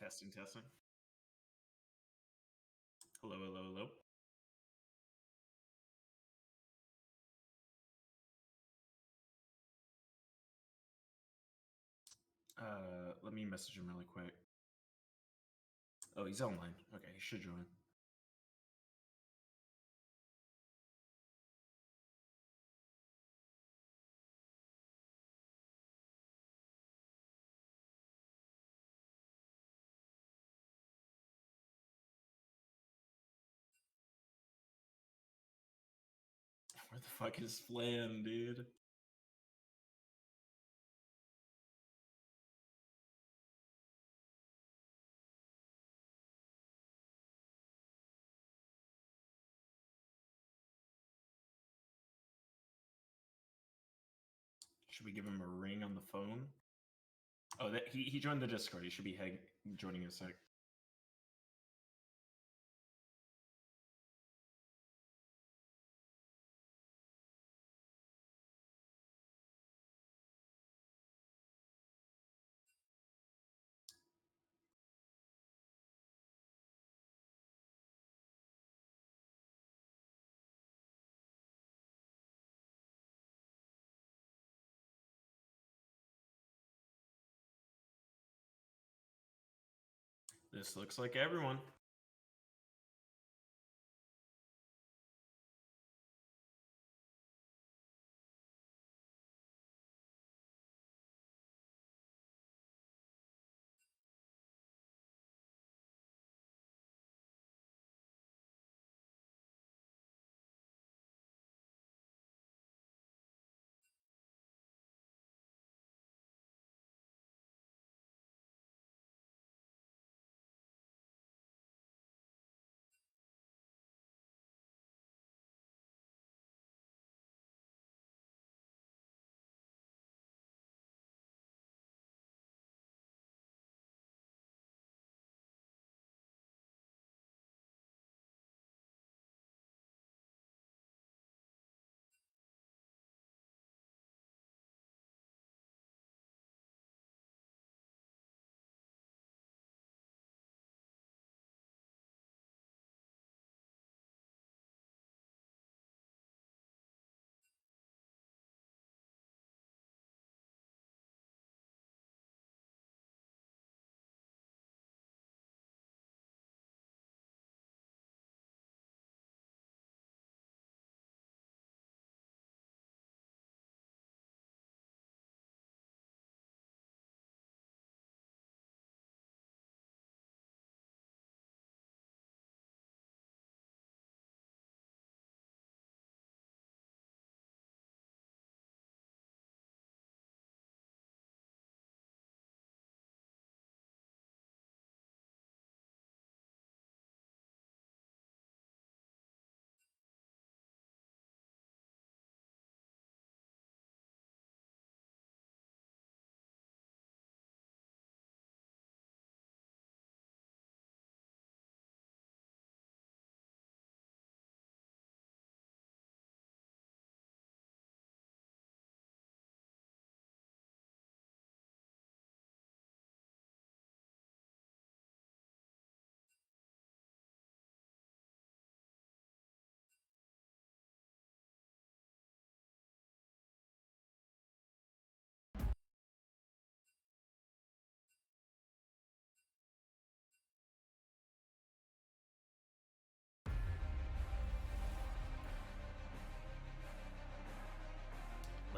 Testing, testing. Hello, hello, hello. Let me message him really quick. Oh, he's online. Okay, he should join. Where the fuck is Flam, dude? Should we give him a ring on the phone? Oh, that he joined the Discord. He should be joining in a sec. This looks like everyone.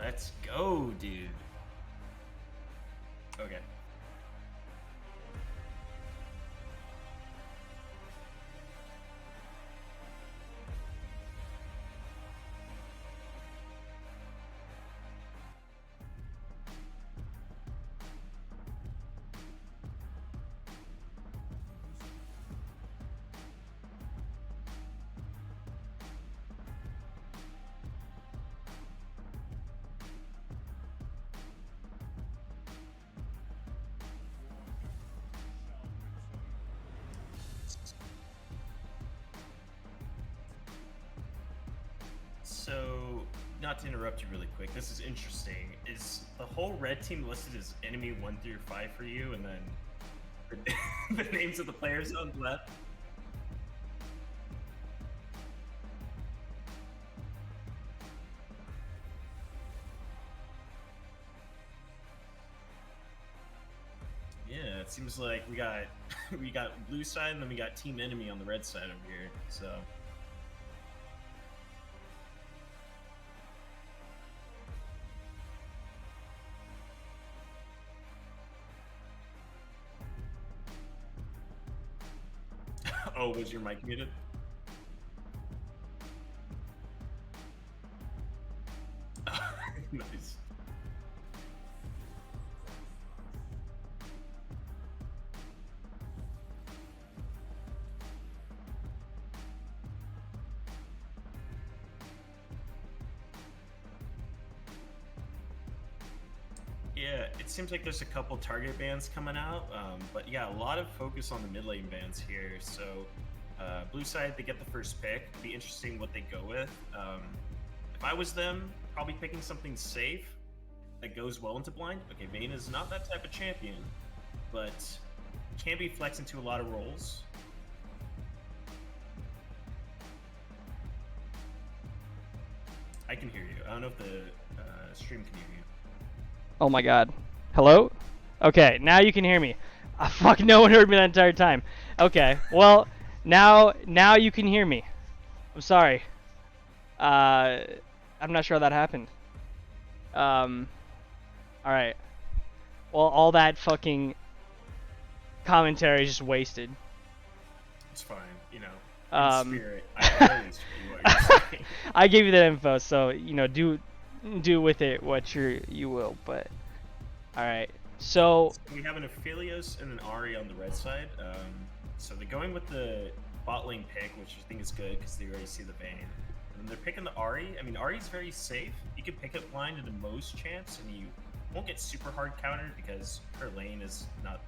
Let's go, dude. Okay. So, not to interrupt you really quick, this is interesting. Is the whole red team listed as enemy 1 through 5 for you, and then the names of the players on the left. Yeah, it seems like we got we got blue side and then we got team enemy on the red side over here. So oh, was your mic muted? Nice. Yeah, it seems like there's a couple target bans coming out, but yeah, a lot of focus on the mid lane bans here. So, blue side, they get the first pick. It'd be interesting what they go with. If I was them, probably picking something safe that goes well into blind. Okay, Vayne is not that type of champion, but can be flexed into a lot of roles. I can hear you. I don't know if the stream can hear you. Oh my god. Hello? Okay, now you can hear me. Fuck, no one heard me that entire time. Okay, well, now you can hear me. I'm sorry. I'm not sure how that happened. Alright. Well, all that fucking commentary is just wasted. It's fine, you know. In spirit, I always hear what you're saying. I gave you that info, so, you know, do with it what you will, but alright. So we have an Aphelios and an Ahri on the red side. So they're going with the bot lane pick, which I think is good because they already see the Vayne. And they're picking the Ahri. I mean, Ahri's very safe. You can pick it blind in the most chance, and you won't get super hard countered because her lane is not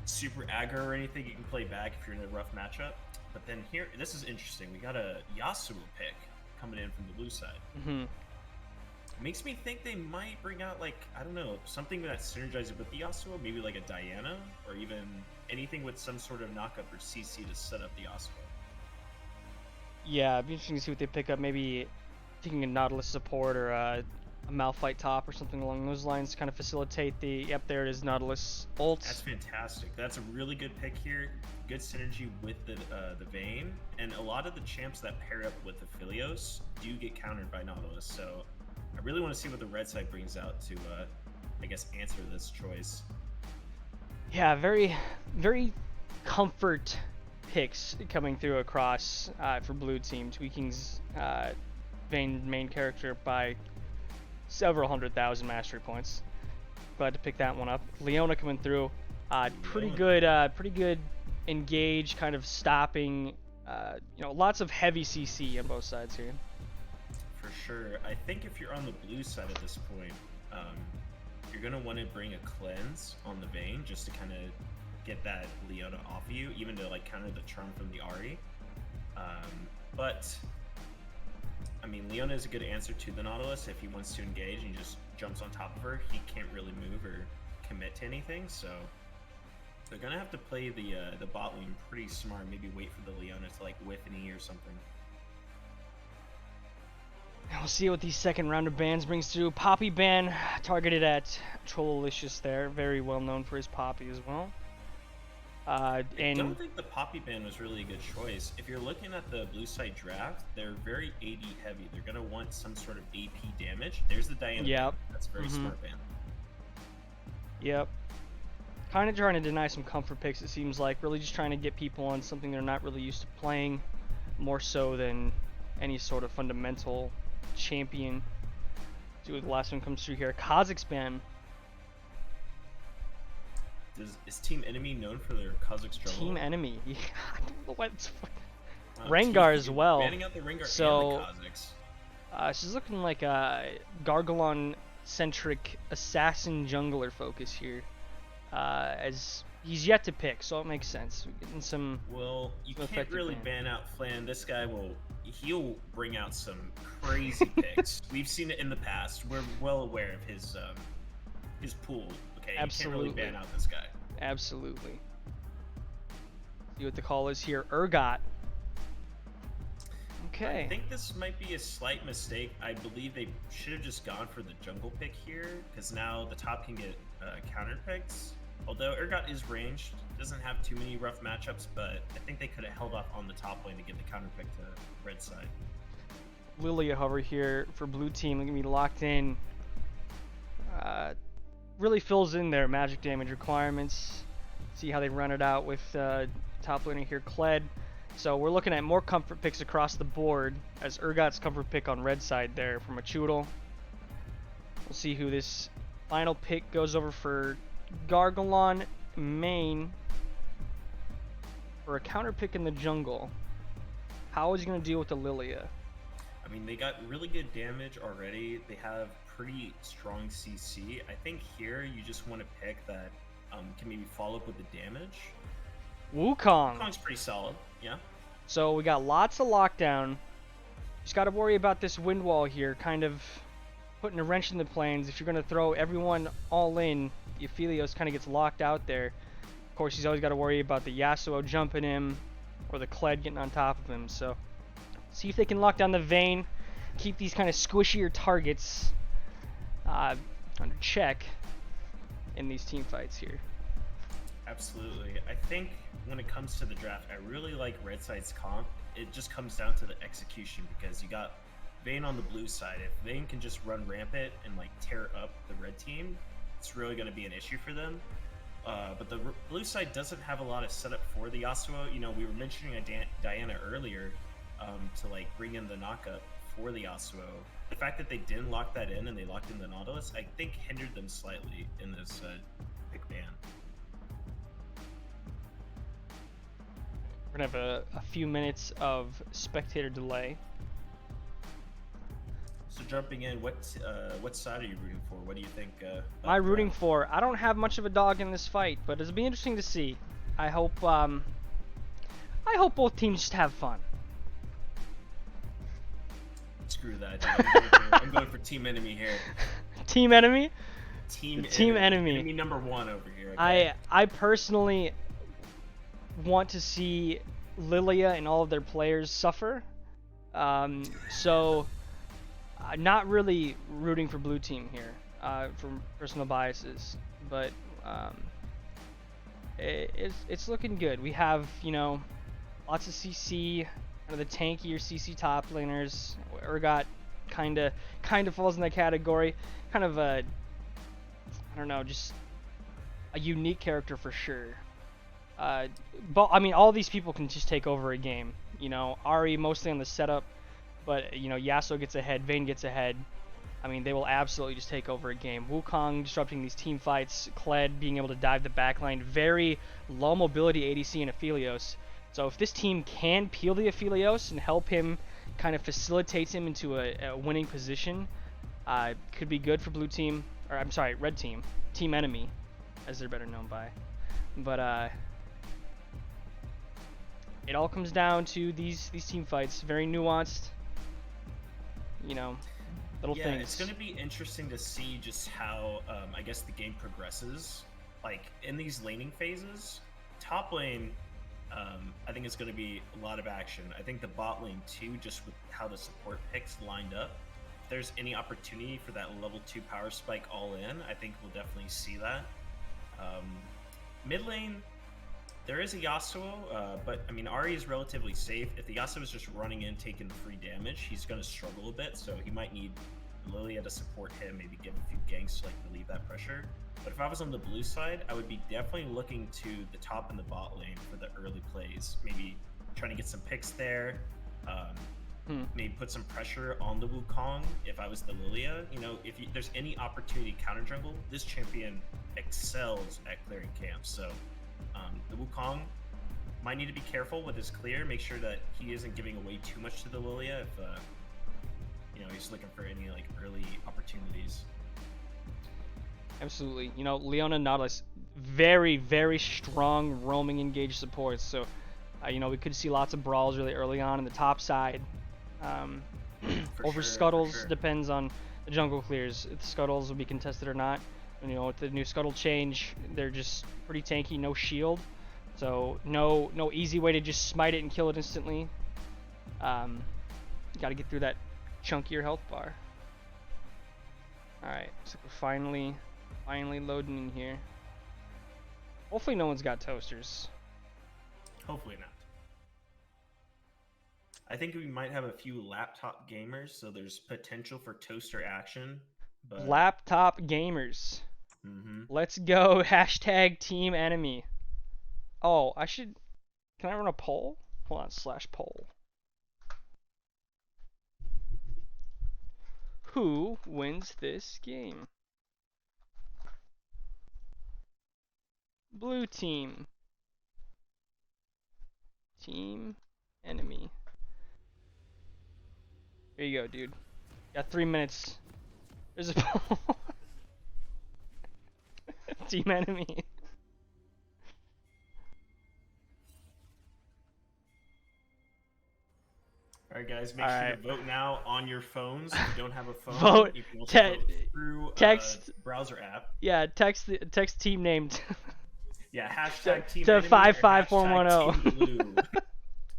super aggro or anything. You can play back if you're in a rough matchup. But then here, this is interesting. We got a Yasuo pick coming in from the blue side. Mm-hmm. Makes me think they might bring out, like, I don't know, something that synergizes with the Yasuo, maybe like a Diana, or even anything with some sort of knockup or CC to set up the Yasuo. Yeah, it'd be interesting to see what they pick up. Maybe taking a Nautilus support or a Malphite top or something along those lines to kind of facilitate the, yep, there it is, Nautilus ult. That's fantastic. That's a really good pick here. Good synergy with the Vayne, and a lot of the champs that pair up with Aphelios do get countered by Nautilus, so I really want to see what the red side brings out to, I guess, answer this choice. Yeah, very, very comfort picks coming through across for blue team, tweaking's Vayne main character by several 100,000 mastery points. Glad to pick that one up. Leona coming through, pretty good engage, kind of stopping. You know, lots of heavy CC on both sides here. For sure. I think if you're on the blue side at this point, you're going to want to bring a cleanse on the Vayne just to kind of get that Leona off of you, even to like counter the charm from the Ahri. But I mean, Leona is a good answer to the Nautilus. If he wants to engage and he just jumps on top of her, he can't really move or commit to anything, so they're going to have to play the bot lane pretty smart, maybe wait for the Leona to like whiff an E or something. And we'll see what these second round of bans brings through. Poppy ban targeted at Trollicious there, very well known for his Poppy as well. I don't think the Poppy ban was really a good choice. If you're looking at the blue side draft, they're very AD heavy. They're going to want some sort of AP damage. There's the Diana ban. That's a very smart ban. Yep. Kind of trying to deny some comfort picks, it seems like. Really just trying to get people on something they're not really used to playing, more so than any sort of fundamental champion. See what the last one comes through here. Kha'Zix ban. Is Team Enemy known for their Kha'Zix jungle? Team Enemy? Yeah, I don't know what's... Rengar as well. Banning out the Rengar so, and the Kha'Zix. She's looking like a Gargalon-centric assassin jungler focus here. As he's yet to pick, so it makes sense. We're getting some. Well, you can't really ban out Flan. This guy he'll bring out some crazy picks. We've seen it in the past. We're well aware of his pool. Okay, Absolutely. You can't really ban out this guy. Absolutely. See what the call is here. Urgot. I Okay. think this might be a slight mistake. I believe they should have just gone for the jungle pick here, because now the top can get counter picks. Although Urgot is ranged, doesn't have too many rough matchups, but I think they could have held off on the top lane to get the counter pick to red side. Lilia, hover here for blue team, gonna be locked in. Really fills in their magic damage requirements. See how they run it out with top laner here, Kled. So we're looking at more comfort picks across the board, as Urgot's comfort pick on red side there from a Choodle. We'll see who this final pick goes over for. Gargalon main for a counter pick in the jungle. How is he going to deal with the Lilia? I mean, they got really good damage already. They have pretty strong CC. I think here you just want to pick that can maybe follow up with the damage. Wukong. Wukong's pretty solid, yeah. So we got lots of lockdown. Just got to worry about this wind wall here, kind of putting a wrench in the plans. If you're going to throw everyone all in, Aphelios kind of gets locked out there. Of course, he's always got to worry about the Yasuo jumping him or the Kled getting on top of him. So see if they can lock down the Vayne, keep these kind of squishier targets under check in these team fights here. Absolutely. I think when it comes to the draft, I really like red side's comp. It just comes down to the execution, because you got Vayne on the blue side. If Vayne can just run rampant and like tear up the red team, it's really going to be an issue for them. But the blue side doesn't have a lot of setup for the Yasuo. You know, we were mentioning Diana earlier to like bring in the knockup for the Yasuo. The fact that they didn't lock that in and they locked in the Nautilus, I think hindered them slightly in this pick ban. We're gonna have a few minutes of spectator delay. So jumping in, what side are you rooting for? What do you think? Am I rooting for? I don't have much of a dog in this fight, but it'll be interesting to see. I hope both teams just have fun. Screw that. I'm going for team enemy here. Team enemy? Team enemy. Enemy number one over here. Okay? I personally want to see Lilia and all of their players suffer. So not really rooting for blue team here, from personal biases, but it's looking good. We have, you know, lots of CC, kind of the tankier CC top laners. Urgot kind of falls in that category. Kind of a, I don't know, just a unique character for sure. But I mean, all these people can just take over a game. You know, Ahri mostly on the setup, but you know, Yasuo gets ahead, Vayne gets ahead. I mean, they will absolutely just take over a game. Wukong disrupting these team fights, Kled being able to dive the backline, very low mobility ADC and Aphelios. So if this team can peel the Aphelios and help him, kind of facilitates him into a winning position, could be good for blue team, or I'm sorry, red team, team enemy, as they're better known by. But it all comes down to these team fights, very nuanced, you know, little things. Yeah, it's going to be interesting to see just how, I guess, the game progresses. Like, in these laning phases, top lane, I think it's going to be a lot of action. I think the bot lane, too, just with how the support picks lined up, if there's any opportunity for that level 2 power spike all in, I think we'll definitely see that. Mid lane, there is a Yasuo, but I mean, Ahri is relatively safe. If the Yasuo is just running in, taking the free damage, he's going to struggle a bit, so he might need Lilia to support him, maybe give a few ganks to like relieve that pressure. But if I was on the blue side, I would be definitely looking to the top and the bot lane for the early plays. Maybe trying to get some picks there. Maybe put some pressure on the Wukong if I was the Lilia. You know, if there's any opportunity to counter jungle, this champion excels at clearing camps. So the Wukong might need to be careful with his clear. Make sure that he isn't giving away too much to the Lilia if you know, he's looking for any like early opportunities. Absolutely. You know, Leona Nautilus, very, very strong roaming engaged supports. So, you know, we could see lots of brawls really early on in the top side. Over scuttles, depends on the jungle clears. If the scuttles will be contested or not. And, you know, with the new scuttle change, they're just pretty tanky, no shield. So no easy way to just smite it and kill it instantly. Got to get through that chunkier health bar. All right, so we're finally loading in here. Hopefully no one's got toasters. Hopefully not. I think we might have a few laptop gamers, so there's potential for toaster action. But Laptop gamers. Let's go. Hashtag team enemy. Oh, can I run a poll? Hold on, /poll. Who wins this game? Blue team. Team enemy. Here you go, dude. Got 3 minutes. There's a poll. Team enemy. Alright guys, make sure to vote now on your phones. If you don't have a phone, Vote. you can also vote through Text browser app. Yeah, text team name Yeah, hashtag team to enemy or 55410. hashtag team blue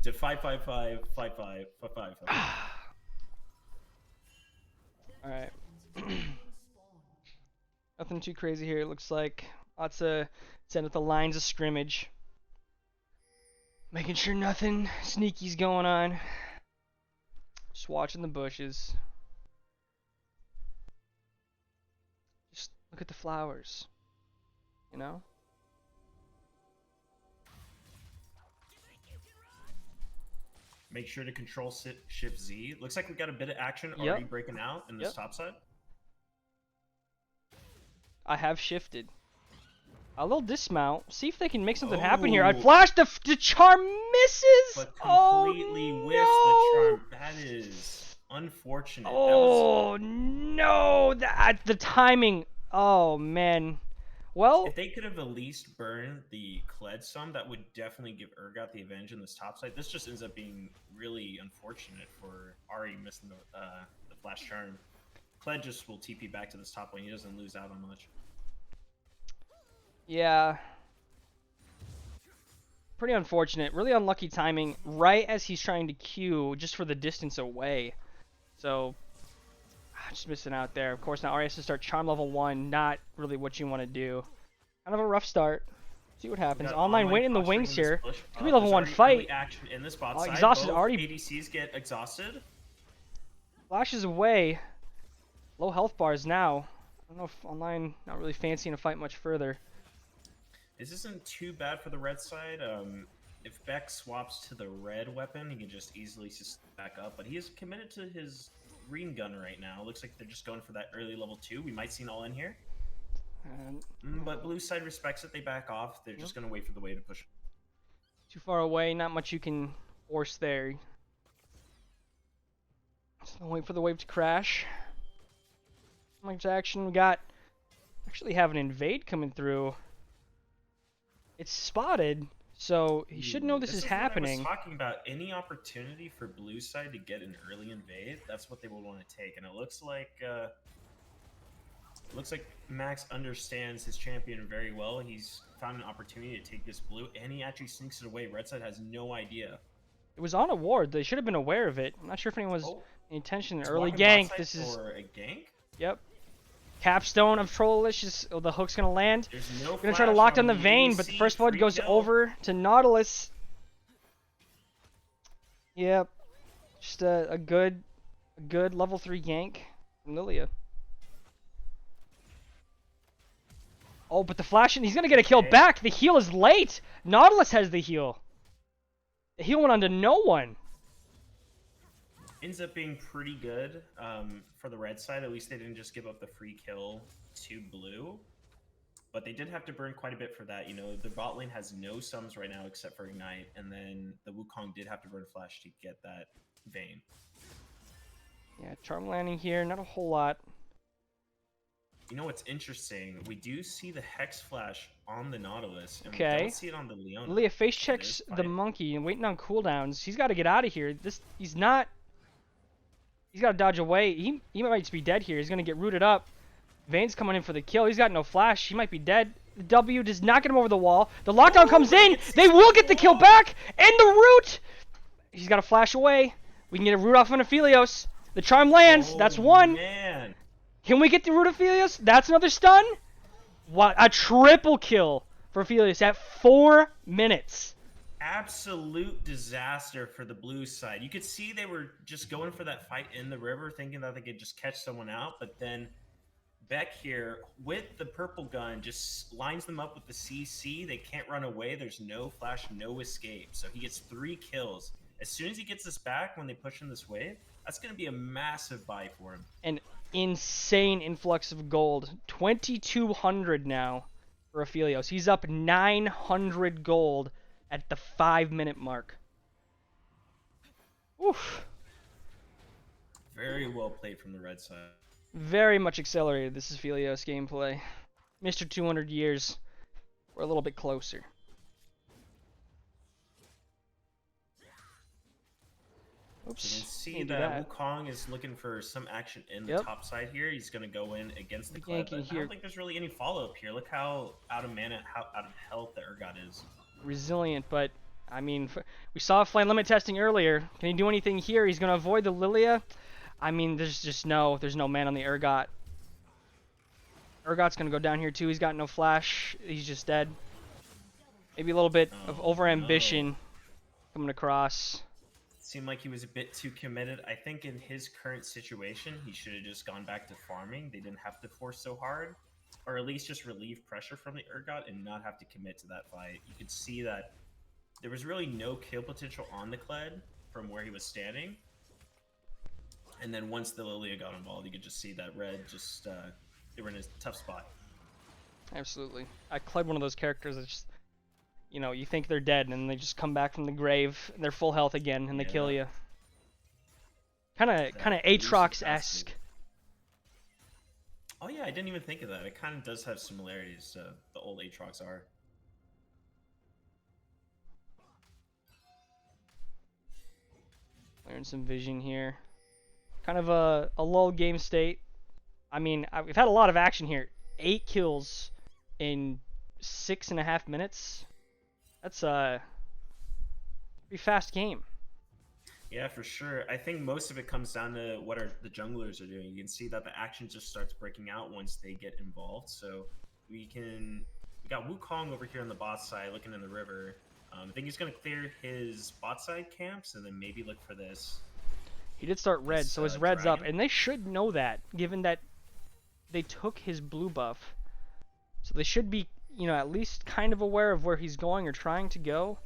to 5555555. Alright. Nothing too crazy here, it looks like. Lots of send with the lines of scrimmage. Making sure nothing sneaky's going on. Just watching the bushes. Just look at the flowers. You know? Make sure to control shift Z. Looks like we got a bit of action already breaking out in this top side. I have shifted. A little dismount. See if they can make something happen here. I'd flash the charm misses. But completely whiffs the charm. That is unfortunate. Oh no! The timing. Oh man. Well, if they could have at least burned the Kled some, that would definitely give Urgot the advantage in this top side. This just ends up being really unfortunate for Ahri missing the flash charm. Kled just will TP back to this top lane. He doesn't lose out on much. Yeah. Pretty unfortunate. Really unlucky timing right as he's trying to Q just for the distance away. So, just missing out there. Of course, now Ahri has to start Charm level 1. Not really what you want to do. Kind of a rough start. See what happens. Online waiting in the wings here. Could be level 1 fight. Action in this bot side. Exhausted. Both Already. ADCs get exhausted. Flashes away. Low health bars now. I don't know if online not really fancying a fight much further. This isn't too bad for the red side. If Beck swaps to the red weapon, he can just easily back up. But he is committed to his green gun right now. Looks like they're just going for that early level 2. We might see an all-in here. But blue side respects it. They back off. They're just going to wait for the wave to push. Too far away. Not much you can force there. Just gonna wait for the wave to crash. Much action. We got... actually have an invade coming through. It's spotted, so he should know this is happening. What I was talking about, any opportunity for blue side to get an early invade, that's what they will want to take. And it looks like Max understands his champion very well. He's found an opportunity to take this blue, and he actually sneaks it away. Red side has no idea. It was on a ward. They should have been aware of it. I'm not sure if anyone was intention. Early gank. This is a gank. Yep. Capstone of Trollicious. Oh, the hook's gonna land. There's no gonna try to lock down the Vayne, but the first blood goes over to Nautilus. Yep. Just a good level 3 gank from Lilia. Oh, but the flash, and he's gonna get a kill back. The heal is late. Nautilus has the heal. The heal went onto no one. Ends up being pretty good for the red side. At least they didn't just give up the free kill to blue. But they did have to burn quite a bit for that. You know, the bot lane has no sums right now except for Ignite. And then the Wukong did have to burn Flash to get that Vayne. Yeah, Charm landing here. Not a whole lot. You know what's interesting? We do see the Hex Flash on the Nautilus. And we Okay. don't see it on the Leona. Lilia face checks the monkey and waiting on cooldowns. He's got to get out of here. He's not... He's got to dodge away. He might just be dead here. He's going to get rooted up. Vayne's coming in for the kill. He's got no flash. He might be dead. The W does not get him over the wall. The lockdown comes in. They will get the kill back. And the root. He's got to flash away. We can get a root off on Aphelios. The charm lands. That's one. Man. Can we get the root of Aphelios? That's another stun. What a triple kill for Aphelios at 4 minutes. Absolute disaster for the blue side. You could see they were just going for that fight in the river, thinking that they could just catch someone out, but then Beck here with the purple gun just lines them up with the CC. They can't run away. There's no flash, no escape. So he gets 3 kills. As soon as he gets this back when they push in this wave, that's going to be a massive buy for him. An insane influx of gold. 2,200 now for Aphelios. He's up 900 gold at the 5-minute mark. Oof. Very well played from the red side. Very much accelerated this is Aphelios gameplay. Mr. 200 years. We're a little bit closer. Oops. You can see can't do that Wukong is looking for some action in the Yep. top side here. He's going to go in against the The Kled, Yankee but I here. don't think there's really any follow-up here. Look how out of mana, how out of health the Urgot is. Resilient, but I mean, we saw flame limit testing earlier. Can he do anything here? He's going to avoid the Lilia. I mean, there's no man on the Urgot. Urgot's going to go down here too. He's got no flash. He's just dead. Maybe a little bit of over-ambition coming across. Seemed like he was a bit too committed. I think in his current situation, he should have just gone back to farming. They didn't have to force so hard, or at least just relieve pressure from the Urgot and not have to commit to that fight. You could see that there was really no kill potential on the Kled from where he was standing. And then once the Lilia got involved, you could just see that red just, they were in a tough spot. Absolutely. I Kled one of those characters that just, you know, you think they're dead and then they just come back from the grave and they're full health again and they kill you. Kind of Aatrox-esque. Oh yeah, I didn't even think of that. It kind of does have similarities to the old Aatrox are. Learn some vision here. Kind of a lull game state. I mean, we've had a lot of action here. 8 kills in 6.5 minutes. That's a pretty fast game. Yeah, for sure. I think most of it comes down to what the junglers are doing. You can see that the action just starts breaking out once they get involved. So we got Wukong over here on the bot side looking in the river. I think he's going to clear his bot side camps and then maybe look for this. He did start red, This, so his red's up, dragon. and they should know that, given that they took his blue buff. So they should be, you know, at least kind of aware of where he's going or trying to go.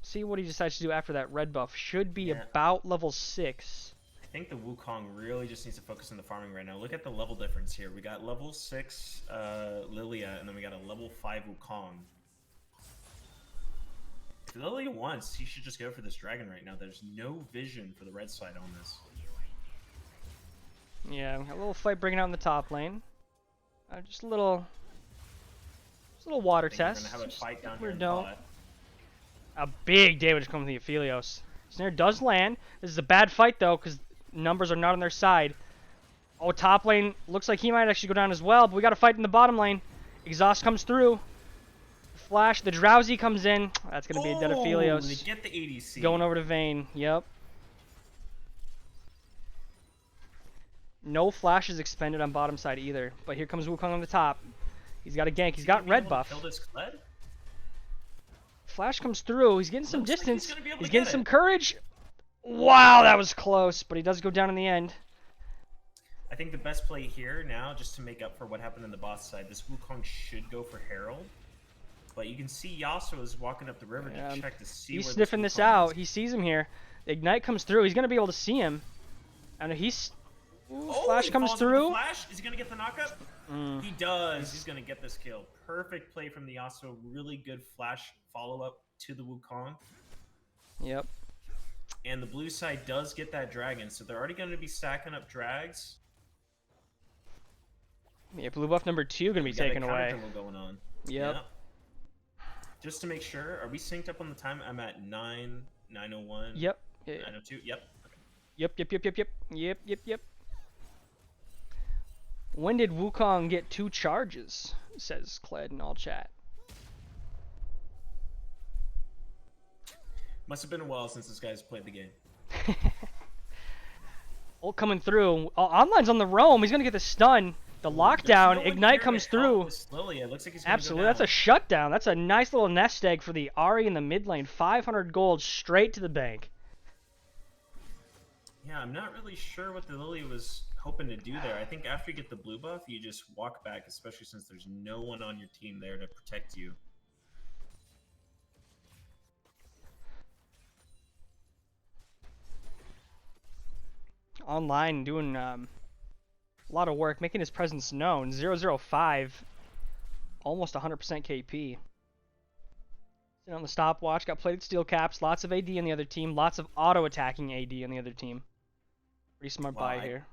See what he decides to do after that red buff. Should be about level 6. I think the Wukong really just needs to focus on the farming right now. Look at the level difference here. We got level 6 Lilia, and then we got a level 5 Wukong. If Lilia wants, he should just go for this dragon right now. There's no vision for the red side on this. Yeah, a little fight breaking out in the top lane. Just a little water I think we're test. gonna have a Just fight down like here we're in the don't. bot. A big damage coming to the Aphelios. Snare does land. This is a bad fight though, because numbers are not on their side. Oh, top lane looks like he might actually go down as well, but we got a fight in the bottom lane. Exhaust comes through. Flash, the Drowsy comes in. That's going to be a dead They Aphelios. get the ADC. Going over to Vayne. Yep. No flash is expended on bottom side either. But here comes Wukong on the top. He's got a gank. He's got red buff. Kill this Kled? Flash comes through. He's getting some Looks like he's distance. gonna be able He's to getting get some it. courage. Wow, that was close. But he does go down in the end. I think the best play here now, just to make up for what happened on the boss side, this Wukong should go for Herald. But you can see Yasuo is walking up the river to check to see He's where sniffing this Wukong out. is. He sees him here. The Ignite comes through. He's going to be able to see him. And he's... Ooh, Oh, flash he comes falls with the through. Flash? Is he going to get the knockup? He does. He's going to get this kill. Perfect play from the Yasuo. Really good flash follow-up to the Wukong. Yep. And the blue side does get that dragon, so they're already going to be stacking up drags. Yeah, blue buff number 2 going to be We got a taken counter away. jungle going on. Yep. Yeah. Just to make sure, are we synced up on the time? I'm at 9:01. Yep. Yeah. 9:02. Yep. Okay. Yep. When did Wukong get 2 charges? Says Kled in all chat. Must have been a while since this guy's played the game. Ult coming through. Oh, Online's on the roam. He's gonna get the stun. The lockdown. No one Ignite here comes to through. help this Lily. It looks like he's gonna Absolutely. Go That's down. a shutdown. That's a nice little nest egg for the Ahri in the mid lane. 500 gold straight to the bank. Yeah, I'm not really sure what the Lily was hoping to do there. I think after you get the blue buff, you just walk back, especially since there's no one on your team there to protect you. Online doing a lot of work, making his presence known. 005, almost 100% KP. Sitting on the stopwatch, got plated steel caps, lots of AD on the other team, lots of auto attacking AD on the other team. Pretty smart buy here.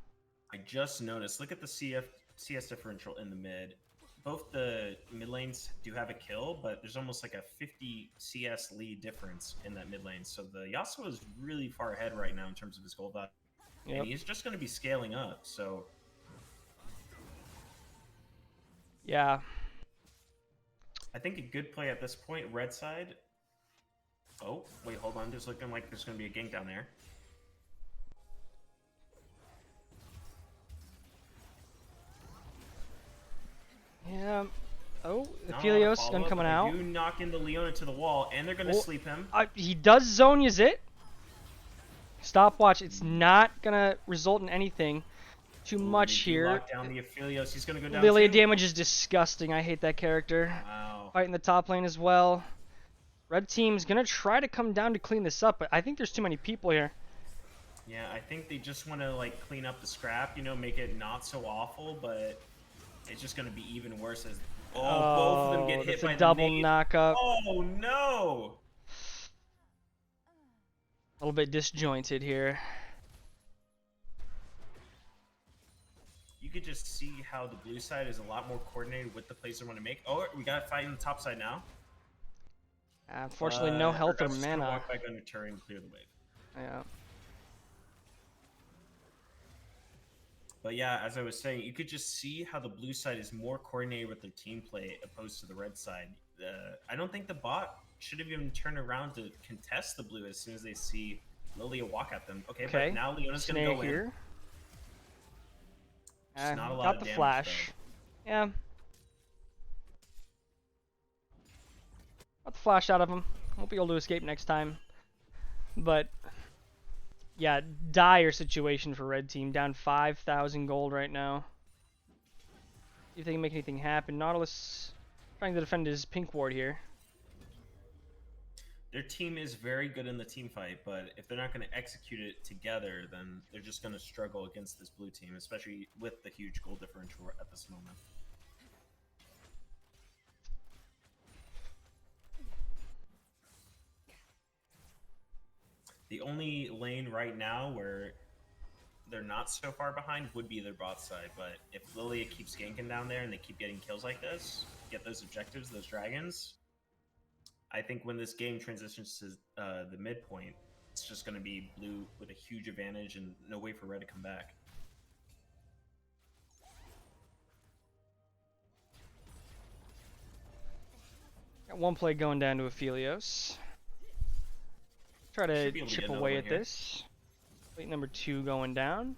I just noticed, look at the CS differential in the mid. Both the mid lanes do have a kill, but there's almost like a 50 CS lead difference in that mid lane. So the Yasuo is really far ahead right now in terms of his gold value. Yep. And he's just going to be scaling up, so... Yeah. I think a good play at this point, red side... Oh, wait, hold on. Just looking like there's going to be a gank down there. Yeah. Oh, the Not a Aphelios follow-up, gun coming but out. they do knock into Leona to the wall, and they're going to sleep him. He does Zonya's it. Stopwatch. It's not gonna result in anything too much They do here. Lock down the Aphelios. He's going to go down Lilia too. damage is disgusting. I hate that character. Wow. Fighting the top lane as well. Red team's gonna try to come down to clean this up, but I think there's too many people here. Yeah, I think they just want to like clean up the scrap, you know, make it not so awful, but it's just going to be even worse as both of them get hit that's by a double the nade. knockup. Oh no! A little bit disjointed here. You could just see how the blue side is a lot more coordinated with the plays they want to make. Oh, we got a fight in the top side now. Unfortunately, no health or Urgot's just gonna mana. Walk back under turret and clear the wave. Yeah. But yeah, as I was saying, you could just see how the blue side is more coordinated with their team play opposed to the red side. I don't think the bot should have even turned around to contest the blue as soon as they see Lilia walk at them. Okay, but now Leona's going to Snare go here. in. Just not a lot Got of the damage, flash. though. Yeah. Got the flash out of him. Won't be able to escape next time. But yeah, dire situation for red team. Down 5,000 gold right now. See if they can make anything happen. Nautilus trying to defend his pink ward here. Their team is very good in the team fight, but if they're not going to execute it together, then they're just going to struggle against this blue team, especially with the huge goal differential at this moment. The only lane right now where they're not so far behind would be their bot side, but if Lilia keeps ganking down there and they keep getting kills like this, get those objectives, those dragons, I think when this game transitions to the midpoint, it's just going to be blue with a huge advantage and no way for red to come back. Got one play going down to Aphelios. Try to chip away at this. Plate number 2 going down.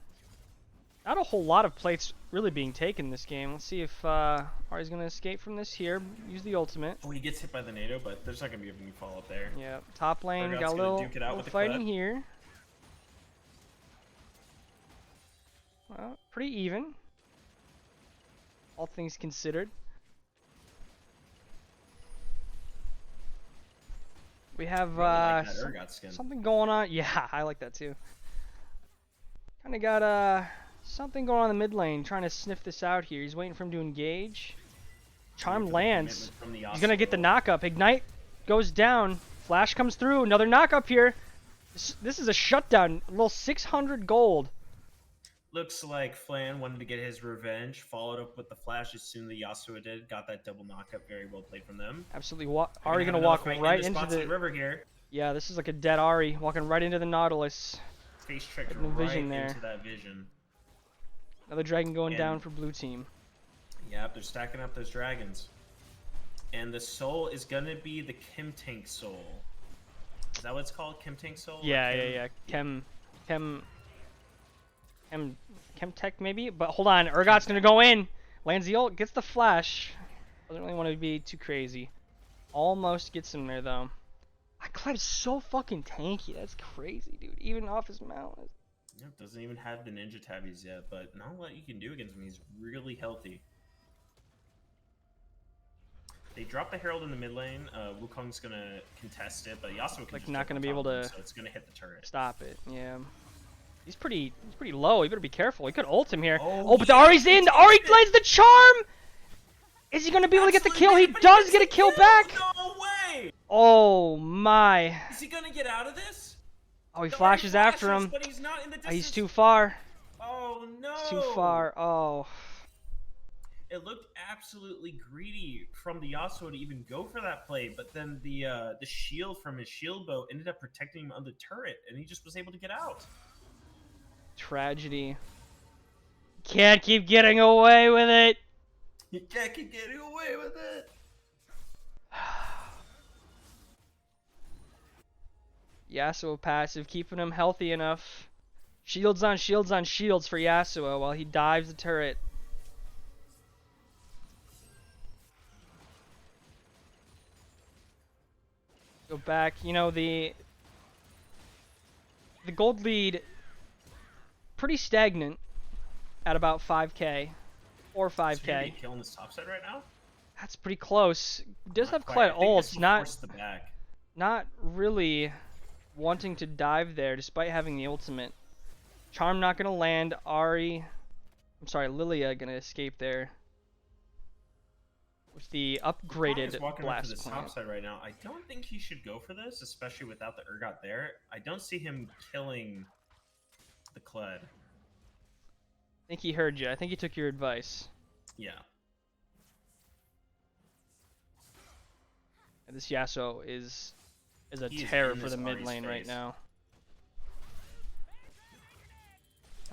Not a whole lot of plates really being taken this game. Let's see if Ahri's going to escape from this here. Use the ultimate. Oh, he gets hit by the NATO, but there's not going to be any follow-up there. Yeah, top lane. Urgot's Got a gonna little, duke it out with the fighting clip. here. Well, pretty even. All things considered. We have Really like that Urgot skin. something going on. Yeah, I like that too. Kind of got something going on in the mid lane, trying to sniff this out here. He's waiting for him to engage. Charm lands. He's gonna get the knockup. Ignite goes down. Flash comes through. Another knockup here. This is a shutdown. A little 600 gold. Looks like Flan wanted to get his revenge, followed up with the flash as soon as the Yasuo did, got that double knockup, very well played from them. Absolutely. Ahri Have gonna another walk fight right into into spots in the. river here. Yeah, this is like a dead Ahri walking right into the Nautilus. Face tricked No right vision there. into that vision. Another dragon going And- down for blue team. Yep, they're stacking up those dragons. And the soul is gonna be the Kim Tank soul. Is that what it's called? Kim Tank soul? Or Yeah. Chem Tech maybe? But hold on, Urgot's gonna go in. Lands the ult, gets the flash. Doesn't really want to be too crazy. Almost gets him there though. Clyde's so fucking tanky. That's crazy, dude. Even off his mount. Yep, doesn't even have the ninja tabbies yet, but not a lot you can do against him. He's really healthy. They drop the Herald in the mid lane. Wukong's gonna contest it, but Yasuo can Like, just not jump gonna on be top able of him, to so it's gonna hit the turret. Stop it. Yeah. He's pretty low. You better be careful. He could ult him here. Oh, But the Ari's in. The Ari lands the charm. Is he gonna be able to get the kill? He does get a kill back. No way! Oh my. Is he gonna get out of this? Oh, he The flashes Ari after him. but he's not in the distance. He's too far. Oh no! He's too far. Oh. It looked absolutely greedy from the Yasuo to even go for that play, but then the shield from his shield bow ended up protecting him on the turret, and he just was able to get out. Tragedy. Can't keep getting away with it. You can't keep getting away with it. Yasuo passive, keeping him healthy enough. Shields on shields on shields for Yasuo while he dives the turret. Go back. You know, the gold lead pretty stagnant at about 5k or Is he gonna 5k. be killing this top side right now? That's pretty close. Does Not have quite. Clyde I think ults, this will not force the back. not really wanting to dive there despite having the ultimate. Charm not gonna land. Lilia gonna escape there with the upgraded He's walking up to blast this top plant. side right now. I don't think he should go for this, especially without the Urgot there. I don't see him killing the Kled. I think he heard you. I think he took your advice. Yeah. And this Yasuo is a He is terror in for this the mid Ahri's lane right face. now.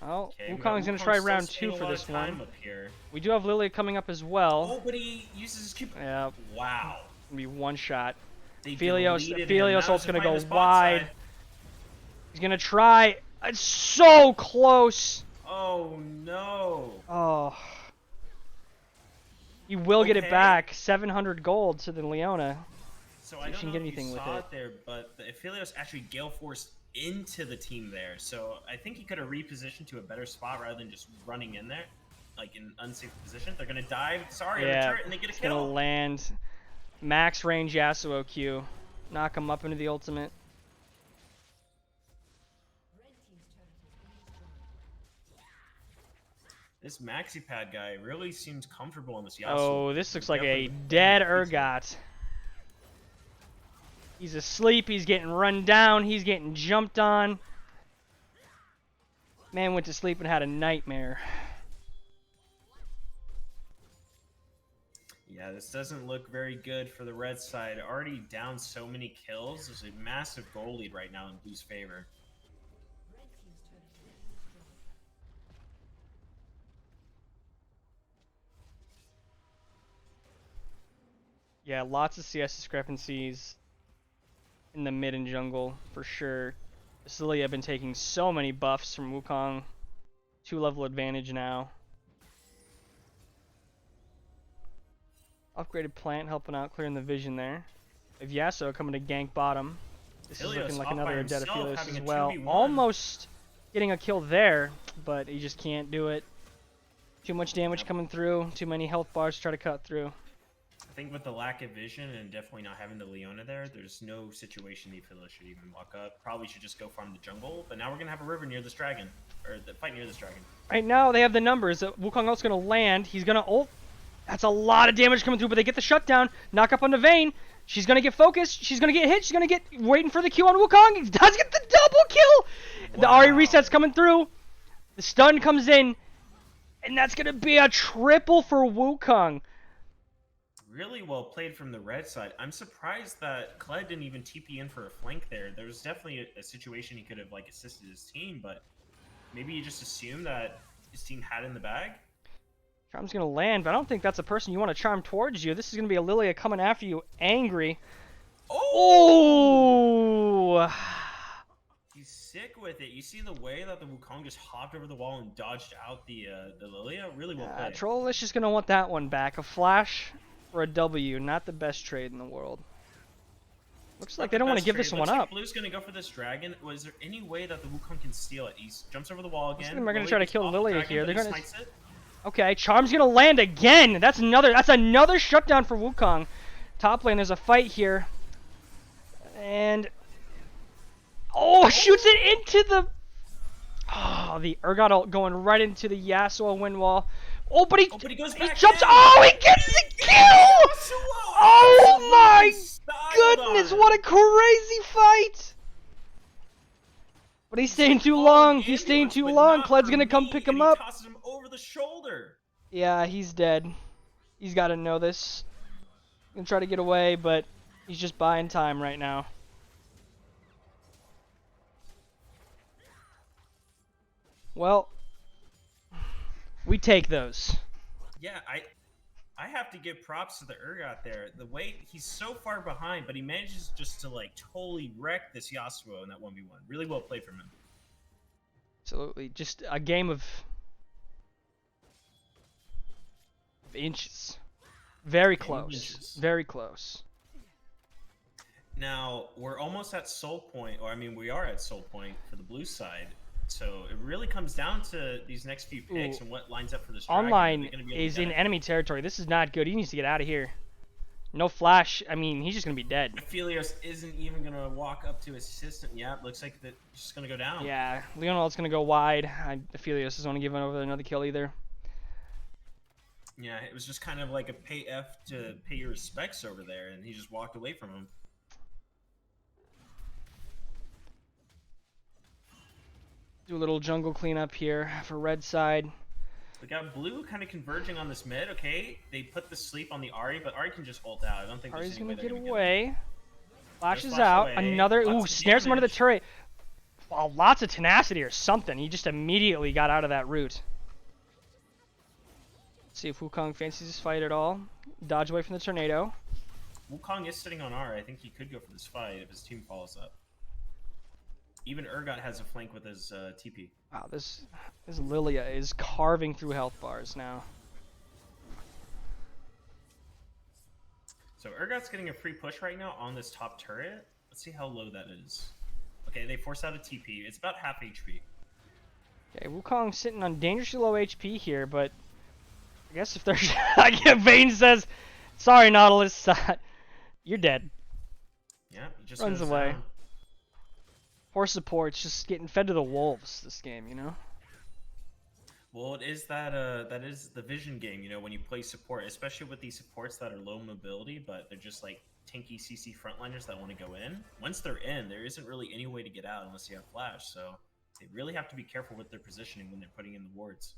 Oh, Okay, we got Wukong's gonna Wukong try still round spending 2 a for lot of this time one. Up here. We do have Lilia coming up as well. Oh, but he uses his Q. Yeah, Wow. gonna be one shot. They Felios deleted him. Now ult's he's gonna find go the spot wide. side. He's gonna try. It's so close. Oh no. Oh. You will get it Okay. back. 700 gold to the Leona. So See I if don't she can know get if anything you with saw it. it there, but the Aphelios actually Gale Forced into the team there. So I think he could have repositioned to a better spot rather than just running in there, like in an unsafe position. They're gonna dive. Sorry, on the Yeah, turret, and they get a it's gonna kill. land. Max range Yasuo Q. Knock him up into the ultimate. This Maxi Pad guy really seems comfortable on this Yasuo. Oh, this looks like a Definitely dead defeats him. Urgot. He's asleep. He's getting run down. He's getting jumped on. Man went to sleep and had a nightmare. Yeah, this doesn't look very good for the red side. Already down so many kills. There's a massive goal lead right now in blue's favor. Yeah, lots of CS discrepancies in the mid and jungle for sure. Cilia have been taking so many buffs from Wukong. 2-level advantage now. Upgraded plant helping out clearing the vision there. If Yasuo coming to gank bottom. This is Aphelios looking like off by another dead himself, Aphelios having as a well. 2v1. Almost getting a kill there, but he just can't do it. Too much damage Yep. coming through. Too many health bars to try to cut through. I think with the lack of vision and definitely not having the Leona there, there's no situation the Aphelios should even walk up. Probably should just go farm the jungle, but now we're gonna have a river near this dragon. Or the fight near this dragon. Right now, they have the numbers. Wukong ult's going to land. He's going to ult. That's a lot of damage coming through, but they get the shutdown. Knock up on the Vayne. She's going to get focused. She's going to get hit. She's going to get waiting for the Q on Wukong. He does get the double kill. The Ahri reset's coming through. The stun comes in. And that's going to be a triple for Wukong. Really well played from the red side. I'm surprised that Kled didn't even TP in for a flank there. There was definitely a situation he could have like assisted his team, but maybe you just assume that his team had in the bag. Charm's gonna land, but I don't think that's a person you want to charm towards you. This is gonna be a Lilia coming after you, angry. Oh! Oh! He's sick with it. You see the way that the Wukong just hopped over the wall and dodged out the Lilia? Really well played. Troll is just gonna want that one back. A flash for a W, not the best trade in the world. Looks like they don't want to give this one up. Blue's gonna go for this dragon. Was there any way that the Wukong can steal it? He jumps over the wall again. They're gonna try to kill Lilia here. They're gonna. Okay, Charm's gonna land again. That's another shutdown for Wukong. Top lane, there's a fight here. And oh, shoots it into the the Urgot ult going right into the Yasuo wind wall. Oh, but he goes back jumps. in. Oh, he gets the kill! Oh my goodness, what a crazy fight! But he's staying too long. He's staying too long. Cled's gonna come pick him up. Tosses him over the shoulder. Yeah, he's dead. He's got to know this. Gonna try to get away, but he's just buying time right now. Well, we take those. Yeah, I have to give props to the Urgot there. The way he's so far behind, but he manages just to like totally wreck this Yasuo in that 1v1. Really well played from him. Absolutely, just a game of inches. Very close. Inches. Very close. Now, we're almost at soul point, or I mean, we are at soul point for the blue side. So it really comes down to these next few picks and what lines up for this dragon. Online is in enemy territory. This is not good. He needs to get out of here. No flash. I mean, he's just going to be dead. Aphelios isn't even going to walk up to his assistant. Yeah, it looks like that he's just going to go down. Yeah, Leonel's going to go wide. Aphelios doesn't want to give over another kill either. Yeah, it was just kind of like a pay F to pay your respects over there, and he just walked away from him. Do a little jungle cleanup here for red side. We got blue kind of converging on this mid. Okay, they put the sleep on the Ahri, but Ahri can just ult out. I don't think Ahri's there's any gonna way get they're away. Flashes flash out. away. Another. Lots Ooh, of snares him under the damage. turret. Wow, lots of tenacity or something. He just immediately got out of that route. Let's see if Wukong fancies this fight at all. Dodge away from the tornado. Wukong is sitting on R. I think he could go for this fight if his team follows up. Even Urgot has a flank with his TP. Wow, this Lilia is carving through health bars now. So Urgot's getting a free push right now on this top turret. Let's see how low that is. Okay, they force out a TP. It's about half HP. Okay, Wukong sitting on dangerously low HP here, but I guess if there's... Vayne says, sorry, Nautilus, you're dead. Yeah, he just Runs goes away. down. Poor support's just getting fed to the wolves this game, you know? Well, it is that is the vision game, you know, when you play support, especially with these supports that are low mobility, but they're just like tanky CC frontliners that want to go in. Once they're in, there isn't really any way to get out unless you have flash, so they really have to be careful with their positioning when they're putting in the wards.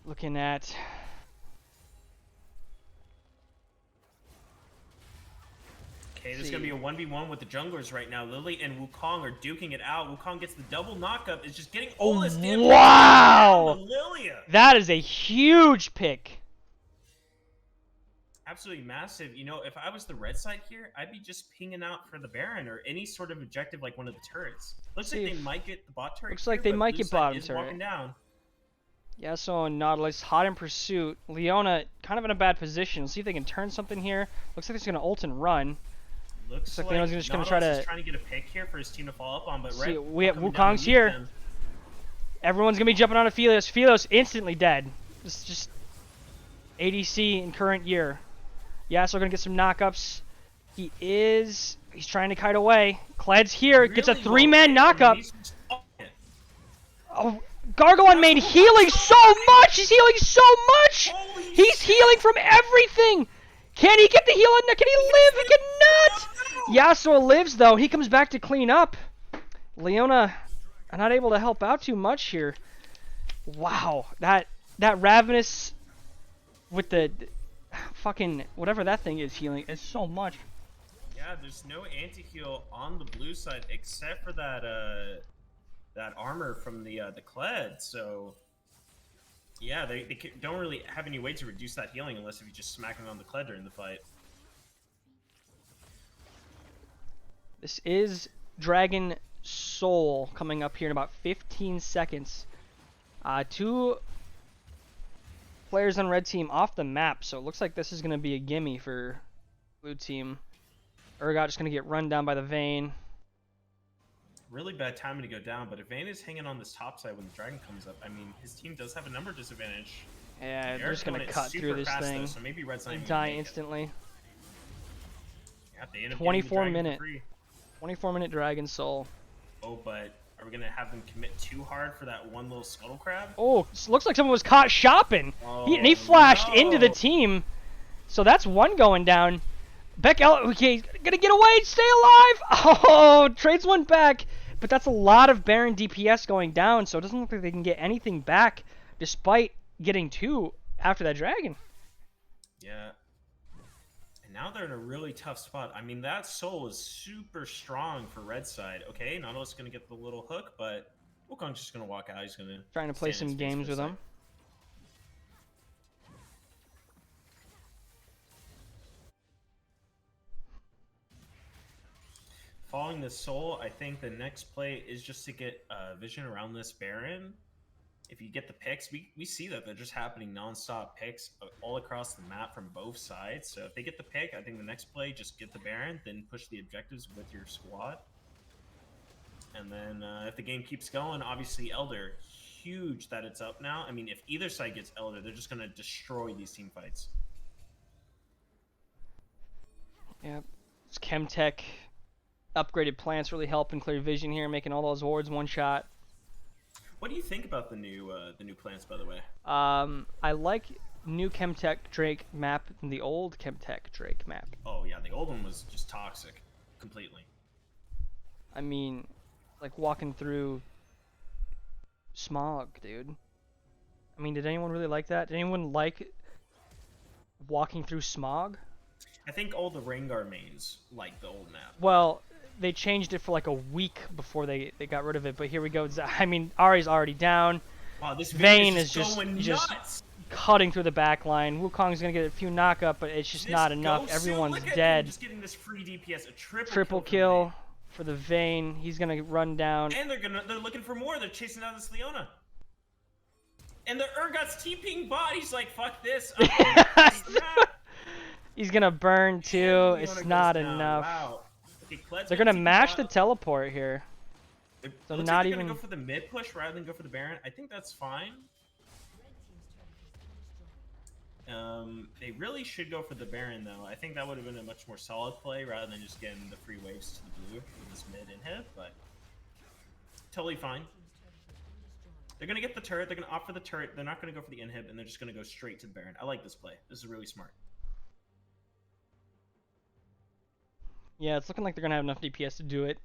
Looking at... Okay, there's going to be a 1v1 with the junglers right now. Lily and Wukong are duking it out. Wukong gets the double knockup. It's just getting all this damage. Wow! Lilia. That is a huge pick. Absolutely massive. You know, if I was the red side here, I'd be just pinging out for the Baron or any sort of objective like one of the turrets. Looks like they might get the bot turret. Looks like they might get bottom turret. Walking down. Yasuo and Nautilus hot in pursuit. Leona kind of in a bad position. Let's see if they can turn something here. Looks like they're going to ult and run. Looks like Leona's just going to try to... trying to get a pick here for his team to follow up on, but See, Red we have coming down Wukong's to meet here. them. Everyone's going to be jumping on Aphelios. Aphelios instantly dead. This is just ADC in current year. Yasuo going to get some knockups. He's trying to kite away. Cled's here. Gets a Really three-man well played, knockup. and he's just fucking it. Oh, Gargoyle on main healing so much! He's healing so much! Holy He's shit. healing from everything! Can he get the heal in there? Can he live? He cannot! Yasuo lives, though. He comes back to clean up. Leona not able to help out too much here. Wow. That Ravenous with the fucking whatever that thing is healing is so much. Yeah, there's no anti-heal on the blue side except for that that armor from the Kled. So yeah, don't really have any way to reduce that healing unless if you just smack them on the Kled during the fight. This is Dragon Soul coming up here in about 15 seconds. 2 players on red team off the map, so it looks like this is going to be a gimme for blue team. Urgot just going to get run down by the Vayne. Really bad timing to go down, but if Vayne is hanging on this top side when the dragon comes up, I mean, his team does have a number disadvantage. Yeah, they're just going to cut through this fast, thing. Though, so maybe Red's not even die gonna make instantly. It. Yeah, they end up 24 getting the dragon minute. for free. 24-minute Dragon Soul. Oh, but are we going to have them commit too hard for that one little scuttle crab? Oh, looks like someone was caught shopping. Oh, He flashed no. into the team. So that's one going down. Beck, okay, gonna get away, stay alive! Oh, trades one back, but that's a lot of Baron DPS going down, so it doesn't look like they can get anything back, despite getting 2 after that dragon. Yeah. And now they're in a really tough spot. I mean, that soul is super strong for red side. Okay, Nautilus is gonna get the little hook, but Wukong's just gonna walk out. He's gonna Trying to play some games with him. Following the soul, I think the next play is just to get vision around this Baron. If you get the picks, we see that they're just happening non-stop picks all across the map from both sides. So if they get the pick, I think the next play, just get the Baron, then push the objectives with your squad. And then if the game keeps going, obviously Elder, huge that it's up now. I mean, if either side gets Elder, they're just going to destroy these team fights. Yep. It's Chemtech. Upgraded plants really helping clear vision here, making all those wards one shot. What do you think about the new plants, by the way? I like new Chemtech Drake map than the old Chemtech Drake map. Oh yeah, the old one was just toxic, completely. I mean, like walking through smog, dude. I mean, did anyone really like that? Did anyone like walking through smog? I think all the Rengar mains like the old map. Well, they changed it for like a week before they got rid of it, but here we go. I mean, Ahri's already down. Wow, this Vayne is just going just nuts. cutting through the back line. Wukong's gonna get a few knock-up, but it's just This not enough. Gosu, Everyone's look at him dead. just getting this free DPS, a Triple kill for the Vayne. He's gonna run down. And they're looking for more. They're chasing down this Leona. And the Urgot's TPing bot. He's like, fuck this. I'm going across the map. He's gonna burn too. And It's Leona not goes down. enough. Wow. Okay, Kled's They're gonna TP mash the bot. teleport here. It So looks not like they're even- gonna go for the mid push rather than go for the Baron. I think that's fine. They really should go for the Baron though. I think that would have been a much more solid play rather than just getting the free waves to the blue for this mid inhib, but totally fine. They're gonna get the turret, they're gonna opt for the turret, they're not gonna go for the inhib, and they're just gonna go straight to the Baron. I like this play. This is really smart. Yeah, it's looking like they're gonna have enough DPS to do it.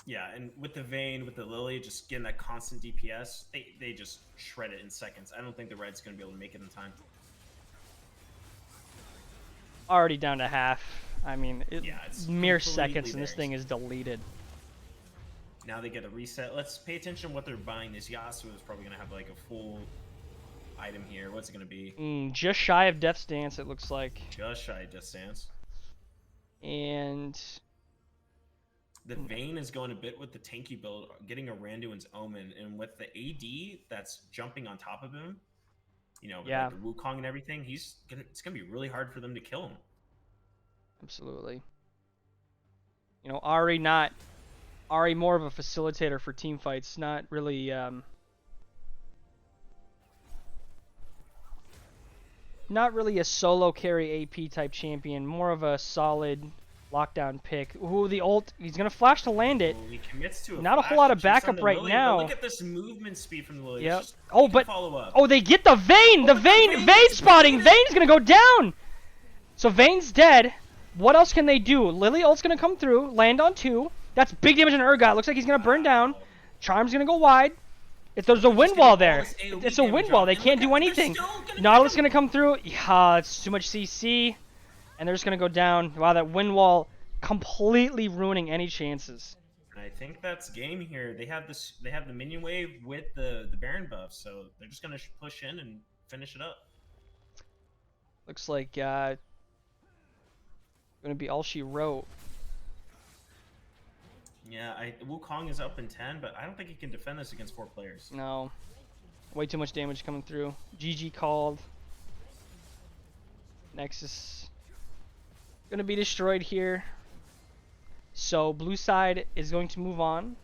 Yeah, and with the Vayne, with the Lily, just getting that constant DPS, they just shred it in seconds. I don't think the Red's gonna be able to make it in time. Already down to half. I mean, Yeah, it's mere completely seconds and this theirs. thing is deleted. Now they get a reset. Let's pay attention to what they're buying. This Yasuo is probably gonna have like a full item here. What's it gonna be? Just shy of Death's Dance, it looks like. Just shy of Death's Dance. And The Vayne is going a bit with the tanky build, getting a Randuin's Omen, and with the AD that's jumping on top of him, you know, with Yeah. like the Wukong and everything, it's gonna be really hard for them to kill him. absolutely. You know, Ahri more of a facilitator for team fights, not really not really a solo carry AP type champion, more of a solid lockdown pick. Ooh, the ult, he's gonna flash to land it. Well, he commits to a Not a flash whole lot to of chase down backup the right Lily, now. but look at this movement speed from the Lily. Yep. It's just, Oh, you can but follow up. oh, they get the Vayne. The but the Vayne Vayne's spotting. bleeding. Vayne's gonna go down. So Vayne's dead. What else can they do? Lily ult's gonna come through, land on 2. That's big damage on Urgot. Looks like he's gonna burn down. Charm's gonna go wide. If there's a wind getting wall all there, this AoE it's a wind damage wall. on. They And can't look do at- they're anything. still gonna Nautilus get gonna come through. Yeah, it's too much CC, and they're just gonna go down. Wow, that wind wall completely ruining any chances. I think that's game here. They have this. They have the minion wave with the Baron buff, so they're just gonna push in and finish it up. Looks like gonna be all she wrote. Yeah, Wukong is up in 10, but I don't think he can defend this against 4 players. No, way too much damage coming through. GG called. Nexus gonna be destroyed here. So blue side is going to move on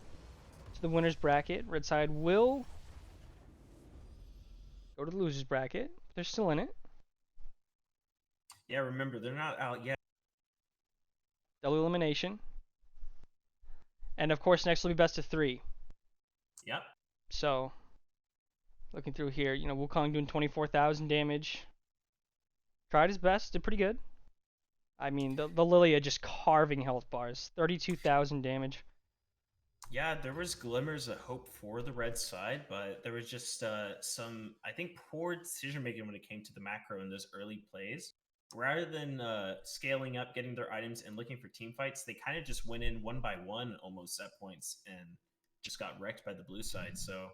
to the winner's bracket. Red side will go to the loser's bracket. They're still in it. Yeah, remember, they're not out yet. Double elimination. And of course, next will be best of 3. Yep. So, looking through here, you know, Wukong doing 24,000 damage. Tried his best, did pretty good. I mean, the Lilia just carving health bars. 32,000 damage. Yeah, there was glimmers of hope for the red side, but there was just some, I think, poor decision making when it came to the macro in those early plays. Rather than scaling up, getting their items, and looking for team fights, they kind of just went in one by one almost at points and just got wrecked by the blue side. So,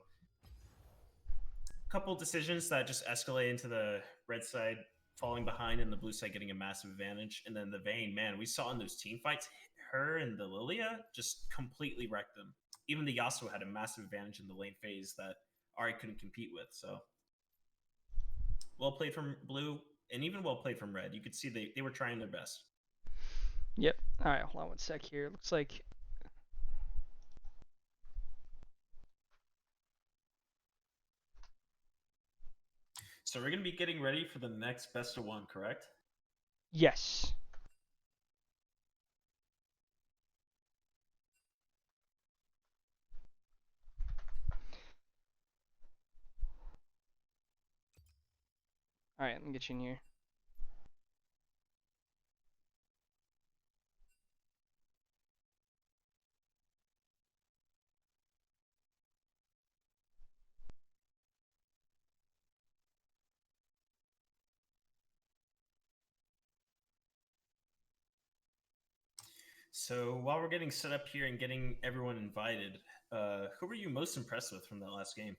a couple decisions that just escalate into the red side falling behind and the blue side getting a massive advantage. And then the Vayne, man, we saw in those team fights, her and the Lilia just completely wrecked them. Even the Yasuo had a massive advantage in the lane phase that Ahri couldn't compete with. So, well played from blue, and even well played from red. You could see they were trying their best. Yep. All right, hold on one sec here. Looks like So we're going to be getting ready for the next best of 1, correct? yes. All right, let me get you in here. So while we're getting set up here and getting everyone invited, who were you most impressed with from that last game?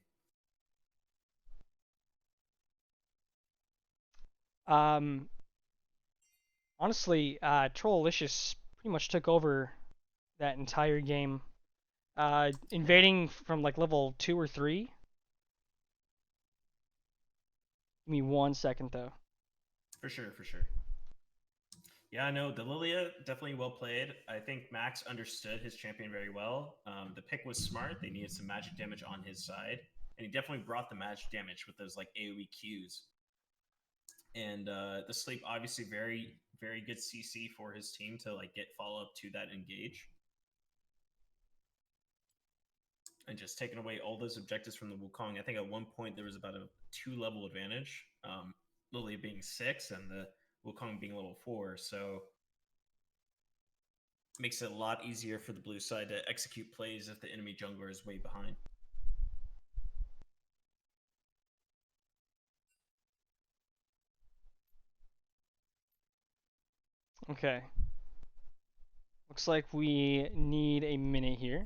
Honestly, Trollicious pretty much took over that entire game. Invading from like level 2 or 3. Give me 1 second though. For sure, for sure. Yeah, I know the Lilia definitely well played. I think Max understood his champion very well. The pick was smart. They needed some magic damage on his side, and he definitely brought the magic damage with those like AOE Qs. And the sleep obviously very very good CC for his team to like get follow up to that engage. And just taking away all those objectives from the Wukong. I think at one point there was about a 2-level advantage. Lilia being 6 and the Wukong being level 4, so makes it a lot easier for the blue side to execute plays if the enemy jungler is way behind. Okay. Looks like we need a minute here.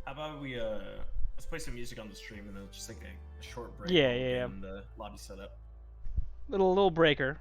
How about we let's play some music on the stream and then just like a short break Yeah, while we're yeah, yeah. getting the lobby set up. Little breaker.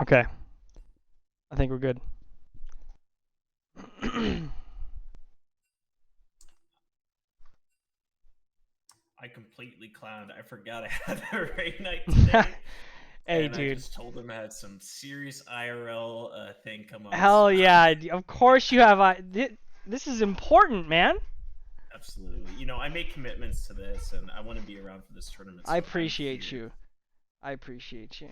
Okay. I think we're good. I completely clowned. I forgot I had the raid night today. Hey, and dude. I just told him I had some serious IRL thing come up. Hell so- yeah. Of course you have. This is important, man. Absolutely. You know, I made commitments to this, and I want to be around for this tournament. So I I'm appreciate here. you. I appreciate you.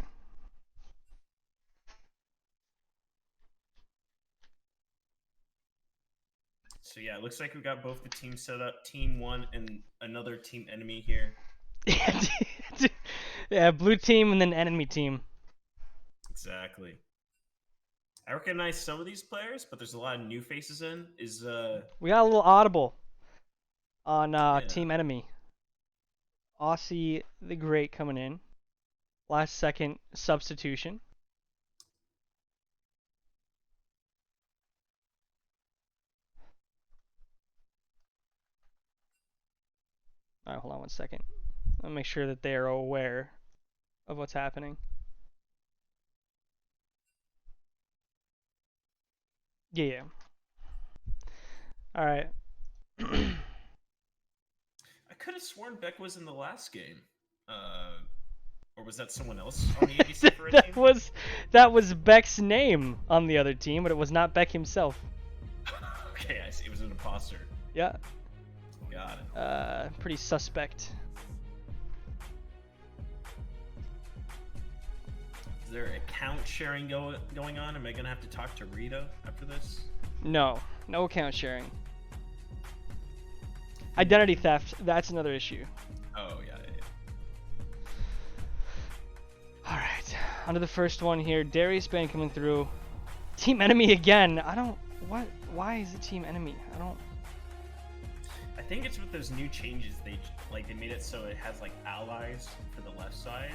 So yeah, it looks like we got both the teams set up. Team 1 and another team enemy here. Yeah, blue team and then enemy team. Exactly. I recognize some of these players, but there's a lot of new faces in. We got a little audible on Yeah. team enemy. Aussie the Great coming in. Last second substitution. Alright, hold on 1 second. I'll make sure that they are aware of what's happening. Yeah. Alright. I could have sworn Beck was in the last game. Or was that someone else on the ABC for a team? that was Beck's name on the other team, but it was not Beck himself. Okay, I see. It was an imposter. Yeah. Got it. Pretty suspect. Is there account sharing going on? Am I gonna have to talk to Rito after this? No account sharing. Identity theft, that's another issue. Oh yeah. Alright, onto the first one here. Darius Bane coming through. Team enemy again. Why is it team enemy? I think it's with those new changes. They made it so it has like allies for the left side.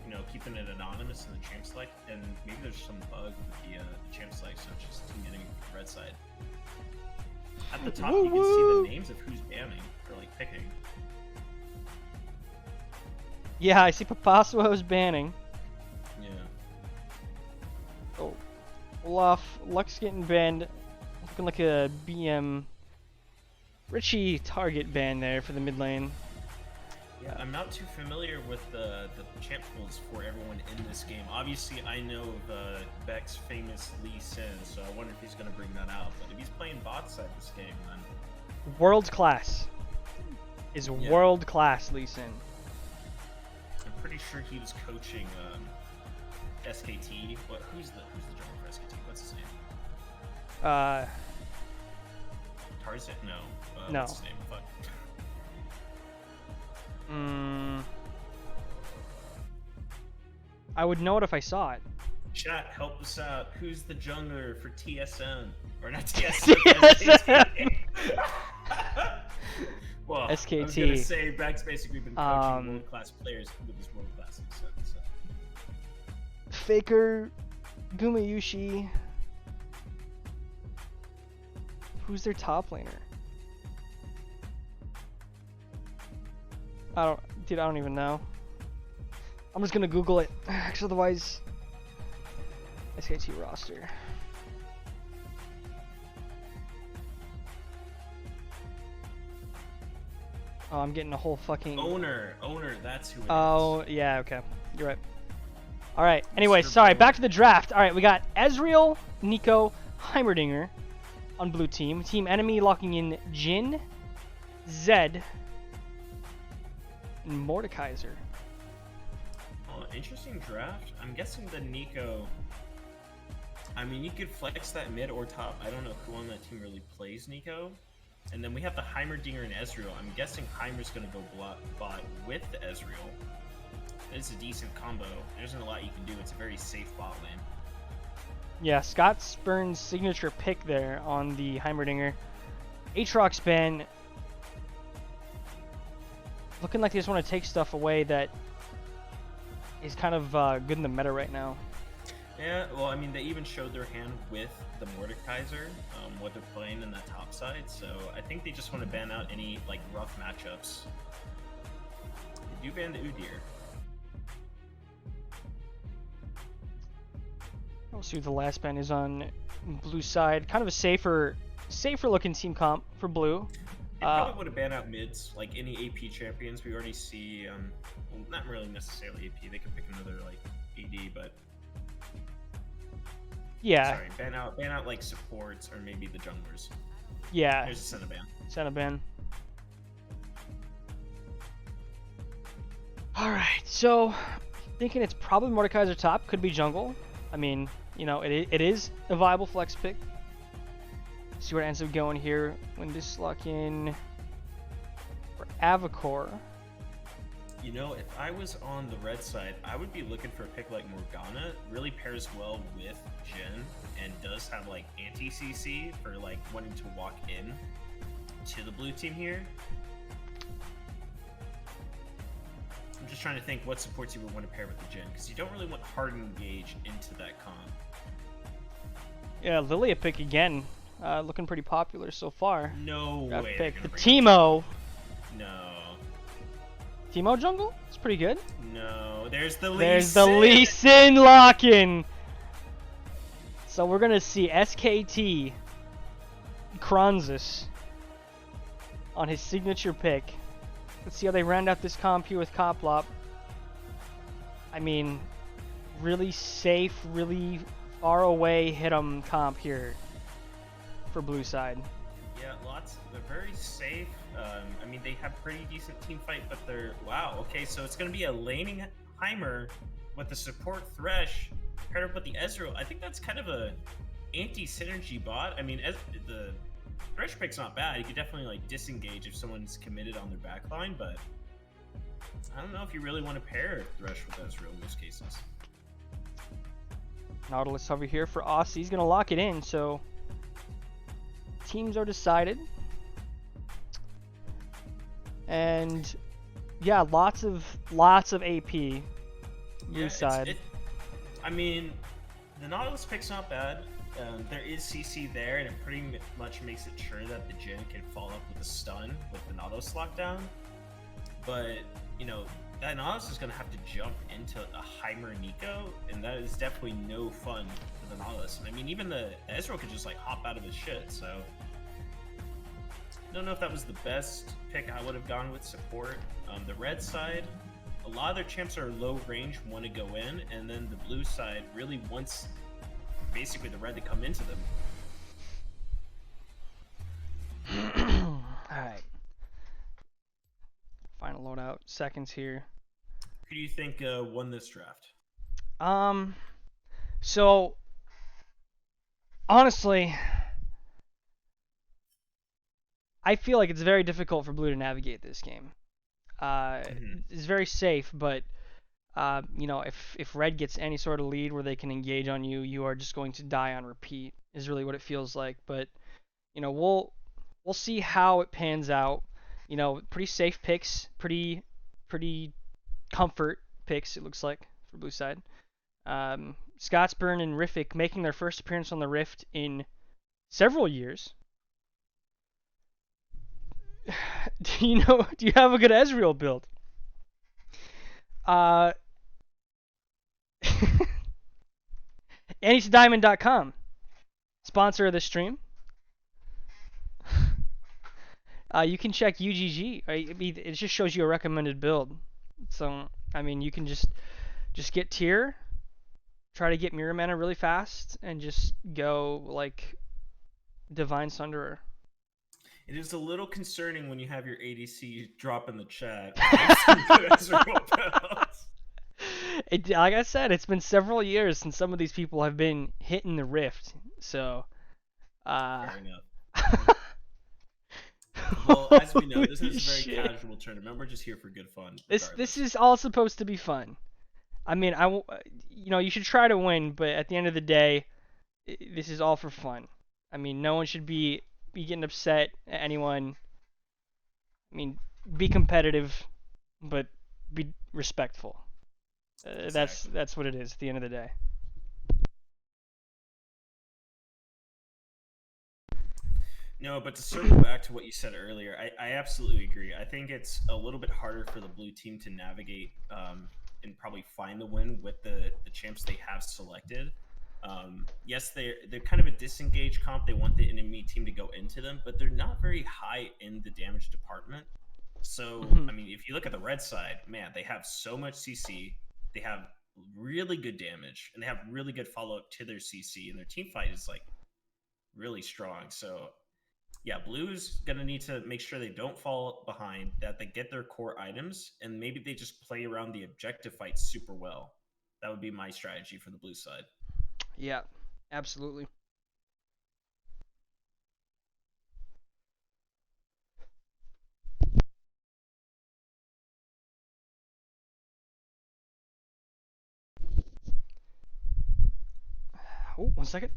You know, keeping it anonymous in the champ select, and maybe there's some bug with the champ select, so it's just team enemy for the red side. At the top, you can see the names of who's banning or like picking. Yeah, I see Papasuo's banning. Yeah. Oh, Olaf, Lux getting banned. Looking like a BM Richie target ban there for the mid lane. Yeah, I'm not too familiar with the champ pools for everyone in this game. Obviously, I know of Beck's famous Lee Sin, so I wonder if he's going to bring that out. But if he's playing bot side this game, then... World class. World class Lee Sin. I'm pretty sure he was coaching SKT. But who's the general for SKT? What's his name? Tarzan? No. No. What's his name? Fuck. I would know it if I saw it. Chat, help us out. Who's the jungler for TSM? Or not TSM. TSM. Well, SKT. I was gonna say Beck's basically been coaching world-class players with his world-class success. So. Faker, Gumayushi. Who's their top laner? I don't even know. I'm just gonna Google it, because otherwise, SKT roster. Oh, I'm getting a whole fucking... Owner, that's who it is. Oh, yeah, okay. You're right. Alright, anyway, Mr. sorry, Boom. back to the draft. Alright, we got Ezreal, Nico, Heimerdinger on blue team. Team enemy locking in Jin, Zed, and Mordekaiser. Oh, interesting draft. I'm guessing the Nico... I mean, you could flex that mid or top. I don't know who on that team really plays Nico. And then we have the Heimerdinger and Ezreal. I'm guessing Heimer's going to go bot with Ezreal. It's a decent combo. There isn't a lot you can do. It's a very safe bot lane. Yeah, Scott Spurn's signature pick there on the Heimerdinger. Aatrox ban. Looking like they just want to take stuff away that is kind of good in the meta right now. Yeah, well, I mean, they even showed their hand with the Mordekaiser, what they're playing in that top side, so I think they just want to ban out any, like, rough matchups. They do ban the Udyr. We'll see what the last ban is on blue side. Kind of a safer looking team comp for blue. They probably would have banned out mids, like any AP champions. We already see, well, not really necessarily AP. They could pick another like AD, but yeah. Sorry, ban out like supports or maybe the junglers. Yeah. There's a Senna ban. Senna ban. All right, so thinking it's probably Mordekaiser top. Could be jungle. I mean, you know, it is a viable flex pick. See where it ends up going here when this lock in for Avacor. You know, if I was on the red side, I would be looking for a pick like Morgana. Really pairs well with Jhin and does have like anti-CC for like wanting to walk in to the blue team here. I'm just trying to think what supports you would want to pair with the Jhin, because you don't really want hard engage into that comp. Yeah, Lilia pick again. Looking pretty popular so far. No Got way. pick the Teemo. No. Teemo jungle? It's pretty good. No. There's the Lee There's Sin. the Lee Sin lock-in. So we're gonna see SKT Kronzus on his signature pick. Let's see how they round out this comp here with Koplop. I mean, really safe, really far away hit 'em comp here for blue side. Yeah, they're very safe. I mean, they have pretty decent team fight, but they're wow. Okay, so it's gonna be a laning Heimer with the support Thresh paired up with the Ezreal. I think that's kind of a anti-synergy bot. I mean, the Thresh pick's not bad. You could definitely like disengage if someone's committed on their backline, but I don't know if you really want to pair Thresh with Ezreal in most cases. Nautilus over here for Aussie. He's gonna lock it in, so teams are decided. And yeah, lots of AP blue side. I mean, the Nautilus pick's not bad. There is CC there, and it pretty much makes it sure that the Jhin can follow up with a stun with the Nautilus lockdown. But, you know, that Nautilus is going to have to jump into a Heimer Nico, and that is definitely no fun for the Nautilus. And I mean, even the Ezreal could just like hop out of his shit, so I don't know if that was the best pick I would have gone with support. The red side, a lot of their champs are low range, want to go in, and then the blue side really wants basically the red to come into them. Alright. Final loadout seconds here. Who do you think won this draft? So honestly, I feel like it's very difficult for blue to navigate this game. It's very safe, but you know, if red gets any sort of lead where they can engage on you, you are just going to die on repeat, is really what it feels like. But you know, we'll see how it pans out. You know, pretty safe picks, pretty comfort picks, it looks like, for blue side. Scotsburn and Riffic making their first appearance on the Rift in several years. Do you have a good Ezreal build? AnyToDiamond.com, sponsor of the stream. You can check UGG. I mean, it just shows you a recommended build. So, I mean, you can just get tier, try to get mirror mana really fast, and just go like Divine Sunderer. It is a little concerning when you have your ADC drop in the chat. Like I said, it's been several years since some of these people have been hitting the Rift. So, fair enough. Well, as we know, this Holy is a very shit. casual tournament. We're just here for good fun, This regardless. is all supposed to be fun. I mean, you should try to win, but at the end of the day, this is all for fun. I mean, no one should be getting upset at anyone. I mean, be competitive, but be respectful. Exactly. That's what it is at the end of the day. No, but to circle back to what you said earlier, I absolutely agree. I think it's a little bit harder for the blue team to navigate and probably find the win with the champs they have selected. Yes, they're kind of a disengaged comp. They want the enemy team to go into them, but they're not very high in the damage department. So, Mhm. I mean, if you look at the red side, man, they have so much CC. They have really good damage, and they have really good follow up to their CC, and their team fight is like really strong. So yeah, Blue's gonna need to make sure they don't fall behind, that they get their core items, and maybe they just play around the objective fight super well. That would be my strategy for the blue side. Yeah, absolutely. Oh, 1 second.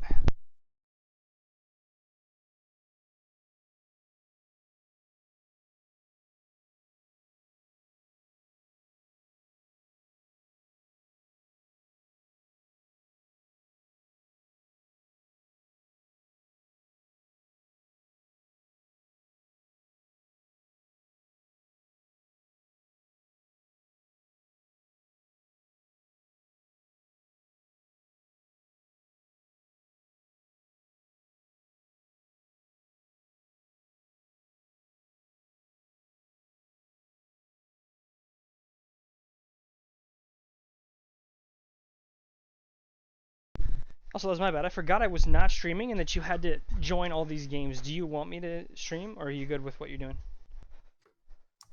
Also, that's my bad. I forgot I was not streaming and that you had to join all these games. Do you want me to stream, or are you good with what you're doing?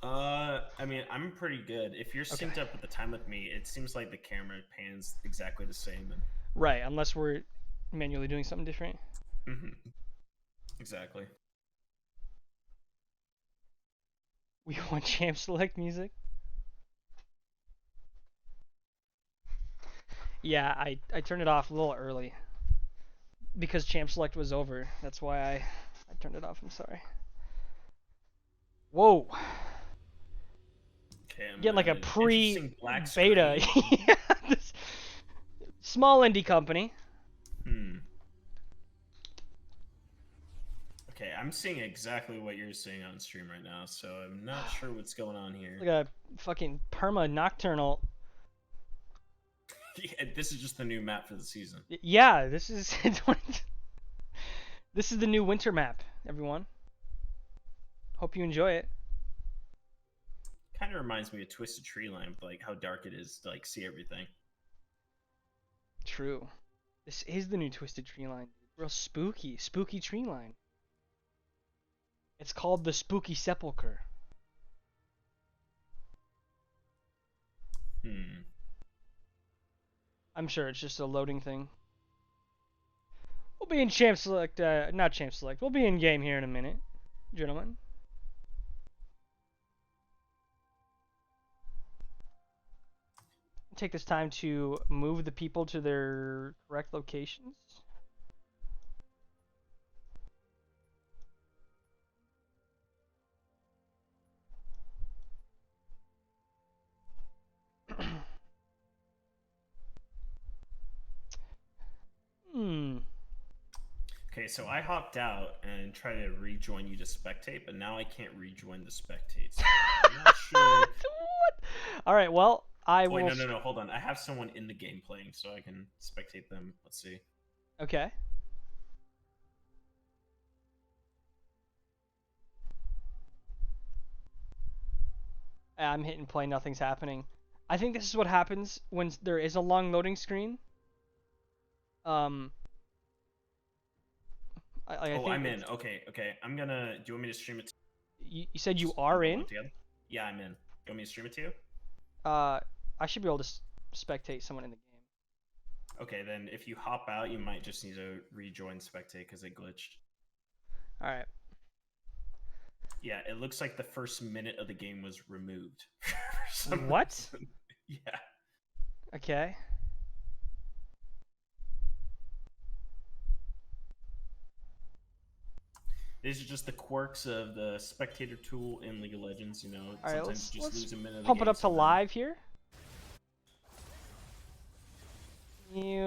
I mean, I'm pretty good. If you're Okay. synced up with the time with me, it seems like the camera pans exactly the same. And Right, unless we're manually doing something different. exactly. We want champ select music. Yeah, I turned it off a little early because champ select was over. That's why I turned it off. I'm sorry. Whoa, Okay, I'm getting like a interesting black pre-beta. screen. Yeah, this small indie company. Hmm. Okay, I'm seeing exactly what you're seeing on stream right now, so I'm not sure what's going on here. Like a fucking perma nocturnal. Yeah, this is just the new map for the season. Yeah, this is this is the new winter map, everyone. Hope you enjoy it. Kind of reminds me of Twisted Tree Line, with, like how dark it is to like see everything. True. This is the new Twisted Tree Line. Real spooky tree line. It's called the Spooky Sepulcher. Hmm. I'm sure it's just a loading thing. We'll be in Champ Select, not Champ Select. We'll be in game here in a minute, gentlemen. Take this time to move the people to their correct locations. Hmm. Okay, so I hopped out and tried to rejoin you to spectate, but now I can't rejoin the spectate. So I'm not sure. What? All right. Well, I Oh, wait, will. no. Hold on. I have someone in the game playing, so I can spectate them. Let's see. Okay. I'm hitting play. Nothing's happening. I think this is what happens when there is a long loading screen. Um, I Oh, think I'm in. Okay. I'm gonna. Do you want me to stream it? you said you We are go in. on together. Yeah, I'm in. You want me to stream it to you? Uh, I should be able to spectate someone in the game. Okay, then if you hop out, you might just need to rejoin spectate because it glitched. All right. Yeah, it looks like the first minute of the game was removed. for some What? reason. Yeah. Okay. These are just the quirks of the spectator tool in League of Legends. You know, All right, sometimes you just let's lose a minute of the pump it game up to somehow. live here. You.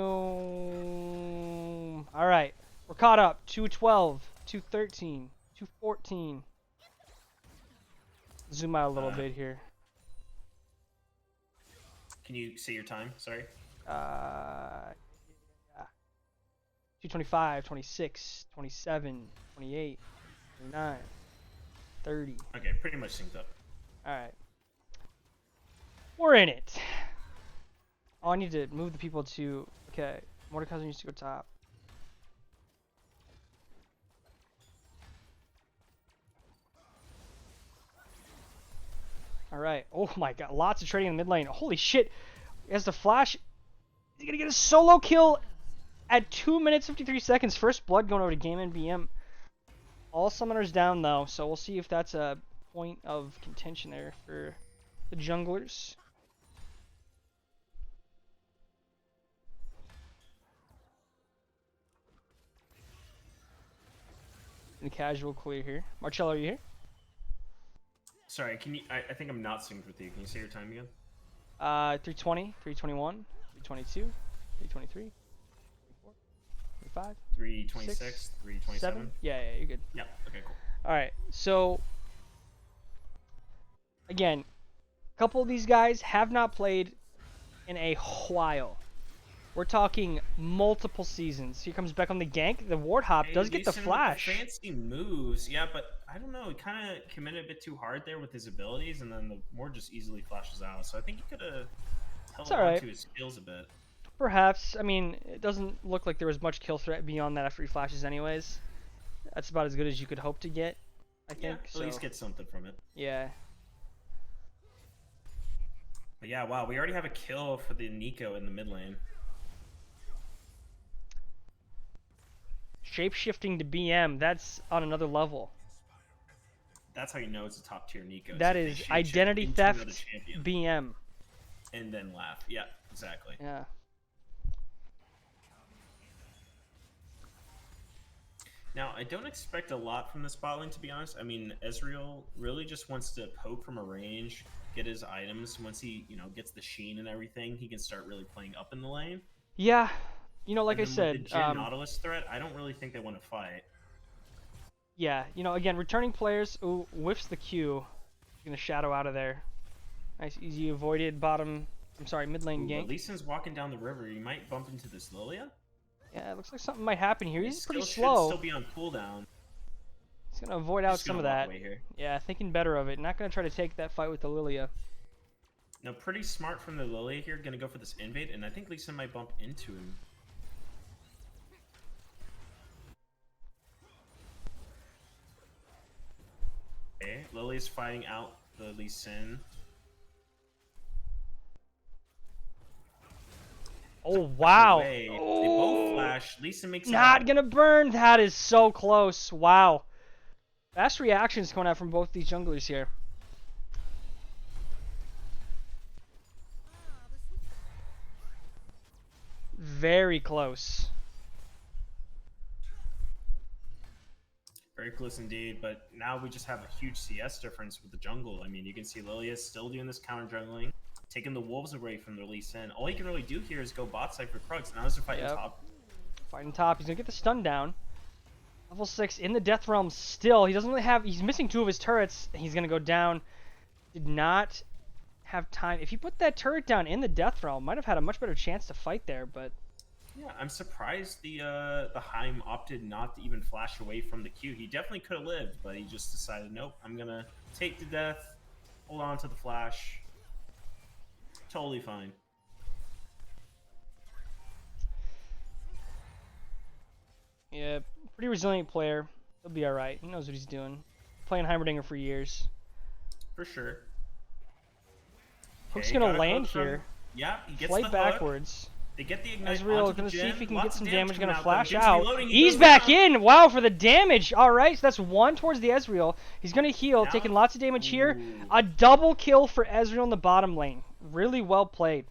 All right, we're caught up. 212, 213, 214. Zoom out a little bit here. Can you say your time? Sorry. Yeah. 225, 26, 27, 28, 29, 30. Okay, pretty much synced up. All right. We're in it. Oh, I need to move the people to... Okay, Mordekaiser needs to go top. All right. Oh my god, lots of trading in the mid lane. Holy shit. He has the flash. He's gonna get a solo kill at 2 minutes 53 seconds. First blood going over to Game NBM. All summoners down though, so we'll see if that's a point of contention there for the junglers. And casual clear here. Marcello, are you here? Sorry, can you? I think I'm not synced with you. Can you say your time again? 320, 321, 322, 323, 324, 325, 326, 327. 7. Yeah, you're good. Yeah. Okay, cool. All right, so again, a couple of these guys have not played in a while. We're talking multiple seasons. Here comes Beck on the gank. The ward hop Hey, does get the Leeson with flash. fancy moves, yeah, but I don't know. He kind of committed a bit too hard there with his abilities, and then the ward just easily flashes out. So I think he could have held It's on alright. to his skills a bit. Perhaps. I mean, it doesn't look like there was much kill threat beyond that after he flashes anyways. That's about as good as you could hope to get, I Yeah, think. at So, least get something from it. yeah. But yeah, wow, we already have a kill for the Nico in the mid lane. Shape-shifting to BM, that's on another level. That's how you know it's a top tier Nico. That if they is shape-shift identity into another theft champion BM. and then laugh. Yeah, exactly. Yeah. Now, I don't expect a lot from this bot lane, to be honest. I mean, Ezreal really just wants to poke from a range, get his items. Once he, gets the sheen and everything, he can start really playing up in the lane. Yeah. Like And I then said, with the Jhin Nautilus threat, I don't really think they want to fight. yeah, again, returning players. Ooh, whiffs the Q. Gonna shadow out of there. Nice, easy avoided bottom. I'm sorry, mid lane gank. Lee Sin's walking down the river. You might bump into this Lilia. Yeah, it looks like something might happen here. He's pretty Should slow. still be on cooldown. He's gonna avoid out Just some gonna of walk that. away here. Yeah, thinking better of it. Not gonna try to take that fight with the Lilia. Now, pretty smart from the Lilia here. Gonna go for this invade, and I think Lee Sin might bump into him. Okay, Lily's fighting out the Lee Sin. Oh wow! Away. They both Oh, flash. Lee Sin makes it not out. gonna burn. That is so close. Wow. Fast reactions coming out from both these junglers here. Very close. Very close indeed, but now we just have a huge CS difference with the jungle. I mean, you can see Lilia still doing this counter jungling, taking the wolves away from the Lee Sin. All he can really do here is go bot side for Krugs. Now they're fighting Yep. top. Fighting top. He's gonna get the stun down. Level 6 in the Death Realm still. He doesn't really have... He's missing 2 of his turrets. He's gonna go down. Did not have time. If he put that turret down in the Death Realm, might have had a much better chance to fight there, but... Yeah, I'm surprised the Heim opted not to even flash away from the Q. He definitely could have lived, but he just decided, nope, I'm gonna take the death, hold on to the flash. Totally fine. Yeah, pretty resilient player. He'll be alright. He knows what he's doing. Playing Heimerdinger for years. For sure. Hook's Okay, gonna got a land hook from- here. Yeah, he gets Flight the hook. backwards. They get the ignite Ezreal onto the gonna see if he Jhin, can get lots some of damage, gonna coming flash Jinx out. reloading, he He's goes back down. in! Wow, for the damage! Alright, so that's 1 towards the Ezreal. He's gonna heal, Now- taking lots of damage here. Ooh. A double kill for Ezreal in the bottom lane. Really well played.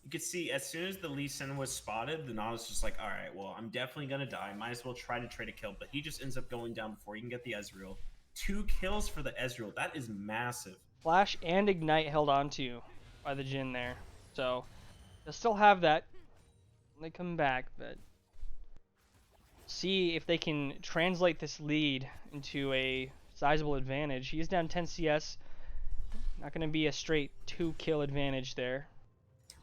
You could see as soon as the Lee Sin was spotted, the Nautilus was just like, all right, well, I'm definitely going to die. Might as well try to trade a kill. But he just ends up going down before he can get the Ezreal. 2 kills for the Ezreal. That is massive. Flash and Ignite held on to by the Jhin there. So, they'll still have that when they come back, but see if they can translate this lead into a sizable advantage. He is down 10 CS. Not going to be a straight 2-kill advantage there.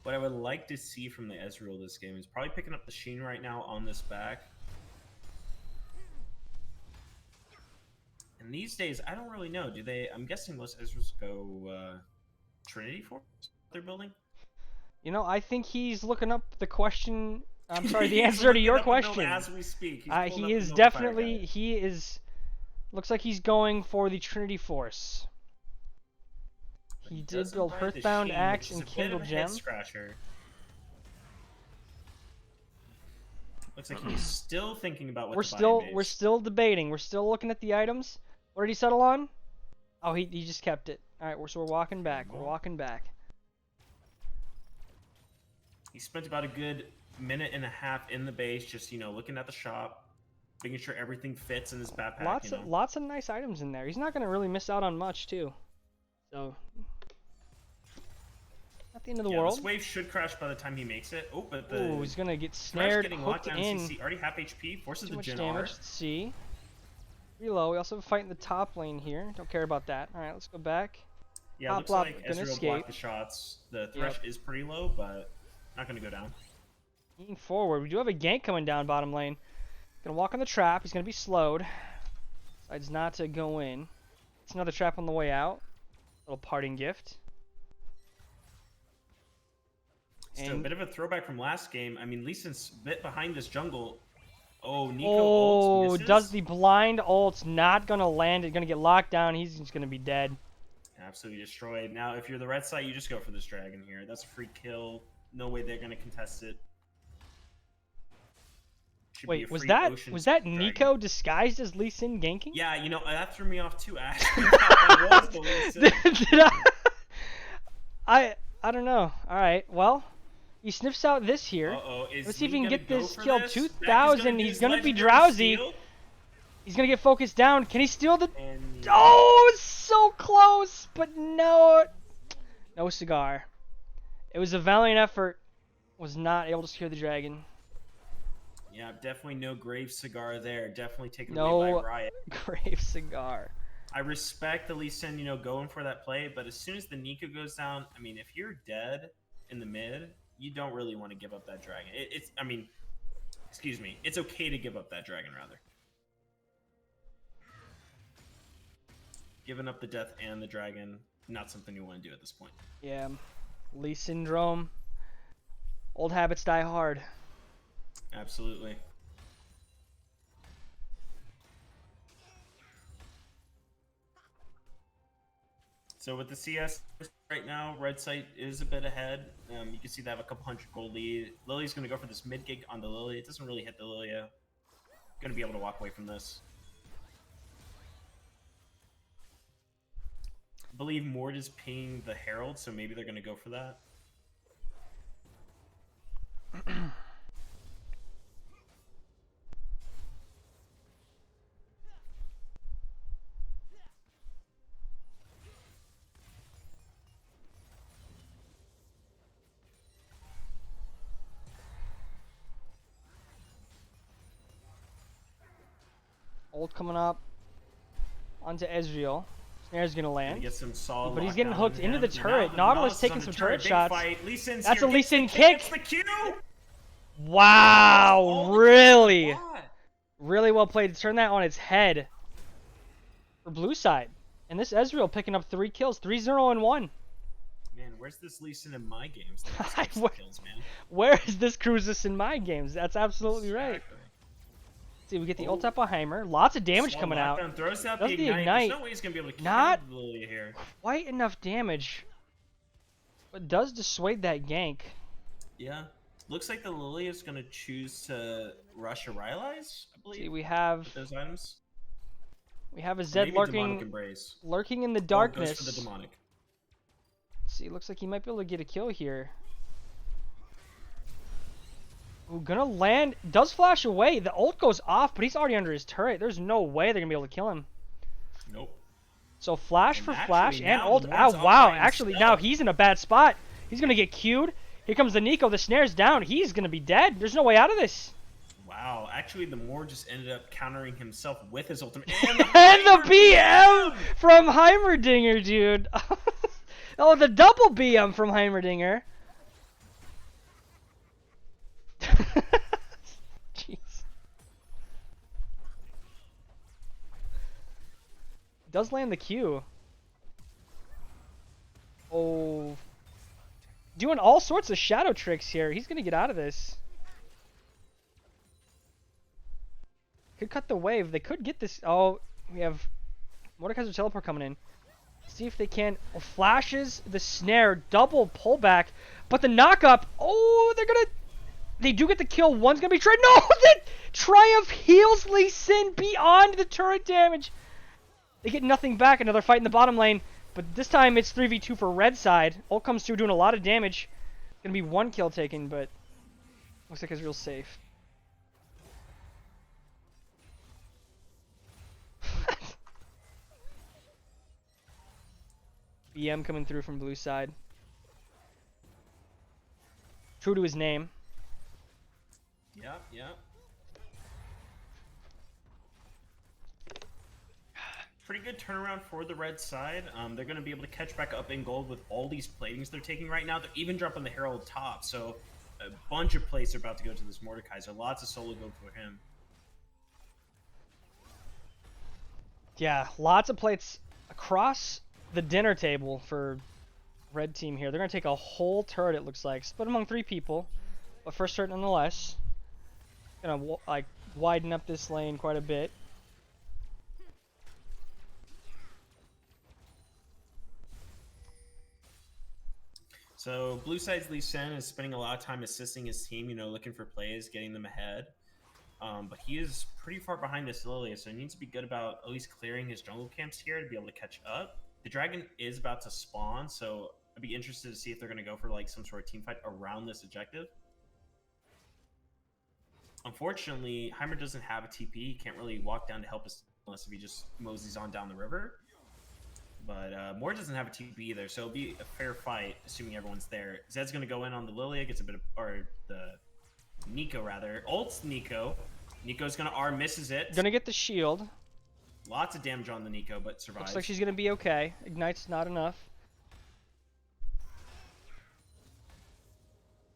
What I would like to see from the Ezreal this game is probably picking up the Sheen right now on this back. And these days, I don't really know. Do they? I'm guessing most Ezreals go Trinity Force they're building. You know, I think he's looking up the question. I'm sorry, the He's answer to looking your up the build question. as we speak. He's pulling up He the is build definitely. Fire He is. Looks like he's going for the Trinity Force. Guy. He did doesn't build buy the Hearthbound Sheen, Axe which is and a bit Kindle of a Gem. head-scratcher. Looks like he's still thinking about what to buy in We're base. still debating. We're still looking at the items. What did he settle on? Oh, he just kept it. All right, so we're walking back. We're walking back. He spent about a good minute and a half in the base, just looking at the shop, making sure everything fits in his backpack. Lots of nice items in there. He's not gonna really miss out on much too. So, not the end of the world. This wave should crash by the time he makes it. Oh, but Ooh, he's gonna get Thresh snared, getting hooked locked down. in. CC already half HP, forces Too the much Jhin damage. R. Let's see. Reload. We also have a fight in the top lane here. Don't care about that. All right, let's go back. Yeah, Top looks lop like gonna Ezreal escape. blocked the shots. The Thresh is pretty low, but not gonna go down. Moving forward, we do have a gank coming down bottom lane. Gonna walk on the trap. He's gonna be slowed. Decides not to go in. It's another trap on the way out. Little parting gift. Still a bit of a throwback from last game. I mean, Lee Sin's a bit behind this jungle. Oh, Nico Oh, ults misses. does the blind ult's not gonna land? It's gonna get locked down. He's just gonna be dead. Absolutely destroyed. Now, if you're the red side, you just go for this dragon here. That's a free kill. No way they're gonna contest it. Should be a Wait, was free that ocean Nico dragon. disguised as Lee Sin ganking? Yeah, that threw me off too. I actually thought that was the Lee Sin. Did I don't know. All right, well, he sniffs out this here. Uh-oh, Let's see if he can Lee get gonna this go for kill. this? 2,000. Beck is He's gonna be legendary drowsy. steal. He's gonna get focused down. Can he steal the? And Oh, it's so close, but no cigar. It was a valiant effort. Was not able to secure the dragon. yeah, definitely no grave cigar there. Definitely taken No. away by Riot. Grave cigar. I respect the Lee Sin, going for that play, but as soon as the Nico goes down, I mean, if you're dead in the mid, you don't really want to give up that dragon. It's okay to give up that dragon, rather. Giving up the death and the dragon, not something you want to do at this point. Yeah, Lee syndrome. Old habits die hard. Absolutely. So with the CS right now, red site is a bit ahead. You can see they have a couple hundred gold lead. Lily's going to go for this mid gig on the Lily. It doesn't really hit the Lilia. Going to be able to walk away from this. I believe Mord is pinging the Herald, so maybe they're going to go for that. Ult coming up onto Ezreal. Snare's gonna Gonna land. get some solid But he's getting lockdown hooked in into him. the turret. Now Nautilus is taking on some the turret Big shots. fight. Lee Sin's That's here. a Lee Gets the Sin kick. kick. Gets the Q. Wow, All the really, kills. What? really well played. Turn that on its head for blue side. And this Ezreal picking up 3 kills, 3-0 and 1. Man, where's this Lee Sin in my games? That I takes the would- kills, man. Where is this Cruzus in my games? That's absolutely right. Exactly. See, we get the Oh. ult up on Heimer. Lots of damage Slow coming out. lockdown, throws out Does the the ignite. ignite. There's no way he's gonna be able to kill Not- Lilia here. Quite enough damage. But does dissuade that gank. Yeah. Looks like the Lily is going to choose to rush a Rylai's, I believe. See, we have with those items. a Or Zed maybe Demonic lurking Embrace. in the Oh, darkness. goes for the demonic. See, looks like he might be able to get a kill here. Ooh, gonna land. Does flash away. The ult goes off, but he's already under his turret. There's no way they're gonna be able to kill him. Nope. So flash And for actually, flash and now ult. Mord's Ow, wow. offline Actually, still. now he's in a bad spot. He's gonna get queued. Here comes the Nico. The snare's down. He's gonna be dead. There's no way out of this. Wow. Actually, the Mord just ended up countering himself with his ultimate. And the BM from Heimerdinger, dude. Oh, the double BM from Heimerdinger. Jeez. Does land the Q. Oh. Doing all sorts of shadow tricks here. He's gonna get out of this. Could cut the wave. They could get this. Oh, we have Mordekaiser teleport coming in. See if they can. Oh, flashes the snare, double pullback, but the knockup. Oh, they do get the kill. One's gonna be tried. No, the Triumph heals Lee Sin beyond the turret damage. They get nothing back. Another fight in the bottom lane, but this time it's 3v2 for red side. Ult comes through doing a lot of damage. Gonna be one kill taken, but looks like it's real safe. BM coming through from blue side. True to his name. Yep, yep. Pretty good turnaround for the red side. They're going to be able to catch back up in gold with all these platings they're taking right now. They're even dropping the Herald top, so a bunch of plates are about to go to this Mordekaiser. Lots of solo go for him. Yeah, lots of plates across the dinner table for red team here. They're going to take a whole turret, it looks like. Split among 3 people, but first turret nonetheless. Going to like widen up this lane quite a bit. So blue side's Lee Sin is spending a lot of time assisting his team, you know, looking for plays, getting them ahead. But he is pretty far behind this Lilia, so he needs to be good about at least clearing his jungle camps here to be able to catch up. The dragon is about to spawn, so I'd be interested to see if they're going to go for like some sort of team fight around this objective. Unfortunately, Heimer doesn't have a TP. He can't really walk down to help us unless if he just moseys on down the river. But Moore doesn't have a TP either, so it'll be a fair fight, assuming everyone's there. Zed's going to go in on the Lilia, gets a bit of, or the Nico rather. Ults Nico. Nico's going to R, misses it. Gonna get the shield. Lots of damage on the Nico, but survives. Looks like she's gonna be okay. Ignite's not enough.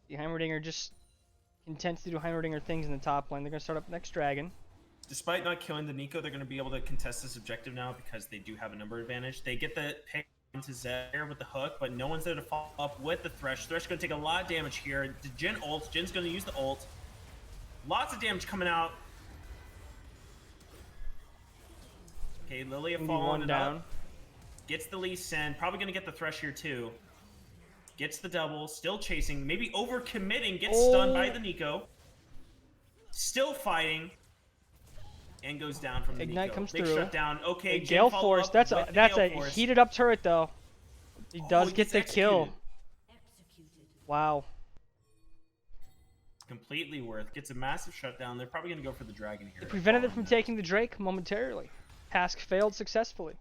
The Heimerdinger just intends to do Heimerdinger things in the top lane. They're gonna start up next dragon. Despite not killing the Nico, they're going to be able to contest this objective now because they do have a number advantage. They get the pick into Zed with the hook, but no one's there to follow up with the Thresh. Thresh going to take a lot of damage here. The Jhin ult. Jin's going to use the ult. Lots of damage coming out. Okay, Lilia following it down. up. Gets the Lee Sin. Probably going to get the Thresh here too. Gets the double. Still chasing. Maybe overcommitting. Gets stunned by the Nico. Still fighting. And goes down from the Ignite Nico. comes Big through. shutdown. Okay, Gale Jhin Force. follow-up That's with a the Gale a Force. heated up turret though. He does he get gets the kill. executed. Wow. Completely worth. Gets a massive shutdown. They're probably going to go for the dragon here. It prevented them from taking the Drake momentarily. Task failed successfully.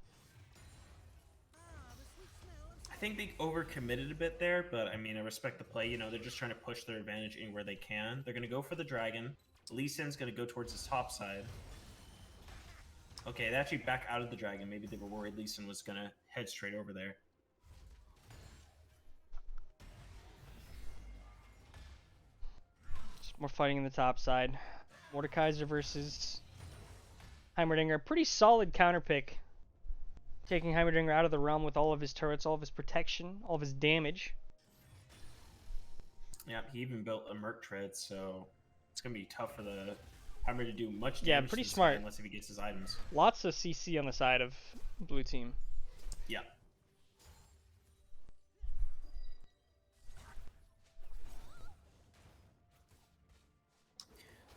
I think they overcommitted a bit there, but I mean, I respect the play. You know, they're just trying to push their advantage anywhere they can. They're going to go for the dragon. Lee Sin's going to go towards his top side. Okay, they actually back out of the dragon. Maybe they were worried Lee Sin was going to head straight over there. Just more fighting in the top side. Mordekaiser versus Heimerdinger. Pretty solid counter pick. Taking Heimerdinger out of the realm with all of his turrets, all of his protection, all of his damage. Yeah, he even built a Merc Tread, so it's going to be tough for the Heimer to do much damage. Yeah, pretty to this smart. guy unless if he gets his items. Lots of CC on the side of blue team. Yeah.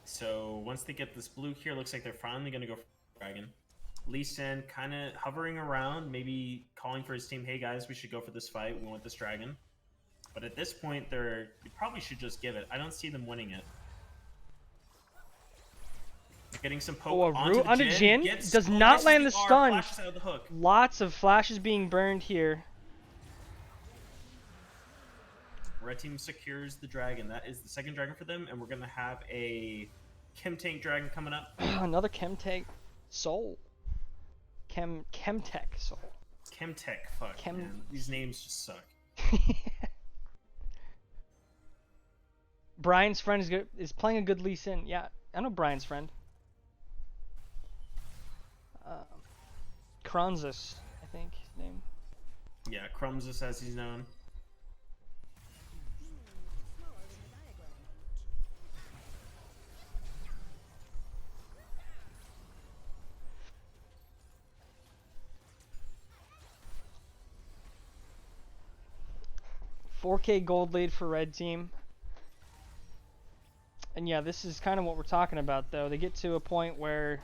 So once they get this blue here, looks like they're finally going to go for dragon. Lee Sin kind of hovering around, maybe calling for his team, hey guys, we should go for this fight. We want this dragon. But at this point, you probably should just give it. I don't see them winning it. Getting some poke onto Jhin. Does not land the stun. Flashes out of the hook. Lots of flashes being burned here. Red team secures the dragon. That is the second dragon for them, and we're gonna have a Chem Tank dragon coming up. Another Chem Tank soul. Chemtech soul. Chemtech, fuck. Man. These names just suck. Brian's friend is playing a good Lee Sin. Yeah, I know Brian's friend. Kronzus, I think his name. Yeah, Krumzus as he's known. $4K gold lead for red team. And yeah, this is kind of what we're talking about though. They get to a point where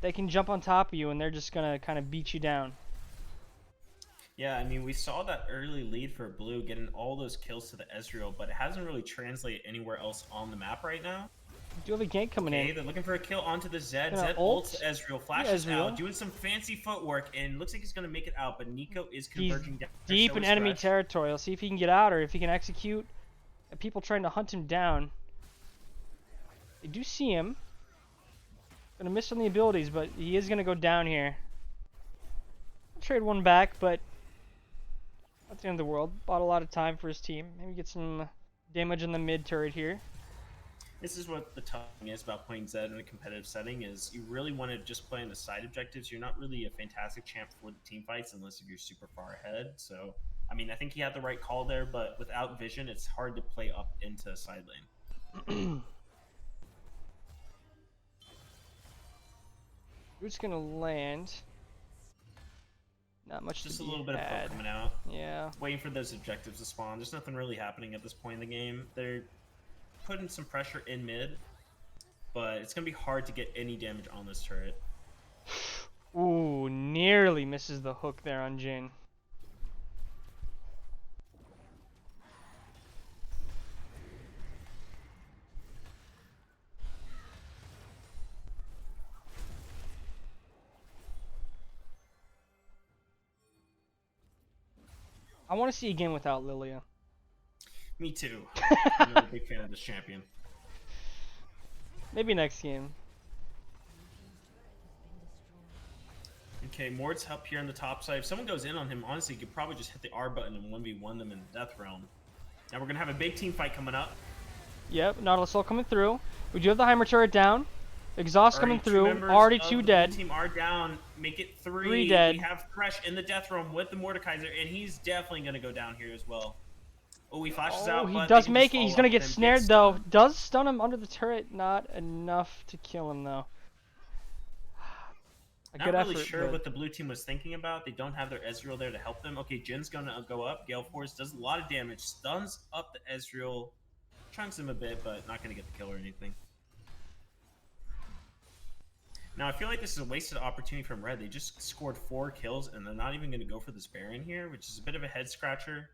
they can jump on top of you and they're just gonna kind of beat you down. Yeah, I mean, we saw that early lead for blue getting all those kills to the Ezreal, but it hasn't really translated anywhere else on the map right now. We do have a gank coming in. They're looking for a kill onto the Zed. Yeah, Zed ults Ezreal, flashes out, doing some fancy footwork, and looks like he's going to make it out, but Nico is converging down. Deep in enemy territory. Let's see if he can get out or if he can execute people trying to hunt him down. They do see him. Gonna miss on the abilities, but he is gonna go down here. I'll trade one back, but not the end of the world. Bought a lot of time for his team. Maybe get some damage in the mid turret here. This is what the tough thing is about playing Zed in a competitive setting, is you really want to just play on the side objectives. You're not really a fantastic champ for the team fights unless if you're super far ahead. So, I mean, I think he had the right call there, but without vision, it's hard to play up into side lane. Root's gonna land. Not much. Just a little bit of poke coming out. Yeah. Waiting for those objectives to spawn. There's nothing really happening at this point in the game. They're putting some pressure in mid, but it's gonna be hard to get any damage on this turret. Ooh, nearly misses the hook there on Jhin. I want to see a game without Lilia. Me too. I'm a big fan of this champion. Maybe next game. Okay, Mord's up here on the top side. If someone goes in on him, honestly, you could probably just hit the R button and 1v1 them in Death Realm. Now we're going to have a big team fight coming up. Yep, Nautilus all coming through. We do have the Heimer turret down. Exhaust coming through. Already two dead. The team are down. Make it three. Three dead. We have Thresh in the Death Realm with the Mordekaiser, and he's definitely going to go down here as well. Oh, he flashes out. He does make it. He's going to get snared, though. Does stun him under the turret. Not enough to kill him, though. Not really sure what the blue team was thinking about. They don't have their Ezreal there to help them. Okay, Jin's going to go up. Gale Force does a lot of damage. Stuns up the Ezreal. Chunks him a bit, but not going to get the kill or anything. Now, I feel like this is a wasted opportunity from Red. They just scored 4 kills, and they're not even going to go for this Baron here, which is a bit of a head-scratcher.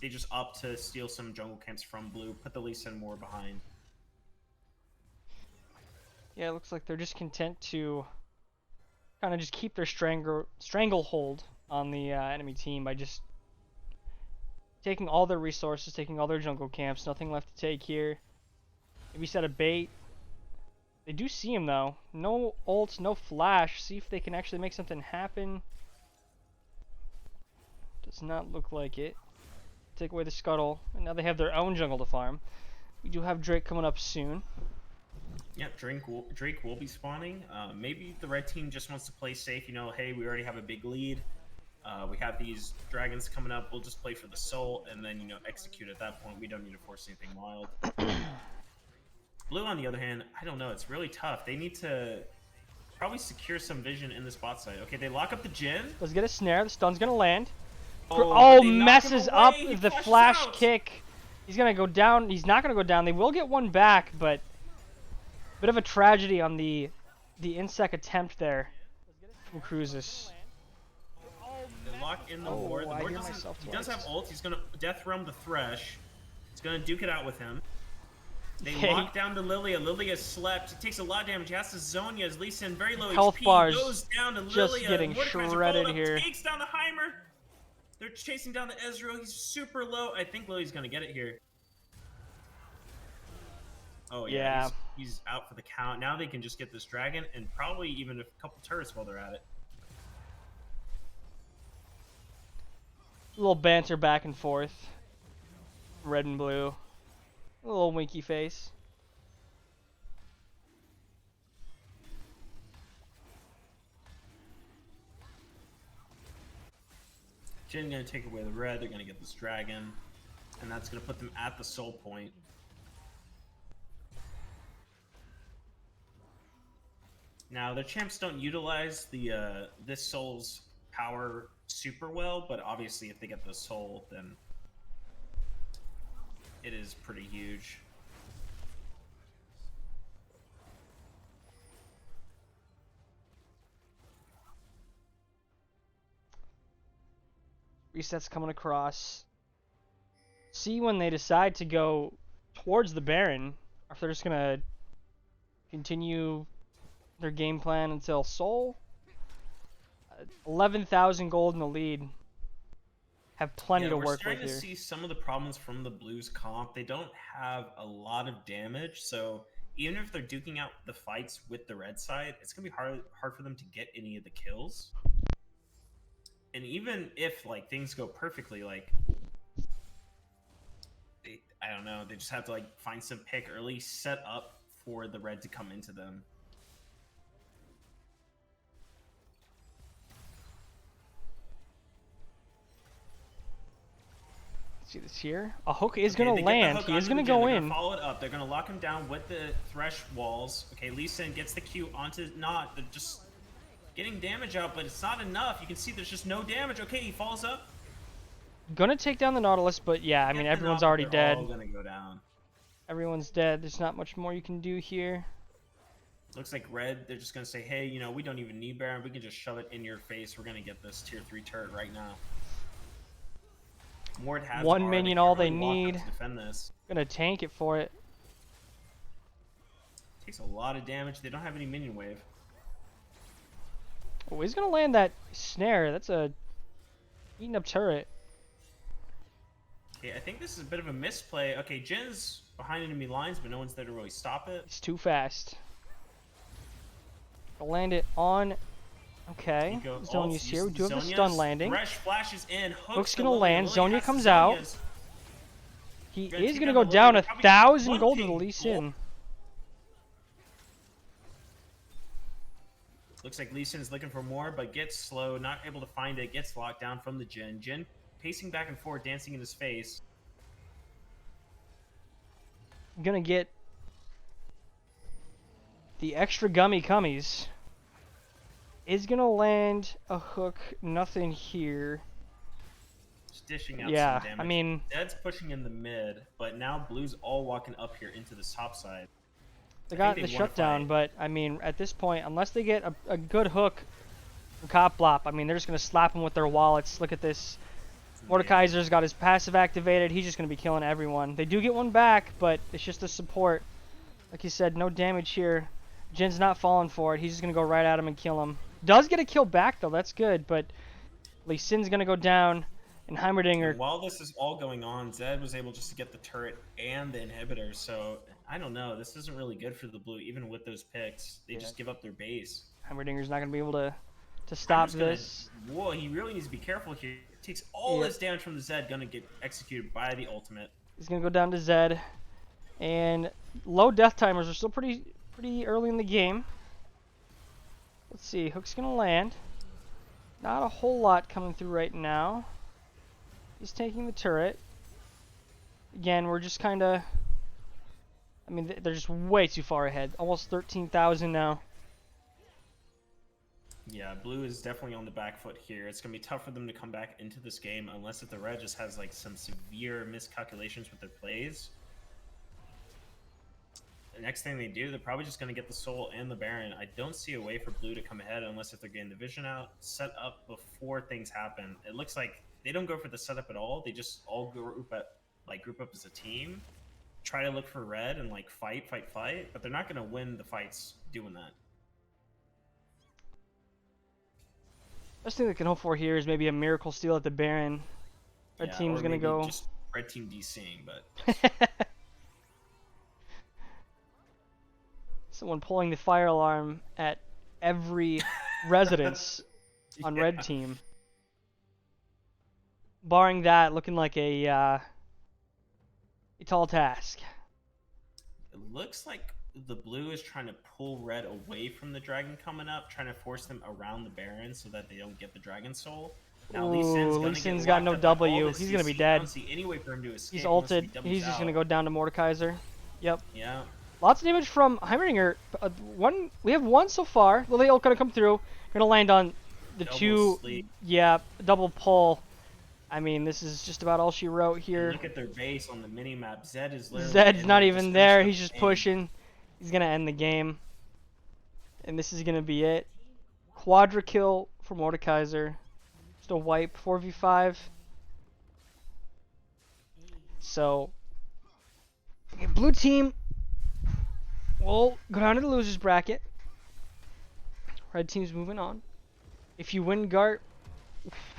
They just opt to steal some jungle camps from Blue, put the Lee Sin more behind. Yeah, it looks like they're just content to kind of just keep their stranglehold on the enemy team by just taking all their resources, taking all their jungle camps. Nothing left to take here. Maybe set a bait. They do see him though. No ult, no flash. See if they can actually make something happen. Does not look like it. Take away the scuttle, and now they have their own jungle to farm. We do have Drake coming up soon. Yep, Drake will be spawning. Maybe the red team just wants to play safe. You know, hey, we already have a big lead. We have these dragons coming up. We'll just play for the soul, and then, you know, execute at that point. We don't need to force anything wild. Blue, on the other hand, I don't know. It's really tough. They need to probably secure some vision in this bot side. Okay, they lock up the Jhin. Let's get a snare. The stun's going to land. Oh, messes up the flash kick. He's going to go down. He's not going to go down. They will get one back, but Bit of a tragedy on the insect attempt there from Cruises. They lock in the Oh, ward. The I ward hear doesn't. myself He does twice. have ult. He's gonna death realm the Thresh. He's gonna duke it out with him. They Okay. lock down to Lilia. Lilia slept. It takes a lot of damage. He has to Zonya as Lee Sin, very low Health HP. bars Goes down to just Lilia. getting Mordekaiser shredded followed up, here. takes down the Heimer. They're chasing down the Ezreal. He's super low. I think Lilia's gonna get it here. Oh yeah, Yeah. He's out for the count. Now they can just get this dragon and probably even a couple turrets while they're at it. A little banter back and forth. Red and blue. A little winky face. Jhin gonna take away the red. They're gonna get this dragon, and that's gonna put them at the soul point. Now the champs don't utilize the this soul's power super well, but obviously if they get the soul, then it is pretty huge. Resets coming across. See when they decide to go towards the Baron, or if they're just gonna continue their game plan until Soul. 11,000 gold in the lead. Have plenty to work with We're starting to here. see some of the problems from the Blues comp. They don't have a lot of damage, so even if they're duking out the fights with the red side, it's gonna be hard for them to get any of the kills. And even if like things go perfectly, like I don't know, they just have to like find some pick early, set up for the red to come into them. See this here? A hook is Okay, gonna they get the land. hook He is onto gonna the go Jhin. They're in. gonna follow it up. They're gonna lock him down with the Thresh walls. Okay, Lee Sin gets the Q onto not. They're just getting damage out, but it's not enough. You can see there's just no damage. Okay, he falls up. Gonna take down the Nautilus, but yeah, I mean everyone's already They're dead. all gonna go down. Everyone's dead. There's not much more you can do here. Looks like red. They're just gonna say, hey, you know, we don't even need Baron. We can just shove it in your face. We're gonna get this tier 3 turret right now. Ward has One R. minion, can't all they really walk up need. to defend this. Gonna tank it for it. Takes a lot of damage. They don't have any minion wave. Oh, he's gonna land that snare. That's a eating up turret. Okay, I think this is a bit of a misplay. Okay, Jin's behind enemy lines, but no one's there to really stop it. It's too fast. I'll land it on. Okay. Zonya's here. We do have the stun landing. Thresh flashes in. Hook's the gonna Lilia. land. Lilia Zonya has comes the out. Zonyas. He Gonna is take gonna down go the down Lilia. Probably 1,000 one gold to the king. Lee Sin. Looks like Lee Sin is looking for more, but gets slow, not able to find it, gets locked down from the Jhin. Jhin pacing back and forth, dancing in his face. Gonna get the extra gummy cummies. Is gonna land a hook. Nothing here. Just dishing out Yeah, some damage. I mean, Dead's pushing in the mid, but now Blue's all walking up here into this top side. they I got think the they wanna shutdown, fight. but I mean, at this point, unless they get a good hook from Coplop, I mean, they're just gonna slap them with their wallets. Look at this. Mordekaiser's got his passive activated. He's just gonna be killing everyone. They do get one back, but it's just a support. Like you said, no damage here. Jin's not falling for it. He's just gonna go right at him and kill him. Does get a kill back though. That's good, but Lee Sin's gonna go down, and Heimerdinger. And while this is all going on, Zed was able just to get the turret and the inhibitor, so I don't know. This isn't really good for the Blue, even with those picks. They just give up their base. Heimerdinger's not gonna be able to stop Heimer's gonna- this. Whoa, he really needs to be careful here. Takes all Yeah. this damage from the Zed, gonna get executed by the ultimate. He's gonna go down to Zed, and low death timers are still pretty early in the game. Let's see, Hook's gonna land. Not a whole lot coming through right now. He's taking the turret. Again, we're just kind of. I mean, they're just way too far ahead. Almost 13,000 now. Yeah, Blue is definitely on the back foot here. It's gonna be tough for them to come back into this game unless if the Red just has like some severe miscalculations with their plays. the next thing they do, they're probably just going to get the Soul and the Baron. I don't see a way for Blue to come ahead unless if they're getting the Vision out, set up before things happen. It looks like they don't go for the setup at all. They just all group up as a team, try to look for red and like fight, but they're not going to win the fights doing that. Best thing they can hope for here is maybe a miracle steal at the Baron. Red team's gonna go. Just red team DCing, but someone pulling the fire alarm at every residence on red team. Barring that, looking like a tall task. It looks like the blue is trying to pull red away from the dragon coming up, trying to force them around the Baron so that they don't get the dragon soul. Now Lee Sin's got no W. He's gonna be dead. I don't see any way for him to escape. He's ulted. He's just gonna go down to Mordekaiser. Yep. Yeah. Lots of damage from Heimerdinger. We have one so far. Lily ult gonna come through. Gonna land on the Double sleep. Yeah, double pull. I mean, this is just about all she wrote here. And look at their base on the minimap. Zed is literally. Zed's not even there. He's just pushing. He's gonna end the game. And this is gonna be it. Quadra kill for Mordekaiser. Just a wipe, 4v5. So, blue team will go down to the losers bracket. Red team's moving on. If you win Gart,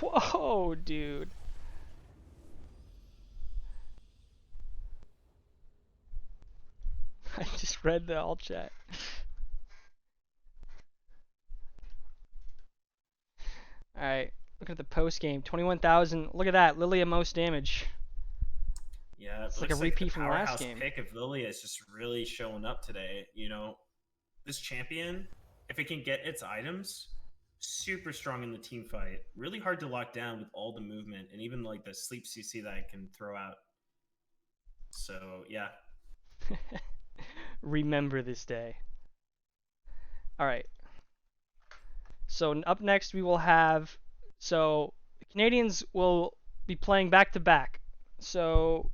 whoa, dude. I just read the all chat. Alright, look at the post game. 21,000. Look at that. Lilia most damage. Yeah, it's like a repeat from last game. Pick of Lilia is just really showing up today. You know, this champion, if it can get its items, super strong in the team fight. Really hard to lock down with all the movement and even like the sleep CC that I can throw out. So, yeah. Remember this day. Alright. So up next we will have, the Canadians will be playing back to back. So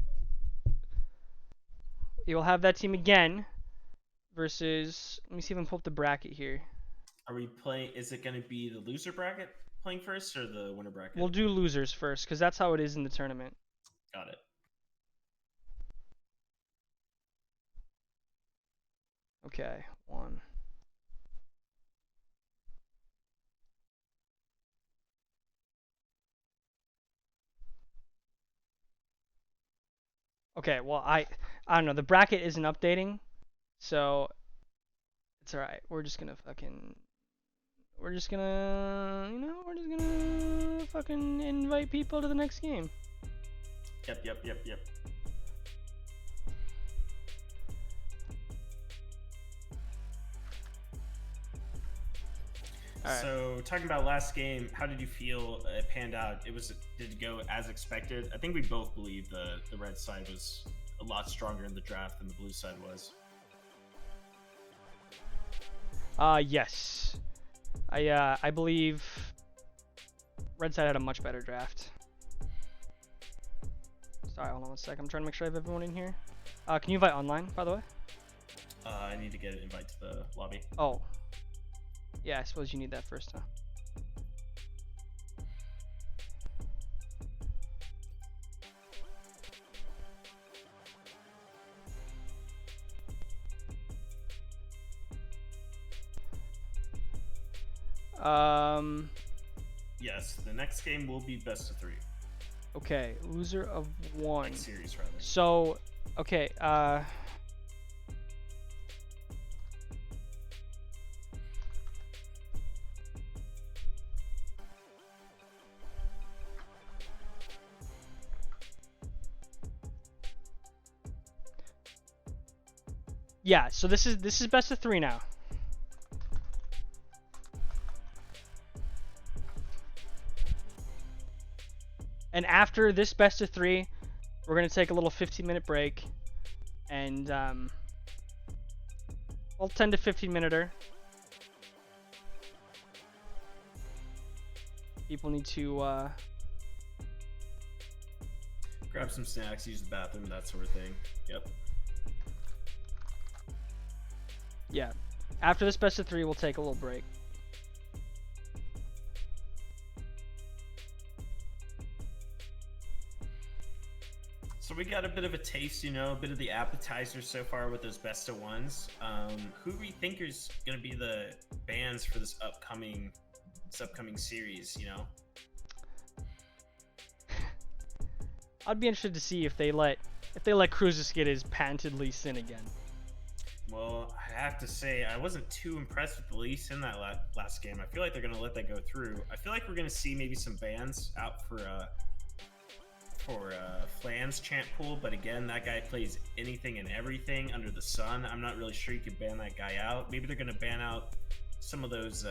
you'll have that team again versus, let me see if I can pull up the bracket here. Are we playing, is it going to be the loser bracket playing first or the winner bracket? We'll do losers first because that's how it is in the tournament. Got it. Okay, one. Okay, well, I don't know. The bracket isn't updating, so it's alright. We're just gonna fucking fucking invite people to the next game. Yep. Right. So, talking about last game, how did you feel it panned out? Did it go as expected? I think we both believe the red side was a lot stronger in the draft than the blue side was. Yes. I believe red side had a much better draft. Sorry, hold on one sec. I'm trying to make sure I have everyone in here. Can you invite online, by the way? I need to get an invite to the lobby. Oh. Yeah, I suppose you need that first, huh? Yes, the next game will be best of 3. Okay, loser of 1. Next series, rather. So, okay, yeah, so this is best of 3 now. And after this best of 3, we're gonna take a little 15-minute break, and well, 10 to 15-minuter. People need to grab some snacks, use the bathroom, that sort of thing. Yep. Yeah. After this best of 3, we'll take a little break. So we got a bit of a taste, a bit of the appetizer so far with those best of 1s. Who do we think is going to be the bans for this upcoming series? I'd be interested to see if they let Cruzus get his patented Lee Sin again. Well, I have to say, I wasn't too impressed with the Lee Sin that last game. I feel like they're going to let that go through. I feel like we're going to see maybe some bans out for Flan's champ pool, but again, that guy plays anything and everything under the sun. I'm not really sure you could ban that guy out. Maybe they're going to ban out some of those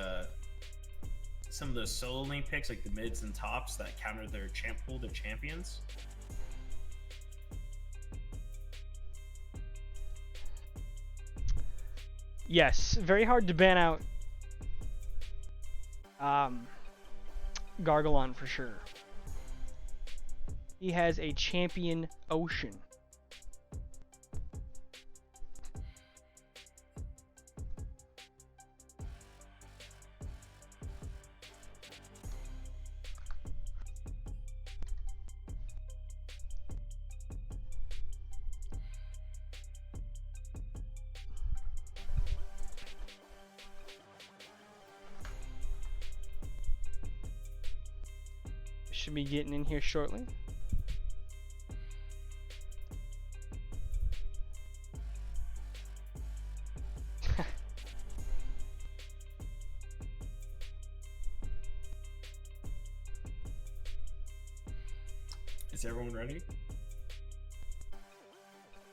solo lane picks, like the mids and tops that counter their champ pool, their champions. Yes, very hard to ban out Gargalon for sure. He has a champion Ocean. Should be getting in here shortly. Is everyone ready?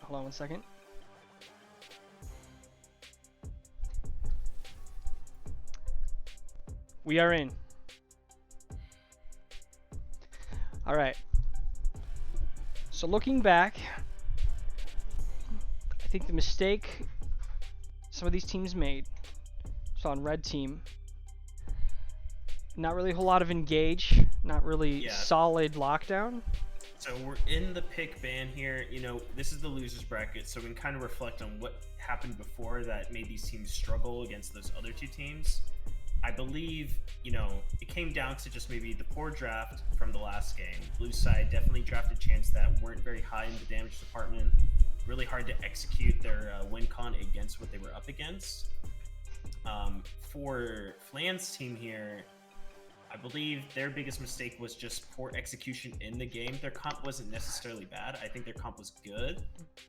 Hold on 1 second. We are in. All right. So looking back, I think the mistake some of these teams made, so on red team, not really a whole lot of engage, not really solid lockdown. So we're in the pick ban here. This is the losers bracket, so we can kind of reflect on what happened before that made these teams struggle against those other two teams. I believe, it came down to just maybe the poor draft from the last game. Blue side definitely drafted champs that weren't very high in the damage department. Really hard to execute their win con against what they were up against. For Flan's team here, I believe their biggest mistake was just poor execution in the game. Their comp wasn't necessarily bad. I think their comp was good,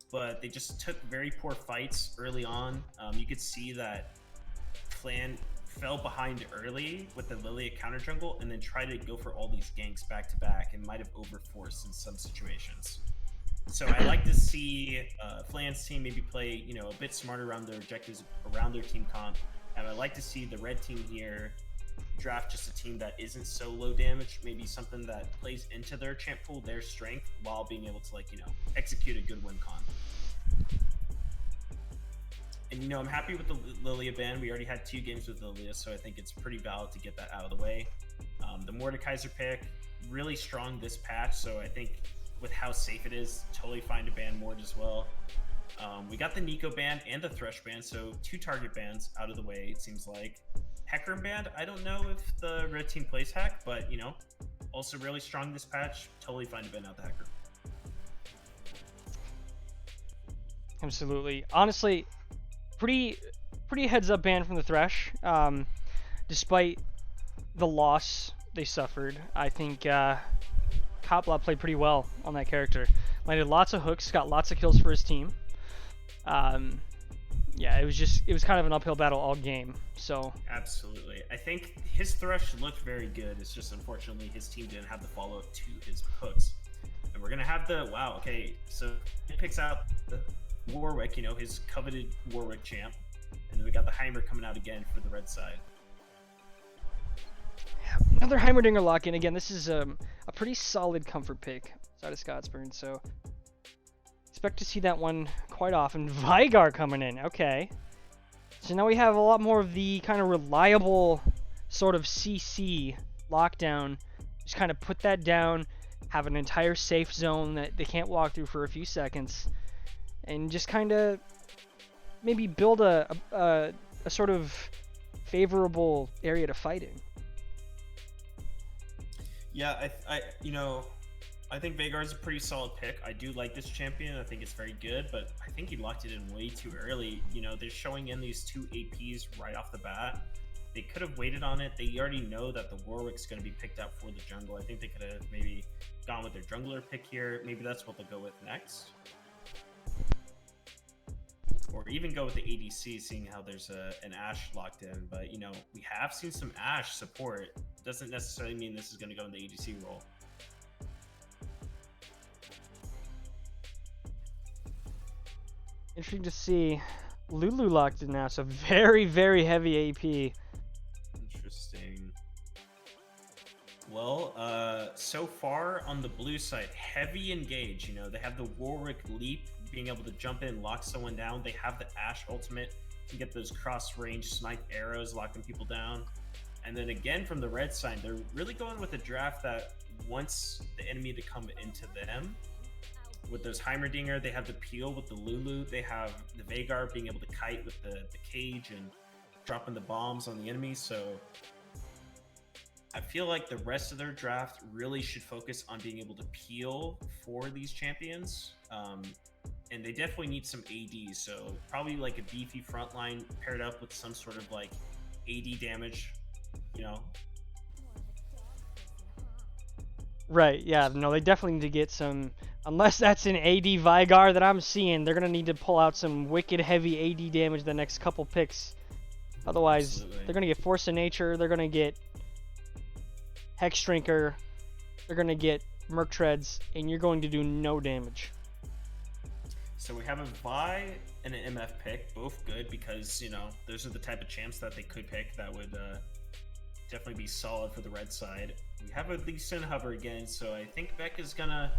but they just took very poor fights early on. You could see that Flan fell behind early with the Lilia counter jungle and then tried to go for all these ganks back to back and might have overforced in some situations. So I like to see Flan's team maybe play, a bit smarter around their objectives, around their team comp. And I like to see the red team here draft just a team that isn't so low damage, maybe something that plays into their champ pool, their strength, while being able to execute a good win con. And I'm happy with the Lilia ban. We already had 2 games with Lilia, so I think it's pretty valid to get that out of the way. The Mordekaiser pick, really strong this patch, so I think with how safe it is, totally fine to ban Mord as well. We got the Nico ban and the Thresh ban, so 2 target bans out of the way, it seems like. Hecarim ban, I don't know if the red team plays Heck, but also really strong this patch, totally fine to ban out the Hecarim. Absolutely. Honestly, pretty heads up ban from the Thresh. Despite the loss they suffered, I think Kotbla played pretty well on that character. Landed lots of hooks, got lots of kills for his team. Yeah, it was kind of an uphill battle all game. So absolutely, I think his Thresh looked very good. It's just unfortunately his team didn't have the follow up to his hooks. And we're gonna have so he picks out the Warwick, his coveted Warwick champ, and then we got the Heimer coming out again for the red side. Another Heimerdinger lock-in. Again, this is a pretty solid comfort pick outside of Scotsburn, so expect to see that one quite often. Veigar coming in, okay. So now we have a lot more of the kind of reliable sort of CC lockdown. Just kind of put that down, have an entire safe zone that they can't walk through for a few seconds, and just kind of maybe build a sort of favorable area to fight in. Yeah, I think Vagar's a pretty solid pick. I do like this champion. I think it's very good, but I think he locked it in way too early. They're showing in these 2 APs right off the bat. They could have waited on it. They already know that the Warwick's going to be picked up for the jungle. I think they could have maybe gone with their jungler pick here. Maybe that's what they'll go with next. Or even go with the ADC, seeing how there's an Ashe locked in. But, we have seen some Ashe support. Doesn't necessarily mean this is going to go in the ADC role. Interesting to see. Lulu locked in now, so very, very heavy AP. Interesting. Well, so far on the blue side, heavy engage. They have the Warwick leap, being able to jump in, lock someone down. They have the Ashe ultimate to get those cross-range snipe arrows, locking people down. And then again, from the red side, they're really going with a draft that wants the enemy to come into them. With those Heimerdinger, they have the Peel with the Lulu. They have the Veigar being able to kite with the cage and dropping the bombs on the enemy. So I feel like the rest of their draft really should focus on being able to peel for these champions. And they definitely need some AD. So probably like a beefy frontline paired up with some sort of like AD damage, Right, yeah, no, they definitely need to get some, unless that's an AD Veigar that I'm seeing, they're going to need to pull out some wicked heavy AD damage the next couple picks. Otherwise, Absolutely. They're going to get Force of Nature, they're going to get Hex Shrinker, they're going to get Merc Treads, and you're going to do no damage. So we have a Vi and an MF pick, both good because, those are the type of champs that they could pick that would definitely be solid for the red side. We have a Lee Sin hover again, so I think Beck is gonna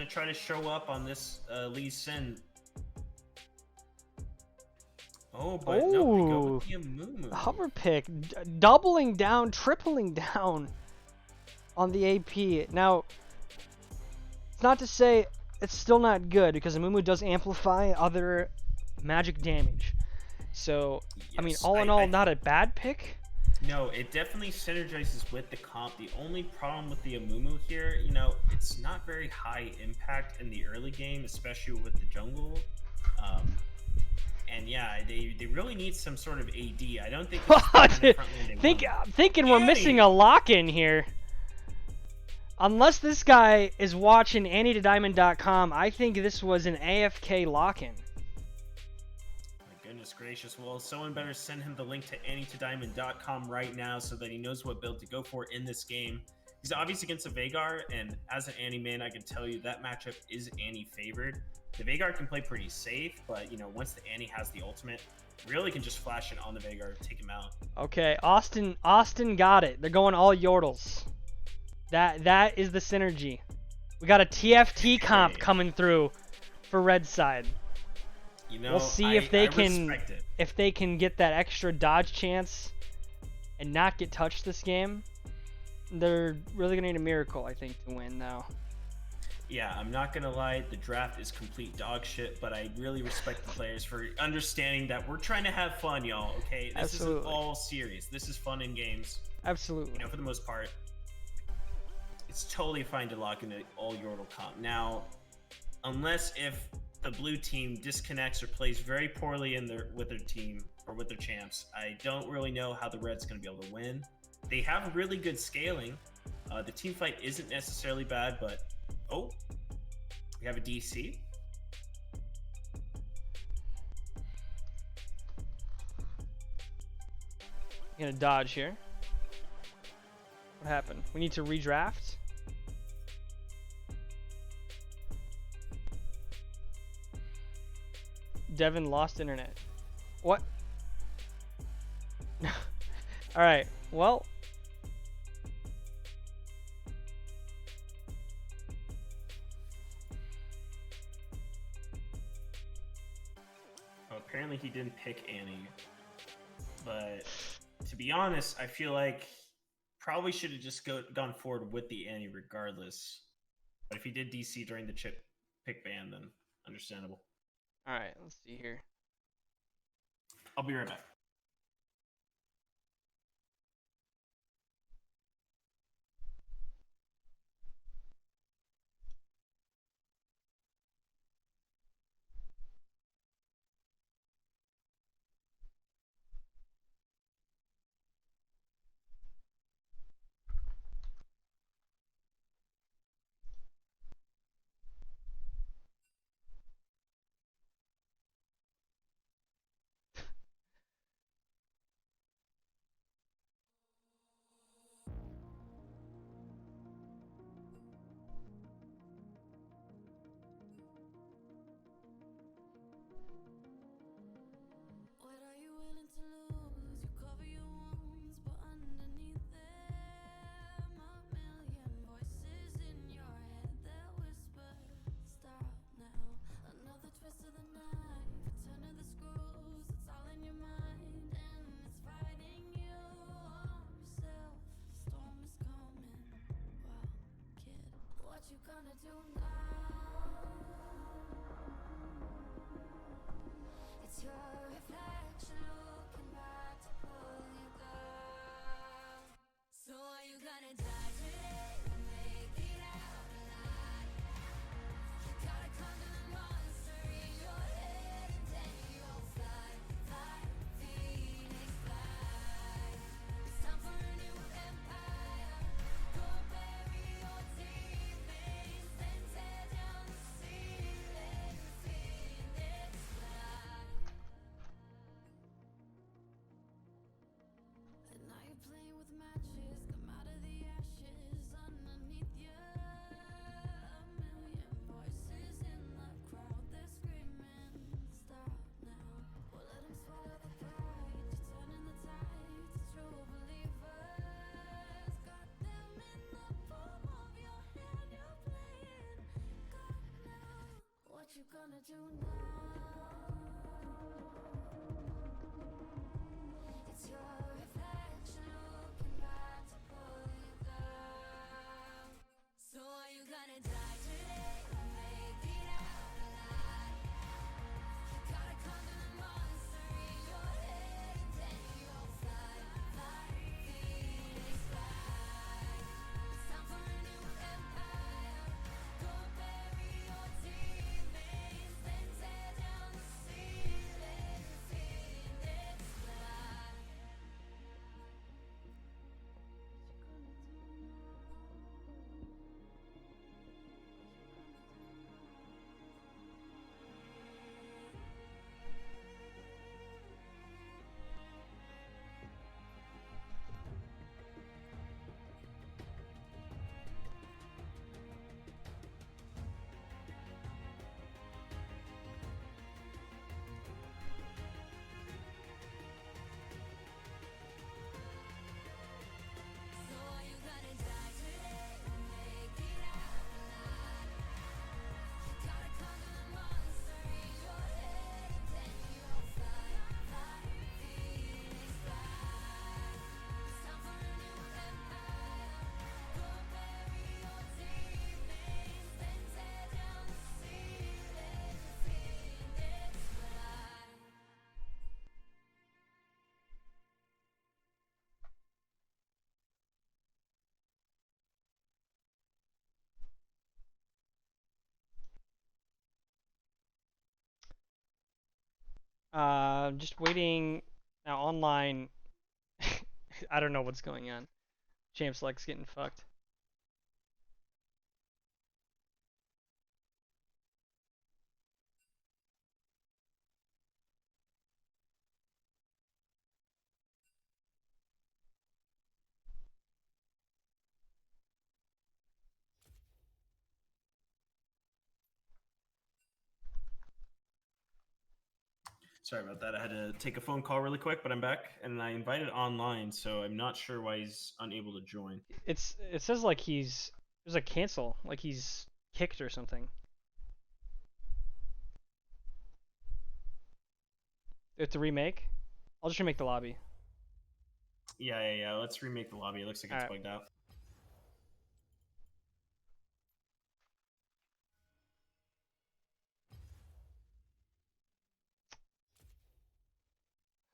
try to show up on this Lee Sin. Oh, but no, they go with the Amumu. Hover pick, doubling down, tripling down on the AP. Now, it's not to say it's still not good, because Amumu does amplify other magic damage. So, Yes, I mean, all in all, not a bad pick. No, it definitely synergizes with the comp. The only problem with the Amumu here, it's not very high impact in the early game, especially with the jungle. And yeah, they really need some sort of AD. I don't think it's the kind of front lane they want. Thinking we're missing a lock-in here. Unless this guy is watching AnnieToDiamond.com, I think this was an AFK lock-in. Goodness gracious. Well, someone better send him the link to AnnieToDiamond.com right now so that he knows what build to go for in this game. He's obviously against a Veigar, and as an Annie man, I can tell you that matchup is Annie favored. The Veigar can play pretty safe, but once the Annie has the ultimate, really can just flash it on the Veigar and take him out. Okay, Austin got it. They're going all Yordles. That is the synergy. We got a TFT comp coming through for red side. We'll see if they can get that extra dodge chance and not get touched this game. They're really gonna need a miracle, I think, to win now. Yeah, I'm not gonna lie, the draft is complete dog shit, but I really respect the players for understanding that we're trying to have fun, y'all. Okay, this isn't all serious. This is fun in games. Absolutely. For the most part, it's totally fine to lock into all Yordle comp. Now, unless if the blue team disconnects or plays very poorly with their team or with their champs, I don't really know how the red's going to be able to win. They have really good scaling. The team fight isn't necessarily bad, but we have a DC. Gonna dodge here. What happened? We need to redraft. Devin lost internet. What? Alright, well. Apparently he didn't pick Annie. But to be honest, I feel like probably should have just gone forward with the Annie regardless. But if he did DC during the chip pick ban, then understandable. Alright, let's see here. I'll be right back. What are you willing to lose? You cover your wounds, but underneath them, a million voices in your head that whisper, stop now. Another twist of the knife, turn of the screws, it's all in your mind, and it's fighting you. Arm yourself, the storm is coming. Wow, kid, what you gonna do now? It's your reflection looking back to pull you down. So are you gonna die today or make it out alive? You gotta conquer the monster in your head and then you'll fly, fly, Phoenix fly. It's time for a new empire. Go bury your demons, then tear down the ceiling, Phoenix fly. And now you're playing with matches, come out of the ashes underneath you. A million voices in the crowd, they're screaming, stop now. Well, let them swallow the pride, you're turning the tides to true believers. Got them in the palm of your hand, you're playing God now. What you gonna do now? It's your reflection looking back to pull you down. So are you gonna die today or make it out alive? You gotta conquer the monster in your head and then you'll fly, fly, Phoenix fly. It's time for a new empire. Go bury your demons, then tear down the ceiling, Phoenix fly. So are you gonna die today or make it out alive? You gotta conquer the monster in your head and then you'll fly, fly, Phoenix fly. It's time for a new empire. Go bury your demons, then tear down the ceiling, Phoenix fly. Just waiting now online. I don't know what's going on. Champ Select's getting fucked. Sorry about that. I had to take a phone call really quick, but I'm back, and I invited online, so I'm not sure why he's unable to join. It says like there's a cancel, like he's kicked or something. Do we have to remake? I'll just remake the lobby. Yeah. Let's remake the lobby. It looks like it's Alright. bugged out.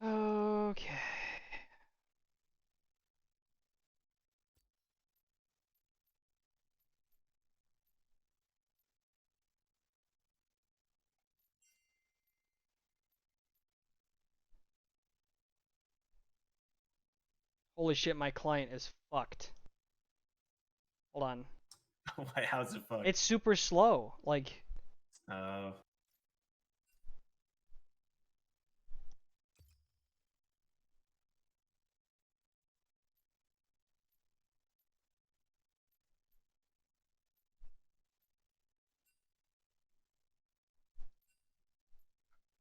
Okay. Holy shit, my client is fucked. Hold on. Why? How's it fucked? It's super slow. Like, Oh.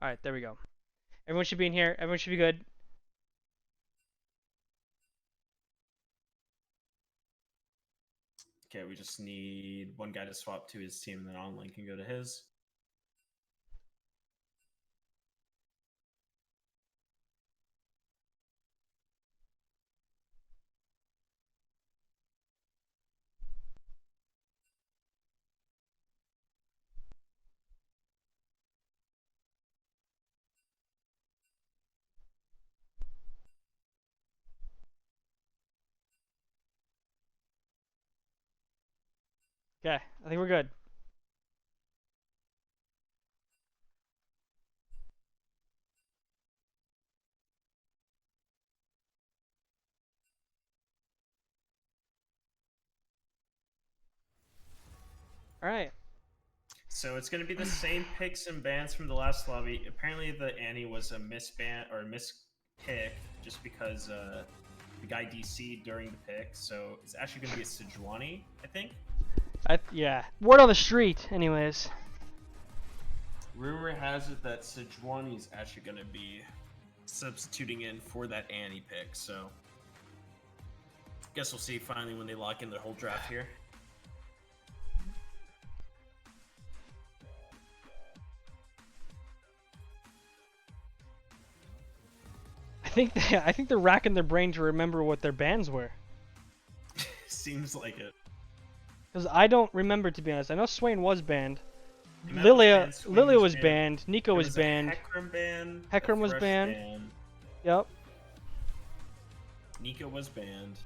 alright, there we go. Everyone should be in here. Everyone should be good. Okay, we just need one guy to swap to his team, and then Online can go to his. Okay, I think we're good. Alright. So it's going to be the same picks and bans from the last lobby. Apparently, the Annie was a misban or a mispick just because the guy DC'd during the pick. So it's actually going to be a Sejuani, I think. Yeah. Word on the street, anyways. Rumor has it that Sejuani is actually going to be substituting in for that Annie pick. So guess we'll see finally when they lock in their whole draft here. I think they're racking their brain to remember what their bans were. Seems like it. Because I don't remember, to be honest. I know Swain was banned. Matt was Lilia banned, Swain Lilia was banned. Nico There was was a banned. Hecarim ban. a Hecarim was Thresh banned. ban. Yep. Nico was banned.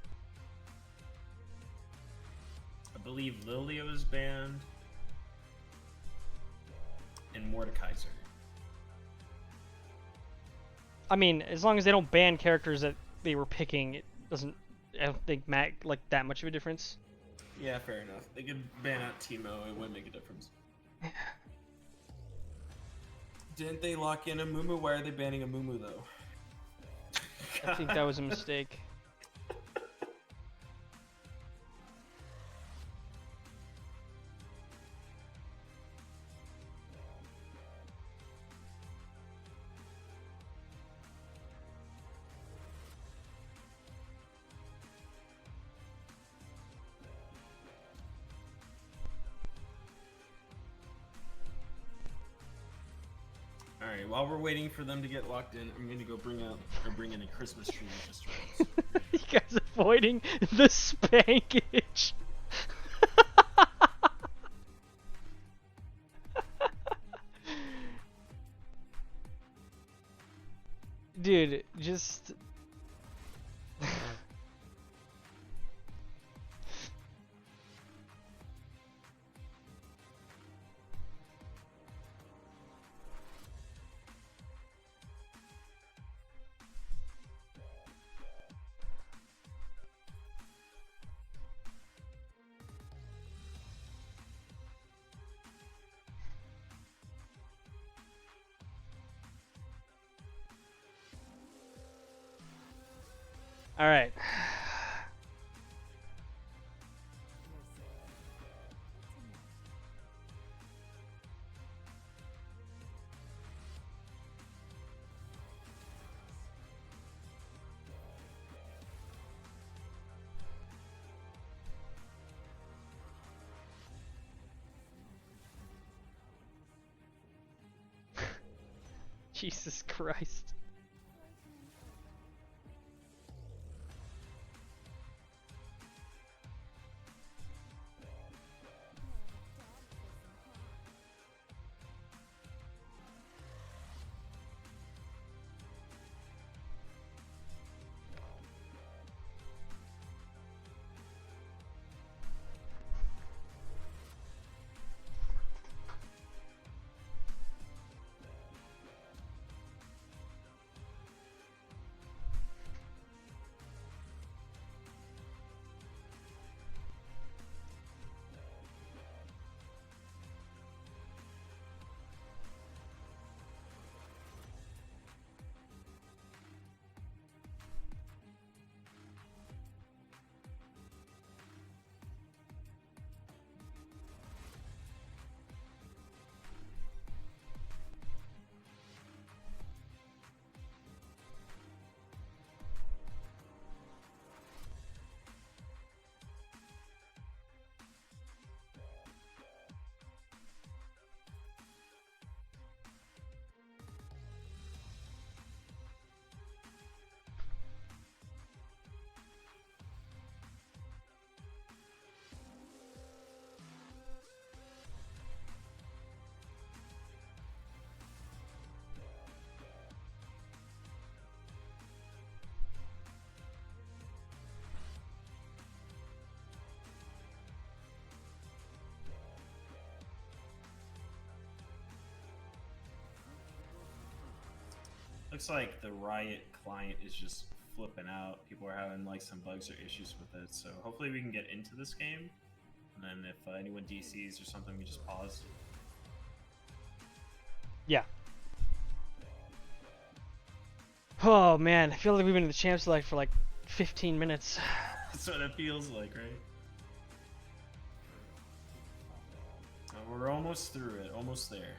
I believe Lilia was banned. And Mordekaiser. I mean, as long as they don't ban characters that they were picking, it doesn't, I don't think, like that much of a difference. Yeah, fair enough. They could ban out Teemo, it wouldn't make a difference. Didn't they lock in a Mumu? Why are they banning a Mumu though? I think that was a mistake. Alright, while we're waiting for them to get locked in, I'm gonna go bring in a Christmas tree just right. You guys avoiding the spankage. Dude, just... Alright. Jesus Christ. looks like the Riot client is just flipping out. People are having like some bugs or issues with it. So hopefully we can get into this game. And then if anyone DCs or something, we just pause. Yeah. Oh man, I feel like we've been in the champs select for like 15 minutes. That's what it feels like, right? We're almost through it, almost there.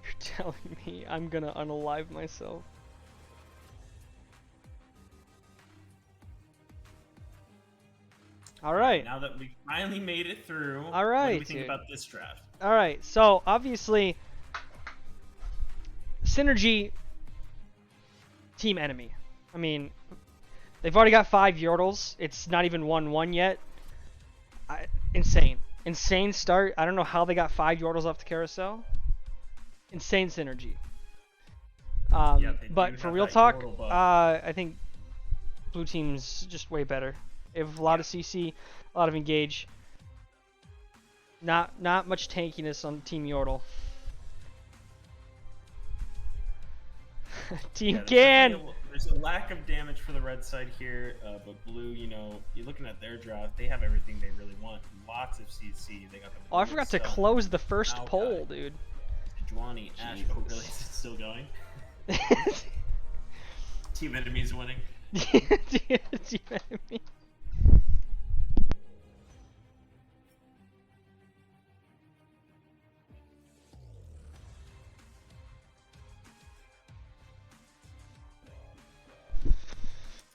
You're telling me I'm gonna unalive myself? Alright. Now that we finally made it through, All right, what do we think dude. about this draft? Alright, so obviously, Synergy, team enemy. I mean, they've already got 5 Yordles. It's not even 1-1 yet. Insane. Insane start. I don't know how they got 5 Yordles off the carousel. Insane Synergy. Yeah, they but do for have real that talk, Yordle buff. I think blue team's just way better. They have a lot of CC, a lot of engage. Not much tankiness on Team Yordle. Team Yeah, Can! there's a lack of damage for the red side here, but blue, you know, you're looking at their draft, they have everything they really want. Lots of CC. They got the Oh, I forgot to Stun, close the first Maokai, poll, dude. Sejuani, Ashe. Oh, really? Is it still going? Team enemies winning. Team enemy.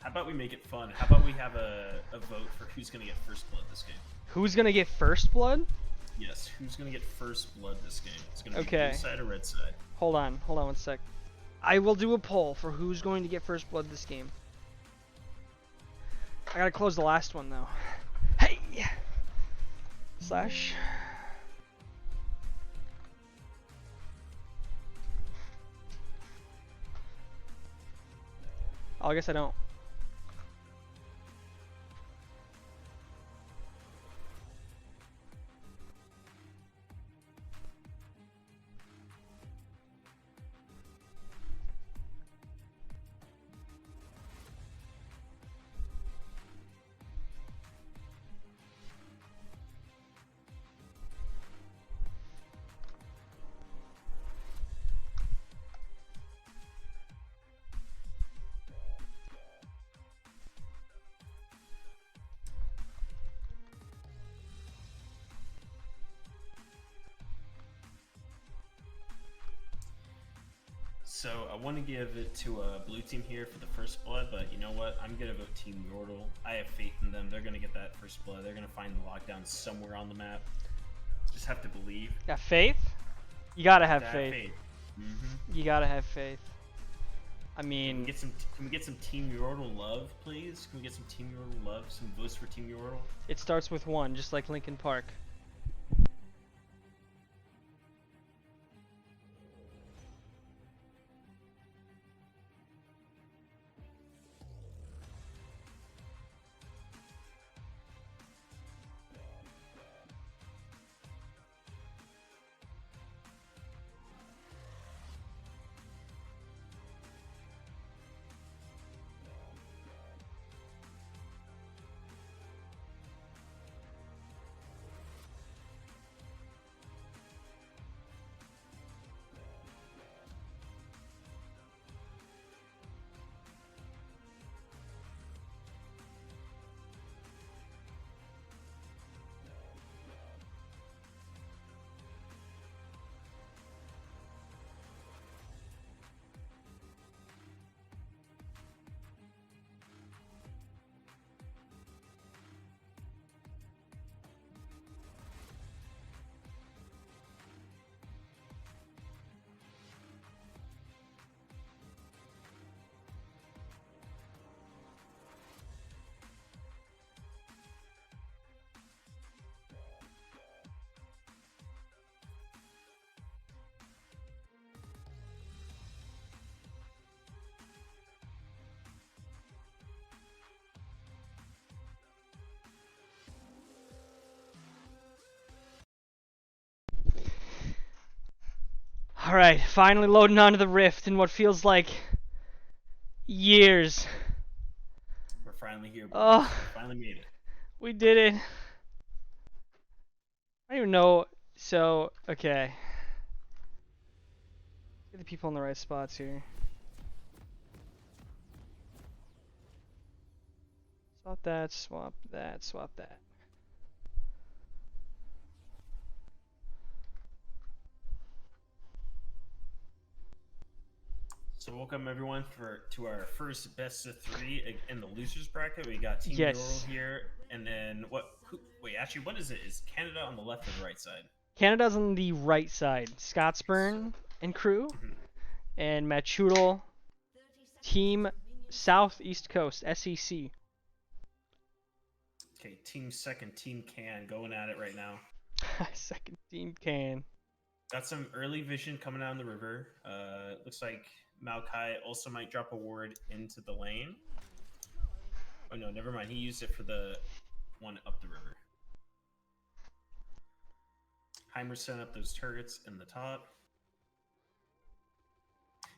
How about we make it fun? How about we have a vote for who's gonna get first blood this game? Who's gonna get first blood? Yes, who's gonna get first blood this game? It's gonna be Okay. blue side or red side. Hold on 1 sec. I will do a poll for who's going to get first blood this game. I gotta close the last one though. Hey! Slash. Oh, I guess I don't. So I want to give it to a blue team here for the first blood, but you know what? I'm gonna vote Team Yordle. I have faith in them. They're gonna get that first blood. They're gonna find the lockdown somewhere on the map. Just have to believe. Got faith? You gotta have To faith. Mm-hmm. You gotta have faith. I Can mean, we get some Team Yordle love, please? Can we get some Team Yordle love? Some votes for Team Yordle? it starts with 1, just like Linkin Park. Alright, finally loading onto the Rift in what feels like years. We're finally here, boys. Oh. We finally made it. We did it. I don't even know. So, okay. Get the people in the right spots here. Swap that, swap that, swap that. So welcome everyone to our first best of 3 in the losers bracket. We got Team Yes. Ural here, and then wait, actually, what is it? Is Canada on the left or the right side? Canada's on the right side. Scotsburn and crew, and Machoodle, Team Southeast Coast, SEC. Okay, Team Second, Team Can going at it right now. Second Team Can. Got some early vision coming down the river. Looks like Maokai also might drop a ward into the lane. Oh no, never mind. He used it for the one up the river. Heimer setting up those turrets in the top.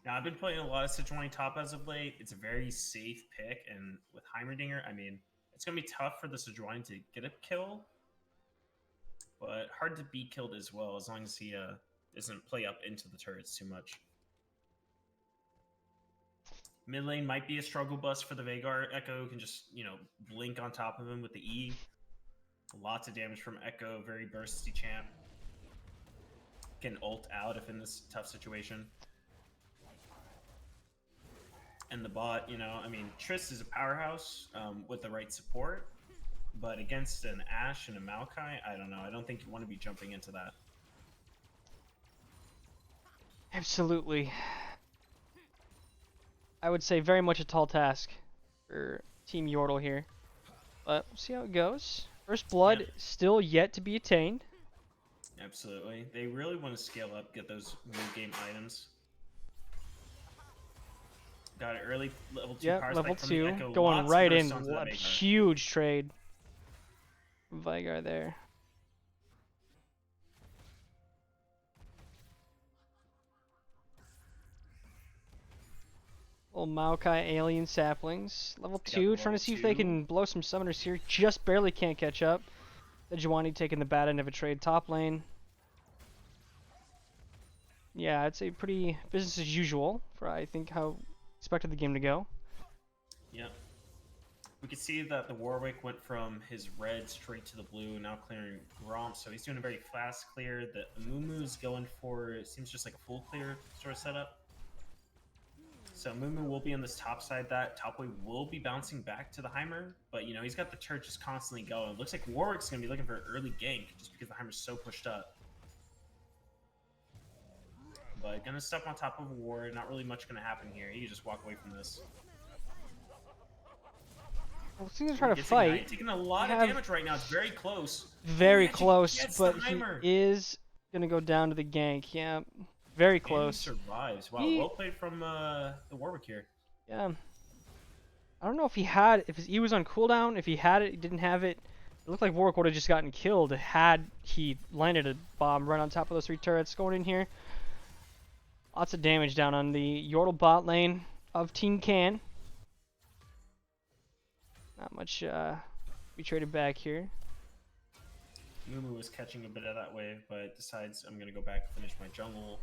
Now, I've been playing a lot of Sejuani top as of late. It's a very safe pick, and with Heimerdinger, I mean, it's going to be tough for the Sejuani to get a kill, but hard to be killed as well, as long as he doesn't play up into the turrets too much. Mid lane might be a struggle bus for the Veigar. Echo can just, blink on top of him with the E. Lots of damage from Echo, very bursty champ. Can ult out if in this tough situation. And the bot, Triss is a powerhouse with the right support, but against an Ashe and a Maokai, I don't know. I don't think you want to be jumping into that. Absolutely. I would say very much a tall task for Team Yordle here. But we'll see how it goes. First blood Yep. still yet to be attained. Absolutely. They really want to scale up, get those mid-game items. Got an early level 2 Yep, power level spike from the 2. Echo. Going Lots of right burst in. onto the What Veigar. huge trade. Veigar there. Little Maokai alien saplings. Level They got 2, the trying to level see if they 2. can blow some summoners here. Just barely can't catch up. Sejuani taking the bad end of a trade top lane. Yeah, it's a pretty business as usual for I think how expected the game to go. Yep. We can see that the Warwick went from his red straight to the blue, now clearing Gromp, so he's doing a very fast clear. The Amumu's going for, it seems just like a full clear sort of setup. So Amumu will be on this top side. That top wave will be bouncing back to the Heimer, but he's got the turret just constantly going. It looks like Warwick's going to be looking for an early gank just because the Heimer's so pushed up. But gonna step on top of a ward, not really much gonna happen here. He can just walk away from this. Well, seems to try to Gets fight. Ignite, taking a lot of have- damage right now. It's very close. Very He actually close, gets but the he Heimer. is gonna go down to the gank. Yeah, very And he close. survives. Wow, He- well played from the Warwick here. Yeah. I don't know if if his E was on cooldown. If he had it, he didn't have it. It looked like Warwick would have just gotten killed had he landed a bomb right on top of those 3 turrets going in here. Lots of damage down on the Yordle bot lane of Team Can. Not much we traded back here. Mumu was catching a bit of that wave, but decides I'm gonna go back and finish my jungle.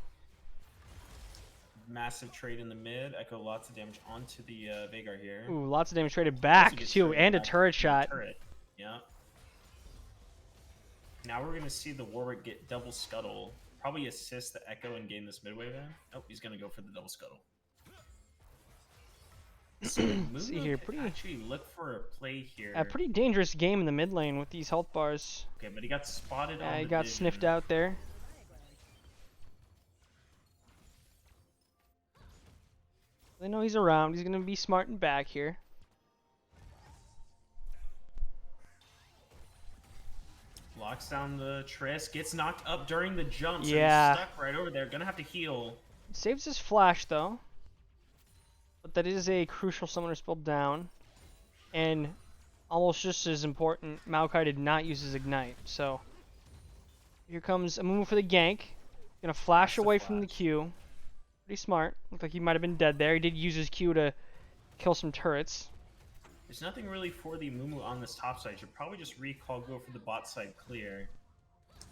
Massive trade in the mid. Echo lots of damage onto the Veigar here. Ooh, lots of damage traded Also back gets too, traded and a back turret to the shot. Turret. Yeah. Now we're gonna see the Warwick get double scuttle. Probably assist the Echo and gain this mid wave in. Oh, he's gonna go for the double scuttle. So See Mumu here, could pretty- actually look for a play here. A pretty dangerous game in the mid lane with these health bars. Okay, but he got spotted on He the got vision. sniffed out there. They know he's around. He's gonna be smart and back here. Locks down the Triss, gets knocked up during the jump, so Yeah. he's stuck right over there. Gonna have to heal. Saves his flash though. But that is a crucial summoner spell down. And almost just as important, Maokai did not use his ignite. So here comes Amumu for the gank. Gonna flash That's the away from the flash. Q. Pretty smart. Looked like he might have been dead there. He did use his Q to kill some turrets. There's nothing really for the Mumu on this top side. Should probably just recall, go for the bot side clear.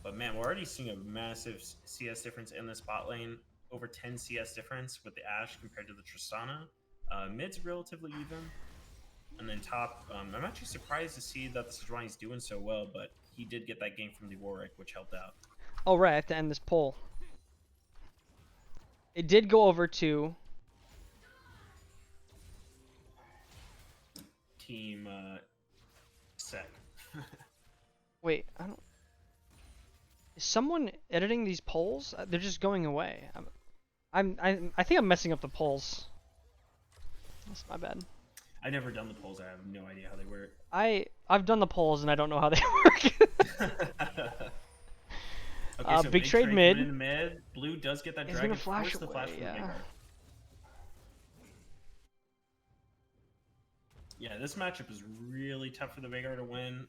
But man, we're already seeing a massive CS difference in this bot lane. Over 10 CS difference with the Ashe compared to the Tristana. Mid's relatively even. And then top, I'm actually surprised to see that the Sejuani's doing so well, but he did get that game from the Warwick, which helped out. Oh, right, I have to end this poll. It did go over to Team Sec. Wait, I don't. Is someone editing these polls? They're just going away. I think I'm messing up the polls. That's my bad. I've never done the polls. I have no idea how they work. I've done the polls and I don't know how they work. Okay, so big trade mid. coming in mid. Blue does get that He's dragon. gonna flash Force the flash away, from the yeah. Vanguard. Yeah, this matchup is really tough for the Vanguard to win.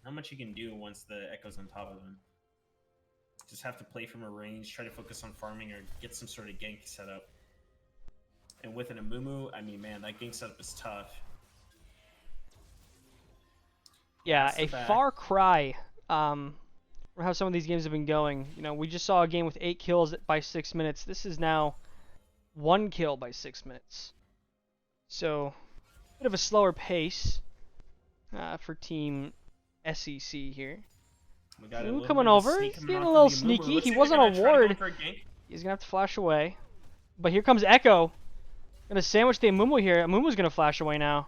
Not much you can do once the Echo's on top of him. Just have to play from a range, try to focus on farming or get some sort of gank set up. And with an Amumu, I mean, man, that gank setup is tough. Yeah, That's the a back. far cry from how some of these games have been going. You know, we just saw a game with 8 kills by 6 minutes. This is now 1 kill by 6 minutes. So, bit of a slower pace for Team SEC here. We got a Ooh, little coming bit of over. sneak He's coming getting on a from little the Amumu. sneaky. Looks He like wasn't they're a gonna try to go ward. for a gank. He's gonna have to flash away. But here comes Echo. Gonna sandwich the Amumu here. Amumu's gonna flash away now.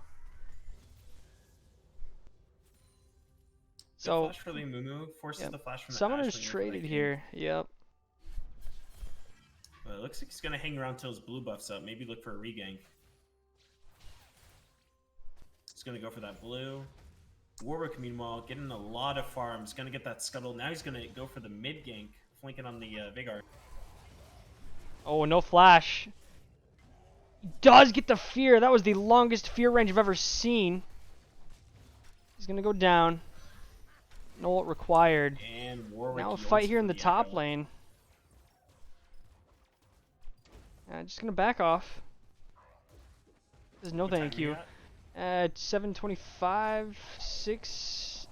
The So, flash for the Amumu forces yep. the flash from the Summoner's Ashe lane for that traded gank. here. Yep. Well, it looks like he's gonna hang around till his blue buff's up. Maybe look for a regank. He's gonna go for that blue. Warwick, meanwhile, getting a lot of farms. Gonna get that scuttle. Now he's gonna go for the mid gank, flanking on the Vigor. Oh, no flash. He does get the fear. That was the longest fear range I've ever seen. He's gonna go down. No ult required. And Warwick. Now a yells fight here for in the top Echo. lane. Just gonna back off. Says no What time thank we you. at? 7:25, 6.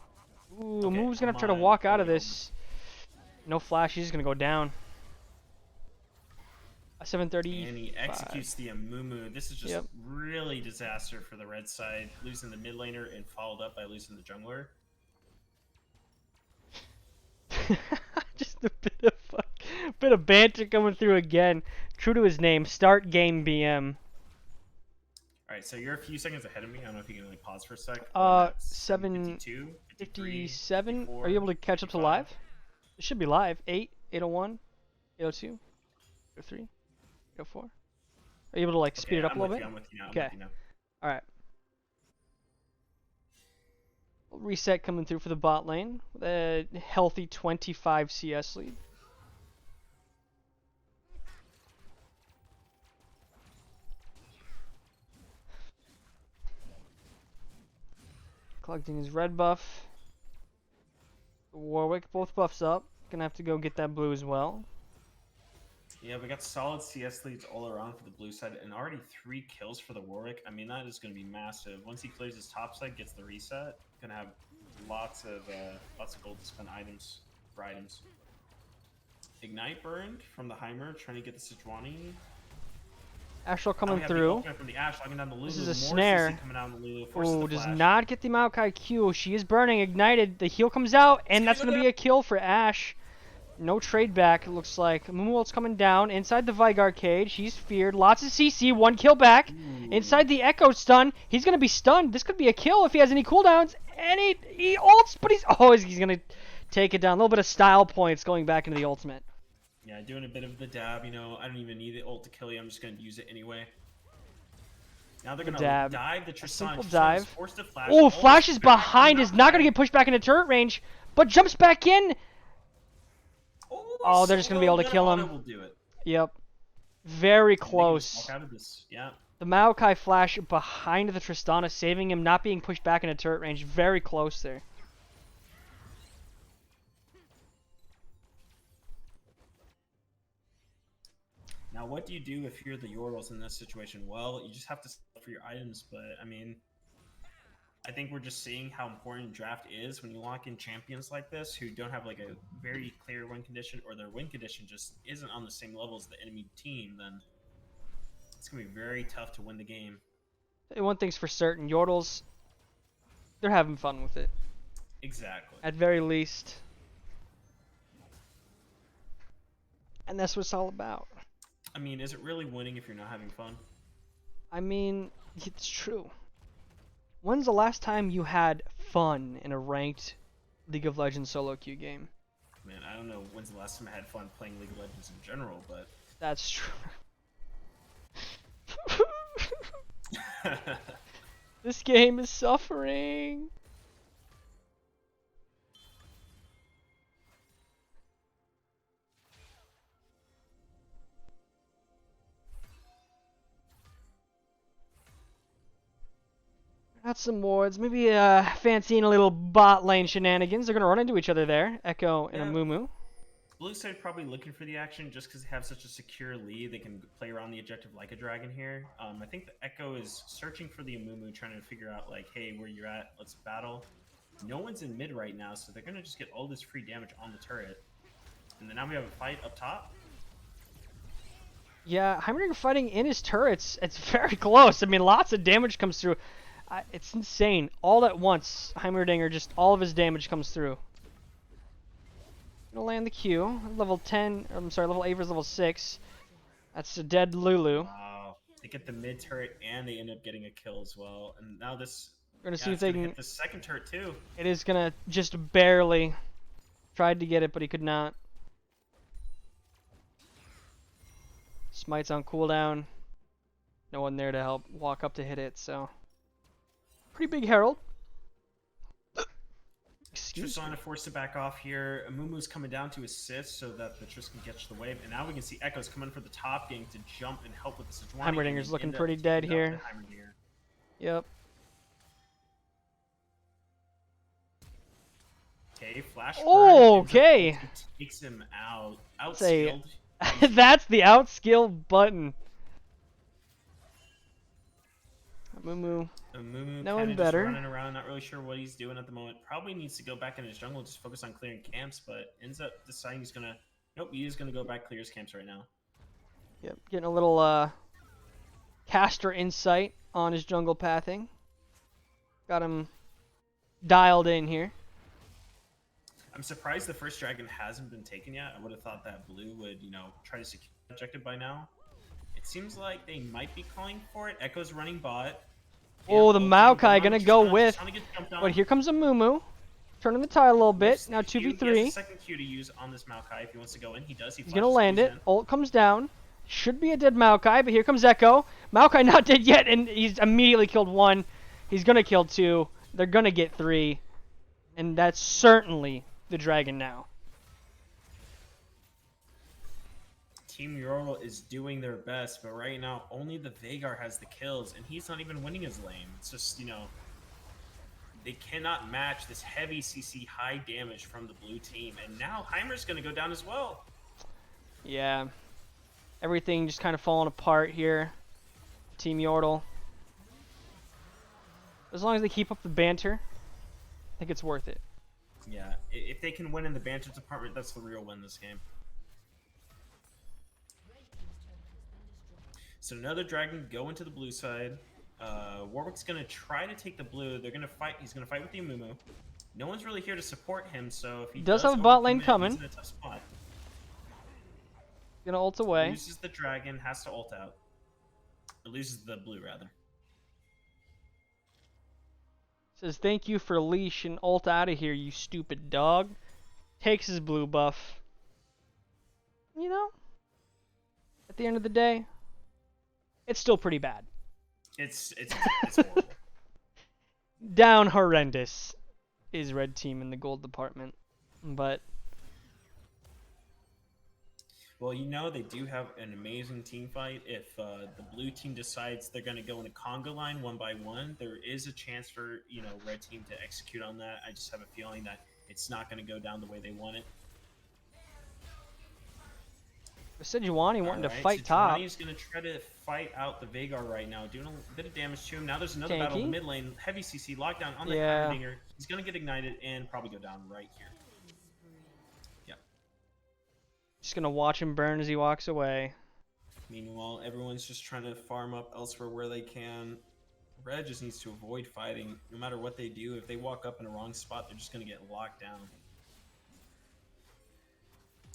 Ooh, Okay, Move's gonna come try to on, walk out of William. this. No flash. He's just gonna go down. 7:30. And he executes the Amumu. This is just Yep. really disaster for the red side, losing the mid laner and followed up by losing the jungler. Just a bit of banter coming through again. True to his name, start game BM. All right, so you're a few seconds ahead of me. I don't know if you can like pause for a sec. 7:57. 53, Are you able to catch up to 55? live? It should be live. 8, 801, 802, 803, 804. Are you able to like speed it up a little bit? I'm with you now. Okay. All right. Reset coming through for the bot lane with a healthy 25 CS lead. Collecting his red buff. Warwick, both buffs up. Gonna have to go get that blue as well. Yeah, we got solid CS leads all around for the blue side, and already 3 kills for the Warwick. I mean, that is going to be massive. Once he clears his top side, gets the reset, gonna have lots of gold to spend for items. Ignite burned from the Heimer, trying to get the Sejuani. Astral Now coming we have the through. ultimate from the Ashe, locking down the Lulu. This is a More snare. CC coming out on the Lulu, forces Oh, the does flash. not get the Maokai Q. She is burning, ignited. The heal comes out, and that's Look going to at be a kill for Ashe. No trade back, it looks like. Moonwolf's coming down inside the Vigor cage. He's feared. Lots of CC, 1 kill back. Ooh. Inside the Echo stun. He's going to be stunned. This could be a kill if he has any cooldowns. And he ults, but he's going to take it down. A little bit of style points going back into the ultimate. Yeah, doing a bit of the dab, you know, I don't even need the ult to kill you, I'm just going to use it anyway. Now they're going to dab. dive the Tristana. Simple Tristana's dive. forced to flash. Oh, Ult Flash is back, behind. Is not going to get pushed back into turret range, but jumps back in. Oh, they're just gonna be able to kill him. Will do it. Yep. Very They can just close. walk out of this. Yeah. The Maokai flash behind the Tristana, saving him not being pushed back into turret range. Very close there. what do you do if you're the Yordles in this situation? Well, you just have to sell for your items, but I mean, I think we're just seeing how important draft is when you lock in champions like this who don't have like a very clear win condition, or their win condition just isn't on the same level as the enemy team. Then it's gonna be very tough to win the game. And one thing's for certain, Yordles, they're having fun with it. Exactly. At very least. And that's what it's all about. I mean, is it really winning if you're not having fun? I mean, it's true. When's the last time you had fun in a ranked League of Legends solo queue game? Man, I don't know when's the last time I had fun playing League of Legends in general, but That's true. This game is suffering. Got some wards. Maybe fancying a little bot lane shenanigans. They're gonna run into each other there. Echo and Yeah. Amumu. Blue side probably looking for the action just because they have such a secure lead. They can play around the objective like a dragon here. I think the Echo is searching for the Amumu, trying to figure out like, hey, where you're at, let's battle. No one's in mid right now, so they're gonna just get all this free damage on the turret. And then now we have a fight up top. Yeah, Heimerdinger fighting in his turrets. It's very close. I mean, lots of damage comes through. It's insane. All at once, Heimerdinger, just all of his damage comes through. Gonna land the Q. Level 10, I'm sorry, level 8 versus level 6. That's a dead Lulu. Wow. They get the mid turret and they end up getting a kill as well. And now this, We're gonna yeah, see if it's they gonna can. hit the second turret too. It is gonna just barely. Tried to get it, but he could not. Smite's on cooldown. No one there to help walk up to hit it, so. Pretty big Herald. Excuse me. Tristana forced to back off here. Amumu's coming down to assist so that the Triss can catch the wave. And now we can see Echo's coming for the top, getting to jump and help with the Sejuani. Heimerdinger's looking pretty dead here. Yep. Okay, flash. Oh, burn, okay. He takes him out. Say- Outskilled. That's the outskill button. Amumu. Amumu No one kind of just better. running around, not really sure what he's doing at the moment. Probably needs to go back in his jungle, just focus on clearing camps, but ends up deciding he's gonna. Nope, he is gonna go back clear his camps right now. Yep, getting a little caster insight on his jungle pathing. Got him dialed in here. I'm surprised the first dragon hasn't been taken yet. I would have thought that blue would, try to secure the objective by now. It seems like they might be calling for it. Echo's running bot. Oh, the ulti Maokai on, gonna Tristana- go with. Tristana gets jumped on. But here comes Amumu. Turning the tide a little bit. Missed Now the Q. He has 2v3. the second Q to use on this Maokai if he wants to go in. He does. He He's gonna flashes land Qs it. in. Ult comes down. Should be a dead Maokai, but here comes Echo. Maokai not dead yet, and he's immediately killed one. He's gonna kill two. They're gonna get three. And that's certainly the dragon now. Team Yordle is doing their best, but right now only the Veigar has the kills, and he's not even winning his lane. It's just, they cannot match this heavy CC high damage from the blue team, and now Heimer's gonna go down as well. Yeah. Everything just kind of falling apart here. Team Yordle. As long as they keep up the banter, I think it's worth it. Yeah, if they can win in the banter department, that's the real win this game. So another dragon go into the blue side. Warwick's gonna try to take the blue. They're gonna fight. He's gonna fight with the Amumu. No one's really here to support him, so if he Does have a bot lane coming. he's in a tough spot. Gonna ult away. Loses the dragon, has to ult out. Or loses the blue rather. Says thank you for leash and ult out of here, you stupid dog. Takes his blue buff. At the end of the day, it's still pretty bad. It's horrible. Down horrendous is red team in the gold department. But Well, they do have an amazing team fight. If the blue team decides they're going to go in a conga line one by one, there is a chance for, red team to execute on that. I just have a feeling that it's not going to go down the way they want it. Sejuani wanting to Alright, fight so top. Giovanni's gonna try to fight out the Veigar right now, doing a bit of damage to him. Now there's another battle in the Tanky. mid lane. Heavy CC lockdown on the Yeah. Heimerdinger. He's gonna get ignited and probably go down right here. Yep. Just gonna watch him burn as he walks away. Meanwhile, everyone's just trying to farm up elsewhere where they can. Red just needs to avoid fighting. No matter what they do, if they walk up in a wrong spot, they're just gonna get locked down.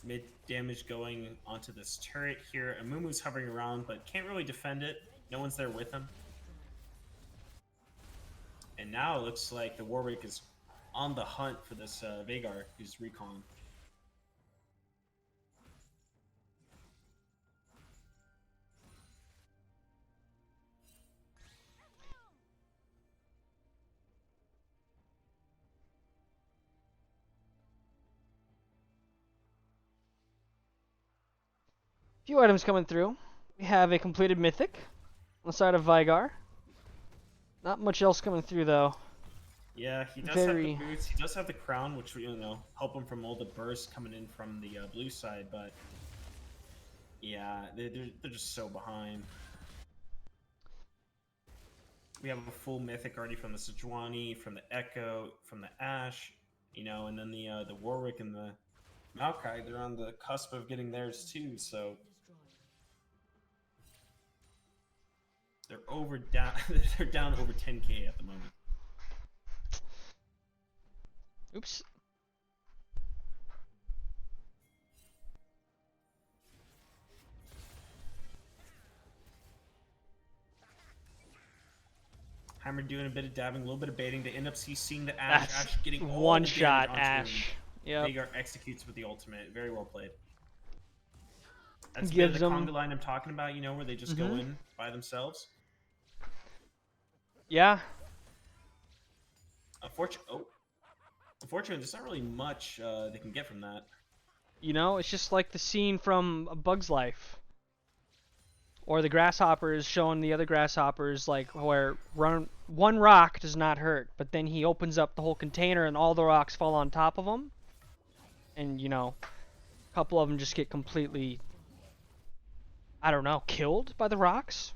Mid damage going onto this turret here. Amumu's hovering around, but can't really defend it. No one's there with him. And now it looks like the Warwick is on the hunt for this Veigar, who's recon. Few items coming through. We have a completed mythic on the side of Veigar. Not much else coming through though. Yeah, he does Very- have the boots. He does have the crown, which help him from all the bursts coming in from the blue side. But yeah, they're just so behind. We have a full mythic already from the Sejuani, from the Echo, from the Ashe, and then the Warwick and the Maokai. They're on the cusp of getting theirs too. So they're they're down over 10k at the moment. Oops. Heimer doing a bit of dabbing, a little bit of baiting to end up CCing the Ashe. That's Ashe getting all one the damage shot onto him. Ashe. Yep. Veigar executes with the ultimate. Very well played. That's Gives the them- conga line I'm talking about, where they just go in by themselves. Yeah. Unfortunately, there's not really much they can get from that. It's just like the scene from A Bug's Life. Or the grasshoppers showing the other grasshoppers like where one rock does not hurt, but then he opens up the whole container and all the rocks fall on top of him. And a couple of them just get completely, I don't know, killed by the rocks.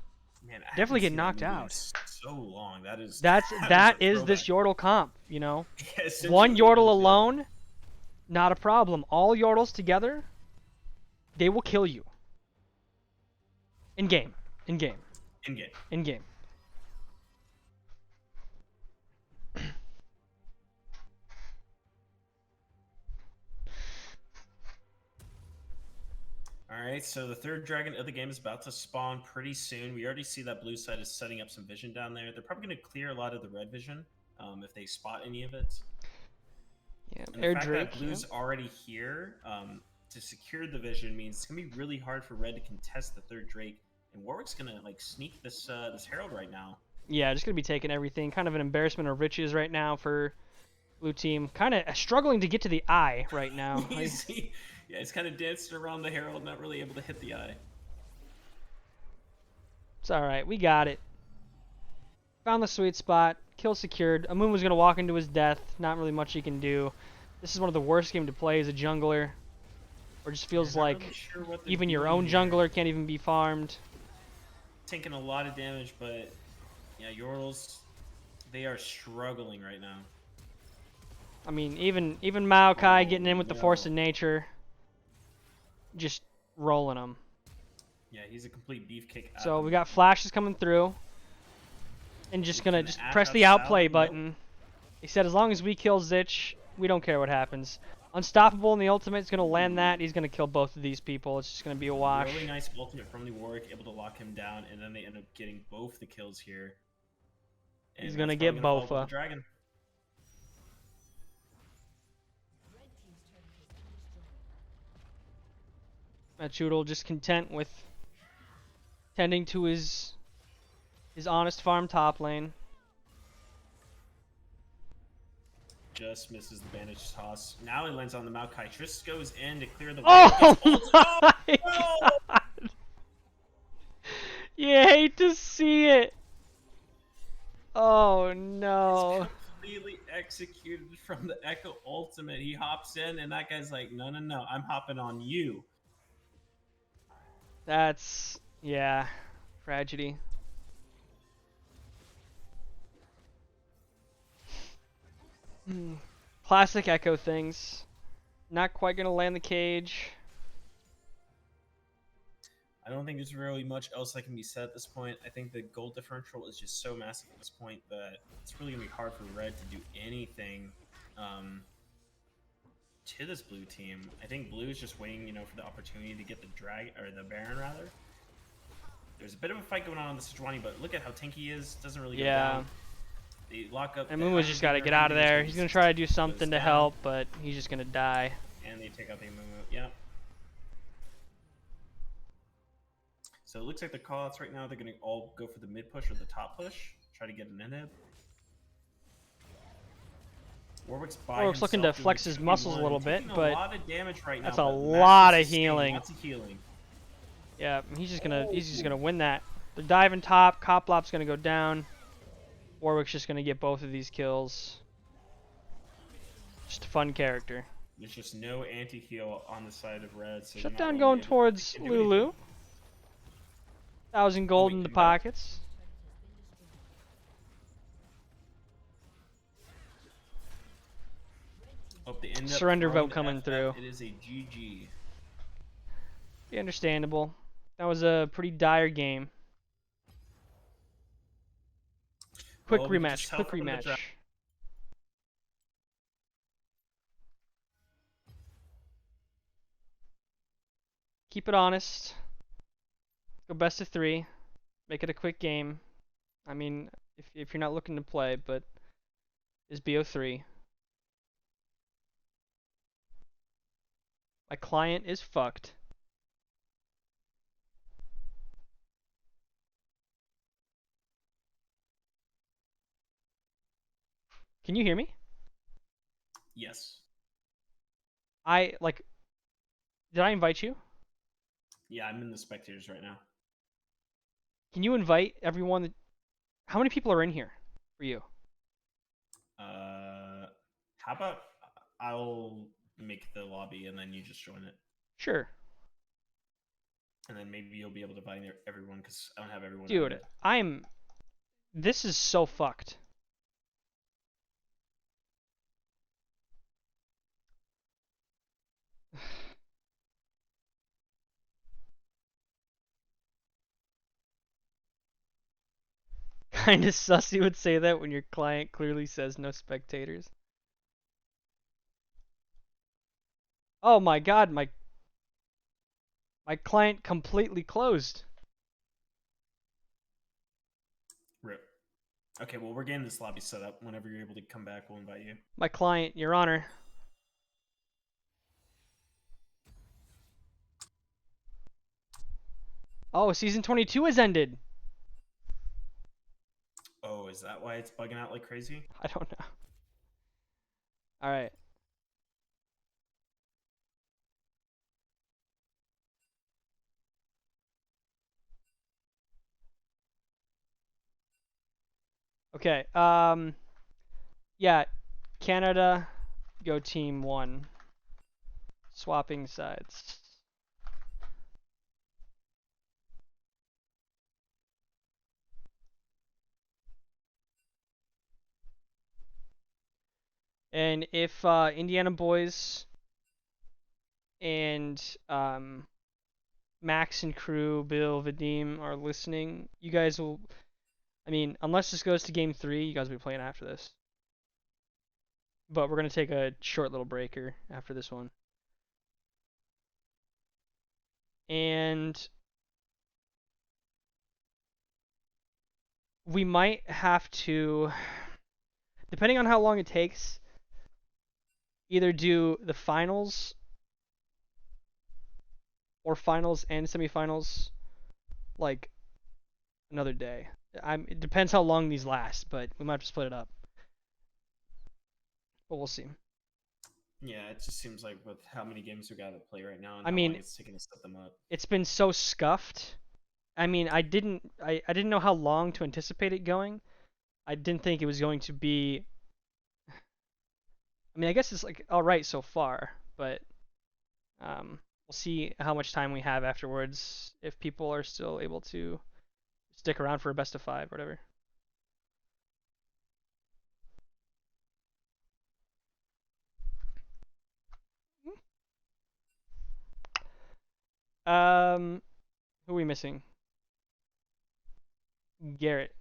Man, I Definitely get haven't seen that knocked movie in out. So long. That is That a is this throwback. Yordle comp, Yeah, essentially One it Yordle is, yeah. alone, not a problem. All Yordles together, they will kill you. In game. In game. In game. Alright, so the third dragon of the game is about to spawn pretty soon. We already see that blue side is setting up some vision down there. They're probably going to clear a lot of the red vision if they spot any of it. Yeah, And Air the fact Drake. that blue's already here to secure the vision means it's going to be really hard for red to contest the third Drake. And Warwick's going to sneak this Herald right now. Yeah, just gonna be taking everything. Kind of an embarrassment of riches right now for blue team. Kind of struggling to get to the eye right now. He's kind of dancing around the Herald, not really able to hit the eye. It's all right. We got it. Found the sweet spot. Kill secured. Amun was gonna walk into his death. Not really much he can do. This is one of the worst games to play as a jungler. Or just feels Not like really sure what they're even your doing own here. jungler can't even be farmed. Taking a lot of damage, but yeah, Yordles, they are struggling right now. I mean, even Maokai Oh, getting in with the force of nature, just rolling them. Yeah, he's a complete beefcake. So we got flashes coming through, and just gonna Can just Ashe press the outsell? outplay Nope. button. He said as long as we kill Zich, we don't care what happens. Unstoppable in the ultimate is gonna land that. He's gonna kill both of these people. It's just gonna be a wash. Really nice ultimate from the Warwick, able to lock him down, and then they end up getting both the kills here. And He's gonna that's get probably gonna fall Bofa. with the dragon. Machoodle just content with tending to his honest farm top lane. Just misses the bandage toss. Now he lands on the Maokai. Triss goes in to clear the way. Oh Gets my ulted. Oh, no! god! You hate to see it. Oh no. Completely executed from the Echo ultimate. He hops in, and that guy's like, no, I'm hopping on you. That's, yeah, tragedy. Classic Echo things. Not quite gonna land the cage. I don't think there's really much else that can be said at this point. I think the goal differential is just so massive at this point that it's really gonna be hard for red to do anything to this blue team. I think blue is just waiting, for the opportunity to get the drag or the Baron rather. There's a bit of a fight going on the Sejuani, but look at how tanky he is. Doesn't really go down. They lock up. And Mumu's just got to get out of there. He's gonna try to do something to help, but he's just gonna die. And they take out the Mumu. Yeah. So it looks like the callouts right now, they're going to all go for the mid push or the top push. Try to get an inhib. Warwick's looking to flex his muscles a little bit, but a lot of damage right that's now, a lot of healing. Lots of healing. Yeah, he's just gonna win that. They're diving top. Koplop's gonna go down. Warwick's just gonna get both of these kills. Just a fun character. There's just no anti-heal on the side of red. So Shutdown going towards Lulu. 1,000 gold in the pockets. Surrender vote coming through. It is a GG. Be understandable. That was a pretty dire game. Quick rematch. Quick rematch. Keep it honest. Go best of 3. Make it a quick game. I mean, if you're not looking to play, but is BO3. My client is fucked. Can you hear me? Yes. Did I invite you? Yeah, I'm in the spectators right now. Can you invite everyone? How many people are in here for you? How about I'll make the lobby and then you just join it. Sure. And then maybe you'll be able to find everyone because I don't have everyone. Dude, this is so fucked. Kinda sus you would say that when your client clearly says no spectators. Oh my god, my client completely closed. Rip. Okay, well, we're getting this lobby set up. Whenever you're able to come back, we'll invite you. My client, Your Honor. Oh, season 22 has ended. Oh, is that why it's bugging out like crazy? I don't know. Alright. Okay, yeah, Canada, go team 1. Swapping sides. And if Indiana boys and Max and crew, Bill, Vadim are listening, you guys will, I mean, unless this goes to game 3, you guys will be playing after this. But we're going to take a short little breaker after this one. And we might have to, depending on how long it takes, either do the finals or finals and semifinals like another day. It depends how long these last, but we might have to split it up. But we'll see. Yeah, it just seems like with how many games we got to play right now, and I how mean, long it's taking to set them up. It's been so scuffed. I mean, I didn't know how long to anticipate it going. I didn't think it was going to be. I mean, I guess it's like all right so far, but we'll see how much time we have afterwards if people are still able to stick around for a best of 5 or whatever. Who are we missing? Garrett.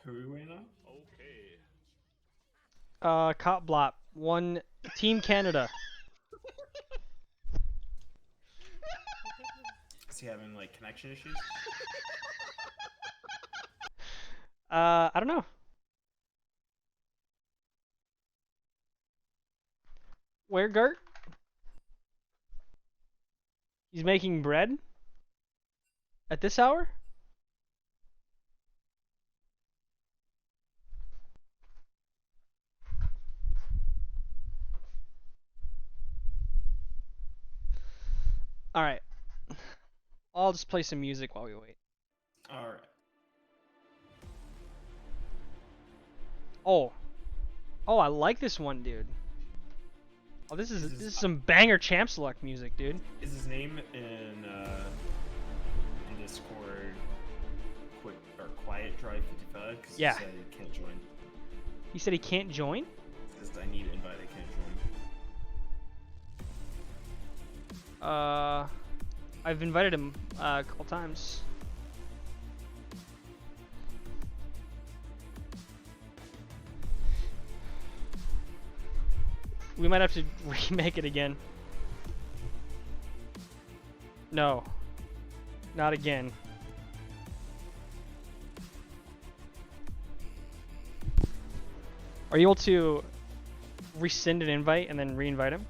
Who are we waiting on? Cop Blop. One Team Canada. Is he having like connection issues? I don't know. Where, Gert? He's making bread? At this hour? Alright. I'll just play some music while we wait. All right. Oh. Oh, I like this one, dude. Oh, this This is is- some banger champ select music, dude. Is his name in Discord quick or Quiet Drive 55? Because Yeah. he said he can't join. He said he can't join? He says I need invite, I can't join. I've invited him a couple times. We might have to remake it again. No. Not again. Are you able to rescind an invite and then re-invite him?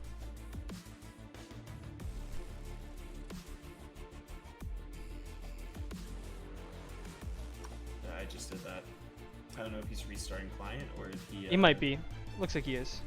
I just did that. I don't know if he's restarting client or if he. It might be. Looks like he is.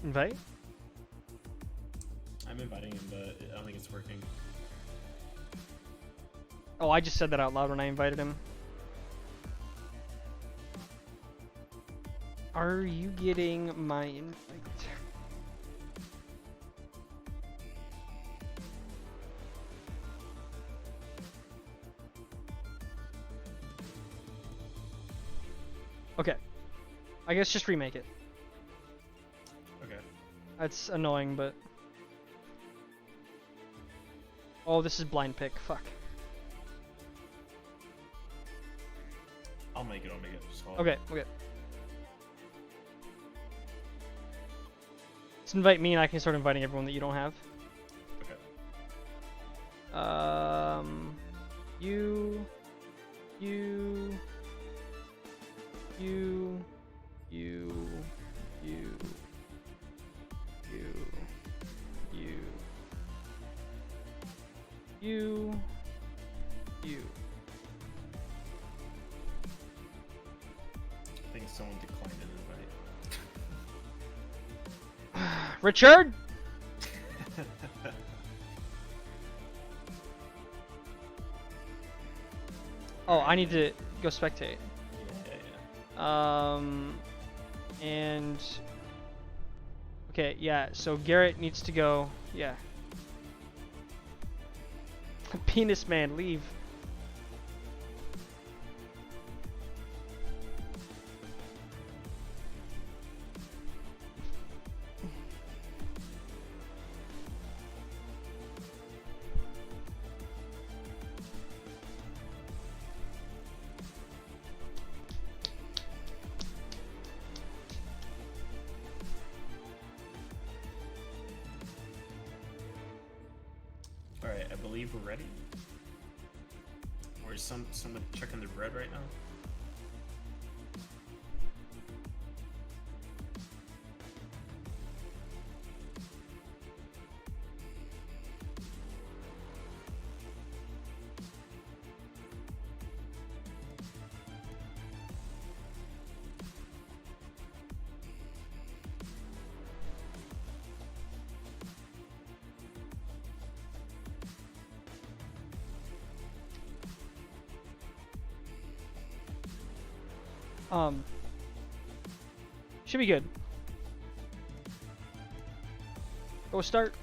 Invite? I'm inviting him, but I don't think it's working. Oh, I just said that out loud when I invited him. Are you getting my invite? Okay. I guess just remake it. Okay. That's annoying, but... Oh, this is blind pick. Fuck. I'll make it. Just hold on. Okay, okay. Let's invite me and I can start inviting everyone that you don't have. Okay. You, you, you, you, you, you, you, you, you. I think someone declined an invite. Richard? Oh, I need to go spectate. Yeah. And okay, yeah, so Garrett needs to go, yeah. Penis man, leave. Alright, I believe we're ready. Or is someone checking their bread right now? Should be good. Go start.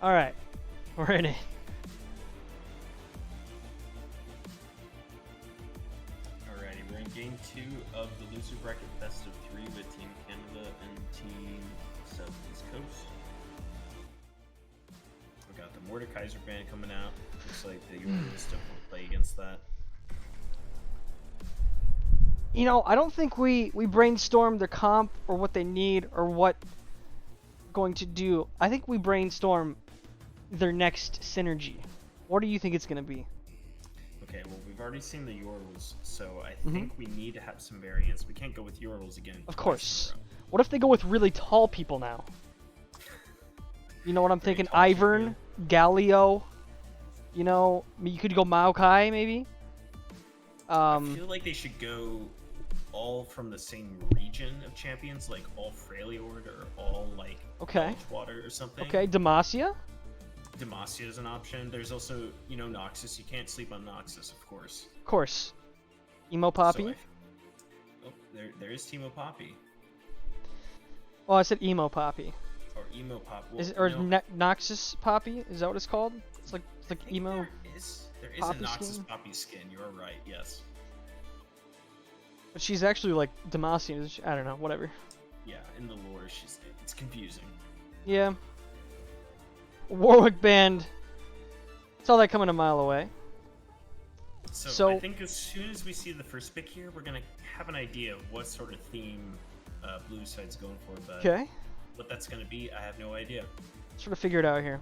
All right, we're in it. Alrighty, we're in game 2 of the loser bracket best of 3 with Team Canada and Team Southeast Coast. We got the Mordekaiser band coming out. Looks like the Euros don't want to play against that. You know, I don't think we brainstormed their comp or what they need or what going to do. I think we brainstorm their next synergy. What do you think it's going to be? Okay, well, we've already seen the Euros, so I think we need to have some variants. We can't go with Euros again. Of twice course. in a row. What if they go with really tall people now? You know what I'm Very thinking? tall Ivern, Galio. You know, you could go Maokai maybe. I feel like they should go all from the same region of champions, like all Freljord or all like Okay. Water or something. Okay, Demacia. Demacia is an option. There's also, you know, Noxus. You can't sleep on Noxus, of course. Of course. Emo Poppy. So oh, there is Teemo Poppy. Oh, I said Emo Poppy. Or Emo Pop. Well, Is or no, Noxus Poppy? Is that what it's called? It's like I think emo. There is Poppy a Noxus skin? Poppy skin. You're right. Yes. But she's actually like Demacia. I don't know. Whatever. Yeah. In the lore, it's confusing. Yeah. Warwick Band. Saw that coming a mile away. So I think as soon as we see the first pick here, we're gonna have an idea of what sort of theme Blue Side's going for. But Okay. what that's gonna be, I have no idea. Sort of figure it out here.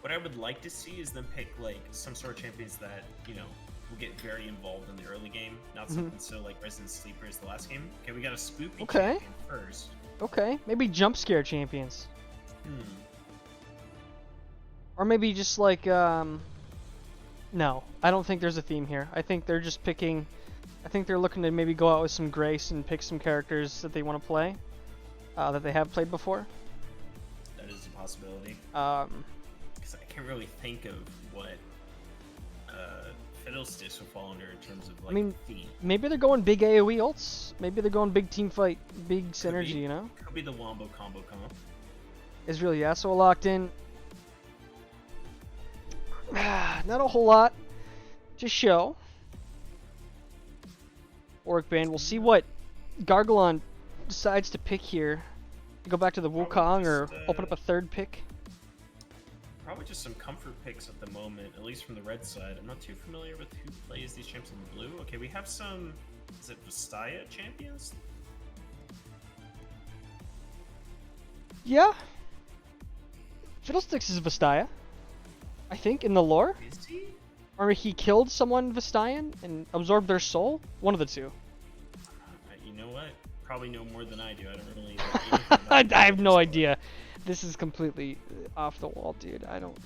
What I would like to see is them pick like some sort of champions that, you know, will get very involved in the early game. Not something so like Resident Sleeper is the last game. Okay, we got a spoopy Okay. champion first. Okay. Maybe jump scare champions. Hmm. Or maybe just like No, I don't think there's a theme here. I think they're just picking. I think they're looking to maybe go out with some grace and pick some characters that they want to play, that they have played before. That is a possibility. Um, Because I can't really think of what Fiddlesticks would fall under in terms of like mean, theme. maybe they're going big AoE ults. Maybe they're going big team fight, big synergy. be. You know, Could be the Wombo combo comp. Israel Yasuo locked in. Not a whole lot to show. Orc Band. We'll see what Gargalon decides to pick here. Go back to the Wukong or just, open up a third pick. Probably just some comfort picks at the moment, at least from the red side. I'm not too familiar with who plays these champs on the blue. Okay, we have some. Is it Vastaya champions? Yeah. Fiddlesticks is Vastaya. I think in the lore. Is he? Or he killed someone Vastayan and absorbed their soul? One of the two. You know what? Probably know more than I do. I don't really. Know anything about I have no this, idea. This is completely off the wall, dude. I don't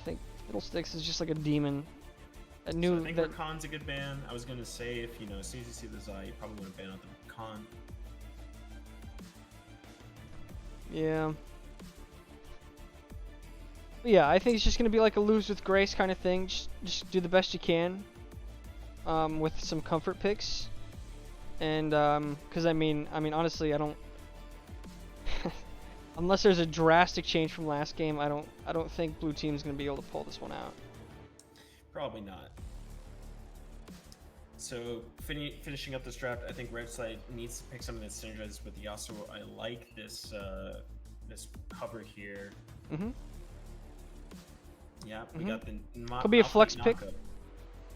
think Fiddlesticks is just like a demon. I So knew I think that. Rakan's a good ban. I was gonna say if as soon as you see the Zai, you probably want to ban out the Rakan. Yeah. But yeah, I think it's just gonna be like a lose with grace kind of thing. Just do the best you can. With some comfort picks. And because I mean honestly, I don't. Unless there's a drastic change from last game, I don't think blue team's gonna be able to pull this one out. Probably not. So finishing up this draft, I think red side needs to pick something that synergizes with Yasuo. I like this this hover here. Mm-hmm. Yeah, we got the Could be a Malphite flex pick. knockup.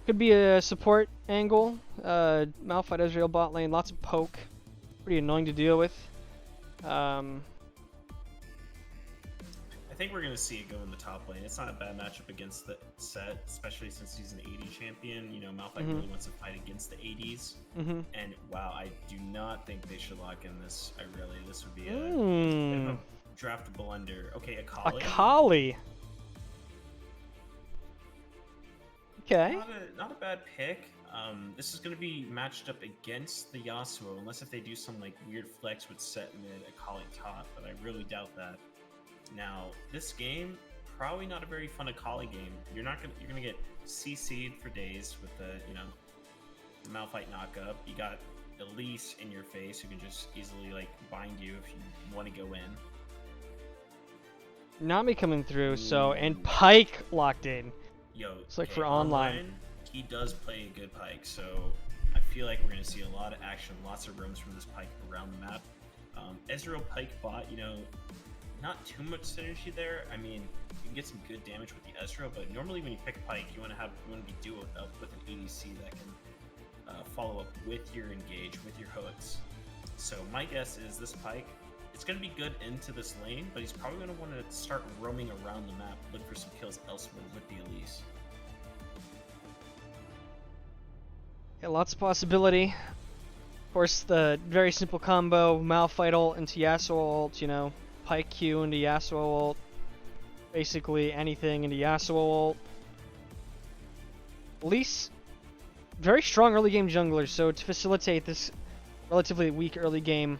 Could be a support angle. Malphite Ezreal bot lane, lots of poke. Pretty annoying to deal with. I think we're gonna see it go in the top lane. It's not a bad matchup against the set, especially since he's an AD champion. You know, Malphite really wants to fight against the ADs. Mm-hmm. And wow, I do not think they should lock in this. This would be a, bit of Mm. a draft blunder. Okay, Akali. Akali. Okay. Not a bad pick. This is going to be matched up against the Yasuo, unless if they do some like weird flex with set mid, Akali top, but I really doubt that. Now, this game probably not a very fun Akali game. You're gonna get CC'd for days with the the Malphite knockup. You got Elise in your face who can just easily like bind you if you want to go in. Nami coming through, so and Pike locked in. Yo, It's like okay, for online. he does play a good Pike, so I feel like we're gonna see a lot of action, lots of roams from this Pike around the map. Ezreal Pike bot, not too much synergy there. I mean, you can get some good damage with the Ezreal, but normally when you pick a Pike, you want to be duo up with an ADC that can follow up with your engage, with your hooks. So my guess is this Pike, it's going to be good into this lane, but he's probably going to want to start roaming around the map, look for some kills elsewhere with the Elise. Yeah, lots of possibility. Of course, the very simple combo, Malphite ult into Yasuo ult, Pike Q into Yasuo ult. Basically anything into Yasuo ult. Elise, very strong early game jungler, so to facilitate this relatively weak early game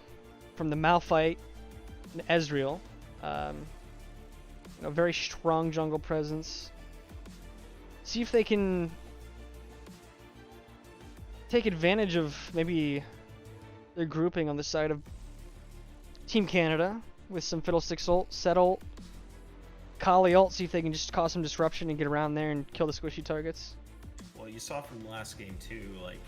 from the Malphite and Ezreal, very strong jungle presence. See if they can take advantage of maybe their grouping on the side of Team Canada with some Fiddlesticks ult, Set ult, Kali ult, see if they can just cause some disruption and get around there and kill the squishy targets. Well, you saw from last game too, like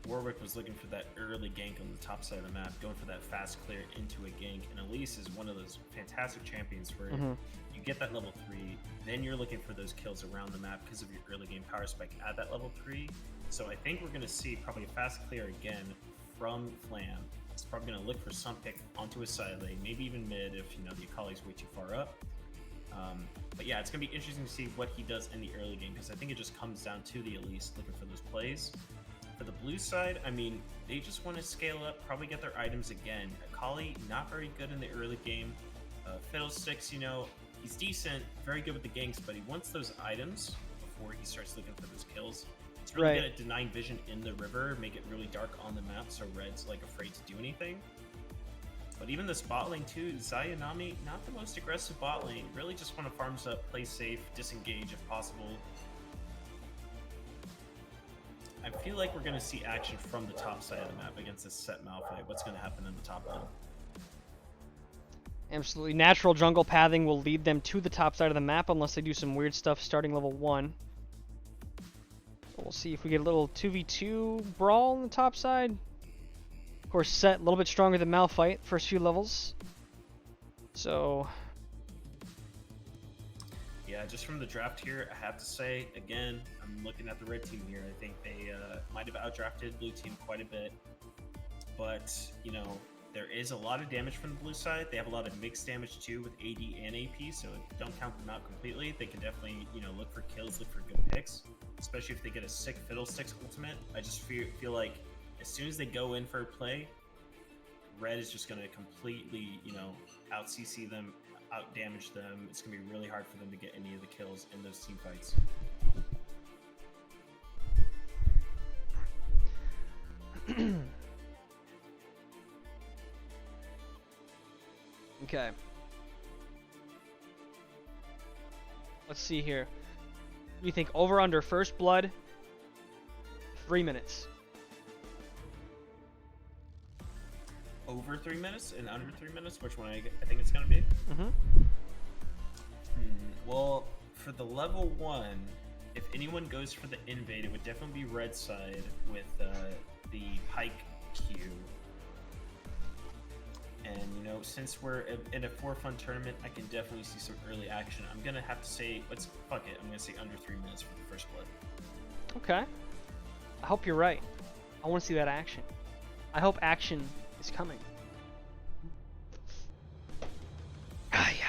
Warwick was looking for that early gank on the top side of the map, going for that fast clear into a gank, and Elise is one of those fantastic champions where you get that level 3, then you're looking for those kills around the map because of your early game power spike at that level 3. So I think we're going to see probably a fast clear again from Flam. It's probably going to look for some pick onto his side lane, maybe even mid if the Akali's way too far up. But yeah, it's going to be interesting to see what he does in the early game because I think it just comes down to the Elise looking for those plays. For the blue side, I mean, they just want to scale up, probably get their items again. Akali, not very good in the early game. Fiddlesticks, he's decent, very good with the ganks, but he wants those items before he starts looking for those kills. It's really Right. good at denying vision in the river, make it really dark on the map, so Red's like afraid to do anything. But even this bot lane too, Xayah Nami, not the most aggressive bot lane. Really just want to farms up, play safe, disengage if possible. I feel like we're going to see action from the top side of the map against this set Malphite. What's going to happen in the top lane? Absolutely. Natural jungle pathing will lead them to the top side of the map unless they do some weird stuff starting level 1. So we'll see if we get a little 2v2 brawl on the top side. Of course, Set a little bit stronger than Malphite first few levels. So Yeah, just from the draft here, I have to say, again, I'm looking at the red team here. I think they might have outdrafted blue team quite a bit. But, you know, there is a lot of damage from the blue side. They have a lot of mixed damage too with AD and AP, so don't count them out completely. They can definitely, you know, look for kills, look for good picks, especially if they get a sick Fiddlesticks ultimate. I just feel like as soon as they go in for a play, Red is just going to completely, you know, out CC them, out damage them. It's going to be really hard for them to get any of the kills in those team fights. okay. Let's see here. You think over under first blood? 3 minutes. Over 3 minutes and under 3 minutes? Which one I think it's going to be? Mm-hmm. Well, for the level 1, if anyone goes for the invade, it would definitely be red side with the Pike Q. And, you know, since we're in a 4-fun tournament, I can definitely see some early action. I'm going to have to say, fuck it. I'm going to say under 3 minutes for the first blood. Okay. I hope you're right. I want to see that action. I hope action is coming. Ah, yeah.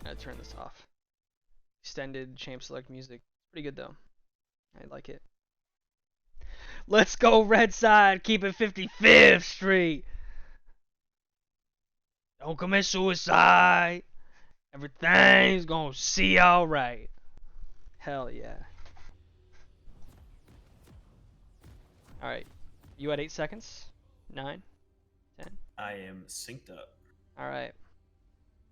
Gotta turn this off. Extended champ select music. Pretty good though. I like it. Let's go red side. Keep it 55th Street. Don't commit suicide. Everything's gonna see alright. Hell yeah. Alright. You at 8 seconds? 9? 10? I am synced up. Alright.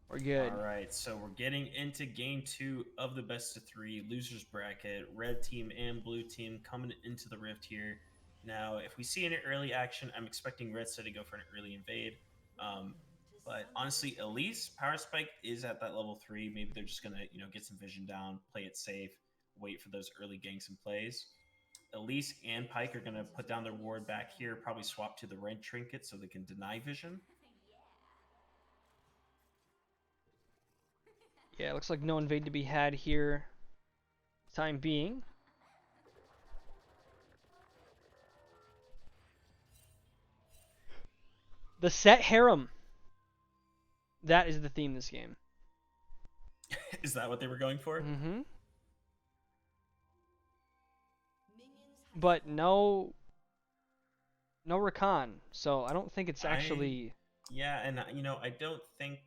We're good. All right, so we're getting into game 2 of the best of 3 losers bracket. Red team and blue team coming into the rift here. Now, if we see any early action, I'm expecting red side to go for an early invade. But honestly, Elise, Power Spike is at that level 3. Maybe they're just gonna, you know, get some vision down, play it safe, wait for those early ganks and plays. Elise and Pike are gonna put down their ward back here, probably swap to the red trinket so they can deny vision. Yeah, looks like no invade to be had here. Time being. The set harem. That is the theme this game. Is that what they were going for? Mm-hmm. But no Rakan, so I don't think it's actually. Yeah, and you know, I don't think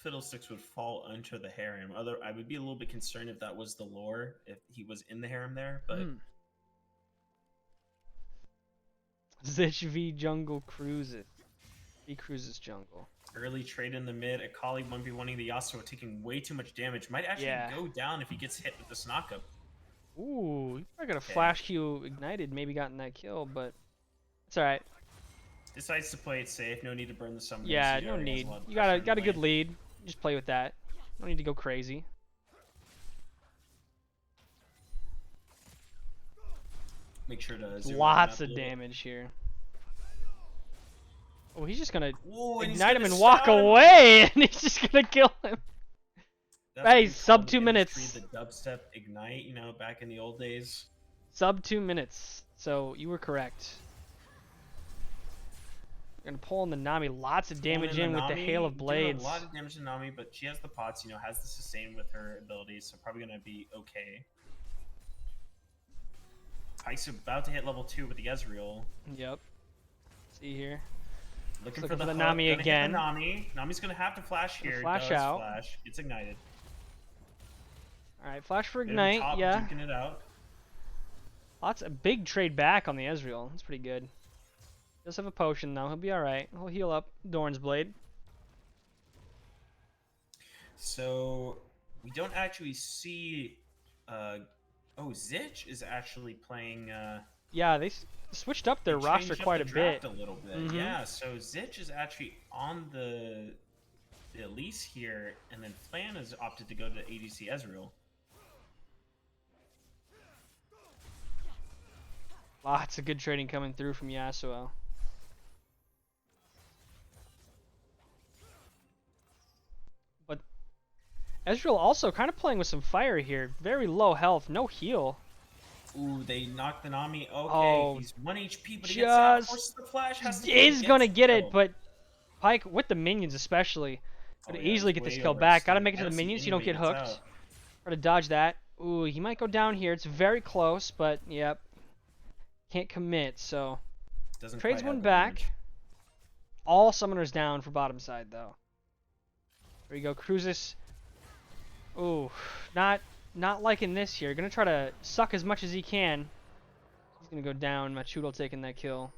Fiddlesticks would fall under the harem. I would be a little bit concerned if that was the lore, if he was in the harem there, but Zich v jungle cruises. He cruises jungle. early trade in the mid, Akali 1v1ing the Yasuo, taking way too much damage. Might actually go down if he gets hit with the Snaka. Ooh, he probably got a flash Q ignited, maybe gotten that kill, but it's alright. Decides to play it safe, no need to burn the summon. Yeah, no need. You got a good lead. Just play with that. No need to go crazy. Make sure to zero Lots in of up a little. damage here. Oh, he's just gonna Ooh, and he's ignite him gonna and walk stun. away, and he's just gonna kill him. That's Hey, what we sub called 2 in minutes. industry the dubstep ignite, you know, back in the old days. Sub 2 minutes. So you were correct. Gonna pull in the Nami. Lots of damage Pulling in with the Nami, hail of doing blades. A lot of damage to Nami, but she has the pots, you know, has the sustain with her abilities, so probably gonna be okay. Pike's about to hit level 2 with the Ezreal. Yep. See here. Looking Looking for for the the hook, Nami gonna hit the again. Nami. Nami's gonna have to flash Gonna here. flash Does out. flash. It's ignited. All right, flash for Bit of a ignite. top, Yeah. duking it out. Lots a big trade back on the Ezreal. That's pretty good. Does have a potion though. He'll be all right. He'll heal up Dorn's blade. So we don't actually see. Oh, Zich is actually playing. Yeah, they switched up their they roster changed up quite the a bit. draft a little bit. Mhm. Yeah, so Zich is actually on the Elise here, and then Flan has opted to go to ADC Ezreal. Lots of good trading coming through from Yasuo. But Ezreal also kind of playing with some fire here. Very low health, no heal. Ooh, they knocked the Nami. Okay, Oh, he's 1 HP, but he gets out. Forces the flash. Has to Is gonna get it, kill. but Pyke with the minions especially could Oh, yeah, easily he's get this way kill back. Gotta overextended. make it to I the don't see minions so you don't anybody get gets hooked. out. Try to dodge that. Ooh, he might go down here. It's very close, but yep. Can't commit, so Doesn't trades quite one have the back. damage. All summoners down for bottom side though. There you go, Cruzus. Ooh, not liking this here. Gonna try to suck as much as he can. He's gonna go down. Machudo taking that kill.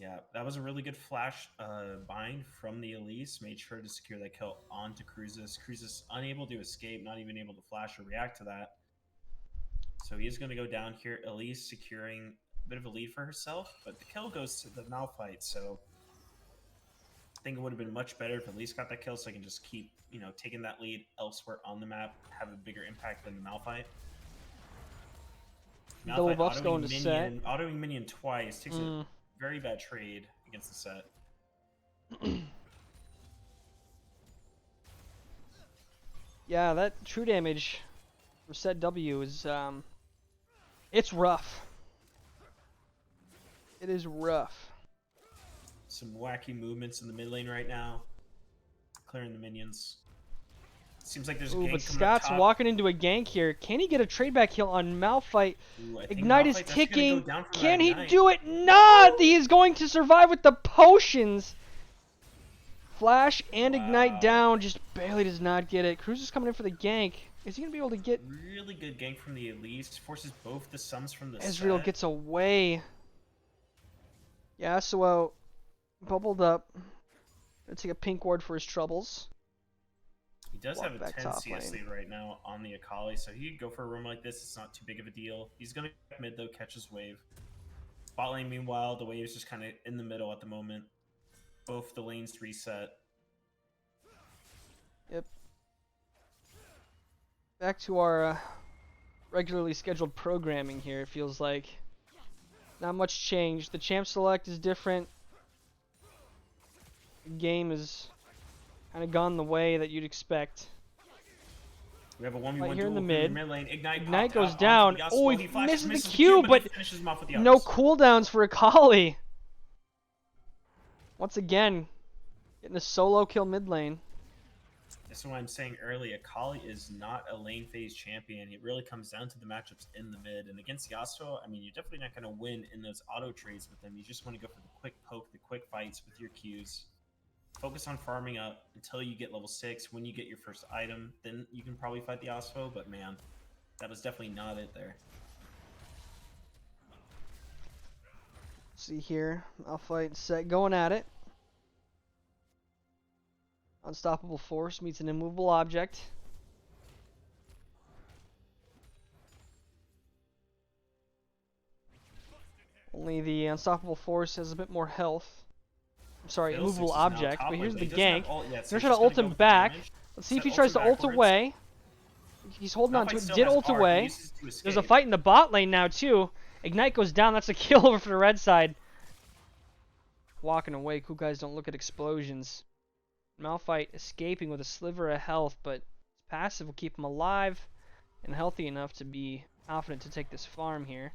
Yeah, that was a really good flash bind from the Elise. Made sure to secure that kill onto Cruzus. Cruzus unable to escape, not even able to flash or react to that. So he is going to go down here. Elise securing a bit of a lead for herself, but the kill goes to the Malphite. So I think it would have been much better if Elise got that kill, so I can just keep, taking that lead elsewhere on the map, have a bigger impact than the Malphite. Double buffs going to set. Autoing minion twice takes a very bad trade against the set. Yeah, that true damage from set W is it's rough. It is rough. Some wacky movements in the mid lane right now. Clearing the minions. Seems like there's a Ooh, gank but coming Scott's up top. walking into a gank here. Can he get a trade back kill on Malphite? Ooh, I think Ignite is Malphite's actually gonna ticking. go down from that Can he Ignite. do it? Not! He is going to survive with the potions. Flash and Ignite Wow. down. Just barely does not get it. Cruz is coming in for the gank. Is he going to be able to get... Really good gank from the Elise. Forces both the sums from the Ezreal set. gets away. Yasuo bubbled up. Gonna take a pink ward for his troubles. He does Walk have a back 10 top CS lane. lead right now on the Akali, so he could go for a roam like this. It's not too big of a deal. He's going to mid, though, catch his wave. Bot lane, meanwhile, the wave's just kind of in the middle at the moment. Both the lanes reset. Yep. Back to our regularly scheduled programming here, it feels like. Not much change. The champ select is different. The game is kind of gone the way that you'd expect. We have a 1v1 Right here in duel the through mid. Mid lane. Ignite Ignite popped goes out down. onto the Yasuo. Oh, He he flashes, misses the the Q, but he finishes him off with the no Yasuo. cooldowns for Akali. Once again, getting a solo kill mid lane. That's what I'm saying earlier. Akali is not a lane phase champion. It really comes down to the matchups in the mid. And against Yasuo, I mean, you're definitely not going to win in those auto trades with them. You just want to go for the quick poke, the quick fights with your Qs. Focus on farming up until you get level 6. When you get your first item, then you can probably fight the Yasuo. But man, that was definitely not it there. See here, Malphite and Set going at it. Unstoppable force meets an immovable object. Only the unstoppable force has a bit more health. I'm sorry, Phil immovable 6 is now object. top But lane, here's but the he doesn't have gank. ult yet, so Gonna he's try to just ult gonna him go for back. damage. Let's see if Set he tries to ults ult backwards. away. He's holding on to Malphite it. still Did has ult R, he away. uses to There's a escape. fight in the bot lane now too. Ignite goes down. That's a kill over for the red side. Walking away. Cool guys don't look at explosions. Malphite escaping with a sliver of health, but his passive will keep him alive and healthy enough to be confident to take this farm here.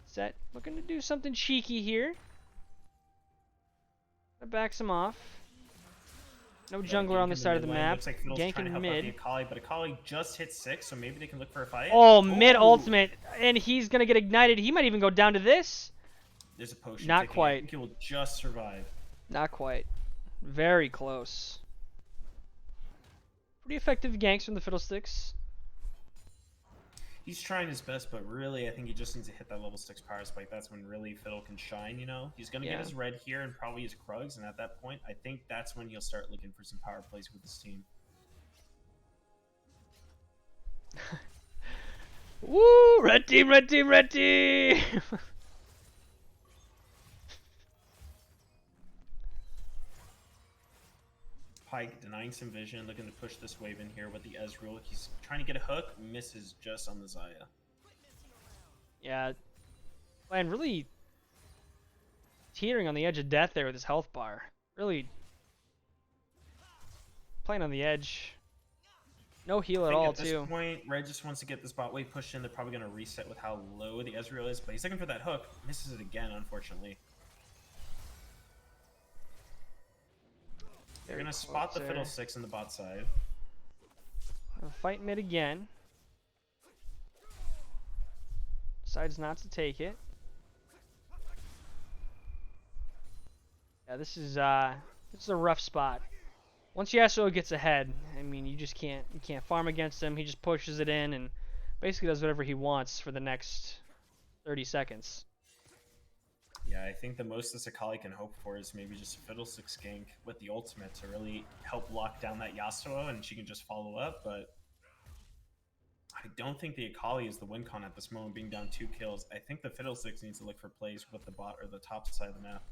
Set looking to do something cheeky here. That backs him off. No Yeah, jungler gank on the in side of the mid lane. map. Looks like Fiddle's trying to Ganking help out the mid. Akali, but Akali just hit 6, so maybe they can look for a fight. Oh, mid Ooh. ultimate, and he's gonna get ignited. He might even go down to this. There's a potion. Not ticking. quite. I think he will just survive. Not quite. Very close. Pretty effective ganks from the Fiddlesticks. He's trying his best, but really, I think he just needs to hit that level 6 power spike. That's when really Fiddle can shine, you know? He's going to Yeah. get his red here and probably his Krugs, and at that point, I think that's when he'll start looking for some power plays with his team. Woo! Red team, red team, red team! Pyke denying some vision, looking to push this wave in here with the Ezreal. He's trying to get a hook, misses just on the Xayah. Yeah. And really teetering on the edge of death there with his health bar. Really playing on the edge. No heal I at think all, at this too. point, Red just wants to get this bot wave pushed in. They're probably going to reset with how low the Ezreal is, but he's looking for that hook. Misses it again, unfortunately. They're Very going to spot the close there. Fiddlesticks in the bot side. Fight mid again. Decides not to take it. Yeah, this is a rough spot. Once Yasuo gets ahead, I mean, you can't farm against him. He just pushes it in and basically does whatever he wants for the next 30 seconds. Yeah, I think the most this Akali can hope for is maybe just a Fiddlesticks gank with the ultimate to really help lock down that Yasuo, and she can just follow up, but I don't think the Akali is the win con at this moment, being down 2 kills. I think the Fiddlesticks needs to look for plays with the bot or the top side of the map.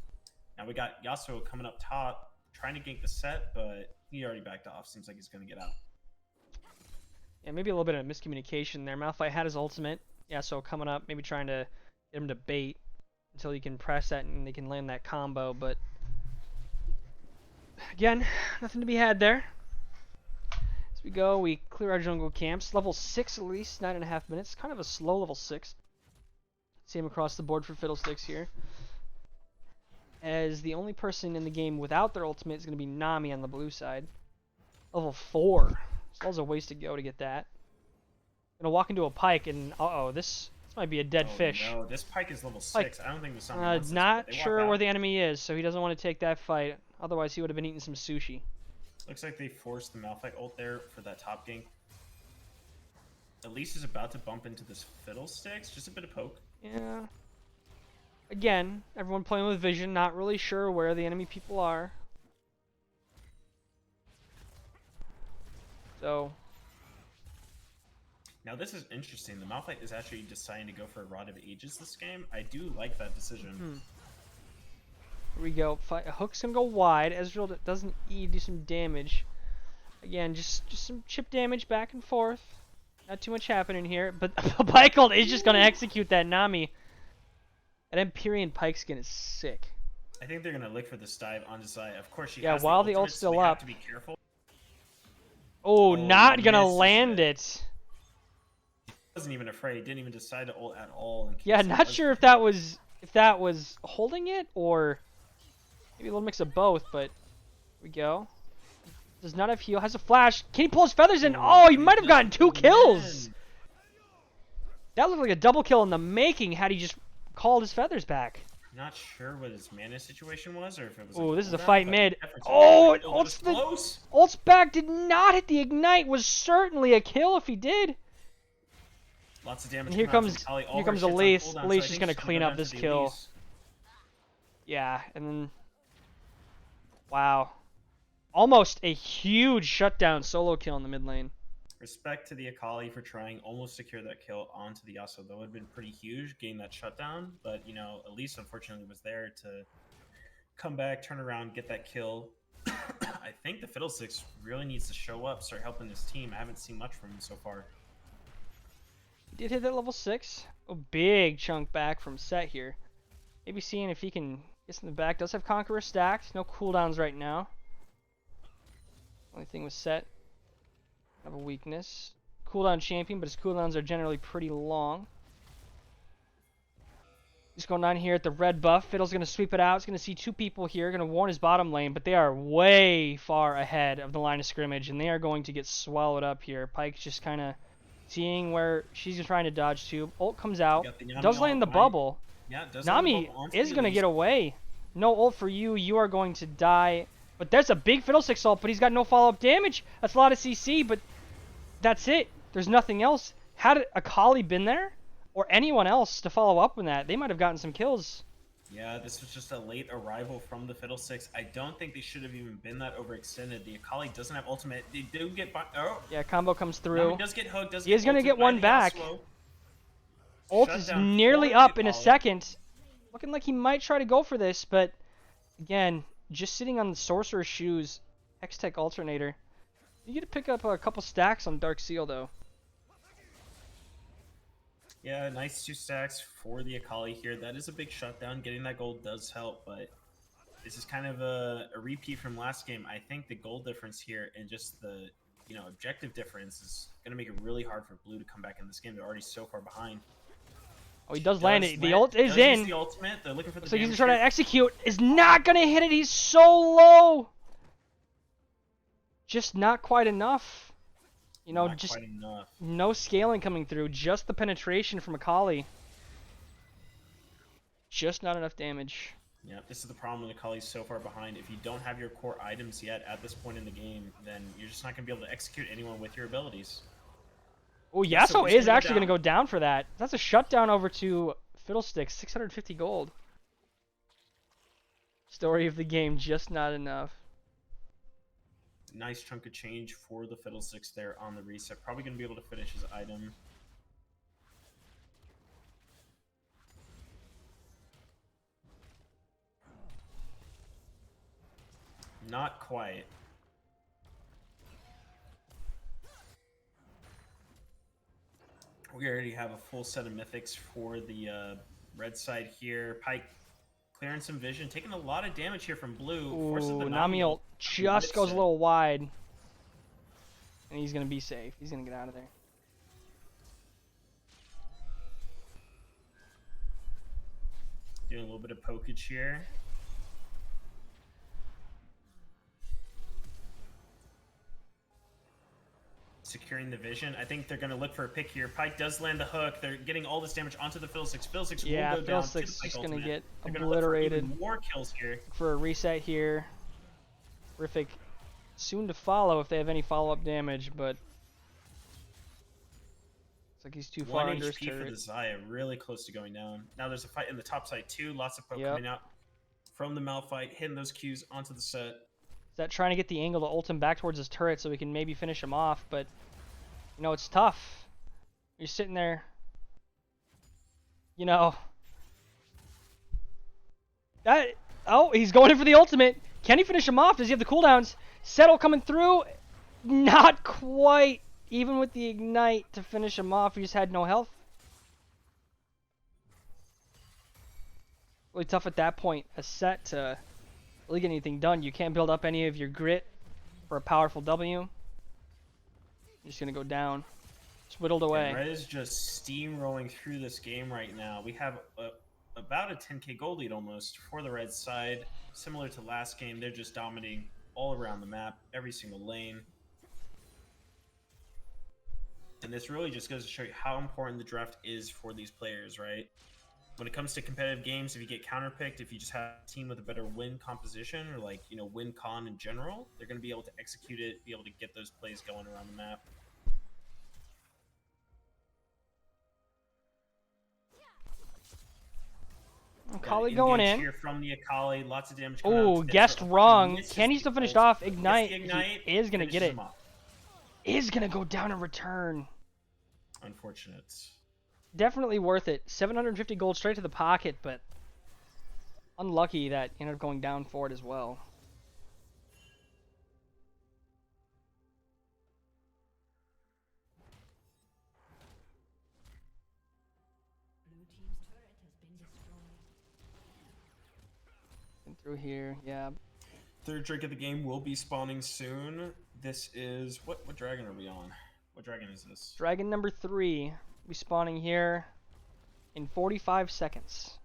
Now we got Yasuo coming up top, trying to gank the set, but he already backed off. Seems like he's going to get out. Yeah, maybe a little bit of miscommunication there. Malphite had his ultimate. Yasuo coming up, maybe trying to get him to bait until he can press that and they can land that combo, but again, nothing to be had there. As we go, we clear our jungle camps. Level 6 at least, 9.5 minutes. Kind of a slow level 6. Same across the board for Fiddlesticks here. As the only person in the game without their ultimate is going to be Nami on the blue side. Level 4. Still has a ways to go to get that. Gonna walk into a Pyke and uh-oh, this might be a dead fish. No, this Pyke is level 6. Like, I don't think the Summon wants this, not but they walk sure where out. the enemy is, so he doesn't want to take that fight. Otherwise, he would have been eating some sushi. Looks like they forced the Malphite ult there for that top gank. Elise is about to bump into this Fiddlesticks. Just a bit of poke. Yeah. Again, everyone playing with vision, not really sure where the enemy people are. So, Now this is interesting. The Malphite is actually deciding to go for a Rod of Ages this game. I do like that decision. here we go. Hook's gonna go wide. Ezreal doesn't do some damage. Again, just some chip damage back and forth. Not too much happening here, but Pyke is just gonna execute that Nami. That Empyrean Pyke skin is sick. I think they're gonna look for this dive onto Xayah. Of course, she Yeah, has while the the ult's ultimate, so still they have up. to be careful. Oh, Oh, not gonna misses land it. it. Wasn't even afraid. Didn't even decide to ult at all. in case Yeah, it not was- sure if that was holding it or maybe a little mix of both, but here we go. Does not have heal, has a flash. Can he pull his feathers in? Oh, he might have gotten 2 kills. Man. That looked like a double kill in the making had he just called his feathers back. Not sure what his mana situation was, or if it was. Ooh, like this is a cooldown, fight but mid. efforts Oh, were it good. was ults the- close. Ult's back did not hit the ignite. Was certainly a kill if he did. Lots of damage. And here coming out comes from Kali. All here her comes shit's on Elise. cooldown, so Elise I is think gonna she's clean go up down this to the kill. Elise. Yeah, and then wow, almost a huge shutdown solo kill in the mid lane. Respect to the Akali for trying almost secure that kill onto the Yasuo. That would have been pretty huge, getting that shutdown. But, you know, Elise unfortunately was there to come back, turn around, get that kill. I think the Fiddlesticks really needs to show up, start helping this team. I haven't seen much from him so far. He did hit that level 6. A big chunk back from Set here. Maybe seeing if he can get in the back. Does have Conqueror stacked. No cooldowns right now. Only thing with Set. Have a weakness. Cooldown champion, but his cooldowns are generally pretty long. Just going on here at the red buff. Fiddle's going to sweep it out. He's going to see 2 people here. Going to warn his bottom lane, but they are way far ahead of the line of scrimmage, and they are going to get swallowed up here. Pyke's just kind of seeing where she's trying to dodge to. Ult comes out. Got the Nami Does land the ult. bubble. Yeah, it does land the Nami bubble onto is the going to Elise. get away. No ult for you. You are going to die. But there's a big Fiddlesticks ult, but he's got no follow-up damage. That's a lot of CC, but that's it. There's nothing else. Had Akali been there, or anyone else to follow up on that, they might have gotten some kills. Yeah, this was just a late arrival from the Fiddlesticks. I don't think they should have even been that overextended. The Akali doesn't have ultimate. They do get... Oh! Yeah, combo comes No, through. he does get hooked. He is going to get one back. Ult is Shutdown nearly for the up in a Akali. second. Looking like he might try to go for this, but again, just sitting on the Sorcerer's Shoes, Hextech Alternator. You get to pick up a couple stacks on Dark Seal, though. Yeah, nice 2 stacks for the Akali here. That is a big shutdown. Getting that gold does help, but this is kind of a repeat from last game. I think the gold difference here and just the objective difference is going to make it really hard for Blue to come back in this game. They're already so far behind. Oh, he does land it. The ult does is use in. the ultimate. They're looking for the So he's damage trying to here. execute. Is not going to hit it. He's so low. Just not quite enough. You know, Not just quite enough. no scaling coming through. Just the penetration from Akali. Just not enough damage. Yeah, this is the problem when Akali's so far behind. If you don't have your core items yet at this point in the game, then you're just not going to be able to execute anyone with your abilities. Oh, So Yasuo he's is gonna actually going to go down for that. That's a shutdown over to Fiddlesticks. 650 gold. Story of the game, just not enough. Nice chunk of change for the Fiddlesticks there on the reset. Probably going to be able to finish his item. Not quite. We already have a full set of mythics for the red side here. Pike clearing some vision, taking a lot of damage here from Blue. Forces the Ooh, Nami Namiel just goes a set. little wide. And he's going to be safe. He's going to get out of there. Doing a little bit of pokage here. Securing the vision. I think they're going to look for a pick here. Pike does land the hook. They're getting all this damage onto the Fiddlesticks. Fiddlesticks Yeah, will go down to the Fiddlesticks Pike just going to ultimate. get They're gonna look for even obliterated more kills here. for a reset here. Horrific soon to follow if they have any follow-up damage, but looks like he's too far 1 under his HP for turret. the Zaya, really close to going down. Now there's a fight in the top side too. Lots of poke Yep. coming out from the Malphite, hitting those Qs onto the set. Is that trying to get the angle to ult him back towards his turret so we can maybe finish him off, but you know, it's tough. You're sitting there, you know. Oh, he's going in for the ultimate. Can he finish him off? Does he have the cooldowns? Settle coming through. Not quite. Even with the ignite to finish him off, he just had no health. Really tough at that point. A set to really get anything done. You can't build up any of your grit for a powerful W. You're just going to go down. Just whittled away. And Red is just steamrolling through this game right now. We have about a 10k gold lead almost for the red side. Similar to last game, they're just dominating all around the map, every single lane. And this really just goes to show you how important the draft is for these players, right? When it comes to competitive games, if you get counterpicked, if you just have a team with a better win composition or like, win con in general, they're going to be able to execute it, be able to get those plays going around the map. Akali going in. Here from the Akali, lots of damage coming out. Oh, It's guessed there. wrong. Misses Can he the still finish it ult. off? Gets Ignite. the ignite, He is going to get finishes it. him off. Is going to go down in return. Unfortunate. Definitely worth it. 750 gold straight to the pocket, but unlucky that ended up going down for it as well. And through here, yeah. Third drink of the game will be spawning soon. This is what dragon are we on? What dragon is this? Dragon number 3 be spawning here in 45 seconds.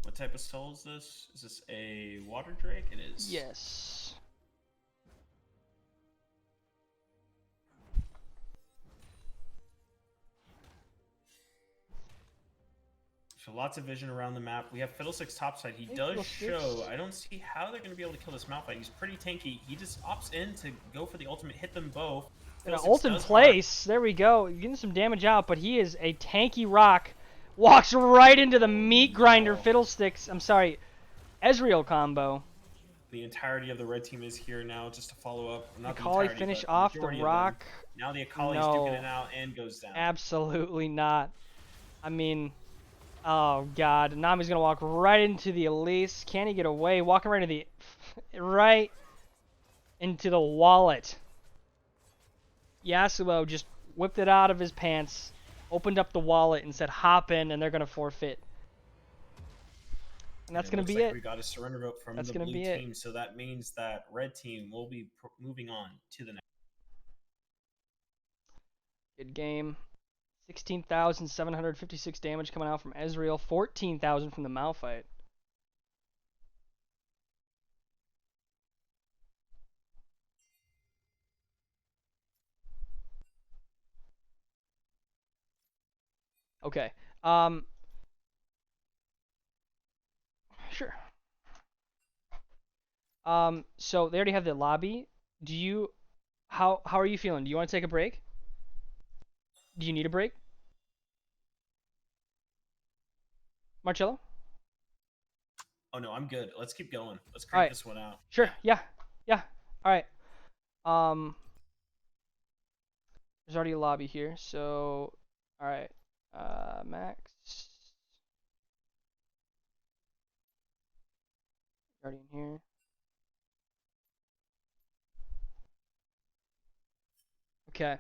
What type of soul is this? Is this a water drake? It is. Yes. So lots of vision around the map. We have Fiddlesticks topside. He Hey, does Fiddlesticks. show. I don't see how they're going to be able to kill this Malphite. He's pretty tanky. He just opts in to go for the ultimate, hit them both. Gonna Fiddlesticks ult in does place. There we go. Getting some damage out, but he is a tanky rock. Walks right into the meat grinder no. Fiddlesticks. I'm sorry, Ezreal combo. The entirety of the red team is here now just to follow up. Not the Akali entirety, finish but off the majority of them. rock. Now the Akali's No. duking it out and goes down. Absolutely not. I mean, oh god, Nami's gonna walk right into the Elise. Can he get away? Walking right into right into the wallet. Yasuo just whipped it out of his pants, opened up the wallet, and said, "Hop in," and they're gonna forfeit. And that's It gonna looks be like it. We got a surrender vote from That's the gonna blue be it. team, so that means that red team will be moving on to the next. Good game. 16,756 damage coming out from Ezreal. 14,000 from the Malphite. Okay. Sure. So they already have the lobby. Do you how are you feeling? Do you want to take a break? Do you need a break? Marcello? Oh no, I'm good. Let's keep going. Let's crank Alright. this one out. Sure. Yeah. Yeah. All right. There's already a lobby here, so all right. Max. Already in here. Okay.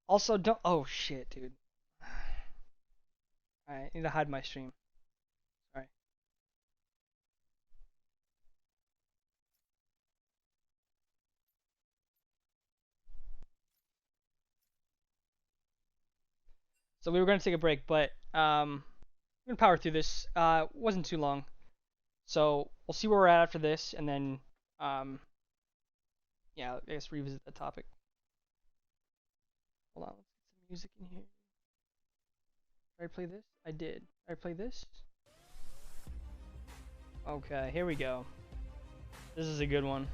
Also, don't. Oh shit, dude. Alright, I need to hide my stream. Sorry. So we were gonna take a break, but I'm gonna power through this. Wasn't too long. So we'll see where we're at after this, and then yeah, I guess revisit the topic. Hold on, let's get some music in here. Did I play this? I did. Did I play this? Okay, here we go. This is a good one.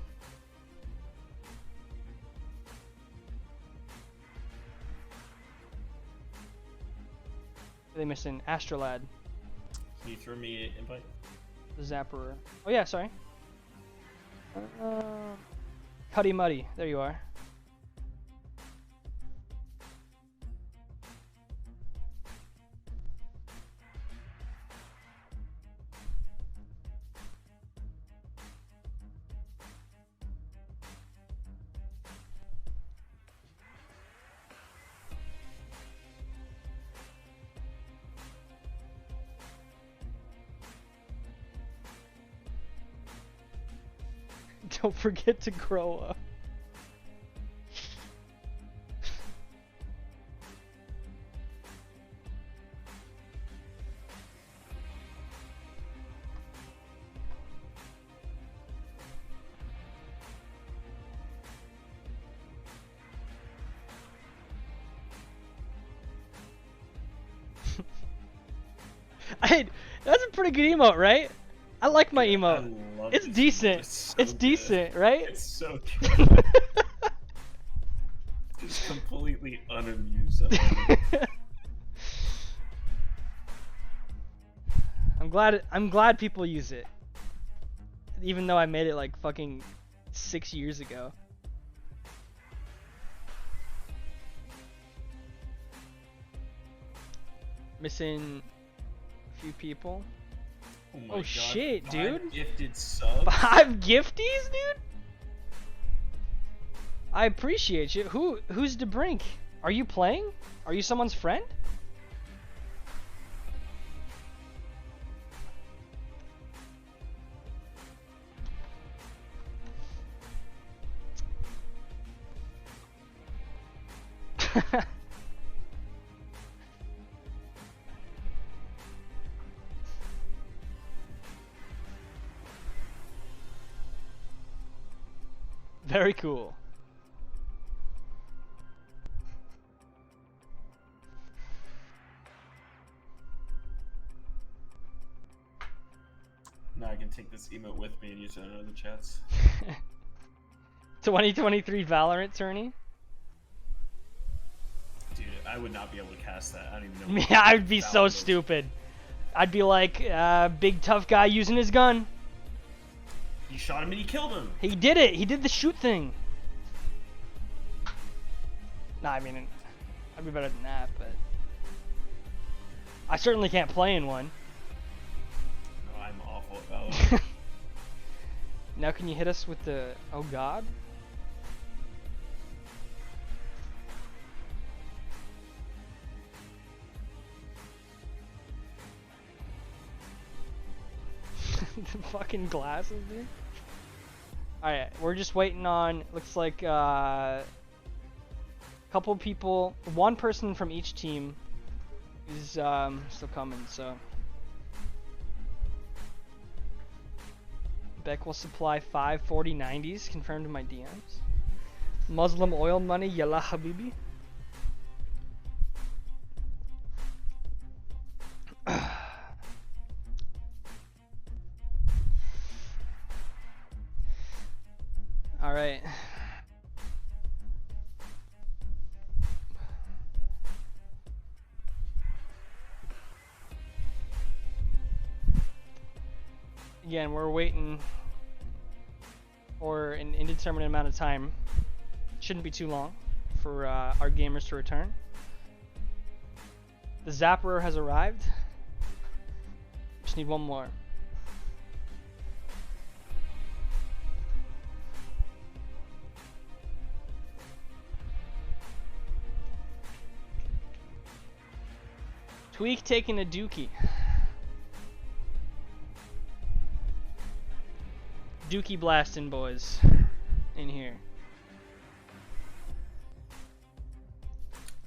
Are they missing Astrolad, Can you throw me an invite? the Zapper? Oh yeah, sorry. Cuddy Muddy, there you are. Don't forget to grow up. That's a pretty good emote, right? I like my emote. I love It's this decent. It's, so It's good. decent, right? It's so good. Just completely unamused. I'm glad people use it. Even though I made it like fucking 6 years ago. Missing a few people. my Oh, God, shit, 5 dude. Gifted subs. 5 gifties, dude? I appreciate you. Who's DeBrink? Are you playing? Are you someone's friend? Very cool. Now I can take this emote with me and use it in other chats. 2023 Valorant tourney. Dude, I would not be able to cast that. I don't even know. Yeah, I'd be so Valorant is. stupid. I'd be like, big tough guy using his gun. He shot him and he killed him. He did it. He did the shoot thing. Nah, I mean, I'd be better than that, but I certainly can't play in one. No, I'm awful at Valorant. Now can you hit us with the, oh god? The fucking glasses, dude. Alright, we're just waiting on, looks like couple people, one person from each team is still coming, so. Beck will supply 5 4090s, confirmed in my DMs. Muslim oil money, yalla habibi. Alright. Again, we're waiting for an indeterminate amount of time. Shouldn't be too long for our gamers to return. The Zapper has arrived. Just need one more. Tweak taking a dookie. Dookie blasting, boys. In here.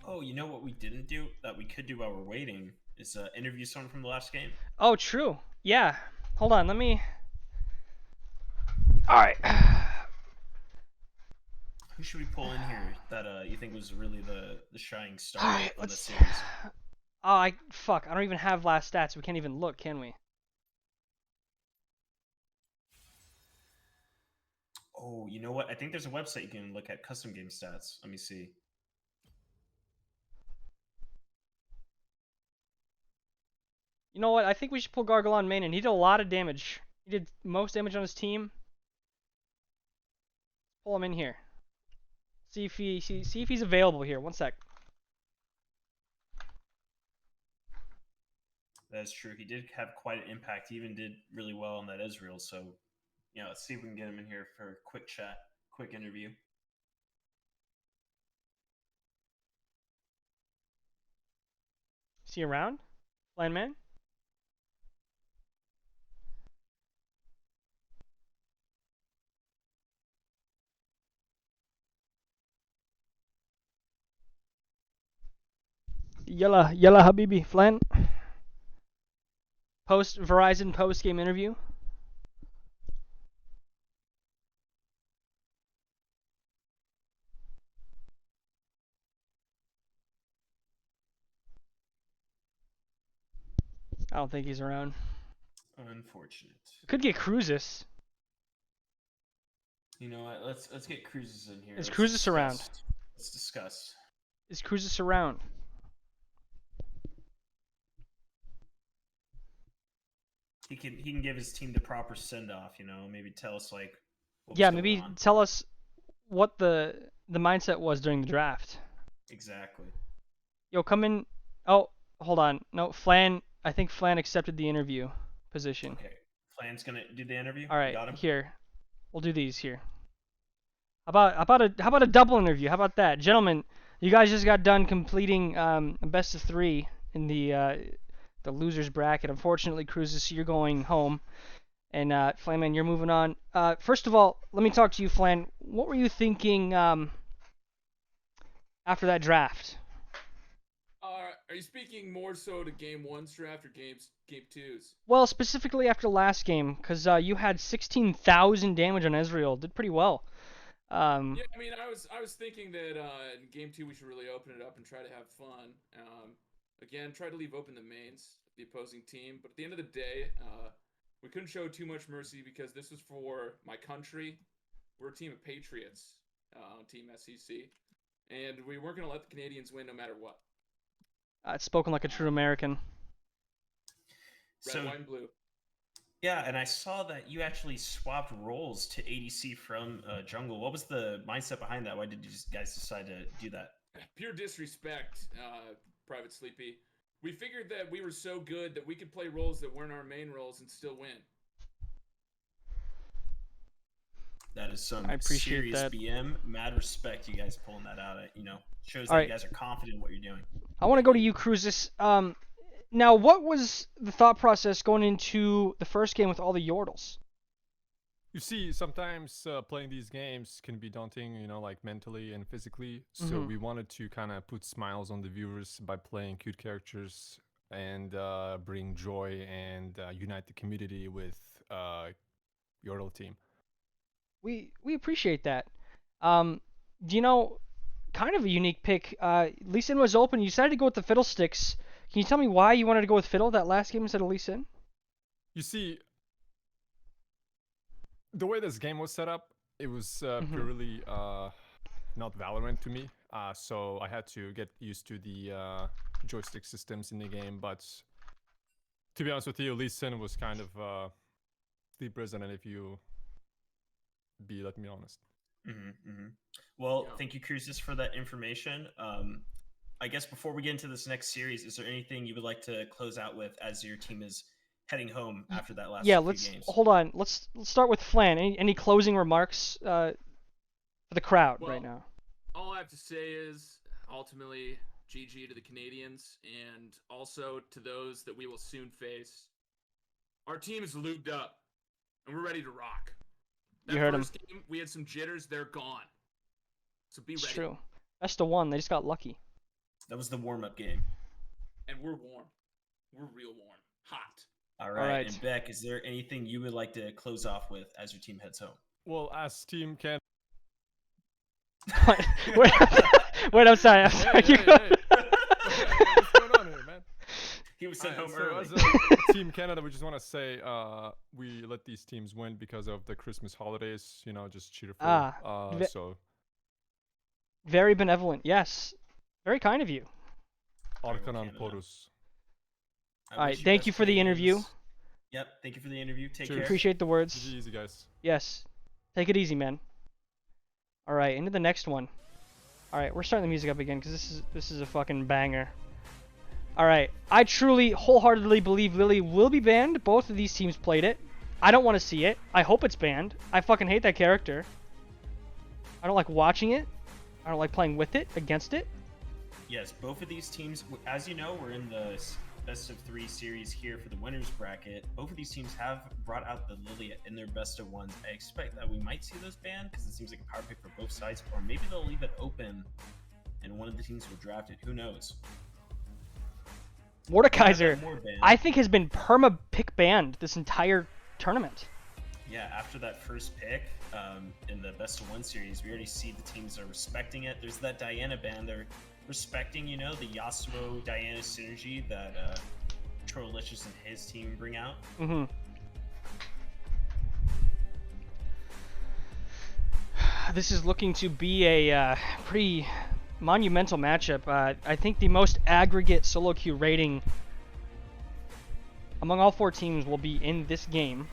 Oh, you know what we didn't do that we could do while we're waiting is interview someone from the last game. Oh, true. Yeah. Hold on, let me. Alright. Who should we pull in here that you think was really the shining star Alright, on the let's. series? Oh, fuck. I don't even have last stats. We can't even look, can we? Oh, you know what? I think there's a website you can look at custom game stats. Let me see. You know what? I think we should pull Gargle on main, and he did a lot of damage. He did most damage on his team. Pull him in here. See if he's available here. One sec. That's true. He did have quite an impact. He even did really well on that Ezreal. So, yeah, let's see if we can get him in here for a quick chat, quick interview. Is he around? Blind man? Yalla Habibi, Flan. Verizon post game interview. I don't think he's around. Unfortunate. Could get Cruzus. You know what? Let's get Cruises in here. Is Let's Cruzus discuss. around? Let's discuss. Is Cruzus around? He can give his team the proper send off. You know, maybe tell us like. What Yeah, was maybe going on. tell us what the mindset was during the draft. Exactly. Yo, come in. Oh, hold on. No, Flan. I think Flan accepted the interview position. Okay. Flan's gonna do the interview. All right, Got him. here. We'll do these here. How about a double interview? How about that, gentlemen? You guys just got done completing a best of 3 in the losers bracket. Unfortunately, Cruises, you're going home, and Flanman, you're moving on. First of all, let me talk to you, Flan. What were you thinking after that draft? Are you speaking more so to game 1's draft or game 2's? Well, specifically after last game, because you had 16,000 damage on Ezreal. Did pretty well. Yeah, I mean, I was thinking that in game 2 we should really open it up and try to have fun. Again, try to leave open the mains, the opposing team. But at the end of the day, we couldn't show too much mercy because this was for my country. We're a team of patriots, Team SEC, and we weren't going to let the Canadians win no matter what. It's spoken like a true American. Red, So white, and blue. yeah, and I saw that you actually swapped roles to ADC from jungle. What was the mindset behind that? Why did you guys decide to do that? Pure disrespect, Private Sleepy. We figured that we were so good that we could play roles that weren't our main roles and still win. That is some I appreciate serious that. BM. Mad respect, you guys pulling that out. Shows All that right. you guys are confident in what you're doing. I want to go to you, Cruises. Now, what was the thought process going into the first game with all the Yordles? You see, sometimes playing these games can be daunting, like mentally and physically. So Mhm. we wanted to kind of put smiles on the viewers by playing cute characters and bring joy and unite the community with Yordle team. We appreciate that. Kind of a unique pick. Lee Sin was open. You decided to go with the Fiddlesticks. Can you tell me why you wanted to go with Fiddle that last game instead of Lee Sin? You see, the way this game was set up, it was Mhm. purely not Valorant to me. So I had to get used to the joystick systems in the game. But to be honest with you, Lee Sin was kind of the president, if you let me honest. Well, Yeah. thank you, Cruises, for that information. I guess before we get into this next series, is there anything you would like to close out with as your team is heading home after that last Yeah, few let's games? hold on. Let's start with Flan. Any closing remarks for the crowd Well, right now? All I have to say is, ultimately, GG to the Canadians, and also to those that we will soon face. Our team is lubed up, and we're ready to rock. That You heard him. first game, we had some jitters. They're gone. So be It's ready. true. Best of one. They just got lucky. That was the warm-up game. And we're warm. We're real warm. Hot. All right. right. And Beck, is there anything you would like to close off with as your team heads home? Well, as Team Canada. wait, wait, I'm sorry. I'm sorry. Hey, what's going on here, man? He was sent home So early. as a Team Canada, we just want to say we let these teams win because of the Christmas holidays. Just cheerful. Ah, So Very benevolent. Yes. Very kind of you. Arkanan Canada. Porus. I All right. wish Thank best you for the Canadians. interview. Yep. Thank you for the interview. Take Cheers. care. Appreciate the words. Easy, guys. Yes. Take it easy, man. All right, into the next one. All right, we're starting the music up again because this is a fucking banger. All right, I truly, wholeheartedly believe Lily will be banned. Both of these teams played it. I don't want to see it. I hope it's banned. I fucking hate that character. I don't like watching it. I don't like playing with it, against it. Yes, both of these teams, as you know, we're in the best of 3 series here for the winners bracket. Both of these teams have brought out the Lily in their best of ones. I expect that we might see those banned because it seems like a power pick for both sides, or maybe they'll leave it open and one of the teams will draft it. Who knows? Mordekaiser, More banned. I think, has been perma-pick banned this entire tournament. Yeah, after that first pick in the best of 1 series, we already see the teams are respecting it. There's that Diana ban. They're respecting, the Yasuo Diana synergy that Trollicious and his team bring out. Mm-hmm. This is looking to be a pretty monumental matchup. I think the most aggregate solo queue rating among all 4 teams will be in this game.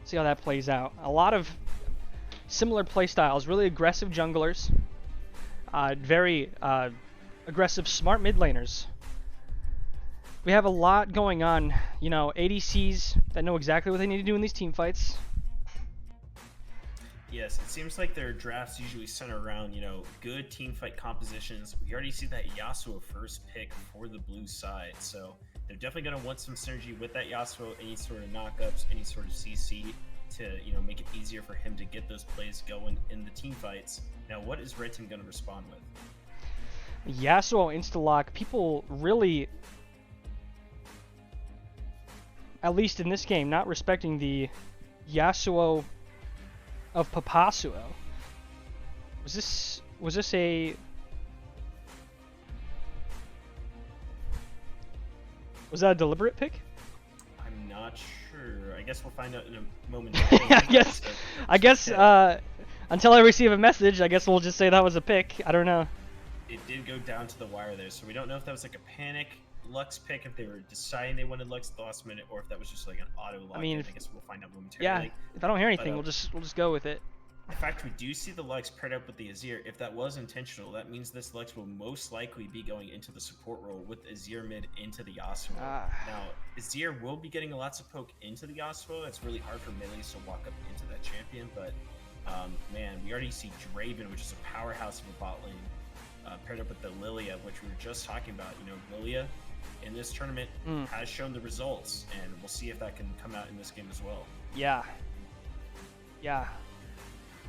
See how that plays out. A lot of similar playstyles, really aggressive junglers, very aggressive smart mid laners. We have a lot going on, ADCs that know exactly what they need to do in these team fights. Yes, it seems like their drafts usually center around, good team fight compositions. We already see that Yasuo first pick for the blue side, so they're definitely going to want some synergy with that Yasuo, any sort of knockups, any sort of CC to, make it easier for him to get those plays going in the team fights. Now, what is Red Team going to respond with? Yasuo insta-lock, people really, at least in this game, not respecting the Yasuo of Papasuo. Was this a... Was that a deliberate pick? I'm not sure. I guess we'll find out in a moment. I guess until I receive a message, I guess we'll just say that was a pick. I don't know. It did go down to the wire there, so we don't know if that was like a panic Lux pick, if they were deciding they wanted Lux at the last minute, or if that was just like an auto lock. I mean, I guess we'll find out momentarily. Yeah, if I don't hear anything, But, we'll just go with it. In fact, we do see the Lux paired up with the Azir. If that was intentional, that means this Lux will most likely be going into the support role with Azir mid into the Yasuo. Ah. Now, Azir will be getting lots of poke into the Yasuo. It's really hard for melees to walk up into that champion, but man, we already see Draven, which is a powerhouse of a bot lane, paired up with the Lilia, which we were just talking about. You know, Lilia in this tournament has shown the results, and we'll see if that can come out in this game as well. Yeah. Yeah.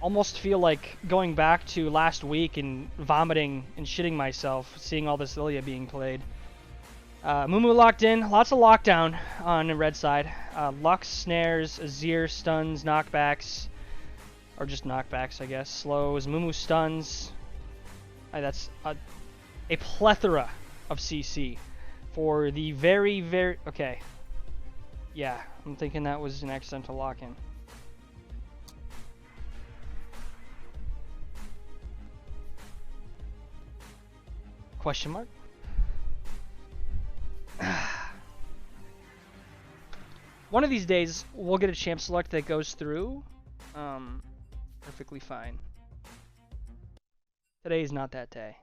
Almost feel like going back to last week and vomiting and shitting myself seeing all this Lilia being played. Mumu locked in, lots of lockdown on the red side. Lux, snares, Azir, stuns, knockbacks, or just knockbacks, I guess. Slows, Mumu stuns. That's a plethora of CC for the very, very... Okay. Yeah, I'm thinking that was an accidental lock-in. Question mark? One of these days, we'll get a champ select that goes through perfectly fine. Today is not that day.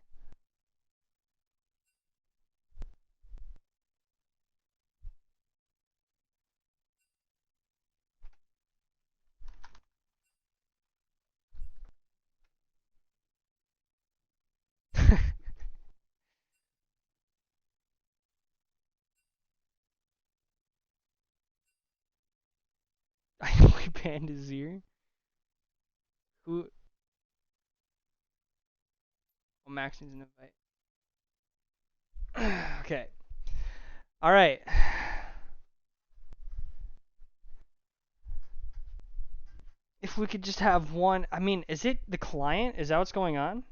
I know we banned Azir. Who? Well, Max needs an invite. Okay. All right. If we could just have one. I mean, is it the client? Is that what's going on?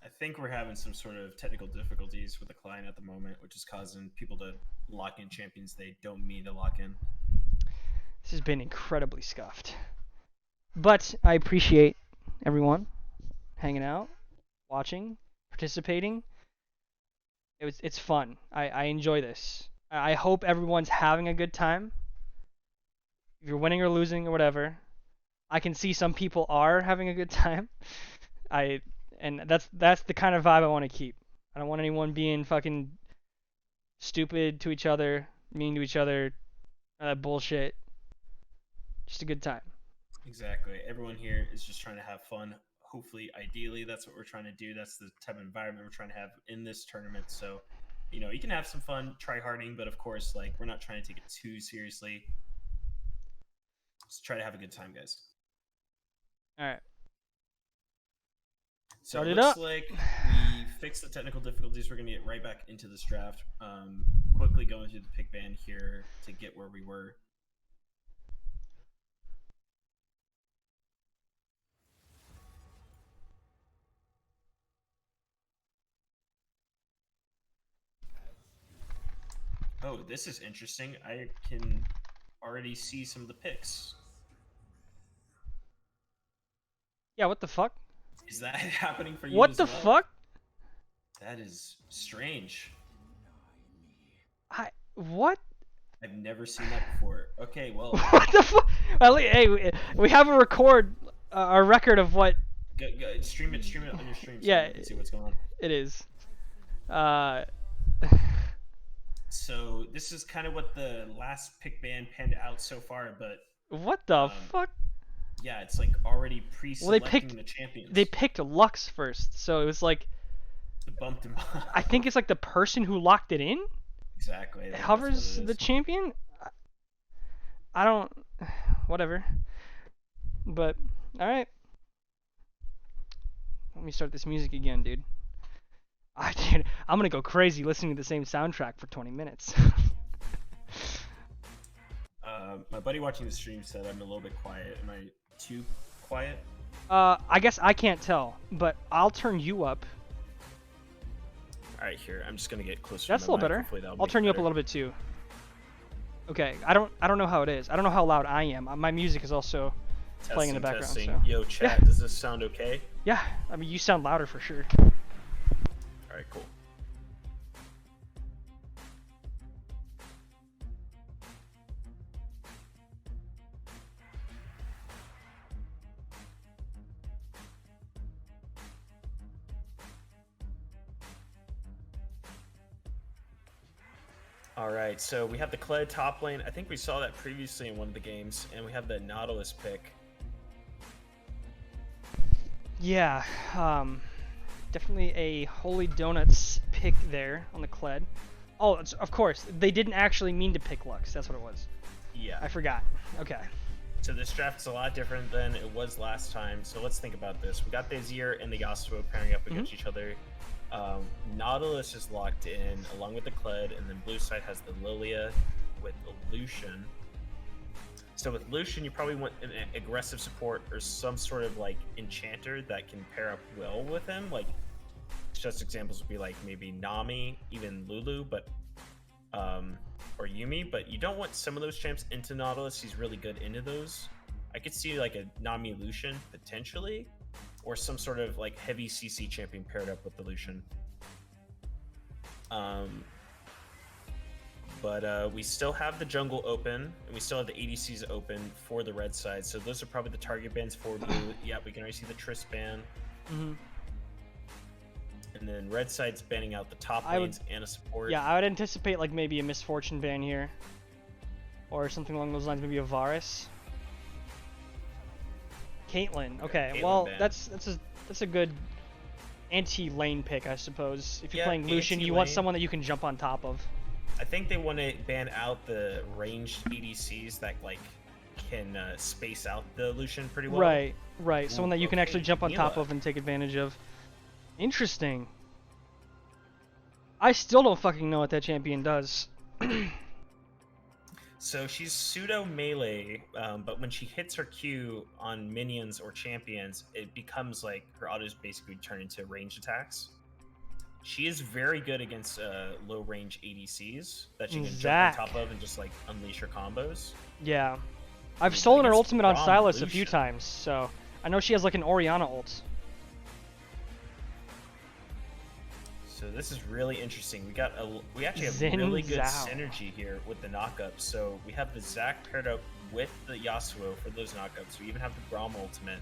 I think we're having some sort of technical difficulties with the client at the moment, which is causing people to lock in champions they don't mean to lock in. This has been incredibly scuffed. But I appreciate everyone hanging out, watching, participating. It's fun. I enjoy this. I hope everyone's having a good time. If you're winning or losing or whatever, I can see some people are having a good time. And that's the kind of vibe I want to keep. I don't want anyone being fucking stupid to each other, mean to each other, bullshit. Just a good time. Exactly. Everyone here is just trying to have fun. Hopefully, ideally, that's what we're trying to do. That's the type of environment we're trying to have in this tournament. So, you know, you can have some fun, try harding, but of course, like, we're not trying to take it too seriously. Just try to have a good time, guys. All right. So Start it it looks up. like we fixed the technical difficulties. We're going to get right back into this draft. Quickly going through the pick band here to get where we were. Oh, this is interesting. I can already see some of the picks. Yeah, what the fuck? Is that happening for you What as the well? fuck? That is strange. What? I've never seen that before. Okay, well, What the fuck? Well, hey, we have a a record of what go, stream it on your stream so Yeah. you can see what's going on. it is. So this is kind of what the last pick band panned out so far, but What the fuck? yeah, it's like already pre-selecting picked- the champions. They picked Lux first, so it was like They bumped him up. I think it's like the person who locked it in Exactly. I think that's what hovers it the is. champion. I don't. Whatever. But all right. Let me start this music again, dude. Dude, I'm gonna go crazy listening to the same soundtrack for 20 minutes. My buddy watching the stream said I'm a little bit quiet. Am I too quiet? I guess I can't tell, but I'll turn you up. All right, here. I'm just gonna get closer. That's to a my little mic. better. Hopefully that'll I'll make turn it you up a better. little bit too. Okay, I don't know how it is. I don't know how loud I am. My music is also playing in the background. Testing. So Yo, chat. Does this sound okay? yeah, I mean you sound louder for sure. All right, cool. All right, so we have the Kled top lane. I think we saw that previously in one of the games, and we have the Nautilus pick. Yeah, definitely a Holy Donuts pick there on the Kled. Oh, of course, they didn't actually mean to pick Lux. That's what it was. Yeah. I forgot. Okay. So this draft is a lot different than it was last time. So let's think about this. We got the Azir and the Yasuo pairing up against each other. Nautilus is locked in along with the Kled, and then blue side has the Lilia with the Lucian. So with Lucian, you probably want an aggressive support or some sort of like enchanter that can pair up well with him. Like just examples would be like maybe Nami, even Lulu, but or Yumi. But you don't want some of those champs into Nautilus. He's really good into those. I could see like a Nami Lucian potentially, or some sort of like heavy CC champion paired up with the Lucian. But we still have the jungle open, and we still have the ADCs open for the red side. So those are probably the target bans for blue. Yeah, we can already see the Triss ban. And then red side's banning out the top lanes and a support. Yeah, I would anticipate like maybe a Misfortune ban here, or something along those lines. Maybe a Varus. Caitlyn. Okay, Caitlyn well ban. that's a good anti-lane pick, I suppose. If you're Yeah, playing Lucian, you want anti-lane. someone that you can jump on top of. I think they want to ban out the ranged ADCs that like can space out the Lucian pretty well. Right. Someone that you can actually okay, jump on top Mila. of and take advantage of. Interesting. I still don't fucking know what that champion does. So she's pseudo melee, but when she hits her Q on minions or champions, it becomes like her autos basically turn into range attacks. She is very good against low range ADCs that she can Zach. jump on top of and just like unleash her combos. Yeah. I've Yeah, stolen her against ultimate on Braum Sylas a few Lucian. times, so I know she has like an Orianna ult. So this is really interesting. We actually have Xin really good Zhao. synergy here with the knockups. So we have the Zac paired up with the Yasuo for those knockups. We even have the Braum ultimate.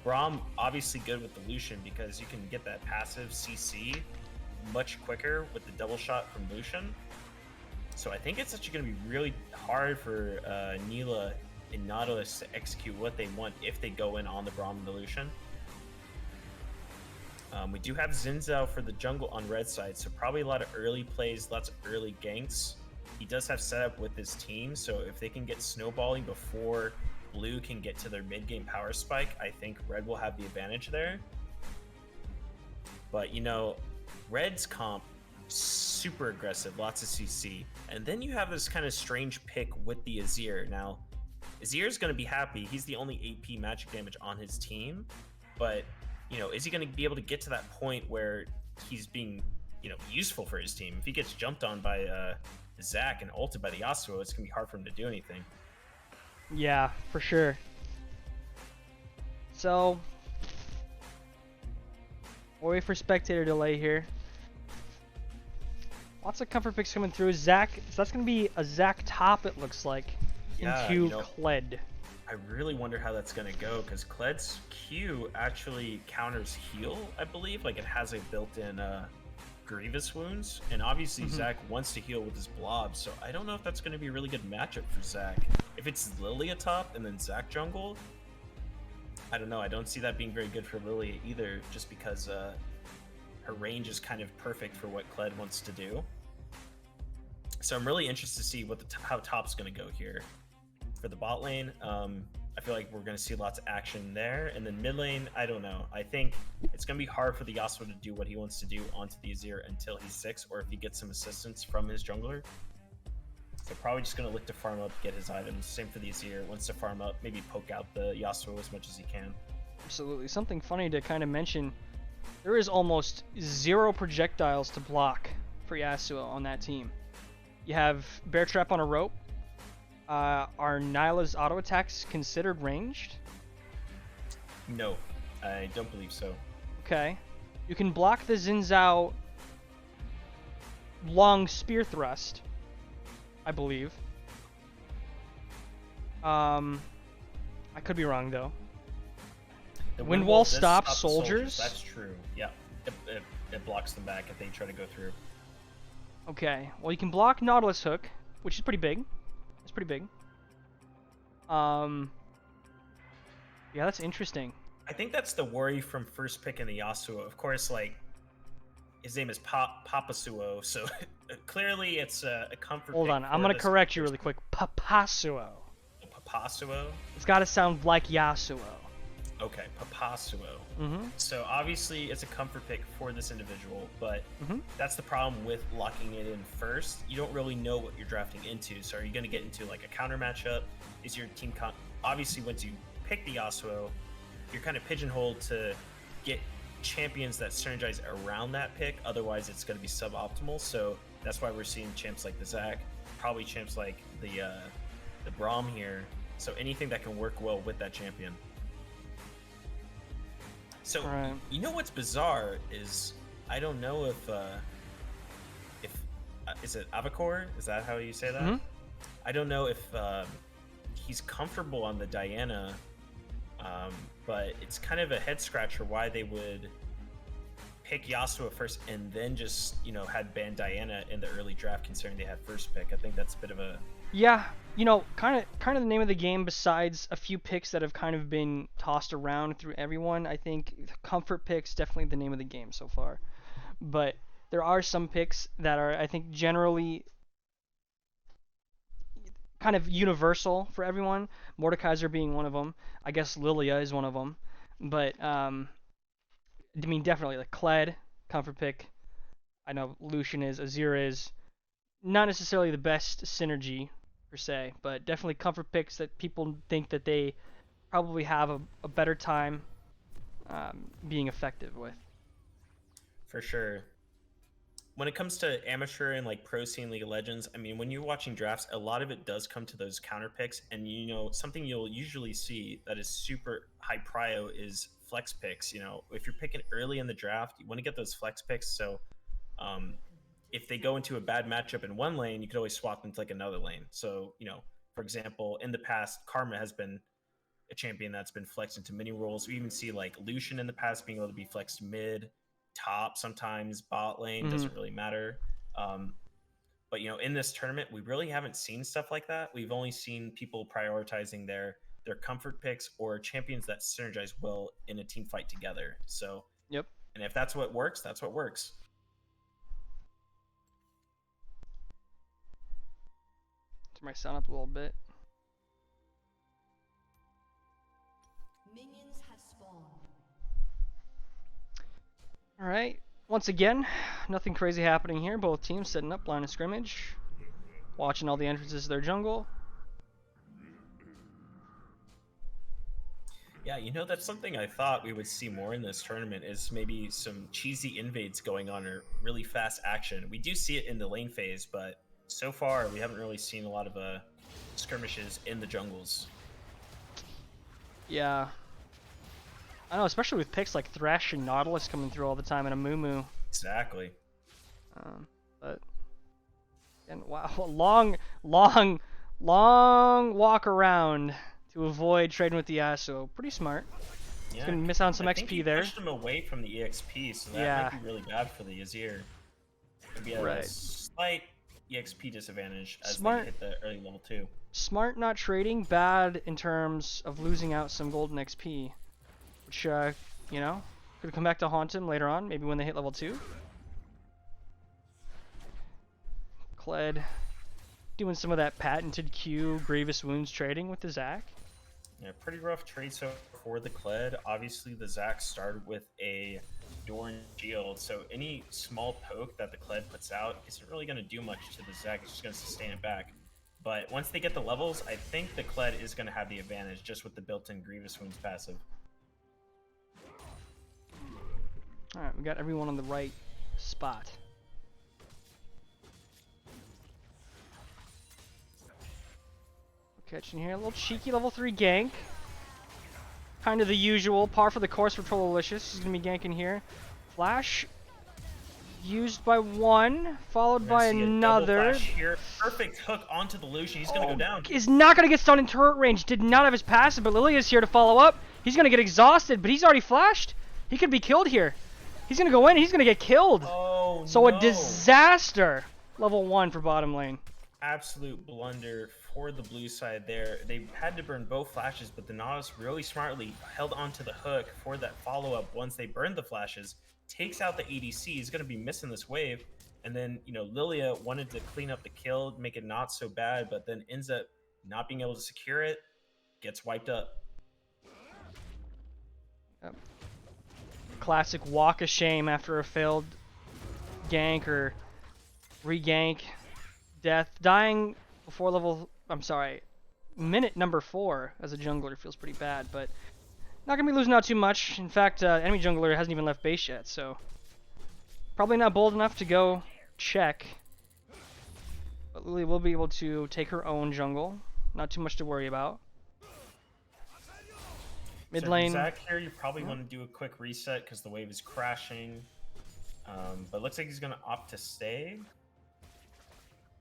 Braum obviously good with the Lucian because you can get that passive CC much quicker with the double shot from Lucian. So I think it's actually going to be really hard for Neela and Nautilus to execute what they want if they go in on the Braum and the Lucian. We do have Xin Zhao for the jungle on red side, so probably a lot of early plays, lots of early ganks. He does have setup with his team, so if they can get snowballing before blue can get to their mid-game power spike, I think red will have the advantage there. But, you know, red's comp, super aggressive, lots of CC. And then you have this kind of strange pick with the Azir. Now, Azir's going to be happy. He's the only AP magic damage on his team, but you know, is he going to be able to get to that point where he's being, you know, useful for his team? If he gets jumped on by Zac and ulted by the Yasuo, it's going to be hard for him to do anything. Yeah, for sure. So, we'll wait for spectator delay here. Lots of comfort picks coming through. Zac, so that's going to be a Zac top, it looks like, Yeah, into you know, Kled. I really wonder how that's going to go, because Kled's Q actually counters heal, I believe. Like, it has a built-in Grievous wounds, and obviously Zac wants to heal with his blob, so I don't know if that's going to be a really good matchup for Zac. If it's Lilia top and then Zac jungle, I don't know. I don't see that being very good for Lilia either, just because her range is kind of perfect for what Kled wants to do. So I'm really interested to see what how top's going to go here. For the bot lane, I feel like we're going to see lots of action there. And then mid lane, I don't know. I think it's going to be hard for the Yasuo to do what he wants to do onto the Azir until he's 6, or if he gets some assistance from his jungler. So probably just gonna look to farm up, get his items. Same for the Azir. Wants to farm up, maybe poke out the Yasuo as much as he can. Absolutely. Something funny to kind of mention. There is almost 0 projectiles to block for Yasuo on that team. You have Bear Trap on a rope. Are Nyla's auto attacks considered ranged? No, I don't believe so. Okay. You can block the Xin Zhao long spear thrust, I believe. I could be wrong though. The Wind Wall does stops stop the soldiers? That's true. Yeah, it blocks them back if they try to go through. Okay. Well, you can block Nautilus Hook, which is pretty big. It's pretty big. Yeah, that's interesting. I think that's the worry from first pick in the Yasuo. Of course, like his name is Papasuo, so clearly it's a comfort. Hold pick on, I'm for gonna this correct you first really quick. Papasuo. Papasuo. It's gotta sound like Yasuo. Okay, Papasuo. Mm-hmm. So obviously it's a comfort pick for this individual, but Mm-hmm. that's the problem with locking it in first. You don't really know what you're drafting into. So are you going to get into like a counter matchup? Is your team obviously once you pick the Yasuo, you're kind of pigeonholed to get champions that synergize around that pick. Otherwise, it's going to be suboptimal. So that's why we're seeing champs like the Zac, probably champs like the Braum here. So anything that can work well with that champion. So Right. you know what's bizarre is I don't know if is it Avacor? Is that how you say that? Mhm. I don't know if he's comfortable on the Diana, but it's kind of a head scratcher why they would pick Yasuo first and then just had ban Diana in the early draft, considering they had first pick. I think that's a bit of a Yeah, kind of the name of the game. Besides a few picks that have kind of been tossed around through everyone, I think comfort picks definitely the name of the game so far. But there are some picks that are, I think, generally kind of universal for everyone. Mordekaiser being one of them. I guess Lilia is one of them. But I mean, definitely like Kled, comfort pick. I know Lucian is, Azir is. Not necessarily the best synergy per se, but definitely comfort picks that people think that they probably have a better time being effective with. For sure. When it comes to amateur and like pro scene League of Legends, I mean, when you're watching drafts, a lot of it does come to those counter picks, and something you'll usually see that is super high prio is flex picks. If you're picking early in the draft, you want to get those flex picks. So, if they go into a bad matchup in one lane, you could always swap into like another lane. So, for example, in the past, Karma has been a champion that's been flexed into many roles. We even see like Lucian in the past being able to be flexed mid, top, sometimes bot lane, doesn't really matter. But in this tournament, we really haven't seen stuff like that. We've only seen people prioritizing their comfort picks or champions that synergize well in a team fight together. So, Yep. And if that's what works, that's what works. Turn my sound up a little bit. Minions have spawned. All right. Once again, nothing crazy happening here. Both teams setting up line of scrimmage, watching all the entrances to their jungle. Yeah, that's something I thought we would see more in this tournament is maybe some cheesy invades going on or really fast action. We do see it in the lane phase, but so far we haven't really seen a lot of skirmishes in the jungles. Yeah. I know, especially with picks like Thresh and Nautilus coming through all the time and a Mumu. Exactly. But and wow, long walk around to avoid trading with the Yasuo. Pretty smart. Yeah, gonna miss out on some I think XP he there. pushed him away from the EXP, so that Yeah. might be really bad for the Azir. Maybe a Right. slight EXP disadvantage as Smart. they hit the early level 2. Smart not trading, bad in terms of losing out some golden XP, which could come back to haunt him later on, maybe when they hit level 2. Kled doing some of that patented Q Grievous Wounds trading with the Zac. Yeah, pretty rough trade so for the Kled. Obviously, the Zac started with a Dorn shield, so any small poke that the Kled puts out isn't really going to do much to the Zac. It's just going to sustain it back. But once they get the levels, I think the Kled is going to have the advantage just with the built-in Grievous Wounds passive. Alright, we got everyone on the right spot. Catching here, a little cheeky level 3 gank. Kind of the usual, par for the course for Trollolicious. He's going to be ganking here. Flash used by one, followed We're gonna by see a double another. flash here. Perfect hook onto the Lucian. He's going to go down. Is not going to get stunned in turret range. Did not have his passive, but Lilia's here to follow up. He's going to get exhausted, but he's already flashed. He could be killed here. He's going to go in. He's going to get killed. Oh, So no. a disaster. Level 1 for bottom lane. Absolute blunder for the blue side there. They had to burn both flashes, but the Nautilus really smartly held onto the hook for that follow-up once they burned the flashes. Takes out the ADC. He's going to be missing this wave. And then, you know, Lilia wanted to clean up the kill, make it not so bad, but then ends up not being able to secure it. Gets wiped up. Classic walk of shame after a failed gank or re-gank. Death. Dying before minute number 4 as a jungler feels pretty bad, but not going to be losing out too much. In fact, enemy jungler hasn't even left base yet, so probably not bold enough to go check. But Lily will be able to take her own jungle. Not too much to worry about. Mid So lane. Zach here, you probably want to do a quick reset because the wave is crashing. But looks like he's going to opt to stay.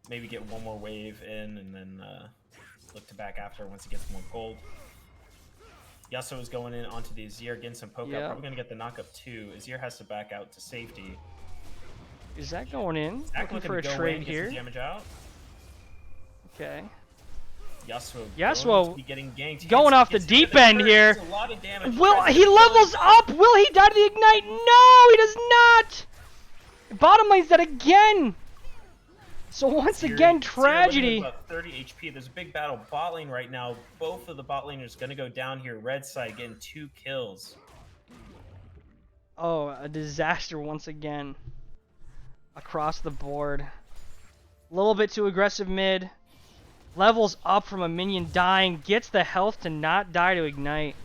Maybe get one more wave in and then look to back after once he gets more gold. Yasuo is going in onto the Azir, getting some poke out. Probably going to get the knock-up too. Azir has to back out to safety. Is that going in? Zach Looking for a to go trade in, get here. some damage out. Okay. Yasuo Yasuo be getting ganked. going off the Hits deep the end turret, here. does a lot of damage. Will Tries to he kill levels him. up? Will he die to the ignite? No, he does not. Bottom lane's dead again. So once Azir- again, Azir tragedy. eliminated about 30 HP. There's a big battle bot lane right now. Both of the bot laners going to go down here. Red side getting 2 kills. Oh, a disaster once again. Across the board. A little bit too aggressive mid. Levels up from a minion dying. Gets the health to not die to ignite.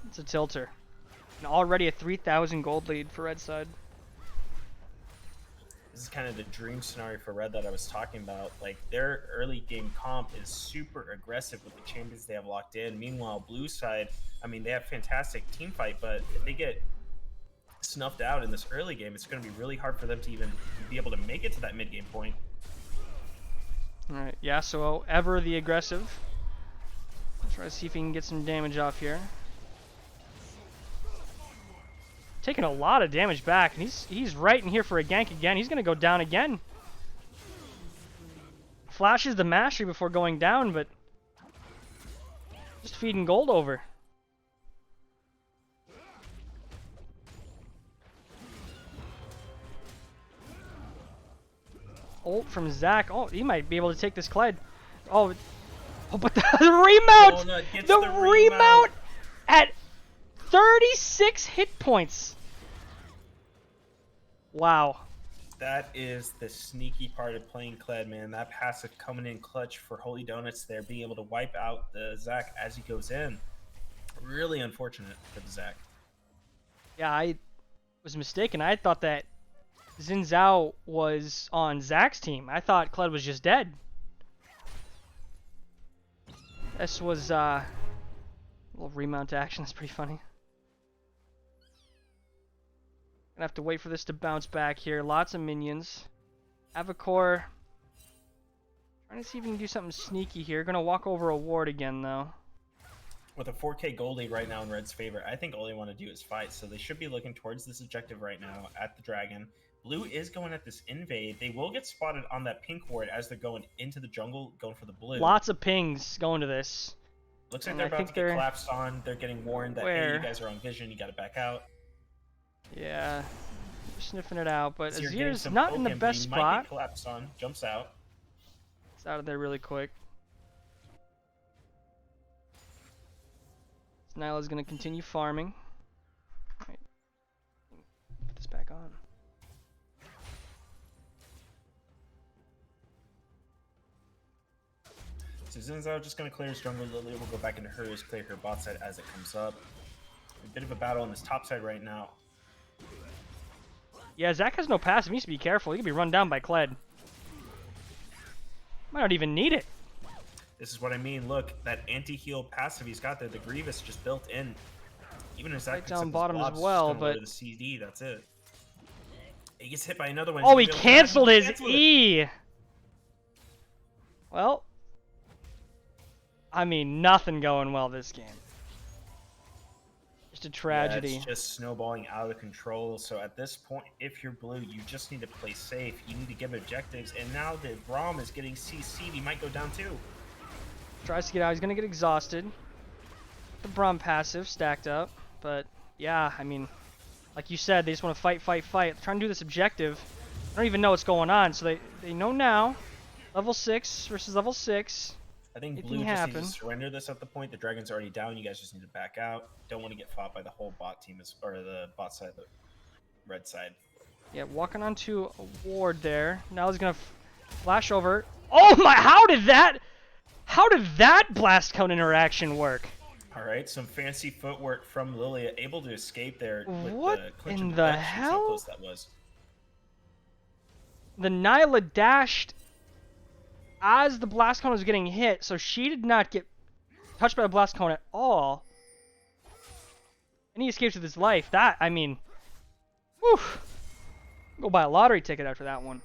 It's a tilter. And already a 3,000 gold lead for red side. This is kind of the dream scenario for Red that I was talking about. Like, their early game comp is super aggressive with the champions they have locked in. Meanwhile, blue side, I mean, they have fantastic team fight, but if they get snuffed out in this early game, it's going to be really hard for them to even be able to make it to that mid game point. Alright, Yasuo, ever the aggressive. Try to see if he can get some damage off here. Taking a lot of damage back, and he's right in here for a gank again. He's gonna go down again. Flashes the mastery before going down, but just feeding gold over. Ult from Zac. Oh, he might be able to take this Kled. Oh, but the remount! Walnut gets The the remount at 36 hit points. Wow. That is the sneaky part of playing Kled, man. That passive coming in clutch for Holy Donuts there, being able to wipe out the Zac as he goes in. Really unfortunate for the Zac. Yeah, I was mistaken. I thought that Xin Zhao was on Zac's team. I thought Kled was just dead. This was a little remount action. That's pretty funny. Gonna have to wait for this to bounce back here. Lots of minions. Avacor trying to see if he can do something sneaky here. Gonna walk over a ward again though. With a 4K gold lead right now in Red's favor, I think all they want to do is fight. So they should be looking towards this objective right now at the Dragon. Blue is going at this invade. They will get spotted on that pink ward as they're going into the jungle, going for the blue. Lots of pings going to this. Looks like and they're I about think to get they're- collapsed on. They're getting warned that, hey, Where? you guys are on vision. You got to back out. Yeah, sniffing it out, but Azir getting Azir's some not in the poke, best but he might spot. get collapsed on. Jumps out. It's out of there really quick. Nyla's gonna continue farming. Alright. Put this back on. So Zinzao just going to clear his jungle. Lilia will go back into hers, clear her bot side as it comes up. A bit of a battle on this top side right now. Yeah, Zac has no passive. He needs to be careful. He could be run down by Kled. Might not even need it. This is what I mean. Look, that anti-heal passive he's got there, the Grievous just built in. Even if Zac Right picks down up his bottom as blobs, it's well, just gonna lower but- the CD, that's it. He gets hit by another one. Oh, He's he gonna be able to- canceled his Canceled it. E! Well, I mean, nothing going well this game. Just a tragedy. Yeah, it's just snowballing out of control. So at this point, if you're blue, you just need to play safe. You need to give objectives. And now that Braum is getting CC'd, he might go down too. Tries to get out. He's going to get exhausted. The Braum passive stacked up. But, yeah, I mean, like you said, they just want to fight, fight, fight. They're trying to do this objective. They don't even know what's going on. So they know now. Level 6 versus level 6. I think It blue can just happen. needs to surrender this at the point. The dragon's already down. You guys just need to back out. Don't want to get fought by the whole bot team, or the bot side, the red side. Yeah, walking onto a ward there. Now he's going to flash over. Oh my, how did that blast cone interaction work? All right, some fancy footwork from Lilia, able to escape there with What the clinch in and the protection. See how hell? close that was. The Nyla dashed as the blast cone was getting hit, so she did not get touched by the blast cone at all. And he escapes with his life. That, I mean, whew. Go buy a lottery ticket after that one.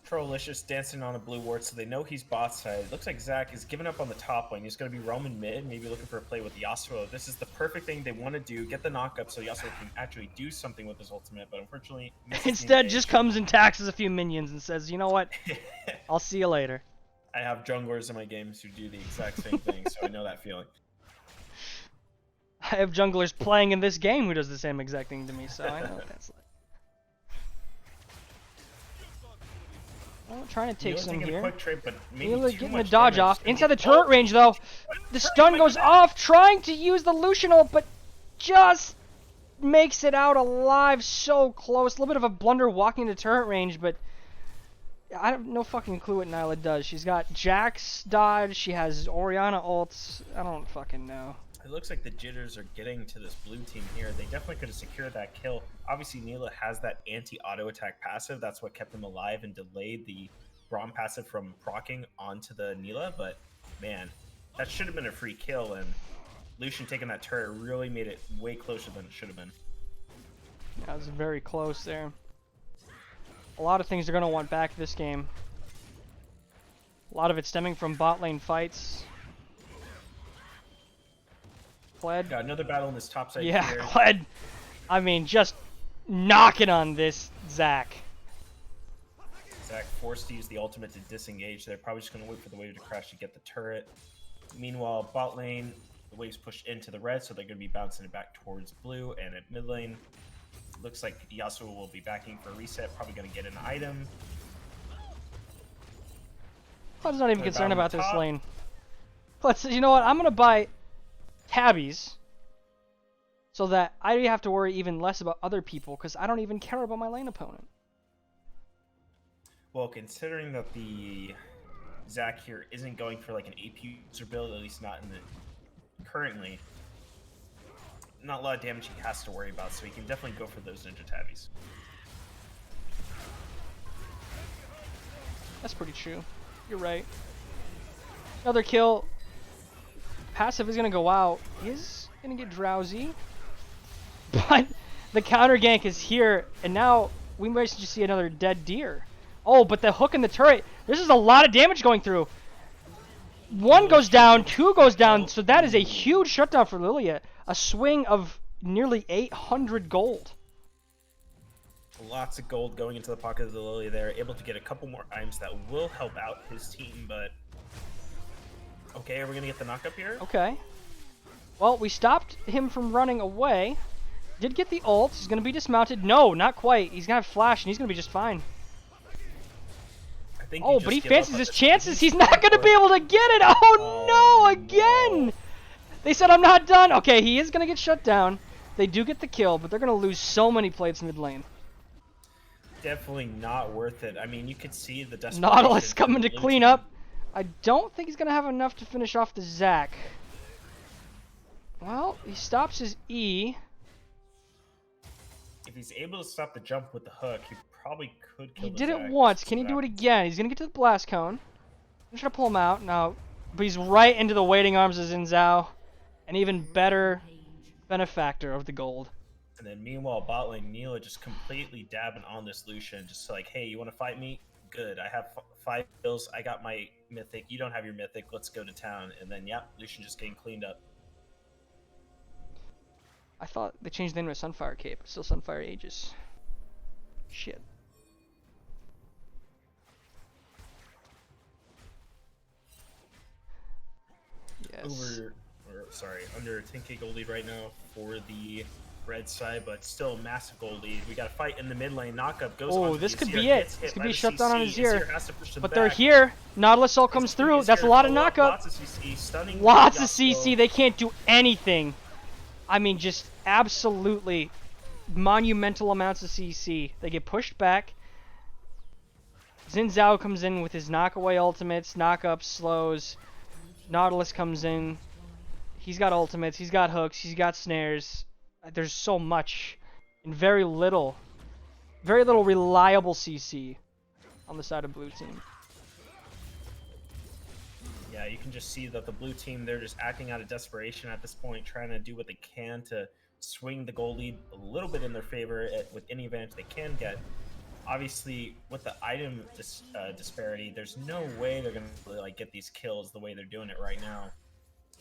Trollicious dancing on a blue ward, so they know he's bot side. Looks like Zac is giving up on the top lane. He's going to be roaming mid, maybe looking for a play with Yasuo. This is the perfect thing they want to do, get the knock up so Yasuo can actually do something with his ultimate, but unfortunately... misses the Instead, engage. just comes and taxes a few minions and says, you know what, I'll see you later. I have junglers in my games who do the exact same thing, so I know that feeling. I have junglers playing in this game who does the same exact thing to me, so I know what that's like. Well, trying to take Neela's some taking a here. quick trade, but maybe Neela too getting the much dodge damage. off. Inside the turret range, though. The stun goes off, trying to use the Lucian ult, but just makes it out alive so close. A little bit of a blunder walking into turret range, but I have no fucking clue what Nyla does. She's got Jax dodge, she has Orianna ults. I don't fucking know. It looks like the jitters are getting to this blue team here. They definitely could have secured that kill. Obviously, Neela has that anti-auto attack passive. That's what kept him alive and delayed the Braum passive from proccing onto the Neela. But, man, that should have been a free kill. And Lucian taking that turret really made it way closer than it should have been. That was very close there. A lot of things are going to want back this game. A lot of it stemming from bot lane fights. Kled. Got another battle in this top side Yeah, here. Kled. I mean, just knocking on this Zac. Zac forced to use the ultimate to disengage. They're probably just going to wait for the wave to crash to get the turret. Meanwhile, bot lane, the wave's pushed into the red, so they're going to be bouncing it back towards blue. And at mid lane, looks like Yasuo will be backing for a reset, probably going to get an item. Kled's not even They're concerned down on about this top. lane. Kled says, you know what, I'm going to buy tabbies so that I have to worry even less about other people because I don't even care about my lane opponent. Well, considering that the Zac here isn't going for like an AP user build, at least not in the currently, not a lot of damage he has to worry about, so he can definitely go for those ninja tabbies. That's pretty true. You're right. Another kill. Passive is going to go out. Is going to get drowsy. But the counter gank is here, and now we might just see another dead deer. Oh, but the hook in the turret. This is a lot of damage going through. One goes down, two goes down, so that is a huge shutdown for Lilia. A swing of nearly 800 gold. Lots of gold going into the pocket of the Lily there, able to get a couple more items that will help out his team, but... Okay, are we going to get the knock-up here? Okay. Well, we stopped him from running away. Did get the ult. He's going to be dismounted. No, not quite. He's going to have flash, and he's going to be just fine. I think Oh, you but just he give up fancies on his this. chances. He's not going to be able to get it. Oh, no, again. no. They said I'm not done. Okay, he is going to get shut down. They do get the kill, but they're going to lose so many plates mid lane. Definitely not worth it. I mean, you could see the desperation. Nautilus from coming to the blue clean team. up. I don't think he's gonna have enough to finish off the Zac. Well, he stops his E. If he's able to stop the jump with the hook, he probably could kill He the did it Zac. once. See Can he what do it happens. again? He's gonna get to the blast cone. I'm just gonna pull him out now, but he's right into the waiting arms of Xin Zhao, an even better benefactor of the gold. And then meanwhile, bot lane Neela just completely dabbing on this Lucian, just like, hey, you want to fight me? Good. I have 5 kills. I got my mythic. You don't have your mythic. Let's go to town. And then, yep, Lucian just getting cleaned up. I thought they changed the name to Sunfire Cape. It's still Sunfire Aegis. Shit. Yes. Under 10k gold lead right now for the red side, but still a massive gold lead. We got a fight in the mid lane. Knockup goes Oh, onto this the could Azir, be gets it. hit This could by be the shut down on CC. Azir. has to push to But the they're back. here. Nautilus all comes Azir through. That's a lot of pull up, knockup. Lots of CC, stunning Lots of Yasuo. CC. They can't do anything. I mean, just absolutely monumental amounts of CC. They get pushed back. Xin Zhao comes in with his knockaway ultimates, knockups, slows. Nautilus comes in. He's got ultimates, he's got hooks, he's got snares. There's so much and very little reliable CC on the side of blue team. Yeah, you can just see that the blue team, they're just acting out of desperation at this point, trying to do what they can to swing the goal lead a little bit in their favor with any advantage they can get. Obviously, with the item disparity, there's no way they're going to really, like, get these kills the way they're doing it right now.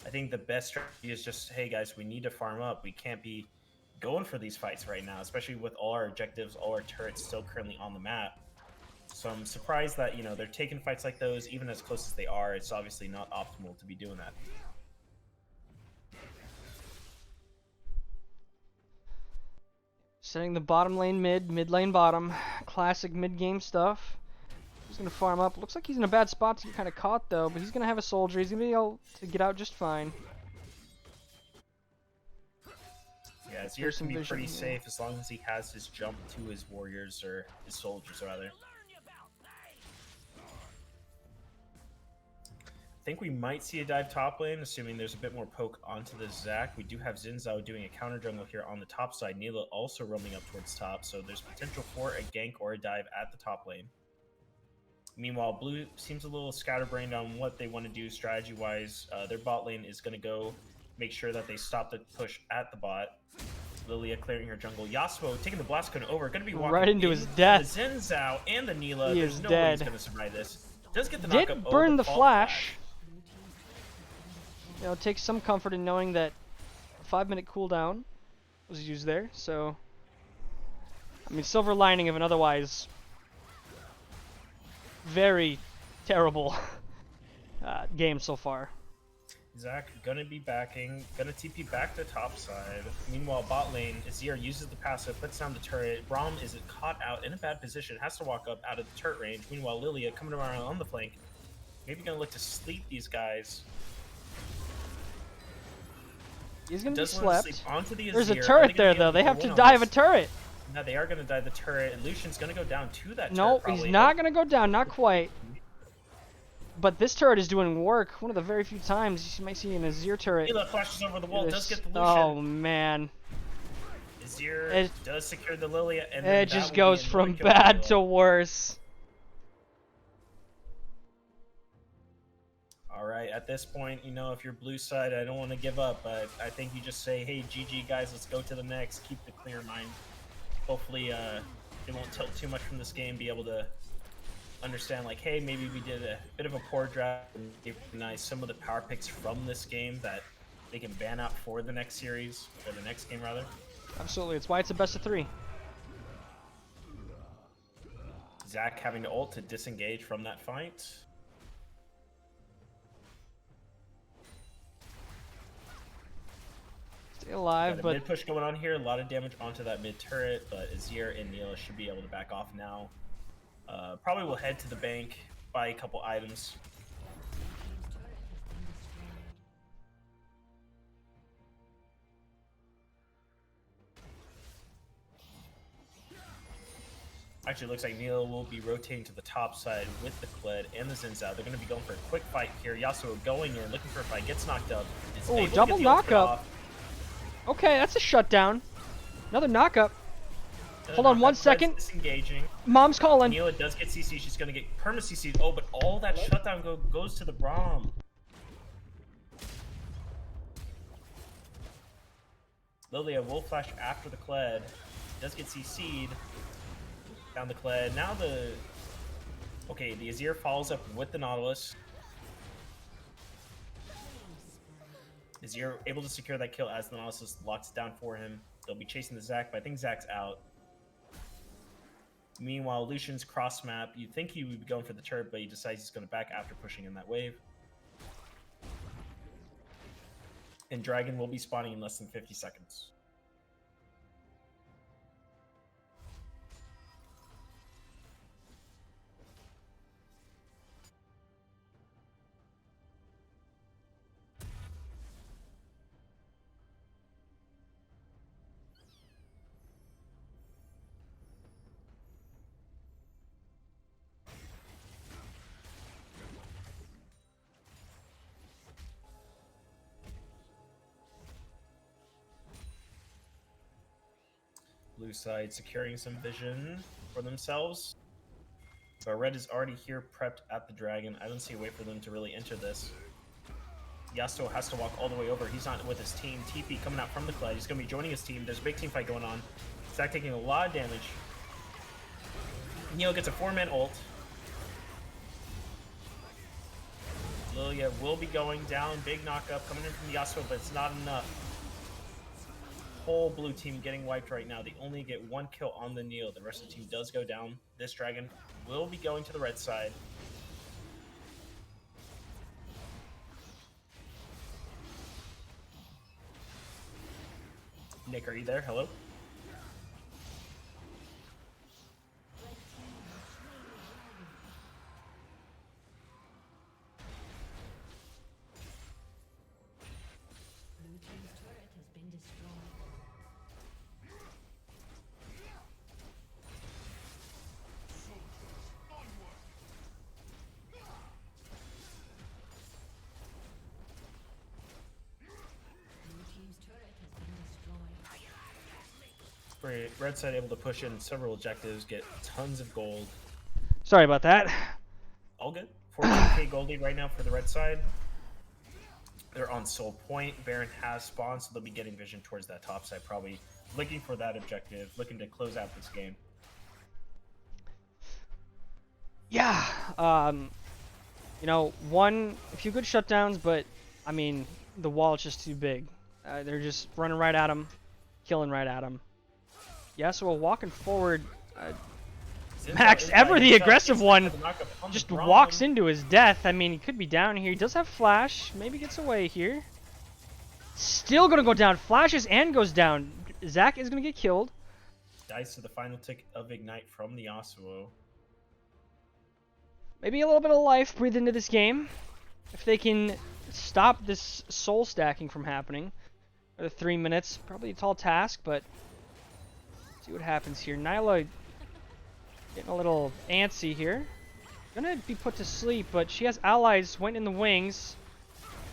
I think the best strategy is just, hey guys, we need to farm up. We can't be going for these fights right now, especially with all our objectives, all our turrets still currently on the map. So I'm surprised that, you know, they're taking fights like those, even as close as they are. It's obviously not optimal to be doing that. Setting the bottom lane mid lane bottom. Classic mid-game stuff. He's gonna farm up. Looks like he's in a bad spot to get kind of caught though, but he's gonna have a soldier. He's gonna be able to get out just fine. Yeah, Azir There's can some be vision pretty here. safe as long as he has his jump to his warriors, or his soldiers rather. I think we might see a dive top lane, assuming there's a bit more poke onto the Zac. We do have Xin Zhao doing a counter jungle here on the top side. Neela also roaming up towards top, so there's potential for a gank or a dive at the top lane. Meanwhile, blue seems a little scatterbrained on what they want to do strategy-wise. Their bot lane is going to go make sure that they stop the push at the bot. Lilia clearing her jungle. Yasuo taking the blast cone over, going to be walking Right into his death. The Xin Zhao and the Neela. He There's is no way he's dead. going to survive this. Does get the Did knockup. burn the fall flash. You know, take some comfort in knowing that a 5-minute cooldown was used there, so I mean, silver lining of an otherwise very terrible game so far. Zac gonna be backing, gonna TP back to top side. Meanwhile, bot lane, Azir uses the passive, puts down the turret. Braum is caught out in a bad position, has to walk up out of the turret range. Meanwhile, Lilia coming around on the flank. Maybe gonna look to sleep these guys. He's gonna be Does want to slept. sleep onto the Azir. There's a Are turret they gonna there be though. able They to have to win on dive a this? turret. No, they are gonna dive the turret, and Lucian's gonna go down to that turret. No, probably. he's not gonna go down, not quite. But this turret is doing work. One of the very few times you might see an Azir turret. Neela flashes over the wall, It does is- get the Lucian. Oh man, Azir it- does secure the Lilia, and then it that just will be goes another from kill for bad Neela. to worse. Alright, at this point, you know, if you're blue side, I don't want to give up, but I think you just say, hey, GG guys, let's go to the next, keep the clear mind. Hopefully, they won't tilt too much from this game, be able to understand, like, hey, maybe we did a bit of a poor draft, and recognize some of the power picks from this game that they can ban out for the next series, or the next game, rather. Absolutely, it's why it's a best of 3. Zac having to ult to disengage from that fight. Stay alive, Got a but mid push going on here, a lot of damage onto that mid turret, but Azir and Neela should be able to back off now. Probably will head to the bank, buy a couple items. Actually, looks like Neil will be rotating to the top side with the Kled and the Zinzao. They're going to be going for a quick fight here. Yasuo going in, looking for a fight, gets knocked up. Is Oh, able to double get the ultimate knockup. off. Okay, that's a shutdown. Another knockup. The Hold on knockup, one Kled's second. Disengaging. Mom's calling. Neela does get CC. She's going to get perma CC. Oh, but all that shutdown goes to the Braum. Lilia will flash after the Kled. Does get CC'd. Down the Kled. Now the... Okay, the Azir follows up with the Nautilus. Azir able to secure that kill as the Nautilus locks it down for him. They'll be chasing the Zac, but I think Zac's out. Meanwhile, Lucian's cross map. You'd think he would be going for the turret, but he decides he's going to back after pushing in that wave. And Dragon will be spawning in less than 50 seconds. Blue side securing some vision for themselves. So red is already here prepped at the dragon. I don't see a way for them to really enter this. Yasuo has to walk all the way over. He's not with his team. TP coming out from the Kled. He's going to be joining his team. There's a big team fight going on. Zac taking a lot of damage. Neil gets a 4-man ult. Lilia will be going down. Big knockup coming in from Yasuo, but it's not enough. Whole blue team getting wiped right now. They only get 1 kill on the Neil. The rest of the team does go down. This dragon will be going to the red side. Nick, are you there? Hello? Blue team's turret has been destroyed. Blue team's turret has been destroyed. Red side able to push in several objectives, get tons of gold. Sorry about that. All good. 14k gold lead right now for the red side. They're on Soul Point. Baron has spawned, so they'll be getting vision towards that top side, probably looking for that objective, looking to close out this game. Yeah. You know, a few good shutdowns, but I mean, the wall is just too big. They're just running right at him, killing right at him. Yasuo walking forward. Max, ever the aggressive one, just walks into his death. I mean, he could be down here. He does have flash. Maybe gets away here. Still gonna go down. Flashes and goes down. Zac is gonna get killed. Dies to the final tick of Ignite from the Yasuo. Maybe a little bit of life breathed into this game. If they can stop this soul stacking from happening. For the 3 minutes. Probably a tall task, but see what happens here. Nyla getting a little antsy here. Gonna be put to sleep, but she has allies waiting in the wings.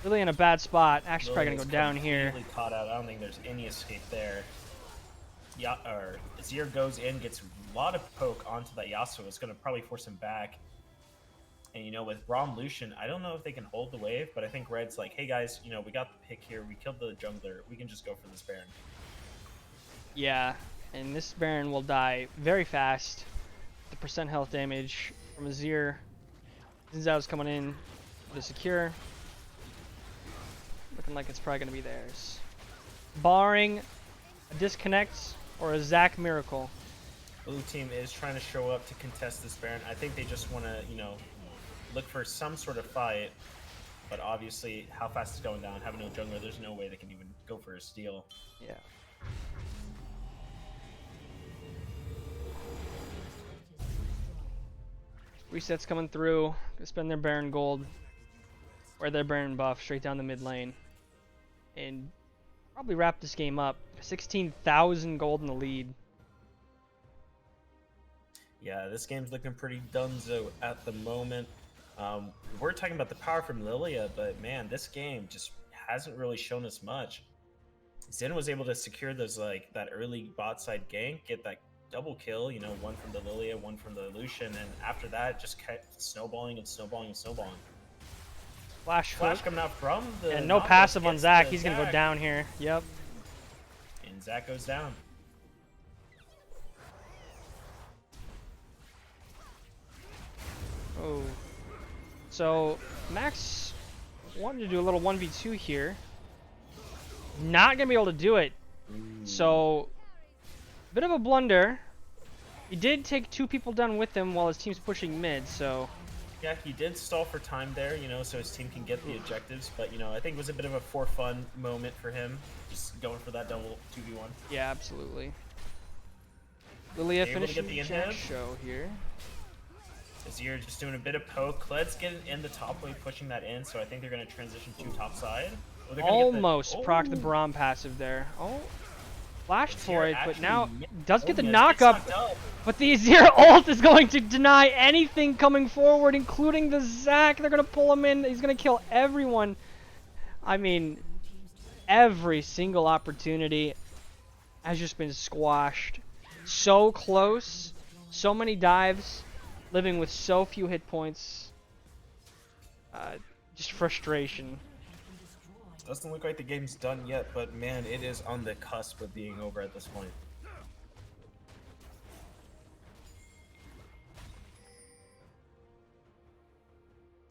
Really in a bad spot. Actually, probably gonna go down here. Completely caught out. I don't think there's any escape there. Azir goes in, gets a lot of poke onto that Yasuo. It's gonna probably force him back. And you know, with Braum Lucian, I don't know if they can hold the wave, but I think Red's like, hey guys, you know, we got the pick here. We killed the jungler. We can just go for this Baron. Yeah, and this Baron will die very fast. The percent health damage from Azir. Zinzao's coming in to secure. Looking like it's probably going to be theirs. Barring a disconnect or a Zac miracle. Blue team is trying to show up to contest this Baron. I think they just want to, you know, look for some sort of fight. But obviously, how fast it's going down, having no jungler, there's no way they can even go for a steal. Yeah. Resets coming through. Gonna spend their Baron gold. Or their Baron buff straight down the mid lane. And probably wrap this game up. 16,000 gold in the lead. Yeah, this game's looking pretty dunzo at the moment. We're talking about the power from Lilia, but man, this game just hasn't really shown us much. Zen was able to secure those like that early bot side gank, get that double kill, you know, one from the Lilia, one from the Lucian, and after that just kept snowballing and snowballing and snowballing. Flash Flash hook. coming out from the And no Nautilus passive on gets Zac. the He's gonna go Zac, down here. Yep. and Zac goes down. Oh. So Max wanted to do a little 1v2 here. Not gonna be able to do it. So bit of a blunder. He did take 2 people down with him while his team's pushing mid, so Yeah, he did stall for time there, you know, so his team can get the objectives. But, you know, I think it was a bit of a for fun moment for him, just going for that double 2v1. yeah, absolutely. Lilia Able to get finishing the Jack inhib? show here. Azir just doing a bit of poke. Kled's getting in the top lane, pushing that in, so I think they're going to transition to top side. Oh, they're gonna get the- Almost proc the Oh! Braum passive there. Oh, flashed Azir for it, but actually now mi- does oh, get the yes, knock gets up. knocked up. But the Azir ult is going to deny anything coming forward, including the Zac. They're going to pull him in. He's going to kill everyone. I mean, every single opportunity has just been squashed. So close, so many dives, living with so few hit points. Just frustration. Doesn't look like the game's done yet, but man, it is on the cusp of being over at this point.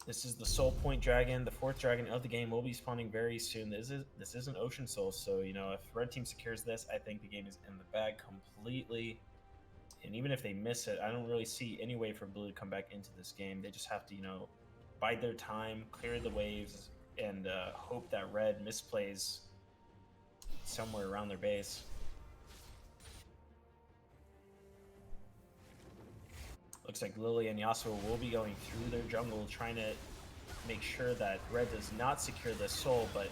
This is the Soul Point Dragon. The 4th dragon of the game will be spawning very soon. This is an Ocean Soul, so you know if Red Team secures this, I think the game is in the bag completely. And even if they miss it, I don't really see any way for Blue to come back into this game. They just have to, you know, bide their time, clear the waves, and hope that Red misplays somewhere around their base. Looks like Lily and Yasuo will be going through their jungle, trying to make sure that Red does not secure the soul, but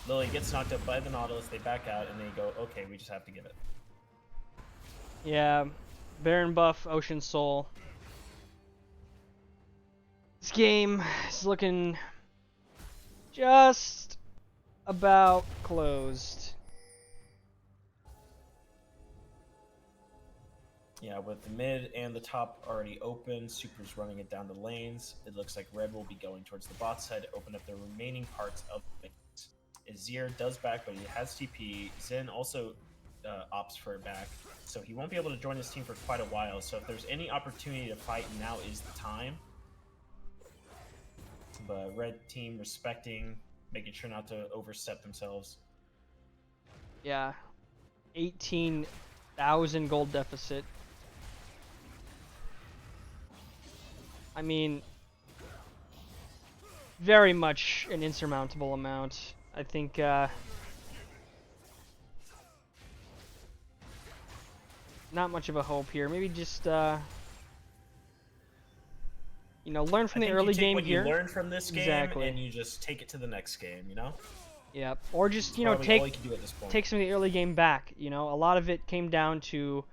Lily gets knocked up by the Nautilus, they back out, and they go, okay, we just have to give it. Yeah, Baron buff, Ocean Soul. This game is looking just about closed. Yeah, with the mid and the top already open, Super's running it down the lanes. It looks like Red will be going towards the bot side to open up the remaining parts of the base. Azir does back, but he has TP. Zen also opts for it back, so he won't be able to join his team for quite a while. So if there's any opportunity to fight, now is the time. But Red team respecting, making sure not to overstep themselves. Yeah, 18,000 gold deficit. I mean, very much an insurmountable amount. I think not much of a hope here. Maybe just you know, learn from I the think early you take game what here. you learn from this game, Exactly. and you just take it to the next game. You know, Yep. Or just, you know, Probably all take you can do at this point. take some of the early game back. You know, a lot of it came down to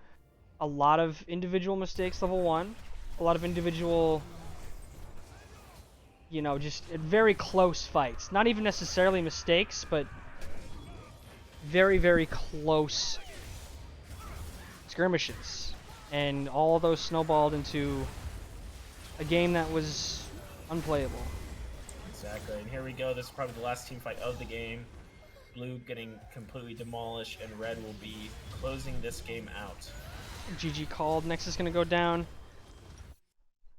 a lot of individual mistakes level 1, a lot of individual, you know, just very close fights. Not even necessarily mistakes, but very, very close skirmishes. And all those snowballed into a game that was unplayable. Exactly, and here we go. This is probably the last team fight of the game. Blue getting completely demolished, and Red will be closing this game out. GG called. Nexus gonna go down.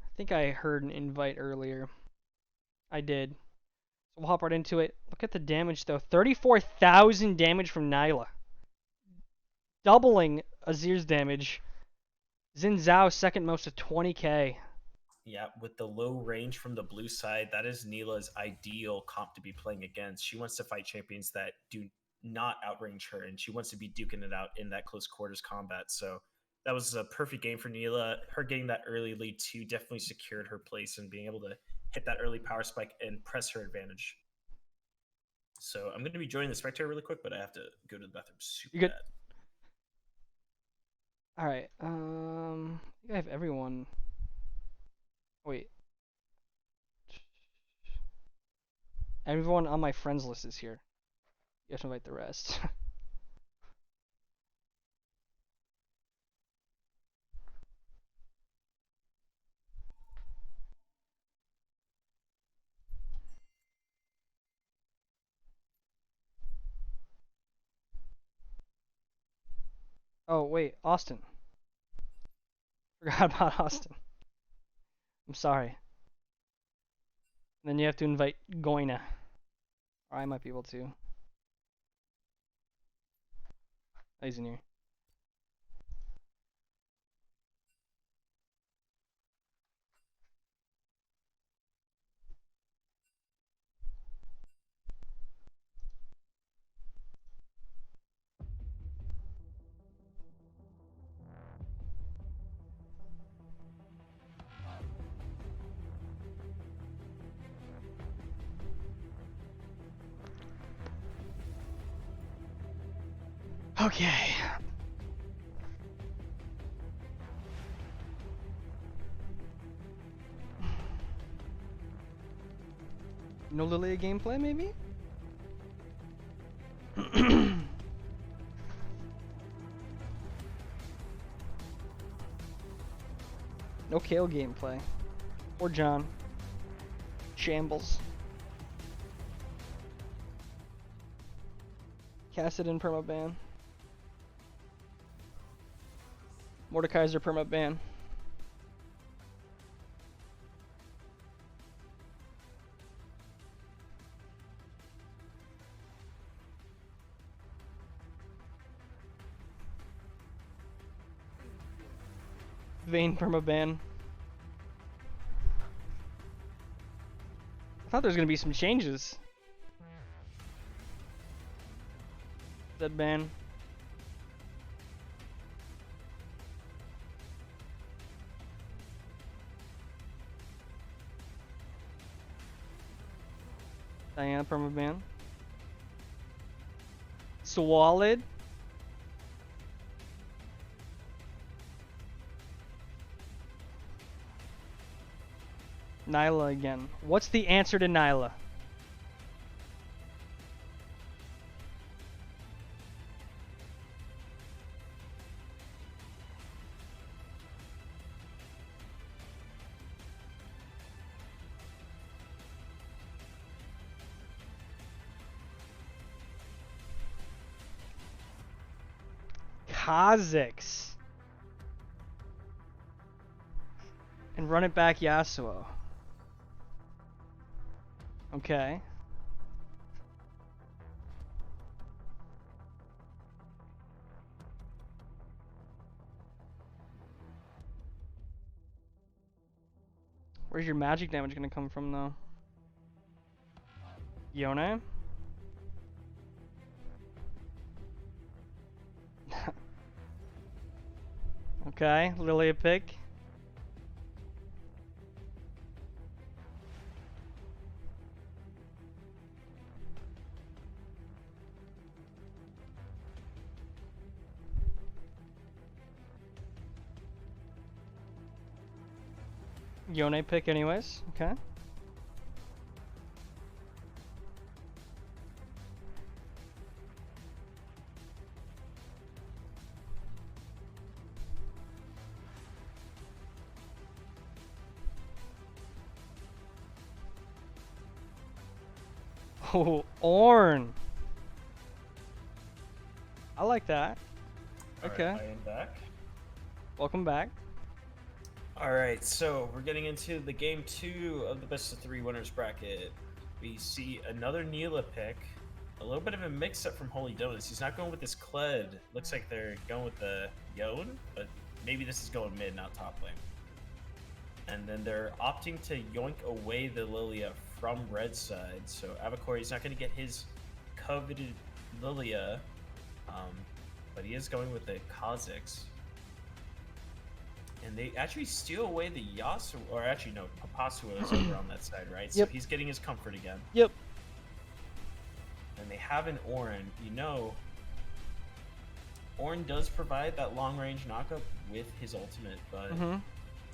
I think I heard an invite earlier. I did. So we'll hop right into it. Look at the damage though. 34,000 damage from Nyla. Doubling Azir's damage. Xin Zhao second most at 20k. Yeah, with the low range from the blue side, that is Neela's ideal comp to be playing against. She wants to fight champions that do not outrange her, and she wants to be duking it out in that close quarters combat. So that was a perfect game for Neela. Her getting that early lead too definitely secured her place and being able to hit that early power spike and press her advantage. So I'm going to be joining the spectator really quick, but I have to go to the bathroom super You good? bad. All right. I think I have everyone. Wait. Everyone on my friends list is here. You have to invite the rest. Oh, wait, Austin. Forgot about Austin. I'm sorry. Then you have to invite Goina. Or I might be able to. Oh, he's in here. Okay. No Lilia gameplay, maybe? No Kale gameplay. Or John. Shambles. Kassadin permaban. Mordekaiser permaban. Vayne permaban. I thought there was gonna be some changes. Dead ban. Diana permaban. Swallowed. Nyla again. What's the answer to Nyla? Kha'Zix. And run it back Yasuo. Okay. Where's your magic damage gonna come from though? Yone? Okay, Lilia pick. Yone pick anyways, okay. Oh, Ornn. I like that. Alright, Okay. I am back. Welcome back. Alright, so we're getting into the game 2 of the best of 3 winners bracket. We see another Neela pick. A little bit of a mix-up from Holy Donuts. He's not going with this Kled. Looks like they're going with the Yone, but maybe this is going mid, not top lane. And then they're opting to yoink away the Lilia from red side. So Avacori not going to get his coveted Lilia, but he is going with the Kha'Zix. And they actually steal away the Yasuo, or actually no, Papasuo is over on that side, right? So Yep. he's getting his comfort again. Yep. And they have an Ornn, you know. Ornn does provide that long-range knockup with his ultimate, but Mm-hmm.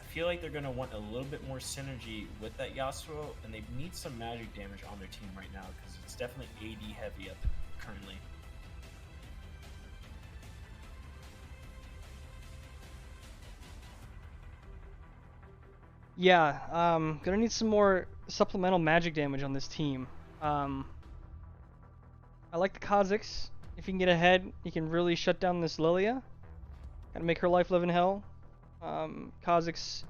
I feel like they're going to want a little bit more synergy with that Yasuo, and they need some magic damage on their team right now because it's definitely AD heavy up currently. Yeah, gonna need some more supplemental magic damage on this team. I like the Kha'Zix. If you can get ahead, you can really shut down this Lilia. Gotta make her life live in hell. Kha'Zix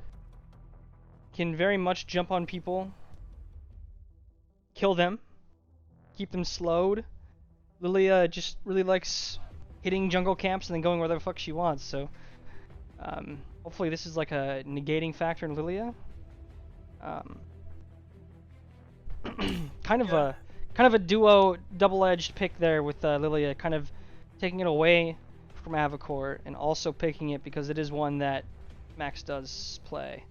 can very much jump on people, kill them, keep them slowed. Lilia just really likes hitting jungle camps and then going where the fuck she wants, so hopefully this is like a negating factor in Lilia. Kind of a duo double-edged pick there with Lilia, kind of taking it away from Avacor and also picking it because it is one that Max does play.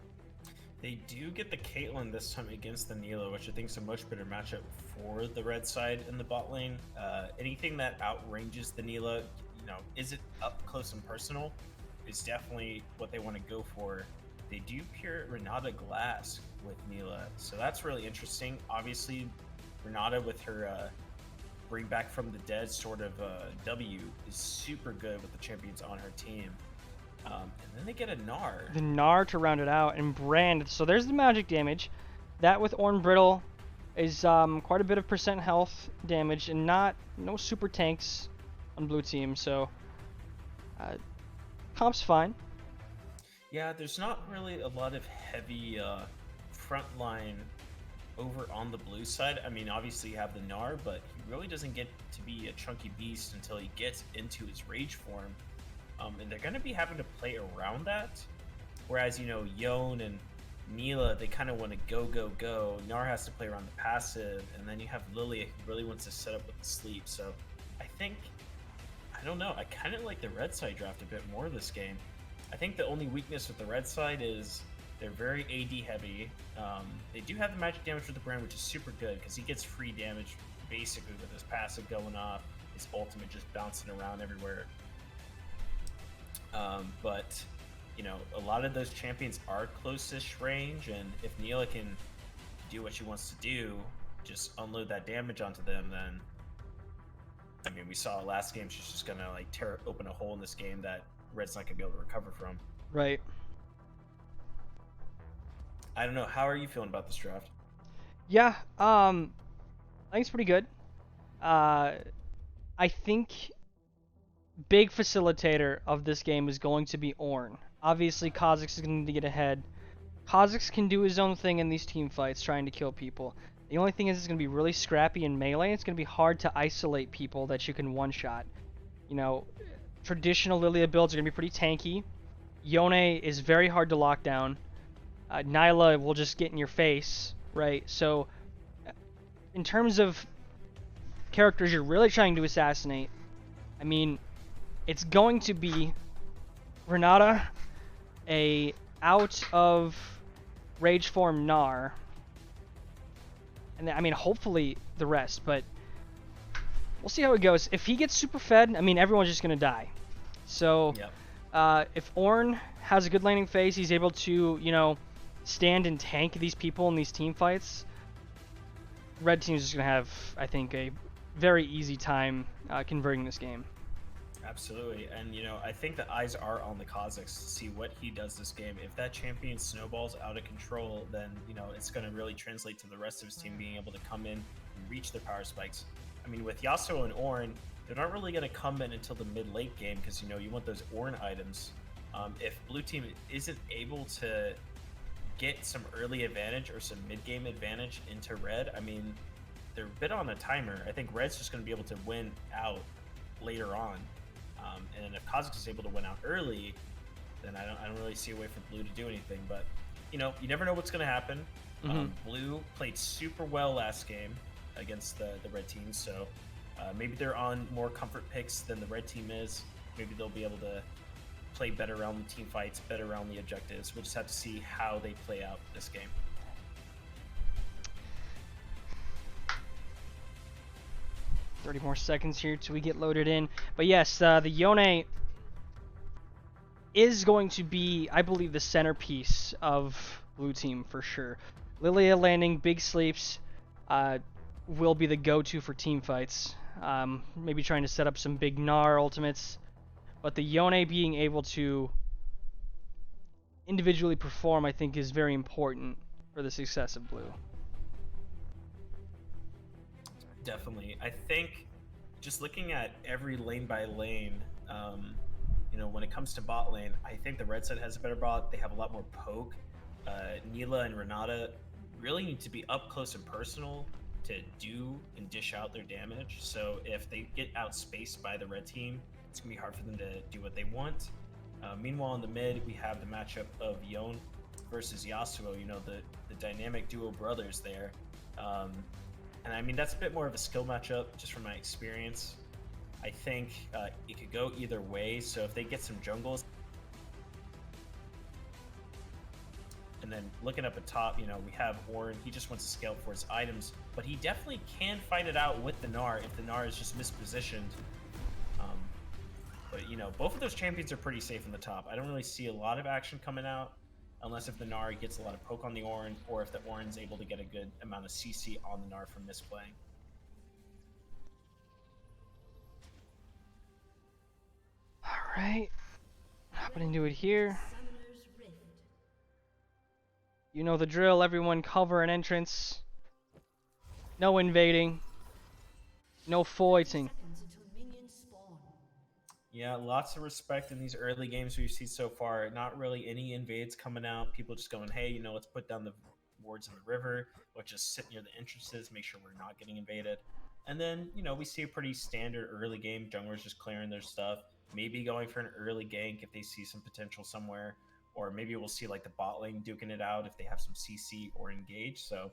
They do get the Caitlyn this time against the Nilah, which I think is a much better matchup for the red side in the bot lane. Anything that outranges the Nilah, is it up close and personal, is definitely what they want to go for. They do pair Renata Glass with Nilah, so that's really interesting. Obviously, Renata with her bring back from the dead sort of W is super good with the champions on her team. And then they get a Gnar. The Gnar to round it out, and Brand. So there's the magic damage. That with Ornn Brittle is quite a bit of percent health damage, and no super tanks on blue team. So comp's fine. Yeah, there's not really a lot of heavy front line over on the blue side. I mean, obviously you have the Gnar, but he really doesn't get to be a chunky beast until he gets into his rage form. And they're going to be having to play around that. Whereas, Yone and Nilah, they kind of want to go, go, go. Gnar has to play around the passive. And then you have Lilia, who really wants to set up with the sleep. So I don't know. I kind of like the red side draft a bit more this game. I think the only weakness with the red side is they're very AD heavy. They do have the magic damage with the Brand, which is super good because he gets free damage basically with his passive going off, his ultimate just bouncing around everywhere. But a lot of those champions are close-ish range, and if Nilah can do what she wants to do, just unload that damage onto them, then I mean, we saw last game she's just gonna tear open a hole in this game that Red's not gonna be able to recover from. Right. I don't know. How are you feeling about this draft? Yeah. I think it's pretty good. I think big facilitator of this game is going to be Ornn. Obviously, Kha'Zix is going to need to get ahead. Kha'Zix can do his own thing in these team fights, trying to kill people. The only thing is it's going to be really scrappy in melee. It's going to be hard to isolate people that you can one-shot. Traditional Lilia builds are going to be pretty tanky. Yone is very hard to lock down. Nilah will just get in your face, right? So, in terms of characters you're really trying to assassinate, I mean, it's going to be Renata, a out of rage form Gnar, and then, I mean, hopefully the rest, but we'll see how it goes. If he gets super fed, I mean, everyone's just gonna die. So, if Ornn has a good laning phase, he's able to, stand and tank these people in these team fights. Red team's just gonna have, I think, a very easy time converting this game. Absolutely, and I think the eyes are on the Kha'Zix to see what he does this game. If that champion snowballs out of control, then it's going to really translate to the rest of his team being able to come in and reach their power spikes. I mean, with Yasuo and Ornn, they're not really going to come in until the mid-late game because you want those Ornn items. If blue team isn't able to get some early advantage or some mid-game advantage into red, I mean, they're a bit on a timer. I think red's just going to be able to win out later on. And if Kha'Zix is able to win out early, then I don't really see a way for blue to do anything. But you never know what's going to happen. Blue played super well last game against the red team, so maybe they're on more comfort picks than the red team is. Maybe they'll be able to play better around the team fights, better around the objectives. We'll just have to see how they play out this game. 30 more seconds here till we get loaded in. But yes, the Yone is going to be, I believe, the centerpiece of blue team for sure. Lilia landing big sleeps will be the go-to for team fights. Maybe trying to set up some big Gnar ultimates. But the Yone being able to individually perform, I think, is very important for the success of blue. Definitely. I think just looking at every lane by lane, when it comes to bot lane, I think the red side has a better bot. They have a lot more poke. Neela and Renata really need to be up close and personal to do and dish out their damage. So if they get outspaced by the red team, it's going to be hard for them to do what they want. Meanwhile, in the mid, we have the matchup of Yone versus Yasuo, the dynamic duo brothers there. And I mean, that's a bit more of a skill matchup, just from my experience. I think it could go either way. So if they get some jungles, and then looking up at top, we have Warren. He just wants to scale for his items, but he definitely can fight it out with the Gnar if the Gnar is just mispositioned. But both of those champions are pretty safe in the top. I don't really see a lot of action coming out, unless if the Gnar gets a lot of poke on the Orin, or if the Orin's able to get a good amount of CC on the Gnar from misplaying. Alright, hopping into it here. You know the drill, everyone cover an entrance. No invading. No fighting. Yeah, lots of respect in these early games we've seen so far. Not really any invades coming out. People just going, hey, let's put down the wards in the river. Let's just sit near the entrances, make sure we're not getting invaded. And then, we see a pretty standard early game. Junglers just clearing their stuff. Maybe going for an early gank if they see some potential somewhere. Or maybe we'll see like the bot lane duking it out if they have some CC or engage. So,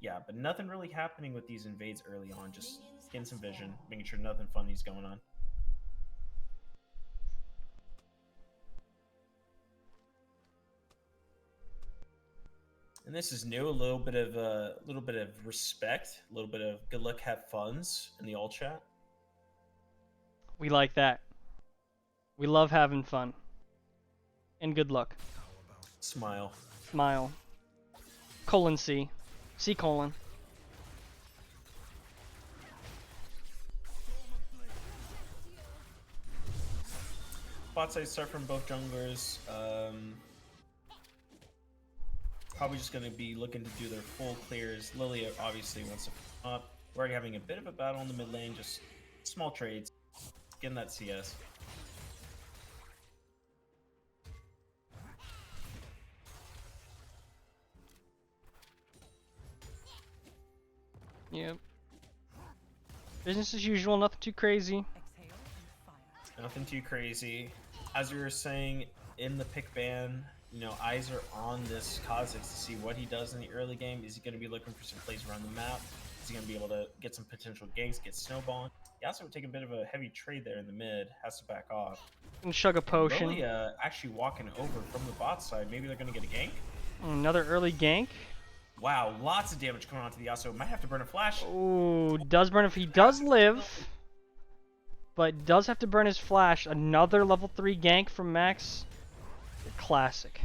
yeah, but nothing really happening with these invades early on. Just getting some vision, making sure nothing funny's going on. And this is new, a little bit of respect, a little bit of good luck, have funs in the all chat. We like that. We love having fun. And good luck. Smile. Smile. Colon C. C colon. Bot side start from both junglers. Probably just going to be looking to do their full clears. Lilia obviously wants to come up. We're already having a bit of a battle in the mid lane, just small trades. Getting that CS. Yep. Business as usual, nothing too crazy. Nothing too crazy. As we were saying in the pick ban, eyes are on this Kha'Zix to see what he does in the early game. Is he going to be looking for some plays around the map? Is he going to be able to get some potential ganks, get snowballing? He also would take a bit of a heavy trade there in the mid. Has to back off. And chug a potion. Really, actually walking over from the bot side. Maybe they're going to get a gank? Another early gank. Wow, lots of damage coming onto the Yasuo. Might have to burn a flash. Ooh, does burn if he does live. But does have to burn his flash. Another level 3 gank from Max. Classic.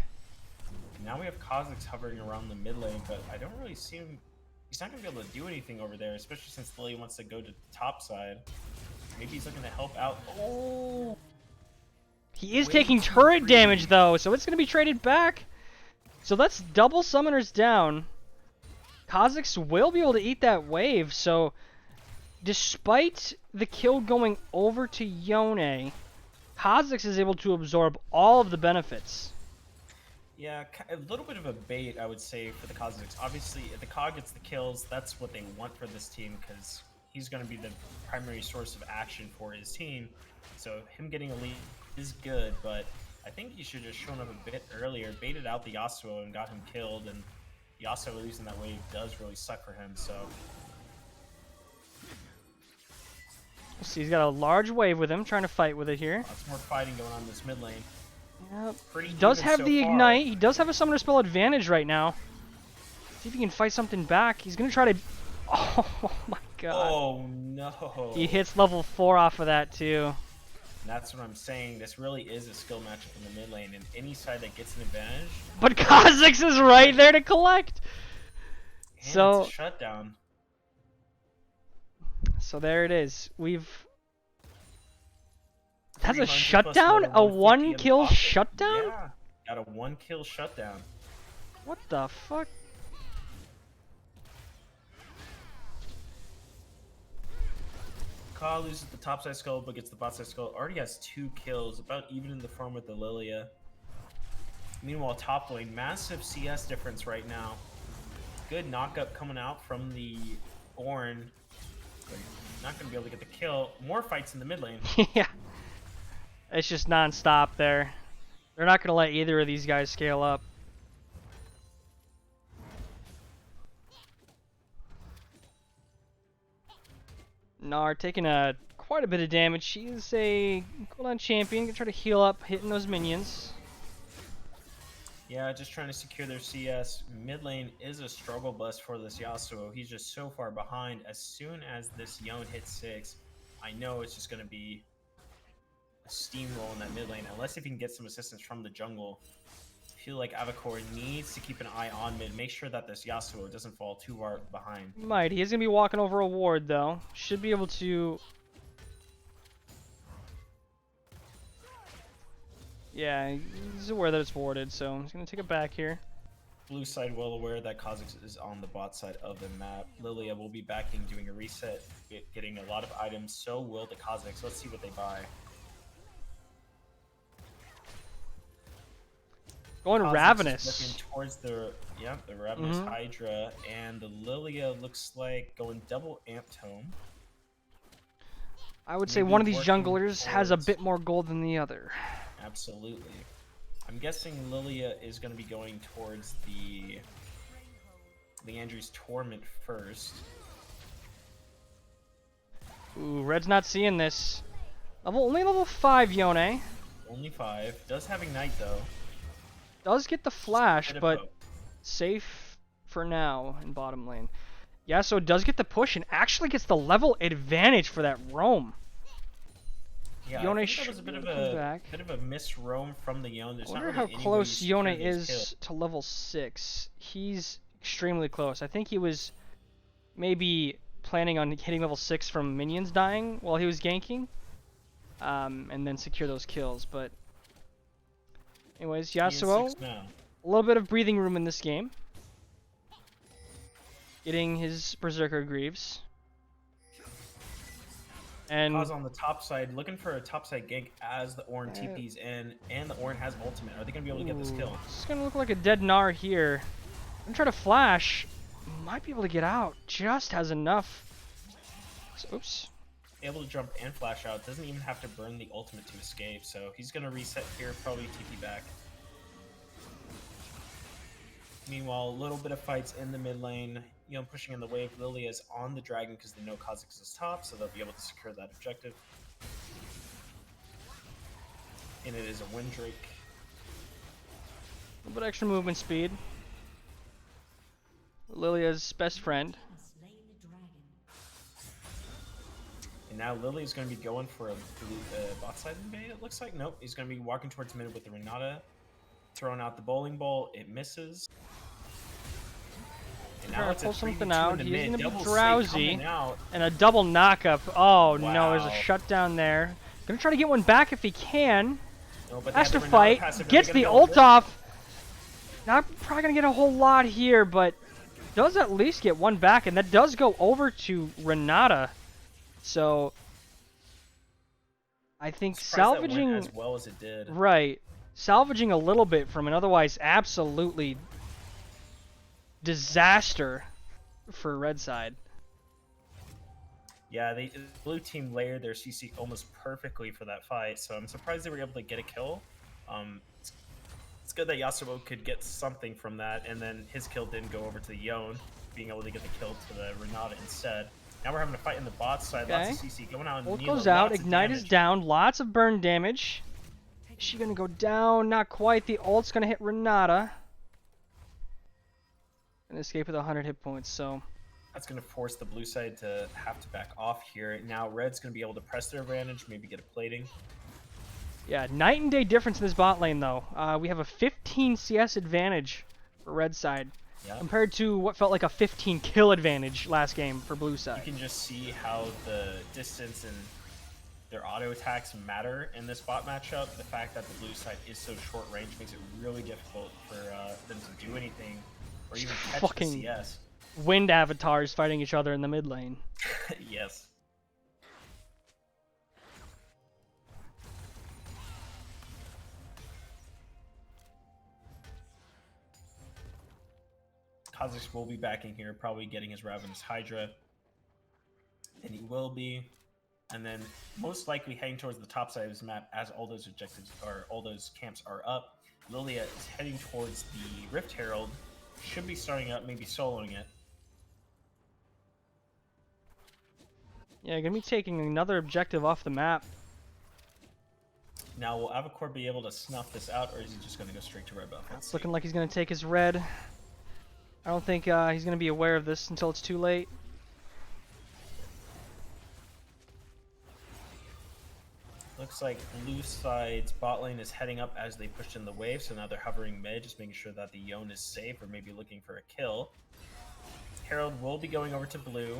Now we have Kha'Zix hovering around the mid lane, but I don't really see him. He's not going to be able to do anything over there, especially since Lily wants to go to the top side. Maybe he's looking to help out. Oh! He is taking turret damage, though, so it's going to be traded back. So that's double summoners down. Kha'Zix will be able to eat that wave, so despite the kill going over to Yone, Kha'Zix is able to absorb all of the benefits. Yeah, a little bit of a bait, I would say, for the Kha'Zix. Obviously, if the Kha'Zix gets the kills, that's what they want for this team, because he's going to be the primary source of action for his team. So him getting a lead is good, but I think he should have shown up a bit earlier, baited out the Yasuo and got him killed, and Yasuo losing that wave does really suck for him, so... See, he's got a large wave with him, trying to fight with it here. Lots more fighting going on in this mid lane. Yep. Pretty He does even have so the far. ignite. He does have a summoner spell advantage right now. See if he can fight something back. He's gonna try to. Oh my god. Oh no. He hits level 4 off of that too. That's what I'm saying. This really is a skill matchup in the mid lane, and any side that gets an advantage, But Kha'Zix is right there to collect. and So it's a shutdown. So there it is. That's a 300 plus shutdown? another A 150 in the 1-kill pocket. shutdown? Yeah, got a 1-kill shutdown. What the fuck? Ka loses the top side skull, but gets the bot side skull. Already has 2 kills, about even in the farm with the Lilia. Meanwhile, top lane, massive CS difference right now. Good knockup coming out from the Ornn. But not going to be able to get the kill. More fights in the mid lane. Yeah. It's just non-stop there. They're not going to let either of these guys scale up. Gnar taking quite a bit of damage. She is a cooldown champion. Gonna try to heal up, hitting those minions. Yeah, just trying to secure their CS. Mid lane is a struggle bus for this Yasuo. He's just so far behind. As soon as this Yone hits 6, I know it's just going to be a steamroll in that mid lane. Unless if he can get some assistance from the jungle. I feel like Avacor needs to keep an eye on mid. Make sure that this Yasuo doesn't fall too far behind. Might. He is going to be walking over a ward, though. Should be able to... Yeah, he's aware that it's warded, so he's going to take it back here. Blue side well aware that Kha'Zix is on the bot side of the map. Lilia will be backing, doing a reset, getting a lot of items. So will the Kha'Zix. Let's see what they buy. Going Kha'Zix is Ravenous. looking towards the Ravenous Mhm. Hydra, and the Lilia looks like going double amp tome. I would say maybe one of these working junglers has a towards- bit more gold than the other. Absolutely. I'm guessing Lilia is going to be going towards the Leandri's Torment first. Ooh, Red's not seeing this. Only level 5 Yone. Only 5. Does have Ignite though. Does get the flash, Bit of but hope. safe for now in bottom lane. Yasuo does get the push and actually gets the level advantage for that roam. Yeah, Yone I think that was a bit should of come a back. bit of a miss roam from the Yone. There's I not wonder really how any way to close secure Yone these is kills. to level 6. He's extremely close. I think he was maybe planning on hitting level 6 from minions dying while he was ganking. And then secure those kills. But anyways, He is Yasuo, 6 now. a little bit of breathing room in this game. Getting his Berserker Greaves. And Kaz on the top side, looking for a top side gank as the Ornn TP's in, and the Ornn has ultimate. Are they going to be able to get this kill? This is gonna look like a dead Gnar here. I'm gonna try to flash. Might be able to get out. Just has enough. So, oops. Able to jump and flash out. Doesn't even have to burn the ultimate to escape. So he's going to reset here, probably TP back. Meanwhile, a little bit of fights in the mid lane. You know, pushing in the wave. Lilia's on the dragon because they know Kha'Zix is top, so they'll be able to secure that objective. And it is a Windrake. A little bit extra movement speed. Lilia's best friend. And now Lily's going to be going for a blue, bot side invade, it looks like. Nope, he's going to be walking towards mid with the Renata. Throwing out the bowling ball, it misses. And Trying to it's a pull something 3v2 out. in the He's mid. gonna be Double Slate drowsy. coming out. And a double knockup. Oh no, there's a Wow. shutdown there. Gonna try to get one back if he can. No, but they Has have to the Renata fight. passive. Are they Gets gonna the be able to ult work? off. Not probably gonna get a whole lot here, but does at least get one back, and that does go over to Renata. So I think Surprised that went salvaging as well as it did. right, salvaging a little bit from an otherwise absolutely disaster for red side. Yeah, the blue team layered their CC almost perfectly for that fight, so I'm surprised they were able to get a kill. It's good that Yasuo could get something from that, and then his kill didn't go over to the Yone, being able to get the kill to the Renata instead. Now we're having a fight in the bot side, lots of CC going on. Ult Nilo, goes out, lots of Ignite is damage. down, lots of burn damage. Is she gonna go down? Not quite. The ult's gonna hit Renata. And escape with 100 hit points, so That's going to force the blue side to have to back off here. Now red's going to be able to press their advantage, maybe get a plating. Yeah, night and day difference in this bot lane, though. We have a 15 CS advantage for red side, Yeah. compared to what felt like a 15 kill advantage last game for blue You side. can just see how the distance and their auto attacks matter in this bot matchup. The fact that the blue side is so short range makes it really difficult for them to do anything or even catch Fucking- the CS. Wind avatars fighting each other in the mid lane. Yes. Kha'Zix will be back in here, probably getting his Ravenous Hydra. And he will be. And then most likely heading towards the top side of his map as all those objectives or all those camps are up. Lilia is heading towards the Rift Herald. Should be starting up, maybe soloing it. Yeah, gonna be taking another objective off the map. Now, will Avacor be able to snuff this out, or is he just going to go straight to red buff? Let's It's see. looking like he's gonna take his red. I don't think he's gonna be aware of this until it's too late. Looks like blue side's bot lane is heading up as they pushed in the wave, so now they're hovering mid, just making sure that the Yone is safe, or maybe looking for a kill. Herald will be going over to blue.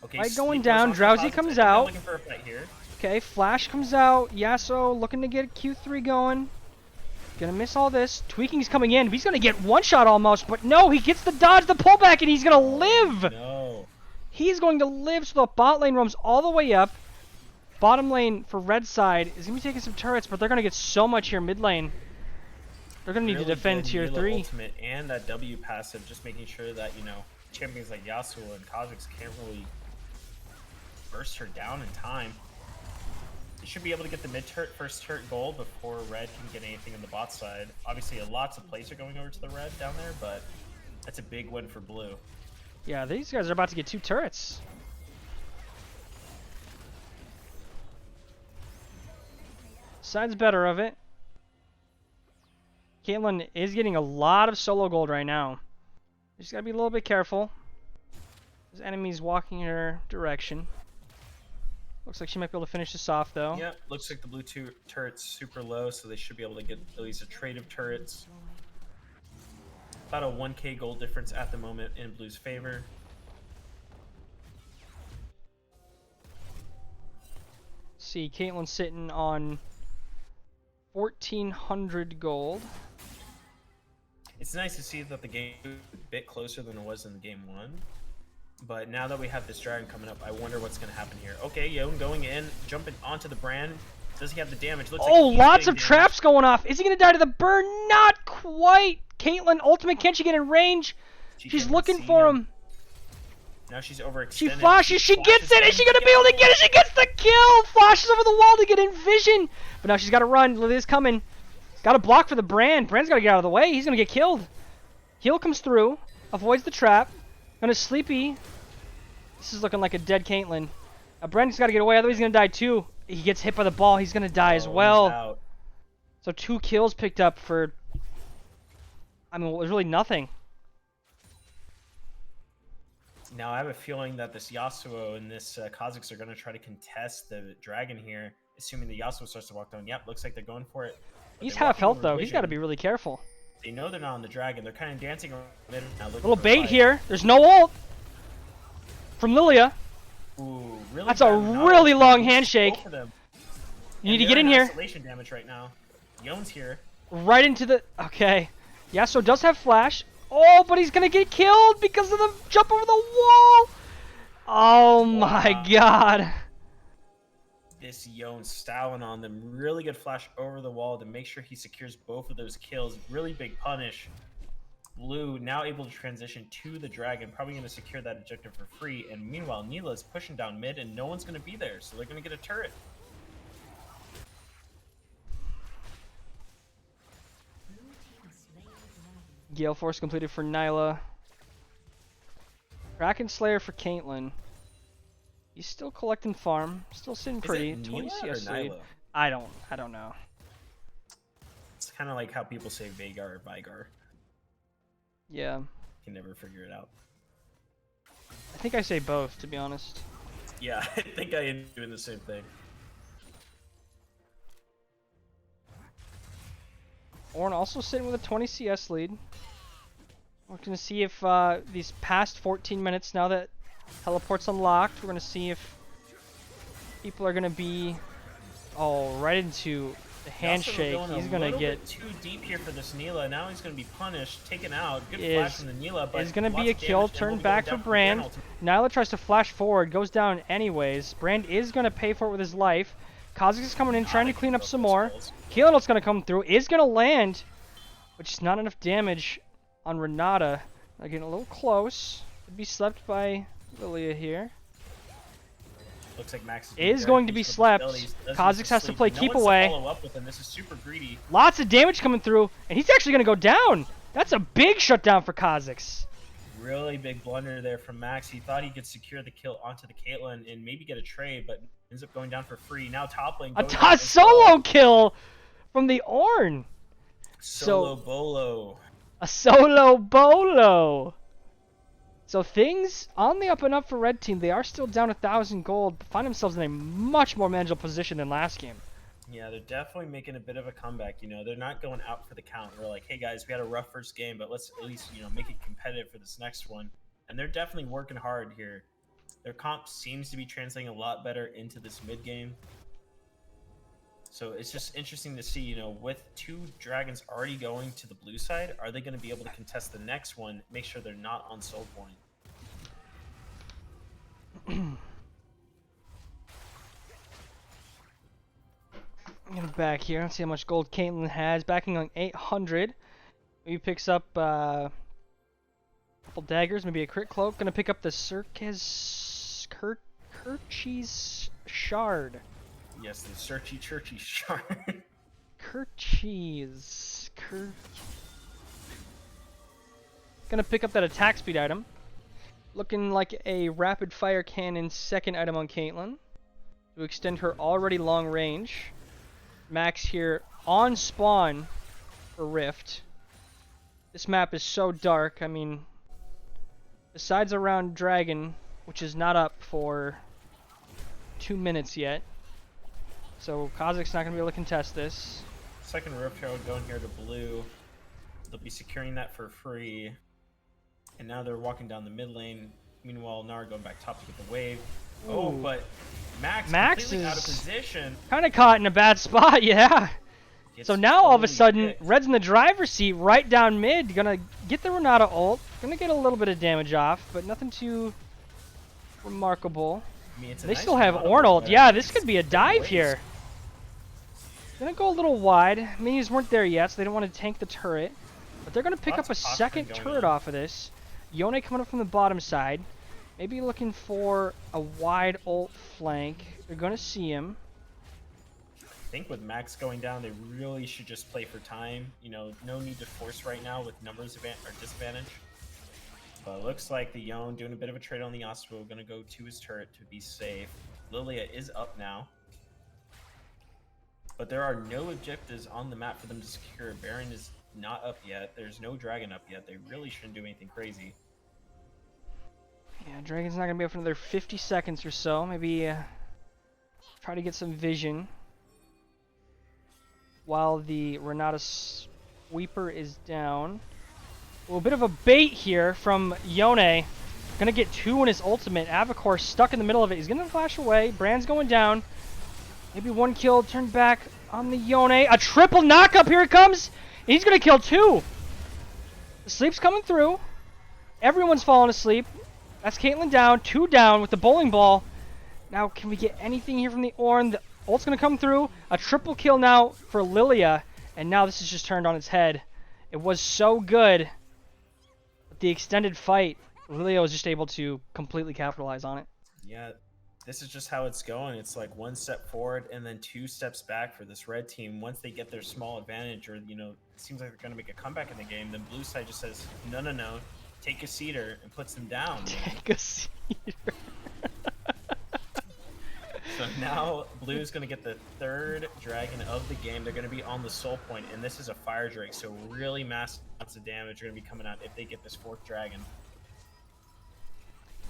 Okay, Fight Sleep going goes down, onto Drowsy Kha'Zix. I comes think they're out. Looking for a fight here. Okay, Flash comes out. Yasuo looking to get Q3 going. Gonna miss all this. Tweaking's coming in. He's gonna get one shot almost, but no, he gets the dodge, the pullback, and he's gonna live! No. He's going to live, so the bot lane roams all the way up. Bottom lane for red side is gonna be taking some turrets, but they're gonna get so much here mid lane. They're gonna need Really to defend good tier Mila 3. ultimate and that W passive, just making sure that, you know, champions like Yasuo and Kha'Zix can't really burst her down in time. They should be able to get the mid turret, first turret goal before red can get anything on the bot side. Obviously, lots of plays are going over to the red down there, but that's a big win for blue. Yeah, these guys are about to get 2 turrets. Side's better of it. Caitlyn is getting a lot of solo gold right now. Just gotta be a little bit careful. There's enemies walking in her direction. Looks like she might be able to finish this off though. Yeah, looks like the blue turret's super low, so they should be able to get at least a trade of turrets. About a 1k gold difference at the moment in blue's favor. See, Caitlyn's sitting on 1,400 gold. It's nice to see that the game is a bit closer than it was in game 1. But now that we have this dragon coming up, I wonder what's going to happen here. Okay, Yone going in, jumping onto the brand. Does he have the damage? Looks Oh, like he's lots getting of damage. traps going off. Is he gonna die to the burn? Not quite. Caitlyn, ultimate, can she get in range? She She's cannot looking see for him. Now she's overextended. She flashes, she gets it. Is she gonna him. be able to get it? She gets the kill. Flashes over the wall to get in vision. But now she's gotta run. Lydia's coming. Gotta block for the Brand. Brand's gotta get out of the way. He's gonna get killed. Heal comes through. Avoids the trap. Gonna sleepy. This is looking like a dead Caitlyn. Brand's gotta get away, otherwise he's gonna die too. He gets hit by the ball. He's gonna die as Oh, he's well. out. So 2 kills picked up for... I mean, there's really nothing. Now I have a feeling that this Yasuo and this Kha'Zix are going to try to contest the dragon here, assuming the Yasuo starts to walk down. Yep, looks like they're going for it. But He's they're half walking health over though. He's vision. gotta be really careful. They know they're not on the dragon. They're kind of dancing around mid now. looking Little for a bait fight. here. There's no ult from Lilia. Ooh, really That's a bad knowledge really from long both handshake. of them. You need to And get they're in here. Isolation damage right now. Yone's here. Right into the... Okay. Yasuo does have flash. Oh, but he's gonna get killed because of the jump over the wall. Oh my Wow. god. This Yone styling on them. Really good flash over the wall to make sure he secures both of those kills. Really big punish. Blue now able to transition to the dragon. Probably going to secure that objective for free. And meanwhile, Neela is pushing down mid and no one's going to be there. So they're going to get a turret. Gale Force completed for Nyla. Kraken Slayer for Caitlyn. He's still collecting farm. Still sitting pretty. Is it 20 Neela or CS lead. Nyla? I don't know. It's kind of like how people say Veigar or Vigar. Yeah. Can never figure it out. think I say both, to be honest. Yeah, I think I am doing the same thing. Ornn also sitting with a 20 CS lead. We're going to see if these past 14 minutes, now that teleport's unlocked, we're going to see if people are going to be right into the handshake. He's going to get... too deep here for this Neela. Now he's going to be punished, taken out. Good Is- flash from the Neela, but It's going to lots be a of kill, damage, and we'll turned be back going for down Brand. ultimate. Nyla tries to flash forward, goes down anyways. Brand is going to pay for it with his life. Kha'Zix is coming in, trying to clean up some more. Keyleth's going to come through, is going to land, but just not enough damage on Renata. They're getting a little close. Could be slept by Lilia here. Looks like Max Is going to be slept. Kha'Zix has to play keep away. Follow up with him. This is super greedy. Lots of damage coming through, and he's actually going to go down. That's a big shutdown for Kha'Zix. Really big blunder there from Max. He thought he could secure the kill onto the Caitlyn and maybe get a trade, but ends up going down for free. Now top lane. A going down as solo well. kill from the Ornn. Solo bolo. A solo bolo. So things on the up and up for Red Team. They are still down 1,000 gold, but find themselves in a much more manageable position than last game. Yeah, they're definitely making a bit of a comeback. You know, they're not going out for the count. We're like, hey guys, we had a rough first game, but let's at least, make it competitive for this next one. And they're definitely working hard here. Their comp seems to be translating a lot better into this mid game. So it's just interesting to see, with 2 dragons already going to the blue side, are they going to be able to contest the next one, make sure they're not on soul point? I'm gonna back here. Let's see how much gold Caitlyn has. Backing on 800. Maybe picks up a couple daggers, maybe a crit cloak. Gonna pick up the Kerchies shard. Yes, the searchy churchy shard. Kerchies. Gonna pick up that attack speed item. Looking like a rapid fire cannon second item on Caitlyn to extend her already long range. Max here on spawn for Rift. This map is so dark. I mean, besides around Dragon, which is not up for 2 minutes yet. So Kha'Zix's not going to be able to contest this. Second Rift Herald going here to blue. They'll be securing that for free. And now they're walking down the mid lane. Meanwhile, Nara going back top to get the wave. Oh, Ooh. but Max completely out of is position. kind of caught in a bad spot, yeah. Gets So now all of a totally sudden, kicked. Red's in the driver's seat right down mid. Gonna get the Renata ult. Gonna get a little bit of damage off, but nothing too remarkable. I mean, it's a They nice still have Renata Ornn ult, ult. but Yeah, this it's could be a been dive waste. here. Gonna go a little wide. Minis weren't there yet, so they don't want to tank the turret. But they're gonna pick Lots up a of posturing second going turret on. off of this. Yone coming up from the bottom side. Maybe looking for a wide ult flank. They're gonna see him. I think with Max going down, they really should just play for time. No need to force right now with numbers or disadvantage. But it looks like the Yone doing a bit of a trade on the Yasuo, gonna go to his turret to be safe. Lilia is up now. But there are no objectives on the map for them to secure. Baron is not up yet. There's no dragon up yet. They really shouldn't do anything crazy. Yeah, Dragon's not gonna be up for another 50 seconds or so. Maybe try to get some vision. While the Renata sweeper is down. Well, a bit of a bait here from Yone. Gonna get 2 in his ultimate. Avacor stuck in the middle of it. He's gonna flash away. Brand's going down. Maybe 1 kill. Turned back on the Yone. A triple knockup. Here it comes. And he's gonna kill 2. The sleep's coming through. Everyone's falling asleep. That's Caitlyn down. 2 down with the bowling ball. Now, can we get anything here from the Ornn? The ult's going to come through. A triple kill now for Lilia. And now this is just turned on its head. It was so good. But the extended fight, Lilia was just able to completely capitalize on it. Yeah, this is just how it's going. It's like 1 step forward and then 2 steps back for this red team. Once they get their small advantage or, it seems like they're going to make a comeback in the game, then blue side just says, no, take a cedar and puts them down. Take a cedar. So now blue is going to get the 3rd dragon of the game. They're going to be on the soul point, and this is a fire drake, so really massive amounts of damage are going to be coming out if they get this 4th dragon.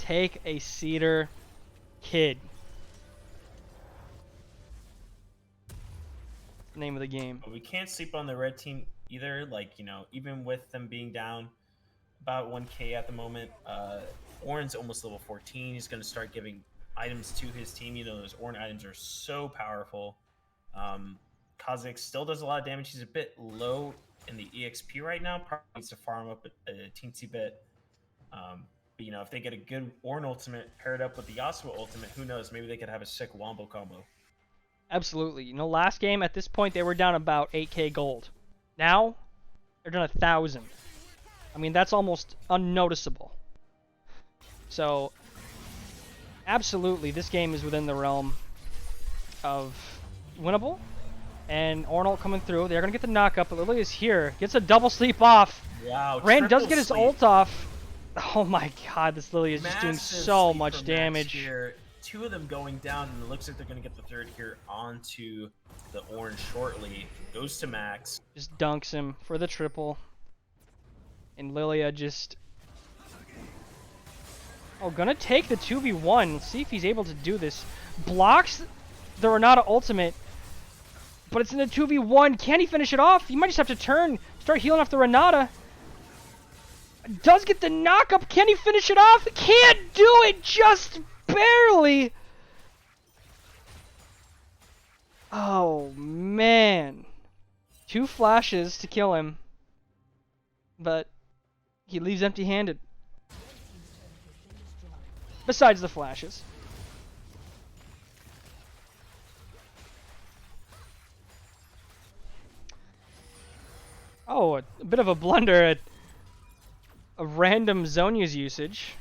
take a Cedar Kid. Name of the game. But we can't sleep on the red team either. Like, you know, even with them being down about 1k at the moment, Orin's almost level 14. He's going to start giving items to his team. You know, those Orin items are so powerful. Kha'Zix still does a lot of damage. He's a bit low in the EXP right now. Probably needs to farm up a teensy bit. But, you know, if they get a good Orin ultimate paired up with the Yasuo ultimate, who knows? Maybe they could have a sick wombo combo. Absolutely. You know, last game at this point they were down about 8k gold. Now they're down 1,000. I mean, that's almost unnoticeable. So absolutely, this game is within the realm of winnable. And Ornalt coming through. They're gonna get the knockup, but Lilia's here. Gets a double sleep off. Wow. Rand does triple get his sleep. ult off. Oh my god, this Lilia is just doing Massive so sleep much from Max damage. here. Two of them going down, and it looks like they're going to get the third here onto the orange shortly. Goes to Max. Just dunks him for the triple. And Lilia just... Oh, gonna take the 2v1. Let's see if he's able to do this. Blocks the Renata ultimate, but it's in the 2v1. Can he finish it off? He might just have to turn, start healing off the Renata. Does get the knockup. Can he finish it off? Can't do it, just barely. Oh, man. 2 flashes to kill him, but he leaves empty-handed. Besides the flashes. Oh, a bit of a blunder at a random Zhonya's usage.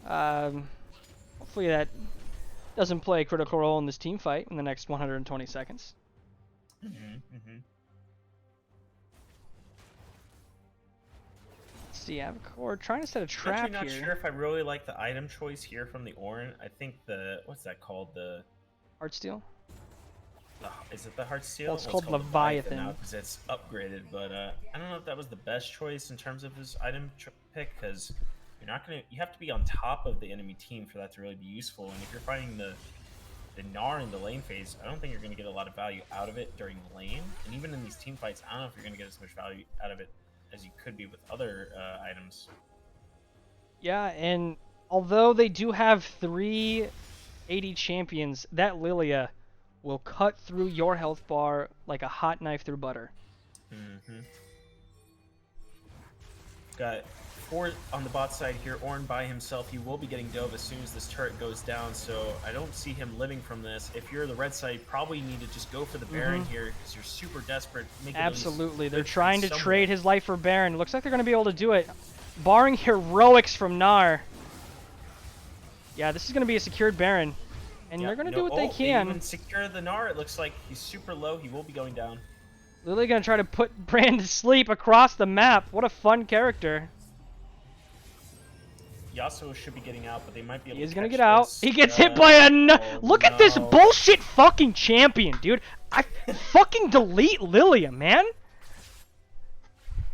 Hopefully that doesn't play a critical role in this team fight in the next 120 seconds. Let's see, Avacor trying to set a trap I'm actually not here. sure if I really like the item choice here from the Orin. I think the... What's that called? The... Heartsteel? Is it the Heartsteel? Well, it's called Leviathan. now because it's upgraded, but I don't know if that was the best choice in terms of his item pick, because you're not gonna. You have to be on top of the enemy team for that to really be useful. And if you're fighting the Gnar in the lane phase, I don't think you're gonna get a lot of value out of it during lane. And even in these team fights, I don't know if you're gonna get as much value out of it as you could be with other items. Yeah, and although they do have 3 AD champions, that Lilia will cut through your health bar like a hot knife through butter. Got 4 on the bot side here. Ornn by himself. He will be getting dove as soon as this turret goes down, so I don't see him living from this. If you're the red side, probably need to just go for the Baron here because you're super desperate. Make at least Absolutely. They're good trying to somewhere. trade his life for Baron. Looks like they're going to be able to do it. Barring heroics from Gnar. Yeah, this is going to be a secured Baron. And Yeah, they're going to no- do what they They can. even secure the Gnar. It looks like he's super low. He will be going down. Lilia going to try to put Brand to sleep across the map. What a fun character. Yasuo should be getting out, but they might be able He is to going to catch get out. this. He gets hit by a... Oh, Look at this no. bullshit fucking champion, dude. I fucking delete Lilia, man.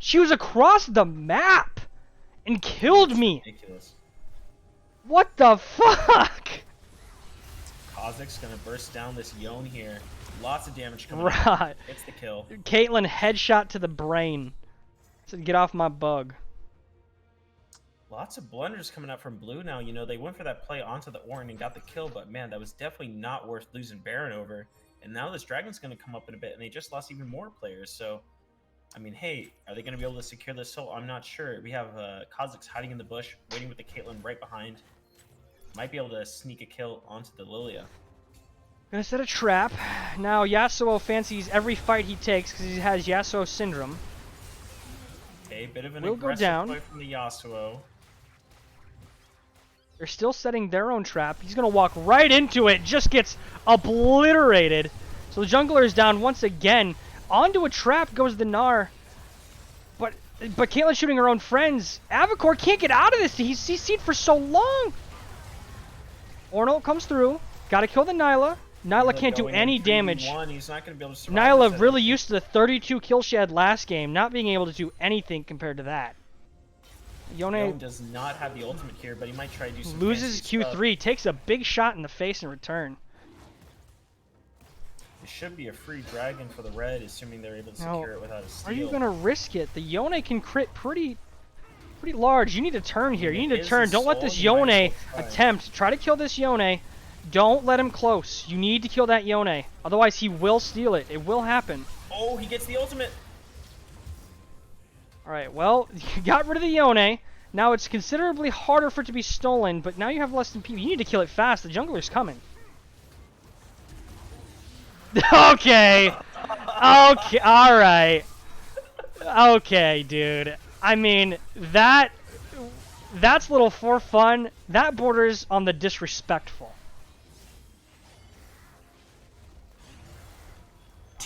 She was across the map and killed me. Ridiculous. What the fuck? Kha'Zix's gonna burst down this Yone here. Lots of damage coming out. Right. It's the kill. Caitlyn headshot to the brain. Said, get off my bug. Lots of blunders coming out from blue now. You know, they went for that play onto the Orin and got the kill, but man, that was definitely not worth losing Baron over. And now this Dragon's going to come up in a bit, and they just lost even more players. So, I mean, hey, are they going to be able to secure this soul? I'm not sure. We have Kha'Zix hiding in the bush, waiting with the Caitlyn right behind. Might be able to sneak a kill onto the Lilia. Gonna set a trap. Now Yasuo fancies every fight he takes because he has Yasuo syndrome. Okay, bit of an Will go aggressive down. play from the Yasuo. They're still setting their own trap. He's gonna walk right into it. Just gets obliterated. So the jungler is down once again. Onto a trap goes the Gnar. But Caitlyn's shooting her own friends. Avacor can't get out of this. He's CC'd for so long. Ornalt comes through. Gotta kill the Nyla. Nyla can't do going in any damage. 3v1. He's not going to be able to survive this, I Nyla don't really think. used to the 32 kill she had last game, not being able to do anything compared to that. Yone does not have the ultimate here, but he might try to do some loses fancy stuff. Q3, takes a big shot in the face in return. It should be a free dragon for the red, assuming they're able to Now, secure it without a steal. Are you gonna risk it? The Yone can crit pretty large. You need to turn here. You need to It is turn. a Don't let soul, this you might Yone as well try. attempt. Try to kill this Yone. Don't let him close. You need to kill that Yone. Otherwise, he will steal it. It will happen. Oh, he gets the ultimate. All right. Well, you got rid of the Yone. Now it's considerably harder for it to be stolen, but now you have less than PP. You need to kill it fast. The jungler's coming. Okay. Okay. All right. Okay, dude. I mean, that's a little for fun. That borders on the disrespectful.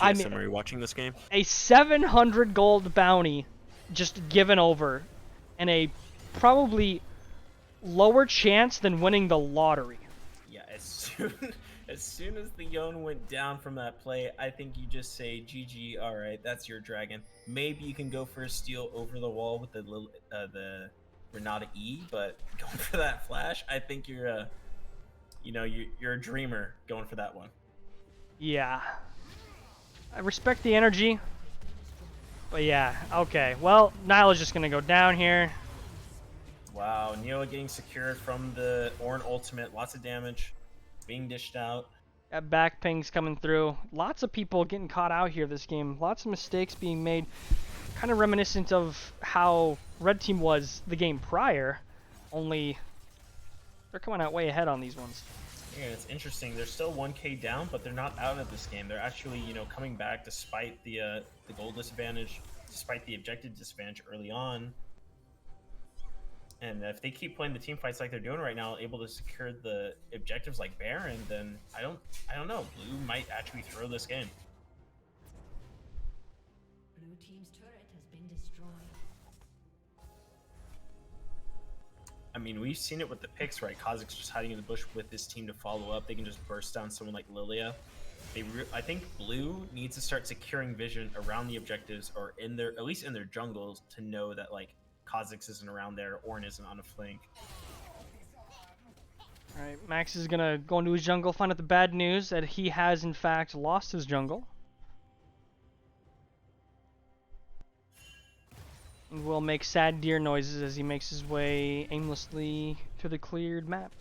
I mean, TSM, are you watching this game? a 700 gold bounty just given over, and a probably lower chance than winning the lottery. Yeah, as soon as the Yone went down from that play, I think you just say GG. All right, that's your dragon. Maybe you can go for a steal over the wall with the Renata E, but going for that flash, I think you're a dreamer going for that one. Yeah. I respect the energy. But yeah, okay. Well, Nyla's just gonna go down here. Wow, Neola getting secured from the Ornn ultimate. Lots of damage being dished out. Got back pings coming through. Lots of people getting caught out here this game. Lots of mistakes being made. Kind of reminiscent of how Red Team was the game prior. Only they're coming out way ahead on these ones. Yeah, it's interesting. They're still 1k down, but they're not out of this game. They're actually, coming back despite the gold disadvantage, despite the objective disadvantage early on. And if they keep playing the team fights like they're doing right now, able to secure the objectives like Baron, then I don't know. Blue might actually throw this game. Blue team's turret has been destroyed. I mean, we've seen it with the picks, right? Kha'Zix just hiding in the bush with his team to follow up. They can just burst down someone like Lilia. I think Blue needs to start securing vision around the objectives, or at least in their jungles, to know that like Kha'Zix isn't around there, Ornn isn't on a flank. Alright, Max is gonna go into his jungle, find out the bad news that he has in fact lost his jungle. And will make sad deer noises as he makes his way aimlessly through the cleared map.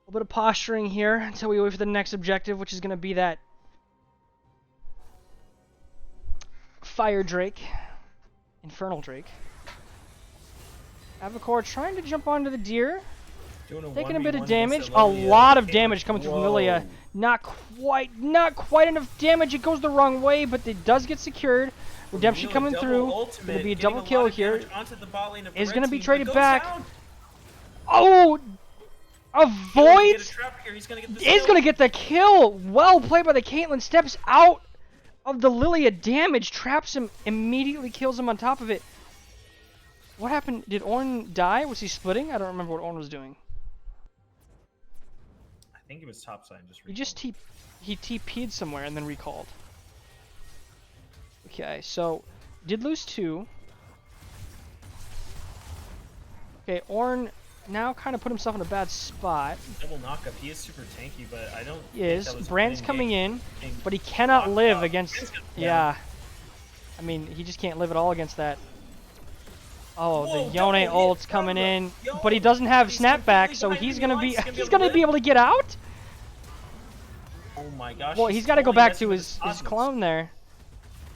A little bit of posturing here until we wait for the next objective, which is going to be that Fire Drake, Infernal Drake. Avocor trying to jump onto the deer. Taking a bit of damage. A lot of damage coming through from Lilia. Not quite enough damage. It goes the wrong way, but it does get secured. Redemption coming through. Going to be a double kill here. Is going to be traded back. Oh! Avoids. Is going to get the kill. Well played by the Caitlyn. Steps out of the Lilia damage. Traps him. Immediately kills him on top of it. What happened? Did Ornn die? Was he splitting? I don't remember what Ornn was doing. I think he was topside. He just he TP'd somewhere and then recalled. Okay, so did lose 2. Okay, Ornn now kind of put himself in a bad spot. Double knockup. He is super tanky, but I don't. He is. Brand's coming in, but he cannot live against. Yeah. I mean, he just can't live at all against that. Oh, Whoa, the Yone double ult's hit coming from in, the- but he doesn't have He's snapback, completely so behind he's enemy gonna be lines, he's gonna be able to get out. Oh my gosh. Well, he's got to go back to messing with his cosmos. clone there.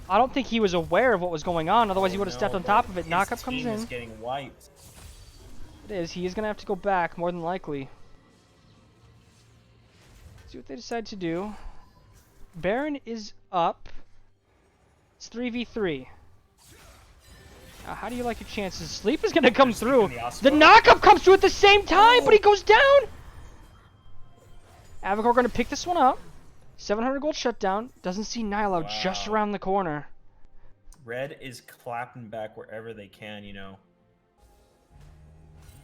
I don't think he was aware of what was going on, otherwise he would have stepped on top of it. Knockup comes His team is in. getting wiped. It is. He is gonna have to go back more than likely. See what they decide to do. Baron is up. It's 3v3. Now, how do you like your chances? Sleep is gonna come through. The knockup comes through at the same time, but he goes down. Avocor gonna pick this one up. 700 gold shutdown. Doesn't see Nyla just Wow. around the corner. Red is clapping back wherever they can,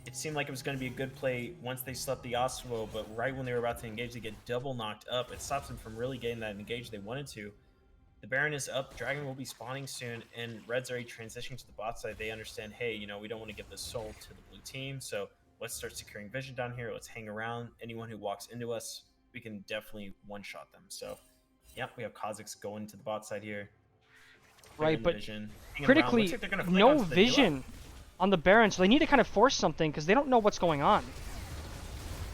it seemed like it was going to be a good play once they slept the Yasuo, but right when they were about to engage, they get double knocked up. It stops them from really getting that engage they wanted to. The Baron is up, Dragon will be spawning soon, and Red's already transitioning to the bot side. They understand, hey, you know, we don't want to give this soul to the blue team, so let's start securing vision down here. Let's hang around. Anyone who walks into us, we can definitely one-shot them. So, yeah, we have Kha'Zix going to the bot side here. Right, but hanging around. critically, Looks like they're gonna flick no onto the Nila. vision on the Baron, so they need to kind of force something because they don't know what's going on.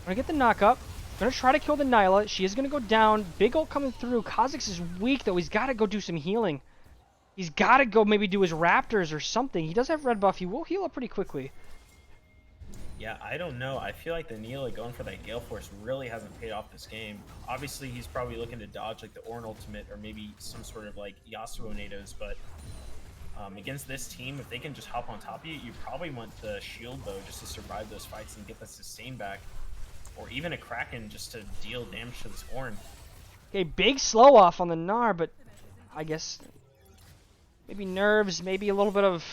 Gonna get the knock up. Gonna try to kill the Nyla. She is gonna go down. Big ult coming through. Kha'Zix is weak though. He's gotta go do some healing. He's gotta go maybe do his Raptors or something. He does have red buff. He will heal up pretty quickly. Yeah, I don't know. I feel like the Nila going for that Gale Force really hasn't paid off this game. Obviously, he's probably looking to dodge like the Ornn ultimate or maybe some sort of like Yasuo nados, but against this team, if they can just hop on top of you, you probably want the shield bow just to survive those fights and get that sustain back. Or even a Kraken just to deal damage to this Ornn. Okay, big slow off on the Gnar, but I guess maybe nerves, maybe a little bit of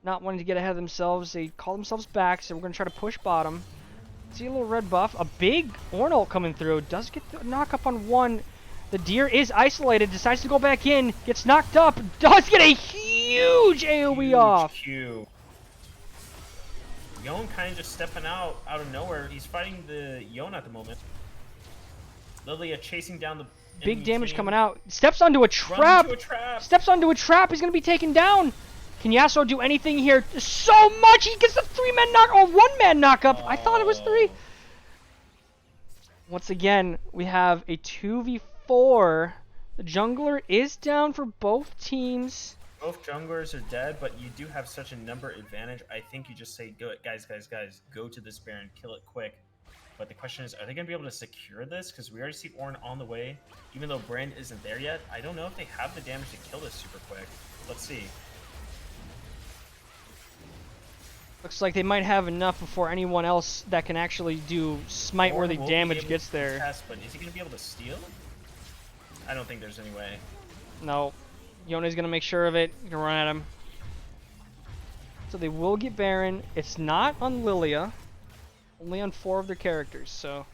not wanting to get ahead of themselves. They call themselves back, so we're going to try to push bottom. See a little red buff. A big Ornn ult coming through. Does get the knock up on one. The Deer is isolated, decides to go back in, gets knocked up, does get a huge AoE off. Q. Yone kind of just stepping out of nowhere. He's fighting the Yone at the moment. Lilia chasing down the Big enemy damage team. coming out. Steps onto a Runs trap. into a trap. Steps onto a trap. He's going to be taken down. Can Yasuo do anything here? So much. He gets a 3-man knock or 1-man knock up. I thought it was 3. Once again, we have a 2v4. The jungler is down for both teams. Both junglers are dead, but you do have such a number advantage. I think you just say, go, guys, go to this Baron, kill it quick. But the question is, are they going to be able to secure this? Because we already see Ornn on the way. Even though Brand isn't there yet, I don't know if they have the damage to kill this super quick. Let's see. Looks like they might have enough before anyone else that can actually do smite-worthy Ornn will be damage able gets to there. contest, but is he going to be able to steal? I don't think there's any way. No. Yone's going to make sure of it. Gonna run at him. So they will get Baron. It's not on Lilia. Only on 4 of their characters, so...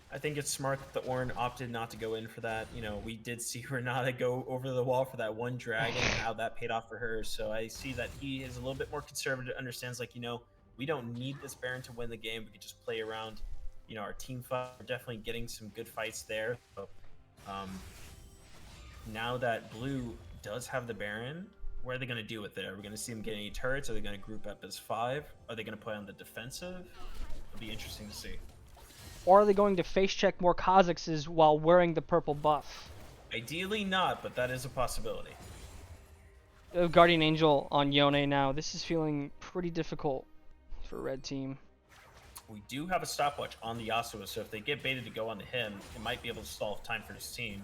I think it's smart that the Ornn opted not to go in for that. You know, we did see Renata go over the wall for that one dragon and how that paid off for her. So I see that he is a little bit more conservative, understands like, you know, we don't need this Baron to win the game. We can just play around, you know, our team fight. We're definitely getting some good fights there. So, now that Blue does have the Baron, what are they going to do with it? Are we going to see them get any turrets? Are they going to group up as 5? Are they going to play on the defensive? It'll be interesting to see. Or are they going to face check more Kha'Zixes while wearing the purple buff? Ideally not, but that is a possibility. Guardian Angel on Yone now. This is feeling pretty difficult for Red Team. We do have a stopwatch on the Yasuo, so if they get baited to go onto him, it might be able to stall time for his team.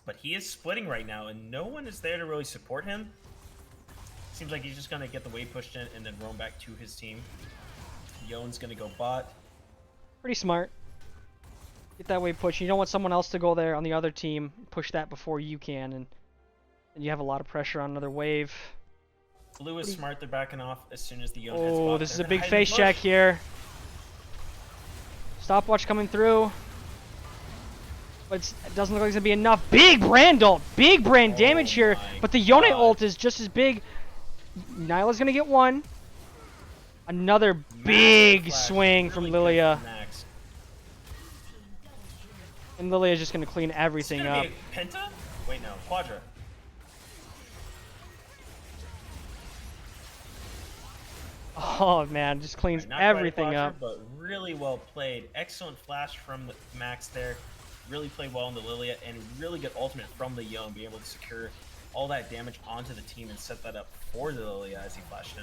But he is splitting right now, and no one is there to really support him. Seems like he's just going to get the wave pushed in and then roam back to his team. Yone's going to go bot. Pretty smart. Get that wave push. You don't want someone else to go there on the other team. Push that before you can, and you have a lot of pressure on another wave. Blue is smart. They're backing off as soon as the Yone heads Oh, bot. this is They're a big gonna hide in face the check bush. here. Stopwatch coming through. But it doesn't look like it's going to be enough. Big Brand ult! Big Brand damage here. my But the Yone God. ult is just as big. Nyla's going to get one. Another big Massive flash. swing from Really good Lilia. from Max. And Lilia's just going to clean Is everything it gonna up. be a Penta? Wait, no. Quadra. Oh, man. Just cleans Not quite a everything Quadra, up. But really well played. Excellent flash from Max there. Really played well in the Lilia, and really good ultimate from the Yone, being able to secure all that damage onto the team and set that up for the Lilia as he flashed in.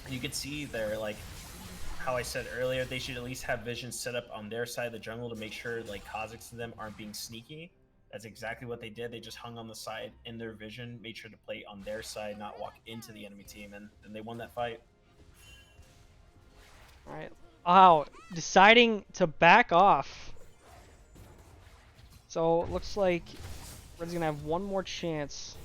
And you can see there, like, how I said earlier, they should at least have vision set up on their side of the jungle to make sure, like, Kha'Zix to them aren't being sneaky. That's exactly what they did. They just hung on the side in their vision, made sure to play on their side, not walk into the enemy team, and they won that fight. Alright. Wow. Deciding to back off. So, it looks like Red's going to have one more chance.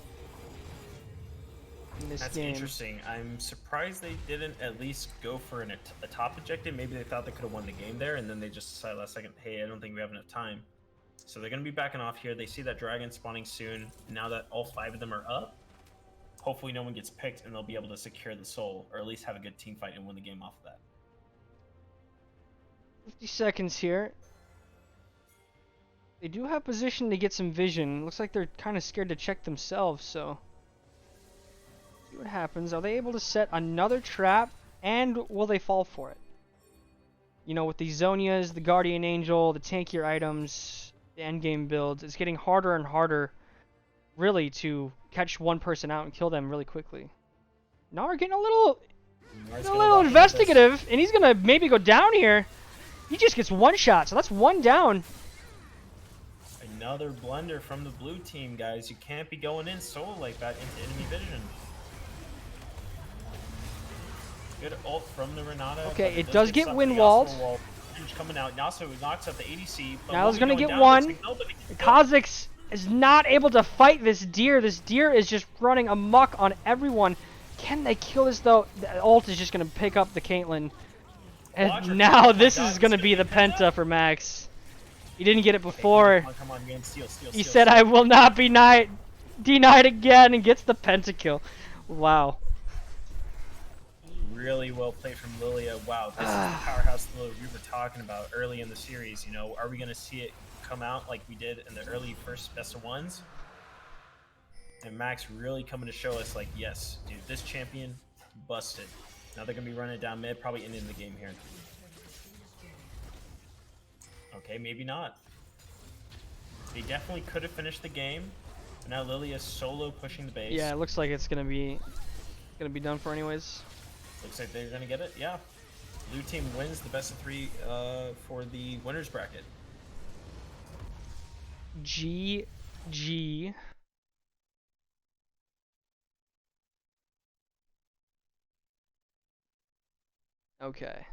in this That's game. interesting. I'm surprised they didn't at least go for a top objective. Maybe they thought they could have won the game there, and then they just decided last second, hey, I don't think we have enough time. So they're going to be backing off here. They see that dragon spawning soon. Now that all 5 of them are up, hopefully no one gets picked, and they'll be able to secure the soul, or at least have a good team fight and win the game off of that. 50 seconds here. They do have position to get some vision. Looks like they're kind of scared to check themselves, so see what happens. Are they able to set another trap, and will they fall for it? You know, with the Zonias, the Guardian Angel, the tankier items, the endgame builds, it's getting harder and harder, really, to catch one person out and kill them really quickly. Now we're getting a little investigative, and he's gonna maybe go down here. He just gets one shot, so that's one down. Another blunder from the blue team, guys. You can't be going in solo like that into enemy vision. Good ult from the Renata. Okay, but it does get sucked. wind-walled. Yasuo wall coming out. Yasuo knocks out the ADC. But Now he's Lomi gonna going get down, one. looks like nobody can kill. Kha'Zix is not able to fight this deer. This deer is just running amok on everyone. Can they kill this though? The ult is just gonna pick up the Caitlyn. Watch her. And now Oh my this God, is it's gonna gonna be be the a penta? penta for Max. He didn't get it before. Come on, man. Steal. He said, "I will not be denied again," and gets the pentakill. Wow. Really well played from Lilia. Wow, this is the powerhouse Lilia we were talking about early in the series. You know, are we going to see it come out like we did in the early first best of ones? And Max really coming to show us, like, yes, dude, this champion busted. Now they're going to be running down mid, probably ending the game here. Okay, maybe not. They definitely could have finished the game. But now Lilia solo pushing the base. Yeah, it looks like it's gonna be done for anyways. Looks like they're gonna get it. Yeah. Blue team wins the best of 3 for the winners bracket. GG. Okay.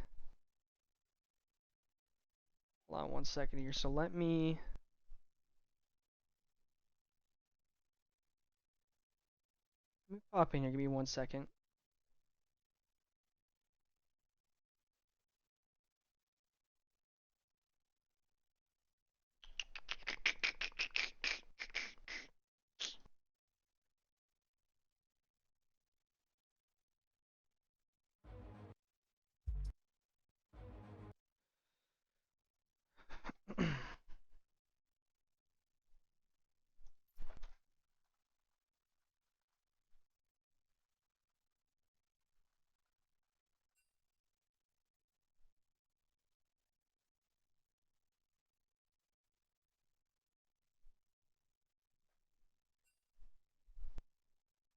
Hold on 1 second here. So let me pop in here. Give me 1 second.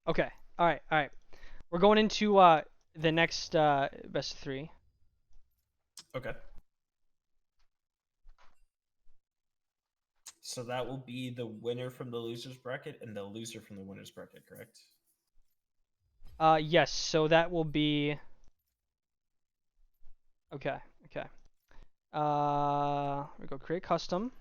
Okay. All right. We're going into the next best of 3. Okay. So that will be the winner from the losers bracket and the loser from the winners bracket, correct? Yes. So that will be. Okay. We go create custom.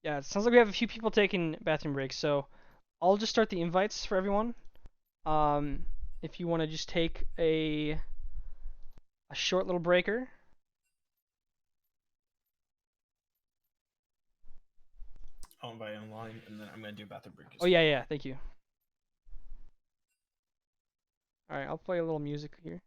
Yeah, it sounds like we have a few people taking bathroom breaks, so I'll just start the invites for everyone. If you want to just take a short little breaker. I'll invite online, and then I'm gonna do a bathroom break. Oh yeah, thank you. All right, I'll play a little music here.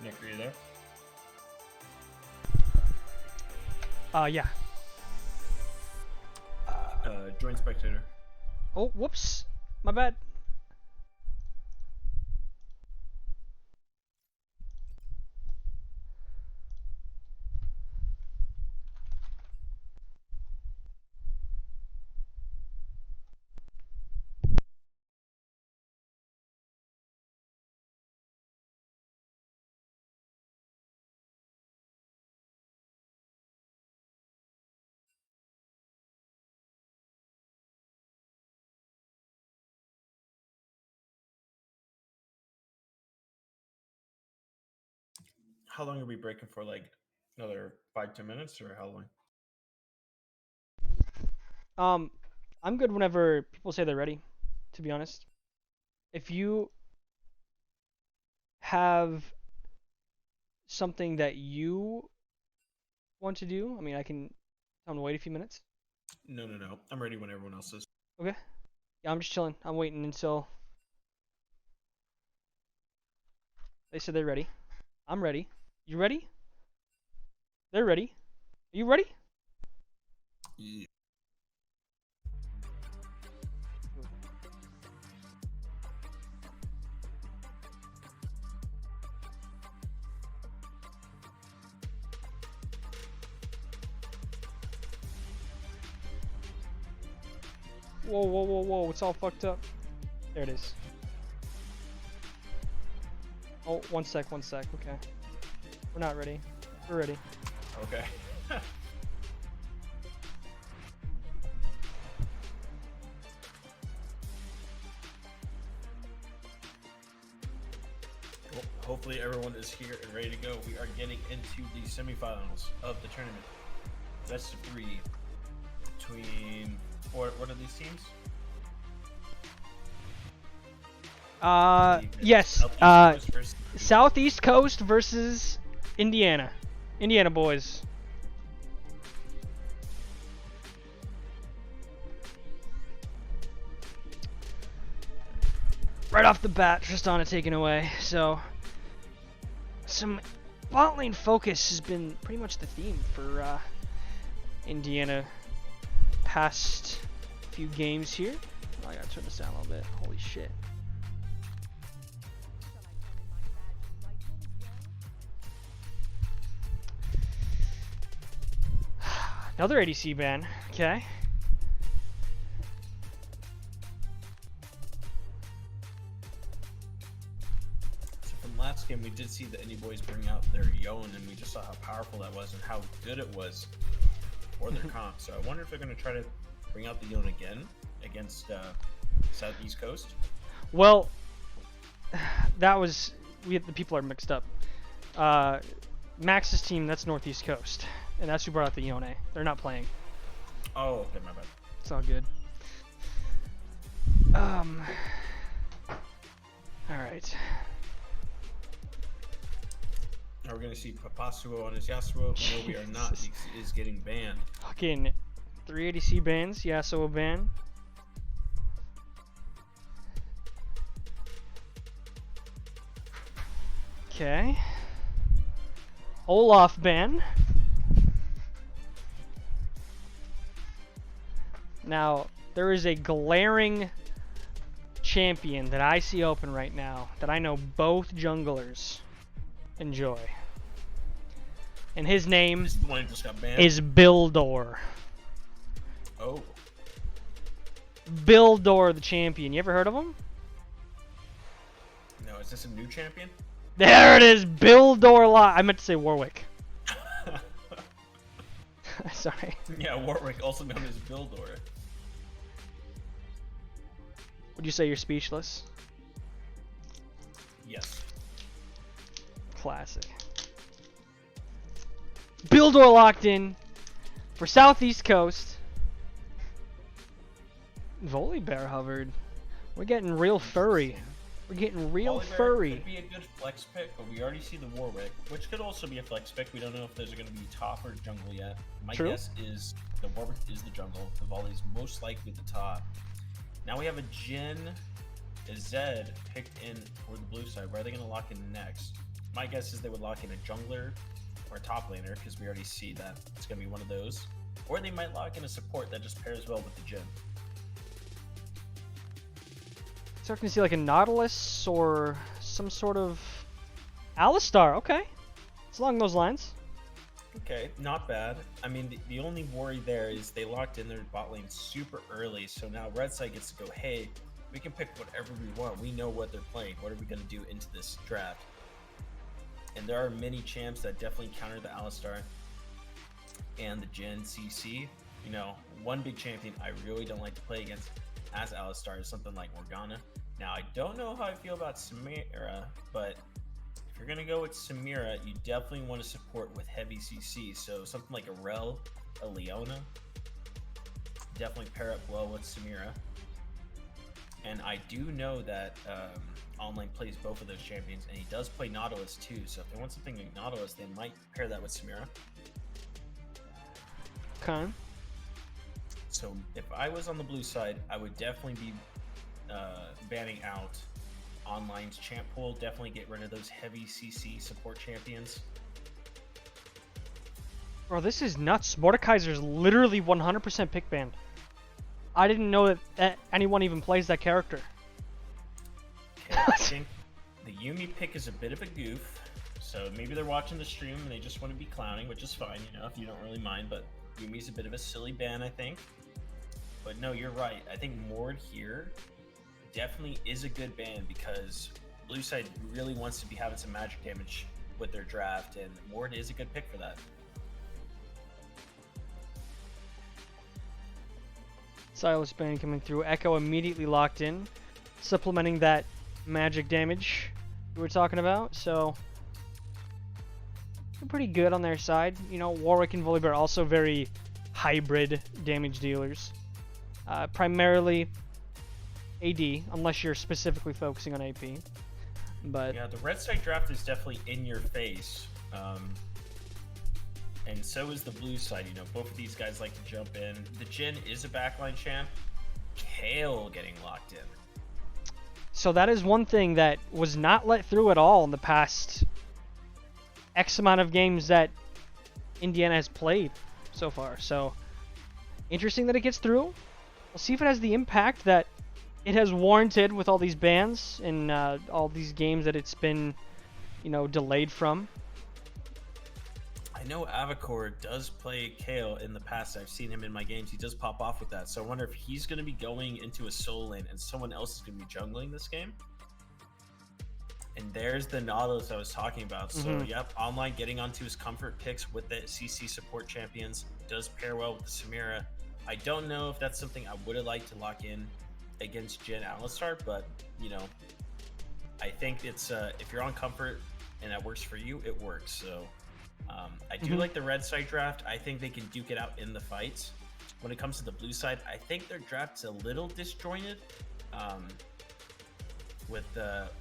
Nick, are you there? Yeah. Join spectator. Oh, whoops. My bad. How long are we breaking for? Like another 5-10 minutes, or how long? I'm good whenever people say they're ready, to be honest. If you have something that you want to do, I mean, I can tell them to wait a few minutes. No. I'm ready when everyone else is. Okay. Yeah, I'm just chilling. I'm waiting until they said they're ready. I'm ready. You ready? They're ready. Are you ready? Yeah. Whoa. It's all fucked up. There it is. Oh, one sec. Okay. We're not ready. We're ready. Okay. Well, hopefully everyone is here and ready to go. We are getting into the semifinals of the tournament. Best of 3 between what are these teams? Yes. Southeast Coast versus- Southeast Coast versus Indiana. Indiana boys. Right off the bat, Tristana taken away. So, some bot lane focus has been pretty much the theme for Indiana past few games here. Oh, I gotta turn this down a little bit. Holy shit. Another ADC ban. Okay. So from last game, we did see the Indie Boys bring out their Yone, and we just saw how powerful that was and how good it was for their comp. So I wonder if they're going to try to bring out the Yone again against Southeast Coast. Well, that was the people are mixed up. Max's team, that's Northeast Coast, and that's who brought out the Yone. They're not playing. Oh, okay, my bad. It's all good. All right. Now we're going to see Papasuo on his Yasuo. No, we are not. Jesus. He is getting banned. Fucking 3 ADC bans. Yasuo ban. Okay. Olaf ban. Now, there is a glaring champion that I see open right now that I know both junglers enjoy. And his name This is the one who just got banned. is Bildor. Oh, Bildor the champion. You ever heard of him? no, is this a new champion? There it is, Bildor I meant to say Warwick. Sorry. Yeah, Warwick, also known as Bildor. Would you say you're speechless? Yes. Classic. Bildor locked in for Southeast Coast. Volibear hovered. We're getting real furry. We're getting real Volibear furry. could be a good flex pick, but we already see the Warwick, which could also be a flex pick. We don't know if those are going to be top or jungle yet. My True. guess is the Warwick is the jungle. The Volley's most likely the top. Now we have a Jin, a Zed picked in for the blue side. Where are they going to lock in next? my guess is they would lock in a jungler or top laner because we already see that it's going to be one of those. Or they might lock in a support that just pairs well with the Jhin. Starting to see like a Nautilus or some sort of Alistar. Okay, it's along those lines. Okay, not bad. I mean, the only worry there is they locked in their bot lane super early, so now Red Side gets to go, hey, we can pick whatever we want. We know what they're playing. What are we going to do into this draft? And there are many champs that definitely counter the Alistar and the Jhin CC. You know, one big champion I really don't like to play against as Alistar is something like Morgana. Now, I don't know how I feel about Samira, but if you're going to go with Samira, you definitely want to support with heavy CC. So something like a Rel, a Leona, definitely pair up well with Samira. And I do know that Online plays both of those champions, and he does play Nautilus too. So if they want something like Nautilus, they might pair that with Samira. Okay. So if I was on the blue side, I would definitely be banning out Online's champ pool. Definitely get rid of those heavy CC support champions. Bro, this is nuts. Mordekaiser's literally 100% pick banned. I didn't know that anyone even plays that character. Okay, I think the Yuumi pick is a bit of a goof. So maybe they're watching the stream and they just want to be clowning, which is fine, you know, if you don't really mind. But Yuumi's a bit of a silly ban, I think. But no, you're right. I think Mord here definitely is a good ban because blue side really wants to be having some magic damage with their draft, and Mord is a good pick for that. Silas ban coming through. Echo immediately locked in, supplementing that magic damage we were talking about. So they're pretty good on their side. You know, Warwick and Volibear are also very hybrid damage dealers. Primarily AD, unless you're specifically focusing on AP. But yeah, the red side draft is definitely in your face. And so is the blue side. You know, both of these guys like to jump in. The Jhin is a backline champ. Kayle getting locked in. so that is one thing that was not let through at all in the past X amount of games that Indiana has played so far. So interesting that it gets through. We'll see if it has the impact that it has warranted with all these bans and all these games that it's been, you know, delayed from. I know Avacor does play Kayle in the past. I've seen him in my games. He does pop off with that. So I wonder if he's going to be going into a solo lane and someone else is going to be jungling this game. And there's the Nautilus I was talking about. So, yep, Online getting onto his comfort picks with the CC support champions does pair well with the Samira. I don't know if that's something I would have liked to lock in against Jhin Alistar, but, you know, I think it's if you're on comfort and that works for you, it works. So I do like the red side draft. I think they can duke it out in the fights. When it comes to the blue side, I think their draft's a little disjointed with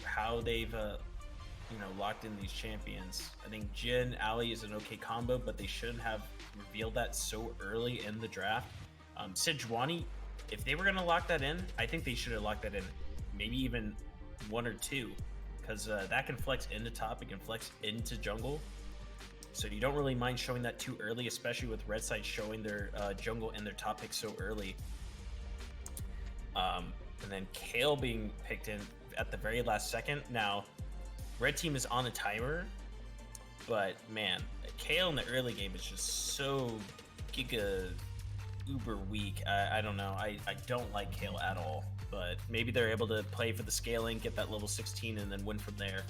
how they've you know, locked in these champions. I think Jhin Ali is an okay combo, but they shouldn't have revealed that so early in the draft. Sejuani, if they were going to lock that in, I think they should have locked that in maybe even 1 or 2, because that can flex into top, it can flex into jungle. So you don't really mind showing that too early, especially with red side showing their jungle and their top pick so early. And then Kayle being picked in at the very last second. Now, red team is on a timer, but man, Kayle in the early game is just so giga uber weak. I don't know. I don't like Kayle at all, but maybe they're able to play for the scaling, get that level 16, and then win from there.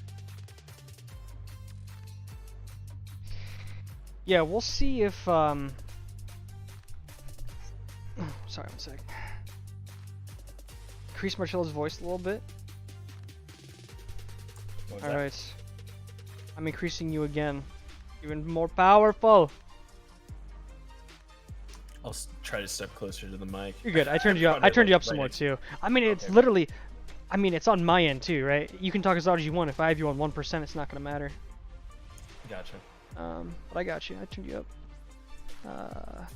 Yeah, we'll see if sorry, 1 sec. Increase Marcella's voice a little bit. What was that? Alright. I'm increasing you again. Even more powerful. I'll try to step closer to the mic. You're good. I turned you up. I turned you up some more too. I mean, it's literally, I mean, it's on my end too, right? You can talk as loud as you want. If I have you on 1%, it's not gonna matter. Gotcha. But I got you. I turned you up.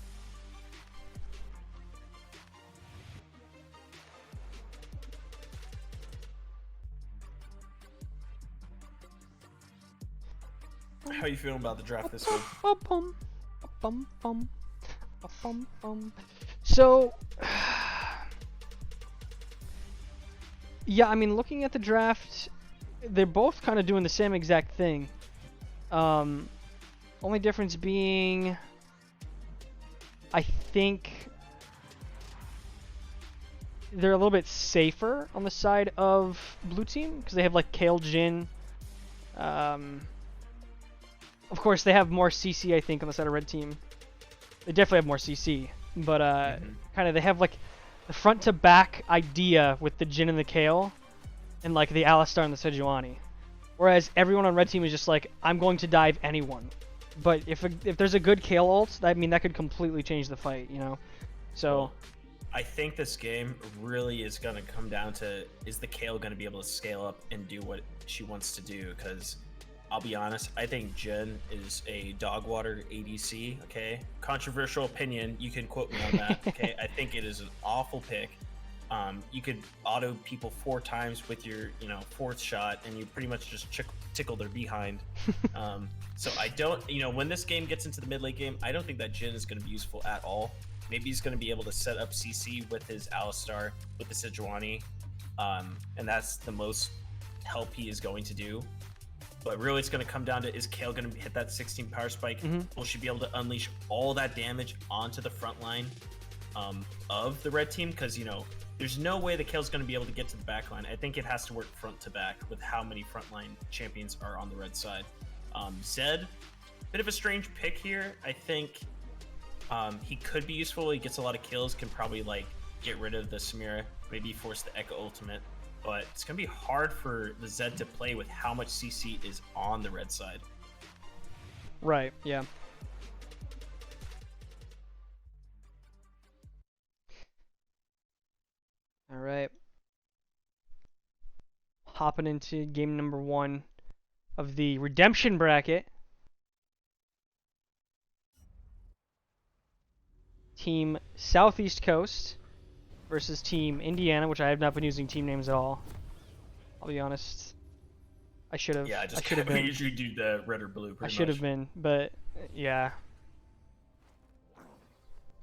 How you feeling about the draft this week? Ba-bum, ba-bum, bum, ba-bum, bum. So, yeah, I mean, looking at the draft, they're both kind of doing the same exact thing. Only difference being, I think they're a little bit safer on the side of blue team because they have like Kale Jin. Of course, they have more CC, I think, on the side of red team. They definitely have more CC, but kind of they have like the front to back idea with the Jin and the Kale, and like the Alistar and the Sejuani. Whereas everyone on red team is just like, I'm going to dive anyone. But if there's a good Kale ult, I mean that could completely change the fight, you know. So. Well, I think this game really is going to come down to, is the Kale going to be able to scale up and do what she wants to do? Because I'll be honest, I think Jin is a dog water ADC, okay? Controversial opinion, you can quote me on that, okay? I think it is an awful pick. You could auto people 4 times with your, 4th shot, and you pretty much just tickle their behind. So I don't, when this game gets into the mid-late game, I don't think that Jin is going to be useful at all. Maybe he's going to be able to set up CC with his Alistar, with the Sejuani, and that's the most help he is going to do. But really, it's going to come down to, is Kale going to hit that 16 power spike? Will she be able to unleash all that damage onto the front line of the red team? Because, there's no way the Kale's going to be able to get to the back line. I think it has to work front to back with how many frontline champions are on the red side. Zed, bit of a strange pick here. I think he could be useful. He gets a lot of kills, can probably get rid of the Samira, maybe force the Echo ultimate. But it's going to be hard for the Zed to play with how much CC is on the red side. Right, yeah. All right. Hopping into game number 1 of the redemption bracket. Team Southeast Coast versus Team Indiana, which I have not been using team names at all. I'll be honest. I should have. Yeah, I should have been. usually do the red or blue. I should have been, but yeah.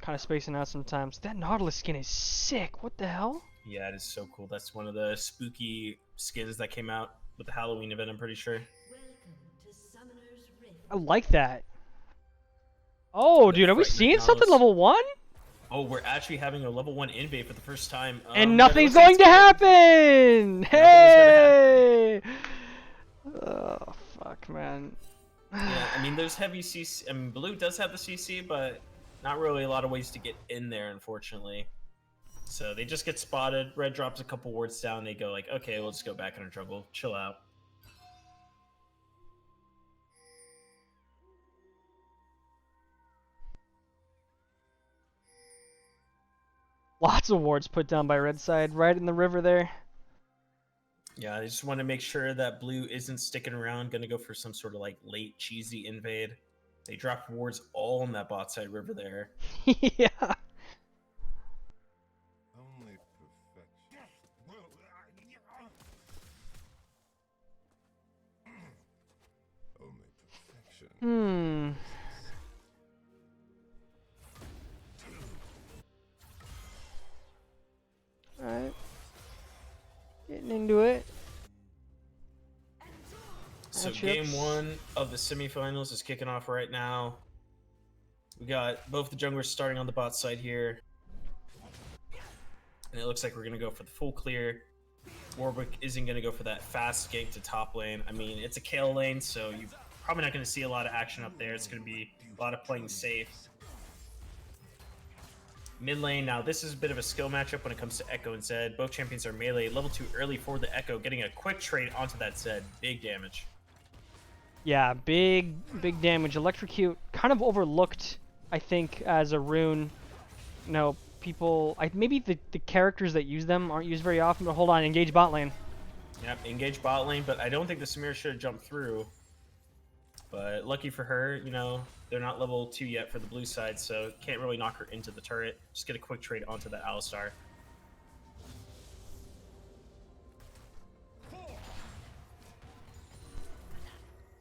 Kind of spacing out sometimes. That Nautilus skin is sick. What the hell? Yeah, it is so cool. That's one of the spooky skins that came out with the Halloween event, I'm pretty sure. I like that. Oh, dude, are we seeing something level 1? Oh, we're actually having a level 1 invade for the first time. And nothing's going to happen! Hey! Oh, fuck, man. Yeah, I mean, there's heavy CC. I mean, blue does have the CC, but not really a lot of ways to get in there, unfortunately. So they just get spotted. Red drops a couple wards down. They go like, okay, let's go back in our jungle. Chill out. Lots of wards put down by red side, right in the river there. Yeah, I just want to make sure that blue isn't sticking around. Gonna go for some sort of late cheesy invade. They dropped wards all on that bot side river there. Yeah. Only perfection. Only perfection. Alright. Getting into it. So Matchups. game 1 of the semifinals is kicking off right now. We got both the junglers starting on the bot side here. And it looks like we're going to go for the full clear. Warwick isn't going to go for that fast gank to top lane. I mean, it's a Kale lane, so you're probably not going to see a lot of action up there. It's going to be a lot of playing safe. Mid lane, now this is a bit of a skill matchup when it comes to Echo and Zed. Both champions are melee. Level 2 early for the Echo, getting a quick trade onto that Zed. Big damage. Yeah, big damage. Electrocute, kind of overlooked, I think, as a rune. People, maybe the characters that use them aren't used very often, but hold on, engage bot lane. Yep, engage bot lane, but I don't think the Samira should have jumped through. But lucky for her, they're not level 2 yet for the blue side, so can't really knock her into the turret. Just get a quick trade onto that Alistar.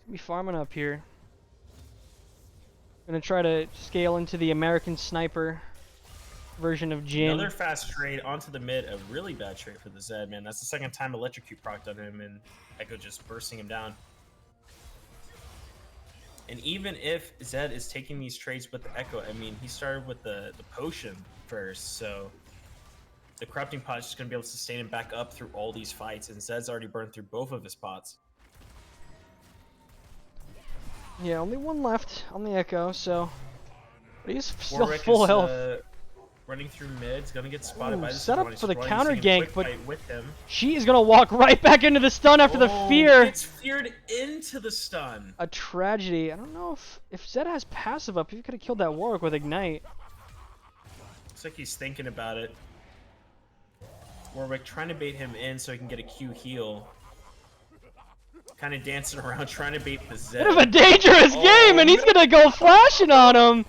Be farming up here. Gonna try to scale into the American Sniper version of Jin. Another fast trade onto the mid, a really bad trade for the Zed, man. That's the second time Electrocute procced on him, and Echo just bursting him down. And even if Zed is taking these trades with the Echo, I mean, he started with the potion first, so the Corrupting Pot is just going to be able to sustain him back up through all these fights, and Zed's already burned through both of his pots. Yeah, only one left on the Echo, so but he's still Warwick full is, health. Running through mid, he's going to get spotted Ooh, by the set up Sejuani. for the Sejuani's counter taking a gank, quick but fight with him. She is gonna walk right back into the stun after the Oh, fear. Gets feared into the stun. A tragedy. I don't know if Zed has passive up. He could have killed that Warwick with Ignite. Looks like he's thinking about it. Warwick trying to bait him in so he can get a Q heal. Kind of dancing around trying to bait the Zed. Bit of a dangerous game, and he's gonna go flashing on him.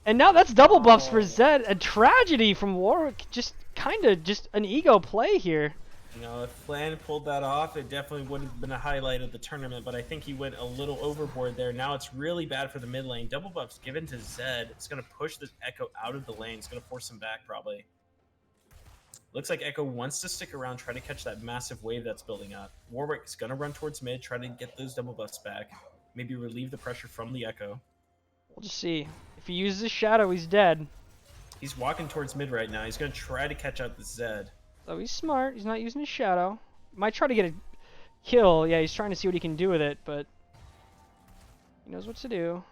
And now that's double buffs for Zed. A tragedy from Warwick. Just kind of just an ego play here. You know, if Flan pulled that off, it definitely would have been a highlight of the tournament, but I think he went a little overboard there. Now it's really bad for the mid lane. Double buffs given to Zed. It's going to push this Echo out of the lane. It's going to force him back, probably. Looks like Echo wants to stick around, try to catch that massive wave that's building up. Warwick is going to run towards mid, try to get those double buffs back. Maybe relieve the pressure from the Echo. We'll just see. If he uses his shadow, he's dead. He's walking towards mid right now. He's going to try to catch up the Zed. So he's smart. He's not using his shadow. Might try to get a kill. Yeah, he's trying to see what he can do with it, but he knows what to do.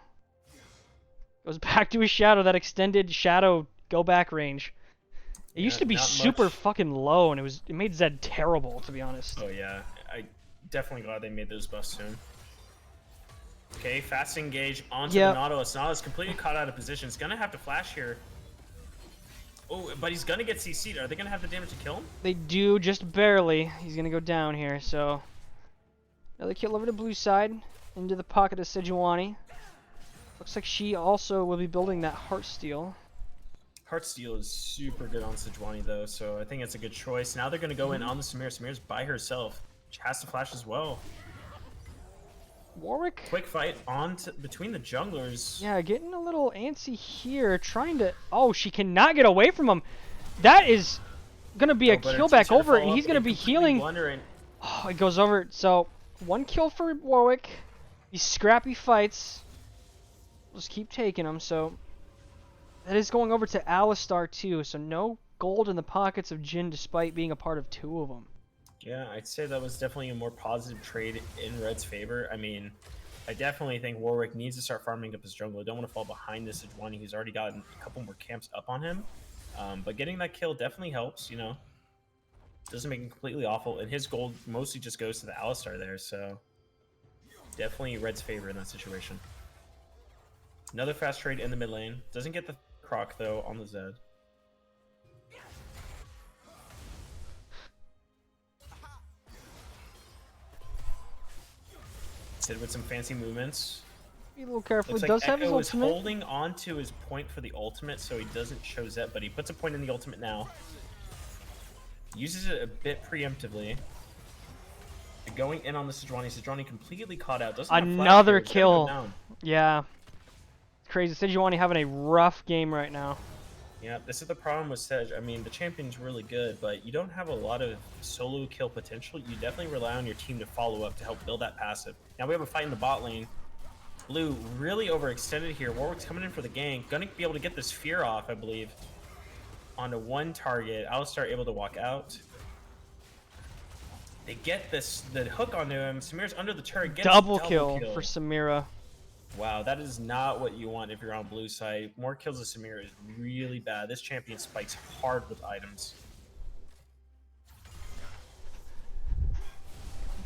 Goes back to his shadow, that extended shadow go back range. It used to be not super much. fucking low, and it made Zed terrible, to be honest. Oh yeah, I definitely glad they made those buffs soon. Okay, fast engage onto Yep. the Nautilus. Nautilus completely caught out of position. He's gonna have to flash here. Oh, but he's gonna get CC'd. Are they gonna have the damage to kill him? They do, just barely. He's gonna go down here, so another kill over to blue side, into the pocket of Sejuani. Looks like she also will be building that Heartsteel. Heartsteel is super good on Sejuani though, so I think it's a good choice. Now they're gonna go in on the Samir. Samir's by herself. She has to flash as well. Warwick, Quick fight between the junglers. yeah, getting a little antsy here, trying to... Oh, she cannot get away from him. That is gonna be a Oh, but kill her back teacher to over, and follow he's up, gonna they be completely healing. blunder and- Oh, it goes over. So, one kill for Warwick. These scrappy fights. We'll just keep taking them, so... That is going over to Alistar too, so no gold in the pockets of Jin despite being a part of two of them. Yeah, I'd say that was definitely a more positive trade in Red's favor. I mean, I definitely think Warwick needs to start farming up his jungle. I don't want to fall behind this Sejuani who's already gotten a couple more camps up on him. But getting that kill definitely helps, you know. Doesn't make him completely awful, and his gold mostly just goes to the Alistar there, so definitely Red's favor in that situation. Another fast trade in the mid lane. Doesn't get the Croc, though, on the Zed. Sid with some fancy movements. Be a little careful. Looks He like does have his Echo is ultimate. holding on to his point for the ultimate, so he doesn't show Zed, but he puts a point in the ultimate now. Uses it a bit preemptively. Going in on the Sejuani. Sejuani completely caught out. Doesn't have flash Another here. It's gonna go kill. down. Yeah. It's crazy. Sejuani having a rough game right now. Yeah, this is the problem with Sedge. I mean, the champion's really good, but you don't have a lot of solo kill potential. You definitely rely on your team to follow up to help build that passive. Now we have a fight in the bot lane. Blue really overextended here. Warwick's coming in for the gank. Gonna be able to get this fear off, I believe. Onto one target. Alistar able to walk out. They get the hook onto him. Samir's under the turret. Gets Double kill for Samira. Wow, that is not what you want if you're on blue side. More kills of Samira is really bad. This champion spikes hard with items.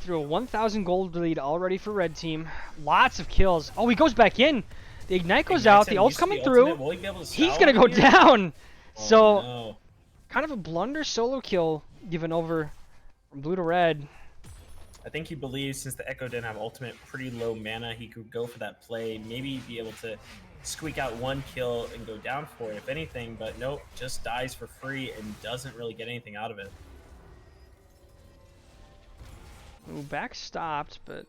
Through a 1,000 gold lead already for red team. Lots of kills. Oh, he goes back in. The ignite goes out. The ult's coming through. He's gonna go down. So, no. kind of a blunder solo kill given over from blue to red. I think he believes since the Echo didn't have ultimate, pretty low mana, he could go for that play, maybe be able to squeak out one kill and go down for it, if anything, but nope, just dies for free and doesn't really get anything out of it. Ooh, back stopped, but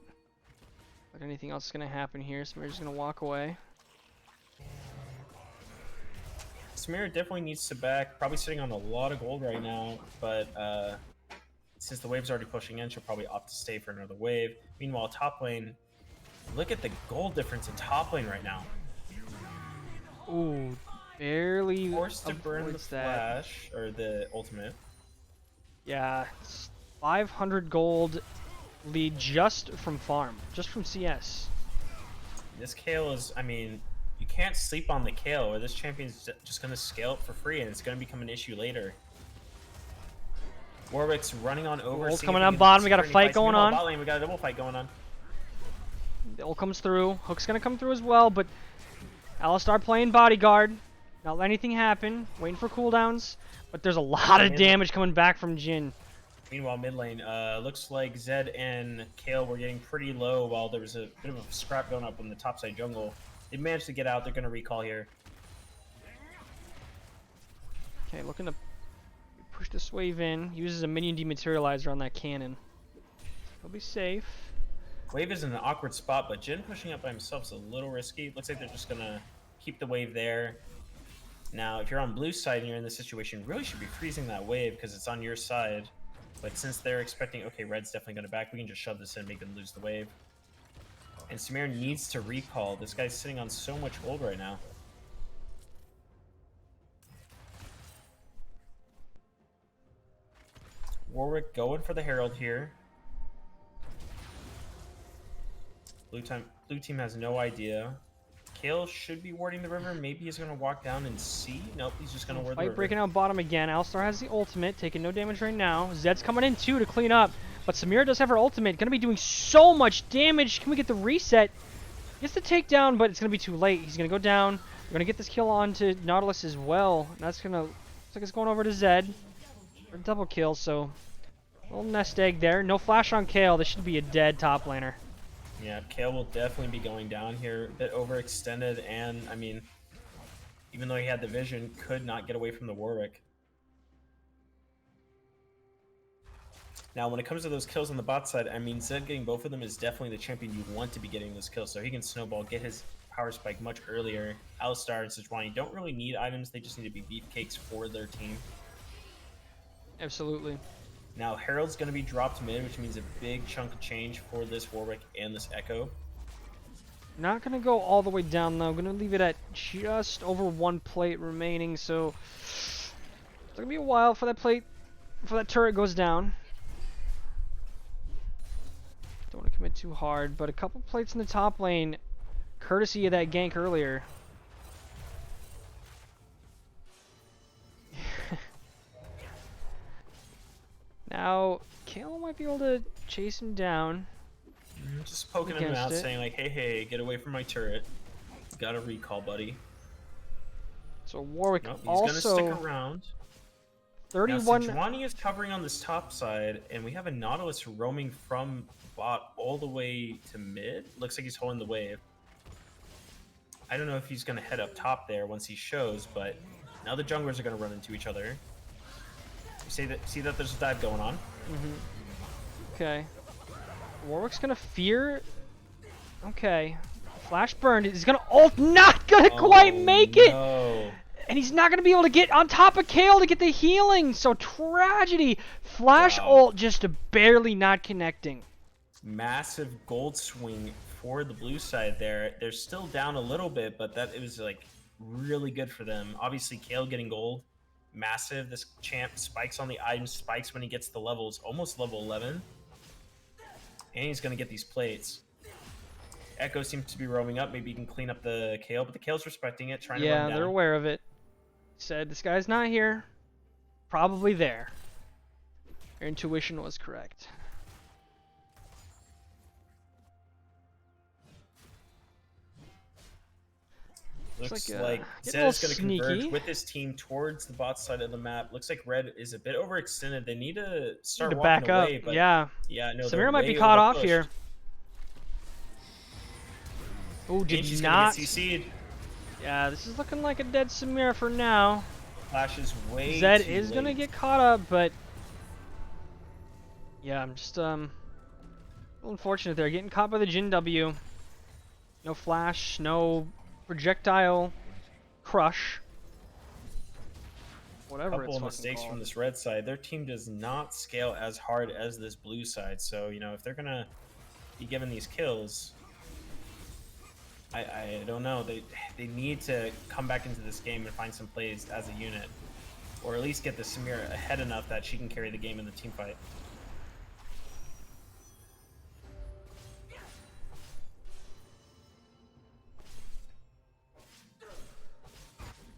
anything else is gonna happen here. So we're just gonna walk away. Samira definitely needs to back. Probably sitting on a lot of gold right now, but since the wave's already pushing in, she'll probably opt to stay for another wave. Meanwhile, top lane, look at the gold difference in top lane right now. Ooh, barely Forced to burn the avoids that. flash, or the ultimate. Yeah, it's 500 gold lead just from farm, just from CS. This Kayle is, I mean, you can't sleep on the Kayle, or this champion's just going to scale up for free, and it's going to become an issue later. Warwick's running on over. Gold seeing coming if he on can bottom, we got a secure any fight fights. going Meanwhile, on. bot lane, we got a double fight going on. The ult comes through. Hook's gonna come through as well, but Alistar playing bodyguard. Not let anything happen. Waiting for cooldowns. But there's a lot of damage coming back from Jhin. Meanwhile, mid lane, looks like Zed and Kayle were getting pretty low while there was a bit of a scrap going up in the topside jungle. They managed to get out. They're going to recall here. Okay, looking to push this wave in. Uses a minion dematerializer on that cannon. He'll be safe. Wave is in an awkward spot, but Jhin pushing up by himself is a little risky. Looks like they're just going to keep the wave there. Now, if you're on blue side and you're in this situation, you really should be freezing that wave because it's on your side. But since they're expecting, okay, red's definitely going to back, we can just shove this in and make them lose the wave. And Samir needs to recall. This guy's sitting on so much gold right now. Warwick going for the Herald here. Blue team has no idea. Kayle should be warding the river. Maybe he's going to walk down and see. Nope, he's just going to ward the Fight river. breaking out bottom again. Alistar has the ultimate, taking no damage right now. Zed's coming in too to clean up. But Samira does have her ultimate. Gonna be doing so much damage. Can we get the reset? Gets the takedown, but it's gonna be too late. He's gonna go down. We're gonna get this kill onto Nautilus as well. And that's gonna, looks like it's going over to Zed for a double kill. So little nest egg there. No flash on Kayle. This should be a dead top laner. Yeah, Kayle will definitely be going down here. A bit overextended, and I mean, even though he had the vision, could not get away from the Warwick. Now, when it comes to those kills on the bot side, I mean, Zed getting both of them is definitely the champion you want to be getting those kills, so he can snowball, get his power spike much earlier. Alistar and Sejuani don't really need items, they just need to be beefcakes for their team. Absolutely. Now, Herald's going to be dropped mid, which means a big chunk of change for this Warwick and this Echo. Not gonna go all the way down though. Gonna leave it at just over one plate remaining. So it's gonna be a while for that plate, before that turret goes down. Don't want to commit too hard, but a couple plates in the top lane, courtesy of that gank earlier. Now, Kayle might be able to chase him down. Just poking him Against out, it. saying like, hey, get away from my turret. Got a recall, buddy. So Warwick Nope, he's also going to stick around. 31. Now, Sejuani is covering on this top side, and we have a Nautilus roaming from bot all the way to mid. Looks like he's holding the wave. I don't know if he's going to head up top there once he shows, but now the junglers are going to run into each other. You see that there's a dive going on? Okay. Warwick's gonna fear. Okay. Flash burned. He's gonna ult. Not gonna quite make it. No. And he's not gonna be able to get on top of Kayle to get the healing. So tragedy. Flash Wow. ult just barely not connecting. Massive gold swing for the blue side there. They're still down a little bit, but it was like really good for them. Obviously, Kayle getting gold. Massive. This champ spikes on the item, spikes when he gets the levels, almost level 11. And he's going to get these plates. Echo seems to be roaming up. Maybe he can clean up the Kayle, but the Kale's respecting it, trying to Yeah, run down. they're aware of it. Said this guy's not here. Probably there. Your intuition was correct. Looks like, like getting a Zed is little going to converge sneaky. with his team towards the bot side of the map. Looks like red is a bit overextended. They need to start Need to walking back up. away, but Yeah. yeah, no, Samira they're might be way caught off overpushed. here. Oh, did She's not. gonna get CC'd. Yeah, this is looking like a dead Samira for now. Flash is way Zed too is gonna late. get caught up, but yeah, I'm just a little unfortunate there. Getting caught by the Jhin W. No flash, no projectile crush. whatever couple it's of fucking mistakes called. from this red side. Their team does not scale as hard as this blue side. So, you know, if they're gonna be given these kills, I don't know. They need to come back into this game and find some plays as a unit, or at least get the Samira ahead enough that she can carry the game in the team fight.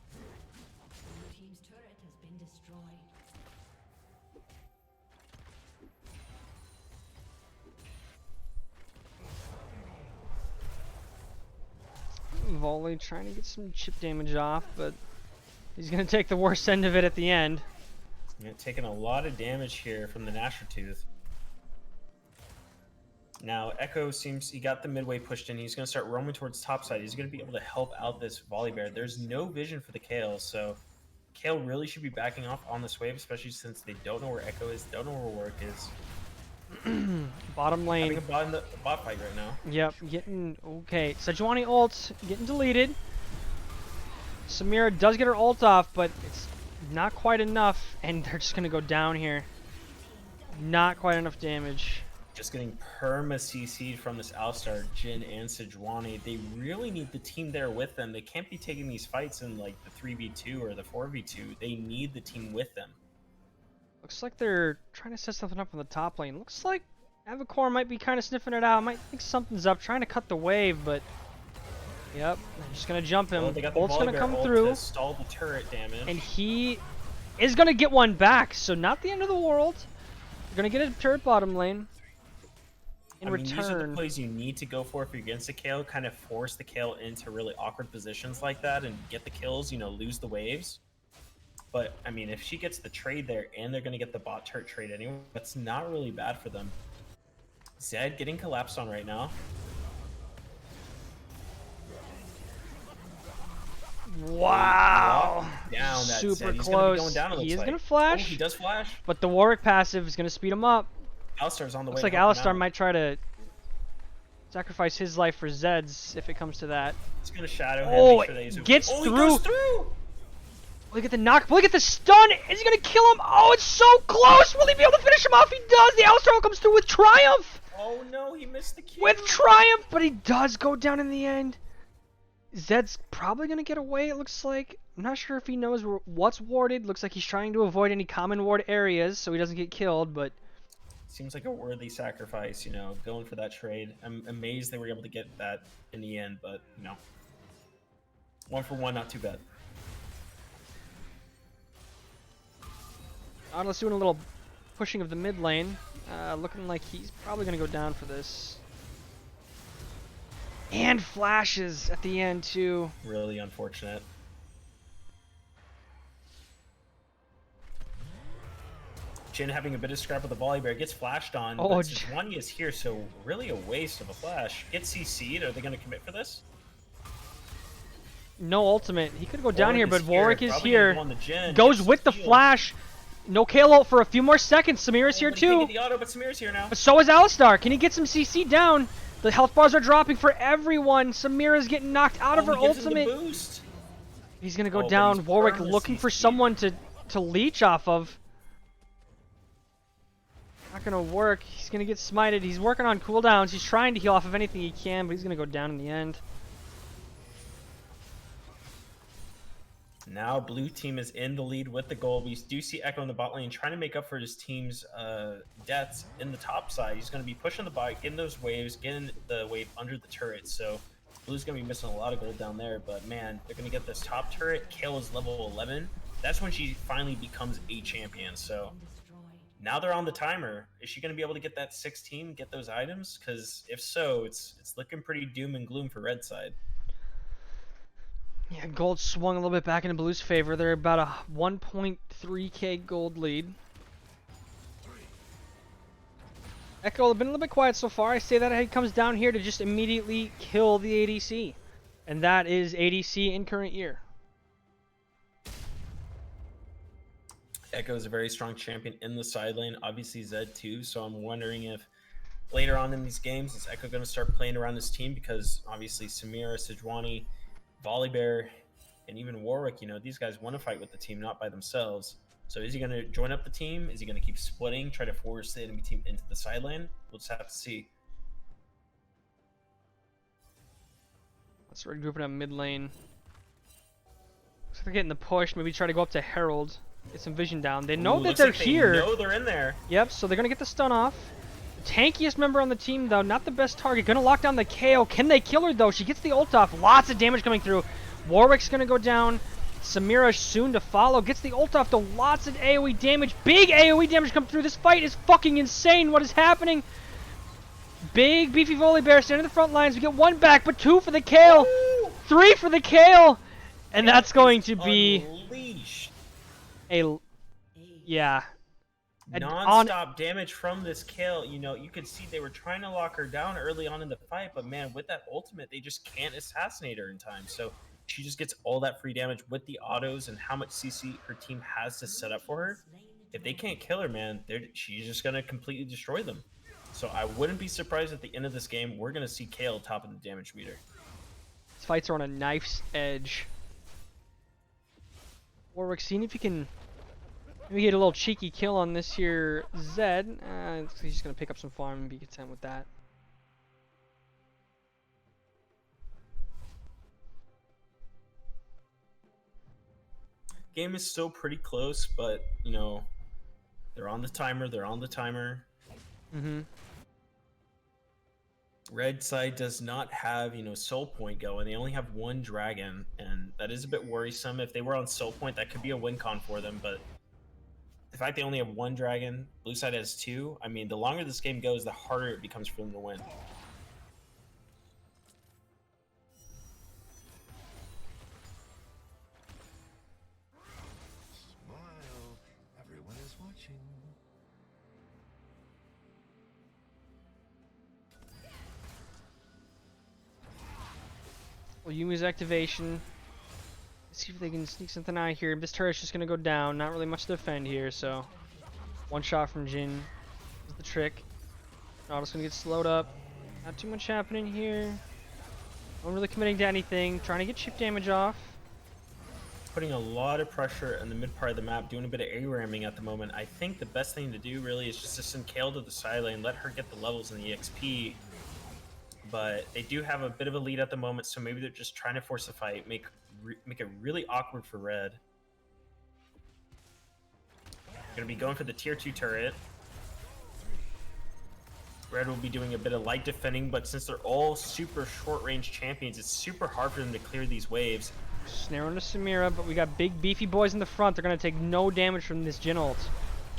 Blue team's turret has been destroyed. Volley trying to get some chip damage off, but he's gonna take the worst end of it at the end. Yeah, taking a lot of damage here from the Nasher Tooth. Now, Echo seems he got the midway pushed in. He's going to start roaming towards top side. He's going to be able to help out this Volibear. There's no vision for the Kale, so Kale really should be backing off on this wave, especially since they don't know where Echo is, don't know where Warwick is. Bottom Having lane. a bot in the bot fight right now. Yep, getting okay. Sejuani ult getting deleted. Samira does get her ult off, but it's not quite enough, and they're just gonna go down here. Not quite enough damage. Just getting perma CC'd from this Alistar, Jhin, and Sejuani. They really need the team there with them. They can't be taking these fights in like the 3v2 or the 4v2. They need the team with them. Looks like they're trying to set something up on the top lane. Looks like Avacor might be kind of sniffing it out. Might think something's up, trying to cut the wave, but yep, they're just gonna jump him. Well, they got the Ult's gonna Volibear come ult through, to stall the turret damage. and he is gonna get one back. So not the end of the world. They're gonna get a turret bottom lane. In I mean, these are the return, plays you need to go for if you're against a Kale. Kind of force the Kale into really awkward positions like that and get the kills, you know, lose the waves. But, I mean, if she gets the trade there and they're going to get the bot turret trade anyway, that's not really bad for them. Zed getting collapsed on right now. wow, Down that super Zed. He's close. Gonna be going down, it He looks is like. gonna flash, Oh, he does flash. but the Warwick passive is gonna speed him up. Alistar's on the Looks way. like to help him Alistar out. might try to sacrifice his life for Zed's if it comes to that. He's going to shadow him. Oh, make sure that he's gets oh, through. He goes through! Look at the knock. Look at the stun. Is he gonna kill him? Oh, it's so close. Will he be able to finish him off? He does. The Alistar comes through with triumph. Oh, no, he missed the kill. With triumph, but he does go down in the end. Zed's probably gonna get away. It looks like. I'm not sure if he knows what's warded. Looks like he's trying to avoid any common ward areas so he doesn't get killed. But Seems like a worthy sacrifice, you know, going for that trade. I'm amazed they were able to get that in the end, but, you know. 1 for 1, not too bad. Nautilus doing a little pushing of the mid lane. Looking like he's probably gonna go down for this. And flashes at the end too. Really unfortunate. Jhin having a bit of scrap with the Volibear, gets flashed on. Oh, but Sejuani is here, so really a waste of a flash. Gets CC'd, are they going to commit for this? No ultimate. He could go down Warwick here, is but Warwick is probably gonna here. go on the Jhin, Goes gets with the healed. flash. No KO ult for a few more seconds. Samira's Oh, here but he can't too. get the auto, but Samira's here now. But so is Alistar. Can he get some CC down? The health bars are dropping for everyone. Samira's getting knocked out of her He gives him the ultimate. boost. He's gonna go Oh, but down. he's Warwick perma looking for CC'd. someone to leech off of. Not gonna work. He's gonna get smited. He's working on cooldowns. He's trying to heal off of anything he can, but he's gonna go down in the end. Now blue team is in the lead with the gold. We do see Echo in the bot lane trying to make up for his team's deaths in the top side. He's going to be pushing the bot, getting those waves, getting the wave under the turret. So blue's going to be missing a lot of gold down there. But man, they're going to get this top turret. Kale is level 11. That's when she finally becomes a champion. So Destroyed. now they're on the timer. Is she going to be able to get that 16, get those items? Because if so, it's looking pretty doom and gloom for red side. Yeah, gold swung a little bit back into blue's favor. They're about a 1.3k gold lead. Echo have been a little bit quiet so far. I say that he comes down here to just immediately kill the ADC. And that is ADC in current year. Echo is a very strong champion in the side lane. Obviously Zed too. So I'm wondering if later on in these games is Echo going to start playing around his team, because obviously Samira, Sejuani, Volibear, and even Warwick, you know, these guys want to fight with the team, not by themselves. So is he going to join up the team? Is he going to keep splitting, try to force the enemy team into the side lane? We'll just have to see. Let's regroup in a mid lane. Looks like they're getting the push. Maybe try to go up to Herald. Get some vision down. They know Ooh, that looks they're like here. They know they're in there. Yep, so they're going to get the stun off. The tankiest member on the team, though, not the best target. Going to lock down the KO. Can they kill her, though? She gets the ult off. Lots of damage coming through. Warwick's going to go down. Samira soon to follow. Gets the ult off, though. Lots of AoE damage. Big AoE damage come through. This fight is fucking insane. What is happening? Big, beefy Volibear standing in the front lines. We get 1 back, but 2 for the Kale. 3 for the Kale. And that's going to be Unleashed. a... Yeah. Non-stop damage from this kill. You know, you could see they were trying to lock her down early on in the fight, but man, with that ultimate, they just can't assassinate her in time. So she just gets all that free damage with the autos and how much CC her team has to set up for her. If they can't kill her, man, she's just going to completely destroy them. So I wouldn't be surprised at the end of this game, we're going to see Kale top of the damage meter. These fights are on a knife's edge. Warwick, seeing if he can maybe get a little cheeky kill on this here Zed. He's just going to pick up some farm and be content with that. Game is still pretty close, but, you know, they're on the timer. Mm-hmm. Red side does not have, you know, soul point going. They only have 1 dragon, and that is a bit worrisome. If they were on soul point, that could be a win con for them, but the fact they only have 1 dragon, blue side has 2, I mean, the longer this game goes, the harder it becomes for them to win. Smile. Everyone is watching. Well, Yumi's activation. Let's see if they can sneak something out here. This turret's just gonna go down. Not really much to defend here, so 1 shot from Jhin is the trick. Nautilus gonna get slowed up. Not too much happening here. No one really committing to anything. Trying to get chip damage off. Putting a lot of pressure in the mid part of the map, doing a bit of A-ramming at the moment. I think the best thing to do really is just to send Kale to the side lane, let her get the levels and the XP. But they do have a bit of a lead at the moment, so maybe they're just trying to force a fight, make it really awkward for Red. Gonna be going for the tier 2 turret. Red will be doing a bit of light defending, but since they're all super short-range champions, it's super hard for them to clear these waves. Snare onto Samira, but we got big beefy boys in the front. They're gonna take no damage from this Jhin ult.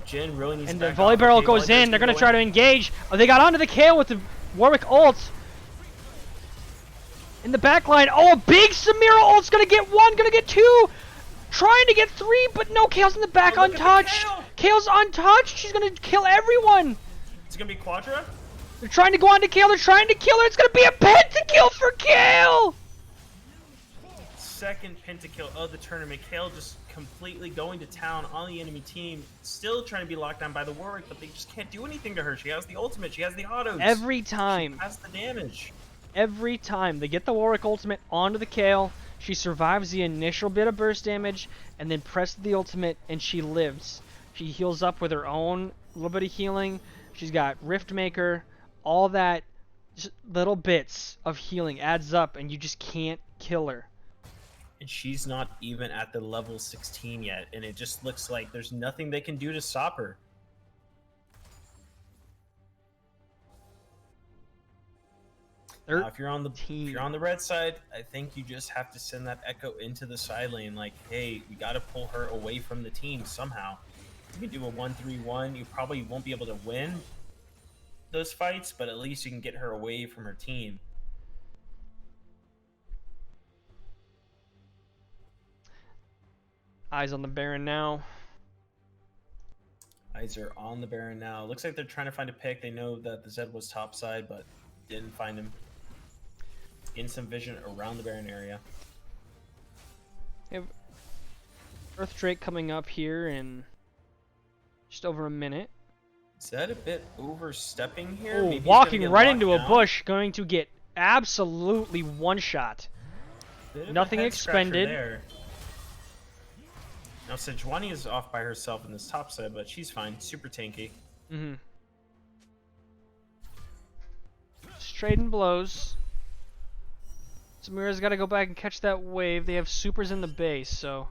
Jhin really needs And to the back volley off. barrel Okay, goes volley in. They're barrel's gonna try to go in. engage. Oh, they got onto the Kale with the Warwick ult. In the back line. Oh, a big Samira ult's gonna get 1, gonna get 2. Trying to get 3, but no, Kale's in the back, Oh, look at the untouched. Kale! Kale's untouched. She's gonna kill everyone. Is it gonna be Quadra? They're trying to go on to Kale. They're trying to kill her. It's gonna be a pentakill for Kale. Second pentakill of the tournament. Kale just completely going to town on the enemy team. Still trying to be locked down by the Warwick, but they just can't do anything to her. She has the ultimate. She has the autos. Every time. She has the damage. Every time they get the Warwick ultimate onto the Kale, she survives the initial bit of burst damage and then presses the ultimate and she lives. She heals up with her own little bit of healing. She's got Riftmaker, all that just little bits of healing adds up and you just can't kill her. And she's not even at the level 16 yet, and it just looks like there's nothing they can do to stop her. Now, if you're on the red side, I think you just have to send that Echo into the side lane. Like, hey, we got to pull her away from the team somehow. You can do a 1-3-1. You probably won't be able to win those fights, but at least you can get her away from her team. Eyes on the Baron now. Eyes are on the Baron now. Looks like they're trying to find a pick. They know that the Zed was top side, but didn't find him. Getting some vision around the Baron area. We have Earth Drake coming up here in just over a minute. Is that a bit overstepping here? Oh, Maybe he's walking gonna get right locked into a down. bush, going to get absolutely one shot. Bit of a Nothing head scratcher expended. there. Now, Sejuani is off by herself in this top side, but she's fine. Super tanky. Mm-hmm. Just trading blows. Samira's got to go back and catch that wave. They have supers in the base, so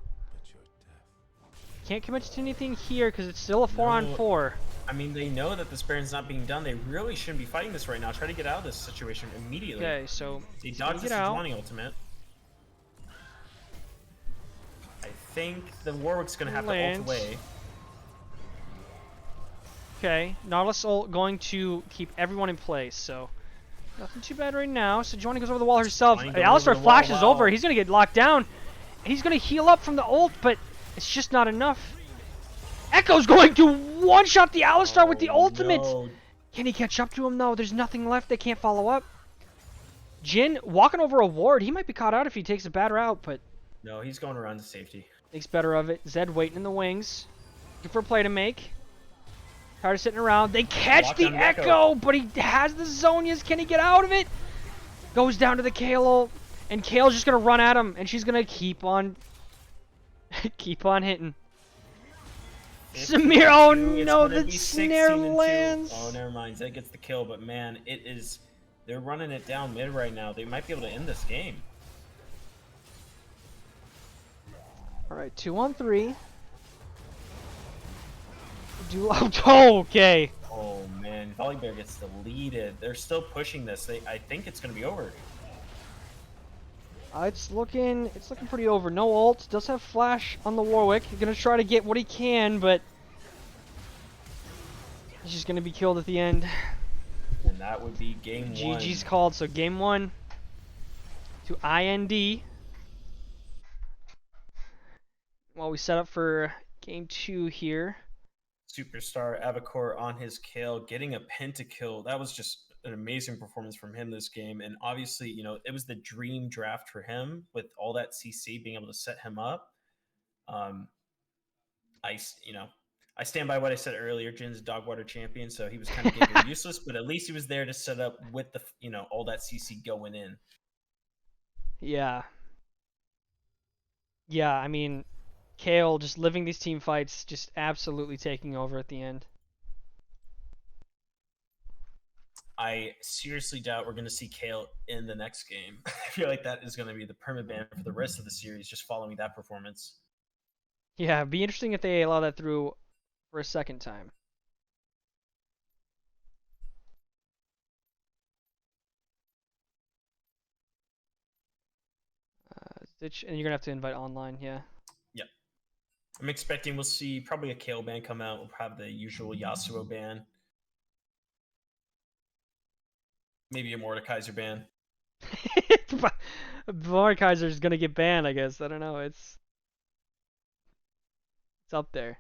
can't commit to anything here because it's still a 4-on-4. I mean, they know that this Baron's not being done. They really shouldn't be fighting this right now. Try to get out of this situation immediately. Okay, so They he's gonna dodged the get out. Sejuani ultimate. I think the Warwick's gonna have to ult Lands. away. Okay, Nautilus ult going to keep everyone in place, so nothing too bad right now. So Sejuani goes over the wall herself. Sejuani going Alistar over the wall, flashes wow. over. He's gonna get locked down. And he's gonna heal up from the ult, but it's just not enough. Echo's going to one-shot the Alistar with the ultimate. No. Can he catch up to him though? There's nothing left. They can't follow up. Jin walking over a ward. He might be caught out if he takes a bad route, but No, he's going around to safety. makes better of it. Zed waiting in the wings. Looking for a play to make. Tired of sitting around. They catch Lock the on Echo, Echo. but he has the Zonias. Can he get out of it? Goes down to the Kayle ult, and Kale's just gonna run at him, and she's gonna keep on keep on hitting. Samir, oh It's no, gonna the be snare 16-2. lands. Oh, never mind. Zed gets the kill, but man, it is. They're running it down mid right now. They might be able to end this game. Alright, 2-on-3. Oh, okay. Oh man, Volibear gets deleted. They're still pushing this. I think it's gonna be over. It's looking pretty over. No ult. Does have flash on the Warwick. He's gonna try to get what he can, but he's just gonna be killed at the end. And that would be game one. GG's called. So game 1 to IND. While we set up for game 2 here. Superstar Avacor on his kill, getting a pentakill. That was just an amazing performance from him this game. And obviously, you know, it was the dream draft for him with all that CC being able to set him up. I stand by what I said earlier. Jin's a Dogwater champion, so he was kind of getting useless, but at least he was there to set up with the, all that CC going in. Yeah. Yeah, I mean, Kayle just living these team fights, just absolutely taking over at the end. I seriously doubt we're going to see Kayle in the next game. I feel like that is going to be the permaban for the rest of the series, just following that performance. Yeah, it'd be interesting if they allow that through for a second time. Stitch, and you're gonna have to invite online, yeah. Yep. I'm expecting we'll see probably a Kayle ban come out. We'll have the usual Yasuo ban. Maybe a Mordekaiser ban. Mordekaiser's gonna get banned, I guess. I don't know. It's up there.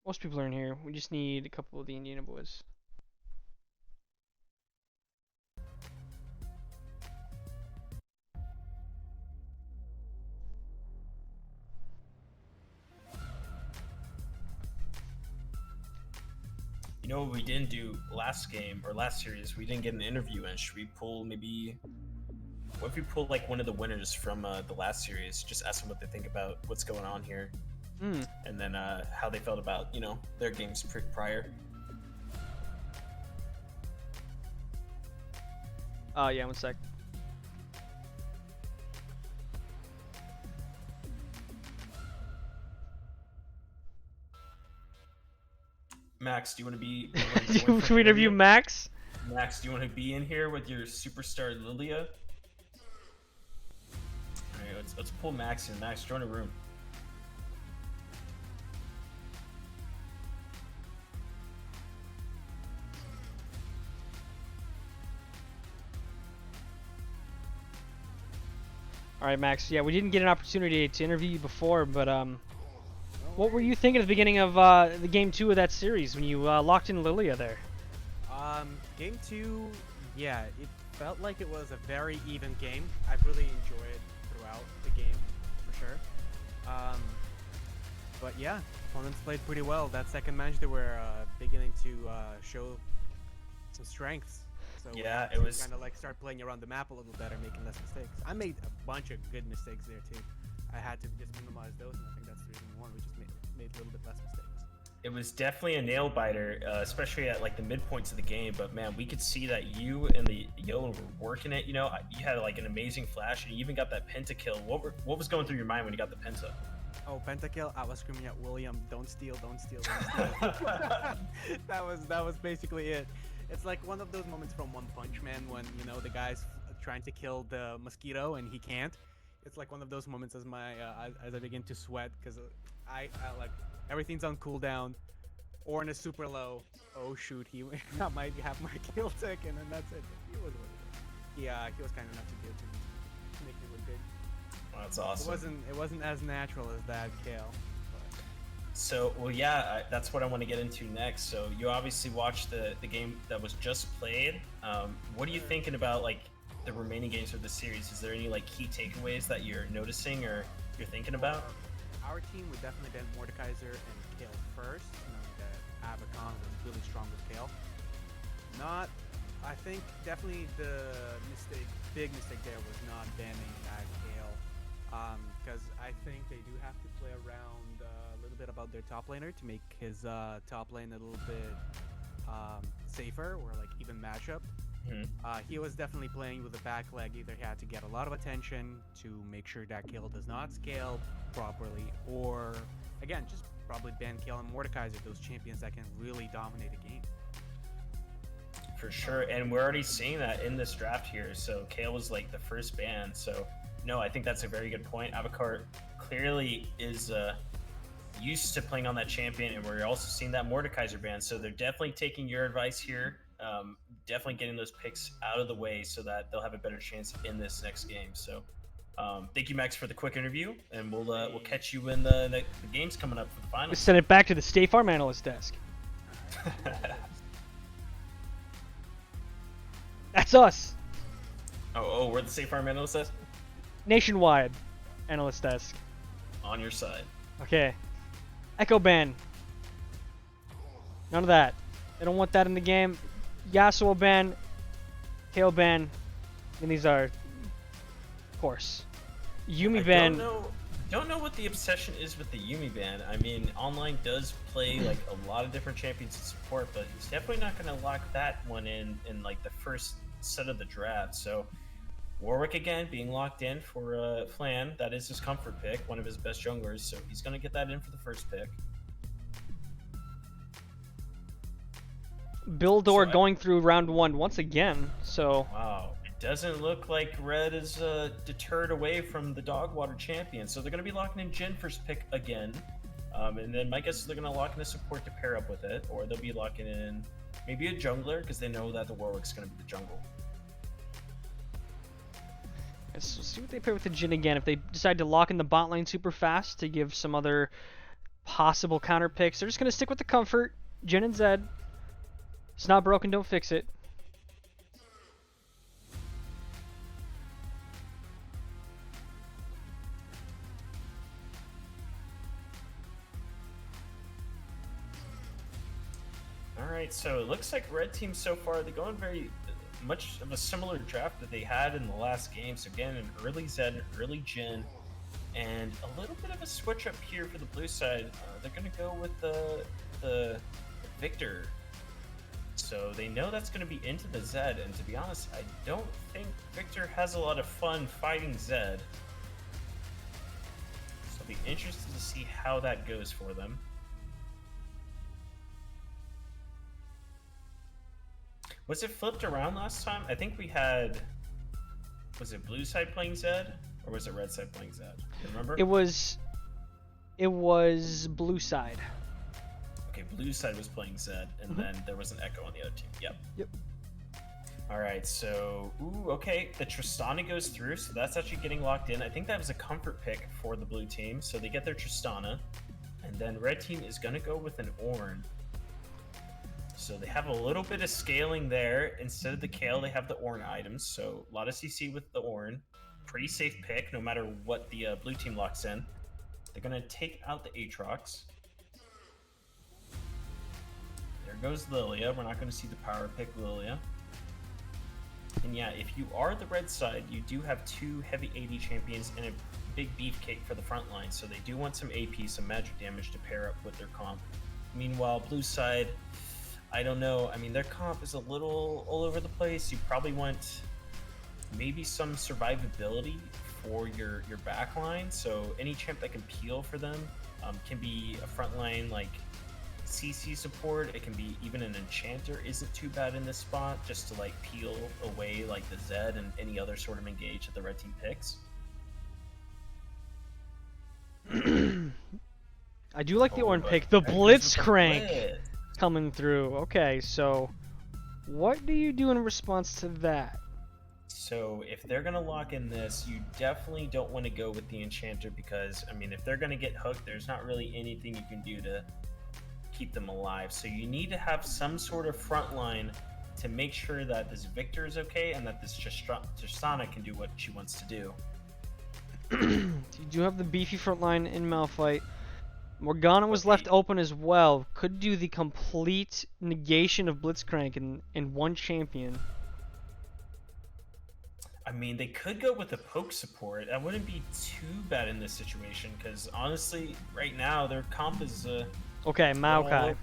Most people are in here. We just need a couple of the Indiana boys. You know what we didn't do last game or last series? We didn't get an interview in. Should we pull maybe? What if we pull like one of the winners from the last series? Just ask them what they think about what's going on here, and then how they felt about their games prior. Yeah, one sec. Max, do you want to be? Should we interview Max? Max, do you want to be in here with your superstar Lilia? All right, let's pull Max in. Max, join a room. All right, Max. Yeah, we didn't get an opportunity to interview you before, but what were you thinking at the beginning of the game 2 of that series when you locked in Lilia there? Game 2, yeah, it felt like it was a very even game. I really enjoyed it throughout the game, for sure. But yeah, opponents played pretty well. That second match, they were beginning to show some strengths. So Yeah, it was- kind of like start playing around the map a little better, making less mistakes. I made a bunch of good mistakes there too. I had to just minimize those, and I think that's the reason why we just made a little bit less mistakes. It was definitely a nail biter, especially at like the midpoints of the game. But man, we could see that you and the Yellow were working it. You know, you had like an amazing flash, and you even got that pentakill. What was going through your mind when you got the penta? Oh, pentakill! I was screaming at William, "Don't steal! Don't steal! Don't steal!" that was basically it. It's like one of those moments from One Punch Man when the guy's trying to kill the mosquito and he can't. It's like one of those moments as as I begin to sweat because I like everything's on cooldown. Ornn is super low. Oh shoot, I might have my kill tick, and then that's it. He was kind enough to make me look good. Oh, that's awesome. It wasn't as natural as that Kale. So, well, yeah, that's what I want to get into next. So, you obviously watched the game that was just played. What are you thinking about, like, the remaining games of the series? Is there any, like, key takeaways that you're noticing or you're thinking about? Our team would definitely been Mordekaiser and Kale first, knowing that Abacon was really strong with Kale. I think definitely the big mistake there was not banning Kale. Because I think they do have to play around a little bit about their top laner to make his top lane a little bit safer or like even matchup. He was definitely playing with the back leg. Either he had to get a lot of attention to make sure that Kale does not scale properly, or again, just probably ban Kale and Mordekaiser, those champions that can really dominate a game. For sure, and we're already seeing that in this draft here. So Kale was like the first ban. So no, I think that's a very good point. Abacar clearly is used to playing on that champion, and we're also seeing that Mordekaiser ban. So they're definitely taking your advice here. Definitely getting those picks out of the way so that they'll have a better chance in this next game. So thank you, Max, for the quick interview, and we'll catch you when the game's coming up for the Let's finals. send it back to the State Farm analyst desk. That's us. Oh, we're the Safe Farm analyst desk? Nationwide analyst desk. On your side. Okay. Echo ban. None of that. They don't want that in the game. Yasuo ban. Kale ban. And these are, of course. Yumi ban. Don't know what the obsession is with the Yumi ban. I mean, online does play like a lot of different champions to support, but he's definitely not going to lock that one in like the first set of the draft. So Warwick again being locked in for Flan. That is his comfort pick, one of his best junglers. So he's going to get that in for the first pick. Bildor So going through round 1 once again. So Wow. It doesn't look like Red is deterred away from the Dogwater champion. So they're going to be locking in Jhin first pick again. And then my guess is they're going to lock in a support to pair up with it. Or they'll be locking in maybe a jungler because they know that the Warwick's going to be the jungle. let's see what they pair with the Jhin again. If they decide to lock in the bot lane super fast to give some other possible counter picks, they're just going to stick with the comfort. Jhin and Zed. It's not broken, don't fix it. Alright, so it looks like Red Team so far, they're going very much of a similar draft that they had in the last game. So again, an early Zed, an early Jhin, and a little bit of a switch up here for the blue side. They're going to go with the Victor. So they know that's going to be into the Zed, and to be honest, I don't think Victor has a lot of fun fighting Zed. So I'll be interested to see how that goes for them. Was it flipped around last time? I think we had... Was it blue side playing Zed? Or was it red side playing Zed? Do you remember? It was blue side. Okay, blue side was playing Zed, and then there was an Echo on the other team. Yep. Alright, so... Ooh, okay. The Tristana goes through, so that's actually getting locked in. I think that was a comfort pick for the blue team, so they get their Tristana. And then red team is going to go with an Ornn. So they have a little bit of scaling there. Instead of the Kale, they have the Ornn items. So a lot of CC with the Ornn. Pretty safe pick, no matter what the blue team locks in. They're gonna take out the Aatrox. There goes Lilia. We're not gonna see the power pick Lilia. And yeah, if you are the red side, you do have 2 heavy AD champions and a big beefcake for the front line, so they do want some AP, some magic damage to pair up with their comp. Meanwhile, blue side, I don't know. I mean, their comp is a little all over the place. You probably want maybe some survivability for your back line, so any champ that can peel for them can be a front line like CC support. It can be even an enchanter isn't too bad in this spot, just to like peel away like the Zed and any other sort of engage that the red team picks. I do like the Oh, Ornn but pick. The there goes the Blitzcrank Blitz. coming through. Okay, so what do you do in response to that? So if they're gonna lock in this, you definitely don't want to go with the enchanter, because I mean, if they're gonna get hooked, there's not really anything you can do to keep them alive. So you need to have some sort of front line to make sure that this Victor is okay and that this Tristana can do what she wants to do. You do have the beefy front line in Malphite. Morgana was left open as well. Could do the complete negation of Blitzcrank in one champion. I mean, they could go with a poke support. That wouldn't be too bad in this situation, because honestly, right now their comp is Okay, Maokai. well,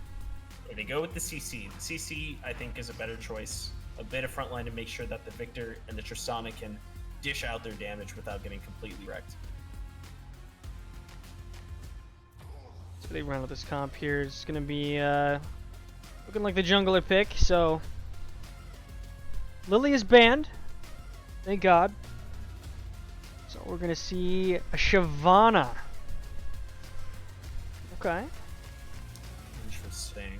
they go with the CC. The CC, I think, is a better choice. A bit of frontline to make sure that the Victor and the Tristana can dish out their damage without getting completely wrecked. So they run with this comp here. It's gonna be looking like the jungler pick. So Lily is banned. Thank God. So we're gonna see a Shyvana. Okay. Interesting.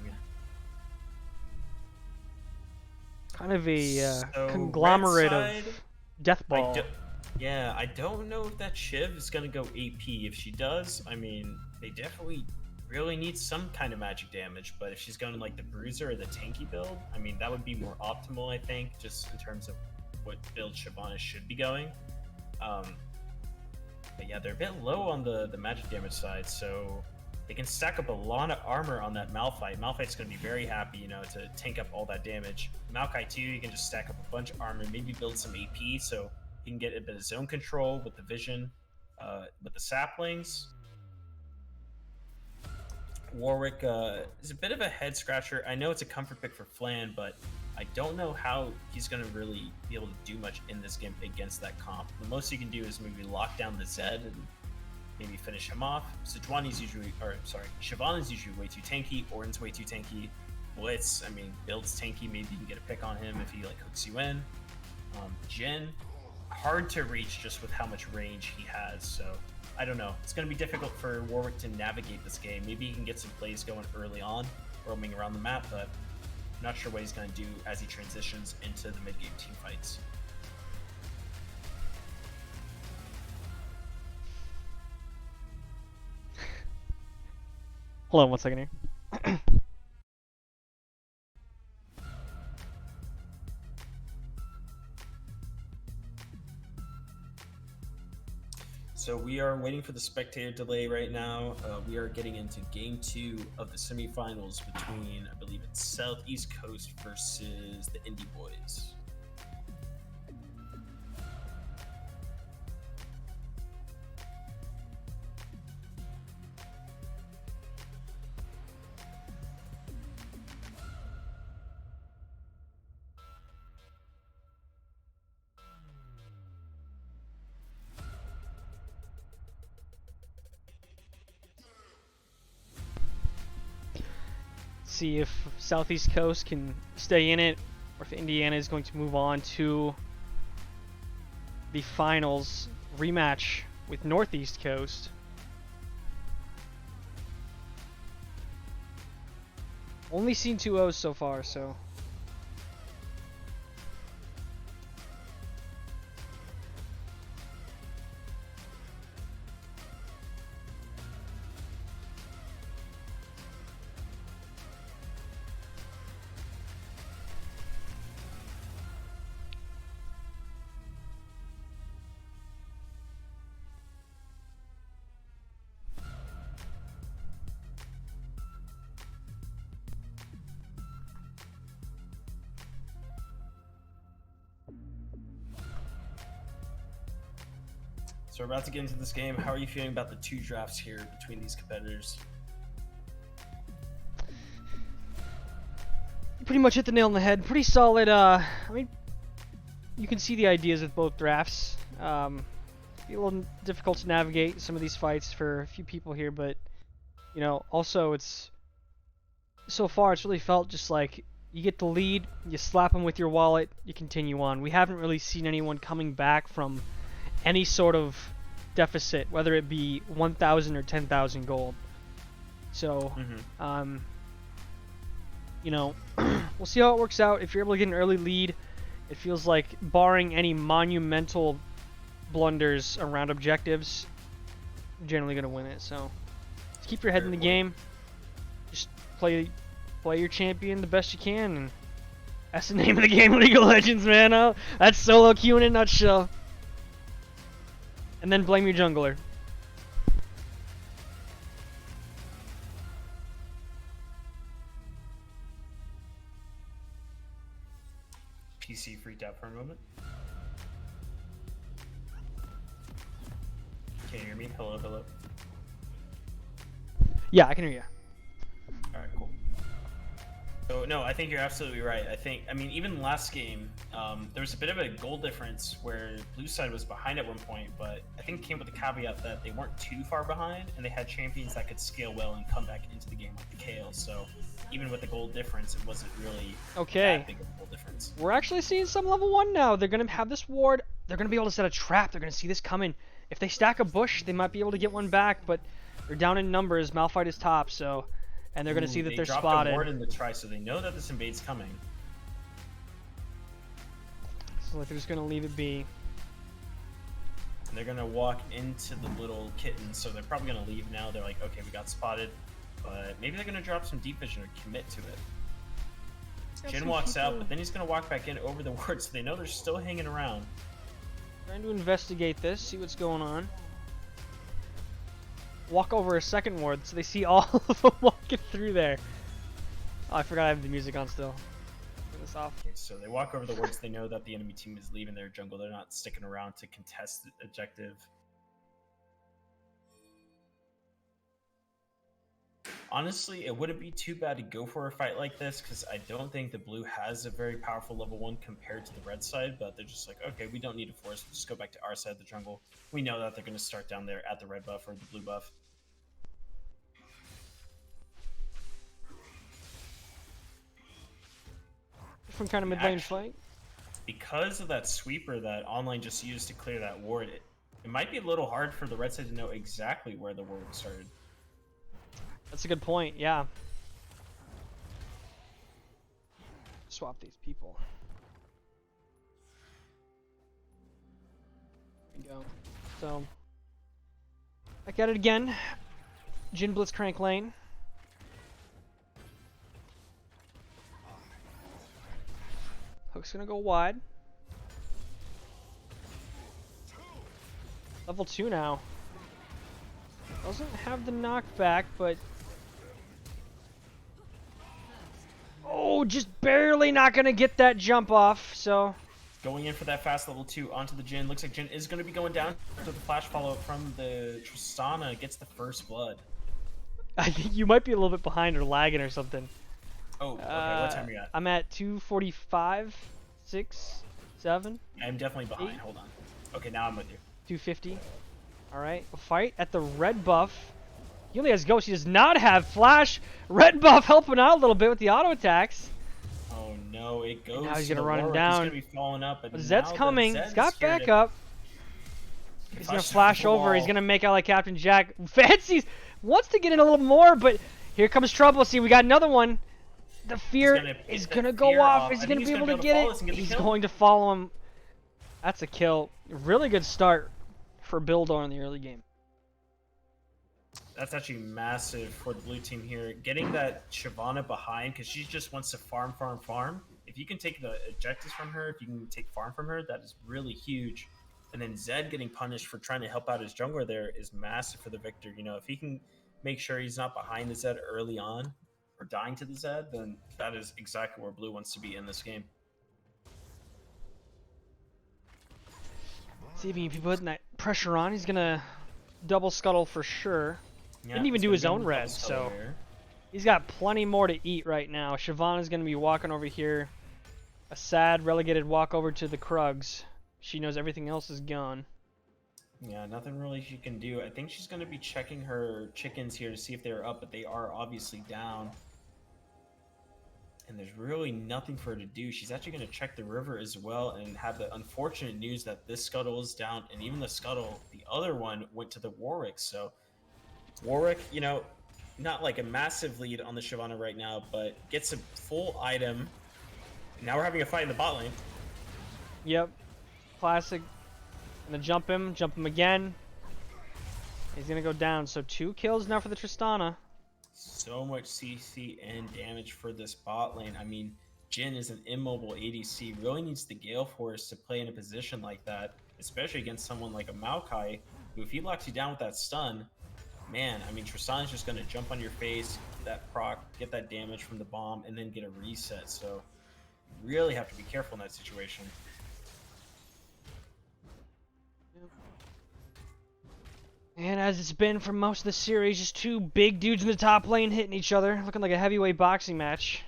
Kind of a So, conglomerate red side, of death I ball. yeah, I don't know if that Shiv is gonna go AP. If she does, I mean, they definitely really need some kind of magic damage. But if she's going like the Bruiser or the tanky build, I mean, that would be more optimal, I think, just in terms of what build Shyvana should be going. But yeah, they're a bit low on the magic damage side, so they can stack up a lot of armor on that Malphite. Malphite's going to be very happy, you know, to tank up all that damage. Maokai too, you can just stack up a bunch of armor, maybe build some AP, so he can get a bit of zone control with the vision, with the saplings. Warwick is a bit of a head scratcher. I know it's a comfort pick for Flan, but I don't know how he's going to really be able to do much in this game against that comp. The most you can do is maybe lock down the Zed and maybe finish him off. Shyvana's usually way too tanky. Ornn's way too tanky. Blitz, I mean, builds tanky. Maybe you can get a pick on him if he like hooks you in. Jhin, hard to reach just with how much range he has. So I don't know. It's going to be difficult for Warwick to navigate this game. Maybe he can get some plays going early on, roaming around the map, but I'm not sure what he's going to do as he transitions into the mid-game team fights. Hold on one second here. So we are waiting for the spectator delay right now. We are getting into game 2 of the semifinals between, I believe it's Southeast Coast versus the Indie Boys. See if Southeast Coast can stay in it, or if Indiana is going to move on to the finals rematch with Northeast Coast. Only seen 2-0s so far, so So we're about to get into this game. How are you feeling about the two drafts here between these competitors? Pretty much hit the nail on the head. Pretty solid. I mean, you can see the ideas with both drafts. Be a little difficult to navigate some of these fights for a few people here, but you know, also it's so far it's really felt just like you get the lead, you slap them with your wallet, you continue on. We haven't really seen anyone coming back from any sort of deficit, whether it be 1,000 or 10,000 gold. So, you know, we'll see how it works out. If you're able to get an early lead, it feels like, barring any monumental blunders around objectives, you're generally going to win it. So, just keep your head in the game. Just play your champion the best you can, and that's the name of the game, League of Legends, man. That's solo queue in a nutshell. And then blame your jungler. PC freaked out for a moment. Can you hear me? Hello, hello. Yeah, I can hear you. All right, cool. So no, I think you're absolutely right. I mean, even last game, there was a bit of a goal difference where blue side was behind at one point, but I think it came with the caveat that they weren't too far behind, and they had champions that could scale well and come back into the game like the Kale. So even with the goal difference, it wasn't really that big of a goal difference. We're actually seeing some level 1 now. They're going to have this ward. They're going to be able to set a trap. They're going to see this coming. If they stack a bush, they might be able to get one back, but they're down in numbers. Malphite is top, so... And they're going to see that they're spotted. They dropped a ward in the try, so they know that this invade's coming. So they're just going to leave it be. And they're going to walk into the little kitten, so they're probably going to leave now. They're like, okay, we got spotted. But maybe they're going to drop some deep vision or commit to it. Jin walks out, but then he's going to walk back in over the ward, so they know they're still hanging around. Trying to investigate this, see what's going on. Walk over a second ward, so they see all of them walking through there. Oh, I forgot I have the music on still. Turn this off. Okay, so they walk over the wards. They know that the enemy team is leaving their jungle. They're not sticking around to contest the objective. Honestly, it wouldn't be too bad to go for a fight like this, because I don't think the blue has a very powerful level 1 compared to the red side, but they're just like, okay, we don't need to force, we'll just go back to our side of the jungle. We know that they're going to start down there at the red buff or the blue buff. Different kind of mid lane fight. Because of that sweeper that online just used to clear that ward, it might be a little hard for the red side to know exactly where the ward started. That's a good point, yeah. Swap these people. There we go. So, back at it again. Jin Blitzcrank lane. Hook's gonna go wide. Level 2 now. Doesn't have the knockback, but... Oh, just barely not gonna get that jump off, so... Going in for that fast level 2 onto the Jin. Looks like Jin is going to be going down to the flash follow-up from the Tristana. Gets the first blood. I think you might be a little bit behind or lagging or something. Oh, okay. What time are you at? I'm at 245, 6, 7. I'm definitely behind. 8. Hold on. Okay, now I'm with you. 250. Alright, a fight at the red buff. He only has Ghost. He does not have Flash. Red buff helping out a little bit with the auto attacks. Oh no, it goes. And now he's to gonna the run him Warwick. down. He's gonna be falling up. But Zed's coming. Zed's He's got scared of- backup. He's gonna flash over. He's gonna make out like Captain Jack. Fancies wants to get in a little more, but here comes trouble. See, we got another one. The fear is gonna go off. Is he gonna be able to get it? He's going to follow him. That's a kill. Really good start for Bildor in the early game. That's actually massive for the blue team here. Getting that Shyvana behind, because she just wants to farm. If you can take the objectives from her, if you can take farm from her, that is really huge. And then Zed getting punished for trying to help out his jungler there is massive for the victor. You know, if he can make sure he's not behind the Zed early on, or dying to the Zed, then that is exactly where blue wants to be in this game. See if he can be putting that pressure on. He's gonna double scuttle for sure. Yeah, Didn't even it's do gonna his be own the red, double scuttle so here. he's got plenty more to eat right now. Shyvana's gonna be walking over here. A sad relegated walk over to the Krugs. She knows everything else is gone. Yeah, nothing really she can do. I think she's going to be checking her chickens here to see if they're up, but they are obviously down. And there's really nothing for her to do. She's actually going to check the river as well and have the unfortunate news that this scuttle is down, and even the scuttle, the other one, went to the Warwick. So Warwick, you know, not like a massive lead on the Shyvana right now, but gets a full item. Now we're having a fight in the bot lane. Yep. Classic. Gonna jump him again. He's gonna go down. So 2 kills now for the Tristana. So much CC and damage for this bot lane. I mean, Jhin is an immobile ADC. Really needs the Gale Force to play in a position like that, especially against someone like a Maokai, who if he locks you down with that stun, man, I mean, Tristana's just gonna jump on your face, get that proc, get that damage from the bomb, and then get a reset. So really have to be careful in that situation. And as it's been for most of the series, just 2 big dudes in the top lane hitting each other, looking like a heavyweight boxing match.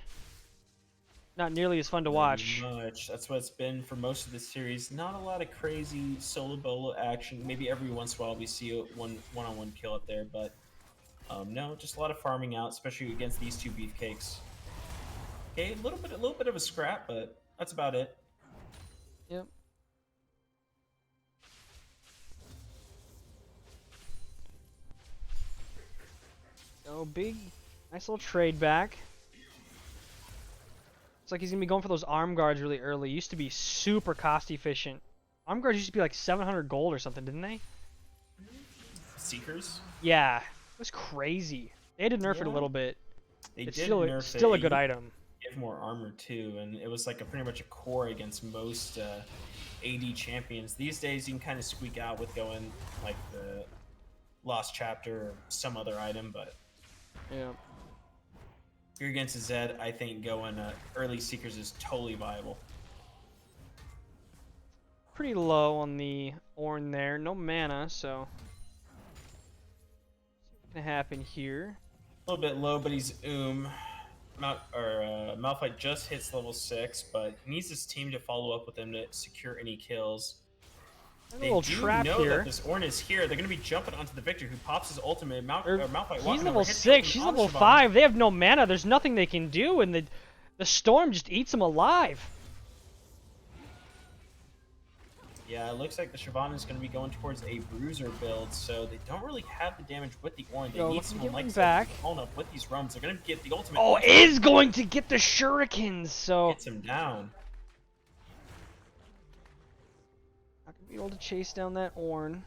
Not nearly as fun to watch. Pretty much. That's what it's been for most of the series. Not a lot of crazy solo bolo action. Maybe every once in a while we see a one-on-one kill up there, but no, just a lot of farming out, especially against these 2 beefcakes. Okay, a little bit of a scrap, but that's about it. Yep. So big, nice little trade back. Looks like he's gonna be going for those arm guards really early. Used to be super cost efficient. Arm guards used to be like 700 gold or something, didn't they? Seekers? Yeah, it was crazy. They had to nerf it a Yeah. little bit. They It's did still nerf still a it. good You item. give more armor too, and it was like pretty much a core against most AD champions. These days you can kind of squeak out with going like the Lost Chapter or some other item, but Yeah. if you're against a Zed, I think going early Seekers is totally viable. Pretty low on the Ornn there. No mana, so what's gonna happen here? A little bit low, but he's Malphite just hits level 6, but he needs his team to follow up with him to secure any kills. A They little do trap know here. that this Ornn is here. They're going to be jumping onto the Victor, who pops his ultimate. Malphite He's walking level over, hits 6, him she's on level Shyvana. 5. They have no mana. There's nothing they can do, and the storm just eats them alive. Yeah, it looks like the Shyvana is going to be going towards a Bruiser build, so they don't really have the damage with the Ornn. They Yo, need looking to someone get like one Zed back. following up with these roams. They're going to get the ultimate. Oh, is going to get the shurikens, so Gets him down. not gonna be able to chase down that Ornn.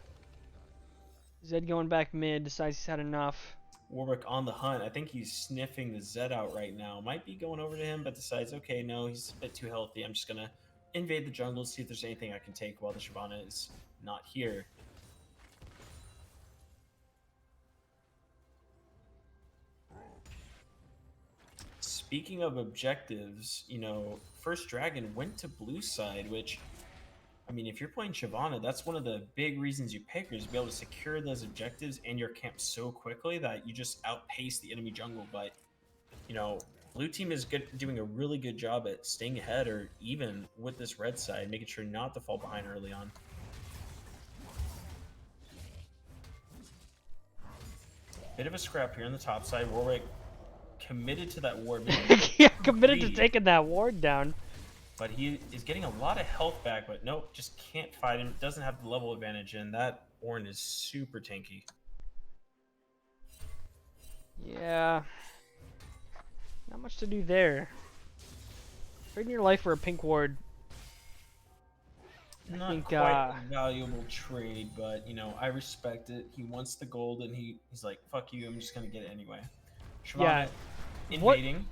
Zed going back mid, decides he's had enough. Warwick on the hunt. I think he's sniffing the Zed out right now. Might be going over to him, but decides, okay, no, he's a bit too healthy. I'm just going to invade the jungle, see if there's anything I can take while the Shyvana is not here. Speaking of objectives, you know, First Dragon went to blue side, which, I mean, if you're playing Shyvana, that's one of the big reasons you pick her, is to be able to secure those objectives and your camp so quickly that you just outpace the enemy jungle. But, you know, blue team is doing a really good job at staying ahead or even with this red side, making sure not to fall behind early on. Bit of a scrap here on the top side. Warwick committed to that ward. Yeah, committed to Agreed. taking that ward down. But he is getting a lot of health back, but nope, just can't fight him. Doesn't have the level advantage, and that Ornn is super tanky. Yeah. Not much to do there. Trading your life for a pink ward. Not think, quite uh, a valuable trade, but you know, I respect it. He wants the gold, and he's like, "Fuck you! I'm just gonna get it anyway." Yeah. Shyvana What- invading.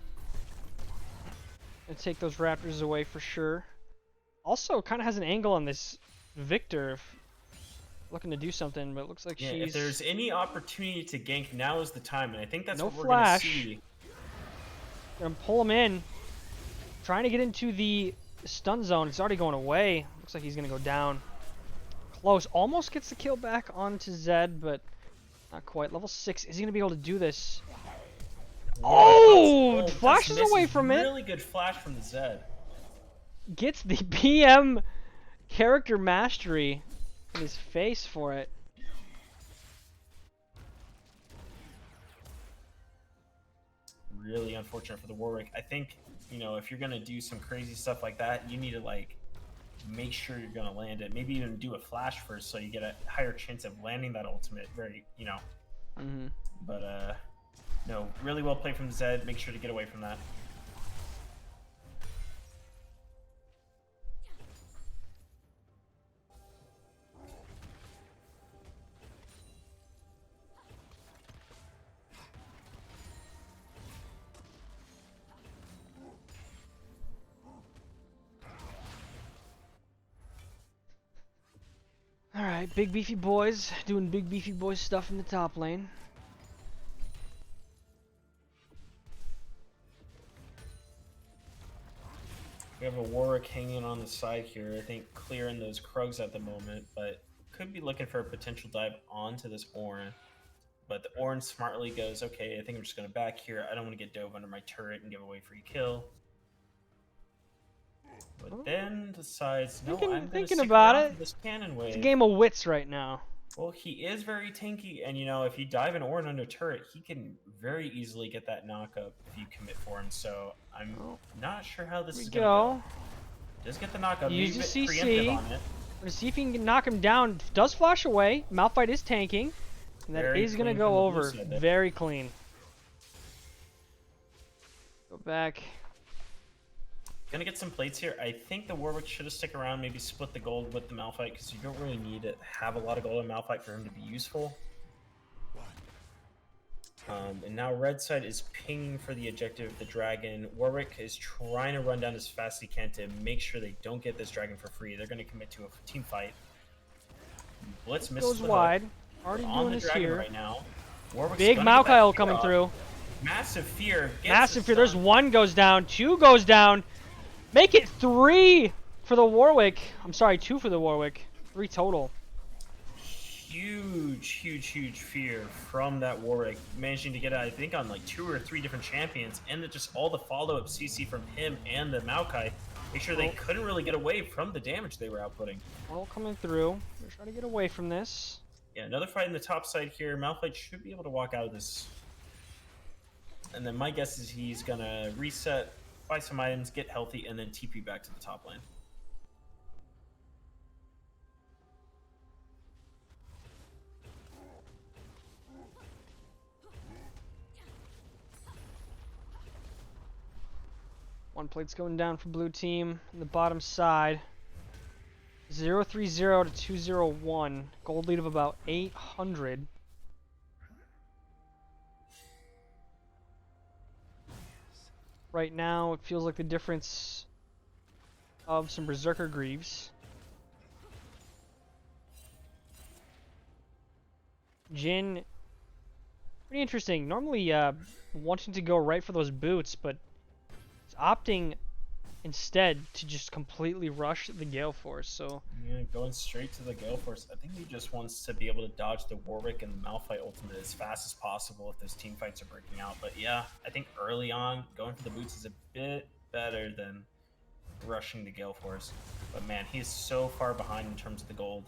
Gonna take those raptors away for sure. Also, kind of has an angle on this Victor. Looking to do something, but it looks like Yeah, she's... if there's any opportunity to gank, now is the time, and I think that's No what we're flash. gonna see. Gonna pull him in. Trying to get into the stun zone. It's already going away. Looks like he's gonna go down. close. Almost gets the kill back onto Zed, but not quite. Level 6. Is he gonna be able to do this? Oh! just Flashes away misses. from it. Really good flash from the Zed. Gets the PM character mastery in his face for it. Really unfortunate for the Warwick. I think, you know, if you're gonna do some crazy stuff like that, you need to like make sure you're gonna land it. Maybe even do a flash first, so you get a higher chance of landing that ultimate. Very, you know. Mm-hmm. But no, really well played from Zed. Make sure to get away from that. Alright, big beefy boys doing big beefy boy stuff in the top lane. We have a Warwick hanging on the side here. I think clearing those Krugs at the moment, but could be looking for a potential dive onto this Ornn. But the Ornn smartly goes, okay, I think I'm just going to back here. I don't want to get dove under my turret and give away free kill. But then decides, no, I'm going to thinking stick about around it. for this cannon wave. It's a game of wits right now. Well, he is very tanky, and you know, if you dive an Ornn under turret, he can very easily get that knockup if you commit for him. So I'm not sure how this is going to go. Just get the knockup. Use Use the it CC. preemptive on it. We're gonna see if he can knock him down. Does flash away. Malphite is tanking. And that Very is gonna clean go from the blue over. side there. Very clean. Go back. Gonna get some plates here. I think the Warwick should have stuck around, maybe split the gold with the Malphite, because you don't really need to have a lot of gold on Malphite for him to be useful. And now red side is pinging for the objective of the dragon. Warwick is trying to run down as fast as he can to make sure they don't get this dragon for free. They're going to commit to a team fight. Blitz misses Goes the wide. hook. Already On doing the this dragon here. right now. Warwick's Big gonna get that Maokai fear coming off. through. Massive fear. Gets Massive the fear. There's stun. one goes down. Two goes down. Make it 3 for the Warwick. I'm sorry, 2 for the Warwick. 3 total. Huge fear from that Warwick, managing to get it, I think, on like 2 or 3 different champions, and just all the follow-up CC from him and the Maokai. Make sure they couldn't really get away from the damage they were outputting. All coming through. They're trying to get away from this. Yeah, another fight in the top side here. Malphite should be able to walk out of this. And then my guess is he's gonna reset, buy some items, get healthy, and then TP back to the top lane. One plate's going down for blue team on the bottom side. 0-3-0 to 2-0-1. Gold lead of about 800. Right now, it feels like the difference of some Berserker Greaves. Jhin, pretty interesting. Normally wanting to go right for those boots, but he's opting instead to just completely rush the Gale Force. So Yeah, going straight to the Gale Force. I think he just wants to be able to dodge the Warwick and the Malphite ultimate as fast as possible if those team fights are breaking out. But yeah, I think early on, going for the boots is a bit better than rushing the Gale Force. But man, he is so far behind in terms of the gold.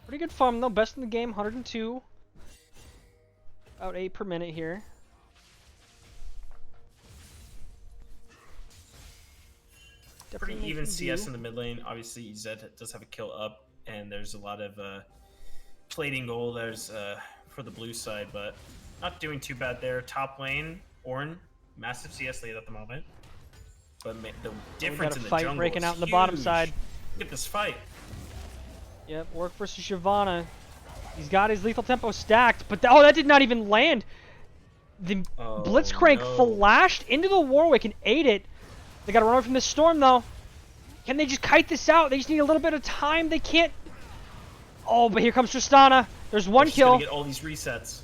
pretty good farm though. Best in the game, 102. About 8 per minute here. Pretty Definitely even making CS do. in the mid lane. Obviously, Zed does have a kill up, and there's a lot of plating goal. There's for the blue side, but not doing too bad there. Top lane, Ornn, massive CS lead at the moment. But the difference in the fight jungle breaking is out in the bottom huge. side. Look at this fight. Yep, Orc versus Shyvana. He's got his lethal tempo stacked, but oh, that did not even land. The Oh, Blitzcrank no. flashed into the Warwick and ate it. They gotta run away from the storm though. Can they just kite this out? They just need a little bit of time. They can't. Oh, but here comes Tristana. There's one Just gonna kill. get all these resets.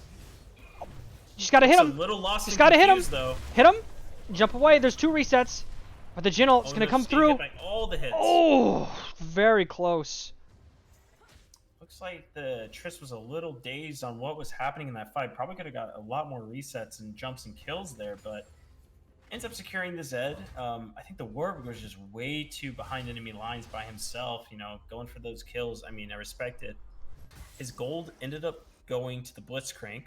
Just gotta hit It's a him. little lost Just and gotta hit him. confused, though. Hit him. Jump away. There's 2 resets. But the Jin'll is Oh, gonna no, come just getting through. hit by all the hits. Oh, very close. Looks like the Triss was a little dazed on what was happening in that fight. Probably could have got a lot more resets and jumps and kills there, but ends up securing the Zed. I think the Warwick was just way too behind enemy lines by himself, you know, going for those kills. I mean, I respect it. His gold ended up going to the Blitzcrank,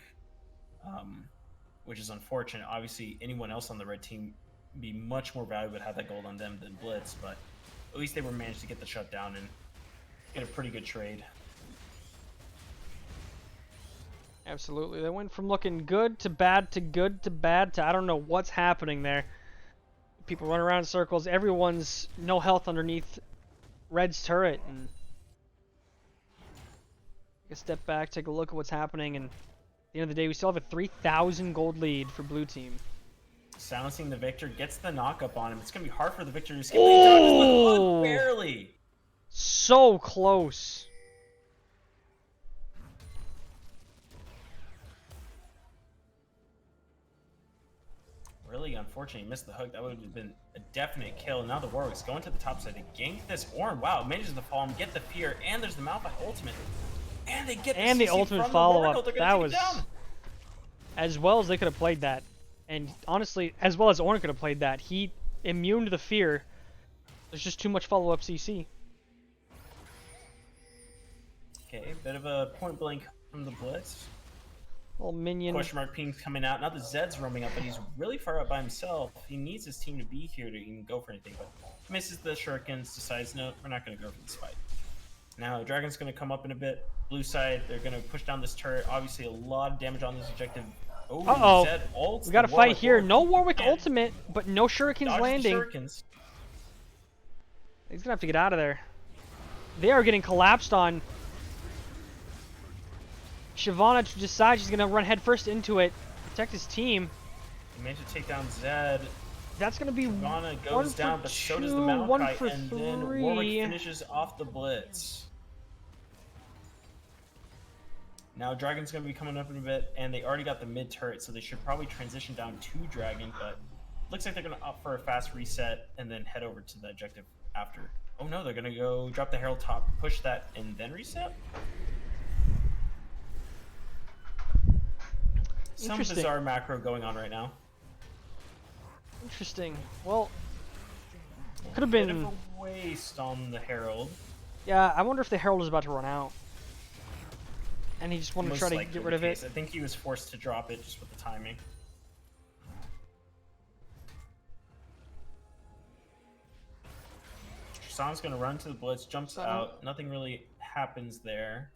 which is unfortunate. Obviously, anyone else on the red team would be much more valuable to have that gold on them than Blitz, but at least they were managed to get the shutdown and get a pretty good trade. Absolutely. They went from looking good to bad to good to bad to I don't know what's happening there. People run around in circles. Everyone's no health underneath Red's turret. And take a step back, take a look at what's happening. And at the end of the day, we still have a 3,000 gold lead for blue team. Silencing the Victor gets the knock-up on him. It's going to be hard for the Victor to escape. Oh! Barely. So close. Really unfortunate. He missed the hook. That would have been a definite kill. Now the Warwick's going to the top side to gank this Ornn. Wow, manages to fall him, get the fear, and there's the Malphite ultimate. And they get and the ultimate follow-up. That was as well as they could have played that. And honestly, as well as Ornn could have played that. He immune to the fear. There's just too much follow-up CC. Okay, bit of a point blank from the Blitz. Little minion. Question mark ping's coming out. Now the Zed's roaming up, but he's really far up by himself. He needs his team to be here to even go for anything, but misses the shurikens, decides, no, we're not going to go for this fight. Now Dragon's going to come up in a bit. Blue side, they're going to push down this turret. Obviously a lot of damage on this objective. Uh-oh. Zed ults We got to the fight here. Warwick. No Warwick Man, ultimate, but no shurikens dodge the landing. shurikens. He's going to have to get out of there. They are getting collapsed on. Shyvana decides she's going to run headfirst into it, protect his team. He managed to take down Zed. That's going to be Shyvana goes down, but so does the Malphite, and then Warwick finishes off the Blitz. Now Dragon's going to be coming up in a bit, and they already got the mid turret, so they should probably transition down to Dragon, but looks like they're going to opt for a fast reset and then head over to the objective after. Oh no, they're going to go drop the Herald top, push that, and then reset? Some bizarre macro going on right now. Interesting. Well, could have been Bit of a waste on the Herald. Yeah, I wonder if the Herald is about to run out. And he just wanted to try to get rid of it. I think he was forced to drop it just with the timing. Tristan's going to run to the Blitz, jumps out. Nothing really happens there.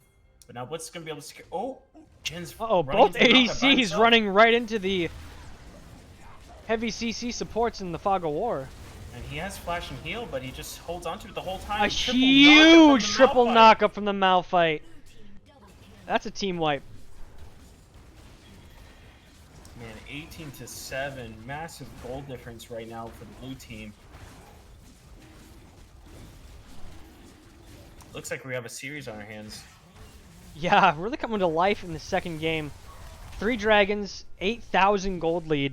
But now Blitz is going to be able to secure... Oh! Jin's both ADCs running right into the heavy CC supports in the Fog of War. And he has flash and heal, but he just holds on to it the whole time. A huge triple knockup from the Malphite. That's a team wipe. Man, 18-7. Massive goal difference right now for the blue team. Looks like we have a series on our hands. Yeah, really coming to life in the second game. 3 dragons, 8,000 gold lead.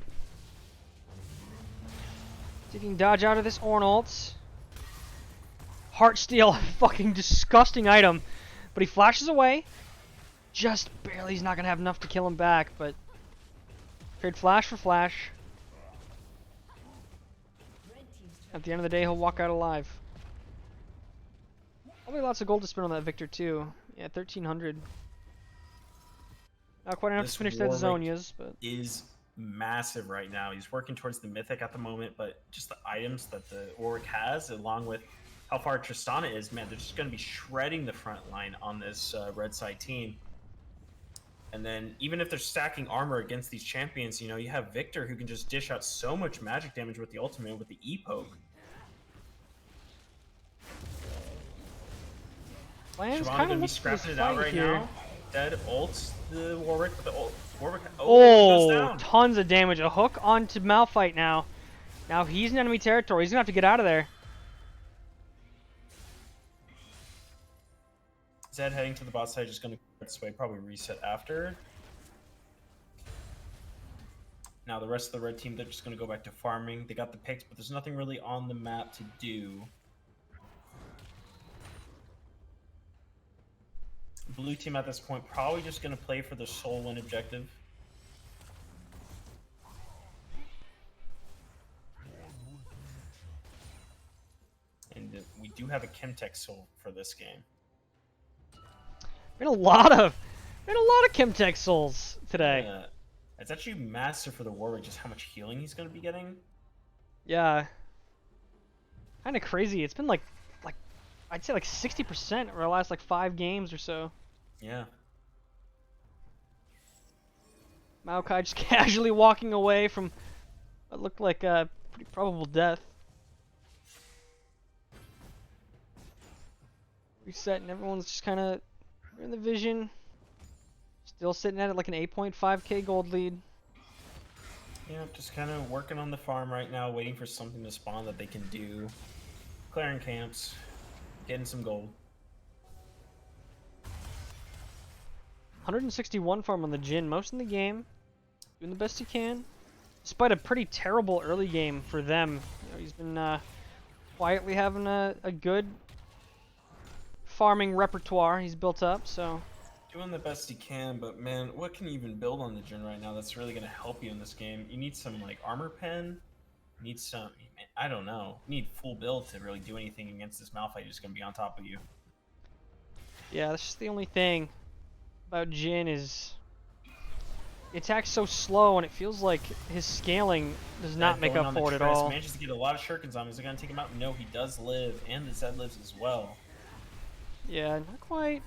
See if you can dodge out of this Ornn ult. Heartsteel, fucking disgusting item. But he flashes away. Just barely, he's not going to have enough to kill him back, but... Trade flash for flash. At the end of the day, he'll walk out alive. Probably lots of gold to spend on that Victor, too. Yeah, 1,300. Not quite enough to finish that Zhonya's, but... is massive right now. He's working towards the Mythic at the moment, but just the items that the Warwick has, along with how far Tristana is, man, they're just going to be shredding the front line on this red side team. And then even if they're stacking armor against these champions, you know, you have Victor who can just dish out so much magic damage with the ultimate, with the E-poke. Shyvana gonna be scrapping it out right now. Dead ults the Warwick, but the Warwick goes down. Tons of damage. A hook onto Malphite now. Now he's in enemy territory. He's gonna have to get out of there. Zed heading to the bot side, just gonna go this way, probably reset after. Now the rest of the red team, they're just gonna go back to farming. They got the picks, but there's nothing really on the map to do. blue team at this point probably just going to play for the soul win objective. And we do have a Chemtech soul for this game. Been a lot of Chemtech souls today. Yeah. It's actually massive for the Warwick just how much healing he's going to be getting. Yeah. Kind of crazy. It's been like I'd say like 60% over the last like 5 games or so. Yeah. Maokai just casually walking away from what looked like a pretty probable death. Reset and everyone's just kind of in the vision. Still sitting at it like an 8.5k gold lead. Yeah, just kind of working on the farm right now, waiting for something to spawn that they can do. Clearing camps, getting some gold. 161 farm on the Jhin, most in the game. Doing the best he can. Despite a pretty terrible early game for them. You know, he's been quietly having a good farming repertoire he's built up, so... Doing the best he can, but man, what can you even build on the Jhin right now that's really going to help you in this game? You need some, like, armor pen. You need some... I don't know. You need full build to really do anything against this Malphite who's going to be on top of you. Yeah, that's just the only thing about Jhin is... He attacks so slow, and it feels like his scaling does not make up for it at all. Manages to get a lot of shurikens on him. Is it going to take him out? No, he does live, and the Zed lives as well. Yeah, not quite.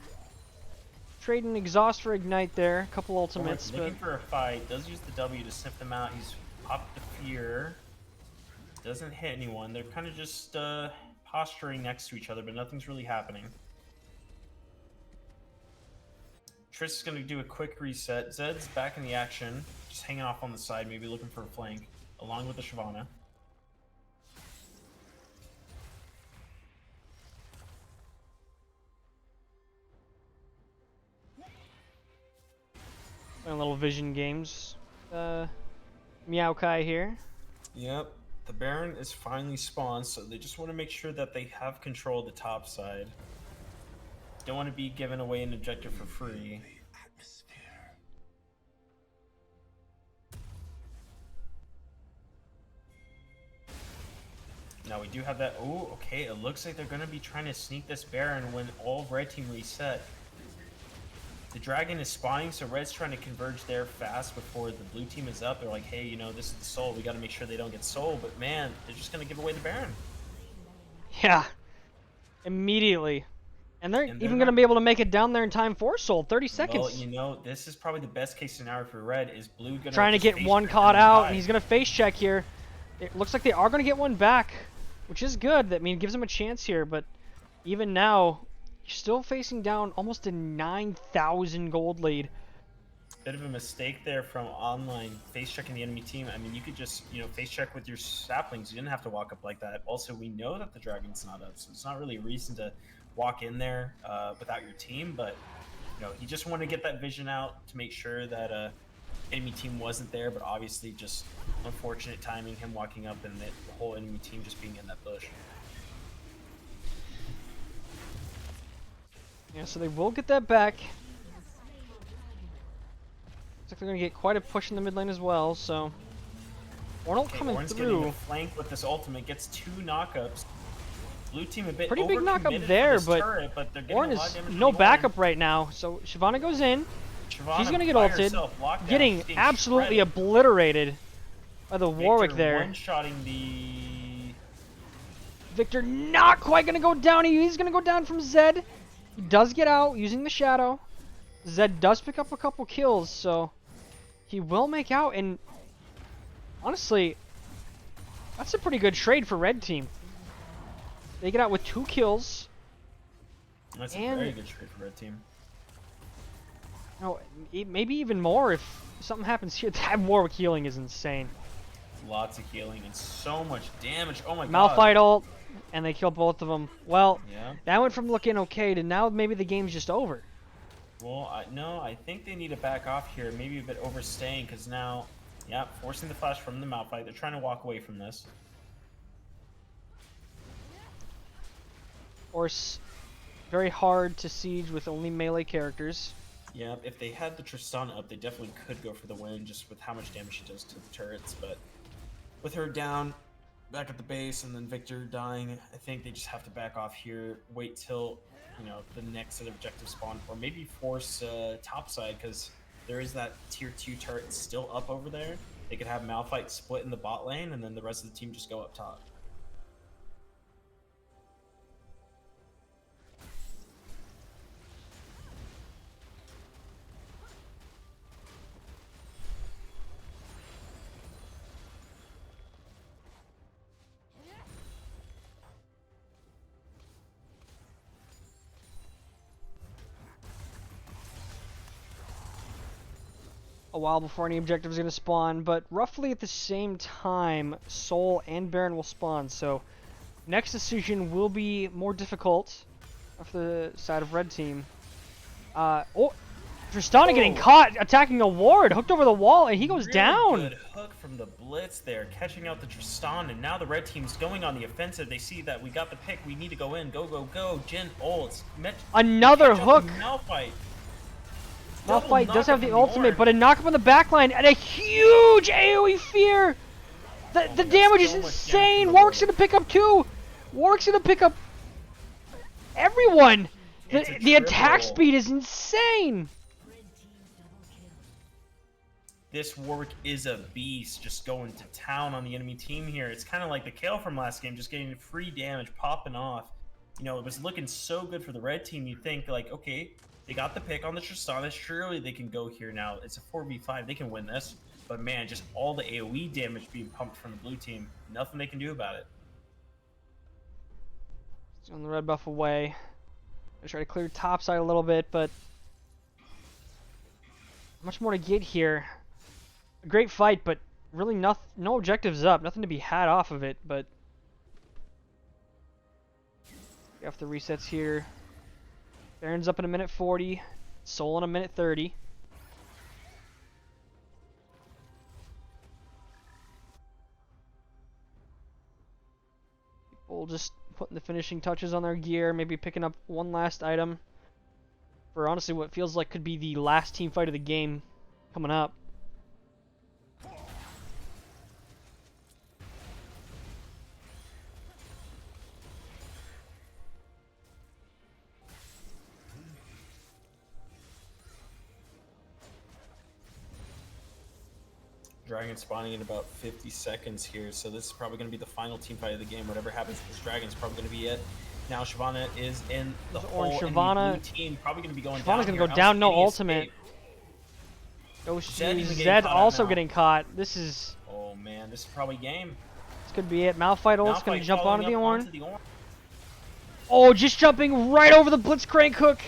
Trading exhaust for ignite there, a couple ultimates, but Looking for a fight, does use the W to sniff them out. He's popped the fear. Doesn't hit anyone. They're kind of just posturing next to each other, but nothing's really happening. Triss is going to do a quick reset. Zed's back in the action, just hanging off on the side, maybe looking for a flank, along with the Shyvana. playing little vision games. Maokai here. Yep, the Baron is finally spawned, so they just want to make sure that they have control of the top side. Don't want to be giving away an objective for free. Now we do have that. Oh, okay. It looks like they're going to be trying to sneak this Baron when all red team reset. The dragon is spawning, so red's trying to converge there fast before the blue team is up. They're like, hey, you know, this is the soul. We got to make sure they don't get soul. But man, they're just going to give away the Baron. Yeah. Immediately. And they're even going to be able to make it down there in time for soul. 30 seconds. Well, you know, this is probably the best case scenario for red. Is blue going trying to get one caught out, and he's going to face check here. It looks like they are going to get one back, which is good. That means gives him a chance here, but even now, you're still facing down almost a 9,000 gold lead. Bit of a mistake there from online face checking the enemy team. I mean, you could just, you know, face check with your saplings. You didn't have to walk up like that. Also, we know that the dragon's not up, so it's not really a reason to walk in there without your team. But, you know, he just wanted to get that vision out to make sure that enemy team wasn't there. But obviously, just unfortunate timing, him walking up and the whole enemy team just being in that bush. Yeah, so they will get that back. Looks like they're going to get quite a push in the mid lane as well, so... Ornal coming Ornn's through. getting a flank with this ultimate, gets 2 knockups. Blue team a bit Pretty big knockup overcommitted there, for this but turret, but they're getting Ornn a lot is of damage no from Ornn. backup right now, so Shyvana goes in. Shyvana She's going to get by ulted, herself, locked down, getting she's absolutely shredded. obliterated by the Warwick Victor there. one-shotting the... Victor not quite going to go down. He's going to go down from Zed. He does get out using the shadow. Zed does pick up a couple kills, so he will make out. And honestly, that's a pretty good trade for red team. They get out with 2 kills. That's a And- very good trade for red team. No, maybe even more if something happens here. That Warwick healing is insane. Lots of healing and so much damage. Oh my god. Malphite ult, and they kill both of them. Well, Yeah. that went from looking okay to now maybe the game's just over. Well, no, I think they need to back off here. Maybe a bit overstaying because now, yeah, forcing the flash from the Malphite. They're trying to walk away from this. Of course, very hard to siege with only melee characters. Yeah, if they had the Tristana up, they definitely could go for the win, just with how much damage she does to the turrets. But with her down, back at the base, and then Victor dying, I think they just have to back off here, wait till, you know, the next set of objectives spawn, or maybe force topside, because there is that tier 2 turret still up over there. They could have Malphite split in the bot lane, and then the rest of the team just go up top. A while before any objective is going to spawn, but roughly at the same time, Soul and Baron will spawn, so next decision will be more difficult for the side of red team. Oh, Tristana getting caught attacking a ward, hooked over the wall, and he goes Really down. Good hook from the Blitz there, catching out the Tristan, and now the red team's going on the offensive. They see that we got the pick, we need to go in, go, go, go. Jin ults. Another hook. Malphite. Malphite does have the ultimate, but a knock-up on the backline and a huge AoE fear. The damage is so much damage insane. from the Warwick's ward. gonna pick up 2. Warwick's gonna pick up everyone. It's a The attack triple. speed is insane. This Warwick is a beast, just going to town on the enemy team here. It's kind of like the Kale from last game, just getting free damage, popping off. You know, it was looking so good for the red team. You think, like, okay, they got the pick on the Tristana. Surely they can go here now. It's a 4v5. They can win this. But, man, just all the AoE damage being pumped from the blue team. Nothing they can do about it. On the red buff away. I try to clear topside a little bit, but much more to get here. A great fight, but really no objectives up. Nothing to be had off of it, but get off the resets here. Baron's up in a minute 40. Soul in a minute 30. People just putting the finishing touches on their gear, maybe picking up one last item for honestly what feels like could be the last team fight of the game coming up. Dragon spawning in about 50 seconds here, so this is probably going to be the final team fight of the game. Whatever happens to this Dragon is probably going to be it. Now Shyvana is in the Orange hole, and Shyvana- the blue team probably going to be going Shyvana's down. gonna here. go down, no How's Kitty ultimate. escape? Zed, even getting Zed caught out also now. getting caught. This Oh man, this is probably game. could be it. Malphite ult's gonna Malphite jump following onto the up Ornn. onto the Ornn. Oh, just jumping right over the Blitzcrank hook.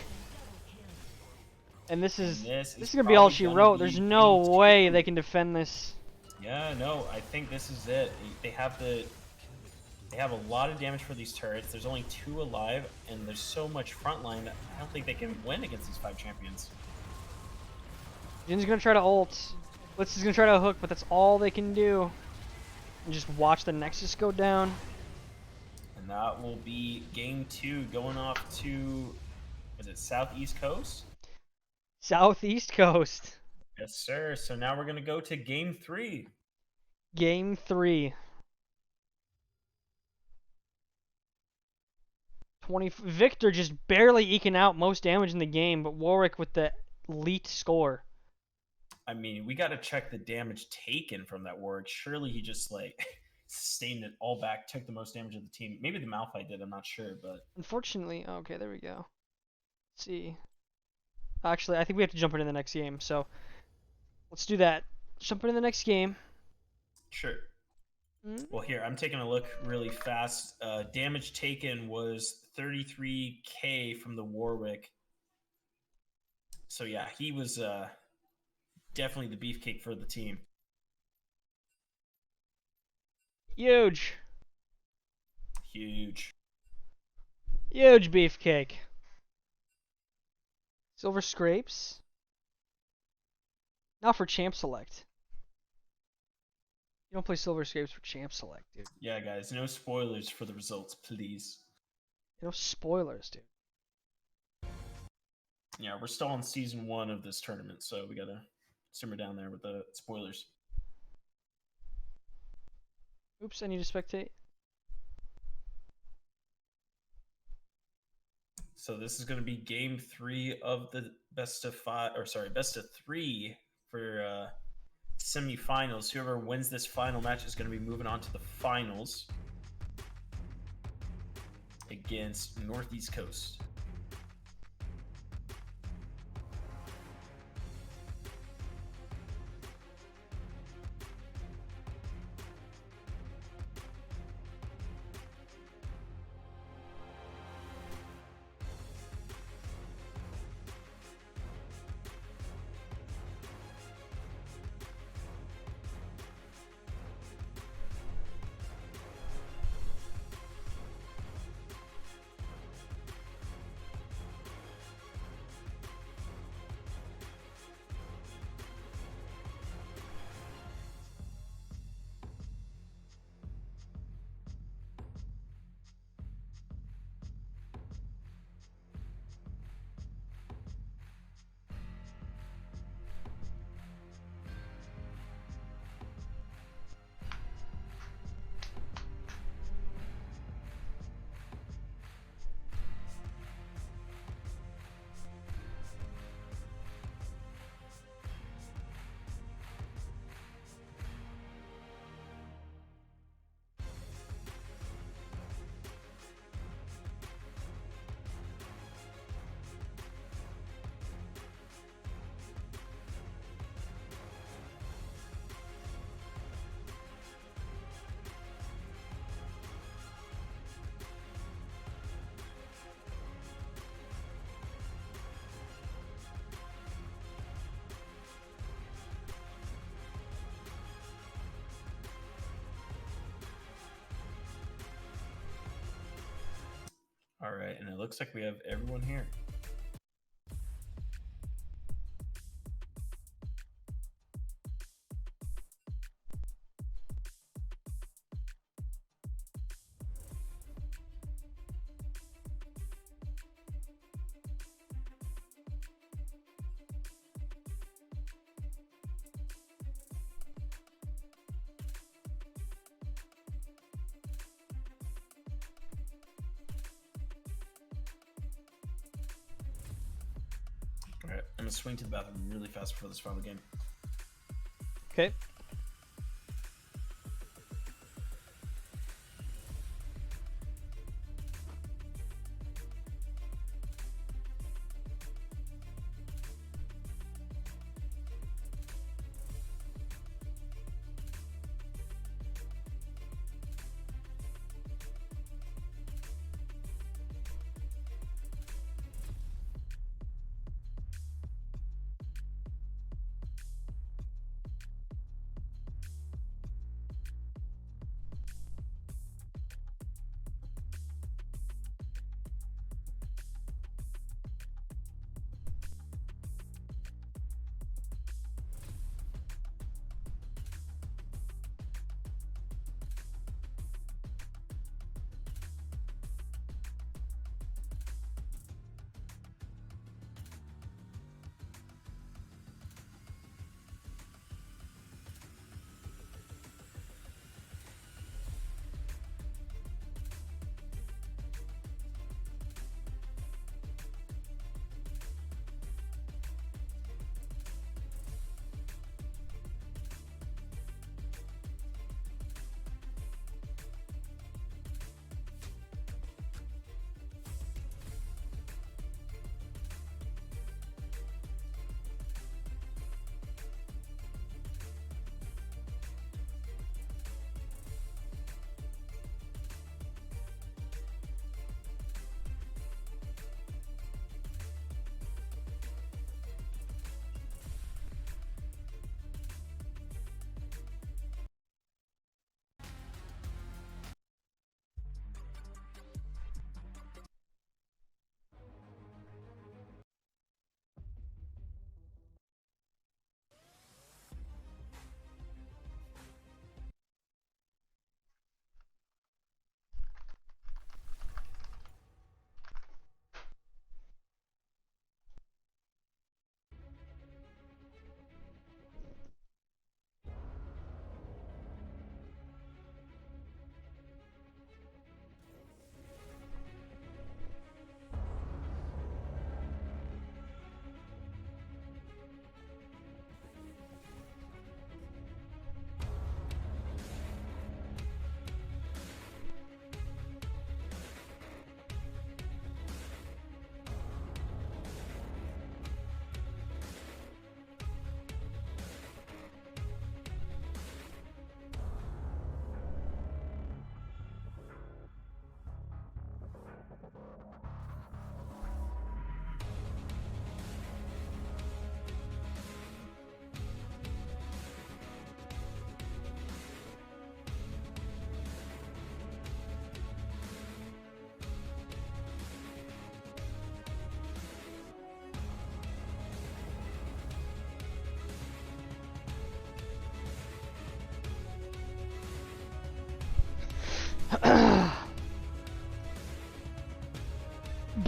And this is this this is is gonna be all probably she gonna wrote. be There's no game way two. they can defend this. Yeah, no, I think this is it. They have a lot of damage for these turrets. There's only 2 alive, and there's so much frontline that I don't think they can win against these 5 champions. Jin's gonna try to ult. Blitz is gonna try to hook, but that's all they can do. And just watch the Nexus go down. And that will be game 2 going off to, is it Southeast Coast? Southeast Coast. Yes, sir. So now we're going to go to game 3. Game 3. 20. Victor just barely eking out most damage in the game, but Warwick with the elite score. I mean, we got to check the damage taken from that Warwick. Surely he just, like, sustained it all back, took the most damage of the team. Maybe the Malphite did, I'm not sure, but... Unfortunately, okay, there we go. Let's see. Actually, I think we have to jump into the next game, so let's do that. Jump into the next game. Sure. Mm. Well, here, I'm taking a look really fast. Damage taken was 33k from the Warwick. So, yeah, he was definitely the beefcake for the team. Huge. Huge. Huge beefcake. Silver scrapes. Not for champ select. You don't play silver scrapes for champ select, dude. Yeah, guys, no spoilers for the results, please. No spoilers, dude. Yeah, we're still on season 1 of this tournament, so we gotta simmer down there with the spoilers. Oops, I need to spectate. So this is going to be game 3 of the best of 5, or sorry, best of 3 for semifinals. Whoever wins this final match is going to be moving on to the finals against Northeast Coast. All right, and it looks like we have everyone here. All right, I'm gonna swing to the bathroom really fast before this final game. Okay.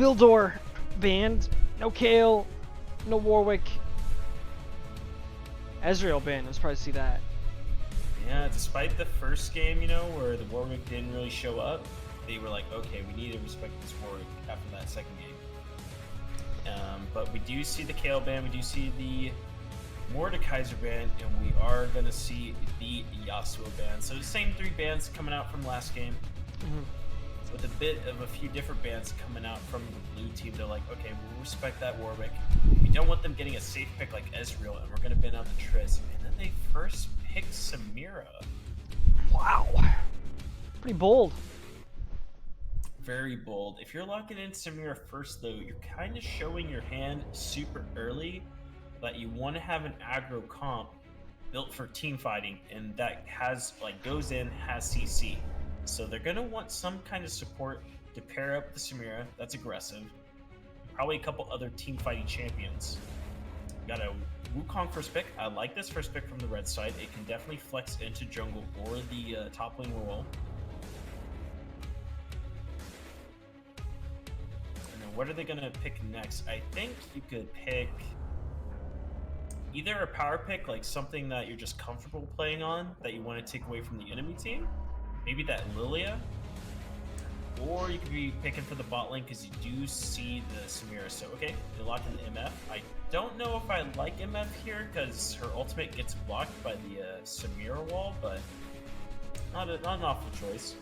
Wildor banned. No Kale. No Warwick. Ezreal banned. I was surprised to see that. Yeah, despite the first game, you know, where the Warwick didn't really show up, they were like, okay, we need to respect this Warwick after that second game. But we do see the Kale ban, we do see the Mordekaiser ban, and we are going to see the Yasuo ban. So the same 3 bans coming out from last game, with a bit of a few different bans coming out from the blue team. They're like, okay, we'll respect that Warwick. We don't want them getting a safe pick like Ezreal, and we're going to ban out the Triss. And then they first pick Samira. Wow. Pretty bold. Very bold. If you're locking in Samira first, though, you're kind of showing your hand super early that you want to have an aggro comp built for team fighting, and that has goes in, has CC. So they're gonna want some kind of support to pair up the Samira. That's aggressive. Probably a couple other team fighting champions. Got a Wukong first pick. I like this first pick from the red side. It can definitely flex into jungle or the top lane role. What are they going to pick next? I think you could pick either a power pick, like something that you're just comfortable playing on, that you want to take away from the enemy team. Maybe that Lilia. Or you could be picking for the bot lane because you do see the Samira. So, okay, they locked in the MF. I don't know if I like MF here because her ultimate gets blocked by the Samira wall, but not an awful choice.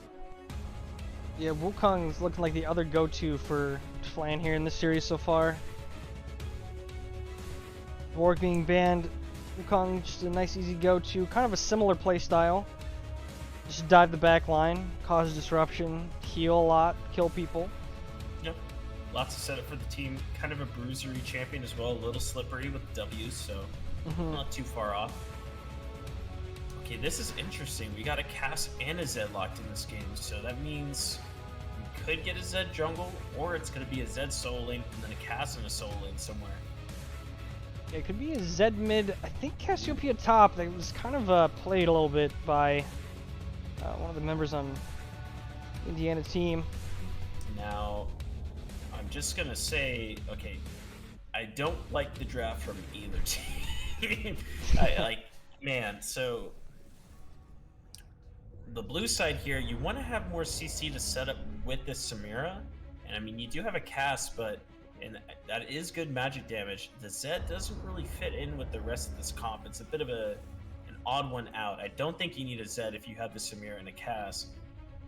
Yeah, Wukong's looking like the other go-to for Flan here in this series so far. Warwick being banned, Wukong just a nice easy go-to, kind of a similar play style. Just dive the back line, cause disruption, heal a lot, kill people. Yep. Lots of setup for the team. Kind of a bruisery champion as well, a little slippery with W's, so not too far off. Okay, this is interesting. We got a Cass and a Zed locked in this game, so that means we could get a Zed jungle, or it's going to be a Zed solo lane and then a Cass and a solo lane somewhere. Yeah, it could be a Zed mid. I think Cassiopeia top. That was kind of played a little bit by one of the members on Indiana team. Now, I'm just going to say, okay, I don't like the draft from either team. Man, so the blue side here, you want to have more CC to set up with this Samira. And I mean, you do have a Cass, but and that is good magic damage. The Zed doesn't really fit in with the rest of this comp. It's a bit of an odd one out. I don't think you need a Zed if you have the Samira and a Cass.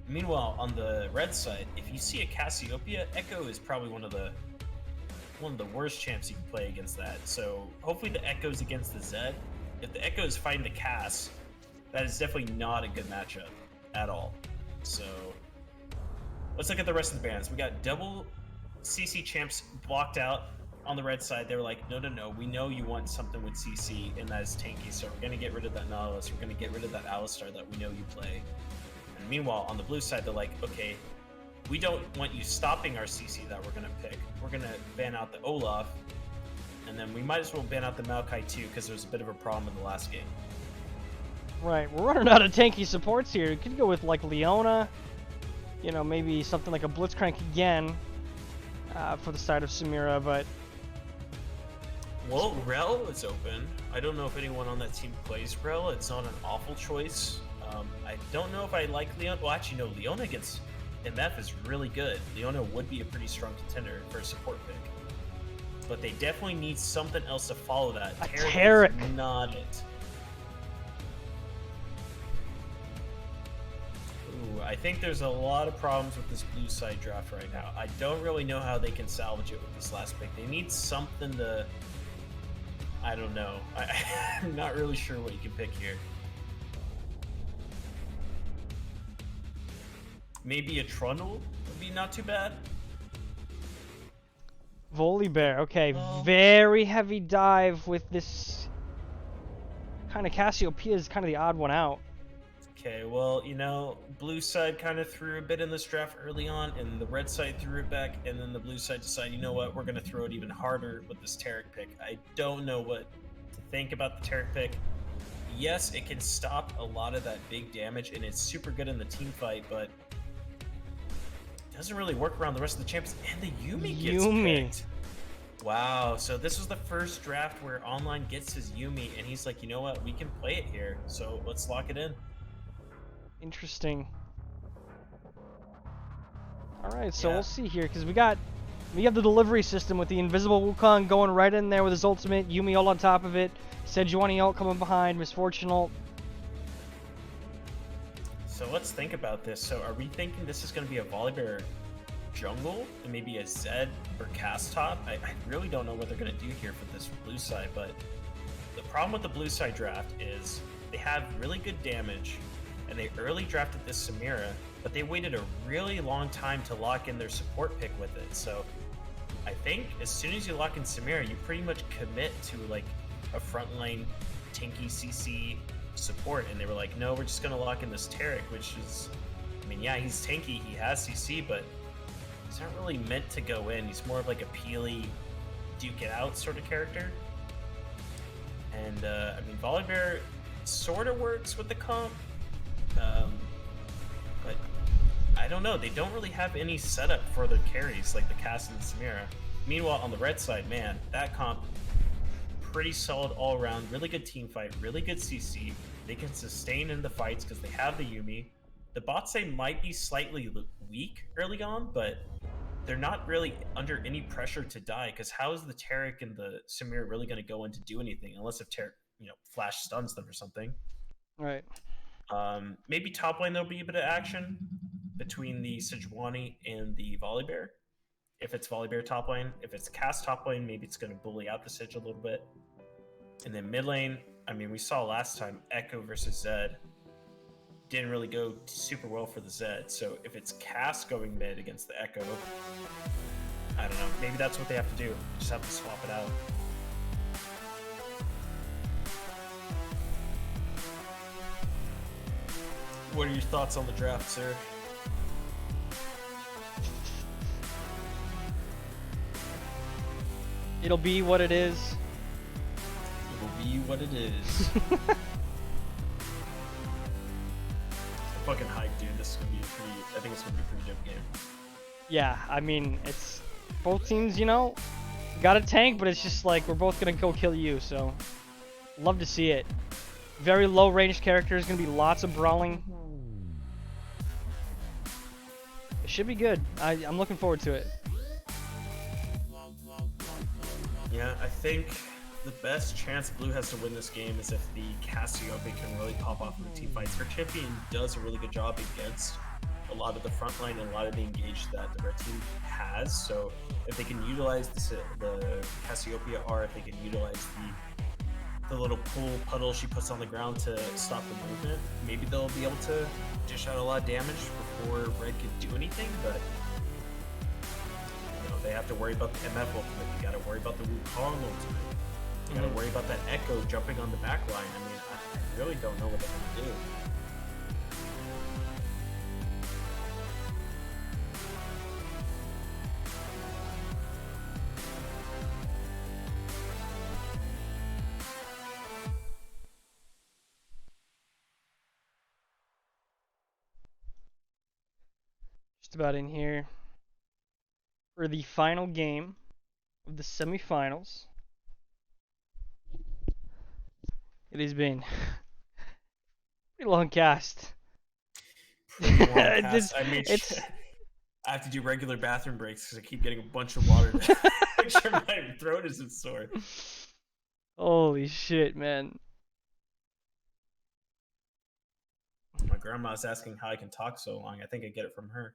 Meanwhile, on the red side, if you see a Cassiopeia, Echo is probably one of the worst champs you can play against that. So hopefully the Echo's against the Zed. If the Echo is fighting the Cass, that is definitely not a good matchup at all. So let's look at the rest of the bans. We got double CC champs blocked out on the red side. They were like, no, we know you want something with CC, and that is tanky, so we're going to get rid of that Nautilus. We're going to get rid of that Alistar that we know you play. And meanwhile, on the blue side, they're like, okay, we don't want you stopping our CC that we're going to pick. We're going to ban out the Olaf, and then we might as well ban out the Maokai too, because there's a bit of a problem in the last game. Right, we're running out of tanky supports here. You could go with like Leona, you know, maybe something like a Blitzcrank again for the side of Samira, but... Well, Rel is open. I don't know if anyone on that team plays Rel. It's not an awful choice. I don't know if I like Leona. Well, actually, no, Leona against MF is really good. Leona would be a pretty strong contender for a support pick. But they definitely need something else to follow that. A Taric. Is not it. Ooh, I think there's a lot of problems with this blue side draft right now. I don't really know how they can salvage it with this last pick. They need something to... I don't know. I'm not really sure what you can pick here. Maybe a Trundle would be not too bad. Volibear, okay, very heavy dive with this kind of Cassiopeia is kind of the odd one out. Okay, well, you know, blue side kind of threw a bit in this draft early on, and the red side threw it back, and then the blue side decided, you know what, we're going to throw it even harder with this Taric pick. I don't know what to think about the Taric pick. Yes, it can stop a lot of that big damage, and it's super good in the team fight, but doesn't really work around the rest of the champs, and the Yumi gets Yumi. picked. Wow, so this was the first draft where Online gets his Yumi, and he's like, you know what, we can play it here, so let's lock it in. Interesting. All right, so Yeah. we'll see here because we have the delivery system with the invisible Wukong going right in there with his ultimate, Yumi ult on top of it, Sejuani ult coming behind, Misfortune ult. So let's think about this. So are we thinking this is going to be a Volibear jungle and maybe a Zed or cast top? I really don't know what they're going to do here for this blue side, but the problem with the blue side draft is they have really good damage, and they early drafted this Samira, but they waited a really long time to lock in their support pick with it. So I think as soon as you lock in Samira, you pretty much commit to like a frontline tanky CC support, and they were like, no, we're just gonna lock in this Taric, which is, I mean, yeah, he's tanky, he has CC, but he's not really meant to go in. He's more of like a peely, duke it out sort of character. And I mean, Volibear sort of works with the comp, but I don't know. They don't really have any setup for their carries like the Cass and the Samira. Meanwhile, on the red side, man, that comp pretty solid all around. Really good team fight, really good CC. They can sustain in the fights because they have the Yumi. The bot side might be slightly weak early on, but they're not really under any pressure to die, because how is the Taric and the Samir really going to go in to do anything unless if Taric, flash stuns them or something. Right. Maybe top lane there'll be a bit of action between the Sejuani and the Volibear. If it's Volibear top lane, if it's cast top lane, maybe it's going to bully out the Sej a little bit. And then mid lane, I mean, we saw last time Echo versus Zed didn't really go super well for the Zed. So if it's cast going mid against the Echo, I don't know. Maybe that's what they have to do. Just have to swap it out. What are your thoughts on the draft, sir? It'll be what it is. It will be what it is. I'm fucking hyped, dude. This is gonna be I think it's gonna be a pretty dope game. Yeah, I mean, it's both teams, got a tank, but it's just like we're both gonna go kill you, so love to see it. Very low range characters, gonna be lots of brawling. It should be good. I'm looking forward to it. Yeah, I think the best chance Blue has to win this game is if the Cassiope can really pop off in the team fights. Her champion does a really good job against a lot of the front line and a lot of the engage that the red team has. So if they can utilize the Cassiopeia, or if they can utilize the little pool puddle she puts on the ground to stop the movement, maybe they'll be able to dish out a lot of damage before red can do anything. But they have to worry about the MF ultimate. You gotta worry about the Wukong ultimate. You gotta worry about that Echo jumping on the back line. I mean, I really don't know what they're gonna do. Just about in here for the final game of the semifinals. It has been a pretty long cast. Pretty long It's- cast. I mean, it's- I have to do regular bathroom breaks because I keep getting a bunch of water to make sure my throat isn't sore. Holy shit, man. My grandma's asking how I can talk so long. I think I get it from her.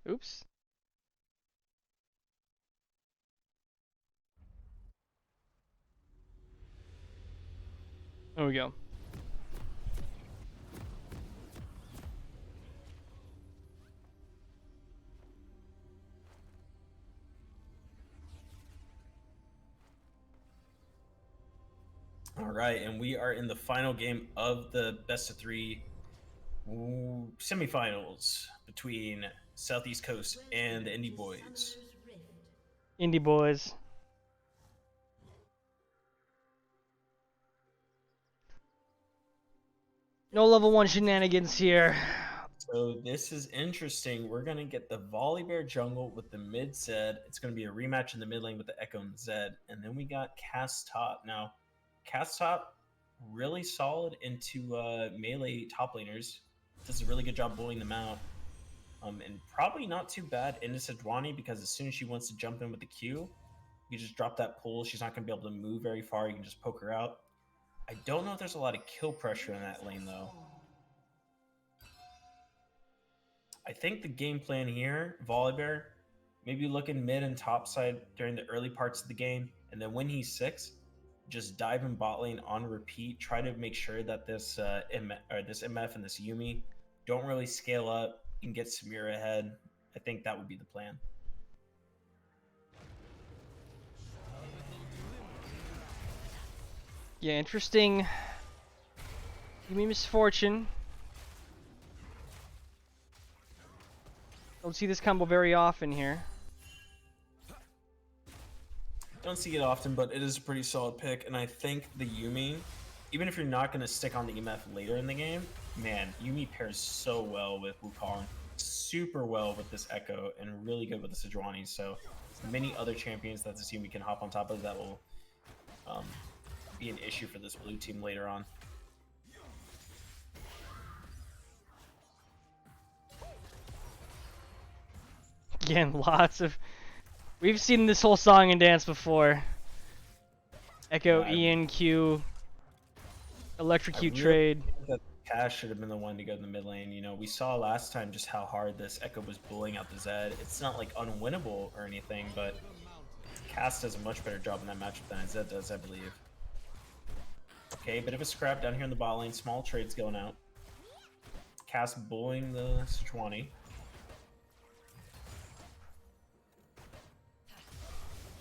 Oops. There we go. All right, and we are in the final game of the best of three semifinals between Southeast Coast and the Indie Boys. Indie boys. No level 1 shenanigans here. So this is interesting. We're gonna get the Volibear jungle with the mid Zed. It's gonna be a rematch in the mid lane with the Echo and Zed, and then we got Cass top. Now, Cass top really solid into melee top laners. Does a really good job blowing them out. And probably not too bad into Sejuani because as soon as she wants to jump in with the Q, you just drop that pull. She's not gonna be able to move very far. You can just poke her out. I don't know if there's a lot of kill pressure in that lane though. I think the game plan here, Volibear, maybe looking mid and top side during the early parts of the game, and then when he's 6, just dive in bot lane on repeat. Try to make sure that this MF and this Yuumi don't really scale up and get Samira ahead. I think that would be the plan. Yeah, interesting. Yuumi Misfortune. Don't see this combo very often here. Don't see it often, but it is a pretty solid pick, and I think the Yuumi, even if you're not going to stick on the EMF later in the game, man, Yuumi pairs so well with Wukong, super well with this Echo, and really good with the Sejuani, so many other champions that this Yuumi can hop on top of that will be an issue for this blue team later on. Again, lots of... We've seen this whole song and dance before. Echo, Ian, Q, Electrocute trade. That Cass should have been the one to go in the mid lane. You know, we saw last time just how hard this Echo was bullying out the Zed. It's not like unwinnable or anything, but Cass does a much better job in that matchup than Zed does, I believe. Okay, bit of a scrap down here in the bot lane. Small trades going out. Cass bullying the Sejuani.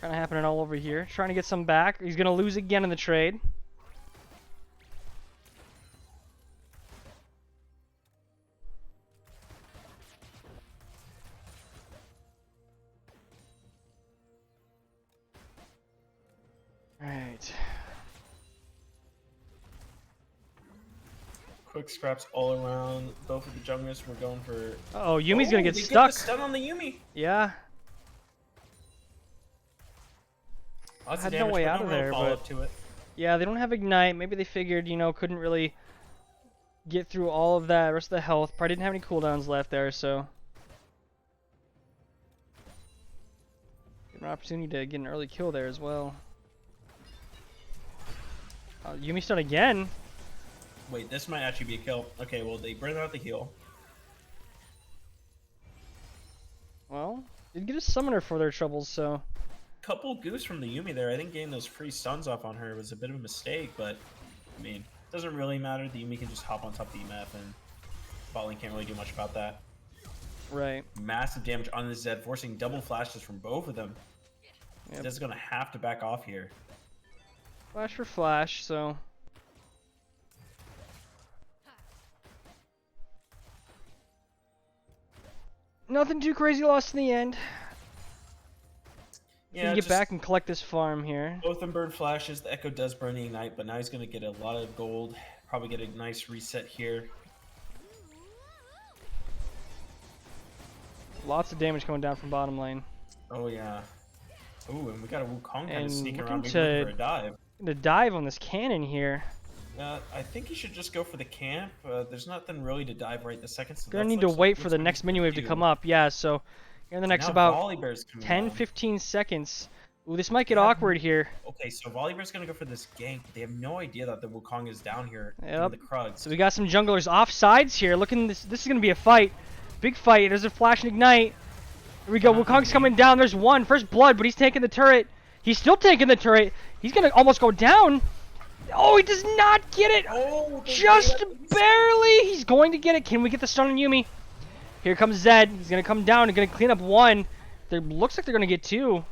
Kind of happening all over here. Trying to get some back. He's going to lose again in the trade. Alright. Quick scraps all around. Both of the junglers were going for... Oh, Yumi's going to get they stuck. Get the stun on the Yuumi. Yeah. Lots Had of no damage, way but out of real there, follow-up but to it. yeah, they don't have Ignite. Maybe they figured, you know, couldn't really get through all of that rest of the health. Probably didn't have any cooldowns left there, so an opportunity to get an early kill there as well. Yuumi stun again. Wait, this might actually be a kill. Okay, well, they burned out the heal. Well, did get a summoner for their troubles, so Couple goose from the Yuumi there. I think getting those free stuns off on her was a bit of a mistake, but I mean, it doesn't really matter. The Yuumi can just hop on top of the EMF, and bot lane can't really do much about that. right. Massive damage on the Zed, forcing double flashes from both of them. Yep. Zed's gonna have to back off here. Flash for flash, so nothing too crazy lost in the end. Yeah, Can get just back and collect this farm here. both of them burn flashes. The Echo does burn the Ignite, but now he's gonna get a lot of gold. Probably get a nice reset here. Lots of damage coming down from bottom lane. Oh yeah. Ooh, and we got a Wukong kind And of sneaking looking around, maybe to- looking for a dive. The dive on this cannon here. I think he should just go for the camp. There's nothing really to dive right this second. So Gonna that need to looks- wait for looks the like next he's mini gonna wave to do. come up. Yeah, so here in the next Now about Volibear's coming 10, on. 15 seconds. Ooh, this might get Yeah. awkward here. Okay, so Volibear's gonna go for this gank, but they have no idea that the Wukong is down here in Yep. the Krugs. So we got some junglers off sides here. Looking, this is gonna be a fight. Big fight. There's a flash and ignite. Here we go. Wukong's coming down. There's one. First blood, but he's taking the turret. He's still taking the turret. He's gonna almost go down. Oh, he does not get it. Oh, they Just gave it- barely. He's going to get it. Can we get the stun on Yuumi? Here comes Zed. He's gonna come down and gonna clean up one. There looks like they're gonna get two.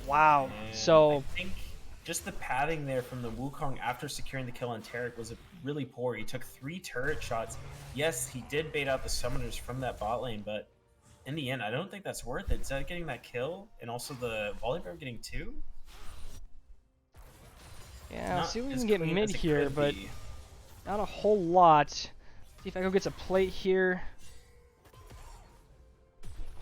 Wow. And So I think just the padding there from the Wukong after securing the kill on Taric was really poor. He took 3 turret shots. Yes, he did bait out the summoners from that bot lane, but in the end, I don't think that's worth it. Zed getting that kill and also the Volibear getting 2. yeah, Not see if we as can get clean mid as it here, could but be. not a whole lot. See if Echo gets a plate here.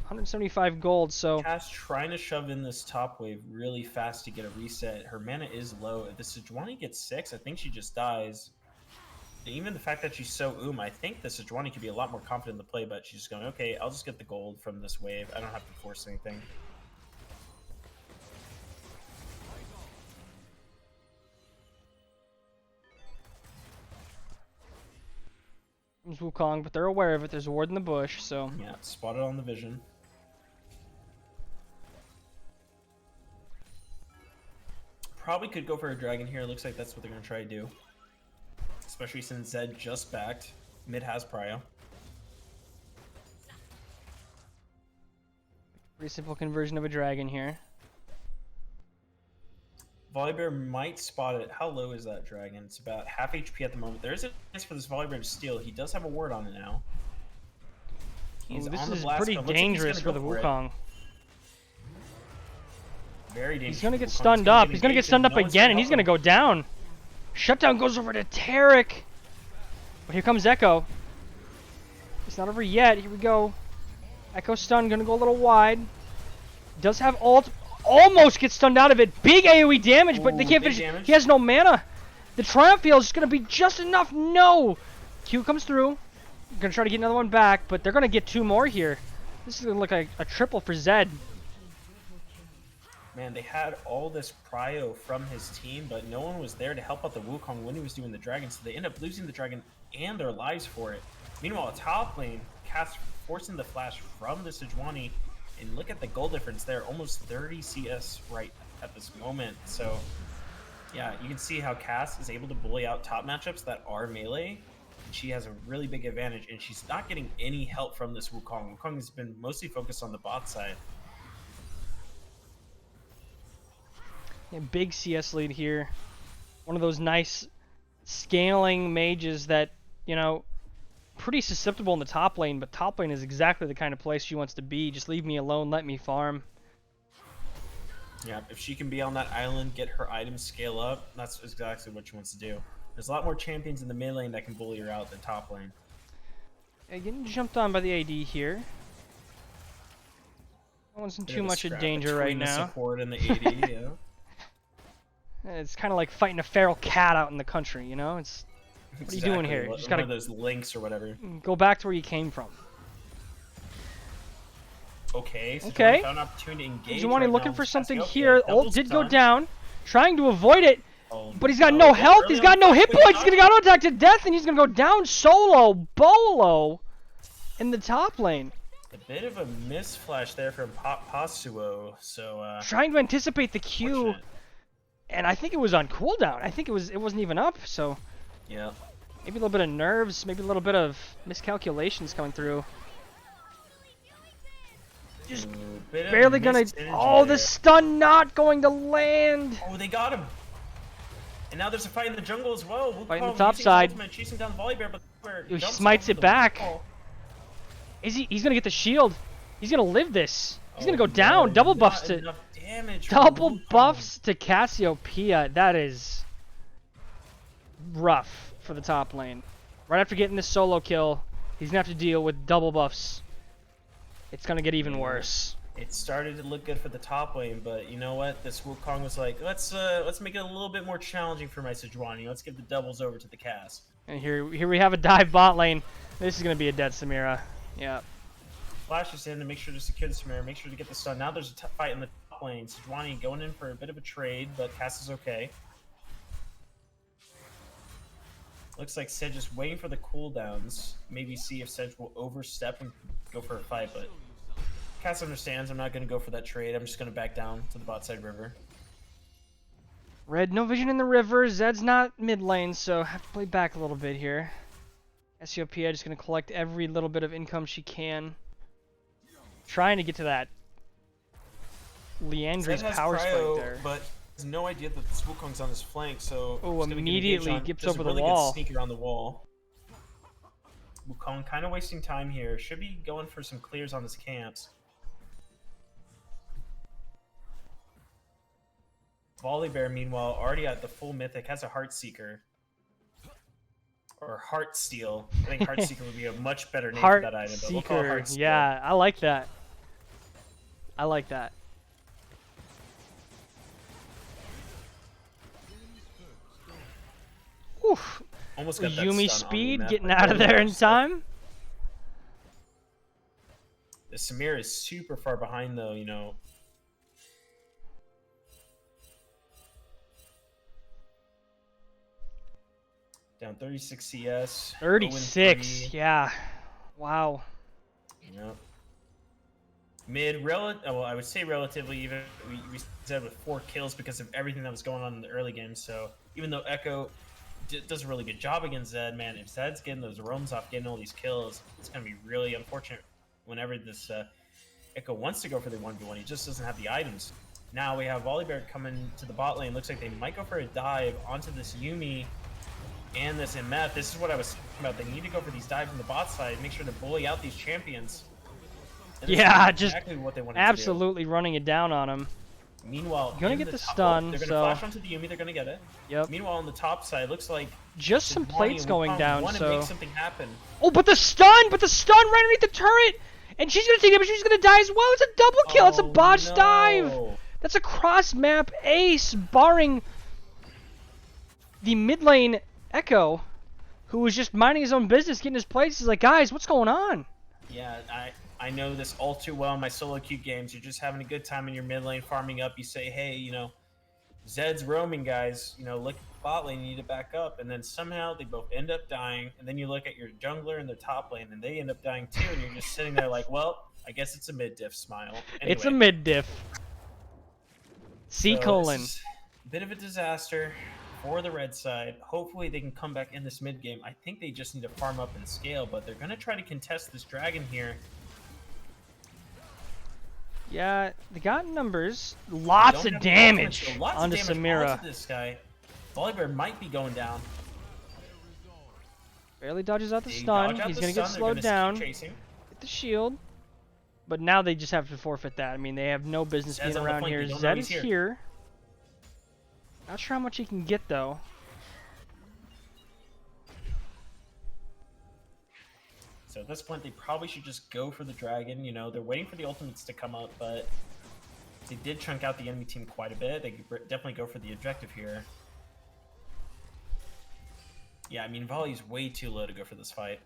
175 gold, so Cass trying to shove in this top wave really fast to get a reset. Her mana is low. If the Sejuani gets 6, I think she just dies. And even the fact that she's so I think the Sejuani could be a lot more confident in the play, but she's just going, okay, I'll just get the gold from this wave. I don't have to force anything. comes Wukong, but they're aware of it. There's a ward in the bush, so Yeah, spotted on the vision. Probably could go for a dragon here. Looks like that's what they're going to try to do. Especially since Zed just backed. Mid has prio. pretty simple conversion of a dragon here. Volibear might spot it. How low is that dragon? It's about half HP at the moment. There is a chance for this Volibear to steal. He does have a ward on it now. He's Ooh, this on the is blast pretty cone. Looks like he's dangerous for gonna the go it. Wukong. Very dangerous. He's gonna for get Wukong. stunned gonna up. He's gonna get engaged stunned and up no one's again, gonna and he's help gonna him. go down. Shutdown goes over to Tarek. But here comes Echo. It's not over yet. Here we go. Echo stun, gonna go a little wide. Does have ult. Almost gets stunned out of it. Big AoE damage, but they Ooh, can't big finish. damage. He has no mana. The Triumph Field is gonna be just enough. No. Q comes through. Gonna try to get another one back, but they're gonna get 2 more here. This is gonna look like a triple for Zed. Man, they had all this prio from his team, but no one was there to help out the Wukong when he was doing the dragon, so they end up losing the dragon and their lives for it. Meanwhile, top lane, Cass forcing the flash from the Sejuani, and look at the goal difference there, almost 30 CS right at this moment. So, yeah, you can see how Cass is able to bully out top matchups that are melee. She has a really big advantage, and she's not getting any help from this Wukong. Wukong has been mostly focused on the bot side. Yeah, big CS lead here. One of those nice scaling mages that, you know, pretty susceptible in the top lane, but top lane is exactly the kind of place she wants to be. Just leave me alone, let me farm. Yeah, if she can be on that island, get her items scale up, that's exactly what she wants to do. There's a lot more champions in the mid lane that can bully her out than top lane. Yeah, getting jumped on by the AD here. No one's in Bit too of a much of scrap danger right between the now. support and the AD, yeah. It's kind of like fighting a feral cat out in the country, you know? It's what are you doing here? You One just gotta of those links or whatever. go back to where you came from. Okay, so Okay. found an opportunity to engage. Sejuani right looking now. for something Cassiopeia here. double Ult did go stun. down, trying to avoid it, Oh, but he's got no health. He's Early got on no the hit first points. He's wave, gonna auto attack to death, and he's gonna go down solo, bolo, in the top lane. A bit of a miss flash there from Pasuo. So Trying to anticipate the Q, fortunate. and I think it was on cooldown. I think it wasn't even up, so Yeah. maybe a little bit of nerves, maybe a little bit of miscalculations coming through. Just Ooh, bit of barely gonna. missed energy Oh, the there. stun not going to land. Oh, they got him. And now there's a fight in the jungle as well. Fight in the Wukong top using his side. ultimate, chasing down the Volibear, but He jumps smites over it the back. wall. Is he? He's gonna get the shield. He's gonna live this. He's gonna Oh, go down. no, Double not buffs to enough damage from double Wukong. buffs to Cassiopeia. That is rough for the top lane. Right after getting this solo kill, he's gonna have to deal with double buffs. It's gonna get even Yeah. worse. It started to look good for the top lane, but you know what? This Wukong was like, let's make it a little bit more challenging for my Sejuani. Let's give the doubles over to the Cass. And here we have a dive bot lane. This is gonna be a dead Samira. Yeah. Flashes in to make sure to secure the Samira, make sure to get the stun. Now there's a fight in the top lane. Sejuani going in for a bit of a trade, but Cass is okay. Looks like Sedge is waiting for the cooldowns. Maybe see if Sedge will overstep and go for a fight, but Cass understands. I'm not going to go for that trade. I'm just going to back down to the bot side river. Red, no vision in the river. Zed's not mid lane, so have to play back a little bit here. Cassiopeia just gonna collect every little bit of income she can. Trying to get to that Leandri's Zed has power spike cryo, there. but has no idea that this Wukong's on his flank, so Oh, he's gonna get immediately engaged on. gips Does over a the really wall. Good sneak around the wall. Wukong kind of wasting time here. Should be going for some clears on his camps. Volibear, meanwhile, already at the full mythic, has a Heartseeker. Or Heartsteel. I think Heartseeker would be a much better name Heart for that item, but we'll call it Seeker. Heartsteel. Yeah, I like that. I like that. Oof. Almost got that Yumi stun on speed Lumeth, getting but out of really there in close. time. The Samira is super far behind, though, you know. Down 36 CS. 36. 0-3. Yeah. Wow. Yep. Mid, well, I would say relatively even. We said with 4 kills because of everything that was going on in the early game. So even though Echo does a really good job against Zed, man, if Zed's getting those roams off, getting all these kills, it's going to be really unfortunate whenever this Echo wants to go for the 1v1. He just doesn't have the items. Now we have Volibear coming to the bot lane. Looks like they might go for a dive onto this Yumi and this MF. This is what I was talking about. They need to go for these dives on the bot side, make sure to bully out these champions. And this is Yeah, just exactly what they wanted absolutely running it down on him. to do. Meanwhile, Gonna in get the top- stun, they're gonna so- flash onto the Yumi. They're gonna get it. Yep. Meanwhile, on the top side, looks like Just some Sejuani plates and going Wukong down, want to so. make something happen. Oh, but the stun right underneath the turret! And she's gonna take damage, she's gonna die as well! It's a double kill, it's a Oh, botched dive! no. That's a cross-map ace, barring the mid lane Echo, who was just minding his own business, getting his plates. He's like, guys, what's going on? Yeah, I know this all too well in my solo queue games. You're just having a good time in your mid lane, farming up. You say, hey, you know, Zed's roaming, guys. You know, look at the bot lane, you need to back up. And then somehow they both end up dying. And then you look at your jungler in their top lane, and they end up dying too. And you're just sitting there like, well, I guess it's a mid diff smile. It's a Anyway, mid diff. C so colon. this is a bit of a disaster for the red side. Hopefully they can come back in this mid game. I think they just need to farm up and scale, but they're going to try to contest this dragon here. Yeah, they got numbers. They Lots don't of have the ultimate, damage so lots of onto damage Samira. onto this guy. Volibear might be going down. Barely dodges out the They stun. dodge out He's the gonna get stun, they're slowed gonna down. keep chasing. Get the shield. But now they just have to forfeit that. I mean, they have no business Zed's being on the around flank, here. they don't know Zed he's is here. Not sure how much he can get though. So at this point, they probably should just go for the dragon. You know, they're waiting for the ultimates to come up, but they did chunk out the enemy team quite a bit. They could definitely go for the objective here. Yeah, I mean, Volley's way too low to go for this fight.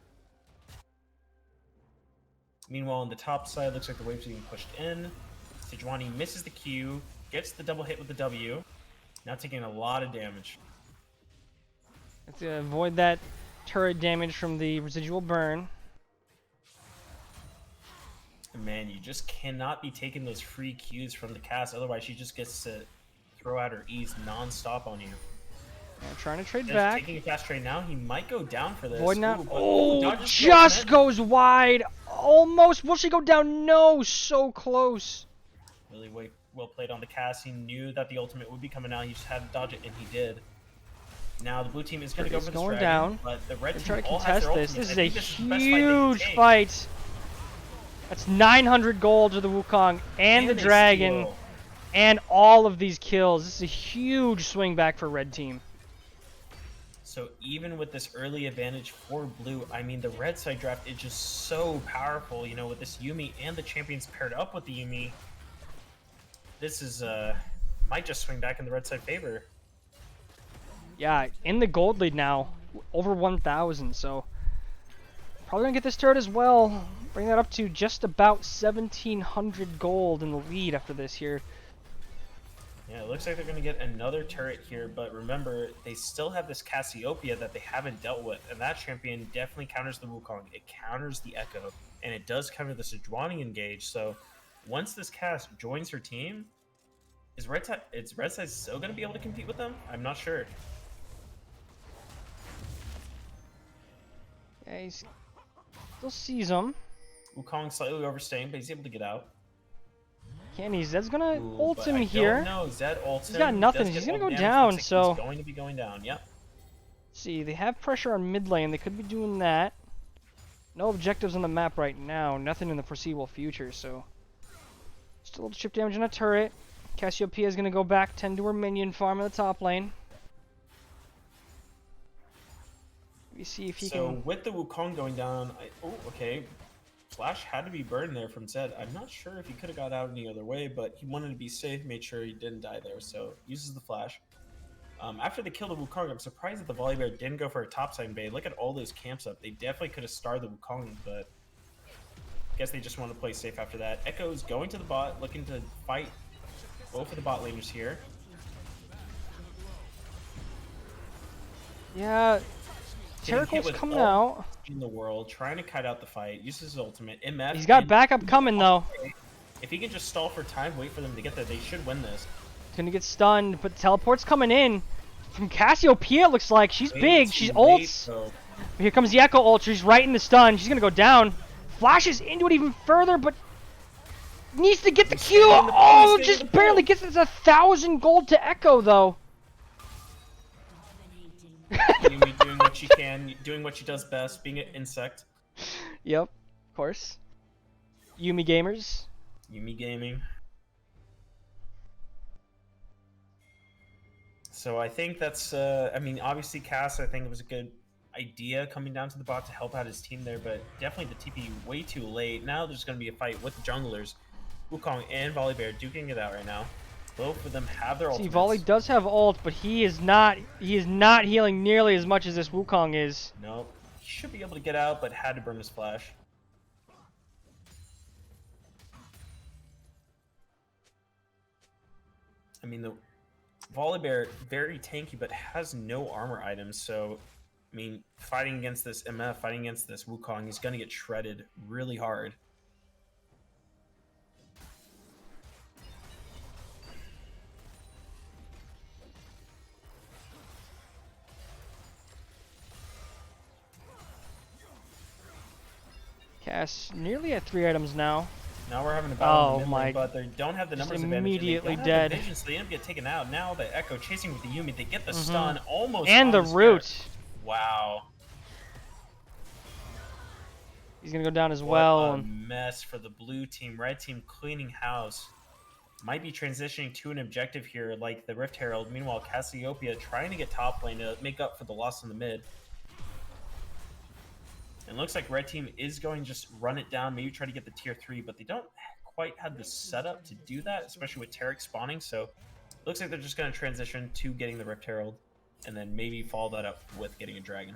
Meanwhile, on the top side, looks like the waves are being pushed in. Sejuani misses the Q, gets the double hit with the W. Now taking a lot of damage. Let's avoid that turret damage from the residual burn. Man, you just cannot be taking those free Qs from the cast, otherwise she just gets to throw out her E's non-stop on you. Yeah, trying to trade Just back. taking a fast trade now, he might go down for this. Void not. Ooh, but- Oh, dodges just the ultimate. goes wide. Almost. Will she go down? No, so close. Really well played on the cast. He knew that the ultimate would be coming out. He just had to dodge it, and he did. Now the blue team is going to go It's for this going dragon, down. but the red They're team trying to all has contest their this. This ultimates. is I a think this is the best fight they can huge take. fight. That's 900 gold to the Wukong and the they dragon, steal. and all of these kills. This is a huge swing back for red team. So even with this early advantage for blue, I mean, the red side draft is just so powerful, you know, with this Yumi and the champions paired up with the Yumi. This is, might just swing back in the red side favor. Yeah, in the gold lead now, over 1,000. So probably gonna get this turret as well. Bring that up to just about 1,700 gold in the lead after this here. Yeah, it looks like they're going to get another turret here, but remember, they still have this Cassiopeia that they haven't dealt with, and that champion definitely counters the Wukong. It counters the Echo, and it does counter the Sejuani engage, so once this cast joins her team, is Red Side still going to be able to compete with them? I'm not sure. Yeah, he still sees him. Wukong slightly overstaying, but he's able to get out. Kenny, Zed's gonna Ooh, ult but him I here. don't know. Zed ults He's got him, nothing. does He's get gonna all go damage, down, looks like so- he's going to be going down, yep. See, they have pressure on mid lane. They could be doing that. No objectives on the map right now. Nothing in the foreseeable future, so... Still a little chip damage on a turret. Cassiopeia is going to go back, tend to her minion farm in the top lane. me see if he So can. with the Wukong going down, oh, okay. Flash had to be burned there from Zed. I'm not sure if he could have got out any other way, but he wanted to be safe, made sure he didn't die there, so uses the flash. After they killed the Wukong, I'm surprised that the Volibear didn't go for a topside invade. Look at all those camps up. They definitely could have starred the Wukong, but I guess they just want to play safe after that. Echo's going to the bot, looking to fight both of the bot laners here. Yeah, Getting hit Terricle's with coming all out. in the world, trying to kite out the fight, uses his ultimate. MF He's got in- backup coming though. If he can just stall for time, wait for them to get there, they should win this. Gonna get stunned, but teleport's coming in from Cassiopeia. It looks like she's Way big. too She's late, ults. though. Here comes the Echo ult. She's right in the stun. She's gonna go down. Flashes into it even further, but needs to get the Q. staying in the- Oh, he's staying in just the barely pool. gets us 1,000 gold to Echo though. Yumi doing what she can, doing what she does best, being an insect. Yep, of course. Yumi gamers. Yumi gaming. So I think that's, I mean, obviously Cass, I think it was a good idea coming down to the bot to help out his team there, but definitely the TP way too late. Now there's going to be a fight with the junglers. Wukong and Volibear duking it out right now. Both of them have their See, ultimates. Volley does have ult, but he is not healing nearly as much as this Wukong is. Nope. He should be able to get out, but had to burn his flash. I mean, the Volibear, very tanky, but has no armor items, so, I mean, fighting against this MF, fighting against this Wukong, he's going to get shredded really hard. Cass nearly at 3 items now. Now we're having a battle Oh in the mid my- lane, but they don't have the just numbers advantage. and they immediately don't have the dead. vision, so they end up getting taken out. Now the Echo chasing with the Yumi, they get the stun almost And on the Spirit. root. Wow. He's gonna go down as What well. a and mess for the blue team. Red team cleaning house. Might be transitioning to an objective here like the Rift Herald. Meanwhile, Cassiopeia trying to get top lane to make up for the loss in the mid. And looks like red team is going to just run it down, maybe try to get the tier 3, but they don't quite have the setup to do that, especially with Taric spawning. So looks like they're just going to transition to getting the Rift Herald and then maybe follow that up with getting a dragon.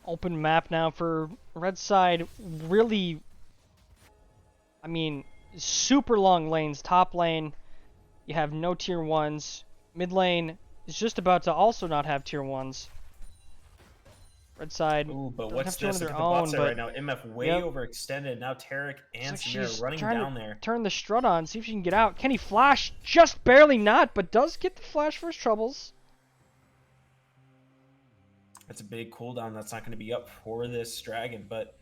Open map now for red side. Really, I mean, super long lanes. Top lane, you have no tier 1s. Mid lane is just about to also not have tier 1s. Red side Ooh, but doesn't what's have tier 1 this? of Look their at the bot own, side but right now. MF way Yep. overextended. Now Taric and looks like Samira she's running trying down to there. turn the strut on, see if she can get out. Can he flash? Just barely not, but does get the flash for his troubles. That's a big cooldown that's not going to be up for this dragon, but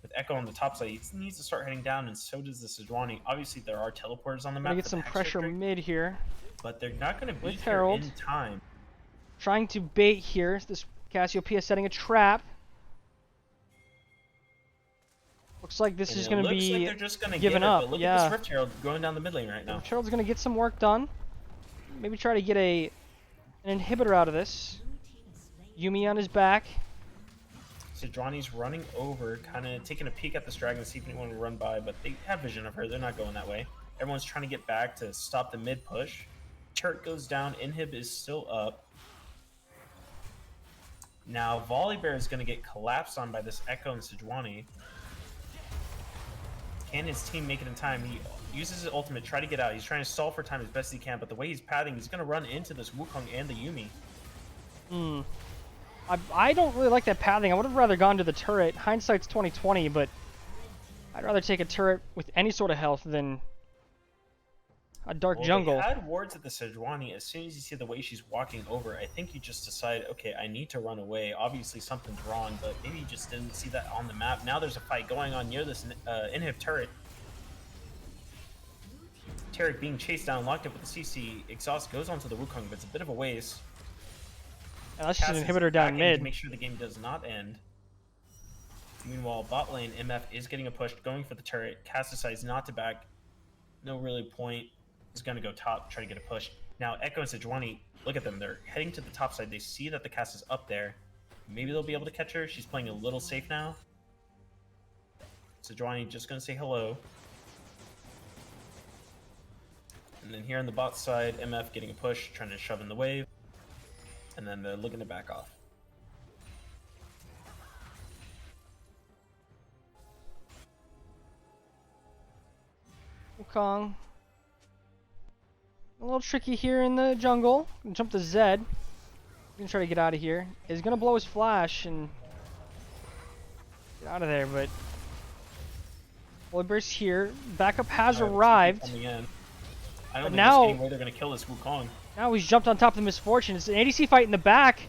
with Echo on the top side, he needs to start heading down, and so does the Sejuani. Obviously, there are teleporters on the map. Gonna get for some the Hex pressure District, mid here. but they're not going to be with here Herald. in time. Trying to bait here. This Cassiopeia setting a trap. Looks like this And is it going to looks be like they're just going to giving give it, up, but look yeah. at this Rift Herald going down the mid lane right now. Charles going to get some work done. Maybe try to get an inhibitor out of this. Yumi on his back. Sejuani's running over, kind of taking a peek at this dragon to see if anyone will run by, but they have vision of her. They're not going that way. Everyone's trying to get back to stop the mid push. Turret goes down. Inhib is still up. Now Volibear is going to get collapsed on by this Echo and Sejuani. Can his team make it in time? He uses his ultimate, try to get out. He's trying to stall for time as best he can, but the way he's pathing, he's going to run into this Wukong and the Yumi. I don't really like that pathing. I would have rather gone to the turret. Hindsight's 20/20, but I'd rather take a turret with any sort of health than a dark Well, jungle. They had wards at the Sejuani. As soon as you see the way she's walking over, I think you just decide, okay, I need to run away. Obviously, something's wrong, but maybe you just didn't see that on the map. Now there's a fight going on near this Inhib turret. Taric being chased down, locked up with the CC. Exhaust goes onto the Wukong, but it's a bit of a waste. And that's just Cass an is inhibitor back down in mid. to make sure the game does not end. Meanwhile, bot lane, MF is getting a push, going for the turret. Cass decides not to back. No really point. is going to go top, try to get a push. Now, Echo and Sejuani, look at them. They're heading to the top side. They see that the cast is up there. Maybe they'll be able to catch her. She's playing a little safe now. Sejuani just going to say hello. And then here on the bot side, MF getting a push, trying to shove in the wave. And then they're looking to back off. Wukong. A little tricky here in the jungle. Gonna jump to Zed. Gonna try to get out of here. Is gonna blow his flash and get out of there, but Volibear's here. Backup has arrived. Coming in. I don't think now- there's any way they're going to kill this Wukong. Now he's jumped on top of the Misfortune. It's an ADC fight in the back.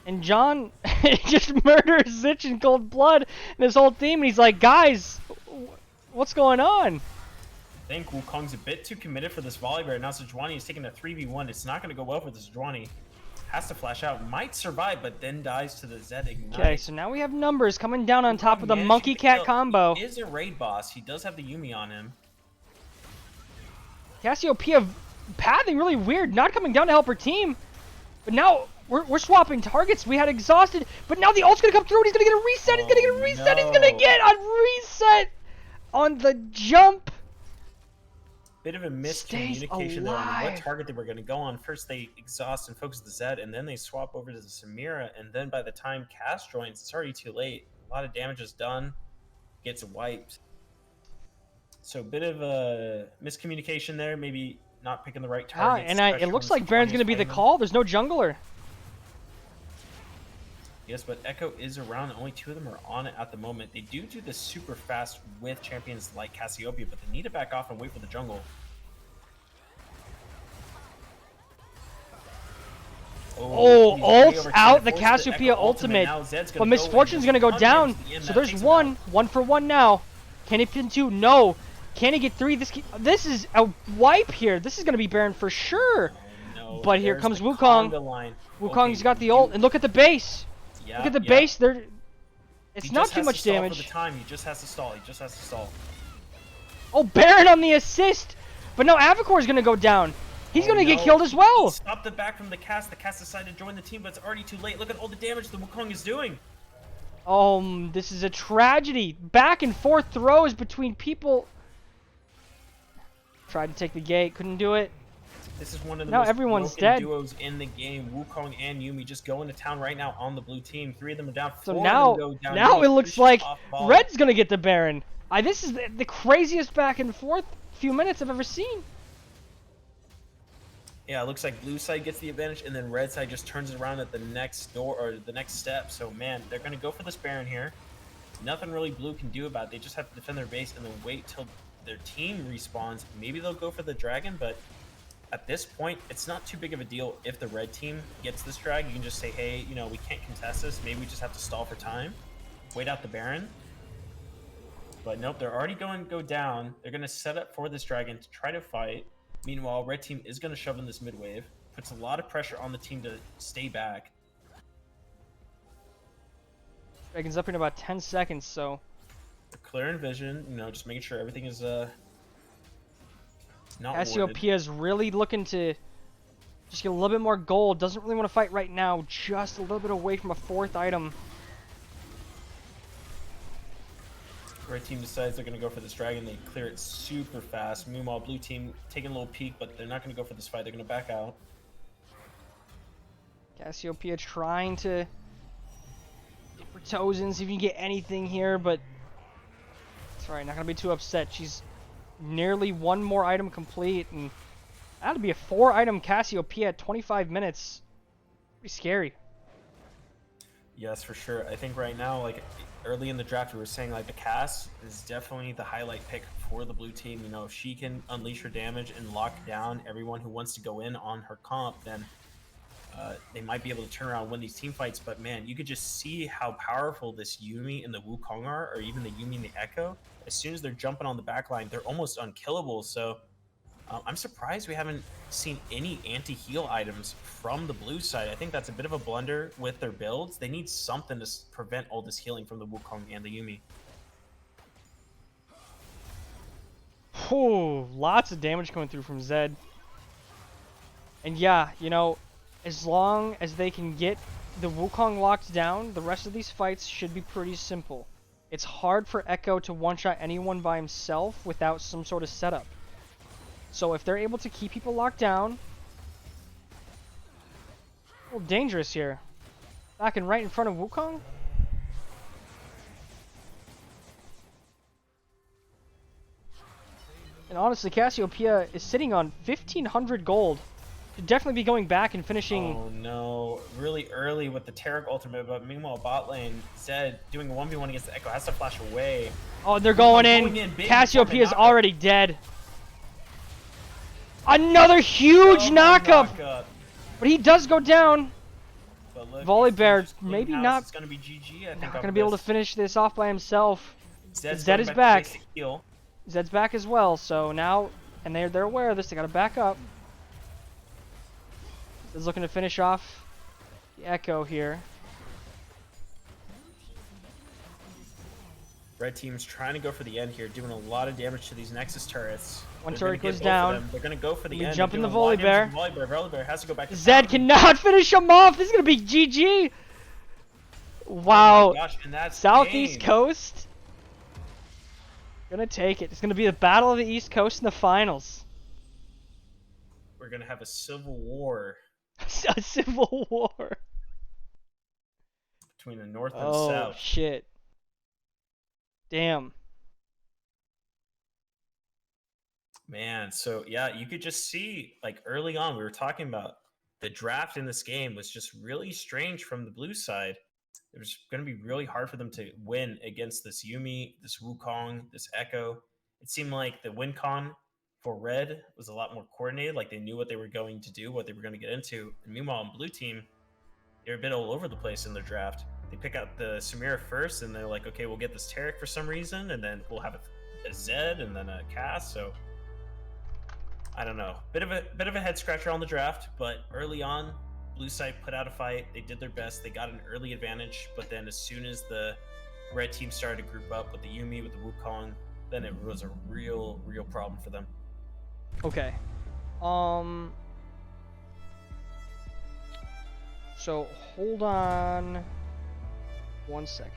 And John just murders Zich in cold blood and his whole team. And he's like, guys, what's going on? I think Wukong's a bit too committed for this Volibear. Now Sejuani is taking a 3v1. It's not going to go well for this Sejuani. Has to flash out. Might survive, but then dies to the Zed Ignite. Okay, so now we have numbers coming down on top of the Managing Monkey to Cat kill. combo. He is a raid boss. He does have the Yuumi on him. Cassiopeia pathing really weird, not coming down to help her team. But now we're swapping targets. We had exhausted, but now the ult's gonna come through and he's gonna get a reset. He's gonna get a reset. He's gonna no. get a reset on the jump. Bit of a Stays miscommunication there on what alive. target they were going to go on. First, they exhaust and focus the Zed, and then they swap over to the Samira. And then by the time Cass joins, it's already too late. A lot of damage is done. Gets wiped. So a bit of a miscommunication there. Maybe not picking the right target. It looks like Baron's gonna be the call. There's no jungler. Yes, but Echo is around. Only two of them are on it at the moment. They do this super fast with champions like Cassiopeia, but they need to back off and wait for the jungle. Oh, he's way ults over out to the force Cassiopeia Echo ultimate. Now Zed's But gonna Misfortune's gonna go down. So there's one for one now. Can he pin two? No. Can he get three? This is a wipe here. This is gonna be Baron for sure. No, But here there's comes the Wukong. conga line. Wukong's Okay, got the ult, and look at the base. yeah, Look at the yeah. base. There, it's He not just too has much to stall damage. For the time. He just has to stall. He just has to stall. Oh, Baron on the assist. But no, Avicor's gonna go down. He's gonna get No, killed as he well. stopped the back from the cast. The cast decided to join the team, but it's already too late. Look at all the damage the Wukong is doing. This is a tragedy. Back and forth throws between people. Tried to take the gate, couldn't do it. This is one of the Now most everyone's broken dead. duos in the game. Wukong and Yuumi just go into town right now on the blue team. Three of them are down. So Four now, of them go down. now Yuumi it looks pushes like off ball. Red's gonna get the Baron. This is the craziest back and forth few minutes I've ever seen. Yeah, it looks like blue side gets the advantage, and then red side just turns it around at the next door or the next step. So man, they're gonna go for this Baron here. Nothing really blue can do about it. They just have to defend their base and then wait till their team respawns. Maybe they'll go for the dragon, but at this point, it's not too big of a deal if the red team gets this drag. You can just say, hey, you know, we can't contest this. Maybe we just have to stall for time. Wait out the Baron. But nope, they're already going to go down. They're going to set up for this dragon to try to fight. Meanwhile, red team is going to shove in this mid wave. Puts a lot of pressure on the team to stay back. Dragon's up in about 10 seconds, so They're clearing vision, you know, just making sure everything is not warded. Cassiopeia's really looking to just get a little bit more gold. Doesn't really want to fight right now. Just a little bit away from a fourth item. Red team decides they're going to go for this dragon. They clear it super fast. Meanwhile, blue team taking a little peek, but they're not going to go for this fight. They're going to back out. Cassiopeia trying to dip her toes in, see if you can get anything here, but that's right, not going to be too upset. She's nearly one more item complete, and that'd be a 4-item Cassiopeia at 25 minutes. Pretty scary. Yes, for sure. I think right now, like early in the draft, we were saying like the Cass is definitely the highlight pick for the blue team. You know, if she can unleash her damage and lock down everyone who wants to go in on her comp, then they might be able to turn around and win these team fights. But man, you could just see how powerful this Yuumi and the Wukong are, or even the Yuumi and the Echo. As soon as they're jumping on the back line, they're almost unkillable. So I'm surprised we haven't seen any anti-heal items from the blue side. I think that's a bit of a blunder with their builds. They need something to prevent all this healing from the Wukong and the Yuumi. Whew, lots of damage coming through from Zed. And yeah, you know, as long as they can get the Wukong locked down, the rest of these fights should be pretty simple. It's hard for Echo to one-shot anyone by himself without some sort of setup. So if they're able to keep people locked down... A little dangerous here. Back and right in front of Wukong? And honestly, Cassiopeia is sitting on 1,500 gold. Could definitely be going back and finishing... Oh no, really early with the Tarek ultimate, but meanwhile bot lane, Zed doing a 1v1 against the Echo has to flash away. Oh, they're going in. big Cassiopeia is before they knock already dead. Another huge Oh, knockup! knockup. But he does go down. But look, Volley he's Bear, just clean maybe house. not- It's gonna be GG, I think. Not off gonna be able to this. finish this off by himself. Zed's Zed going is to back. chase the heal. Zed's back as well, so now... And they're aware of this, they gotta back up. Zed's looking to finish off the Echo here. Red team's trying to go for the end here, doing a lot of damage to these Nexus turrets. One They're gonna turret get goes both of down. them. They're gonna go for the We end. jump They're in the doing a lot of damage Volley to the Volley Bear has to go back to Zed town. cannot finish him off! This is gonna be GG! Wow. Oh my gosh, and that's Southeast game. Coast? Gonna take it. It's gonna be the battle of the East Coast in the finals. We're gonna have a civil war A civil war. between the North and Oh, South. shit. Damn. Man, so yeah, you could just see like early on we were talking about the draft in this game was just really strange from the blue side. It was going to be really hard for them to win against this Yuumi, this Wukong, this Echo. It seemed like the win con for red was a lot more coordinated, like they knew what they were going to do, what they were going to get into. And meanwhile, in blue team, they're a bit all over the place in their draft. They pick out the Samira first, and they're like, okay, we'll get this Tarek for some reason, and then we'll have a Zed and then a Cass. So I don't know, bit of a head scratcher on the draft, but early on, blue side put out a fight. They did their best. They got an early advantage, but then as soon as the red team started to group up with the Yuumi, with the Wukong, then it was a real problem for them. Okay. So hold on 1 second.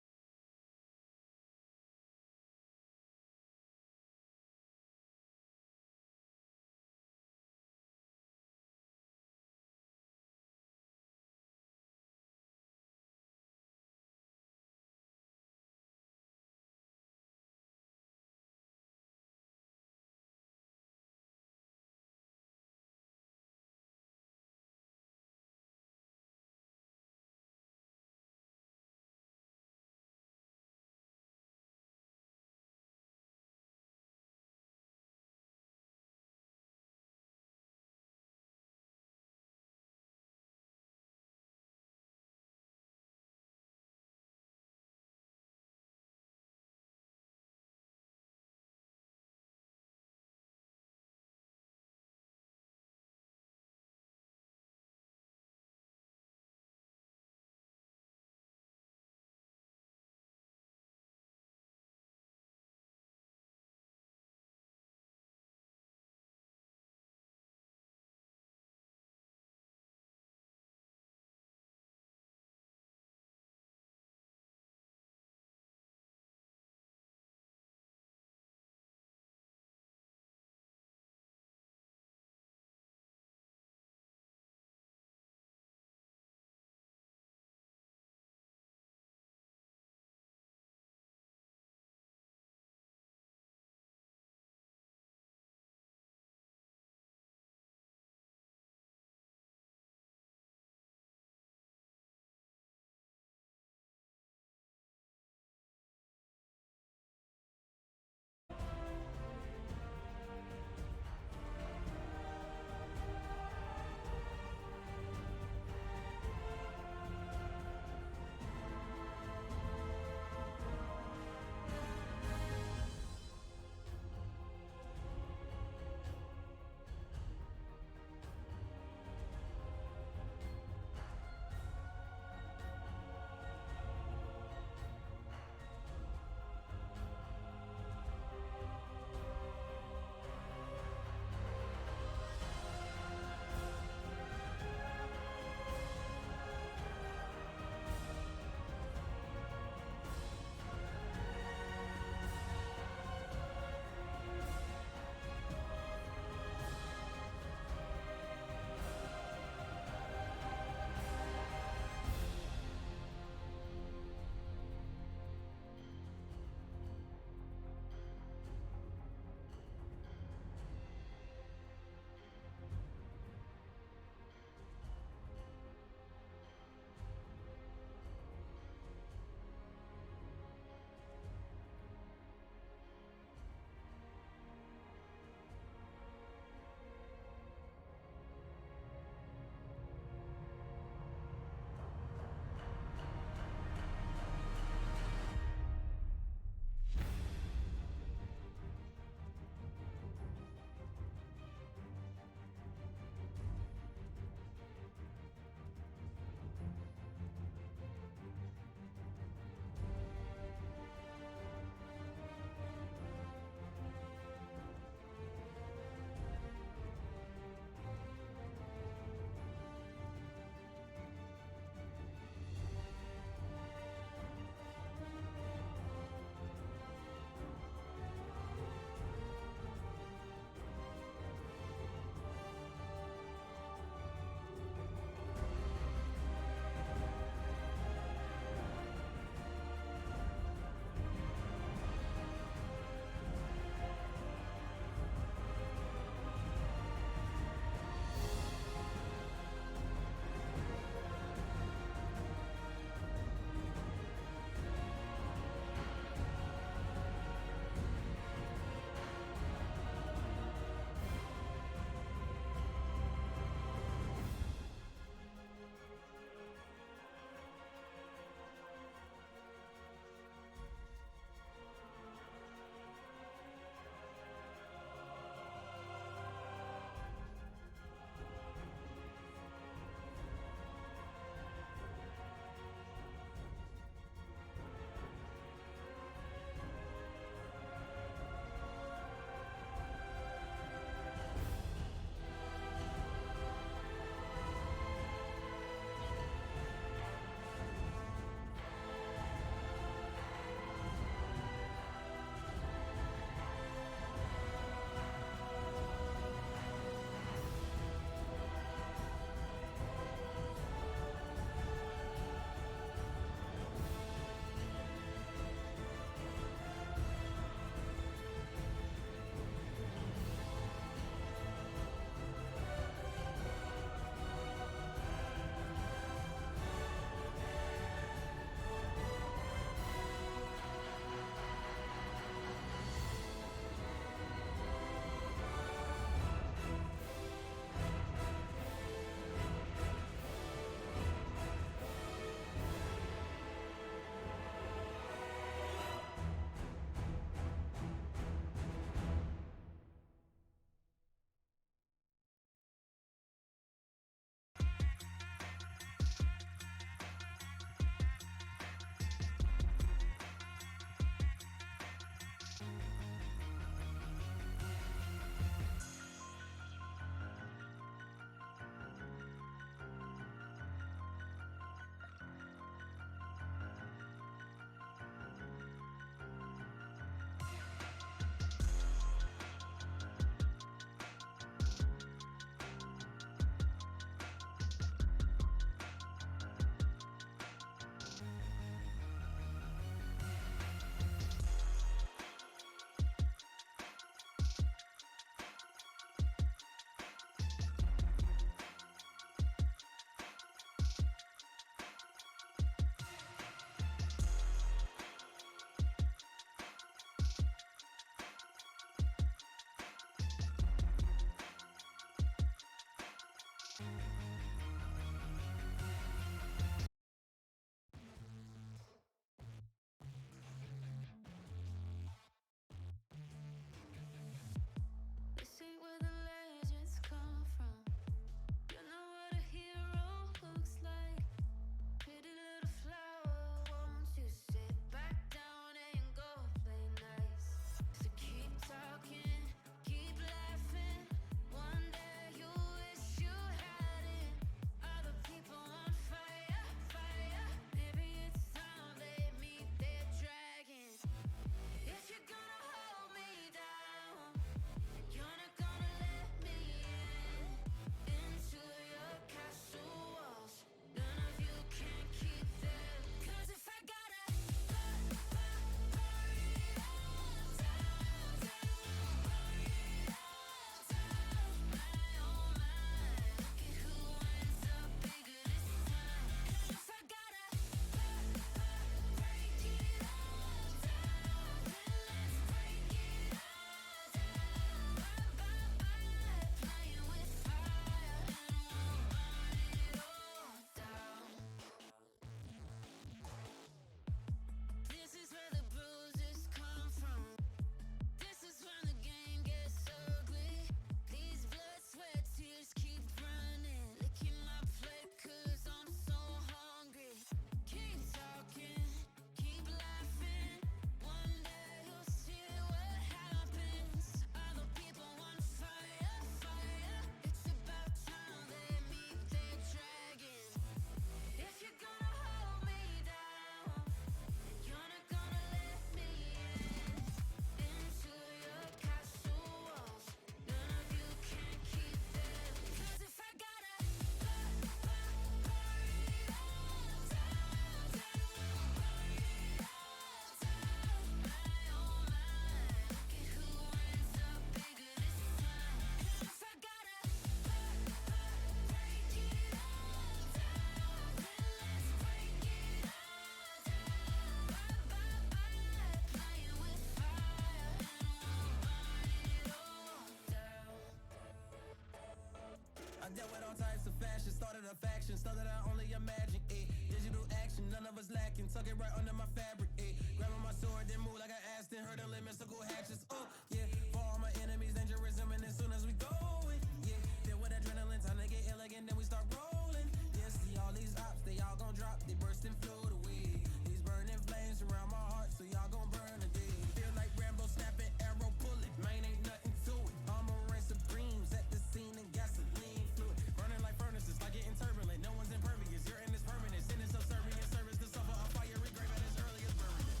faction, stuff that I only imagine. Digital action, none of us lacking. Tuck it right under my fabric. Grabbing my sword, then move like I asked. Then heard the mystical hatches. Oh yeah, for all my enemies, dangerous imminent. Soon as we go in, yeah, filled with adrenaline, time to get elegant, then we start rolling. Yeah, see all these ops, they all gon' drop, they burst and float away. These burning flames surround my heart, so y'all gon' burn a day. Feel like Rambo snapping, arrow pulling, man, ain't nothing to it. Armor and supremes at the scene and gasoline fluid, burning like furnaces, like getting turbulent. No one's impervious, you're in this permanent. Sin is subservient service to suffer a fiery grave at its earliest burning.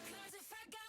Cause if I got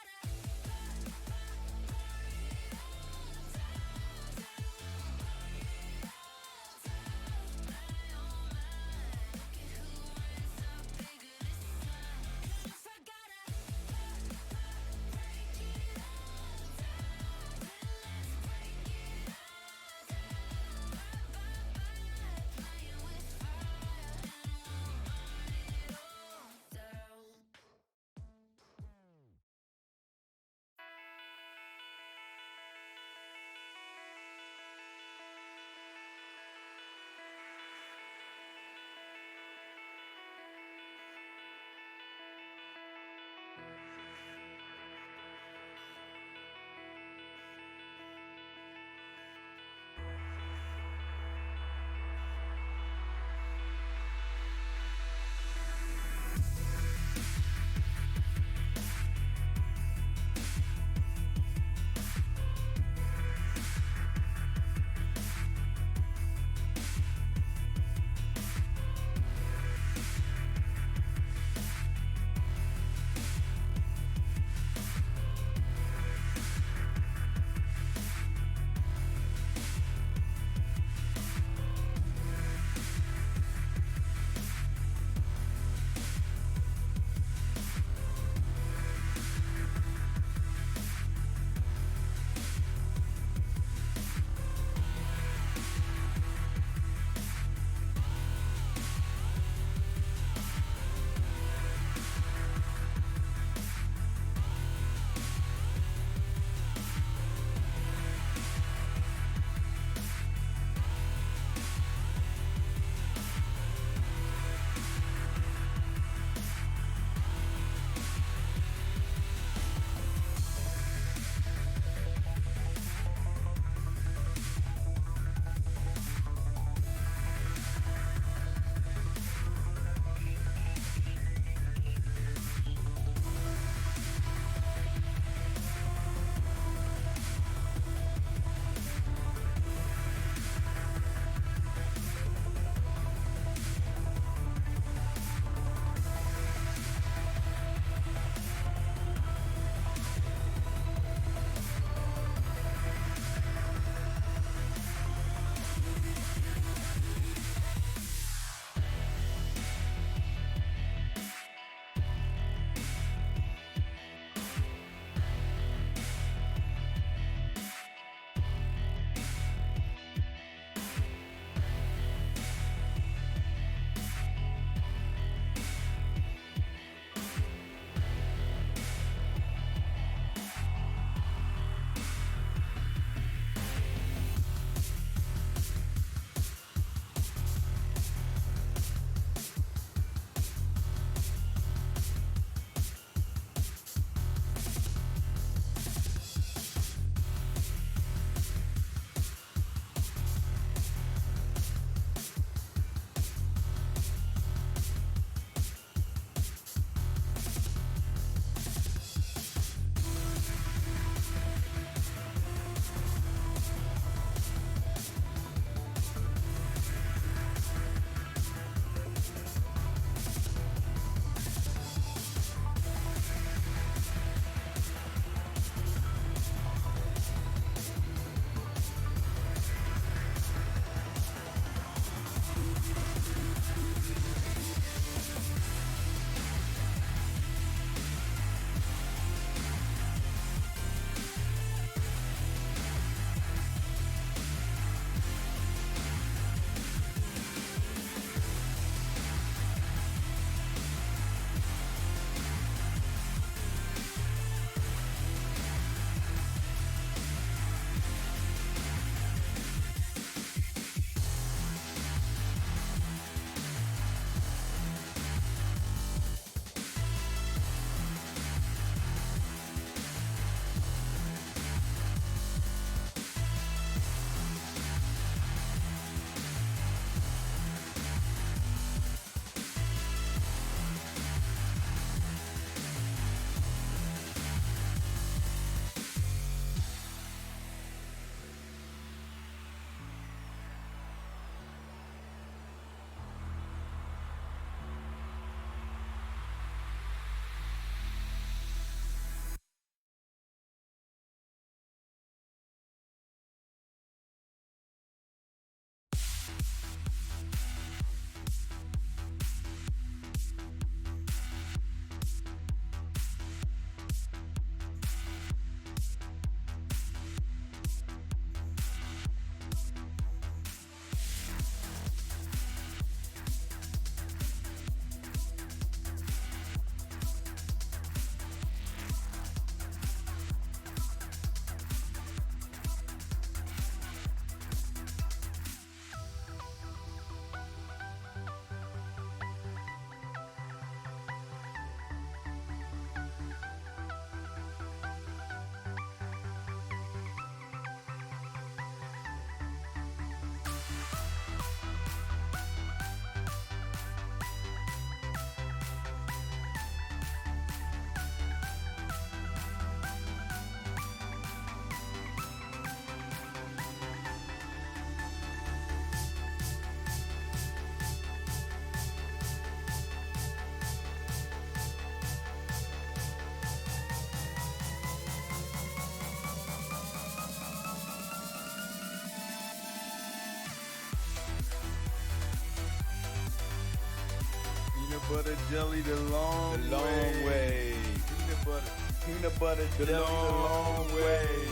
butter jelly the long way. Peanut butter jelly the long way.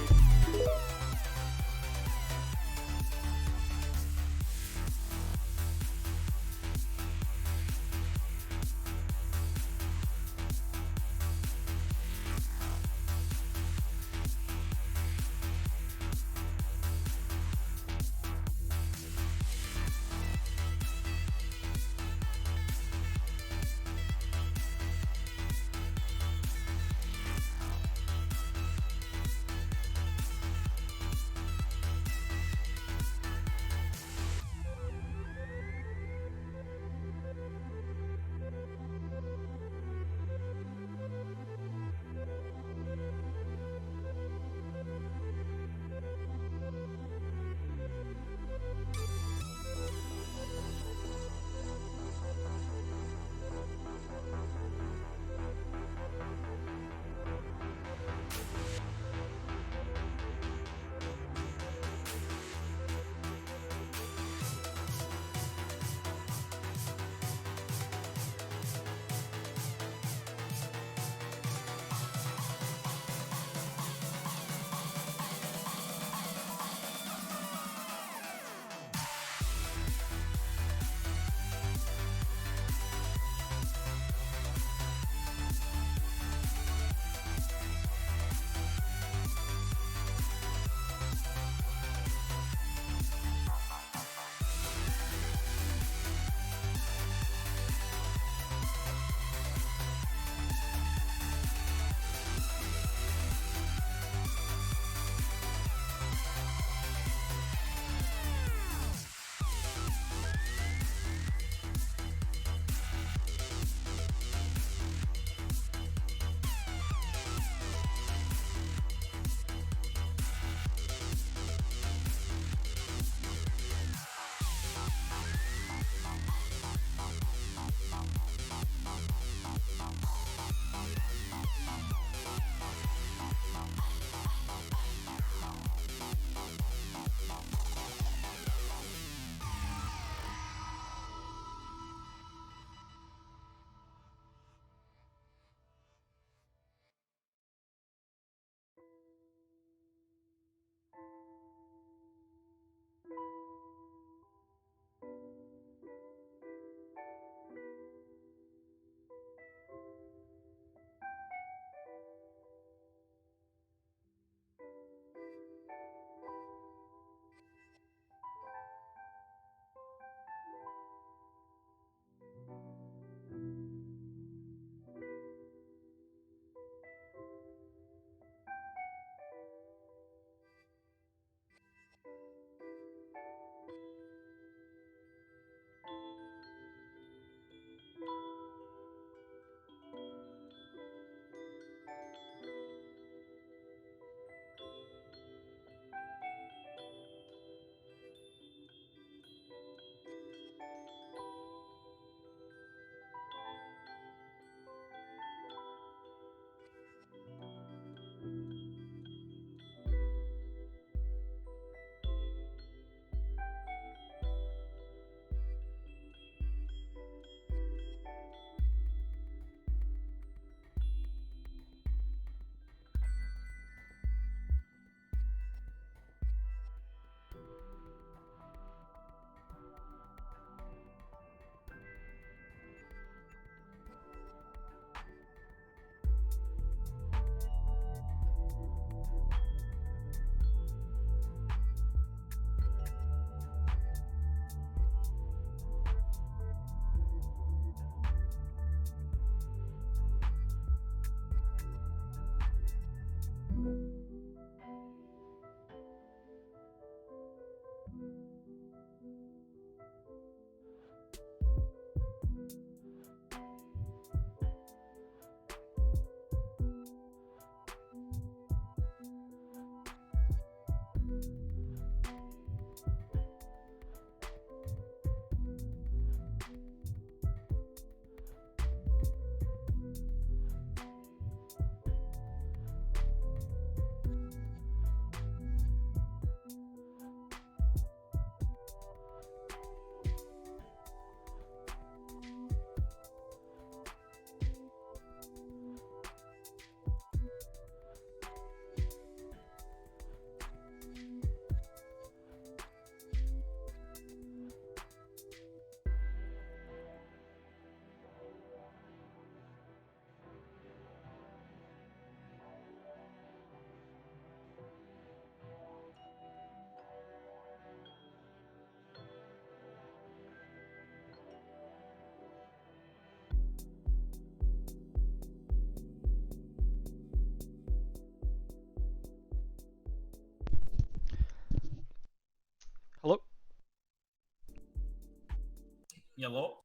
Hello.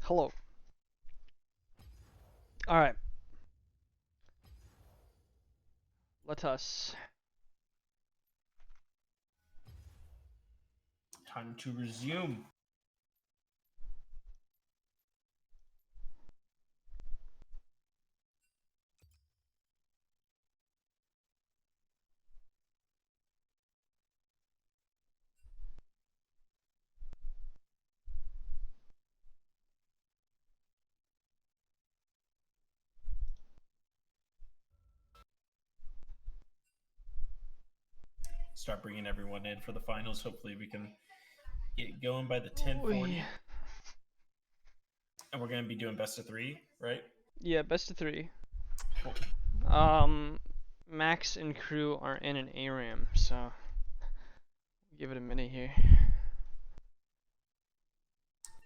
Hello. All right. Let us. Time to resume. Start bringing everyone in for the finals. Hopefully, we can get going by the 10:40. And we're gonna be doing best of 3, right? Yeah, best of 3. Cool. Max and crew are in an ARAM, so give it a minute here.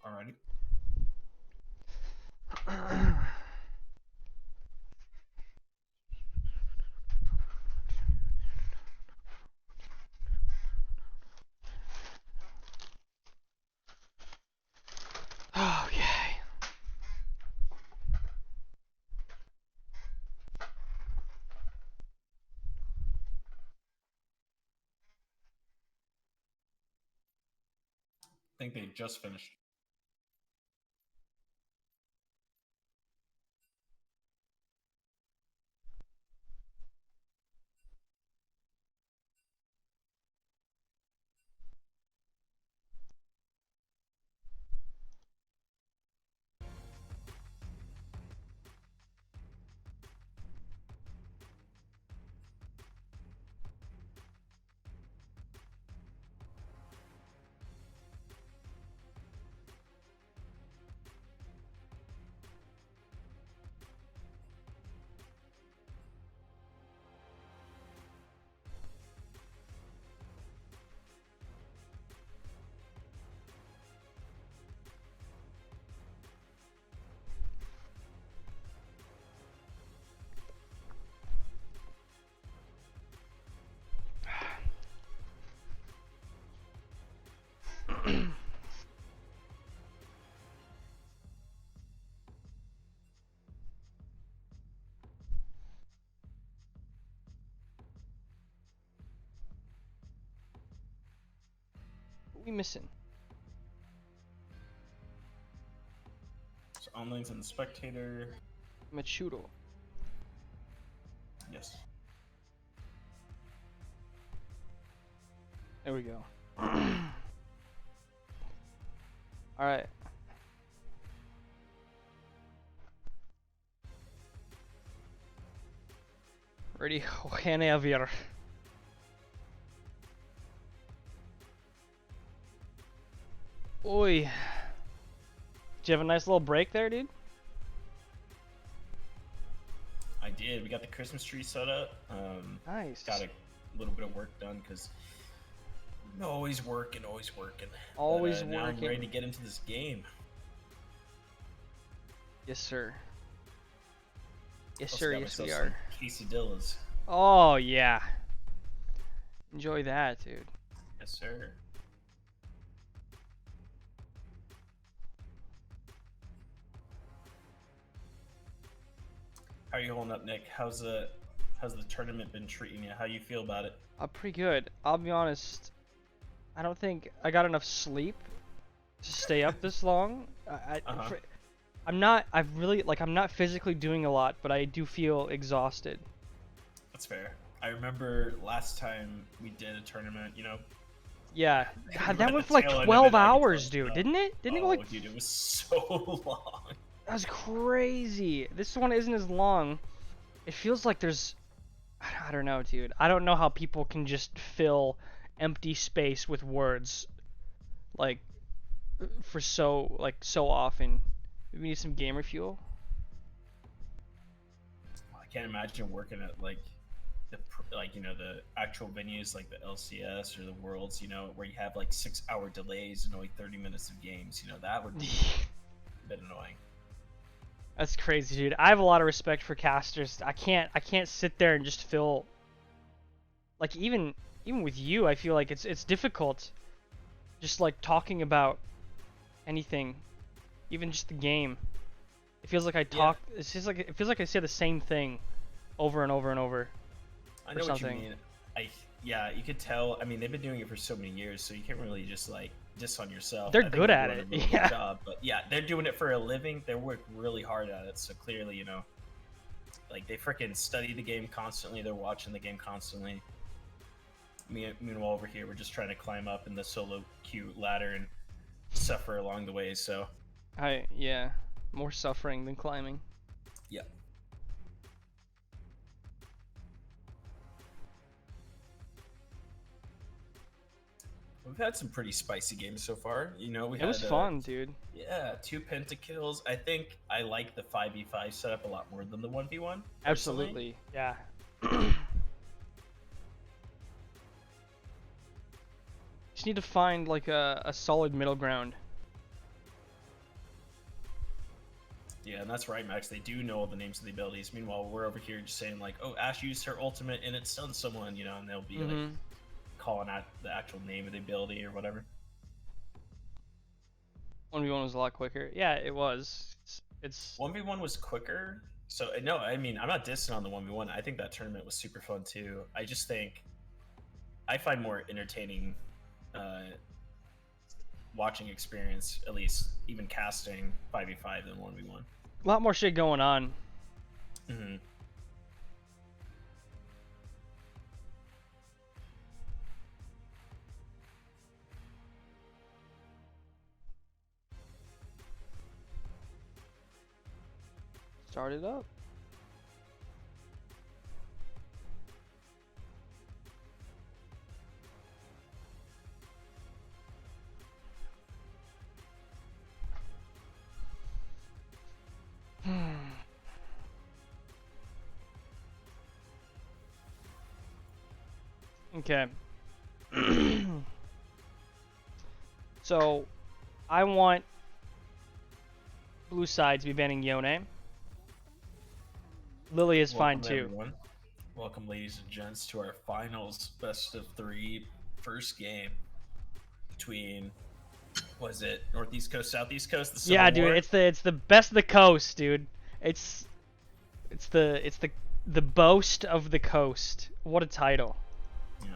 Alrighty. Okay. I think they just finished. What we missing? So online's in the spectator. Machudo. Yes. There we go. Alright. Ready? Whenever. Oi. Did you have a nice little break there, dude? I did. We got the Christmas tree set up. Nice. Got a little bit of work done because always working, always working. Always Now I'm working. ready to get into this game. Yes, sir. Yes, Also sir. got Yes, we myself are. some quesadillas. Oh, yeah. Enjoy that, dude. Yes, sir. How are you holding up, Nick? How's the tournament been treating you? How you feel about it? Pretty good. I'll be honest. I don't think I got enough sleep to stay up this long. I'm not. I'm not physically doing a lot, but I do feel exhausted. That's fair. I remember last time we did a tournament, you know. Yeah, God, that At went the for like tail end of 12 it, I could hours, tell dude, you. didn't it? Didn't it go Oh, like? dude, it was so long. That was crazy. This one isn't as long. It feels like there's. I don't know, dude. I don't know how people can just fill empty space with words, like, for so often. We need some gamer fuel. I can't imagine working at like the actual venues like the LCS or the Worlds, you know, where you have like 6-hour delays and only 30 minutes of games. You know, that would be a bit annoying. That's crazy, dude. I have a lot of respect for casters. I can't sit there and just feel like even with you, I feel like it's difficult just like talking about anything, even just the game. It feels like I talk. It's just like it feels like I say the same thing over and over and over. I or know what something. you mean. Yeah, you could tell. I mean, they've been doing it for so many years, so you can't really just like diss on yourself. They're I think good at doing it, a really good yeah. job, but yeah, they're doing it for a living. They work really hard at it, so clearly, you know, like they freaking study the game constantly. They're watching the game constantly. Meanwhile, over here, we're just trying to climb up in the solo queue ladder and suffer along the way. So Yeah, more suffering than climbing. yeah. We've had some pretty spicy games so far. You know, we It had was fun, dude. Yeah, 2 pentakills. I think I like the 5v5 setup a lot more than the 1v1. Absolutely, yeah. Just need to find like a solid middle ground. Yeah, and that's right, Max. They do know all the names of the abilities. Meanwhile, we're over here just saying like, "Oh, Ashe used her ultimate and it stunned someone," you know, and they'll be like calling out the actual name of the ability or whatever. 1v1 was a lot quicker. Yeah, it was. It's 1v1 was quicker. So no, I mean, I'm not dissing on the 1v1. I think that tournament was super fun too. I just think I find more entertaining watching experience, at least even casting 5v5 than 1v1. a lot more shit going on. Mm-hmm. Start it up. Okay. So, I want blue side to be banning Yone. Lily is fine Welcome, too. everyone. Welcome, ladies and gents, to our finals best of 3 first game between, was it Northeast Coast, Southeast Coast? The Civil Yeah, dude, War? it's the best of the coast, dude. It's the boast of the coast. What a title. Yeah.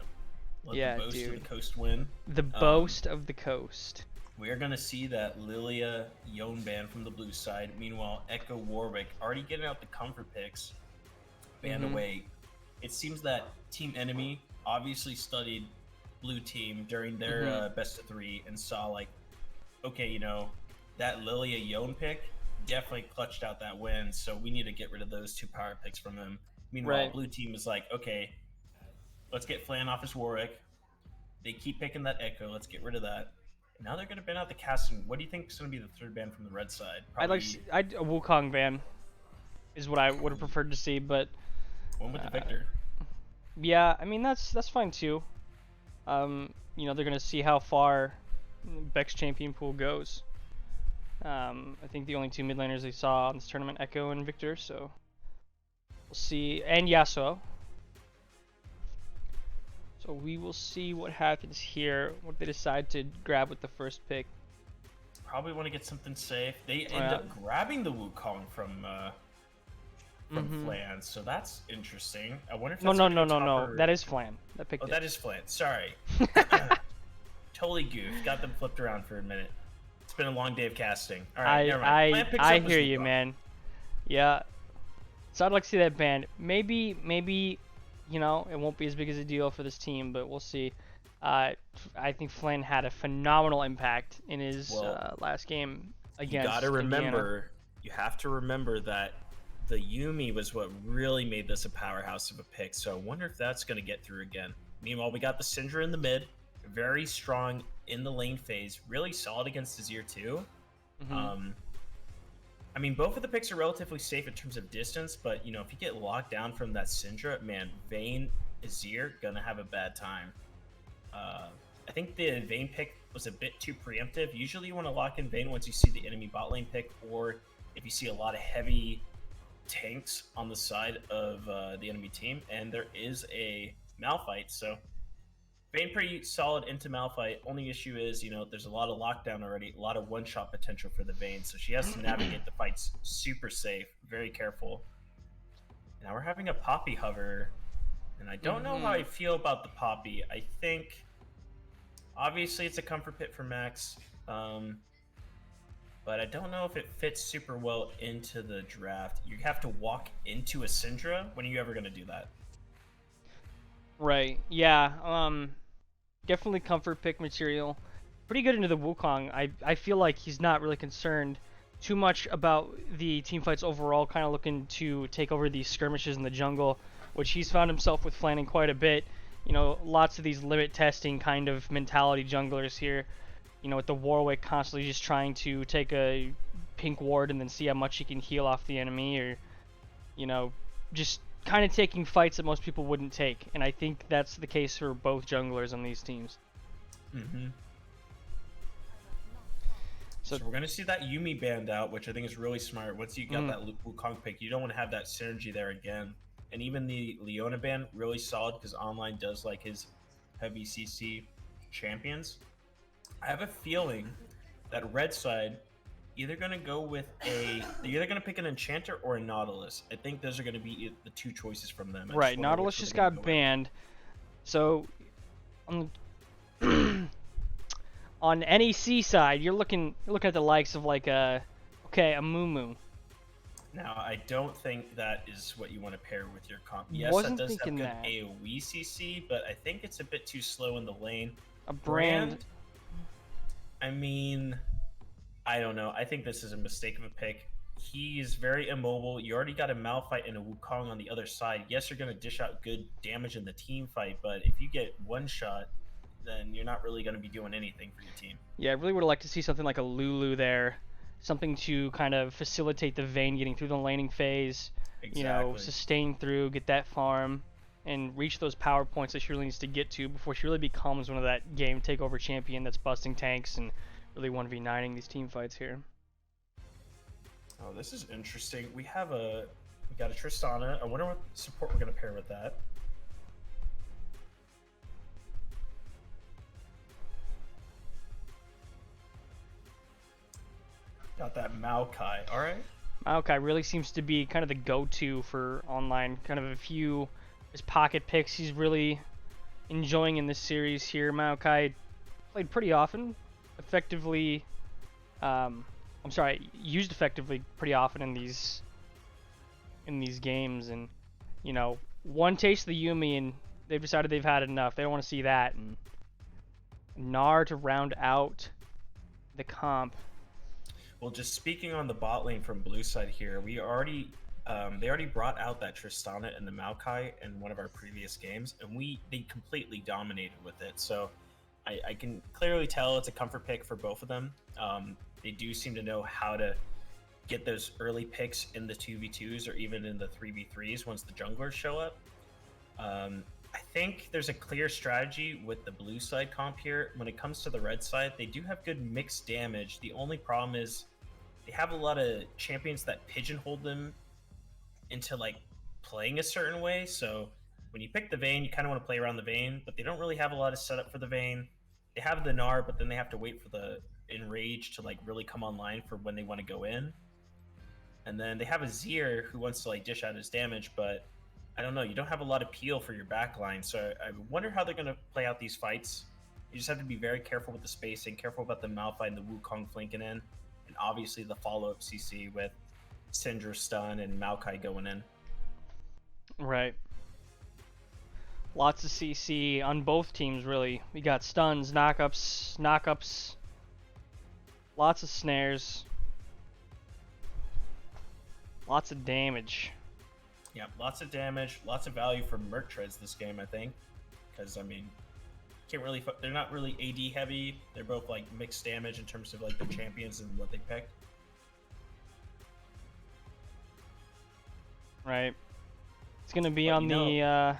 Let Yeah, the boast of dude. the coast win. The boast of the coast. We are going to see that Lilia Yone ban from the blue side. Meanwhile, Echo Warwick already getting out the comfort picks. Banned away. It seems that Team Enemy obviously studied blue team during their best of 3 and saw like, okay, you know, that Lilia Yone pick definitely clutched out that win, so we need to get rid of those 2 power picks from them. Meanwhile, Right. blue team is like, okay, let's get Flan off his Warwick. They keep picking that Echo. Let's get rid of that. Now they're going to ban out the casting. What do you think is going to be the 3rd ban from the red side? I'd like a Wukong ban is what I would have preferred to see, but one with the Victor. yeah, I mean that's fine too. You know, they're gonna see how far Beck's champion pool goes. I think the only 2 mid laners they saw on this tournament, Echo and Victor, so we'll see, and Yasuo. So we will see what happens here, what they decide to grab with the first pick. Probably want to get something safe. They end up grabbing the Wukong from Flan, so that's interesting. I wonder if that's No. That is Flan. That picked Oh, it. that is Flan. Sorry. Totally goofed. Got them flipped around for a minute. It's been a long day of casting. All right, never mind. Flan picks I up his hear you, Wukong. man. Yeah. So I'd like to see that banned. Maybe, you know, it won't be as big as a deal for this team, but we'll see. I think Flynn had a phenomenal impact in his last game against You gotta Indiana. remember, you have to remember that the Yuumi was what really made this a powerhouse of a pick, so I wonder if that's going to get through again. Meanwhile, we got the Syndra in the mid, very strong in the lane phase, really solid against Azir too. I mean, both of the picks are relatively safe in terms of distance, but, you know, if you get locked down from that Syndra, man, Vayne, Azir, gonna have a bad time. I think the Vayne pick was a bit too preemptive. Usually you want to lock in Vayne once you see the enemy bot lane pick, or if you see a lot of heavy tanks on the side of the enemy team, and there is a Malphite, so Vayne pretty solid into Malphite. Only issue is, there's a lot of lockdown already, a lot of one-shot potential for the Vayne, so she has to navigate the fights super safe, very careful. Now we're having a Poppy hover, and I don't know how I feel about the Poppy. I think, obviously, it's a comfort pit for Max, but I don't know if it fits super well into the draft. You have to walk into a Syndra. When are you ever going to do that? Right. Yeah. Definitely comfort pick material. Pretty good into the Wukong. I feel like he's not really concerned too much about the team fights overall, kind of looking to take over these skirmishes in the jungle, which he's found himself with flanning quite a bit. Lots of these limit testing kind of mentality junglers here. With the Warwick constantly just trying to take a pink ward and then see how much he can heal off the enemy, or, just kind of taking fights that most people wouldn't take. And I think that's the case for both junglers on these teams. Mm-hmm. So we're going to see that Yuumi banned out, which I think is really smart. Once you got that Wukong pick, you don't want to have that synergy there again. And even the Leona ban, really solid, because online does like his heavy CC champions. I have a feeling that red side either going to go with they're either going to pick an Enchanter or a Nautilus. I think those are going to be the two choices from them. Right, Nautilus just got banned. So on NEC side, you're looking at the likes of like a Mumu. Now, I don't think that is what you want to pair with your comp. Yes, Wasn't that does have thinking good that. AoE CC, but I think it's a bit too slow in the lane. A brand. I mean, I don't know. I think this is a mistake of a pick. He's very immobile. You already got a Malphite and a Wukong on the other side. Yes, you're going to dish out good damage in the team fight, but if you get one shot, then you're not really going to be doing anything for your team. Yeah, I really would like to see something like a Lulu there. Something to kind of facilitate the Vayne getting through the laning phase. Exactly. Sustain through, get that farm, and reach those power points that she really needs to get to before she really becomes one of that game takeover champion that's busting tanks and really 1v9ing these team fights here. Oh, this is interesting. We got a Tristana. I wonder what support we're going to pair with that. Got that Maokai. All right. Maokai really seems to be kind of the go-to for online. Kind of a few his pocket picks he's really enjoying in this series here. Maokai played pretty often, used effectively pretty often in these games, and one taste of the Yuumi and they've decided they've had enough. They don't want to see that. And Gnar to round out the comp. Well, just speaking on the bot lane from blue side here, they already brought out that Tristana and the Maokai in one of our previous games, and they completely dominated with it. So I can clearly tell it's a comfort pick for both of them. They do seem to know how to get those early picks in the 2v2s or even in the 3v3s once the junglers show up. I think there's a clear strategy with the blue side comp here. When it comes to the red side, they do have good mixed damage. The only problem is they have a lot of champions that pigeonhole them into like playing a certain way. So when you pick the Vayne, you kind of want to play around the Vayne, but they don't really have a lot of setup for the Vayne. They have the Gnar, but then they have to wait for the Enrage to like really come online for when they want to go in. And then they have a Zir who wants to like dish out his damage, but I don't know, you don't have a lot of peel for your backline. So I wonder how they're going to play out these fights. You just have to be very careful with the spacing, careful about the Malphite and the Wukong flanking in, and obviously the follow-up CC with Syndra stun and Maokai going in. Right. Lots of CC on both teams, really. We got stuns, knockups, lots of snares, lots of damage. Yeah, lots of damage, lots of value for Merc Treads this game, I think. Because, I mean, they're not really AD heavy. They're both, like, mixed damage in terms of, like, the champions and what they picked. Right. It's going to be on the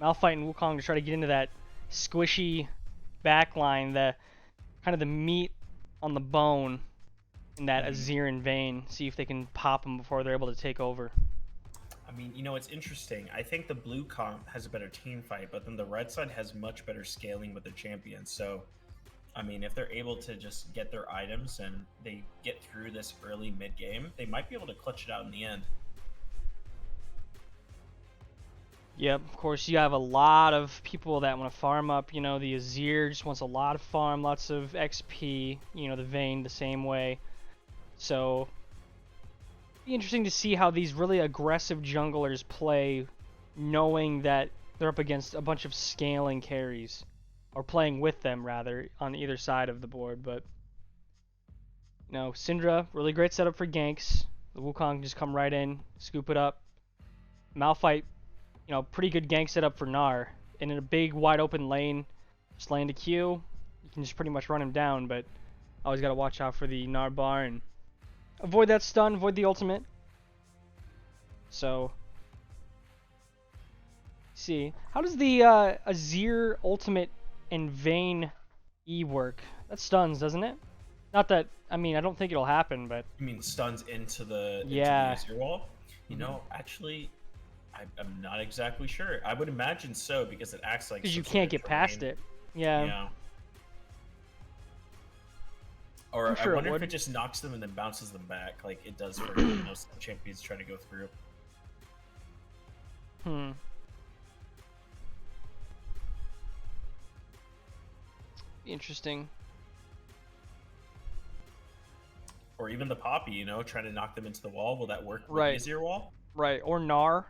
Malphite and Wukong to try to get into that squishy backline, the kind of the meat on the bone in that Azir and Vayne. See if they can pop them before they're able to take over. I mean, you know, it's interesting. I think the blue comp has a better team fight, but then the red side has much better scaling with their champions. So, I mean, if they're able to just get their items and they get through this early mid game, they might be able to clutch it out in the end. Yep, of course you have a lot of people that want to farm up, you know, the Azir just wants a lot of farm, lots of XP, you know, the Vayne the same way. So, be interesting to see how these really aggressive junglers play, knowing that they're up against a bunch of scaling carries, or playing with them rather, on either side of the board. But, you know, Syndra, really great setup for ganks. The Wukong just come right in, scoop it up. Malphite, you know, pretty good gank setup for Gnar. And in a big, wide open lane, just land a Q, you can just pretty much run him down, but always got to watch out for the Gnar bar and avoid that stun, avoid the ultimate. So, see. How does the Azir ultimate and Vayne E work? That stuns, doesn't it? Not that, I mean, I don't think it'll happen, but... You mean stuns into the Yeah. Azir wall? You know, actually, I'm not exactly sure. I would imagine so, because it acts like... Because you some sort can't of get past terrain. it. Yeah. Yeah. Or I'm sure I it wonder if would. it just knocks them and then bounces them back, like it does for you know, some champions trying to go through. Hmm. Interesting. Or even the Poppy, you know, trying to knock them into the wall. Will that work with Right. the Azir wall? Right. Or Gnar.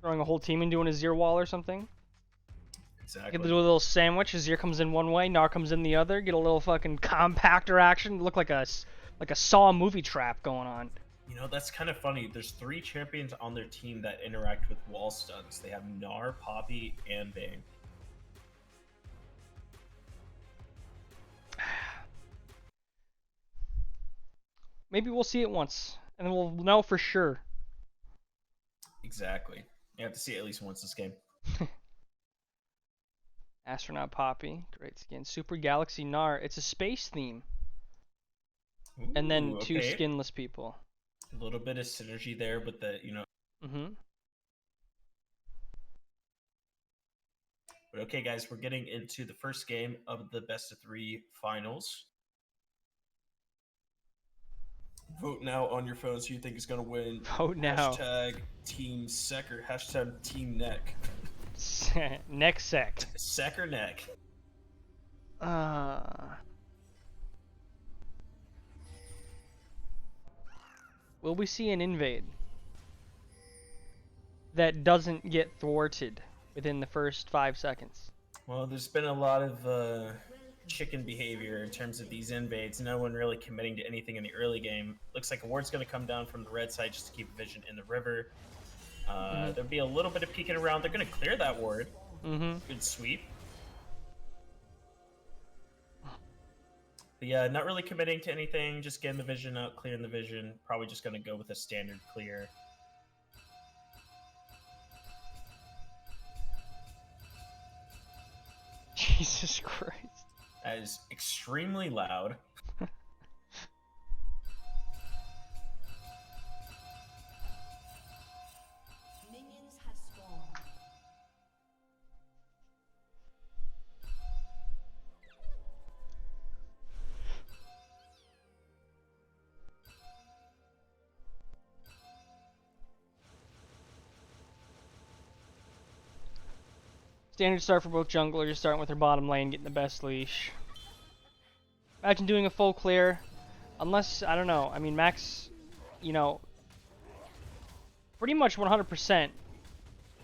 Throwing a whole team into an Azir wall or something. Exactly. Get to do a little sandwich. Azir comes in one way, Gnar comes in the other. Get a little fucking compactor action. Look like a Saw movie trap going on. You know, that's kind of funny. There's 3 champions on their team that interact with wall stuns. They have Gnar, Poppy, and Vayne. Maybe we'll see it once, and then we'll know for sure. Exactly. You have to see it at least once this game. Astronaut Poppy, great skin. Super Galaxy Gnar. It's a space theme. And then Ooh, 2 okay. skinless people. A little bit of synergy there with the, you know. Mm-hmm. But okay, guys, we're getting into the first game of the best of 3 finals. Vote now on your phones who you think is going to win. Vote now. Hashtag Team Sec or hashtag Team Neck. Neck sec. Sec or Neck? Will we see an invade that doesn't get thwarted within the first 5 seconds? Well, there's been a lot of chicken behavior in terms of these invades. No one really committing to anything in the early game. Looks like a ward's going to come down from the red side just to keep vision in the river. There'll be a little bit of peeking around. They're going to clear that ward. Good sweep. But yeah, not really committing to anything. Just getting the vision out, clearing the vision. Probably just going to go with a standard clear. Jesus Christ. That is extremely loud. Minions have spawned. Standard start for both junglers, starting with their bottom lane, getting the best leash. Imagine doing a full clear. Unless, I don't know, I mean, Max, you know, pretty much 100%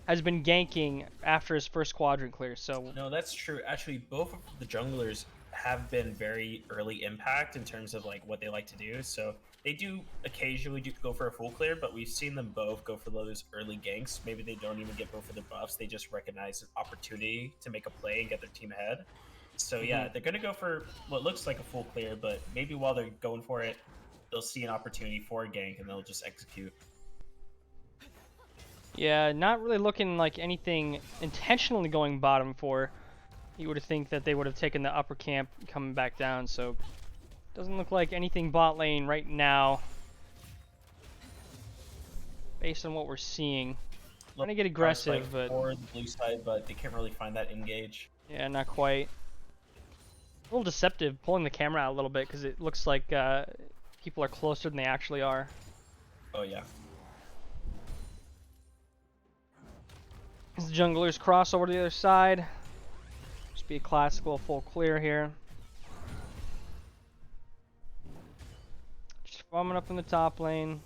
has been ganking after his first quadrant clear, so... No, that's true. Actually, both of the junglers have been very early impact in terms of like what they like to do. So they do occasionally go for a full clear, but we've seen them both go for those early ganks. Maybe they don't even get both of their buffs. They just recognize an opportunity to make a play and get their team ahead. So yeah, they're going to go for what looks like a full clear, but maybe while they're going for it, they'll see an opportunity for a gank and they'll just execute. Yeah, not really looking like anything intentionally going bottom for. You would think that they would have taken the upper camp coming back down, so doesn't look like anything bot lane right now. based on what we're seeing. Trying to get Cross aggressive, fight but for the blue side, but they can't really find that engage. yeah, not quite. A little deceptive pulling the camera out a little bit because it looks like people are closer than they actually are. Oh yeah. As the junglers cross over to the other side. Just be a classical full clear here. Just farming up in the top lane.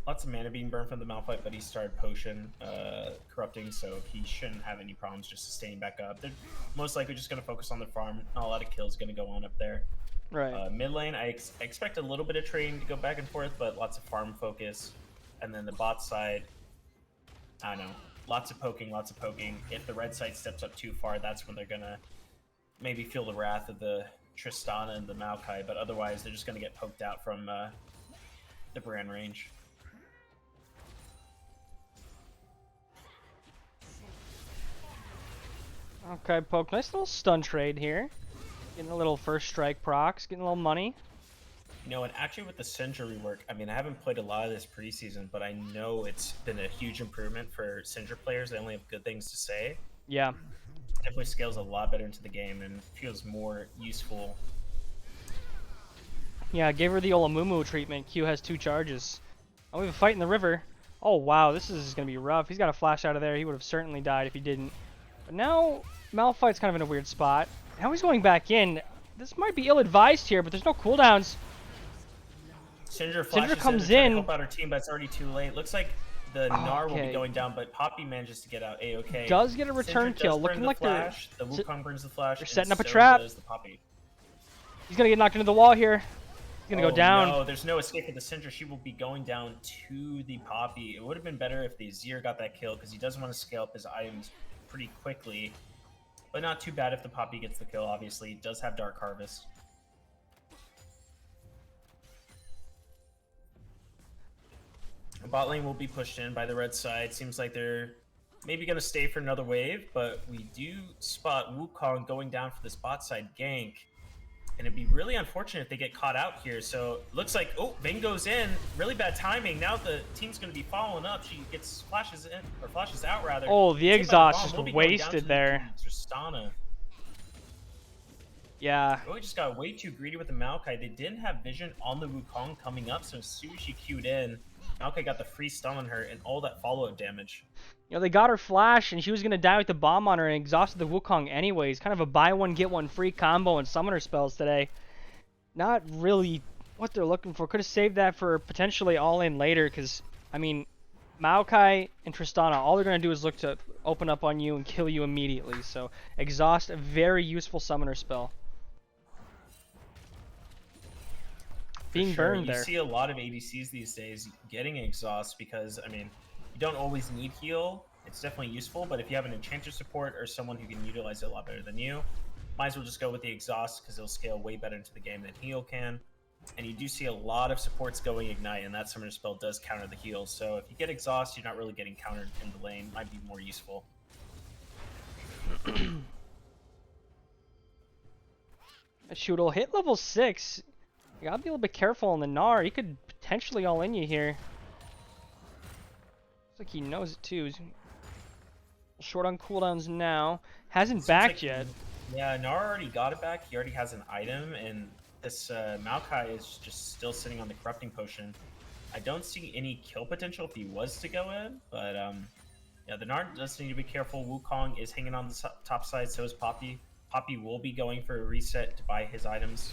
Lots of mana being burned from the Malphite, but he started potion corrupting, so he shouldn't have any problems just sustaining back up. They're most likely just going to focus on the farm. Not a lot of kills going to go on up there. Right. Mid lane, I expect a little bit of trading to go back and forth, but lots of farm focus. And then the bot side, I don't know, lots of poking, lots of poking. If the red side steps up too far, that's when they're going to maybe feel the wrath of the Tristana and the Maokai, but otherwise they're just going to get poked out from the Brand range. Okay, poke. Nice little stun trade here. Getting a little first strike procs, getting a little money. You know, and actually with the Syndra rework, I mean, I haven't played a lot of this preseason, but I know it's been a huge improvement for Syndra players. They only have good things to say. Yeah. Definitely scales a lot better into the game and feels more useful. Yeah, gave her the Olamumu treatment. Q has 2 charges. Oh, we have a fight in the river. Oh, wow, this is going to be rough. He's got a flash out of there. He would have certainly died if he didn't. But now, Malphite's kind of in a weird spot. Now he's going back in. This might be ill-advised here, but there's no cooldowns. Syndra flashes comes trying to in. help out her team, but it's already too late. Looks like the Gnar will be going down, but Poppy manages to get out A-okay. Does get a return Syndra kill. does burn Looking the like flash. The Wukong burns the flash. they're and setting up a so trap. does the Poppy. He's going to get knocked into the wall here. He's going to go down. No, there's no escape for the Syndra. She will be going down to the Poppy. It would have been better if the Azir got that kill, because he does want to scale up his items pretty quickly. But not too bad if the Poppy gets the kill, obviously. He does have Dark Harvest. The bot lane will be pushed in by the red side. Seems like they're maybe going to stay for another wave, but we do spot Wukong going down for this bot side gank. And it'd be really unfortunate if they get caught out here. So looks like, oh, Vayne goes in. Really bad timing. Now the team's going to be following up. She gets flashes in, or flashes out rather. Oh, the Saved by exhaust bomb. just Will be going down wasted to there. Tristana. Yeah. Really just got way too greedy with the Maokai. They didn't have vision on the Wukong coming up, so as soon as she queued in, Maokai got the free stun on her and all that follow-up damage. You know, they got her flash, and she was going to die with the bomb on her and exhausted the Wukong anyways. Kind of a buy one, get one free combo and summoner spells today. Not really what they're looking for. Could have saved that for potentially all-in later, because, I mean, Maokai and Tristana, all they're going to do is look to open up on you and kill you immediately. So, exhaust, a very useful summoner spell. Being burned there. You see a lot of ADCs these days getting exhaust because, I mean, you don't always need heal. It's definitely useful, but if you have an enchanter support or someone who can utilize it a lot better than you, might as well just go with the exhaust because it'll scale way better into the game than heal can. And you do see a lot of supports going ignite, and that summoner spell does counter the heal. So if you get exhaust, you're not really getting countered in the lane. Might be more useful. Shoot, will hit level 6. You gotta be a little bit careful on the Gnar. He could potentially all in you here. Looks like he knows it too. He's short on cooldowns now. Hasn't backed yet. Yeah, Gnar already got it back. He already has an item, and this Maokai is just still sitting on the corrupting potion. I don't see any kill potential if he was to go in, but yeah, the Gnar does need to be careful. Wukong is hanging on the top side, so is Poppy. Poppy will be going for a reset to buy his items.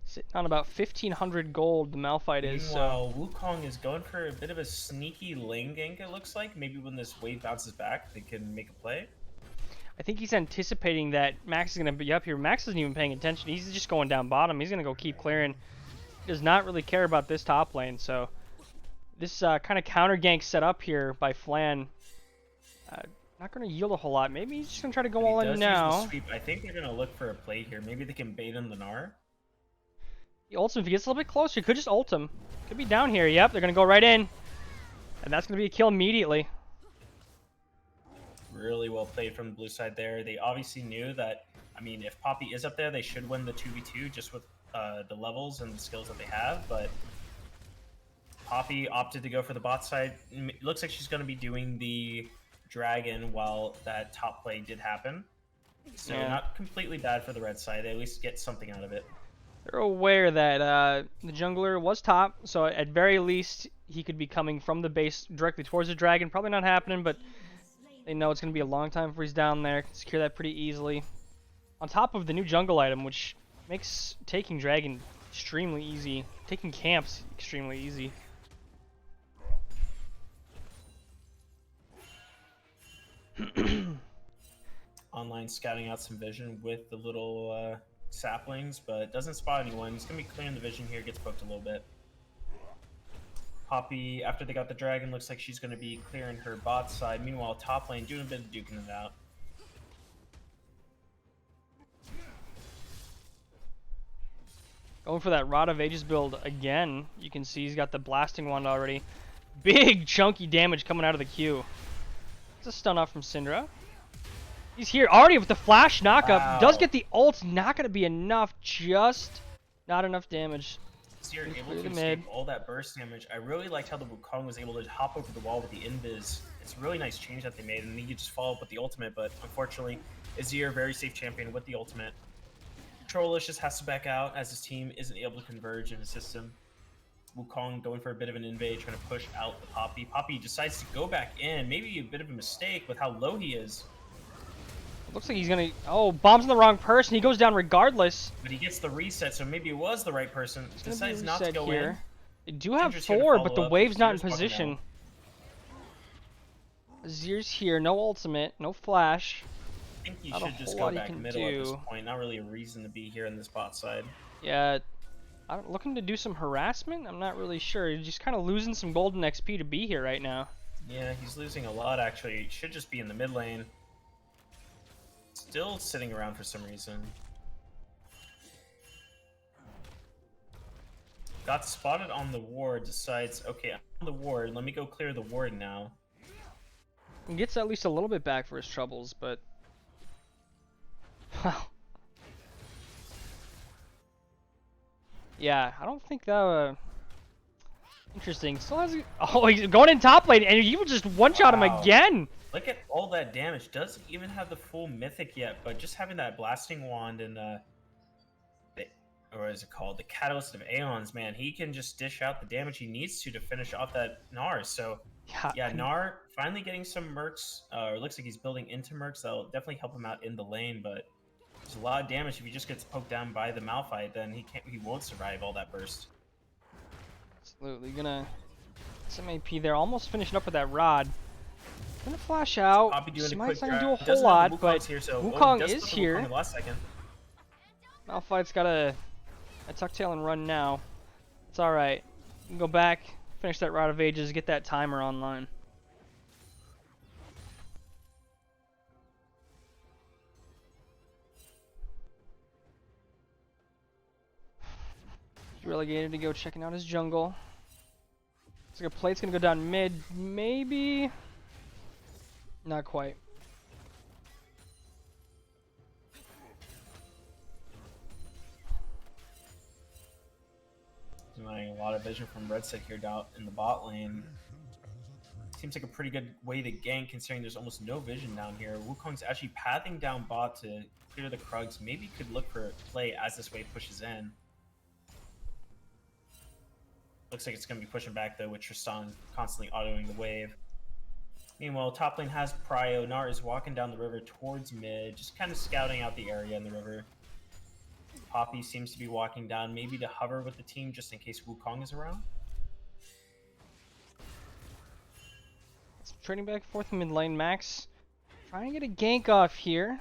Sitting on about 1,500 gold, the Malphite is. Meanwhile, Wukong is going for a bit of a sneaky lane gank, it looks like. Maybe when this wave bounces back, they can make a play. I think he's anticipating that Max is going to be up here. Max isn't even paying attention. He's just going down bottom. He's going to go keep clearing. He does not really care about this top lane. So this kind of counter gank set up here by Flan. Not going to yield a whole lot. Maybe he's just going to try to go all in now. Sweep. I think they're going to look for a play here. Maybe they can bait in the Gnar. He ults him. If he gets a little bit closer, he could just ult him. Could be down here. Yep, they're going to go right in. And that's going to be a kill immediately. Really well played from the blue side there. They obviously knew that, I mean, if Poppy is up there, they should win the 2v2 just with the levels and the skills that they have. But Poppy opted to go for the bot side. It looks like she's going to be doing the dragon while that top play did happen. So Yeah. not completely bad for the red side. They at least get something out of it. They're aware that the jungler was top, so at very least he could be coming from the base directly towards the dragon. Probably not happening, but they know it's going to be a long time before he's down there. Can secure that pretty easily. On top of the new jungle item, which makes taking dragon extremely easy. Taking camps extremely easy. Online scouting out some vision with the little saplings, but doesn't spot anyone. He's going to be clearing the vision here, gets poked a little bit. Poppy, after they got the dragon, looks like she's going to be clearing her bot side. Meanwhile, top lane doing a bit of duking it out. Going for that Rod of Ages build again. You can see he's got the blasting wand already. Big chunky damage coming out of the queue. It's a stun off from Syndra. He's here already with the flash knockup. Wow. Does get the ult. Not going to be enough. Just not enough damage. Seer able Clear to the escape mid. all that burst damage. I really liked how the Wukong was able to hop over the wall with the invis. It's a really nice change that they made, and he could just follow up with the ultimate, but unfortunately, Azir, very safe champion with the ultimate. Trollish has to back out as his team isn't able to converge in the system. Wukong going for a bit of an invade, trying to push out the Poppy. Poppy decides to go back in, maybe a bit of a mistake with how low he is. Looks like he's going to... Oh, bombs on the wrong person. He goes down regardless. But he gets the reset, so maybe it was the right person. It's gonna be Decides not to reset go here. in. They do have Syndra's here to 4, follow but the up. wave's not in Azir's walking position. down. Azir's here. No ultimate. No flash. I think you Not a should just whole go lot he back can middle at this do. point. Not really a reason to be here in this bot side. Yeah, I'm looking to do some harassment. I'm not really sure. He's just kind of losing some golden XP to be here right now. Yeah, he's losing a lot actually. He should just be in the mid lane. Still sitting around for some reason. Got spotted on the ward, decides, okay, I'm on the ward, let me go clear the ward now. He gets at least a little bit back for his troubles, but... Wow. Yeah, I don't think that... Interesting. Still has... Oh, he's going in top lane, and you just one-shot him Wow. again! Look at all that damage. Doesn't even have the full mythic yet, but just having that blasting wand and or what is it called? The Catalyst of Aeons, man, he can just dish out the damage he needs to finish off that Gnar. So yeah, Gnar finally getting some mercs, or looks like he's building into mercs. That'll definitely help him out in the lane, but there's a lot of damage. If he just gets poked down by the Malphite, then he won't survive all that burst. Absolutely. Gonna... Some AP there. Almost finishing up with that rod. Gonna flash out. Poppy doing a Smite's quick not gonna do a grab. whole Doesn't have lot, the Wukong's but here, so Wukong does is put the Wukong here. in the last second. Malphite's got a tuck tail and run now. It's alright. You can go back, finish that Rod of Ages, get that timer online. He's relegated to go checking out his jungle. Looks like a plate's gonna go down mid, maybe? Not quite. Denying a lot of vision from Red Side here down in the bot lane. Seems like a pretty good way to gank considering there's almost no vision down here. Wukong's actually pathing down bot to clear the Krugs. Maybe could look for a play as this wave pushes in. Looks like it's going to be pushing back though with Tristan constantly autoing the wave. Meanwhile, top lane has Prio. Gnar is walking down the river towards mid, just kind of scouting out the area in the river. Poppy seems to be walking down, maybe to hover with the team just in case Wukong is around. Trading back and forth mid lane, Max. Trying to get a gank off here.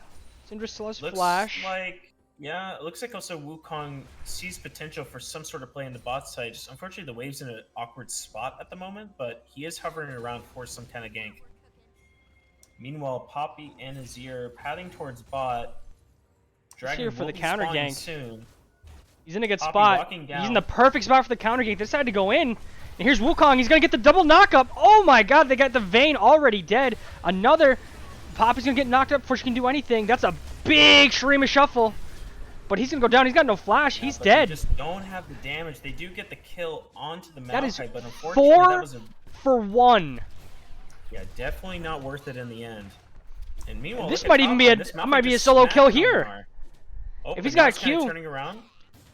Syndra still has Looks flash. like, yeah, it looks like also Wukong sees potential for some sort of play in the bot side. Just unfortunately, the wave's in an awkward spot at the moment, but he is hovering around for some kind of gank. Meanwhile, Poppy and Azir padding towards bot. Dragon here for will the be counter spawning gank. soon. He's in a good Poppy spot. walking He's down. in the perfect spot for the counter gank. They decided to go in. And here's Wukong. He's going to get the double knockup. Oh my god, they got the Vayne already dead. Another. Poppy's going to get knocked up before she can do anything. That's a big Shurima shuffle. But he's gonna go down. He's got no flash. Yeah, He's but dead. They just don't have the damage. They do get the kill onto the That is Maokai, but unfortunately that 4 was a for 1. yeah, definitely not worth it in the end. And meanwhile, This look at might even be Top a- Line. This that Maokai might be just a solo smacked kill on here. Mar. Oh, If but he's got a now it's kinda Q. turning around.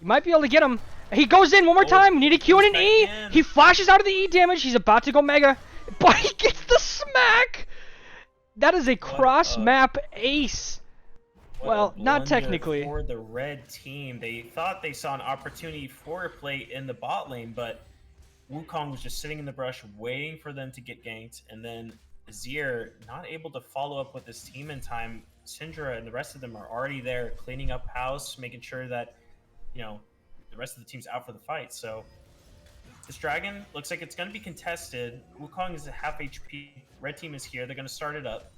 You might be able to get him. He goes in one more Oh, time. Need a Q and an back E. in. He flashes out of the E damage. He's about to go mega, but he gets the smack. That is a cross map ace. What Well, a not blunder technically. For the red team, they thought they saw an opportunity for a play in the bot lane, but Wukong was just sitting in the brush waiting for them to get ganked, and then Azir not able to follow up with his team in time. Syndra and the rest of them are already there cleaning up house, making sure that, you know, the rest of the team's out for the fight. So this dragon looks like it's going to be contested. Wukong is at half HP. Red team is here. They're going to start it up.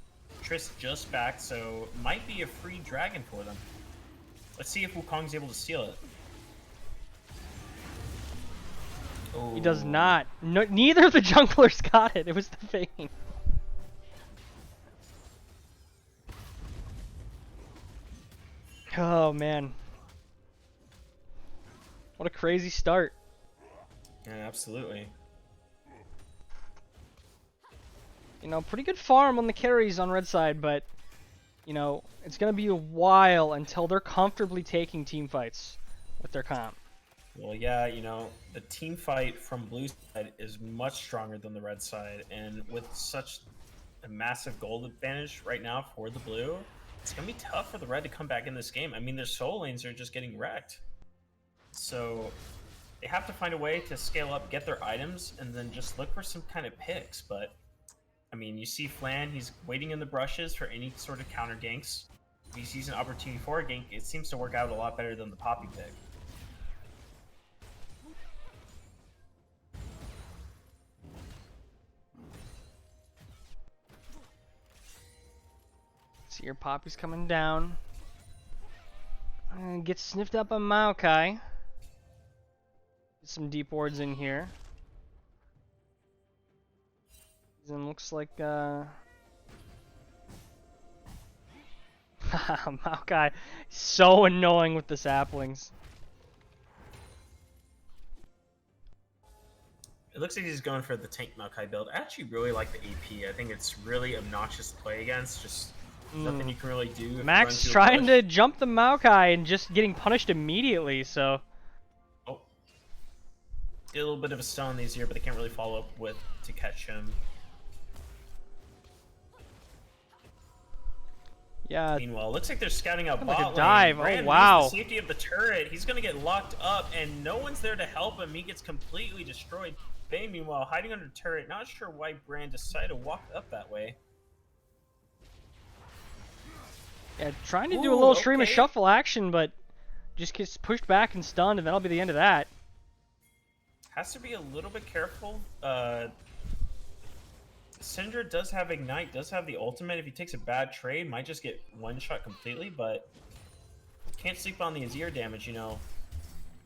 Triss just back, so might be a free dragon for them. Let's see if Wukong's able to steal it. He does Oh. not. No, neither of the junglers got it. It was the Vayne. Oh man. What a crazy start. Yeah, absolutely. You know, pretty good farm on the carries on red side, but you know, it's gonna be a while until they're comfortably taking team fights with their comp. Well, yeah, you know, the team fight from blue side is much stronger than the red side, and with such a massive gold advantage right now for the blue, it's gonna be tough for the red to come back in this game. I mean, their soul lanes are just getting wrecked. So they have to find a way to scale up, get their items, and then just look for some kind of picks. But I mean, you see Flan, he's waiting in the brushes for any sort of counter ganks. If he sees an opportunity for a gank, it seems to work out a lot better than the Poppy pick. See your Poppy's coming down. And gets sniffed up by Maokai. Get some deep wards in here. Then looks like Maokai, so annoying with the saplings. It looks like he's going for the tank Maokai build. I actually really like the AP. I think it's really obnoxious to play against. Just nothing you can really do. if you Max run through a trying bush. to jump the Maokai and just getting punished immediately, so... Oh. Did a little bit of a stun these here, but they can't really follow up with to catch him. Yeah, Meanwhile, looks like they're scouting out Like a bot lane. dive. Oh, Brand wow. loses the safety of the turret. He's gonna get locked up, and no one's there to help him. He gets completely destroyed. Bane, meanwhile, hiding under turret. Not sure why Brand decided to walk up that way. yeah, trying to do a Ooh, little stream of okay. shuffle action, but just gets pushed back and stunned, and that'll be the end of that. Has to be a little bit careful. Syndra does have Ignite, does have the ultimate. If he takes a bad trade, might just get one shot completely, but can't sleep on the Azir damage, you know.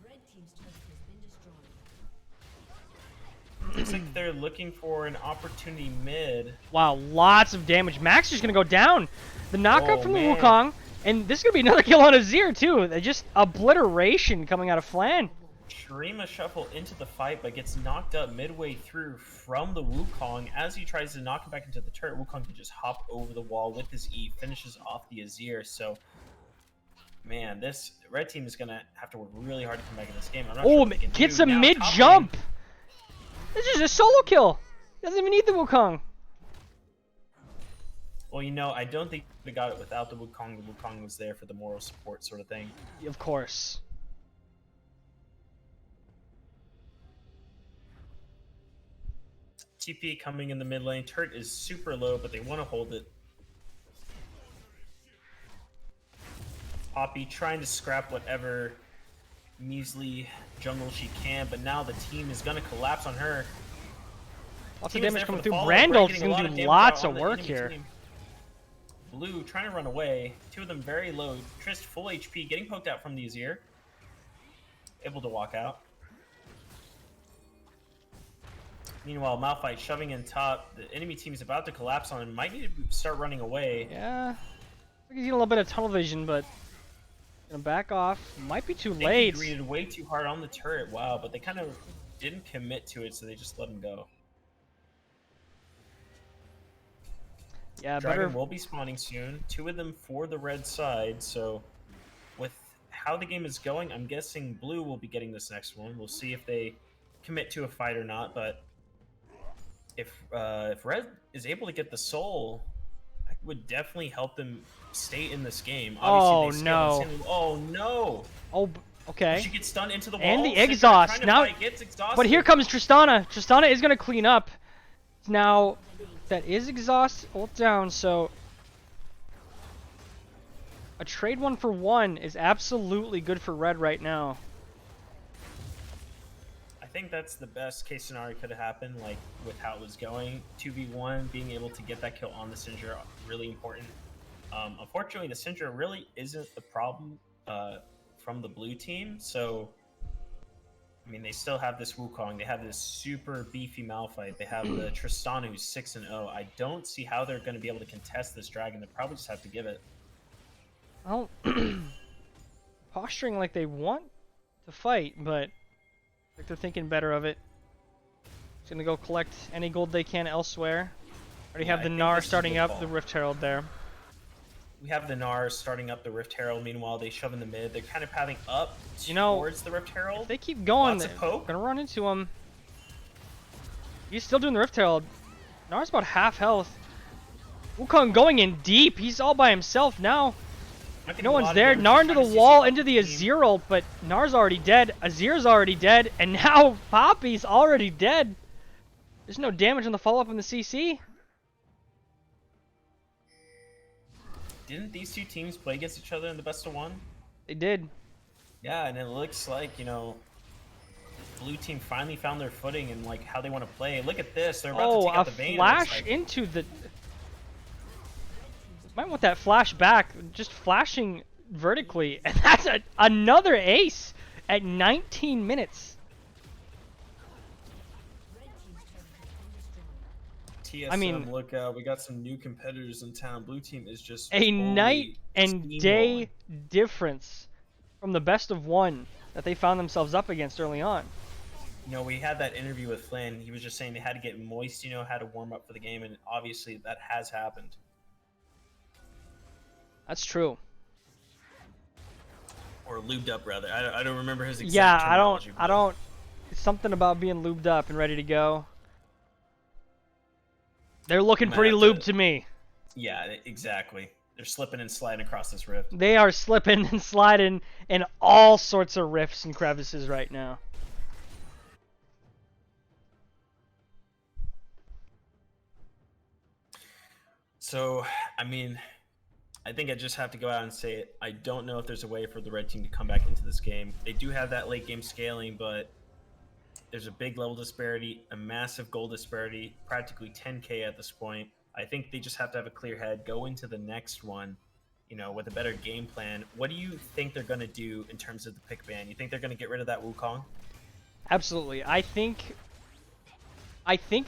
Red team's turret has been destroyed. Looks like they're looking for an opportunity mid. Wow, lots of damage. Max is gonna go down. The knockup Oh, from man. the Wukong, and this is gonna be another kill on Azir too. Just obliteration coming out of Flan. Shurima shuffle into the fight, but gets knocked up midway through from the Wukong. As he tries to knock him back into the turret, Wukong can just hop over the wall with his E, finishes off the Azir. So, man, this red team is gonna have to work really hard to come back in this game. I'm not sure Oh, what they can gets do. a Now, mid top lane- jump. This is a solo kill. Doesn't even need the Wukong. Well, you know, I don't think they got it without the Wukong. The Wukong was there for the moral support sort of thing. Of course. TP coming in the mid lane. Turret is super low, but they want to hold it. Poppy trying to scrap whatever measly jungle she can, but now the team is going to collapse on her. Lots Team of is damage there for coming the through. follow-up. Randall's Getting a lot gonna of do damage lots out of on the work enemy here. team. Blue trying to run away. Two of them very low. Triss full HP, getting poked out from the Azir. Able to walk out. Meanwhile, Malphite shoving in top. The enemy team is about to collapse on him. Might need to start running away. Yeah. He's getting a little bit of tunnel vision, but Gonna back off. Might be too I think he late. greeted way too hard on the turret. Wow, but they kind of didn't commit to it, so they just let him go. Yeah, Dragon better. will be spawning soon. 2 of them for the red side. So, with how the game is going, I'm guessing blue will be getting this next one. We'll see if they commit to a fight or not. But if red is able to get the soul, that would definitely help them stay in this game. Oh, Obviously, they no. scale insanely- Oh no! Oh, okay. She gets stunned into the wall. And the Cinder exhaust. trying to Now- fight, gets exhausted. But here comes Tristana. Tristana is gonna clean up. Now, that is exhaust ult down, so a trade 1-for-1 is absolutely good for red right now. I think that's the best case scenario could have happened, like with how it was going. 2v1, being able to get that kill on the Syndra, really important. Unfortunately, the Syndra really isn't the problem from the blue team. So, I mean, they still have this Wukong. They have this super beefy Malphite. They have the Tristana, who's 6-0. I don't see how they're going to be able to contest this dragon. They probably just have to give it. Well, posturing like they want to fight, but like they're thinking better of it. Just gonna go collect any gold they can elsewhere. Already Yeah, have I the think Gnar this is a starting good up call. the Rift Herald there. We have the Gnar starting up the Rift Herald. Meanwhile, they shove in the mid. They're kind of pathing up You know, towards the Rift Herald. If they keep going, Lots of they're poke. gonna run into him. He's still doing the Rift Herald. Gnar's about half health. Wukong going in deep. He's all by himself now. Not getting No a one's lot of there. damage. Gnar He's into the trying to wall, CC into the the team. Azir, but Gnar's already dead. Azir's already dead, and now Poppy's already dead. There's no damage on the follow-up on the CC. Didn't these two teams play against each other in the best of one? They did. Yeah, and it looks like, you know, blue team finally found their footing and like how they want to play. Look at this. They're about to Oh, take a out the Vayne. it looks flash like. into the... Might want that flash back. Just flashing vertically. And that's another ace at 19 minutes. TSM, I mean- look out. We got some new competitors in town. Blue team is just A night and steamrolling. day difference from the best of one that they found themselves up against early on. You know, we had that interview with Flynn. He was just saying they had to get moist, you know, how to warm up for the game, and obviously that has happened. That's true. Or lubed up, rather. I don't remember his exact Yeah, terminology, I don't. It's something about being lubed up and ready to go. They're looking Might pretty have to- lubed to me. Yeah, exactly. They're slipping and sliding across this rift. They are slipping and sliding in all sorts of rifts and crevices right now. So, I mean, I think I just have to go out and say it. I don't know if there's a way for the red team to come back into this game. They do have that late game scaling, but there's a big level disparity, a massive goal disparity, practically 10k at this point. I think they just have to have a clear head, go into the next one, you know, with a better game plan. What do you think they're going to do in terms of the pick ban? You think they're going to get rid of that Wukong? Absolutely. I think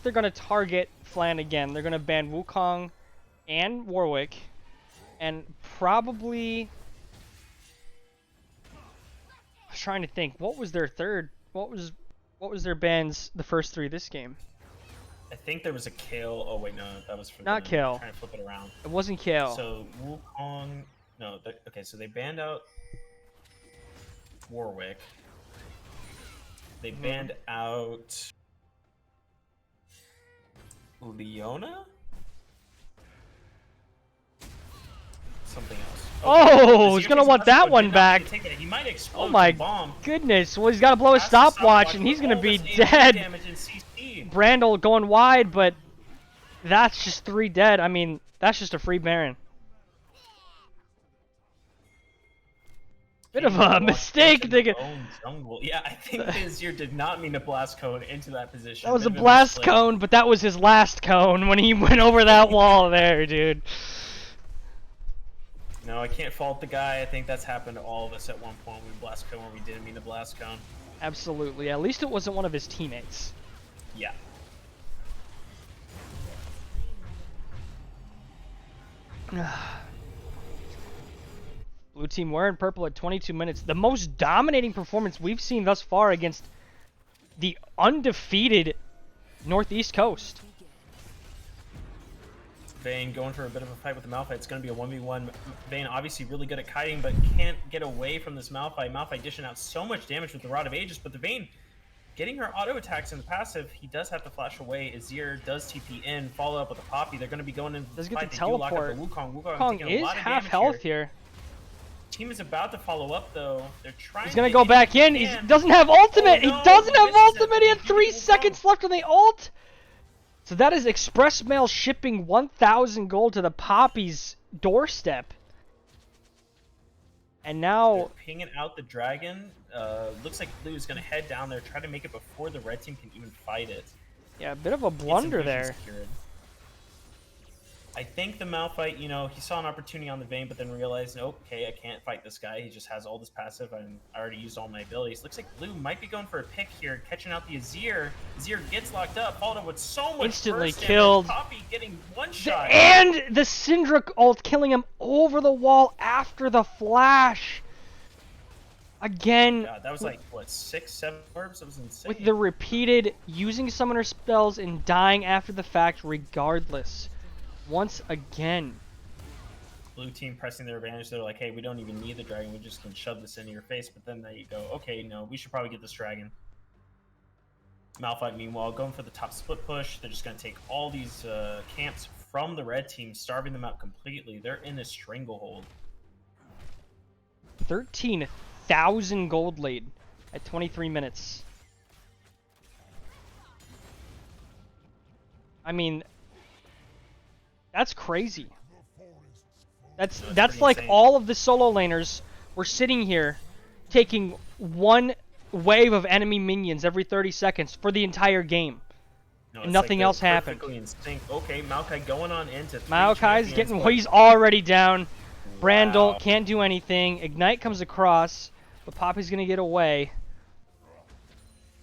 they're gonna target Flan again. They're gonna ban Wukong and Warwick, and probably. I was trying to think. What was their third? What was their bans the first three this game? I think there was a Kale. Oh wait, no, that was for Not them. Kale. I'm trying to flip it around. It wasn't Kale. So Wukong, no, okay. So they banned out Warwick. They banned out Leona. Something else. Oh, he's Azir gonna takes want Musco, that did one not back. take that. He might explode Oh my the bomb. goodness. Well, he's got to blow his Has the stopwatch, and he's with gonna all be this AoE dead. damage in CC. Brandel going wide, but that's just 3 dead. I mean, that's just a free Baron. Bit of He a walked mistake into to get. his own jungle. Yeah, I think Azir did not mean to blast cone into that position. That was a Bit of blast misplay. cone, but that was his last cone when he went over that wall there, dude. No, I can't fault the guy. I think that's happened to all of us at one point. We blast cone where we didn't mean to blast cone. Absolutely. At least it wasn't one of his teammates. Yeah. Blue team wearing purple at 22 minutes. The most dominating performance we've seen thus far against the undefeated Northeast Coast. Vayne going for a bit of a fight with the Malphite. It's going to be a 1v1. Vayne obviously really good at kiting, but can't get away from this Malphite. Malphite dishing out so much damage with the Rod of Ages, but the Vayne getting her auto attacks in the passive, he does have to flash away. Azir does TP in, follow up with a Poppy. They're going to be going into Does the get fight. the They do lock up teleport. the Wukong. Wukong Kong taking a is lot of half damage health here. here. Team is about to follow up though. They're trying. He's gonna to go get back in. He doesn't have ultimate. Oh, no, He doesn't he have misses it. ultimate. He had He 3 Wukong. seconds left on the ult. So that is Express Mail shipping 1,000 gold to the Poppy's doorstep. And They're now pinging out the dragon. Looks like Blue is gonna head down there, try to make it before the red team can even fight it. yeah, a bit of a Get some blunder vision there. secured. I think the Malphite, you know, he saw an opportunity on the Vayne, but then realized, nope, okay, I can't fight this guy. He just has all this passive, and I already used all my abilities. Looks like Blue might be going for a pick here, catching out the Azir. Azir gets locked up, followed up with so much Instantly burst damage. killed. Poppy getting one shot. And the Syndra ult killing him over the wall after the flash. Again, God, that was like, what, 6, 7 orbs? That was insane. with the repeated using summoner spells and dying after the fact regardless. Once again. Blue team pressing their advantage. They're like, hey, we don't even need the dragon. We just can shove this into your face. But then they go, okay, no, we should probably get this dragon. Malphite, meanwhile, going for the top split push. They're just going to take all these camps from the red team, starving them out completely. They're in a stranglehold. 13,000 gold lead at 23 minutes. I mean, that's crazy. That's pretty like insane. all of the solo laners were sitting here taking one wave of enemy minions every 30 seconds for the entire game. No, And it's nothing they're else happened. perfectly in sync. Okay, Maokai going on into 3 Maokai's champions, getting, but- he's already down. Brandel Wow. can't do anything. Ignite comes across, but Poppy's gonna get away.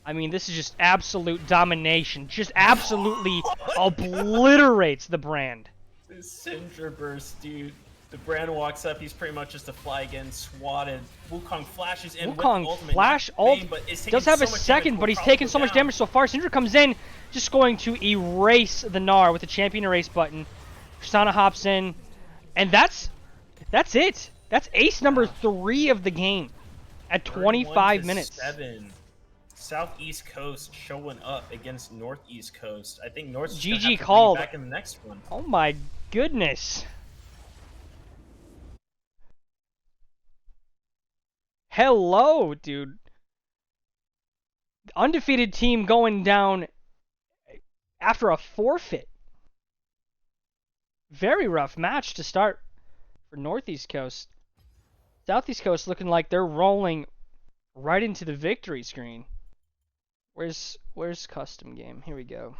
I mean, this is just absolute domination. Just absolutely obliterates the brand. This Syndra burst, dude. The brand walks up. He's pretty much just a fly again, swatted. Wukong flashes in with the Wukong ultimate. flash not Vayne, ult but is taking does have so a much second, damage, but will he's probably taken go so much down. damage so far. Syndra comes in, just going to erase the Gnar with the champion erase button. Tristana hops in, and that's it. That's ace number 3 of the game at 25 minutes. 31-7. Southeast Coast showing up against Northeast Coast. I think North GG called. back in the next one. Oh my goodness. Hello, dude. Undefeated team going down after a forfeit. Very rough match to start for Northeast Coast. Southeast Coast looking like they're rolling right into the victory screen. Where's custom game? Here we go.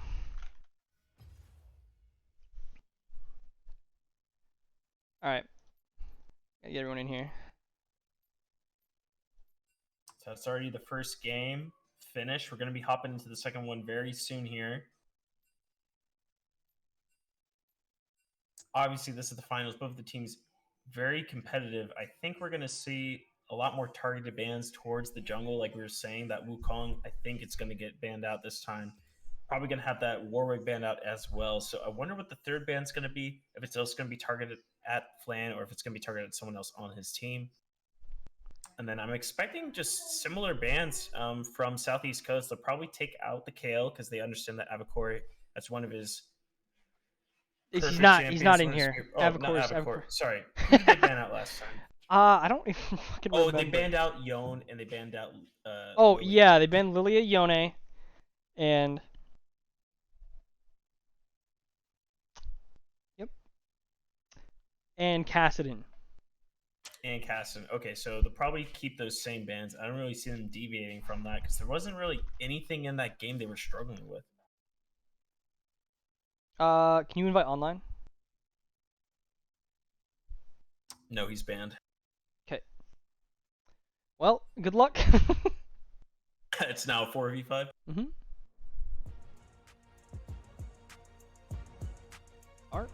Alright. Gotta get everyone in here. So it's already the first game finished. We're going to be hopping into the second one very soon here. Obviously, this is the finals. Both of the teams very competitive. I think we're going to see a lot more targeted bans towards the jungle. Like we were saying, that Wukong, I think it's going to get banned out this time. Probably going to have that Warwick banned out as well. So I wonder what the third ban's going to be. If it's also going to be targeted at Flan or if it's going to be targeted at someone else on his team. And then I'm expecting just similar bans from Southeast Coast. They'll probably take out the Kale because they understand that Avacor, that's one of his. He's perfect not champions, in one of his here. favorite- Oh, Avacor not is Avacor. Avacor. Sorry. Who did they ban out last time? I don't even fucking Oh, remember. they banned out Yone and they banned out. Oh Lily. yeah, they banned Lilia Yone and and Kassadin. And Caston. Okay, so they'll probably keep those same bans. I don't really see them deviating from that because there wasn't really anything in that game they were struggling with. Can you invite online? No, he's banned. Okay. Well, good luck. It's now 4v5. Mhm. Art.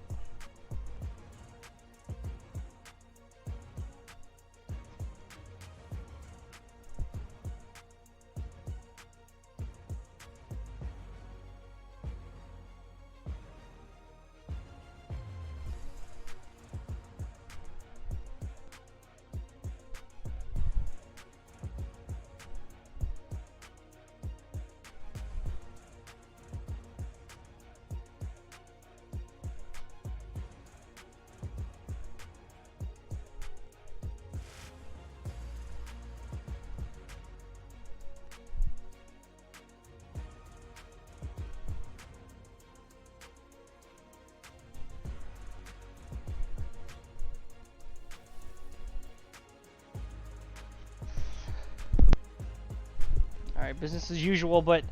Alright, business as usual, but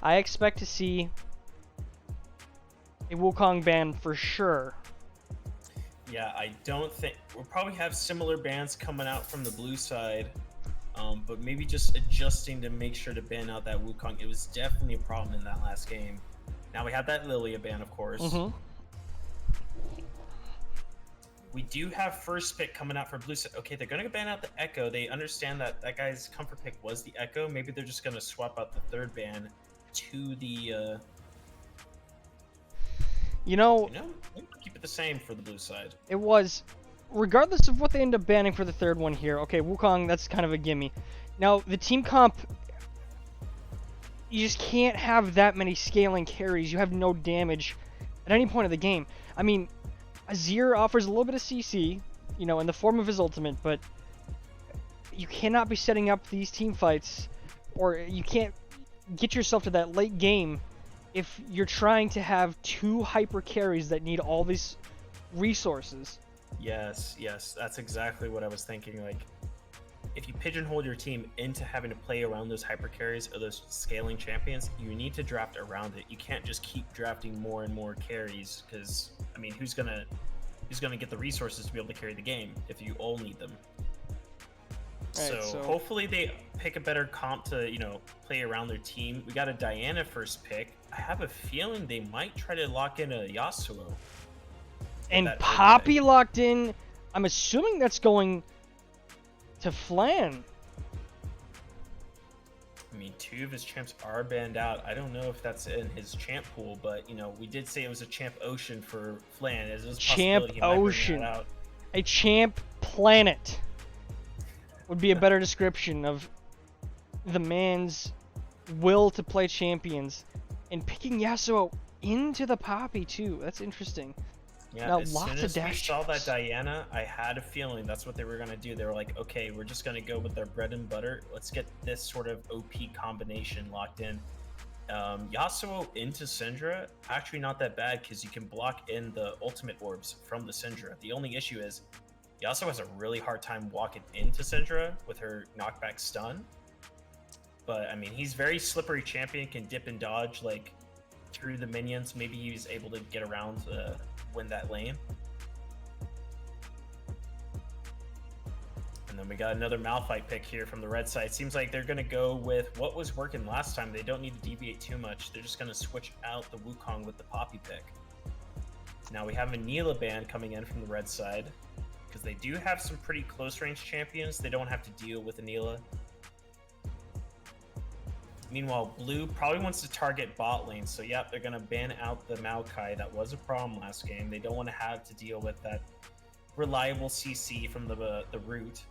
I expect to see a Wukong ban for sure. Yeah, I don't think we'll probably have similar bans coming out from the blue side, but maybe just adjusting to make sure to ban out that Wukong. It was definitely a problem in that last game. Now we have that Lilia ban, of course. Mm-hmm. We do have first pick coming out for blue side. Okay, they're gonna ban out the Echo. They understand that that guy's comfort pick was the Echo. Maybe they're just gonna swap out the third ban to the. You know, keep it the same for the blue side. it was, regardless of what they end up banning for the third one here, okay, Wukong, that's kind of a gimme. Now, the team comp, you just can't have that many scaling carries. You have no damage at any point of the game. I mean, Azir offers a little bit of CC, you know, in the form of his ultimate, but you cannot be setting up these team fights, or you can't get yourself to that late game if you're trying to have two hyper carries that need all these resources. Yes, that's exactly what I was thinking. Like, if you pigeonhole your team into having to play around those hyper carries or those scaling champions, you need to draft around it. You can't just keep drafting more and more carries, because I mean, who's gonna get the resources to be able to carry the game if you all need them? Right, so hopefully they pick a better comp to, you know, play around their team. We got a Diana first pick. I have a feeling they might try to lock in a Yasuo. And that Poppy locked in. I'm assuming that's going to Flan. I mean, 2 of his champs are banned out. I don't know if that's in his champ pool, but, you know, we did say it was a champ ocean for Flan. There's a Champ possibility he might bring that ocean. out. A champ planet would be a better description of the man's will to play champions. And picking Yasuo into the Poppy, too. That's interesting. Yeah, Now, as lots soon of as we dash saw that checks. Diana, I had a feeling that's what they were going to do. They were like, okay, we're just going to go with their bread and butter. Let's get this sort of OP combination locked in. Yasuo into Syndra, actually not that bad, because you can block in the ultimate orbs from the Syndra. The only issue is Yasuo has a really hard time walking into Syndra with her knockback stun. But, I mean, he's very slippery champion, can dip and dodge, like, through the minions. Maybe he's able to get around win that lane. And then we got another Malphite pick here from the red side. Seems like they're going to go with what was working last time. They don't need to deviate too much. They're just going to switch out the Wukong with the Poppy pick. Now we have a Neela ban coming in from the red side, because they do have some pretty close range champions. They don't have to deal with a Neela. Meanwhile, blue probably wants to target bot lane, so yep, they're going to ban out the Maokai. That was a problem last game. They don't want to have to deal with that reliable CC from the root.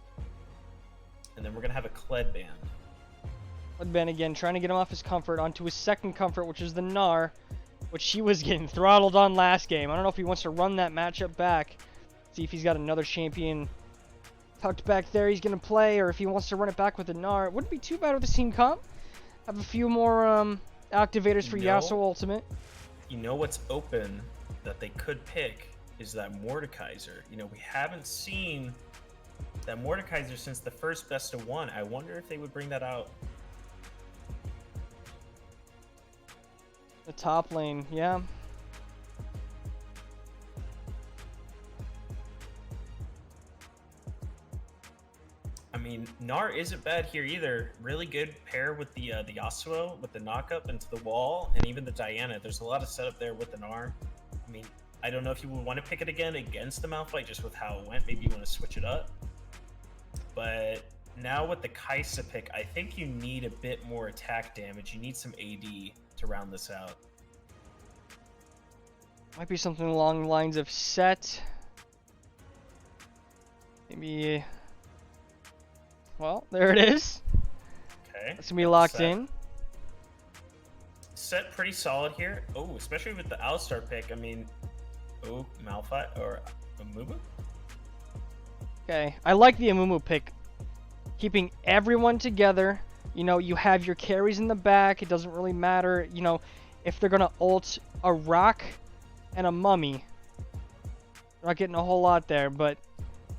And then we're going to have a Kled ban. Kled ban again, trying to get him off his comfort onto his second comfort, which is the Gnar, which he was getting throttled on last game. I don't know if he wants to run that matchup back, see if he's got another champion tucked back there he's going to play, or if he wants to run it back with the Gnar. It wouldn't be too bad with the team comp. Have a few more activators for Yasuo Ultimate. You know what's open that they could pick is that Mordekaiser. You know, we haven't seen that Mordekaiser since the first best of one. I wonder if they would bring that out. The top lane, yeah. I mean, Gnar isn't bad here either. Really good pair with the Yasuo, with the knockup into the wall, and even the Diana. There's a lot of setup there with the Gnar. I mean, I don't know if you would want to pick it again against the Malphite, just with how it went. Maybe you want to switch it up. But now with the Kai'Sa pick, I think you need a bit more attack damage. You need some AD to round this out. Might be something along the lines of set. Maybe... Well, there it is. Okay. It's gonna be locked set. in. Set pretty solid here. Oh, especially with the Alistar pick. I mean, oh, Malphite or Amumu? Okay, I like the Amumu pick. Keeping everyone together. You know, you have your carries in the back. It doesn't really matter. You know, if they're gonna ult a Rock and a Mummy. We're not getting a whole lot there, but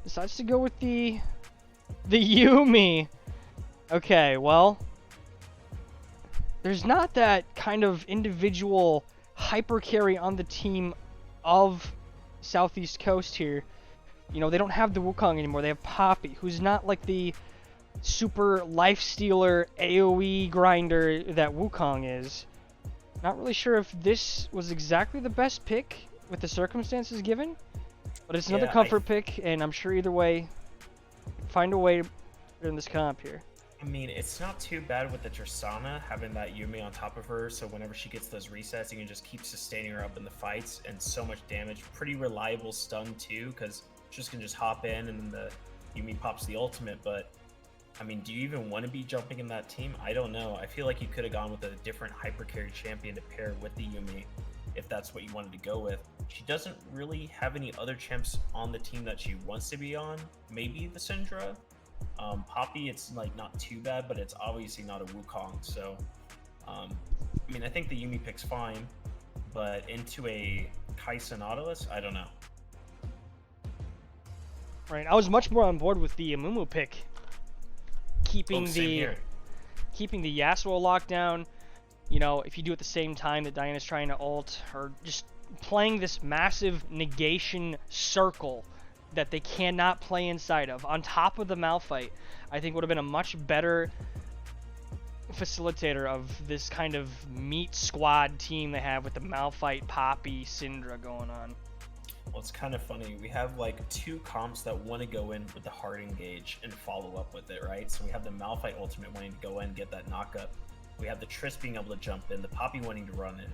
decides to go with the Yuumi. Okay, well, there's not that kind of individual hyper carry on the team of Southeast Coast here. You know, they don't have the Wukong anymore. They have Poppy, who's not like the super life stealer AoE grinder that Wukong is. Not really sure if this was exactly the best pick with the circumstances given, but it's another Yeah, comfort pick, and I'm sure either way, find a way in this comp here. I mean, it's not too bad with the Tristana having that Yumi on top of her, so whenever she gets those resets, you can just keep sustaining her up in the fights, and so much damage. Pretty reliable stun too, because she's can just hop in and then the Yumi pops the ultimate. But I mean, do you even want to be jumping in that team? I don't know. I feel like you could have gone with a different hyper carry champion to pair with the Yumi, if that's what you wanted to go with. She doesn't really have any other champs on the team that she wants to be on. Maybe the Syndra. Poppy, it's like not too bad, but it's obviously not a Wukong. So, I mean, I think the Yumi pick's fine, but into a Kai'Sa Nautilus, I don't know. Right, I was much more on board with the Amumu pick, keeping Same the here. Yasuo lockdown. You know, if you do it at the same time that Diana's trying to ult, or just playing this massive negation circle that they cannot play inside of, on top of the Malphite, I think would have been a much better facilitator of this kind of meat squad team they have with the Malphite, Poppy, Syndra going on. Well, it's kind of funny. We have like two comps that want to go in with the hard engage and follow up with it, right? So we have the Malphite ultimate wanting to go in and get that knockup. We have the Triss being able to jump in, the Poppy wanting to run in.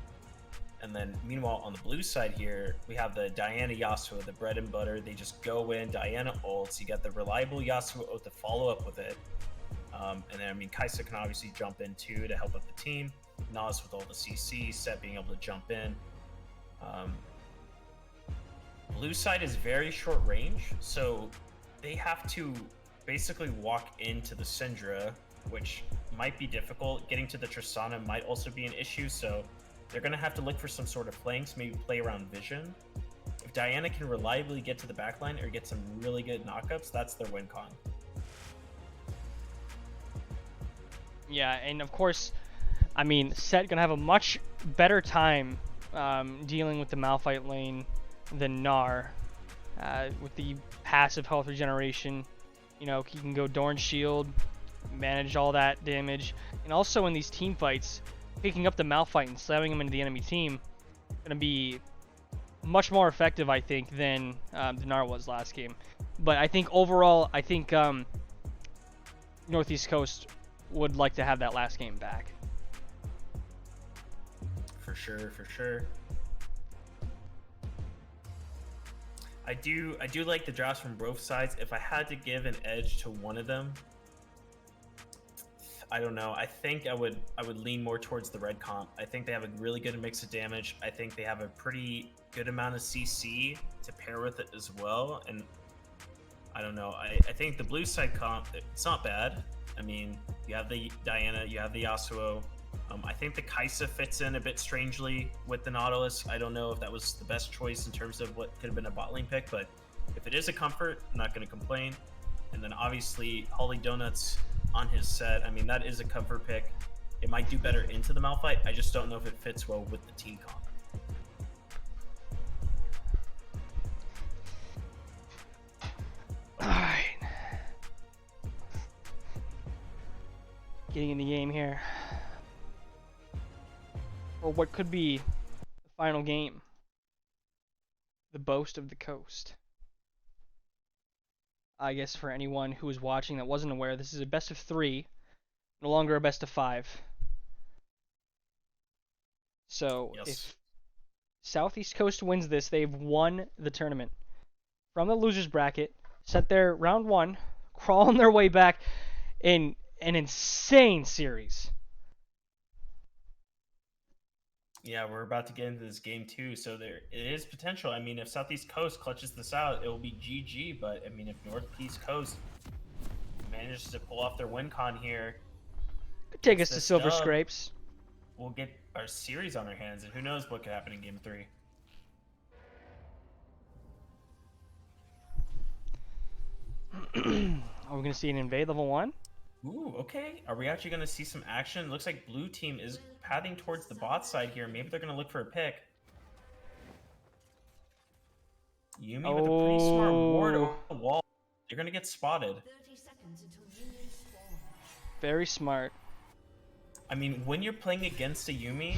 And then meanwhile on the blue side here, we have the Diana Yasuo, the bread and butter. They just go in, Diana ults, you got the reliable Yasuo ult to follow up with it. And then, I mean, Kai'Sa can obviously jump in too to help up the team. Nas with all the CC, Set being able to jump in. Blue side is very short range, so they have to basically walk into the Syndra, which might be difficult. Getting to the Tristana might also be an issue, so they're going to have to look for some sort of flanks, maybe play around vision. If Diana can reliably get to the backline or get some really good knockups, that's their win con. Yeah, and of course, I mean, Set gonna have a much better time dealing with the Malphite lane than Gnar. With the passive health regeneration, you know, he can go Dorn Shield, manage all that damage, and also in these team fights, picking up the Malphite and slamming him into the enemy team, gonna be much more effective, I think, than Gnar was last game. But I think overall, I think Northeast Coast would like to have that last game back. For sure, for sure. I do like the drafts from both sides. If I had to give an edge to one of them, I don't know. I think I would lean more towards the red comp. I think they have a really good mix of damage. I think they have a pretty good amount of CC to pair with it as well. And I don't know. I think the blue side comp, it's not bad. I mean, you have the Diana, you have the Yasuo. I think the Kai'Sa fits in a bit strangely with the Nautilus. I don't know if that was the best choice in terms of what could have been a bot lane pick, but if it is a comfort, I'm not going to complain. And then obviously Holly Donuts on his set. I mean, that is a comfort pick. It might do better into the Malphite. I just don't know if it fits well with the team comp. Alright. Getting in the game here. Or what could be the final game. The Boast of the Coast. I guess for anyone who was watching that wasn't aware, this is a best of 3, no longer a best of 5. So Yes. if Southeast Coast wins this, they've won the tournament. From the losers bracket, set their round 1, crawling their way back in an insane series. Yeah, we're about to get into this game too, so there it is potential. I mean, if Southeast Coast clutches this out, it will be GG. But I mean, if Northeast Coast manages to pull off their win con here, Could take us It's to the Silver dub. Scrapes. we'll get our series on our hands, and who knows what could happen in Game 3. Are we going to see an invade level 1? Ooh, okay. Are we actually going to see some action? Looks like blue team is pathing towards the bot side here. Maybe they're going to look for a pick. Yumi with a pretty smart ward Oh. over the wall. They're going to get spotted. 30 seconds until minions spawn. Very smart. I mean, when you're playing against a Yumi,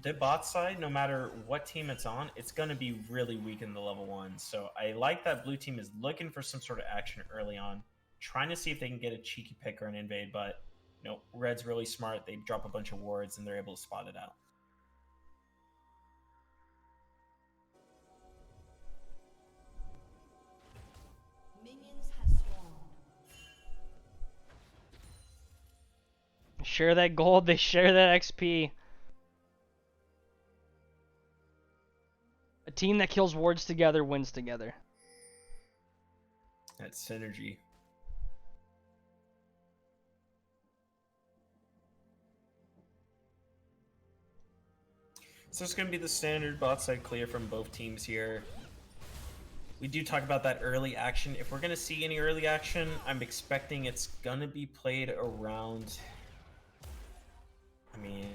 the bot side, no matter what team it's on, it's going to be really weak in the level 1. So I like that blue team is looking for some sort of action early on, trying to see if they can get a cheeky pick or an invade, but red's really smart. They drop a bunch of wards and they're able to spot it out. Minions have spawned. Share that gold, they share that XP. A team that kills wards together wins together. That's synergy. So it's going to be the standard bot side clear from both teams here. We do talk about that early action. If we're going to see any early action, I'm expecting it's going to be played around, I mean,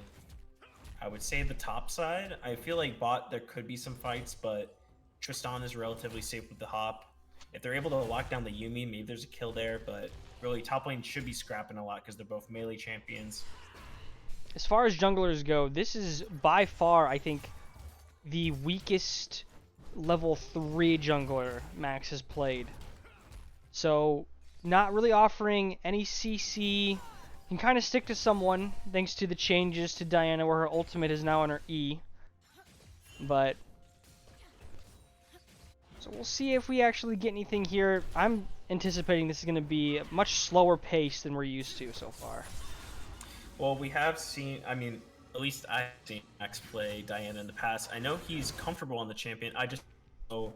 I would say the top side. I feel like bot, there could be some fights, but Tristan is relatively safe with the hop. If they're able to lock down the Yumi, maybe there's a kill there, but really top lane should be scrapping a lot because they're both melee champions. As far as junglers go, this is by far, I think, the weakest level 3 jungler Max has played. So, not really offering any CC. Can kind of stick to someone thanks to the changes to Diana where her ultimate is now on her E. But so we'll see if we actually get anything here. I'm anticipating this is going to be a much slower pace than we're used to so far. Well, we have seen, I mean, at least I've seen Max play Diana in the past. I know he's comfortable on the champion. I just don't know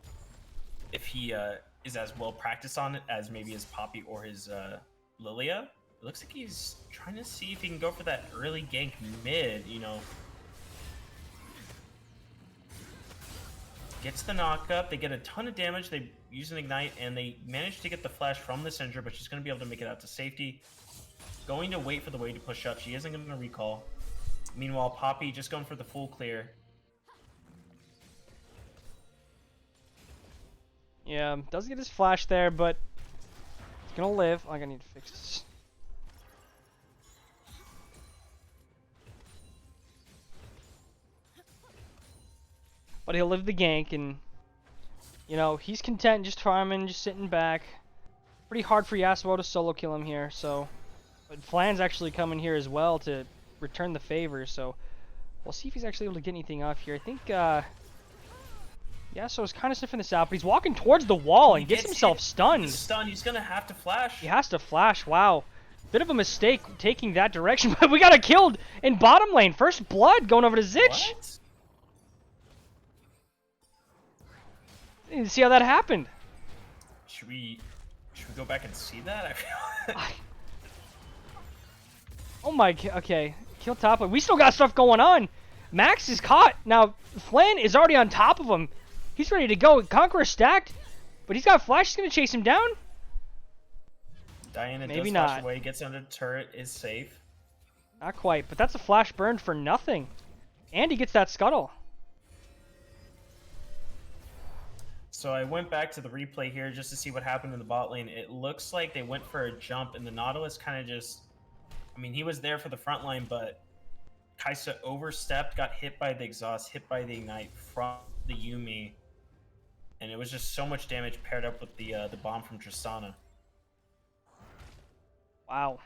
if he is as well practiced on it as maybe his Poppy or his Lilia. It looks like he's trying to see if he can go for that early gank mid, Gets the knock up, they get a ton of damage, they use an ignite, and they manage to get the flash from the Syndra, but she's going to be able to make it out to safety. Going to wait for the wave to push up, she isn't going to recall. Meanwhile, Poppy just going for the full clear. Yeah, does get his flash there, but he's going to live. I need to fix this. But he'll live the gank, and he's content just farming, just sitting back. Pretty hard for Yasuo to solo kill him here, so. But Flan's actually coming here as well to return the favor, so we'll see if he's actually able to get anything off here. I think Yasuo's kind of sniffing this out, but he's walking towards the wall and gets himself stunned. He's stunned, he's gonna have to flash. He has to flash, wow. Bit of a mistake taking that direction, but we got it killed in bottom lane. First blood going over to Zich. What? Didn't see how that happened. Should we go back and see that? Oh my, okay. Kill top lane. We still got stuff going on. Max is caught. Now, Flan is already on top of him. He's ready to go. Conqueror stacked, but he's got flash. He's going to chase him down. Diana Maybe does not. flash away, gets under the turret, is safe. Not quite, but that's a flash burn for nothing. And he gets that scuttle. So I went back to the replay here just to see what happened in the bot lane. It looks like they went for a jump, and the Nautilus kind of just... I mean, he was there for the front line, but Kai'Sa overstepped, got hit by the exhaust, hit by the ignite from the Yumi, and it was just so much damage paired up with the bomb from Tristana. Wow.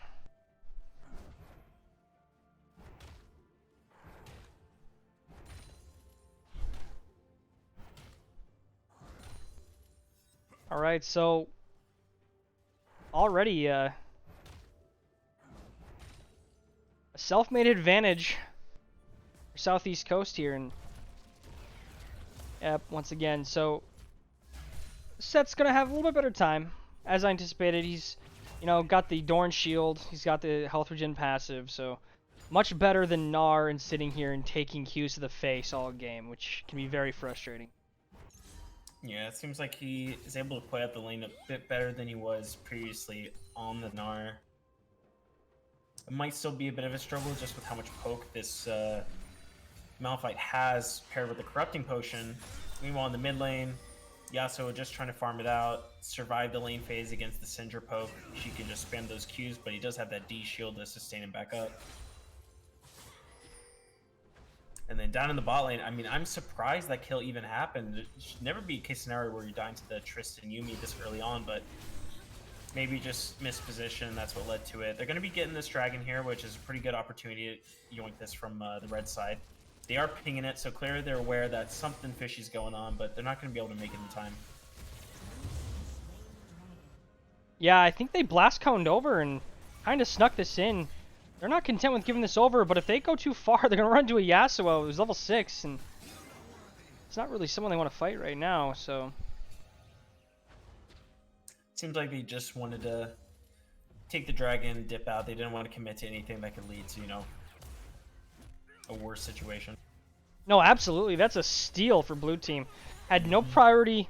All right, so already a self-made advantage for Southeast Coast here, and yep, once again, so Set's gonna have a little bit better time, as I anticipated. He's, got the Dorn Shield, he's got the health regen passive, so much better than Gnar and sitting here and taking Qs to the face all game, which can be very frustrating. Yeah, it seems like he is able to play out the lane a bit better than he was previously on the Gnar. It might still be a bit of a struggle just with how much poke this Malphite has paired with the Corrupting Potion. Meanwhile, in the mid lane, Yasuo just trying to farm it out, survive the lane phase against the Syndra poke. She can just spam those Qs, but he does have that D shield to sustain him back up. And then down in the bot lane, I mean, I'm surprised that kill even happened. It should never be a case scenario where you're dying to the Tristan Yuumi this early on, but maybe just misposition, that's what led to it. They're going to be getting this dragon here, which is a pretty good opportunity to yoink this from the red side. They are pinging it, so clearly they're aware that something fishy's going on, but they're not going to be able to make it in time. Yeah, I think they blast coned over and kind of snuck this in. They're not content with giving this over, but if they go too far, they're going to run to a Yasuo who's level 6, and it's not really someone they want to fight right now, so... Seems like they just wanted to take the dragon, dip out. They didn't want to commit to anything that could lead to, you know, a worse situation. No, absolutely. That's a steal for blue team. Had no priority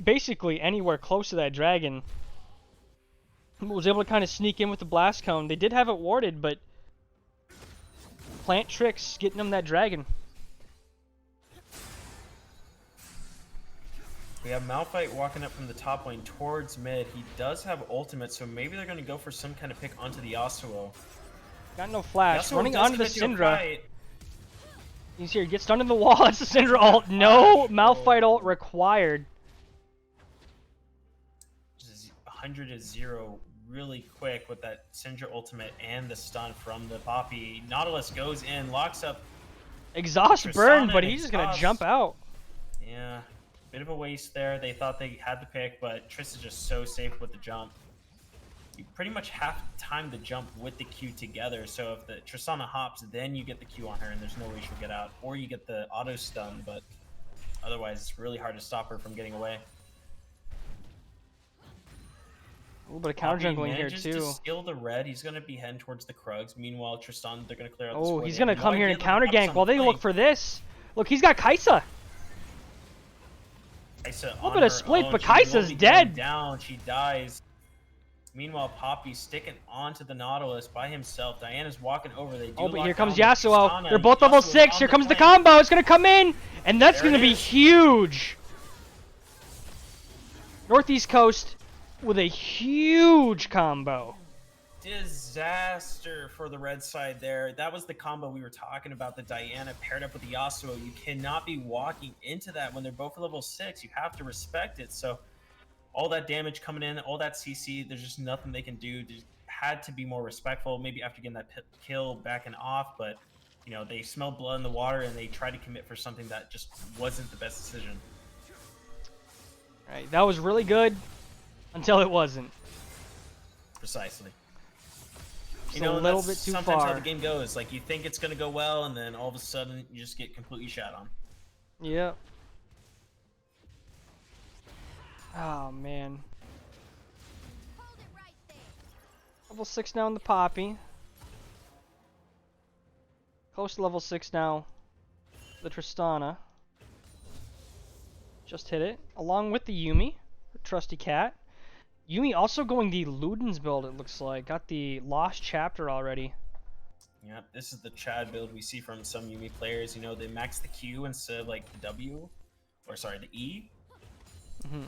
basically anywhere close to that dragon. Was able to kind of sneak in with the blast cone. They did have it warded, but plant tricks getting them that dragon. We have Malphite walking up from the top lane towards mid. He does have ultimate, so maybe they're going to go for some kind of pick onto the Yasuo. Got no flash. Yasuo Running does onto the commit to a Syndra. fight. He's here. Gets stunned in the wall. That's the Syndra ult. No Malphite ult required. 100 to 0 really quick with that Syndra ultimate and the stun from the Poppy. Nautilus goes in, locks up. Exhaust Tristana burn, but and he's just going to exhaust. jump out. Yeah, bit of a waste there. They thought they had the pick, but Triss is just so safe with the jump. You pretty much have to time the jump with the Q together, so if the Tristana hops, then you get the Q on her and there's no way she'll get out. Or you get the auto stun, but otherwise it's really hard to stop her from getting away. A little bit of counter Poppy jungling here manages too. to steal the red. He's going to be heading towards the Krugs. Meanwhile, Tristan, they're going to clear out the Oh, square. he's They going to have come no here idea and the counter Pops gank on while the they flank. look for this. Look, he's got Kaisa. Kaisa Little on bit of her split, own. but She will Kaisa's be going dead. Down, she dies. Meanwhile, Poppy's sticking onto the Nautilus by himself. Diana's walking over. They do Oh, but lock here comes down with Yasuo. Tristana. They're both level Yasuo's 6. on Here comes the flank. combo. It's going to come in, and that's There going to it be is. huge. Northeast Coast with a huge combo. Disaster for the red side there. That was the combo we were talking about, the Diana paired up with the Yasuo. You cannot be walking into that when they're both level 6. You have to respect it. So all that damage coming in, all that CC, there's just nothing they can do. They had to be more respectful, maybe after getting that kill back and off, but you know, they smelled blood in the water and they tried to commit for something that just wasn't the best decision. Right, that was really good until it wasn't. Precisely. Just a little bit that's too sometimes how far. the game goes. Like, you think it's going to go well, and then all of a sudden, you just get completely shot on. Yep. Oh, man. Hold it right there. Level 6 now in the Poppy. Close to level 6 now. The Tristana. Just hit it. Along with the Yuumi. Trusty cat. Yuumi also going the Ludens build, it looks like. Got the Lost Chapter already. Yep, this is the Chad build we see from some Yuumi players. You know, they max the Q instead of, like, the W. Or, sorry, the E.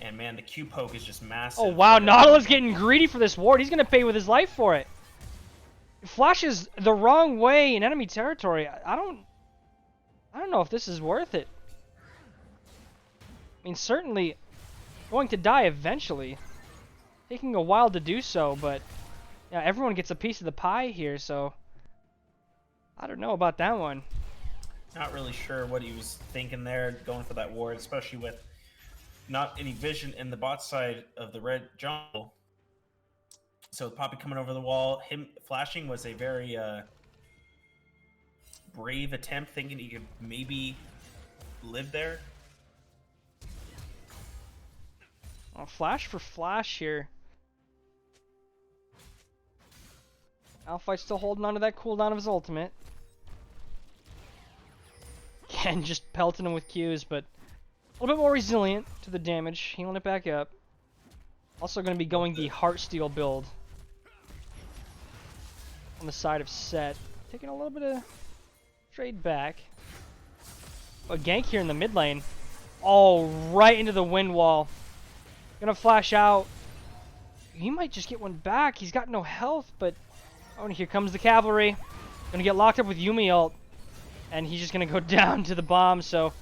And, man, the Q poke is just massive. Oh, wow. for- Nautilus getting greedy for this ward. He's going to pay with his life for it. It flashes the wrong way in enemy territory. I don't know if this is worth it. I mean, certainly going to die eventually. Taking a while to do so, but yeah, everyone gets a piece of the pie here, so I don't know about that one. Not really sure what he was thinking there, going for that ward, especially with not any vision in the bot side of the red jungle. So Poppy coming over the wall, him flashing was a very brave attempt, thinking he could maybe live there. Oh, flash for flash here. Malphite's still holding on to that cooldown of his ultimate. Again, just pelting him with Qs, but a little bit more resilient to the damage, healing it back up. Also going to be going the Heartsteel build. on the side of Set. Taking a little bit of trade back. A gank here in the mid lane. Oh, right into the wind wall. Gonna flash out. He might just get one back. He's got no health, but... Oh, and here comes the cavalry. Gonna get locked up with Yuumi ult. And he's just gonna go down to the bomb, so...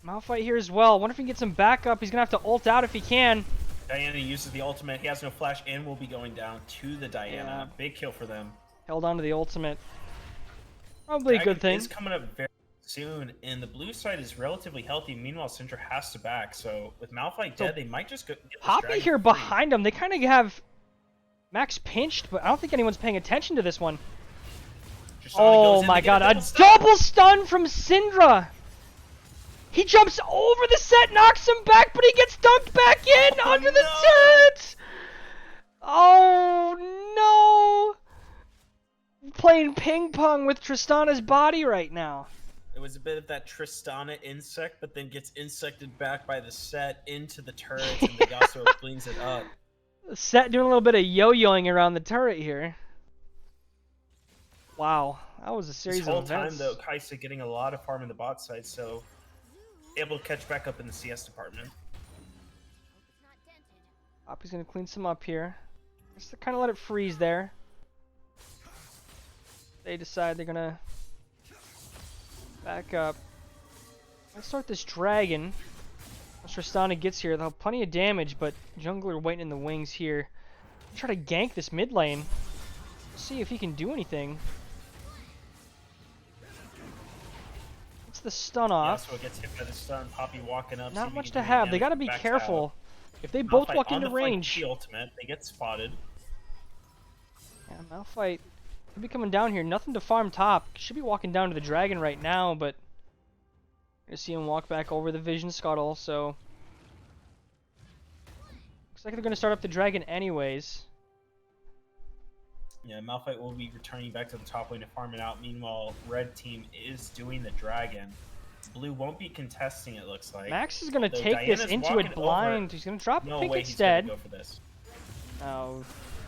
Malphite here as well. Wonder if he can get some backup. He's gonna have to ult out if he can. Diana uses the ultimate. He has no flash and will be going down to the Diana. Big kill for them. Held on to the ultimate. Probably a good thing. It's coming up very soon, and the blue side is relatively healthy. Meanwhile, Syndra has to back, so with Malphite dead, they might just get this Poppy dragon here free. behind him. They kind of have Max pinched, but I don't think anyone's paying attention to this one. Tristana Oh goes in my to get god, a double stun. double stun from Syndra! He jumps over the Set, knocks him back, but he gets dunked back in under the turret! Oh no! Playing ping pong with Tristana's body right now. It was a bit of that Tristana insect, but then gets insected back by the Set into the turret, and the Yasuo cleans it up. Set doing a little bit of yo-yoing around the turret here. Wow, that was a series This whole of events. time, though, Kai'Sa getting a lot of farm in the bot side, so able to catch back up in the CS department. Poppy's gonna clean some up here. Just to kind of let it freeze there. They decide they're gonna back up. Let's start this dragon. Once Tristana gets here, they'll have plenty of damage, but jungler waiting in the wings here. Try to gank this mid lane. See if he can do anything. It's the stun off. Yasuo gets hit by the stun. Poppy walking up. see Not if he much can to do any have. They damage, gotta be backs careful. out. If they both Malphite walk on into the flank, range. the ultimate. They get spotted. Yeah, Malphite could be coming down here. Nothing to farm top. Should be walking down to the dragon right now, but you're gonna see him walk back over the vision scuttle, so looks like they're gonna start up the dragon anyways. Yeah, Malphite will be returning back to the top lane to farm it out. Meanwhile, red team is doing the dragon. Blue won't be contesting, it looks like. Max is gonna Though take this Diana's into walking it blind. over. He's gonna drop No a pick way he's instead. gonna go for this. Oh,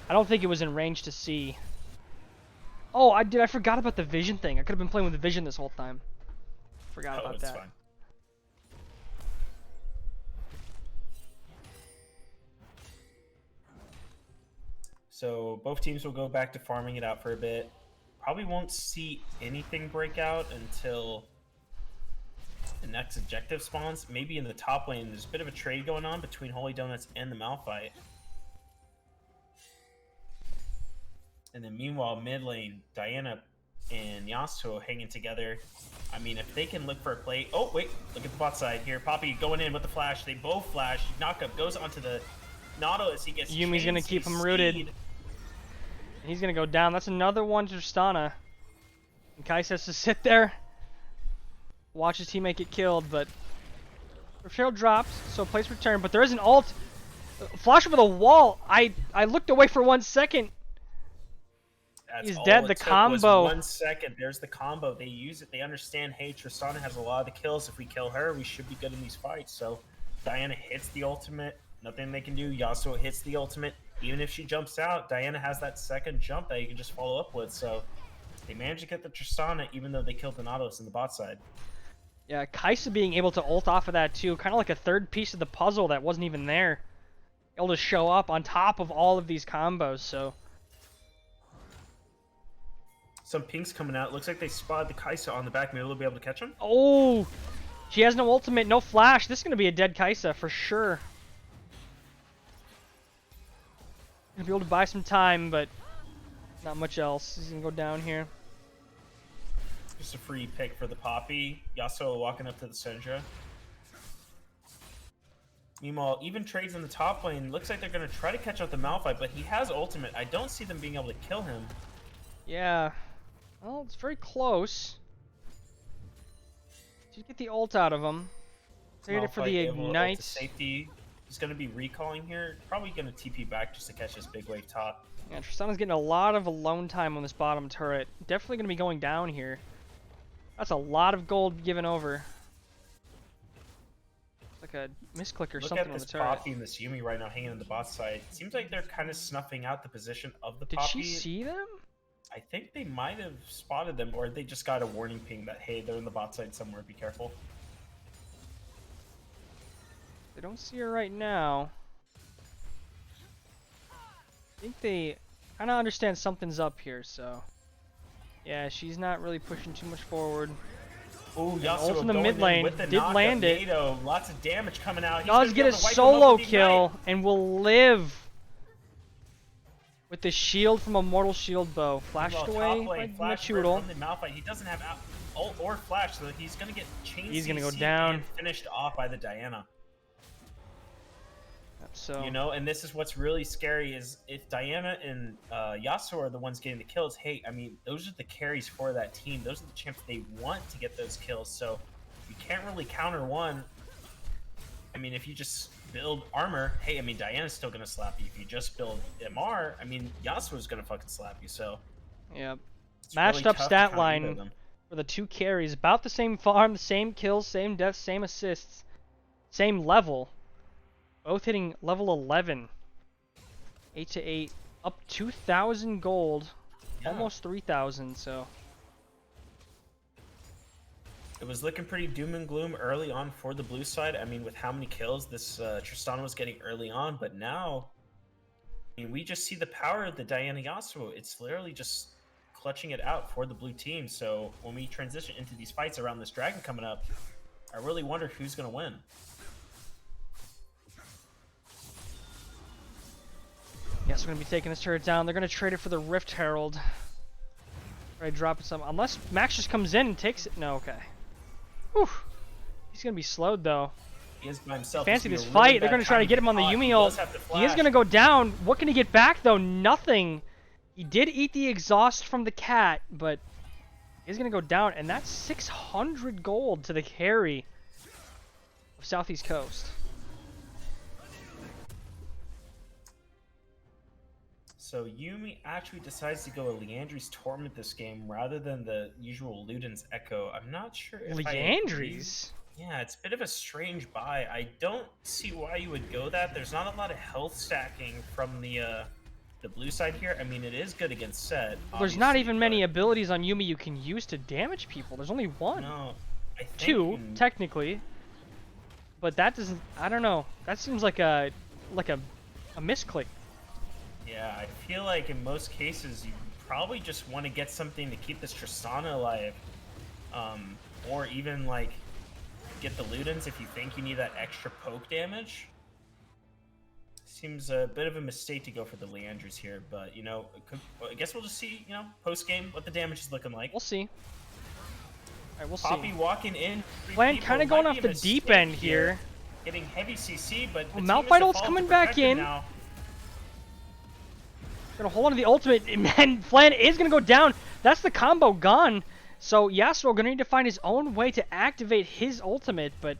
I don't think it was in range to see. Oh, I forgot about the vision thing. I could have been playing with the vision this whole time. Forgot Oh, about it's that. fine. So both teams will go back to farming it out for a bit. Probably won't see anything break out until the next objective spawns. Maybe in the top lane, there's a bit of a trade going on between Holy Donuts and the Malphite. And then meanwhile, mid lane, Diana and Yasuo hanging together. I mean, if they can look for a play... Oh, wait, look at the bot side here. Poppy going in with the flash. They both flash. Knockup goes onto the Nautilus. He gets Yumi's gonna chains, keep he's him rooted. speed. He's gonna go down. That's another one to Tristana. And Kai'Sa has to sit there, watch his teammate get killed, but Cheryl drops, so place return. But there is an ult. Flash over the wall. I looked away for 1 second. That's He's all dead. it The took was combo. 1 second. There's the combo. They use it. They understand, hey, Tristana has a lot of the kills. If we kill her, we should be good in these fights. So Diana hits the ultimate. Nothing they can do. Yasuo hits the ultimate. Even if she jumps out, Diana has that second jump that you can just follow up with. So they managed to get the Tristana, even though they killed the Nautilus in the bot side. Yeah, Kai'Sa being able to ult off of that too, kind of like a third piece of the puzzle that wasn't even there. Able to show up on top of all of these combos, so... Some pinks coming out. Looks like they spotted the Kai'Sa on the back. Maybe they'll be able to catch him. Oh! She has no ultimate, no flash. This is going to be a dead Kai'Sa for sure. Gonna be able to buy some time, but not much else. He's going to go down here. Just a free pick for the Poppy. Yasuo walking up to the Syndra. Meanwhile, even trades in the top lane. Looks like they're going to try to catch up the Malphite, but he has ultimate. I don't see them being able to kill him. Yeah. Well, it's very close. Just get the ult out of him. Save it for the Malphite able to ult to ignite. safety. He's going to be recalling here. Probably going to TP back just to catch this big wave top. Yeah, Tristana's getting a lot of alone time on this bottom turret. Definitely going to be going down here. That's a lot of gold given over. Like a misclick or Look something at on this the turret. Poppy and this Yuumi right now hanging on the bot side. Seems like they're kind of snuffing out the position of the Did Poppy. she see them? I think they might have spotted them, or they just got a warning ping that, hey, they're in the bot side somewhere, be careful. They don't see her right now. I think they kind of understand something's up here, so... Yeah, she's not really pushing too much forward. Ooh, And Yasuo ult in the going mid in lane, with the did knock land of it. NATO. Lots of damage coming out. He's Does gonna get be a able to wipe them up solo with the Ignite. kill and will live with the shield from a Mortal Shield Bow. Flashed Well, away top by lane, flash burn Machoodle. from the Malphite. He doesn't have ult or flash, so he's gonna get chain He's gonna go CC'd down. and finished off by the Diana. So You know, and this is what's really scary is if Diana and Yasuo are the ones getting the kills, hey, I mean, those are the carries for that team. Those are the champs they want to get those kills, so you can't really counter one. I mean, if you just build armor, hey, I mean, Diana's still going to slap you. If you just build MR, I mean, Yasuo's going to fucking slap you, so... Yep. it's Matched really up tough to stat counter either of line them. for the two carries. About the same farm, the same kills, same deaths, same assists, same level. Both hitting level 11. 8 to 8. Up 2,000 gold. Yeah. Almost 3,000, so... It was looking pretty doom and gloom early on for the blue side. I mean, with how many kills this Tristana was getting early on, but now, I mean, we just see the power of the Diana Yasuo. It's literally just clutching it out for the blue team. So when we transition into these fights around this dragon coming up, I really wonder who's going to win. Yes, we're going to be taking this turret down. They're going to trade it for the Rift Herald. Try dropping some. Unless Max just comes in and takes it. No, okay. Whew. He's going to be slowed, though. He is by himself. Fancy It's this gonna be a really fight. They're bad going to try time to get him on the caught. Yuumi He ult. does have to He is flash. going to go down. What can he get back, though? Nothing. He did eat the exhaust from the cat, but he's going to go down. And that's 600 gold to the carry of Southeast Coast. So Yuumi actually decides to go a Leandri's Torment this game rather than the usual Luden's Echo. I'm not sure if I agree. Leandri's? Yeah, it's a bit of a strange buy. I don't see why you would go that. There's not a lot of health stacking from the blue side here. I mean, it is good against Set. There's not obviously, even many but abilities on Yuumi you can use to damage people. There's only one. No, I think Two, in- technically. But that doesn't... I don't know. That seems like a misclick. Yeah, I feel like in most cases you probably just want to get something to keep this Tristana alive, or even like get the Ludens if you think you need that extra poke damage. Seems a bit of a mistake to go for the Leandris here, but you know, I guess we'll just see, you know, post game what the damage is looking like. We'll see. Alright, we'll Poppy see. walking in. Plan kind of going off the deep end here. Getting heavy CC, but the Well, team is Malphite ult's default coming to back protect him in. now. Gonna hold on to the ultimate, and Flan is gonna go down. That's the combo gone. So Yasuo gonna need to find his own way to activate his ultimate, but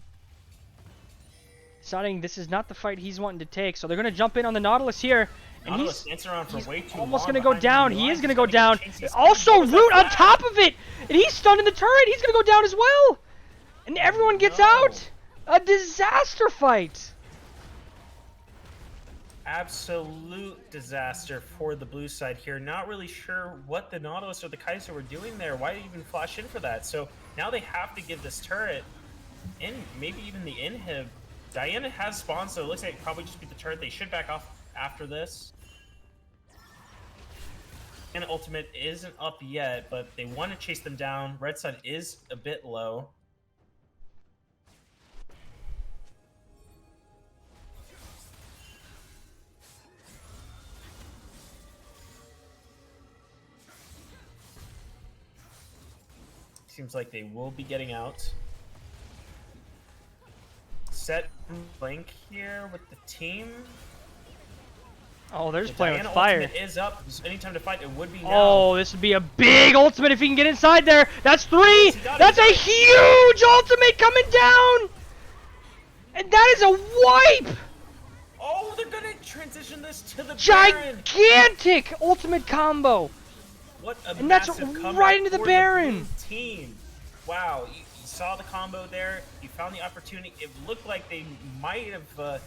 deciding this is not the fight he's wanting to take. So they're gonna jump in on the Nautilus here, and Nautilus dancing around for he's way too almost long gonna go behind the down. enemy He is lines. gonna He's go get down. chased. He's Also, gonna go Root on flash. top of it, and he's stunned in the turret. He's gonna go down as well, and everyone gets no. out. A disaster fight. Absolute disaster for the blue side here. Not really sure what the Nautilus or the Kaiser were doing there. Why did they even flash in for that? So now they have to give this turret, and maybe even the inhib. Diana has spawned, so it looks like it probably just beat the turret. They should back off after this. And ultimate isn't up yet, but they want to chase them down. Red side is a bit low. Seems like they will be getting out. Set Blink here with the team. Oh, they're The just playing with Diana fire. ultimate is up. There's any time to fight, it would be now. Oh, this would be a big ultimate if he can get inside there. That's 3. He got it, That's he a got it. huge ultimate coming down. And that is a wipe. Oh, they're gonna transition this to the Baron. Gigantic ultimate combo. What a And that's massive comeback right into the for Baron. blue team. Wow, you saw the combo there. You found the opportunity. It looked like they might have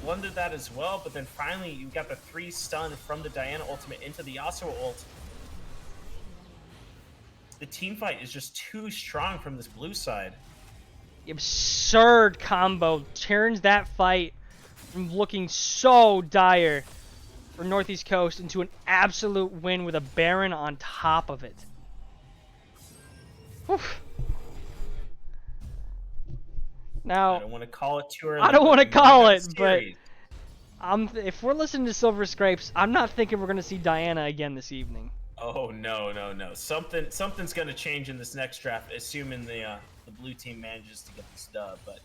blundered that as well, but then finally you got the 3 stun from the Diana ultimate into the Yasuo ult. the team fight is just too strong from this blue side. Absurd combo turns that fight from looking so dire for Northeast Coast into an absolute win with a Baron on top of it. Oof. Now, I don't want to call it too early. I don't but want to we call have it, a but series. if we're listening to Silver Scrapes, I'm not thinking we're gonna see Diana again this evening. Oh no. Something's gonna change in this next draft, assuming the blue team manages to get this dub. But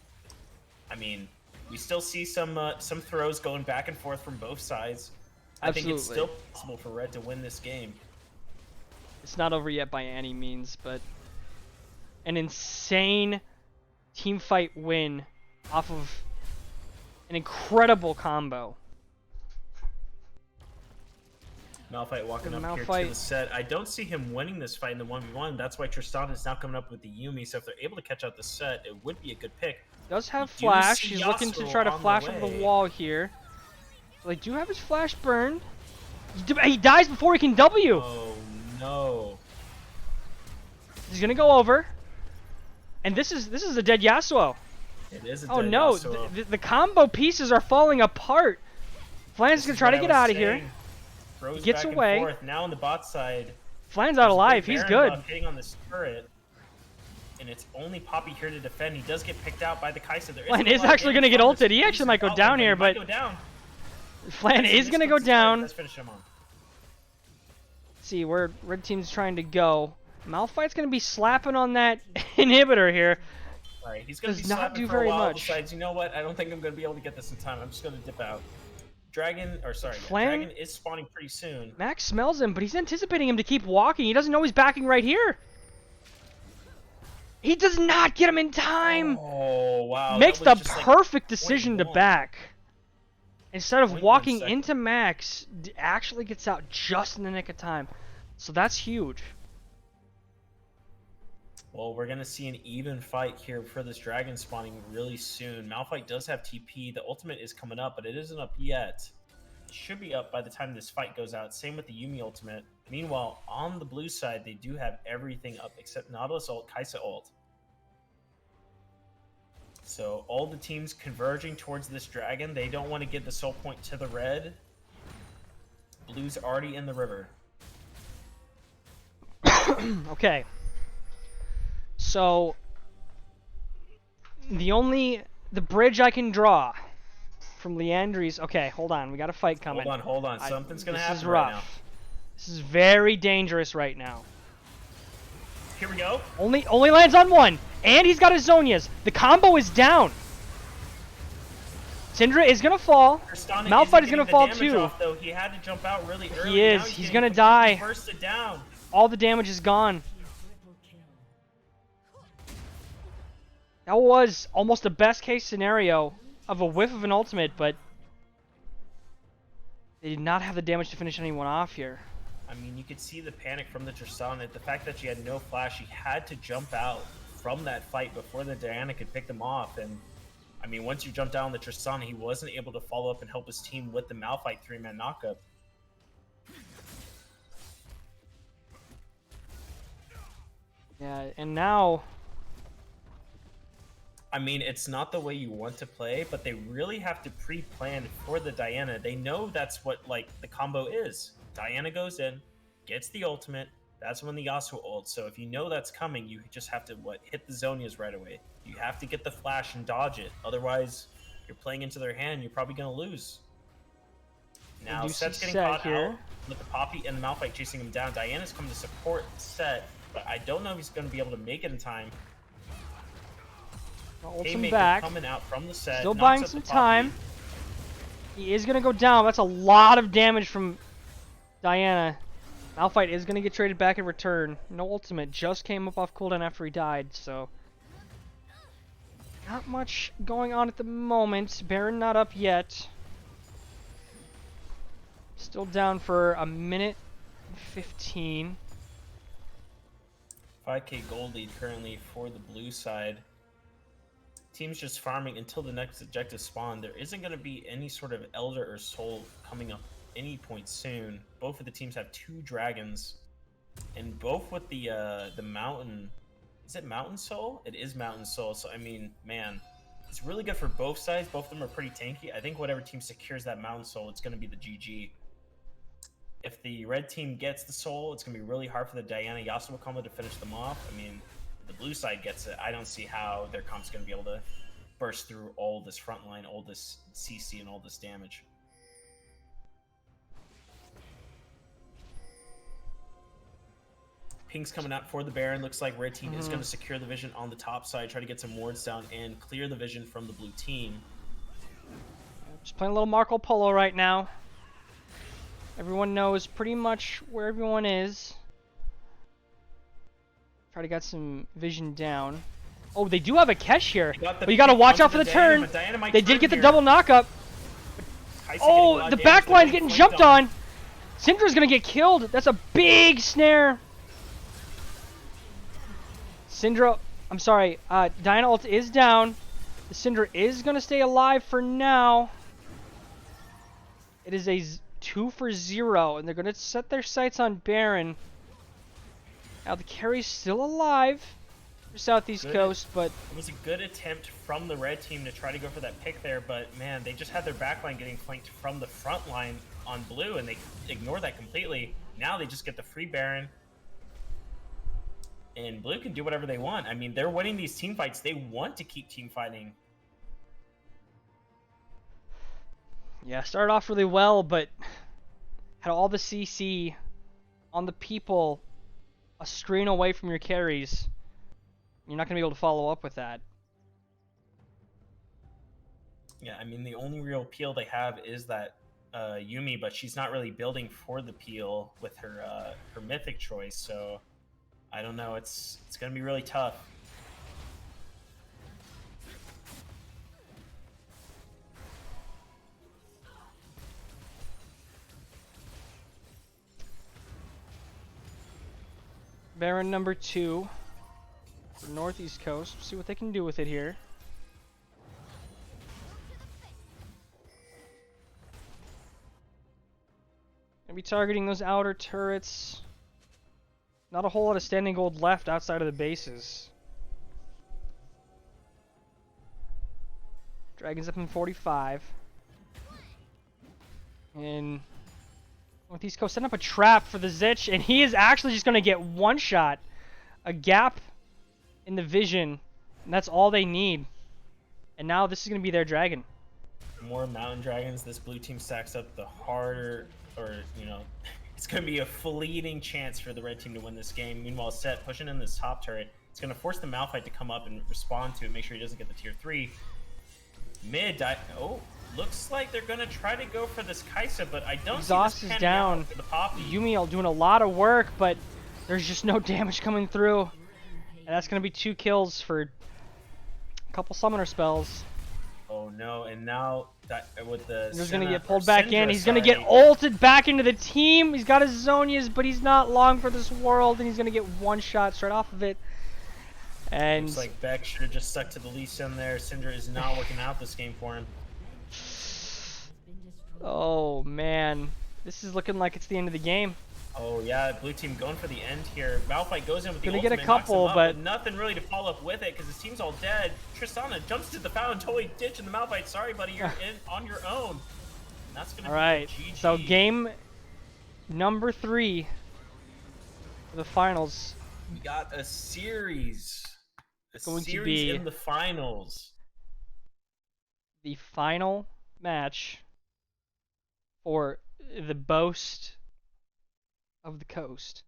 I mean, we still see some throws going back and forth from both sides. I think it's Absolutely. still possible for Red to win this game. It's not over yet by any means, but an insane team fight win off of an incredible combo. Malphite walking up here to Malphite- the set. I don't see him winning this fight in the 1v1. That's why Tristan is now coming up with the Yumi. So if they're able to catch out the set, it would be a good pick. Does have You do flash. see He's looking to Yasuo try to on the flash over the way. wall here. So they do have his flash burned. He dies before he can W. Oh no. He's gonna go over. And this is a dead Yasuo. It is a Oh dead no, Yasuo. the combo pieces are falling apart. Flan's This gonna is try to what I get was out of here. saying. Throws Gets back and away. forth. Now on the bot side. Flan's out there's a alive. big He's Baron good. buff hitting on this turret. And it's only Poppy here to defend. He does get picked out by the Kai'Sa. There Flan isn't a is lot of actually gonna damage get on this ulted. He actually might go bot down lane, but here, he might but go down. Flan Kai'Sa is gonna misclicks go his turret. down. Let's finish him off. See where red team's trying to go. Malphite's gonna be slapping on that inhibitor here. Alright, he's gonna Does be not slapping do for a very while. much. Besides, you know what? I don't think I'm gonna be able to get this in time. I'm just gonna dip out. Dragon Flan- Dragon is spawning pretty soon. Max smells him, but he's anticipating him to keep walking. He doesn't know he's backing right here. He does not get him in time. Oh wow. Makes that the was just, like, perfect decision to 0.1. back. Instead of 0.1 walking second. into Max, actually gets out just in the nick of time. So that's huge. Well, we're gonna see an even fight here for this dragon spawning really soon. Malphite does have TP. The ultimate is coming up, but it isn't up yet. It should be up by the time this fight goes out. Same with the Yumi ultimate. Meanwhile, on the blue side, they do have everything up except Nautilus ult, Kai'Sa ult. So all the teams converging towards this dragon. They don't want to get the soul point to the red. Blue's already in the river. Okay. So the bridge I can draw from Leandri's. Okay, hold on. We got a fight coming. Hold on. Something's gonna This happen is right now. rough. This is very dangerous right now. Here we go. Only lands on one, and he's got his Zonias. The combo is down. Syndra is gonna fall. Tristana Malphite isn't is gonna getting the fall damage too. off, though. He had to jump out really early. He is. Now He's getting gonna completely die. Bursted down. All the damage is gone. That was almost the best case scenario of a whiff of an ultimate, but they did not have the damage to finish anyone off here. I mean, you could see the panic from the Tristana. The fact that she had no flash, she had to jump out from that fight before the Diana could pick them off. And I mean, once you jump down the Tristana, he wasn't able to follow up and help his team with the Malphite 3-man knockup. Yeah, and now I mean, it's not the way you want to play, but they really have to pre-plan for the Diana. They know that's what, like, the combo is. Diana goes in, gets the ultimate, that's when the Yasuo ults. So if you know that's coming, you just have to, hit the Zonias right away. You have to get the flash and dodge it. Otherwise, you're playing into their hand, you're probably going to lose. Now, do see Set's getting Set caught here. out with the Poppy and the Malphite chasing him down. Diana's coming to support Set, but I don't know if he's going to be able to make it in time. ults him Haymaker back. coming out from the set. Still knocks buying up some the Poppy. time. He is gonna go down. That's a lot of damage from Diana. Malphite is gonna get traded back in return. No ultimate. Just came up off cooldown after he died, so not much going on at the moment. Baron not up yet. Still down for a minute and 15. 5k gold lead currently for the blue side. Team's just farming until the next objective spawn. There isn't going to be any sort of Elder or Soul coming up any point soon. Both of the teams have 2 dragons. And both with the mountain, is it Mountain Soul? It is Mountain Soul. So I mean, man, it's really good for both sides. Both of them are pretty tanky. I think whatever team secures that Mountain Soul, it's going to be the GG. If the red team gets the soul, it's going to be really hard for the Diana Yasuo combo to finish them off. I mean, the blue side gets it. I don't see how their comp's going to be able to burst through all this front line, all this CC, and all this damage. Pink's coming out for the Baron. Looks like red team is going to secure the vision on the top side, try to get some wards down, and clear the vision from the blue team. Just playing a little Marco Polo right now. Everyone knows pretty much where everyone is. Try to get some vision down. Oh, they do have a catch here. But you gotta watch out for the turn. They did get the double knockup. Oh, the back line's getting jumped on. Syndra's gonna get killed. That's a big snare. Syndra, I'm sorry, Diana ult is down. The Syndra is gonna stay alive for now. It is a 2 for 0, and they're gonna set their sights on Baron. Now the carry's still alive for Southeast Coast, but it was a good attempt from the red team to try to go for that pick there, but man, they just had their backline getting flanked from the front line on blue, and they ignored that completely. Now they just get the free Baron. And blue can do whatever they want. I mean, they're winning these team fights. They want to keep team fighting. yeah, started off really well, but had all the CC on the people a screen away from your carries. You're not going to be able to follow up with that. Yeah, I mean, the only real peel they have is that Yuumi, but she's not really building for the peel with her her mythic choice, so I don't know. It's going to be really tough. Baron number 2 for Northeast Coast. See what they can do with it here. Gonna be targeting those outer turrets. Not a whole lot of standing gold left outside of the bases. Dragon's up in 45. And Northeast Coast setting up a trap for the Zich, and he is actually just going to get one shot. A gap in the vision, and that's all they need. And now this is going to be their dragon. The more mountain dragons this blue team stacks up, the harder, or, you know, it's going to be a fleeting chance for the red team to win this game. Meanwhile, Set pushing in this top turret. It's going to force the Malphite to come up and respond to it, make sure he doesn't get the tier 3. Mid, oh, looks like they're going to try to go for this Kai'Sa, but I don't Exhaust see is this down. for the Poppy. Yuumi doing a lot of work, but there's just no damage coming through. And that's going to be 2 kills for a couple summoner spells. Oh no, and now that with the He's going to Senna- get pulled or back Syndra, in. He's going to get sorry. ulted back into the team. He's got his Zhonya's, but he's not long for this world, and he's going to get one shot straight off of it. And Looks like Beck should have just stuck to the Lee Sin there. Syndra is not working out this game for him. oh man, this is looking like it's the end of the game. Oh yeah, blue team going for the end here. Malphite goes in with the Gonna get a ultimate, knocks him couple, up, but- nothing really to follow up with it because his team's all dead. Tristana jumps to the fountain, totally ditching the Malphite. Sorry, buddy, you're in on your own. And that's gonna All right, be GG. so game number 3 for the finals. We got a series. A Going to series be- in the finals. The final match for the boast of the coast.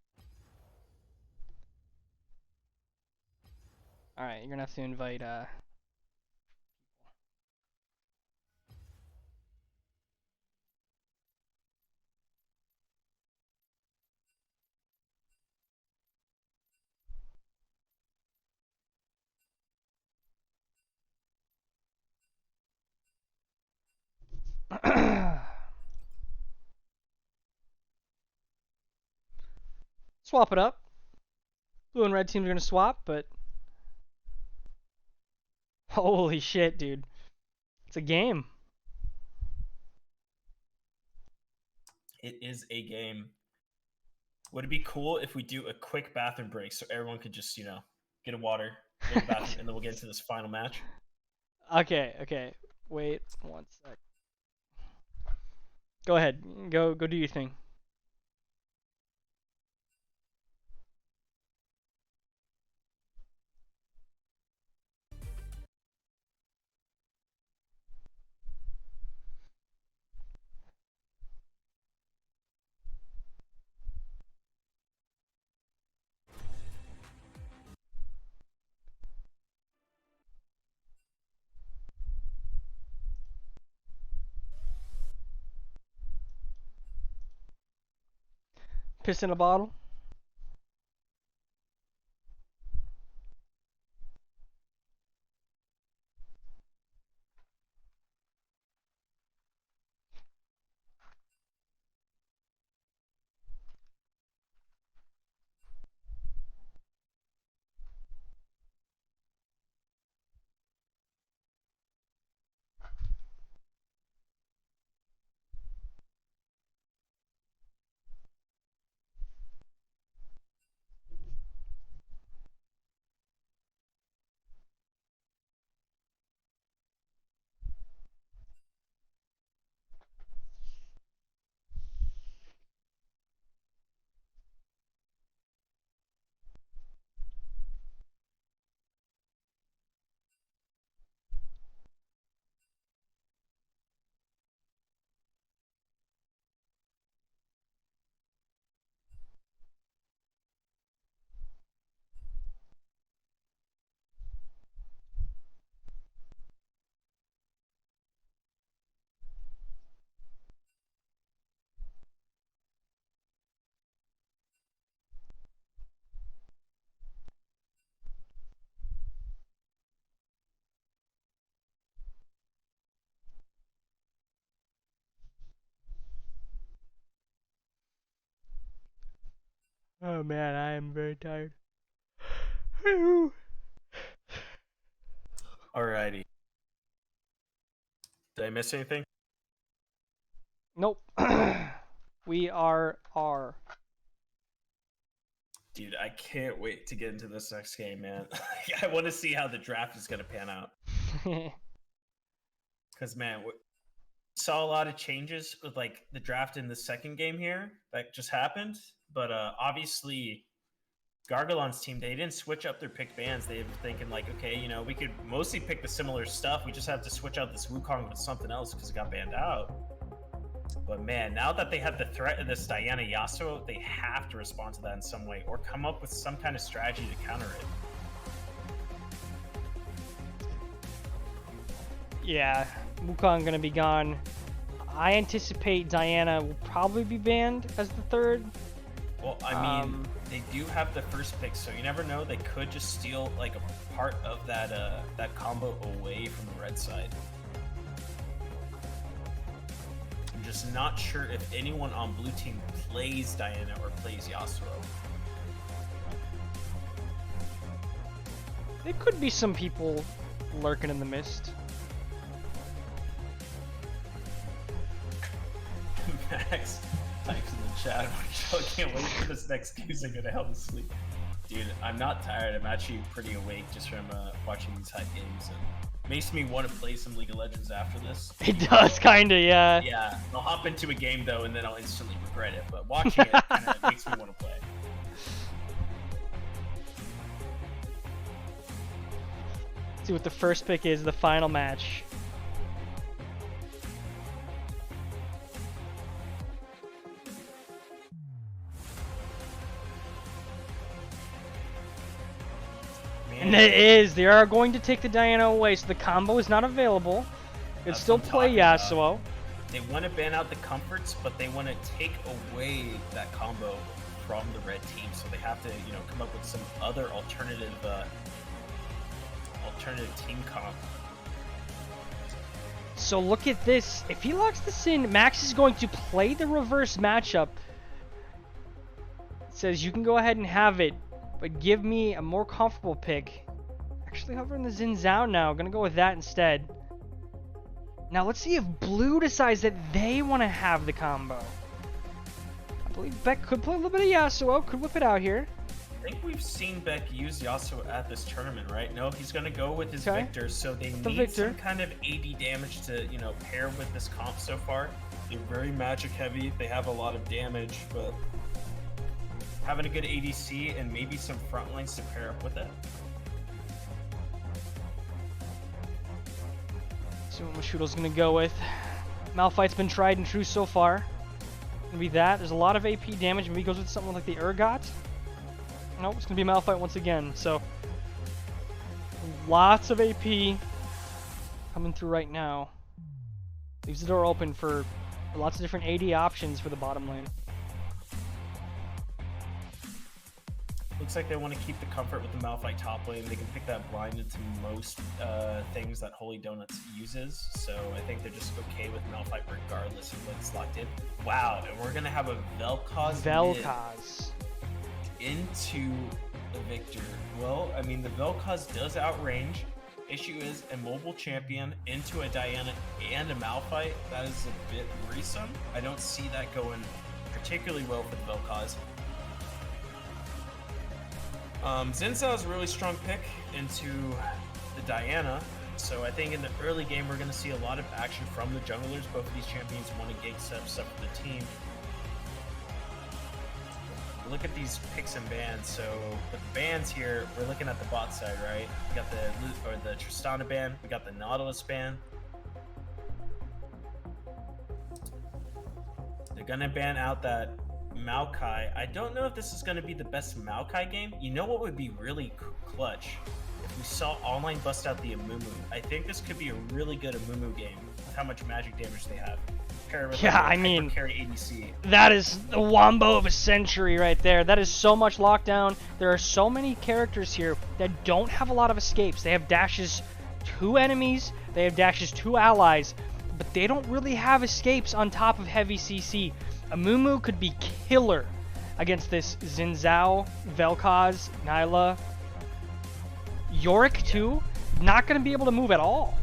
All right, you're gonna have to invite swap it up. Blue and red teams are gonna swap, but holy shit, dude. It's a game. It is a game. Would it be cool if we do a quick bathroom break so everyone could just, get a water, go to the bathroom, and then we'll get into this final match? Okay. Wait 1 sec. Go ahead. Go do your thing. Piss in a bottle. Oh man, I am very tired. Alrighty. Did I miss anything? Nope. We are R. Dude, I can't wait to get into this next game, man. I want to see how the draft is going to pan out. Because, man, we saw a lot of changes with, like, the draft in the second game here that just happened. But obviously, Gargalon's team, they didn't switch up their pick bands. They were thinking, like, okay, we could mostly pick the similar stuff. We just have to switch out this Wukong with something else because it got banned out. But man, now that they have the threat of this Diana Yasuo, they have to respond to that in some way or come up with some kind of strategy to counter it. Yeah, Wukong gonna be gone. I anticipate Diana will probably be banned as the third. Well, I mean, they do have the first pick, so you never know. They could just steal like a part of that combo away from the red side. I'm just not sure if anyone on blue team plays Diana or plays Yasuo. There could be some people lurking in the mist. Max types in the chat, I can't wait for this next game to go to hell to sleep. Dude, I'm not tired. I'm actually pretty awake just from watching these hype games. And makes me want to play some League of Legends after this. It does, kinda, yeah. Yeah, I'll hop into a game though, and then I'll instantly regret it. But watching it kind of makes me want to play. See what the first pick is, the final match. And it is. They are going to take the Diana away, so the combo is not available. You can still play Yasuo. They want to ban out the comforts, but they want to take away that combo from the red team. So they have to, come up with some other alternative team comp. So look at this. If he locks this in, Max is going to play the reverse matchup. It says you can go ahead and have it, but give me a more comfortable pick. Actually, hovering the Xin Zhao now. Gonna go with that instead. Now let's see if Blue decides that they want to have the combo. believe Beck could play a little bit of Yasuo. Could whip it out here. I think we've seen Beck use Yasuo at this tournament, right? No, he's gonna go with his Okay. Victor, so they The need Victor. some kind of AD damage to, pair with this comp so far. They're very magic heavy. They have a lot of damage, but having a good ADC and maybe some front lines to pair up with it. See what Mashudo's gonna go with. Malphite's been tried and true so far. Gonna be that. There's a lot of AP damage. Maybe he goes with something like the Urgot. Nope, it's gonna be Malphite once again. So lots of AP coming through right now. Leaves the door open for lots of different AD options for the bottom lane. Looks like they want to keep the comfort with the Malphite top lane. They can pick that blind into most things that Holy Donuts uses. So I think they're just okay with Malphite regardless of what's locked in. Wow, and we're gonna have a Vel'Koz mid Vel'Koz. into the Victor. Well, I mean the Vel'Koz does outrange. Issue is a mobile champion into a Diana and a Malphite. That is a bit worrisome. I don't see that going particularly well for the Vel'Koz. Xin Zhao is a really strong pick into the Diana, so I think in the early game we're going to see a lot of action from the junglers. Both of these champions want to gank steps up for the team. Look at these picks and bans. So with the bans here, we're looking at the bot side, right? We got the Tristana ban, we got the Nautilus ban. They're going to ban out that Maokai. I don't know if this is going to be the best Maokai game. You know what would be really clutch? If we saw online bust out the Amumu. I think this could be a really good Amumu game with how much magic damage they have. Pair with Yeah, like I mean, carry ADC. that is the wombo of a century right there. That is so much lockdown. There are so many characters here that don't have a lot of escapes. They have dashes to enemies, they have dashes to allies, but they don't really have escapes on top of heavy CC. Amumu could be killer against this Xin Zhao, Vel'Koz, Nyla. Yorick too, not going to be able to move at all.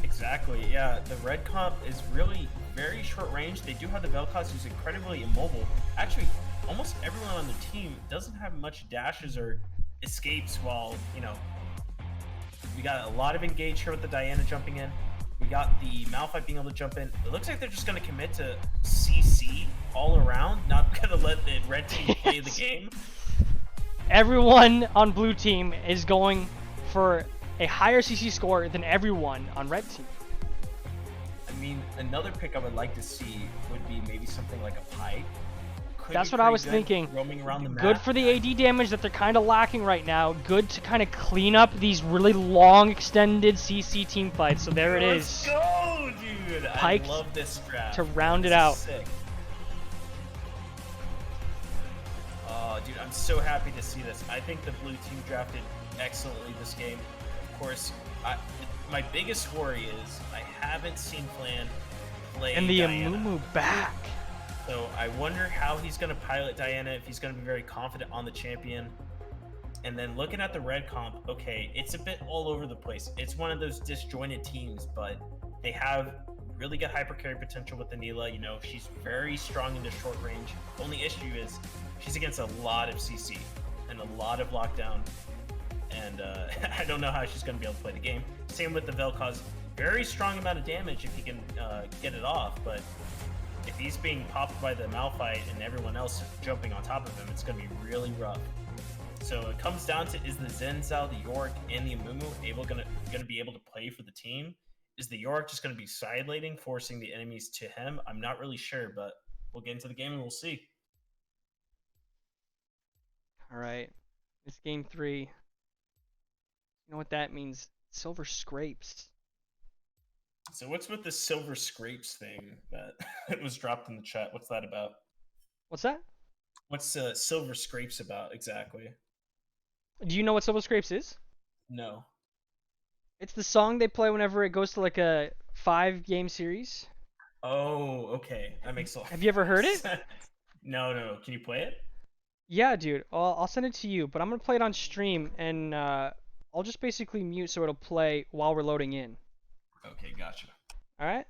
Exactly, yeah. The red comp is really very short range. They do have the Vel'Koz who's incredibly immobile. Actually, almost everyone on the team doesn't have much dashes or escapes while, we got a lot of engage here with the Diana jumping in. We got the Malphite being able to jump in. It looks like they're just going to commit to CC all around, not going to let the red team play the game. Everyone on blue team is going for a higher CC score than everyone on red team. I mean, another pick I would like to see would be maybe something like a Pike. That's what I was thinking. Roaming around the map. Good for the AD damage that they're kind of lacking right now. Good to kind of clean up these really long, extended CC team fights. So there it Let's is. go, dude! Pike I love this draft. to round it This is out. Sick. Oh, dude, I'm so happy to see this. I think the blue team drafted excellently this game. Of course, my biggest worry is I haven't seen Flan play And the Diana. Amumu back. So I wonder how he's going to pilot Diana, if he's going to be very confident on the champion. And then looking at the red comp, okay, it's a bit all over the place. It's one of those disjointed teams, but they have really good hyper carry potential with the Neela. She's very strong into short range. Only issue is she's against a lot of CC and a lot of lockdown. And I don't know how she's going to be able to play the game. Same with the Vel'Koz. Very strong amount of damage if he can get it off, but if he's being popped by the Malphite and everyone else jumping on top of him, it's going to be really rough. So it comes down to, is the Xin Zhao, the Yorick, and the Amumu going to be able to play for the team? Is the Yorick just going to be side laning, forcing the enemies to him? I'm not really sure, but we'll get into the game and we'll see. All right. It's game 3. You know what that means? Silver scrapes. So what's with the silver scrapes thing that was dropped in the chat? What's that about? What's that? What's silver scrapes about exactly? Do you know what Silver Scrapes is? No. It's the song they play whenever it goes to like a 5-game series. Oh, okay. That makes a lot. Have you ever heard it? No. Can you play it? Yeah, dude. I'll send it to you, but I'm gonna play it on stream, and I'll just basically mute so it'll play while we're loading in. Okay, gotcha. All right.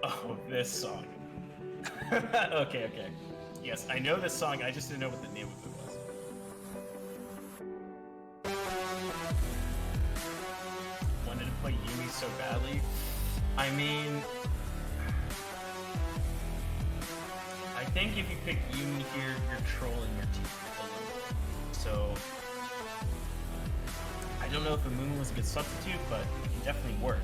Oh, this song. Okay, okay. Yes, I know this song. I just didn't know what the name of it was. Wanted to play Yumi so badly. I mean, I think if you pick Yumi here, you're trolling your team a little bit. So, I don't know if Amumu was a good substitute, but it can definitely work.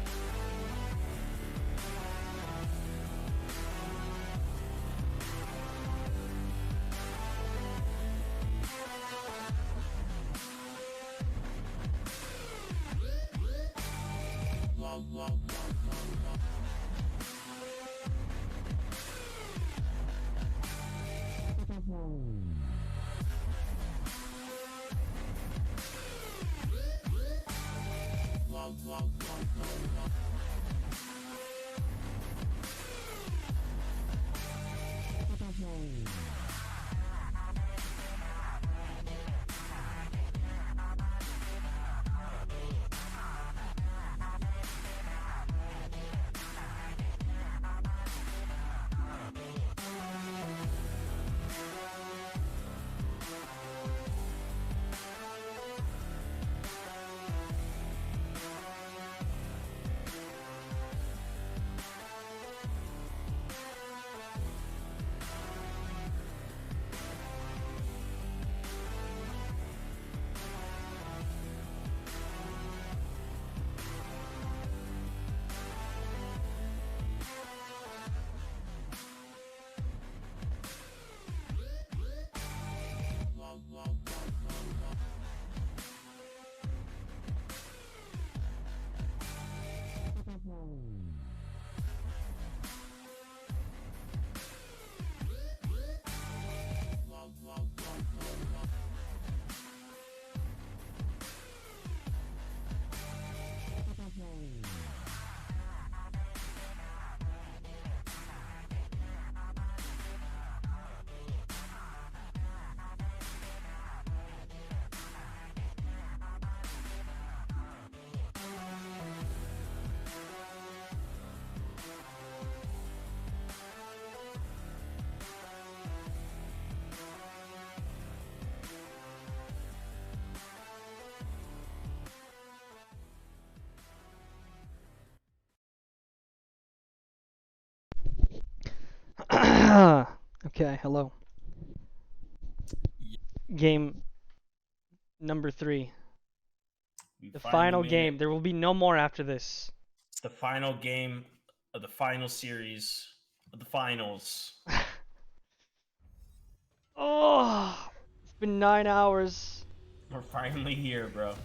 Okay, hello. Game number 3. We The finally final made game. it. There will be no more after this. It's the final game of the final series of the finals. Oh, it's been 9 hours. We're finally here, bro.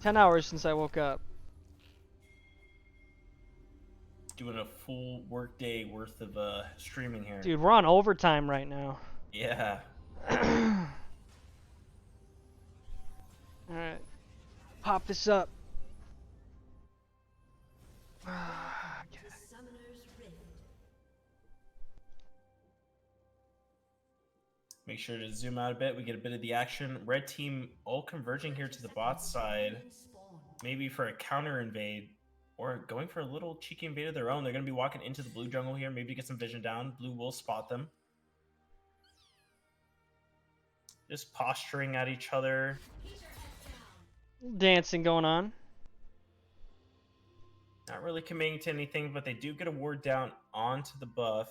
10 hours since I woke up. Doing a full workday worth of streaming here. Dude, we're on overtime right now. Yeah. Alright. Pop this up. The Summoner's Rift. Make sure to zoom out a bit. We get a bit of the action. Red team all converging here to the bot side. Maybe for a counter invade. Or going for a little cheeky invade of their own. They're going to be walking into the blue jungle here. Maybe to get some vision down. Blue will spot them. Just posturing at each other. Dancing going on. Not really committing to anything, but they do get a ward down onto the buff.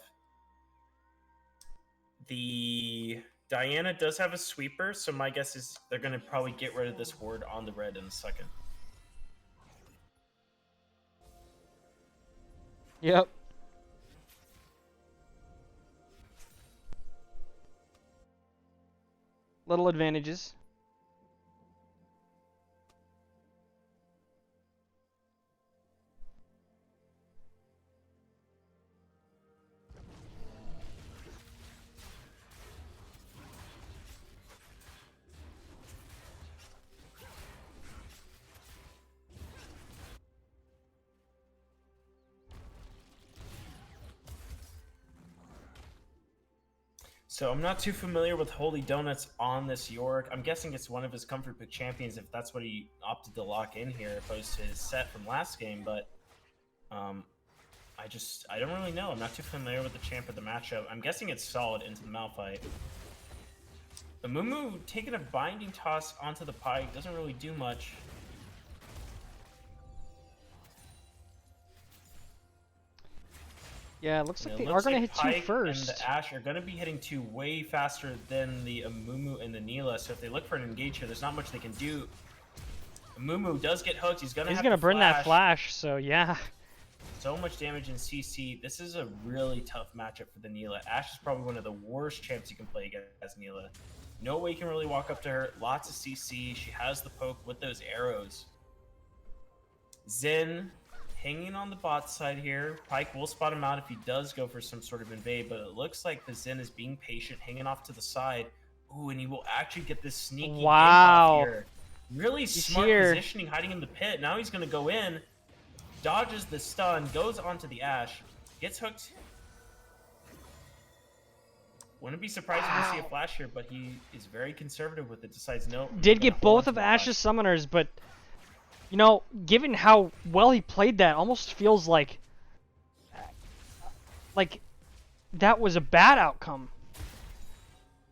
The Diana does have a sweeper, so my guess is they're going to probably get rid of this ward on the red in a second. Yep. Little advantages. So I'm not too familiar with Holy Donuts on this Yorick. I'm guessing it's one of his comfort pick champions if that's what he opted to lock in here opposed to his set from last game, but I I don't really know. I'm not too familiar with the champ or the matchup. I'm guessing it's solid into the Malphite. Amumu taking a binding toss onto the Pike doesn't really do much. Yeah, it looks like It they looks are going to like hit 2 Pike first. and the Ashe are going to be hitting 2 way faster than the Amumu and the Neela. So if they look for an engage here, there's not much they can do. Amumu does get hooked. He's going to burn that flash, so yeah. So much damage in CC. This is a really tough matchup for the Neela. Ashe is probably one of the worst champs you can play against Neela. No way you can really walk up to her. Lots of CC. She has the poke with those arrows. Zen hanging on the bot side here. Pike will spot him out if he does go for some sort of invade, but it looks like the Zen is being patient, hanging off to the side. Ooh, and he will actually get this sneaky gank off here. Really smart positioning, hiding in the pit. Now he's going to go in, dodges the stun, goes onto the Ashe, gets hooked. Wouldn't be surprised if we see a flash here, but he is very conservative with it. Decides no. Did get both of Ashe's summoners, but you know, given how well he played that, almost feels like that was a bad outcome.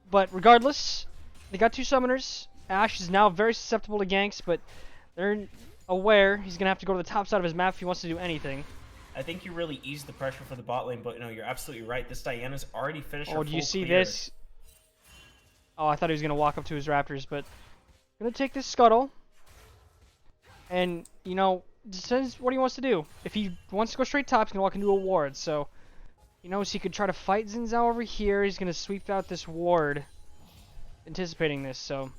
But regardless, they got 2 summoners. Ashe is now very susceptible to ganks, but they're aware he's gonna have to go to the top side of his map if he wants to do anything. I think you really eased the pressure for the bot lane, but no, you're absolutely right. This Diana's already finished her Oh, do you full see clear. this? Oh, I thought he was gonna walk up to his Raptors, but gonna take this scuttle. And, you know, decides what he wants to do. If he wants to go straight top, he's going to walk into a ward. So, he knows he could try to fight Xin Zhao over here. He's going to sweep out this ward. Anticipating this, so.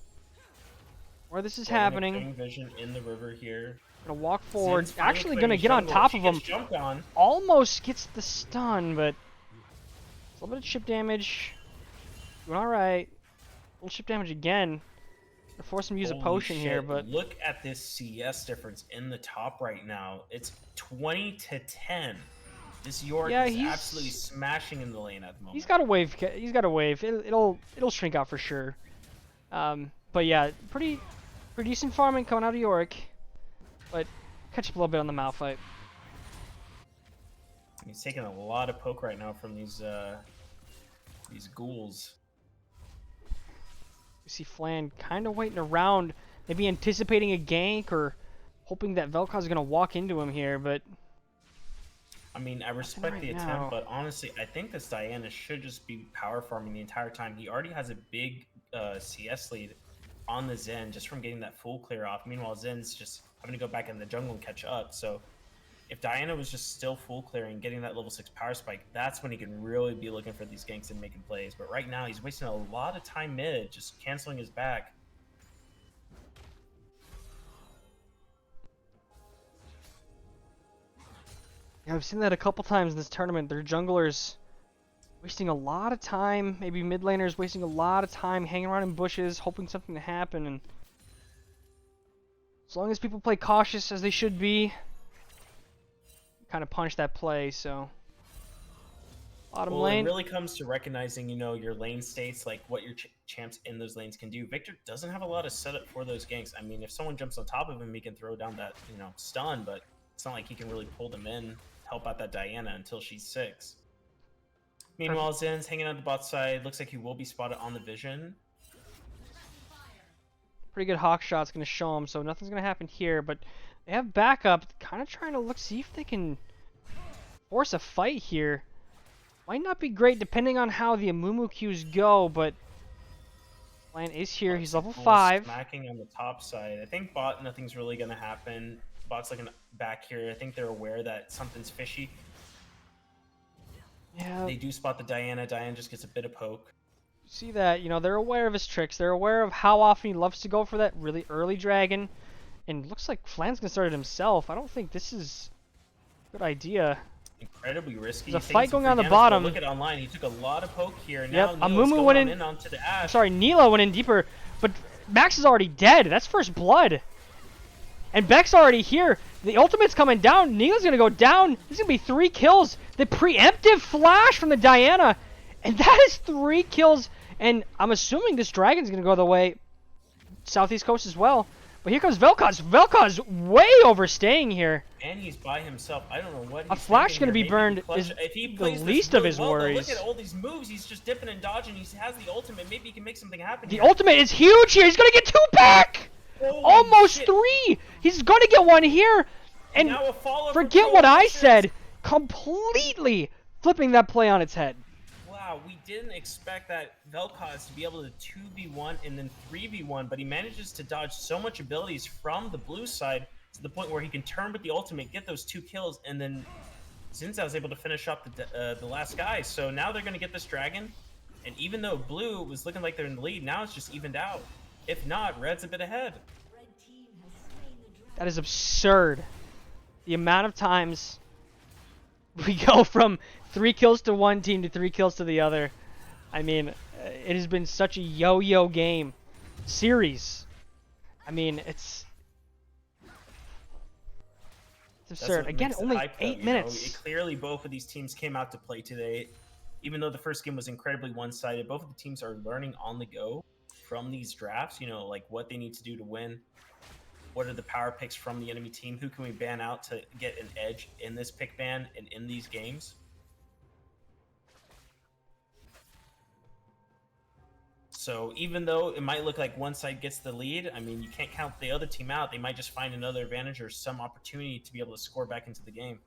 Where this is happening. Vision in the river here. Going to walk forward. Zin's Actually clearing going to get on jungle. top She of him. gets jumped on. Almost gets the stun, but. A little bit of chip damage. Doing alright. A little chip damage again. To force him to use a Holy potion shit. here, but Look at this CS difference in the top right now. It's 20-10. This York is absolutely smashing in the lane at the moment. he's got a wave. He's got a wave. It'll shrink out for sure. But yeah, pretty decent farming coming out of Yorick, but catch up a little bit on the Malphite. He's taking a lot of poke right now from these ghouls. You see Flan kind of waiting around, maybe anticipating a gank or hoping that Vel'Koz is going to walk into him here, but... I mean, I respect right the attempt, now. but honestly, I think this Diana should just be power farming the entire time. He already has a big CS lead on the Zen just from getting that full clear off. Meanwhile, Zen's just having to go back in the jungle and catch up. So if Diana was just still full clearing, getting that level 6 power spike, that's when he can really be looking for these ganks and making plays. But right now, he's wasting a lot of time mid, just canceling his back. Yeah, I've seen that a couple times in this tournament. Their junglers wasting a lot of time, maybe mid laners wasting a lot of time hanging around in bushes, hoping something to happen, and as long as people play cautious as they should be, kind of punish that play, so. Bottom Well, lane. it really comes to recognizing, you know, your lane states, like what your champs in those lanes can do. Victor doesn't have a lot of setup for those ganks. I mean, if someone jumps on top of him, he can throw down that, you know, stun, but it's not like he can really pull them in, help out that Diana until she's 6. Meanwhile, Zen's hanging on the bot side. Looks like he will be spotted on the vision. Pretty good hawk shot's gonna show him, so nothing's gonna happen here, but they have backup, kind of trying to see if they can force a fight here. Might not be great depending on how the Amumu Qs go, but Lion is here. He's level 5. Smacking on the top side. I think bot, nothing's really going to happen. Bot's looking back here. I think they're aware that something's fishy. Yeah. They do spot the Diana. Diana just gets a bit of poke. See that, you know, they're aware of his tricks. They're aware of how often he loves to go for that really early dragon. And looks like Flan's going to start it himself. I don't think this is a good idea. Incredibly risky. There's a fight going on the bottom. Look at online. He took a lot of poke here. Yep, Now Amumu went in onto the Ashe. Sorry, Neela went in deeper, but Max is already dead. That's first blood. And Beck's already here. The ultimate's coming down. Neela's going to go down. This is going to be 3 kills. The preemptive flash from the Diana. And that is 3 kills. And I'm assuming this dragon's going to go the way Southeast Coast as well. But here comes Vel'Koz. Vel'Koz way overstaying here. And he's by himself. I don't know what A he's flash thinking gonna be here. Maybe burned he clutch- is if he the plays this least of really his well, though, worries. Look at all these moves. He's just dipping and dodging. He has the ultimate. Maybe he can make something happen. The here. ultimate is huge here. He's gonna get 2 back. Holy Almost shit. 3. He's gonna get 1 here. And Now a follow from forget what I Trollicious. said. Completely flipping that play on its head. Wow, we didn't expect that Vel'Koz to be able to 2v1 and then 3v1, but he manages to dodge so much abilities from the blue side to the point where he can turn with the ultimate, get those 2 kills, and then Xin Zhao is able to finish up the last guy. So now they're going to get this dragon, and even though blue was looking like they're in the lead, now it's just evened out. If not, red's a bit ahead. Red team has slain the dragon. That is absurd. The amount of times we go from 3 kills to one team to 3 kills to the other. I mean, it has been such a yo-yo game series. I mean, it's That's absurd. what Again, makes it only hype, though, 8 you know? minutes. Clearly, both of these teams came out to play today. Even though the first game was incredibly one-sided, both of the teams are learning on the go from these drafts. You know, like what they need to do to win. What are the power picks from the enemy team? Who can we ban out to get an edge in this pick ban and in these games? So even though it might look like one side gets the lead, I mean, you can't count the other team out. They might just find another advantage or some opportunity to be able to score back into the game.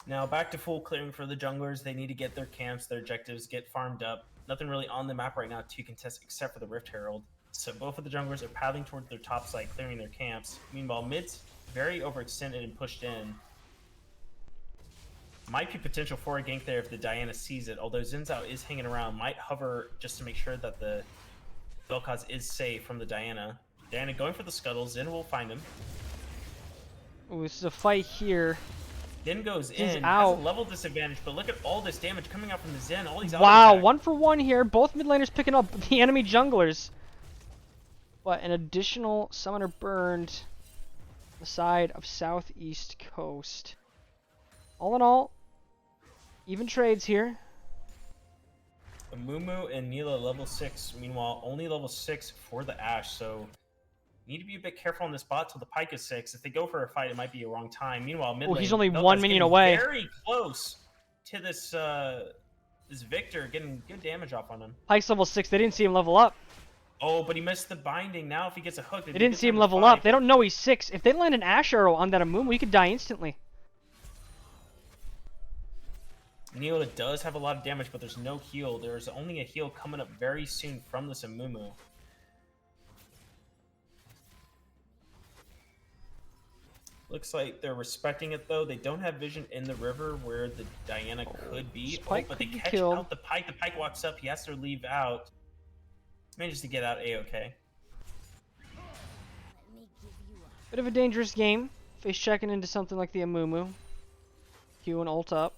Now back to full clearing for the junglers. They need to get their camps, their objectives, get farmed up. Nothing really on the map right now to contest except for the Rift Herald. So both of the junglers are paddling towards their top side, clearing their camps. Meanwhile, mid's very overextended and pushed in. Might be potential for a gank there if the Diana sees it, although Xin Zhao is hanging around. Might hover just to make sure that the Vel'Koz is safe from the Diana. Diana going for the scuttle. Xin will find him. Ooh, this is a fight here. Then goes He's in, out. has a level disadvantage, but look at all this damage coming out from the Zen. All these Wow, auto-attacks. 1 for 1 here. Both mid laners picking up the enemy junglers. But an additional summoner burned on the side of Southeast Coast. All in all, even trades here. Mumu and Nila level 6. Meanwhile, only level 6 for the Ashe, so need to be a bit careful on this bot till the Pike is 6. If they go for a fight, it might be a wrong time. Meanwhile, mid Oh, lane, he's only Vel'Koz 1 minion getting away. Very close to this this Victor, getting good damage off on him. Pike's level 6. They didn't see him level up. Oh, but he missed the binding. Now if he gets a hook, They didn't see him level up. They don't know he's 6. If they land an Ash Arrow on that Amumu, he could die instantly. Nila does have a lot of damage, but there's no heal. There's only a heal coming up very soon from this Amumu. Looks like they're respecting it though. They don't have vision in the river where the Diana could be. Spike But they could be catch killed. out the Pike. The Pike walks up. He has to leave out. Manages to get out A-OK. Let me give you a Bit of a dangerous game. Face checking into something like the Amumu. Q and ult up.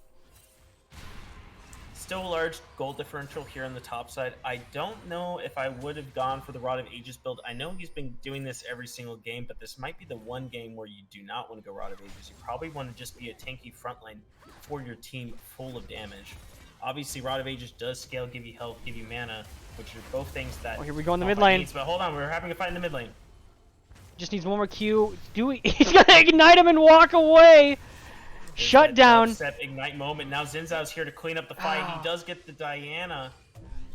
Still a large gold differential here on the top side. I don't know if I would have gone for the Rod of Ages build. I know he's been doing this every single game, but this might be the one game where you do not want to go Rod of Ages. You probably want to just be a tanky frontline for your team full of damage. Obviously, Rod of Ages does scale, give you health, give you mana, which are both things that... Oh, here we go in the top mid lane lane. needs, but hold on, we're having a fight in the mid lane. Just needs one more Q. He's gonna ignite him and walk away. There's Shut that down. dubstep ignite moment. Now Xin Zhao's here to clean up the fight. He does get the Diana.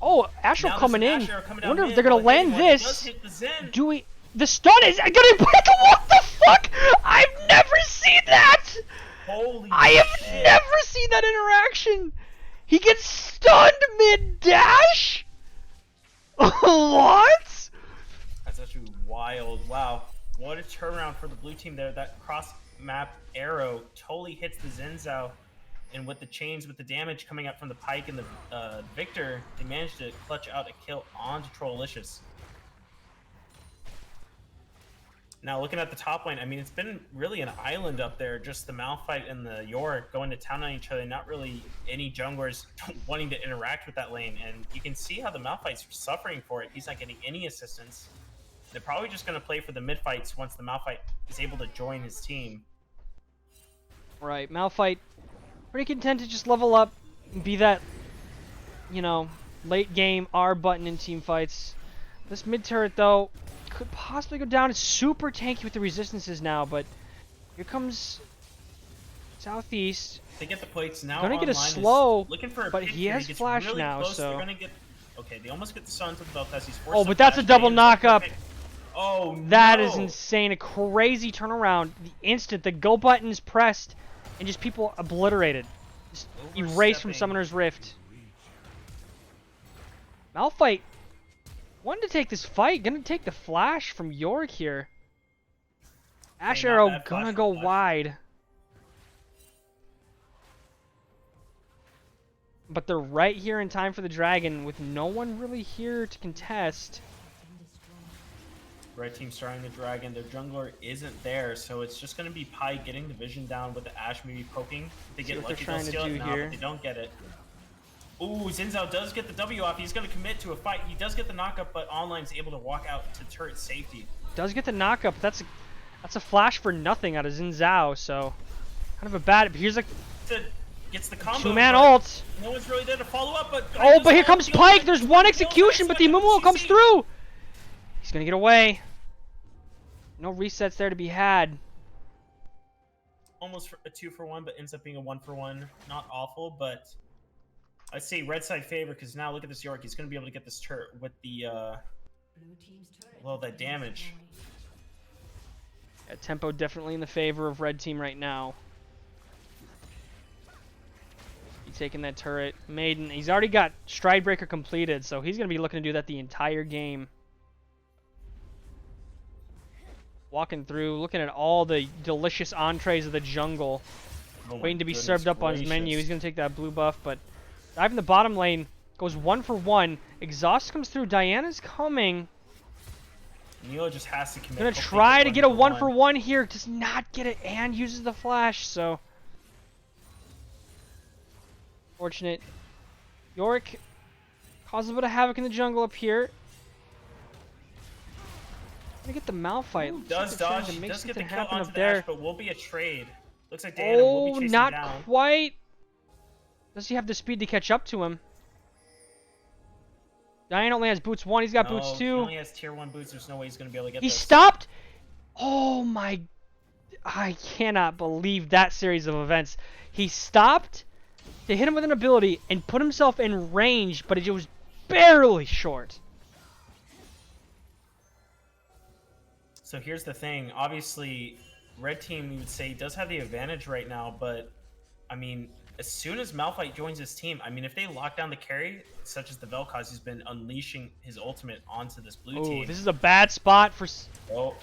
Oh, Astral Now coming there's in. an Asher coming down Wonder if mid. they're gonna Well, hitting land one. It does this. hit the Zen. Do we? The stun is gonna break. What the fuck? I've never seen that. Holy I have shit. never seen that interaction. He gets stunned mid dash. What? That's actually wild. Wow. What a turnaround for the blue team there. That cross map arrow totally hits the Xin Zhao. And with the chains, with the damage coming up from the Pike and the Victor, they managed to clutch out a kill onto Trollicious. Now looking at the top lane, I mean, it's been really an island up there. Just the Malphite and the Yorick going to town on each other. Not really any junglers wanting to interact with that lane. And you can see how the Malphite's suffering for it. He's not getting any assistance. They're probably just going to play for the mid fights once the Malphite is able to join his team. Right, Malphite, pretty content to just level up and be that, you know, late game R button in team fights. This mid turret though could possibly go down. It's super tanky with the resistances now, but here comes Southeast. They get the plates now. Gonna get a Online is slow, looking for a but pick he here. has gets flash really now, close. so- They're gonna get. Okay, they almost get the stun to the Vel'Koz. He's forced Oh, to but that's a flash. double Diana's knockup. perfect. Oh, That no. is insane. A crazy turnaround. The instant the go button is pressed, and just people obliterated. Just erased from Overstepping. Summoner's Rift. Malphite wanted to take this fight. Gonna take the flash from Yorick here. Ash not Arrow bad flash gonna from go Flash. wide. But they're right here in time for the dragon with no one really here to contest. Red team starting the dragon. Their jungler isn't there, so it's just gonna be Pi getting the vision down with the Ashe maybe poking. If they See get what they're lucky, they'll trying to steal it do now, here. but they don't get it. Ooh, Xin Zhao does get the W off. He's gonna commit to a fight. He does get the knockup, but Online's able to walk out to turret safety. Does get the knockup. That's a flash for nothing out of Xin Zhao, so kind of a bad. Here's a Gets the combo. two-man but ult. No one's really there to follow up, but Oh, but here comes Pyke. There's one execution, but the Amumu comes through. He's gonna get away. No resets there to be had. Almost a 2-for-1, but ends up being a 1-for-1. Not awful, but I'd say red side favor because now look at this York. He's going to be able to get this turret with the well, that damage. Yeah, tempo definitely in the favor of red team right now. He's taking that turret. Maiden, he's already got Stride Breaker completed, so he's going to be looking to do that the entire game. Walking through, looking at all the delicious entrees of the jungle. Oh my Waiting to be goodness served up on his menu. gracious. He's going to take that blue buff, but dive in the bottom lane. Goes 1-for-1. Exhaust comes through. Diana's coming. Neo just has to commit. Gonna Hopefully try to get a 1-for-1. 1-for-1 here. Does not get it and uses the flash, so. Fortunate. Yorick causes a bit of havoc in the jungle up here. Gonna get the Malphite. Looks like Does they're trying dodge. to make Does get the something kill happen onto up the there. Ashe, but will be a trade. Looks like Diana will be Oh, chasing not down. quite. Does he have the speed to catch up to him? Diana only has boots 1. He's got No, boots He 2. only has tier 1 boots. There's no way he's gonna be able to get He this. stopped. Oh my! I cannot believe that series of events. He stopped to hit him with an ability and put himself in range, but it was barely short. So here's the thing. Obviously, red team, you would say, does have the advantage right now, but I mean, as soon as Malphite joins his team, I mean, if they lock down the carry, such as the Vel'Koz, who's been unleashing his ultimate onto this blue Oh, team. this is a bad spot for. Oh.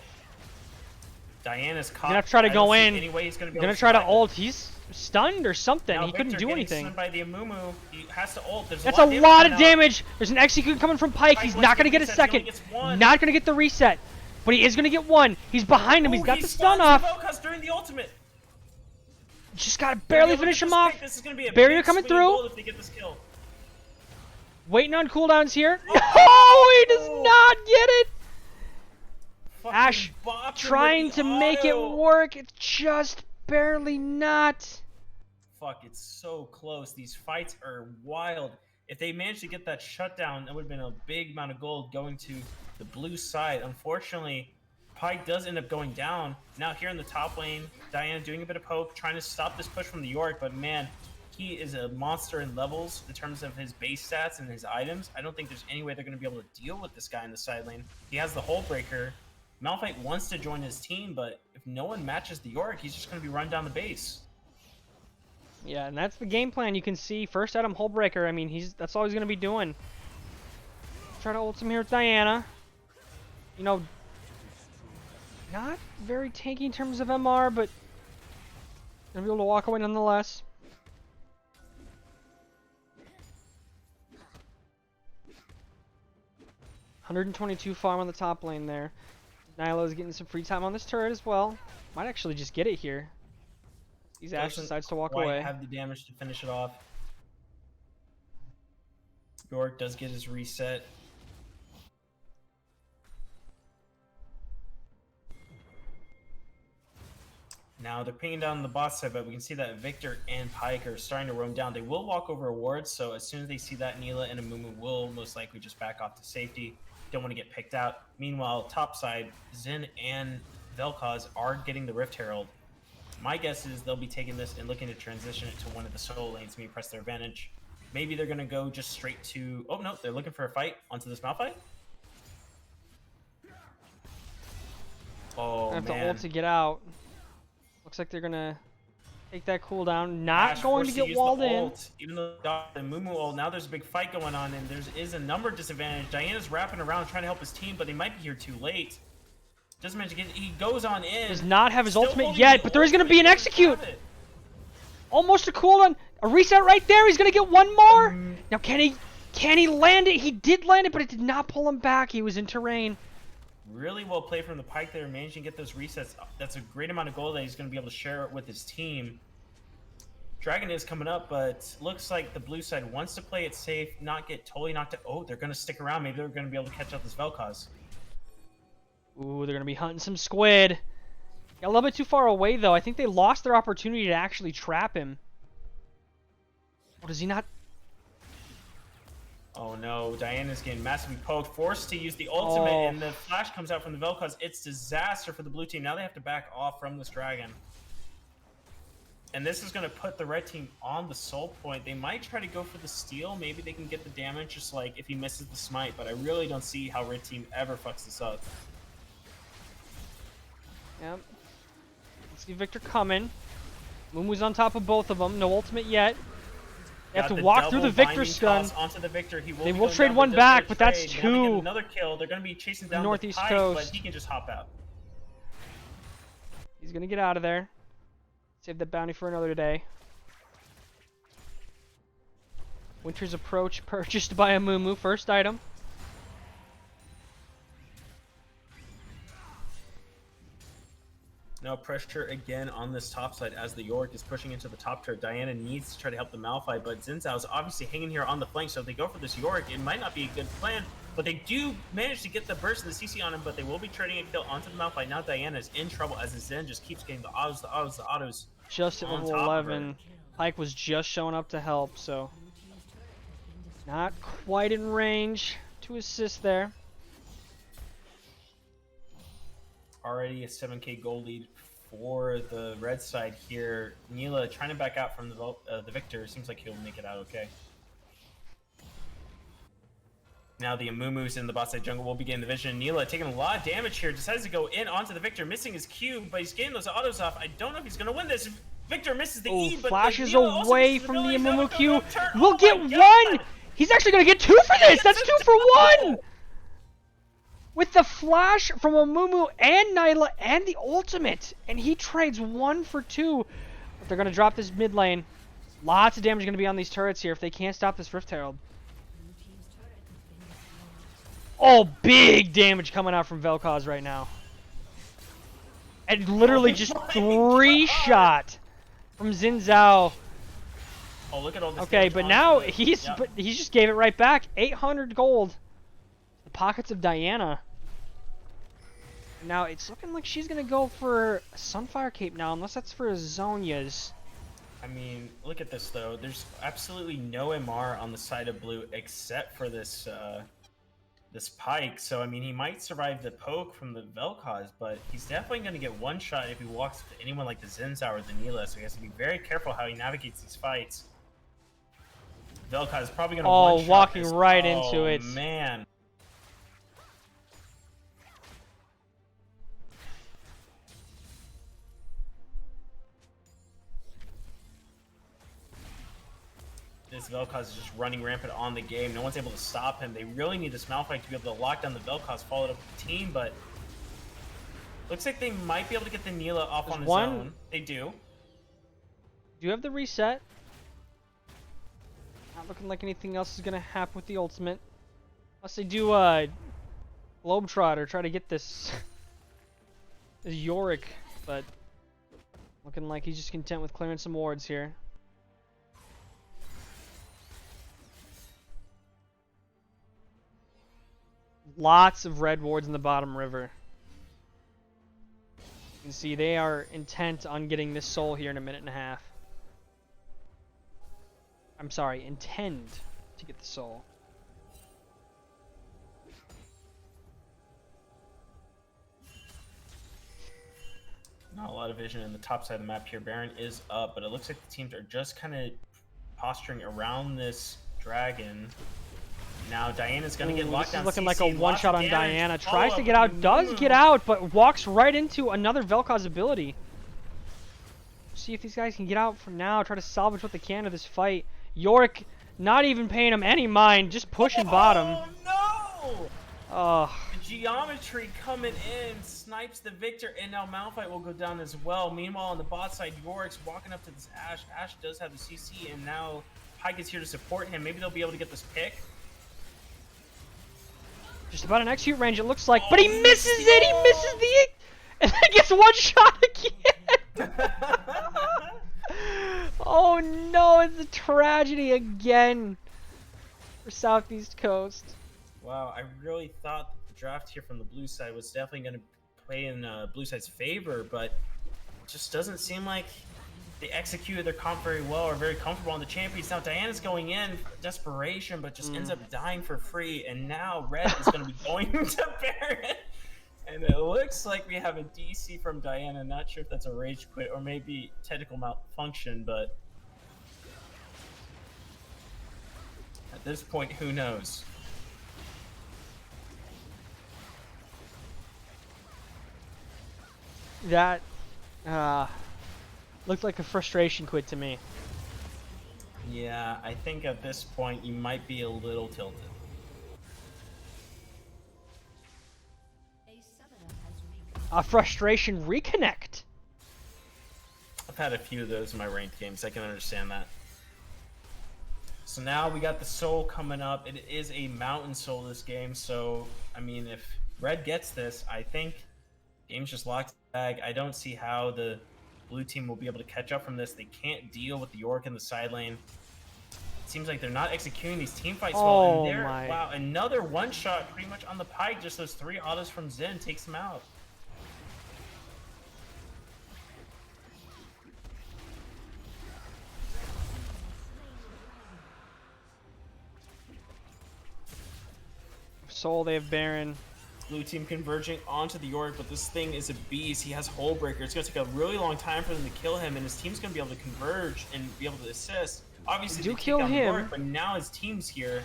Diana's caught. Gonna try to I don't go see in. any way he's gonna be Gonna able try to survive it. ult. He's stunned or something. Now He couldn't Victor do getting anything. stunned by the Amumu. He has to ult. There's That's a a lot lot of coming out. damage. There's an execute coming from Pyke. Pyke He's wants not to gonna get get a reset. He only second. gets one. Not gonna get the reset. But he is gonna get one. He's behind him. He's Ooh, got he the stun stuns off. the Vel'Koz during the ultimate. Just gotta Gonna barely be able to finish get him this off. pick. This is gonna be a Barrier big coming swing through. goal if they get this kill. Waiting on cooldowns here. No, he does not get it. Fucking Ash bopped him trying with to the make it auto. work. It's just barely not. Fuck, it's so close. These fights are wild. If they managed to get that shutdown, that would have been a big amount of gold going to the blue side. Unfortunately, Pyke does end up going down. Now here in the top lane, Diana doing a bit of poke, trying to stop this push from the York, but man, he is a monster in levels in terms of his base stats and his items. I don't think there's any way they're going to be able to deal with this guy in the side lane. He has the Hull Breaker. Malphite wants to join his team, but if no one matches the York, he's just going to be run down the base. Yeah, and that's the game plan. You can see first item Hullbreaker. I mean, that's all he's gonna be doing. Try to ult him here with Diana. You know, not very tanky in terms of MR, but gonna be able to walk away nonetheless. $122 farm on the top lane there. Nilo's getting some free time on this turret as well. Might actually just get it here. He's Ash Doesn't decides to walk quite away. have the damage to finish it off. York does get his reset. Now they're pinging down the bot side, but we can see that Victor and Pyke are starting to roam down. They will walk over wards, so as soon as they see that, Neela and Amumu will most likely just back off to safety. Don't want to get picked out. Meanwhile, top side, Xin and Vel'Koz are getting the Rift Herald. My guess is they'll be taking this and looking to transition it to one of the solo lanes, maybe press their advantage. Maybe they're going to go just straight to... Oh, no, they're looking for a fight onto this Malphite. Oh, I have to man. ult to get out. Looks like they're gonna take that cooldown. Not Ash going to forced get use the walled in. ult, even though they got the Mumu ult, now there's a big fight going on, and there is a number disadvantage. Diana's wrapping around trying to help his team, but they might be here too late. Doesn't manage to get... He goes on in. Does not have his Still ultimate holding yet, the but there is ult, gonna be an he doesn't execute. have it. Almost a cooldown. A reset right there. He's gonna get one more. Now can he land it? He did land it, but it did not pull him back. He was in terrain. Really well played from the Pyke there, managing to get those resets. That's a great amount of gold that he's going to be able to share with his team. Dragon is coming up, but looks like the blue side wants to play it safe, not get totally knocked out. Oh, they're going to stick around. Maybe they're going to be able to catch up this Vel'Koz. Ooh, they're gonna be hunting some squid. Got a little bit too far away though. I think they lost their opportunity to actually trap him. Or does he not? Oh no, Diana's getting massively poked, forced to use the ultimate, Oh. and the flash comes out from the Vel'Koz. It's disaster for the blue team. Now they have to back off from this dragon. And this is going to put the red team on the soul point. They might try to go for the steal. Maybe they can get the damage just like if he misses the smite, but I really don't see how red team ever fucks this up. Yep. Let's see Victor coming. Mumu's on top of both of them. No ultimate yet. They have Got to the walk through the double Victor binding stun. toss onto the Victor. He will They be will going trade down, one does back, get a but that's trade. Now they get two. another kill. They're going to be chasing down Northeast the Pyke, coast. but he can just hop out. He's gonna get out of there. Save the bounty for another day. Winter's Approach purchased by Amumu. First item. Now pressure again on this top side as the York is pushing into the top turret. Diana needs to try to help the Malphite, but Xin Zhao is obviously hanging here on the flank, so if they go for this York, it might not be a good plan, but they do manage to get the burst of the CC on him, but they will be trading a kill onto the Malphite. Now Diana is in trouble as the Zen just keeps getting the autos. Just at On level top of her. 11. Pyke was just showing up to help, so not quite in range to assist there. Already a 7k gold lead for the red side here. Neela trying to back out from the Victor. Seems like he'll make it out okay. Now the Amumu's in the bot side jungle will be getting the vision. Neela taking a lot of damage here. Decides to go in onto the Victor, missing his Q, but he's getting those autos off. I don't know if he's going to win this. Victor misses the Oh, E, but flashes Neela also away misses from the ability. Amumu Q. Turn. We'll Oh get my God. one! He's actually gonna get two for this! That's 2 for 1! With the flash from Amumu and Nyla and the ultimate. And he trades 1 for 2. But they're gonna drop this mid lane. Lots of damage gonna be on these turrets here if they can't stop this Rift Herald. Oh, big damage coming out from Vel'Koz right now. And literally just 3-shot from Xin Zhao. Oh, look at all this Okay, damage but onto now the- he's Yep. but he just gave it right back. 800 gold. The pockets of Diana. Now it's looking like she's gonna go for a Sunfire Cape now, unless that's for Zhonya's. I mean, look at this though. There's absolutely no MR on the side of blue except for this this Pyke. So I mean, he might survive the poke from the Vel'Koz, but he's definitely going to get one shot if he walks to anyone like the Xin Zhao or the Neela. So he has to be very careful how he navigates these fights. Vel'Koz is probably going to Oh, one-shot walking this. right into it. Oh man. This Vel'Koz is just running rampant on the game. No one's able to stop him. They really need this Malphite to be able to lock down the Vel'Koz, followed up with the team, but looks like they might be able to get the Neela off There's on his one- own. They do. Do you have the reset? Not looking like anything else is gonna happen with the ultimate. Unless they do Globetrotter, try to get this, this Yorick, but looking like he's just content with clearing some wards here. Lots of red wards in the bottom river. You can see they are intent on getting this soul here in a minute and a half. I'm sorry, intend to get the soul. Not a lot of vision in the top side of the map here. Baron is up, but it looks like the teams are just kind of posturing around this dragon. Now Diana's gonna get locked This down. is looking like a CC, one-shot on lots of damage. Diana. Tries to Follow-up get out, with does Mumu. get out, but walks right into another Vel'Koz ability. See if these guys can get out for now. Try to salvage what they can of this fight. Yorick not even paying him any mind, just pushing bottom. Oh no! Oh, The geometry coming in, snipes the Victor, and now Malphite will go down as well. Meanwhile, on the bot side, Yorick's walking up to this Ashe. Ashe does have the CC, and now Pyke is here to support him. Maybe they'll be able to get this pick. just about an execute range it looks like, but he Oh, misses missed it! He the misses the... And then gets one shot again! Oh no, it's a tragedy again for Southeast Coast. Wow, I really thought that the draft here from the blue side was definitely going to play in blue side's favor, but it just doesn't seem like they executed their comp very well or very comfortable on the champions. Now Diana's going in for desperation, but just ends up dying for free, and now Red is going to be going to Baron. And it looks like we have a DC from Diana. Not sure if that's a rage quit or maybe technical malfunction, but at this point, who knows? That looked like a frustration quit to me. Yeah, I think at this point you might be a little tilted. A summoner has reconnected. A frustration reconnect. I've had a few of those in my ranked games. I can understand that. So now we got the soul coming up. It is a mountain soul this game. So, I mean, if Red gets this, I think game's just locked in the bag. I don't see how the blue team will be able to catch up from this. They can't deal with the York in the side lane. It seems like they're not executing these team fights well. Oh And they're, my. wow, another one shot pretty much on the Pyke. Just those 3 autos from Zen takes them out. Soul, they have Baron. Blue team converging onto the Yorick, but this thing is a beast. He has Hullbreaker. It's going to take a really long time for them to kill him, and his team's going to be able to converge and be able to assist. Obviously, Do they take kill down the him. Yorick, but now his team's here.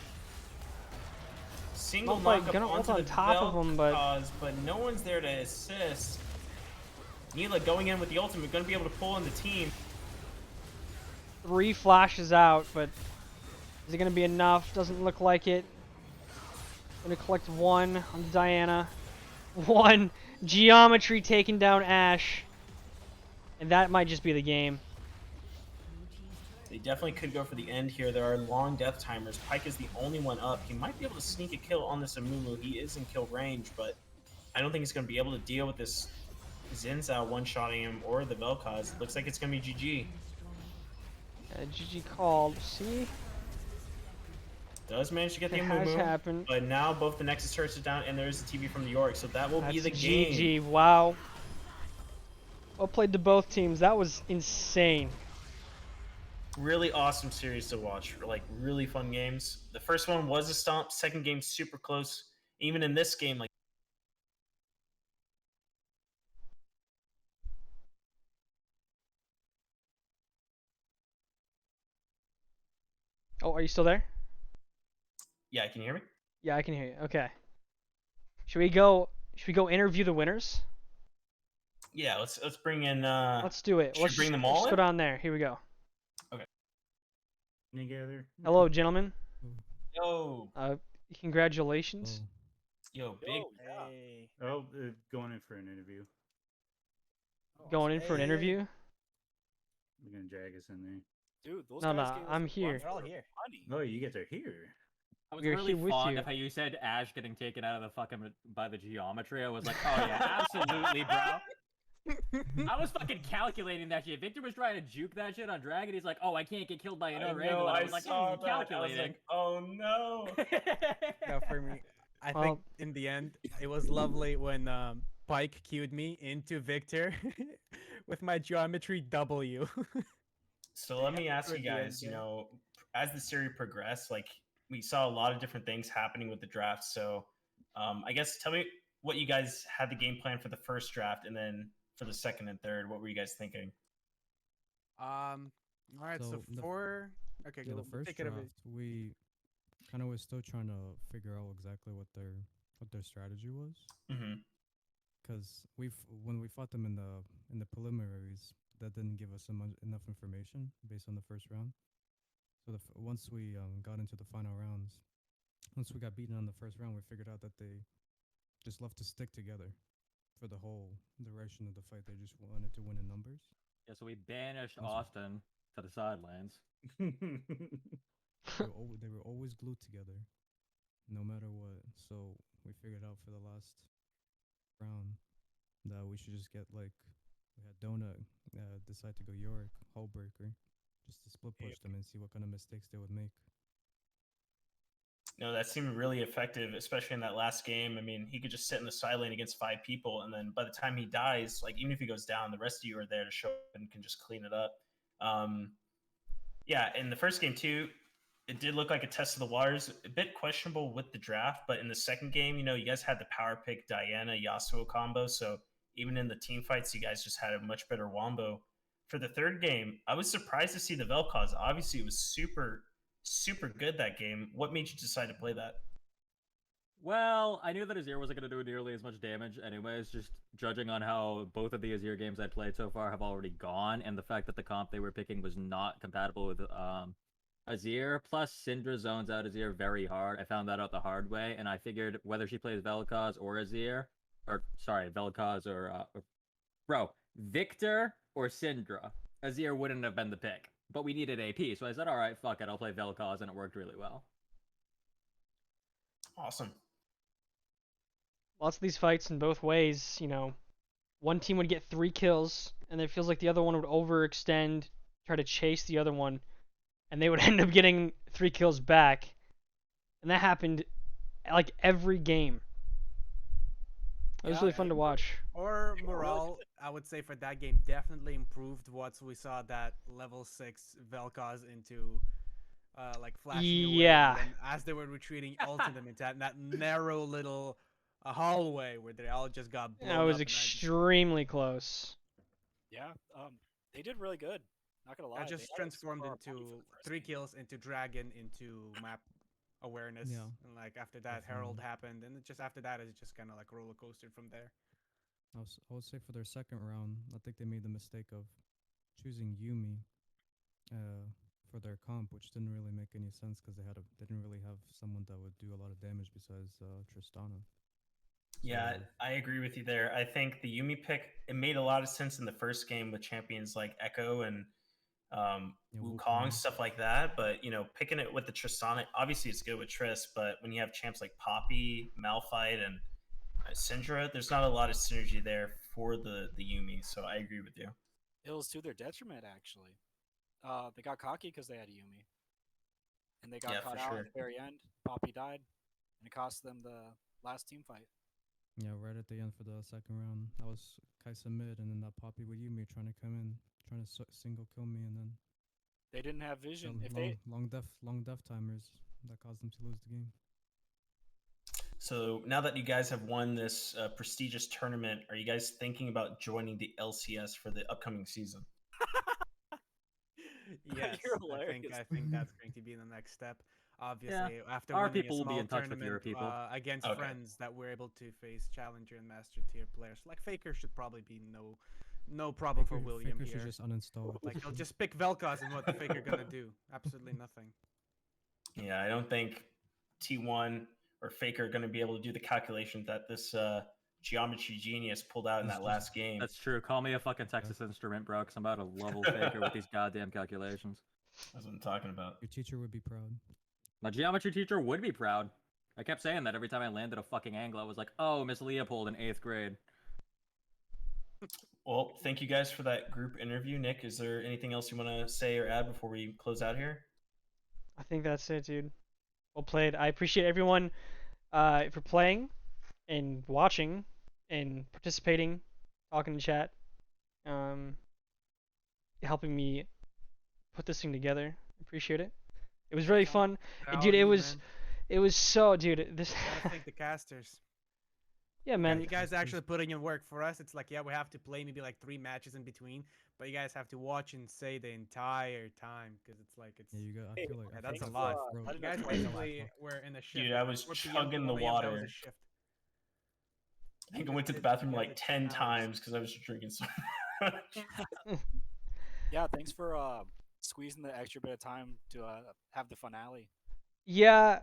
Single Malphite knock up gonna ult onto on the top of him, but- Vel'Koz, but no one's there to assist. Neela going in with the ultimate, going to be able to pull in the team. 3 flashes out, but is it going to be enough? Doesn't look like it. Going to collect 1 on Diana. 1. Geometry taking down Ashe. And that might just be the game. They definitely could go for the end here. There are long death timers. Pyke is the only one up. He might be able to sneak a kill on this Amumu. He is in kill range, but I don't think he's going to be able to deal with this Zinzao one-shotting him or the Vel'Koz. Looks like it's going to be GG. GG called. See? Does manage to get the It has Amumu, happened. but now both the Nexus turrets are down and there is a TV from the Yorick, so that will be That's the game. GG. Wow. Well played to both teams. That was insane. Really awesome series to watch. Like, really fun games. The first one was a stomp. Second game, super close. Even in this game, like, Oh, are you still there? yeah, can you hear me? Yeah, I can hear you. Okay. Should we go interview the winners? Yeah, let's bring in. Let's do it. should Let's bring them let's all go in? down there. Here we go. Together. Hello, gentlemen. Yo, Congratulations. yo, big. Hey. Oh, going in for an interview. Going in for an interview. We're gonna drag us in there. Dude, those No, guys no, gave us I'm fun. here. They're all here. Oh, you guys are here. I was We're really here with fond you. of how you said Ash getting taken out of the fucking by the geometry. I was like, oh yeah, absolutely, bro. I was fucking calculating that shit. Victor was trying to juke that shit on Dragon. He's like, oh, I can't get killed by another angle. And I was like, saw hmm, that. I was calculating. like, oh no. Yeah, for me, I Well- think in the end, it was lovely when Pike queued me into Victor with my geometry W. So let me ask you Toward the end guys, you there. know, as the series progressed, like we saw a lot of different things happening with the draft. So I guess tell me what you guys had the game plan for the first draft, and then for the second and third, what were you guys thinking? All right, so So for okay, yeah, go the first take it draft, away. we kind of was still trying to figure out exactly what their strategy was. Mm-hmm. Because when we fought them in the preliminaries, that didn't give us enough information based on the first round. So once we got into the final rounds, once we got beaten on the first round, we figured out that they just love to stick together for the whole duration of the fight. They just wanted to win in numbers. Yeah, so we banished That's what- Austin to the sidelines. They were always glued together, no matter what. So we figured out for the last round that we should just get we had Donut decide to go Yorick, Hullbreaker, just to split push them and see what kind of mistakes they would make. No, that seemed really effective, especially in that last game. I mean, he could just sit in the side lane against 5 people, and then by the time he dies, like even if he goes down, the rest of you are there to show up and can just clean it up. Yeah, in the first game too, it did look like a test of the waters. A bit questionable with the draft, but in the second game, you know, you guys had the power pick Diana Yasuo combo, so even in the team fights, you guys just had a much better wombo. For the third game, I was surprised to see the Vel'Koz. Obviously, it was super good that game. What made you decide to play that? Well, I knew that Azir wasn't going to do nearly as much damage anyways, just judging on how both of the Azir games I'd played so far have already gone, and the fact that the comp they were picking was not compatible with Azir, plus Syndra zones out Azir very hard. I found that out the hard way, and I figured whether she plays Vel'Koz or Azir, or sorry, Vel'Koz or Victor or Syndra, Azir wouldn't have been the pick. But we needed AP, so I said, alright, fuck it, I'll play Vel'Koz, and it worked really well. Awesome. Lots of these fights in both ways, you know, one team would get 3 kills, and it feels like the other one would overextend, try to chase the other one, and they would end up getting 3 kills back. And that happened like every game. It was really fun to watch. Or morale, I would say for that game definitely improved once we saw that level 6 Vel'Koz into flashing away. Yeah. And then as they were retreating, ulting them into that narrow little hallway where they all just got blown That was up, and extremely close. Yeah, they did really good. Not gonna lie. I just they had a transformed score party for into the first 3 game. kills into Dragon into map awareness. Yeah, And after that, Herald happened, and just after that, it just kind of roller coastered from there. I would say for their second round, I think they made the mistake of choosing Yumi for their comp, which didn't really make any sense because they didn't really have someone that would do a lot of damage besides Tristana. Yeah, I agree with you there. I think the Yumi pick, it made a lot of sense in the first game with champions like Echo and Wukong, stuff like that. But, you know, picking it with the Tristana, obviously it's good with Triss, but when you have champs like Poppy, Malphite, and Syndra, there's not a lot of synergy there for the Yumi. So I agree with you. It was to their detriment, actually. They got cocky because they had Yumi, and they got Yeah, caught for out sure. at the very end. Poppy died, and it cost them the last team fight. Yeah, right at the end for the second round, I was Kaisa mid, and then that Poppy with Yumi trying to come in, trying to single kill me, and then They didn't have vision. If long death timers that caused them to lose the game. So now that you guys have won this prestigious tournament, are you guys thinking about joining the LCS for the upcoming season? Yes, You're I hilarious. think that's going to be the next step. Obviously, after Our winning people a will be small in touch with your tournament, people. against Okay. friends that we're able to face challenger and master tier players. Like Faker should probably be no problem for William Faker here. should just uninstall it. Like he'll just pick Vel'Koz, and what the Faker gonna do? Absolutely nothing. Yeah, I don't think T1 or Faker are going to be able to do the calculations that this geometry genius pulled out in that last game. That's true. Call me a fucking Texas Instrument, bro, because I'm about to level Faker with these goddamn calculations. That's what I'm talking about. Your teacher would be proud. My geometry teacher would be proud. I kept saying that every time I landed a fucking angle. I was like, oh, Miss Leopold in 8th grade. Well, thank you guys for that group interview. Nick, is there anything else you want to say or add before we close out here? I think that's it, dude. Well played. I appreciate everyone for playing and watching. and participating, talking in chat, helping me put this thing together. Appreciate it. It was really fun. Proud Dude, of it you, was man. it was so dude, this Gotta thank the casters. Yeah, man. You guys actually put in your work. For us, it's like, yeah, we have to play maybe like 3 matches in between, but you guys have to watch and say the entire time because it's like it's. Yeah, you got. I feel like that's a feel lot. like You guys basically were in a shift. Dude, I was 4 p.m. chugging the 4 a.m., that was water. a shift. I think I went to the bathroom like 10 times because I was drinking so much. Yeah, thanks for squeezing the extra bit of time to have the finale. Yeah,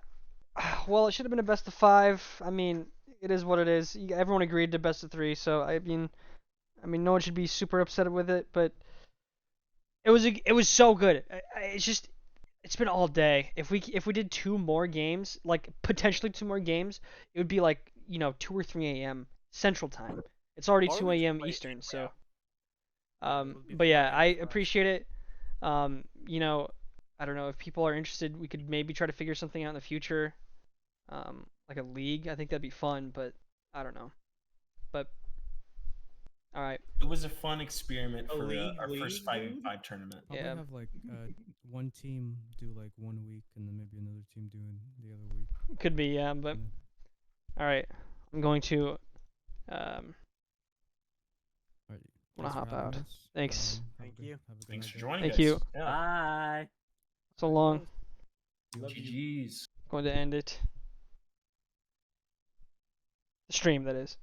well, it should have been a best of 5. I mean, it is what it is. Everyone agreed to best of 3, so I mean, no one should be super upset with it, but it was so good. It's just it's been all day. If we did 2 more games, like potentially 2 more games, it would be like 2 or 3 a.m. Central Time. It's already 2 a.m. Eastern, so. But yeah, I appreciate it. I don't know if people are interested. We could maybe try to figure something out in the future, like a league. I think that'd be fun, but I don't know. But all right. It was a fun experiment for our league, first 5v5 tournament. Probably have like one team do like 1 week and then maybe another team doing the other week. Could be, yeah, but all right. I'm going to want to hop out. Thanks. Thank you. Thanks for joining Thank us. you. Yeah. Bye. So long. GG's. Going to end it. The stream, that is.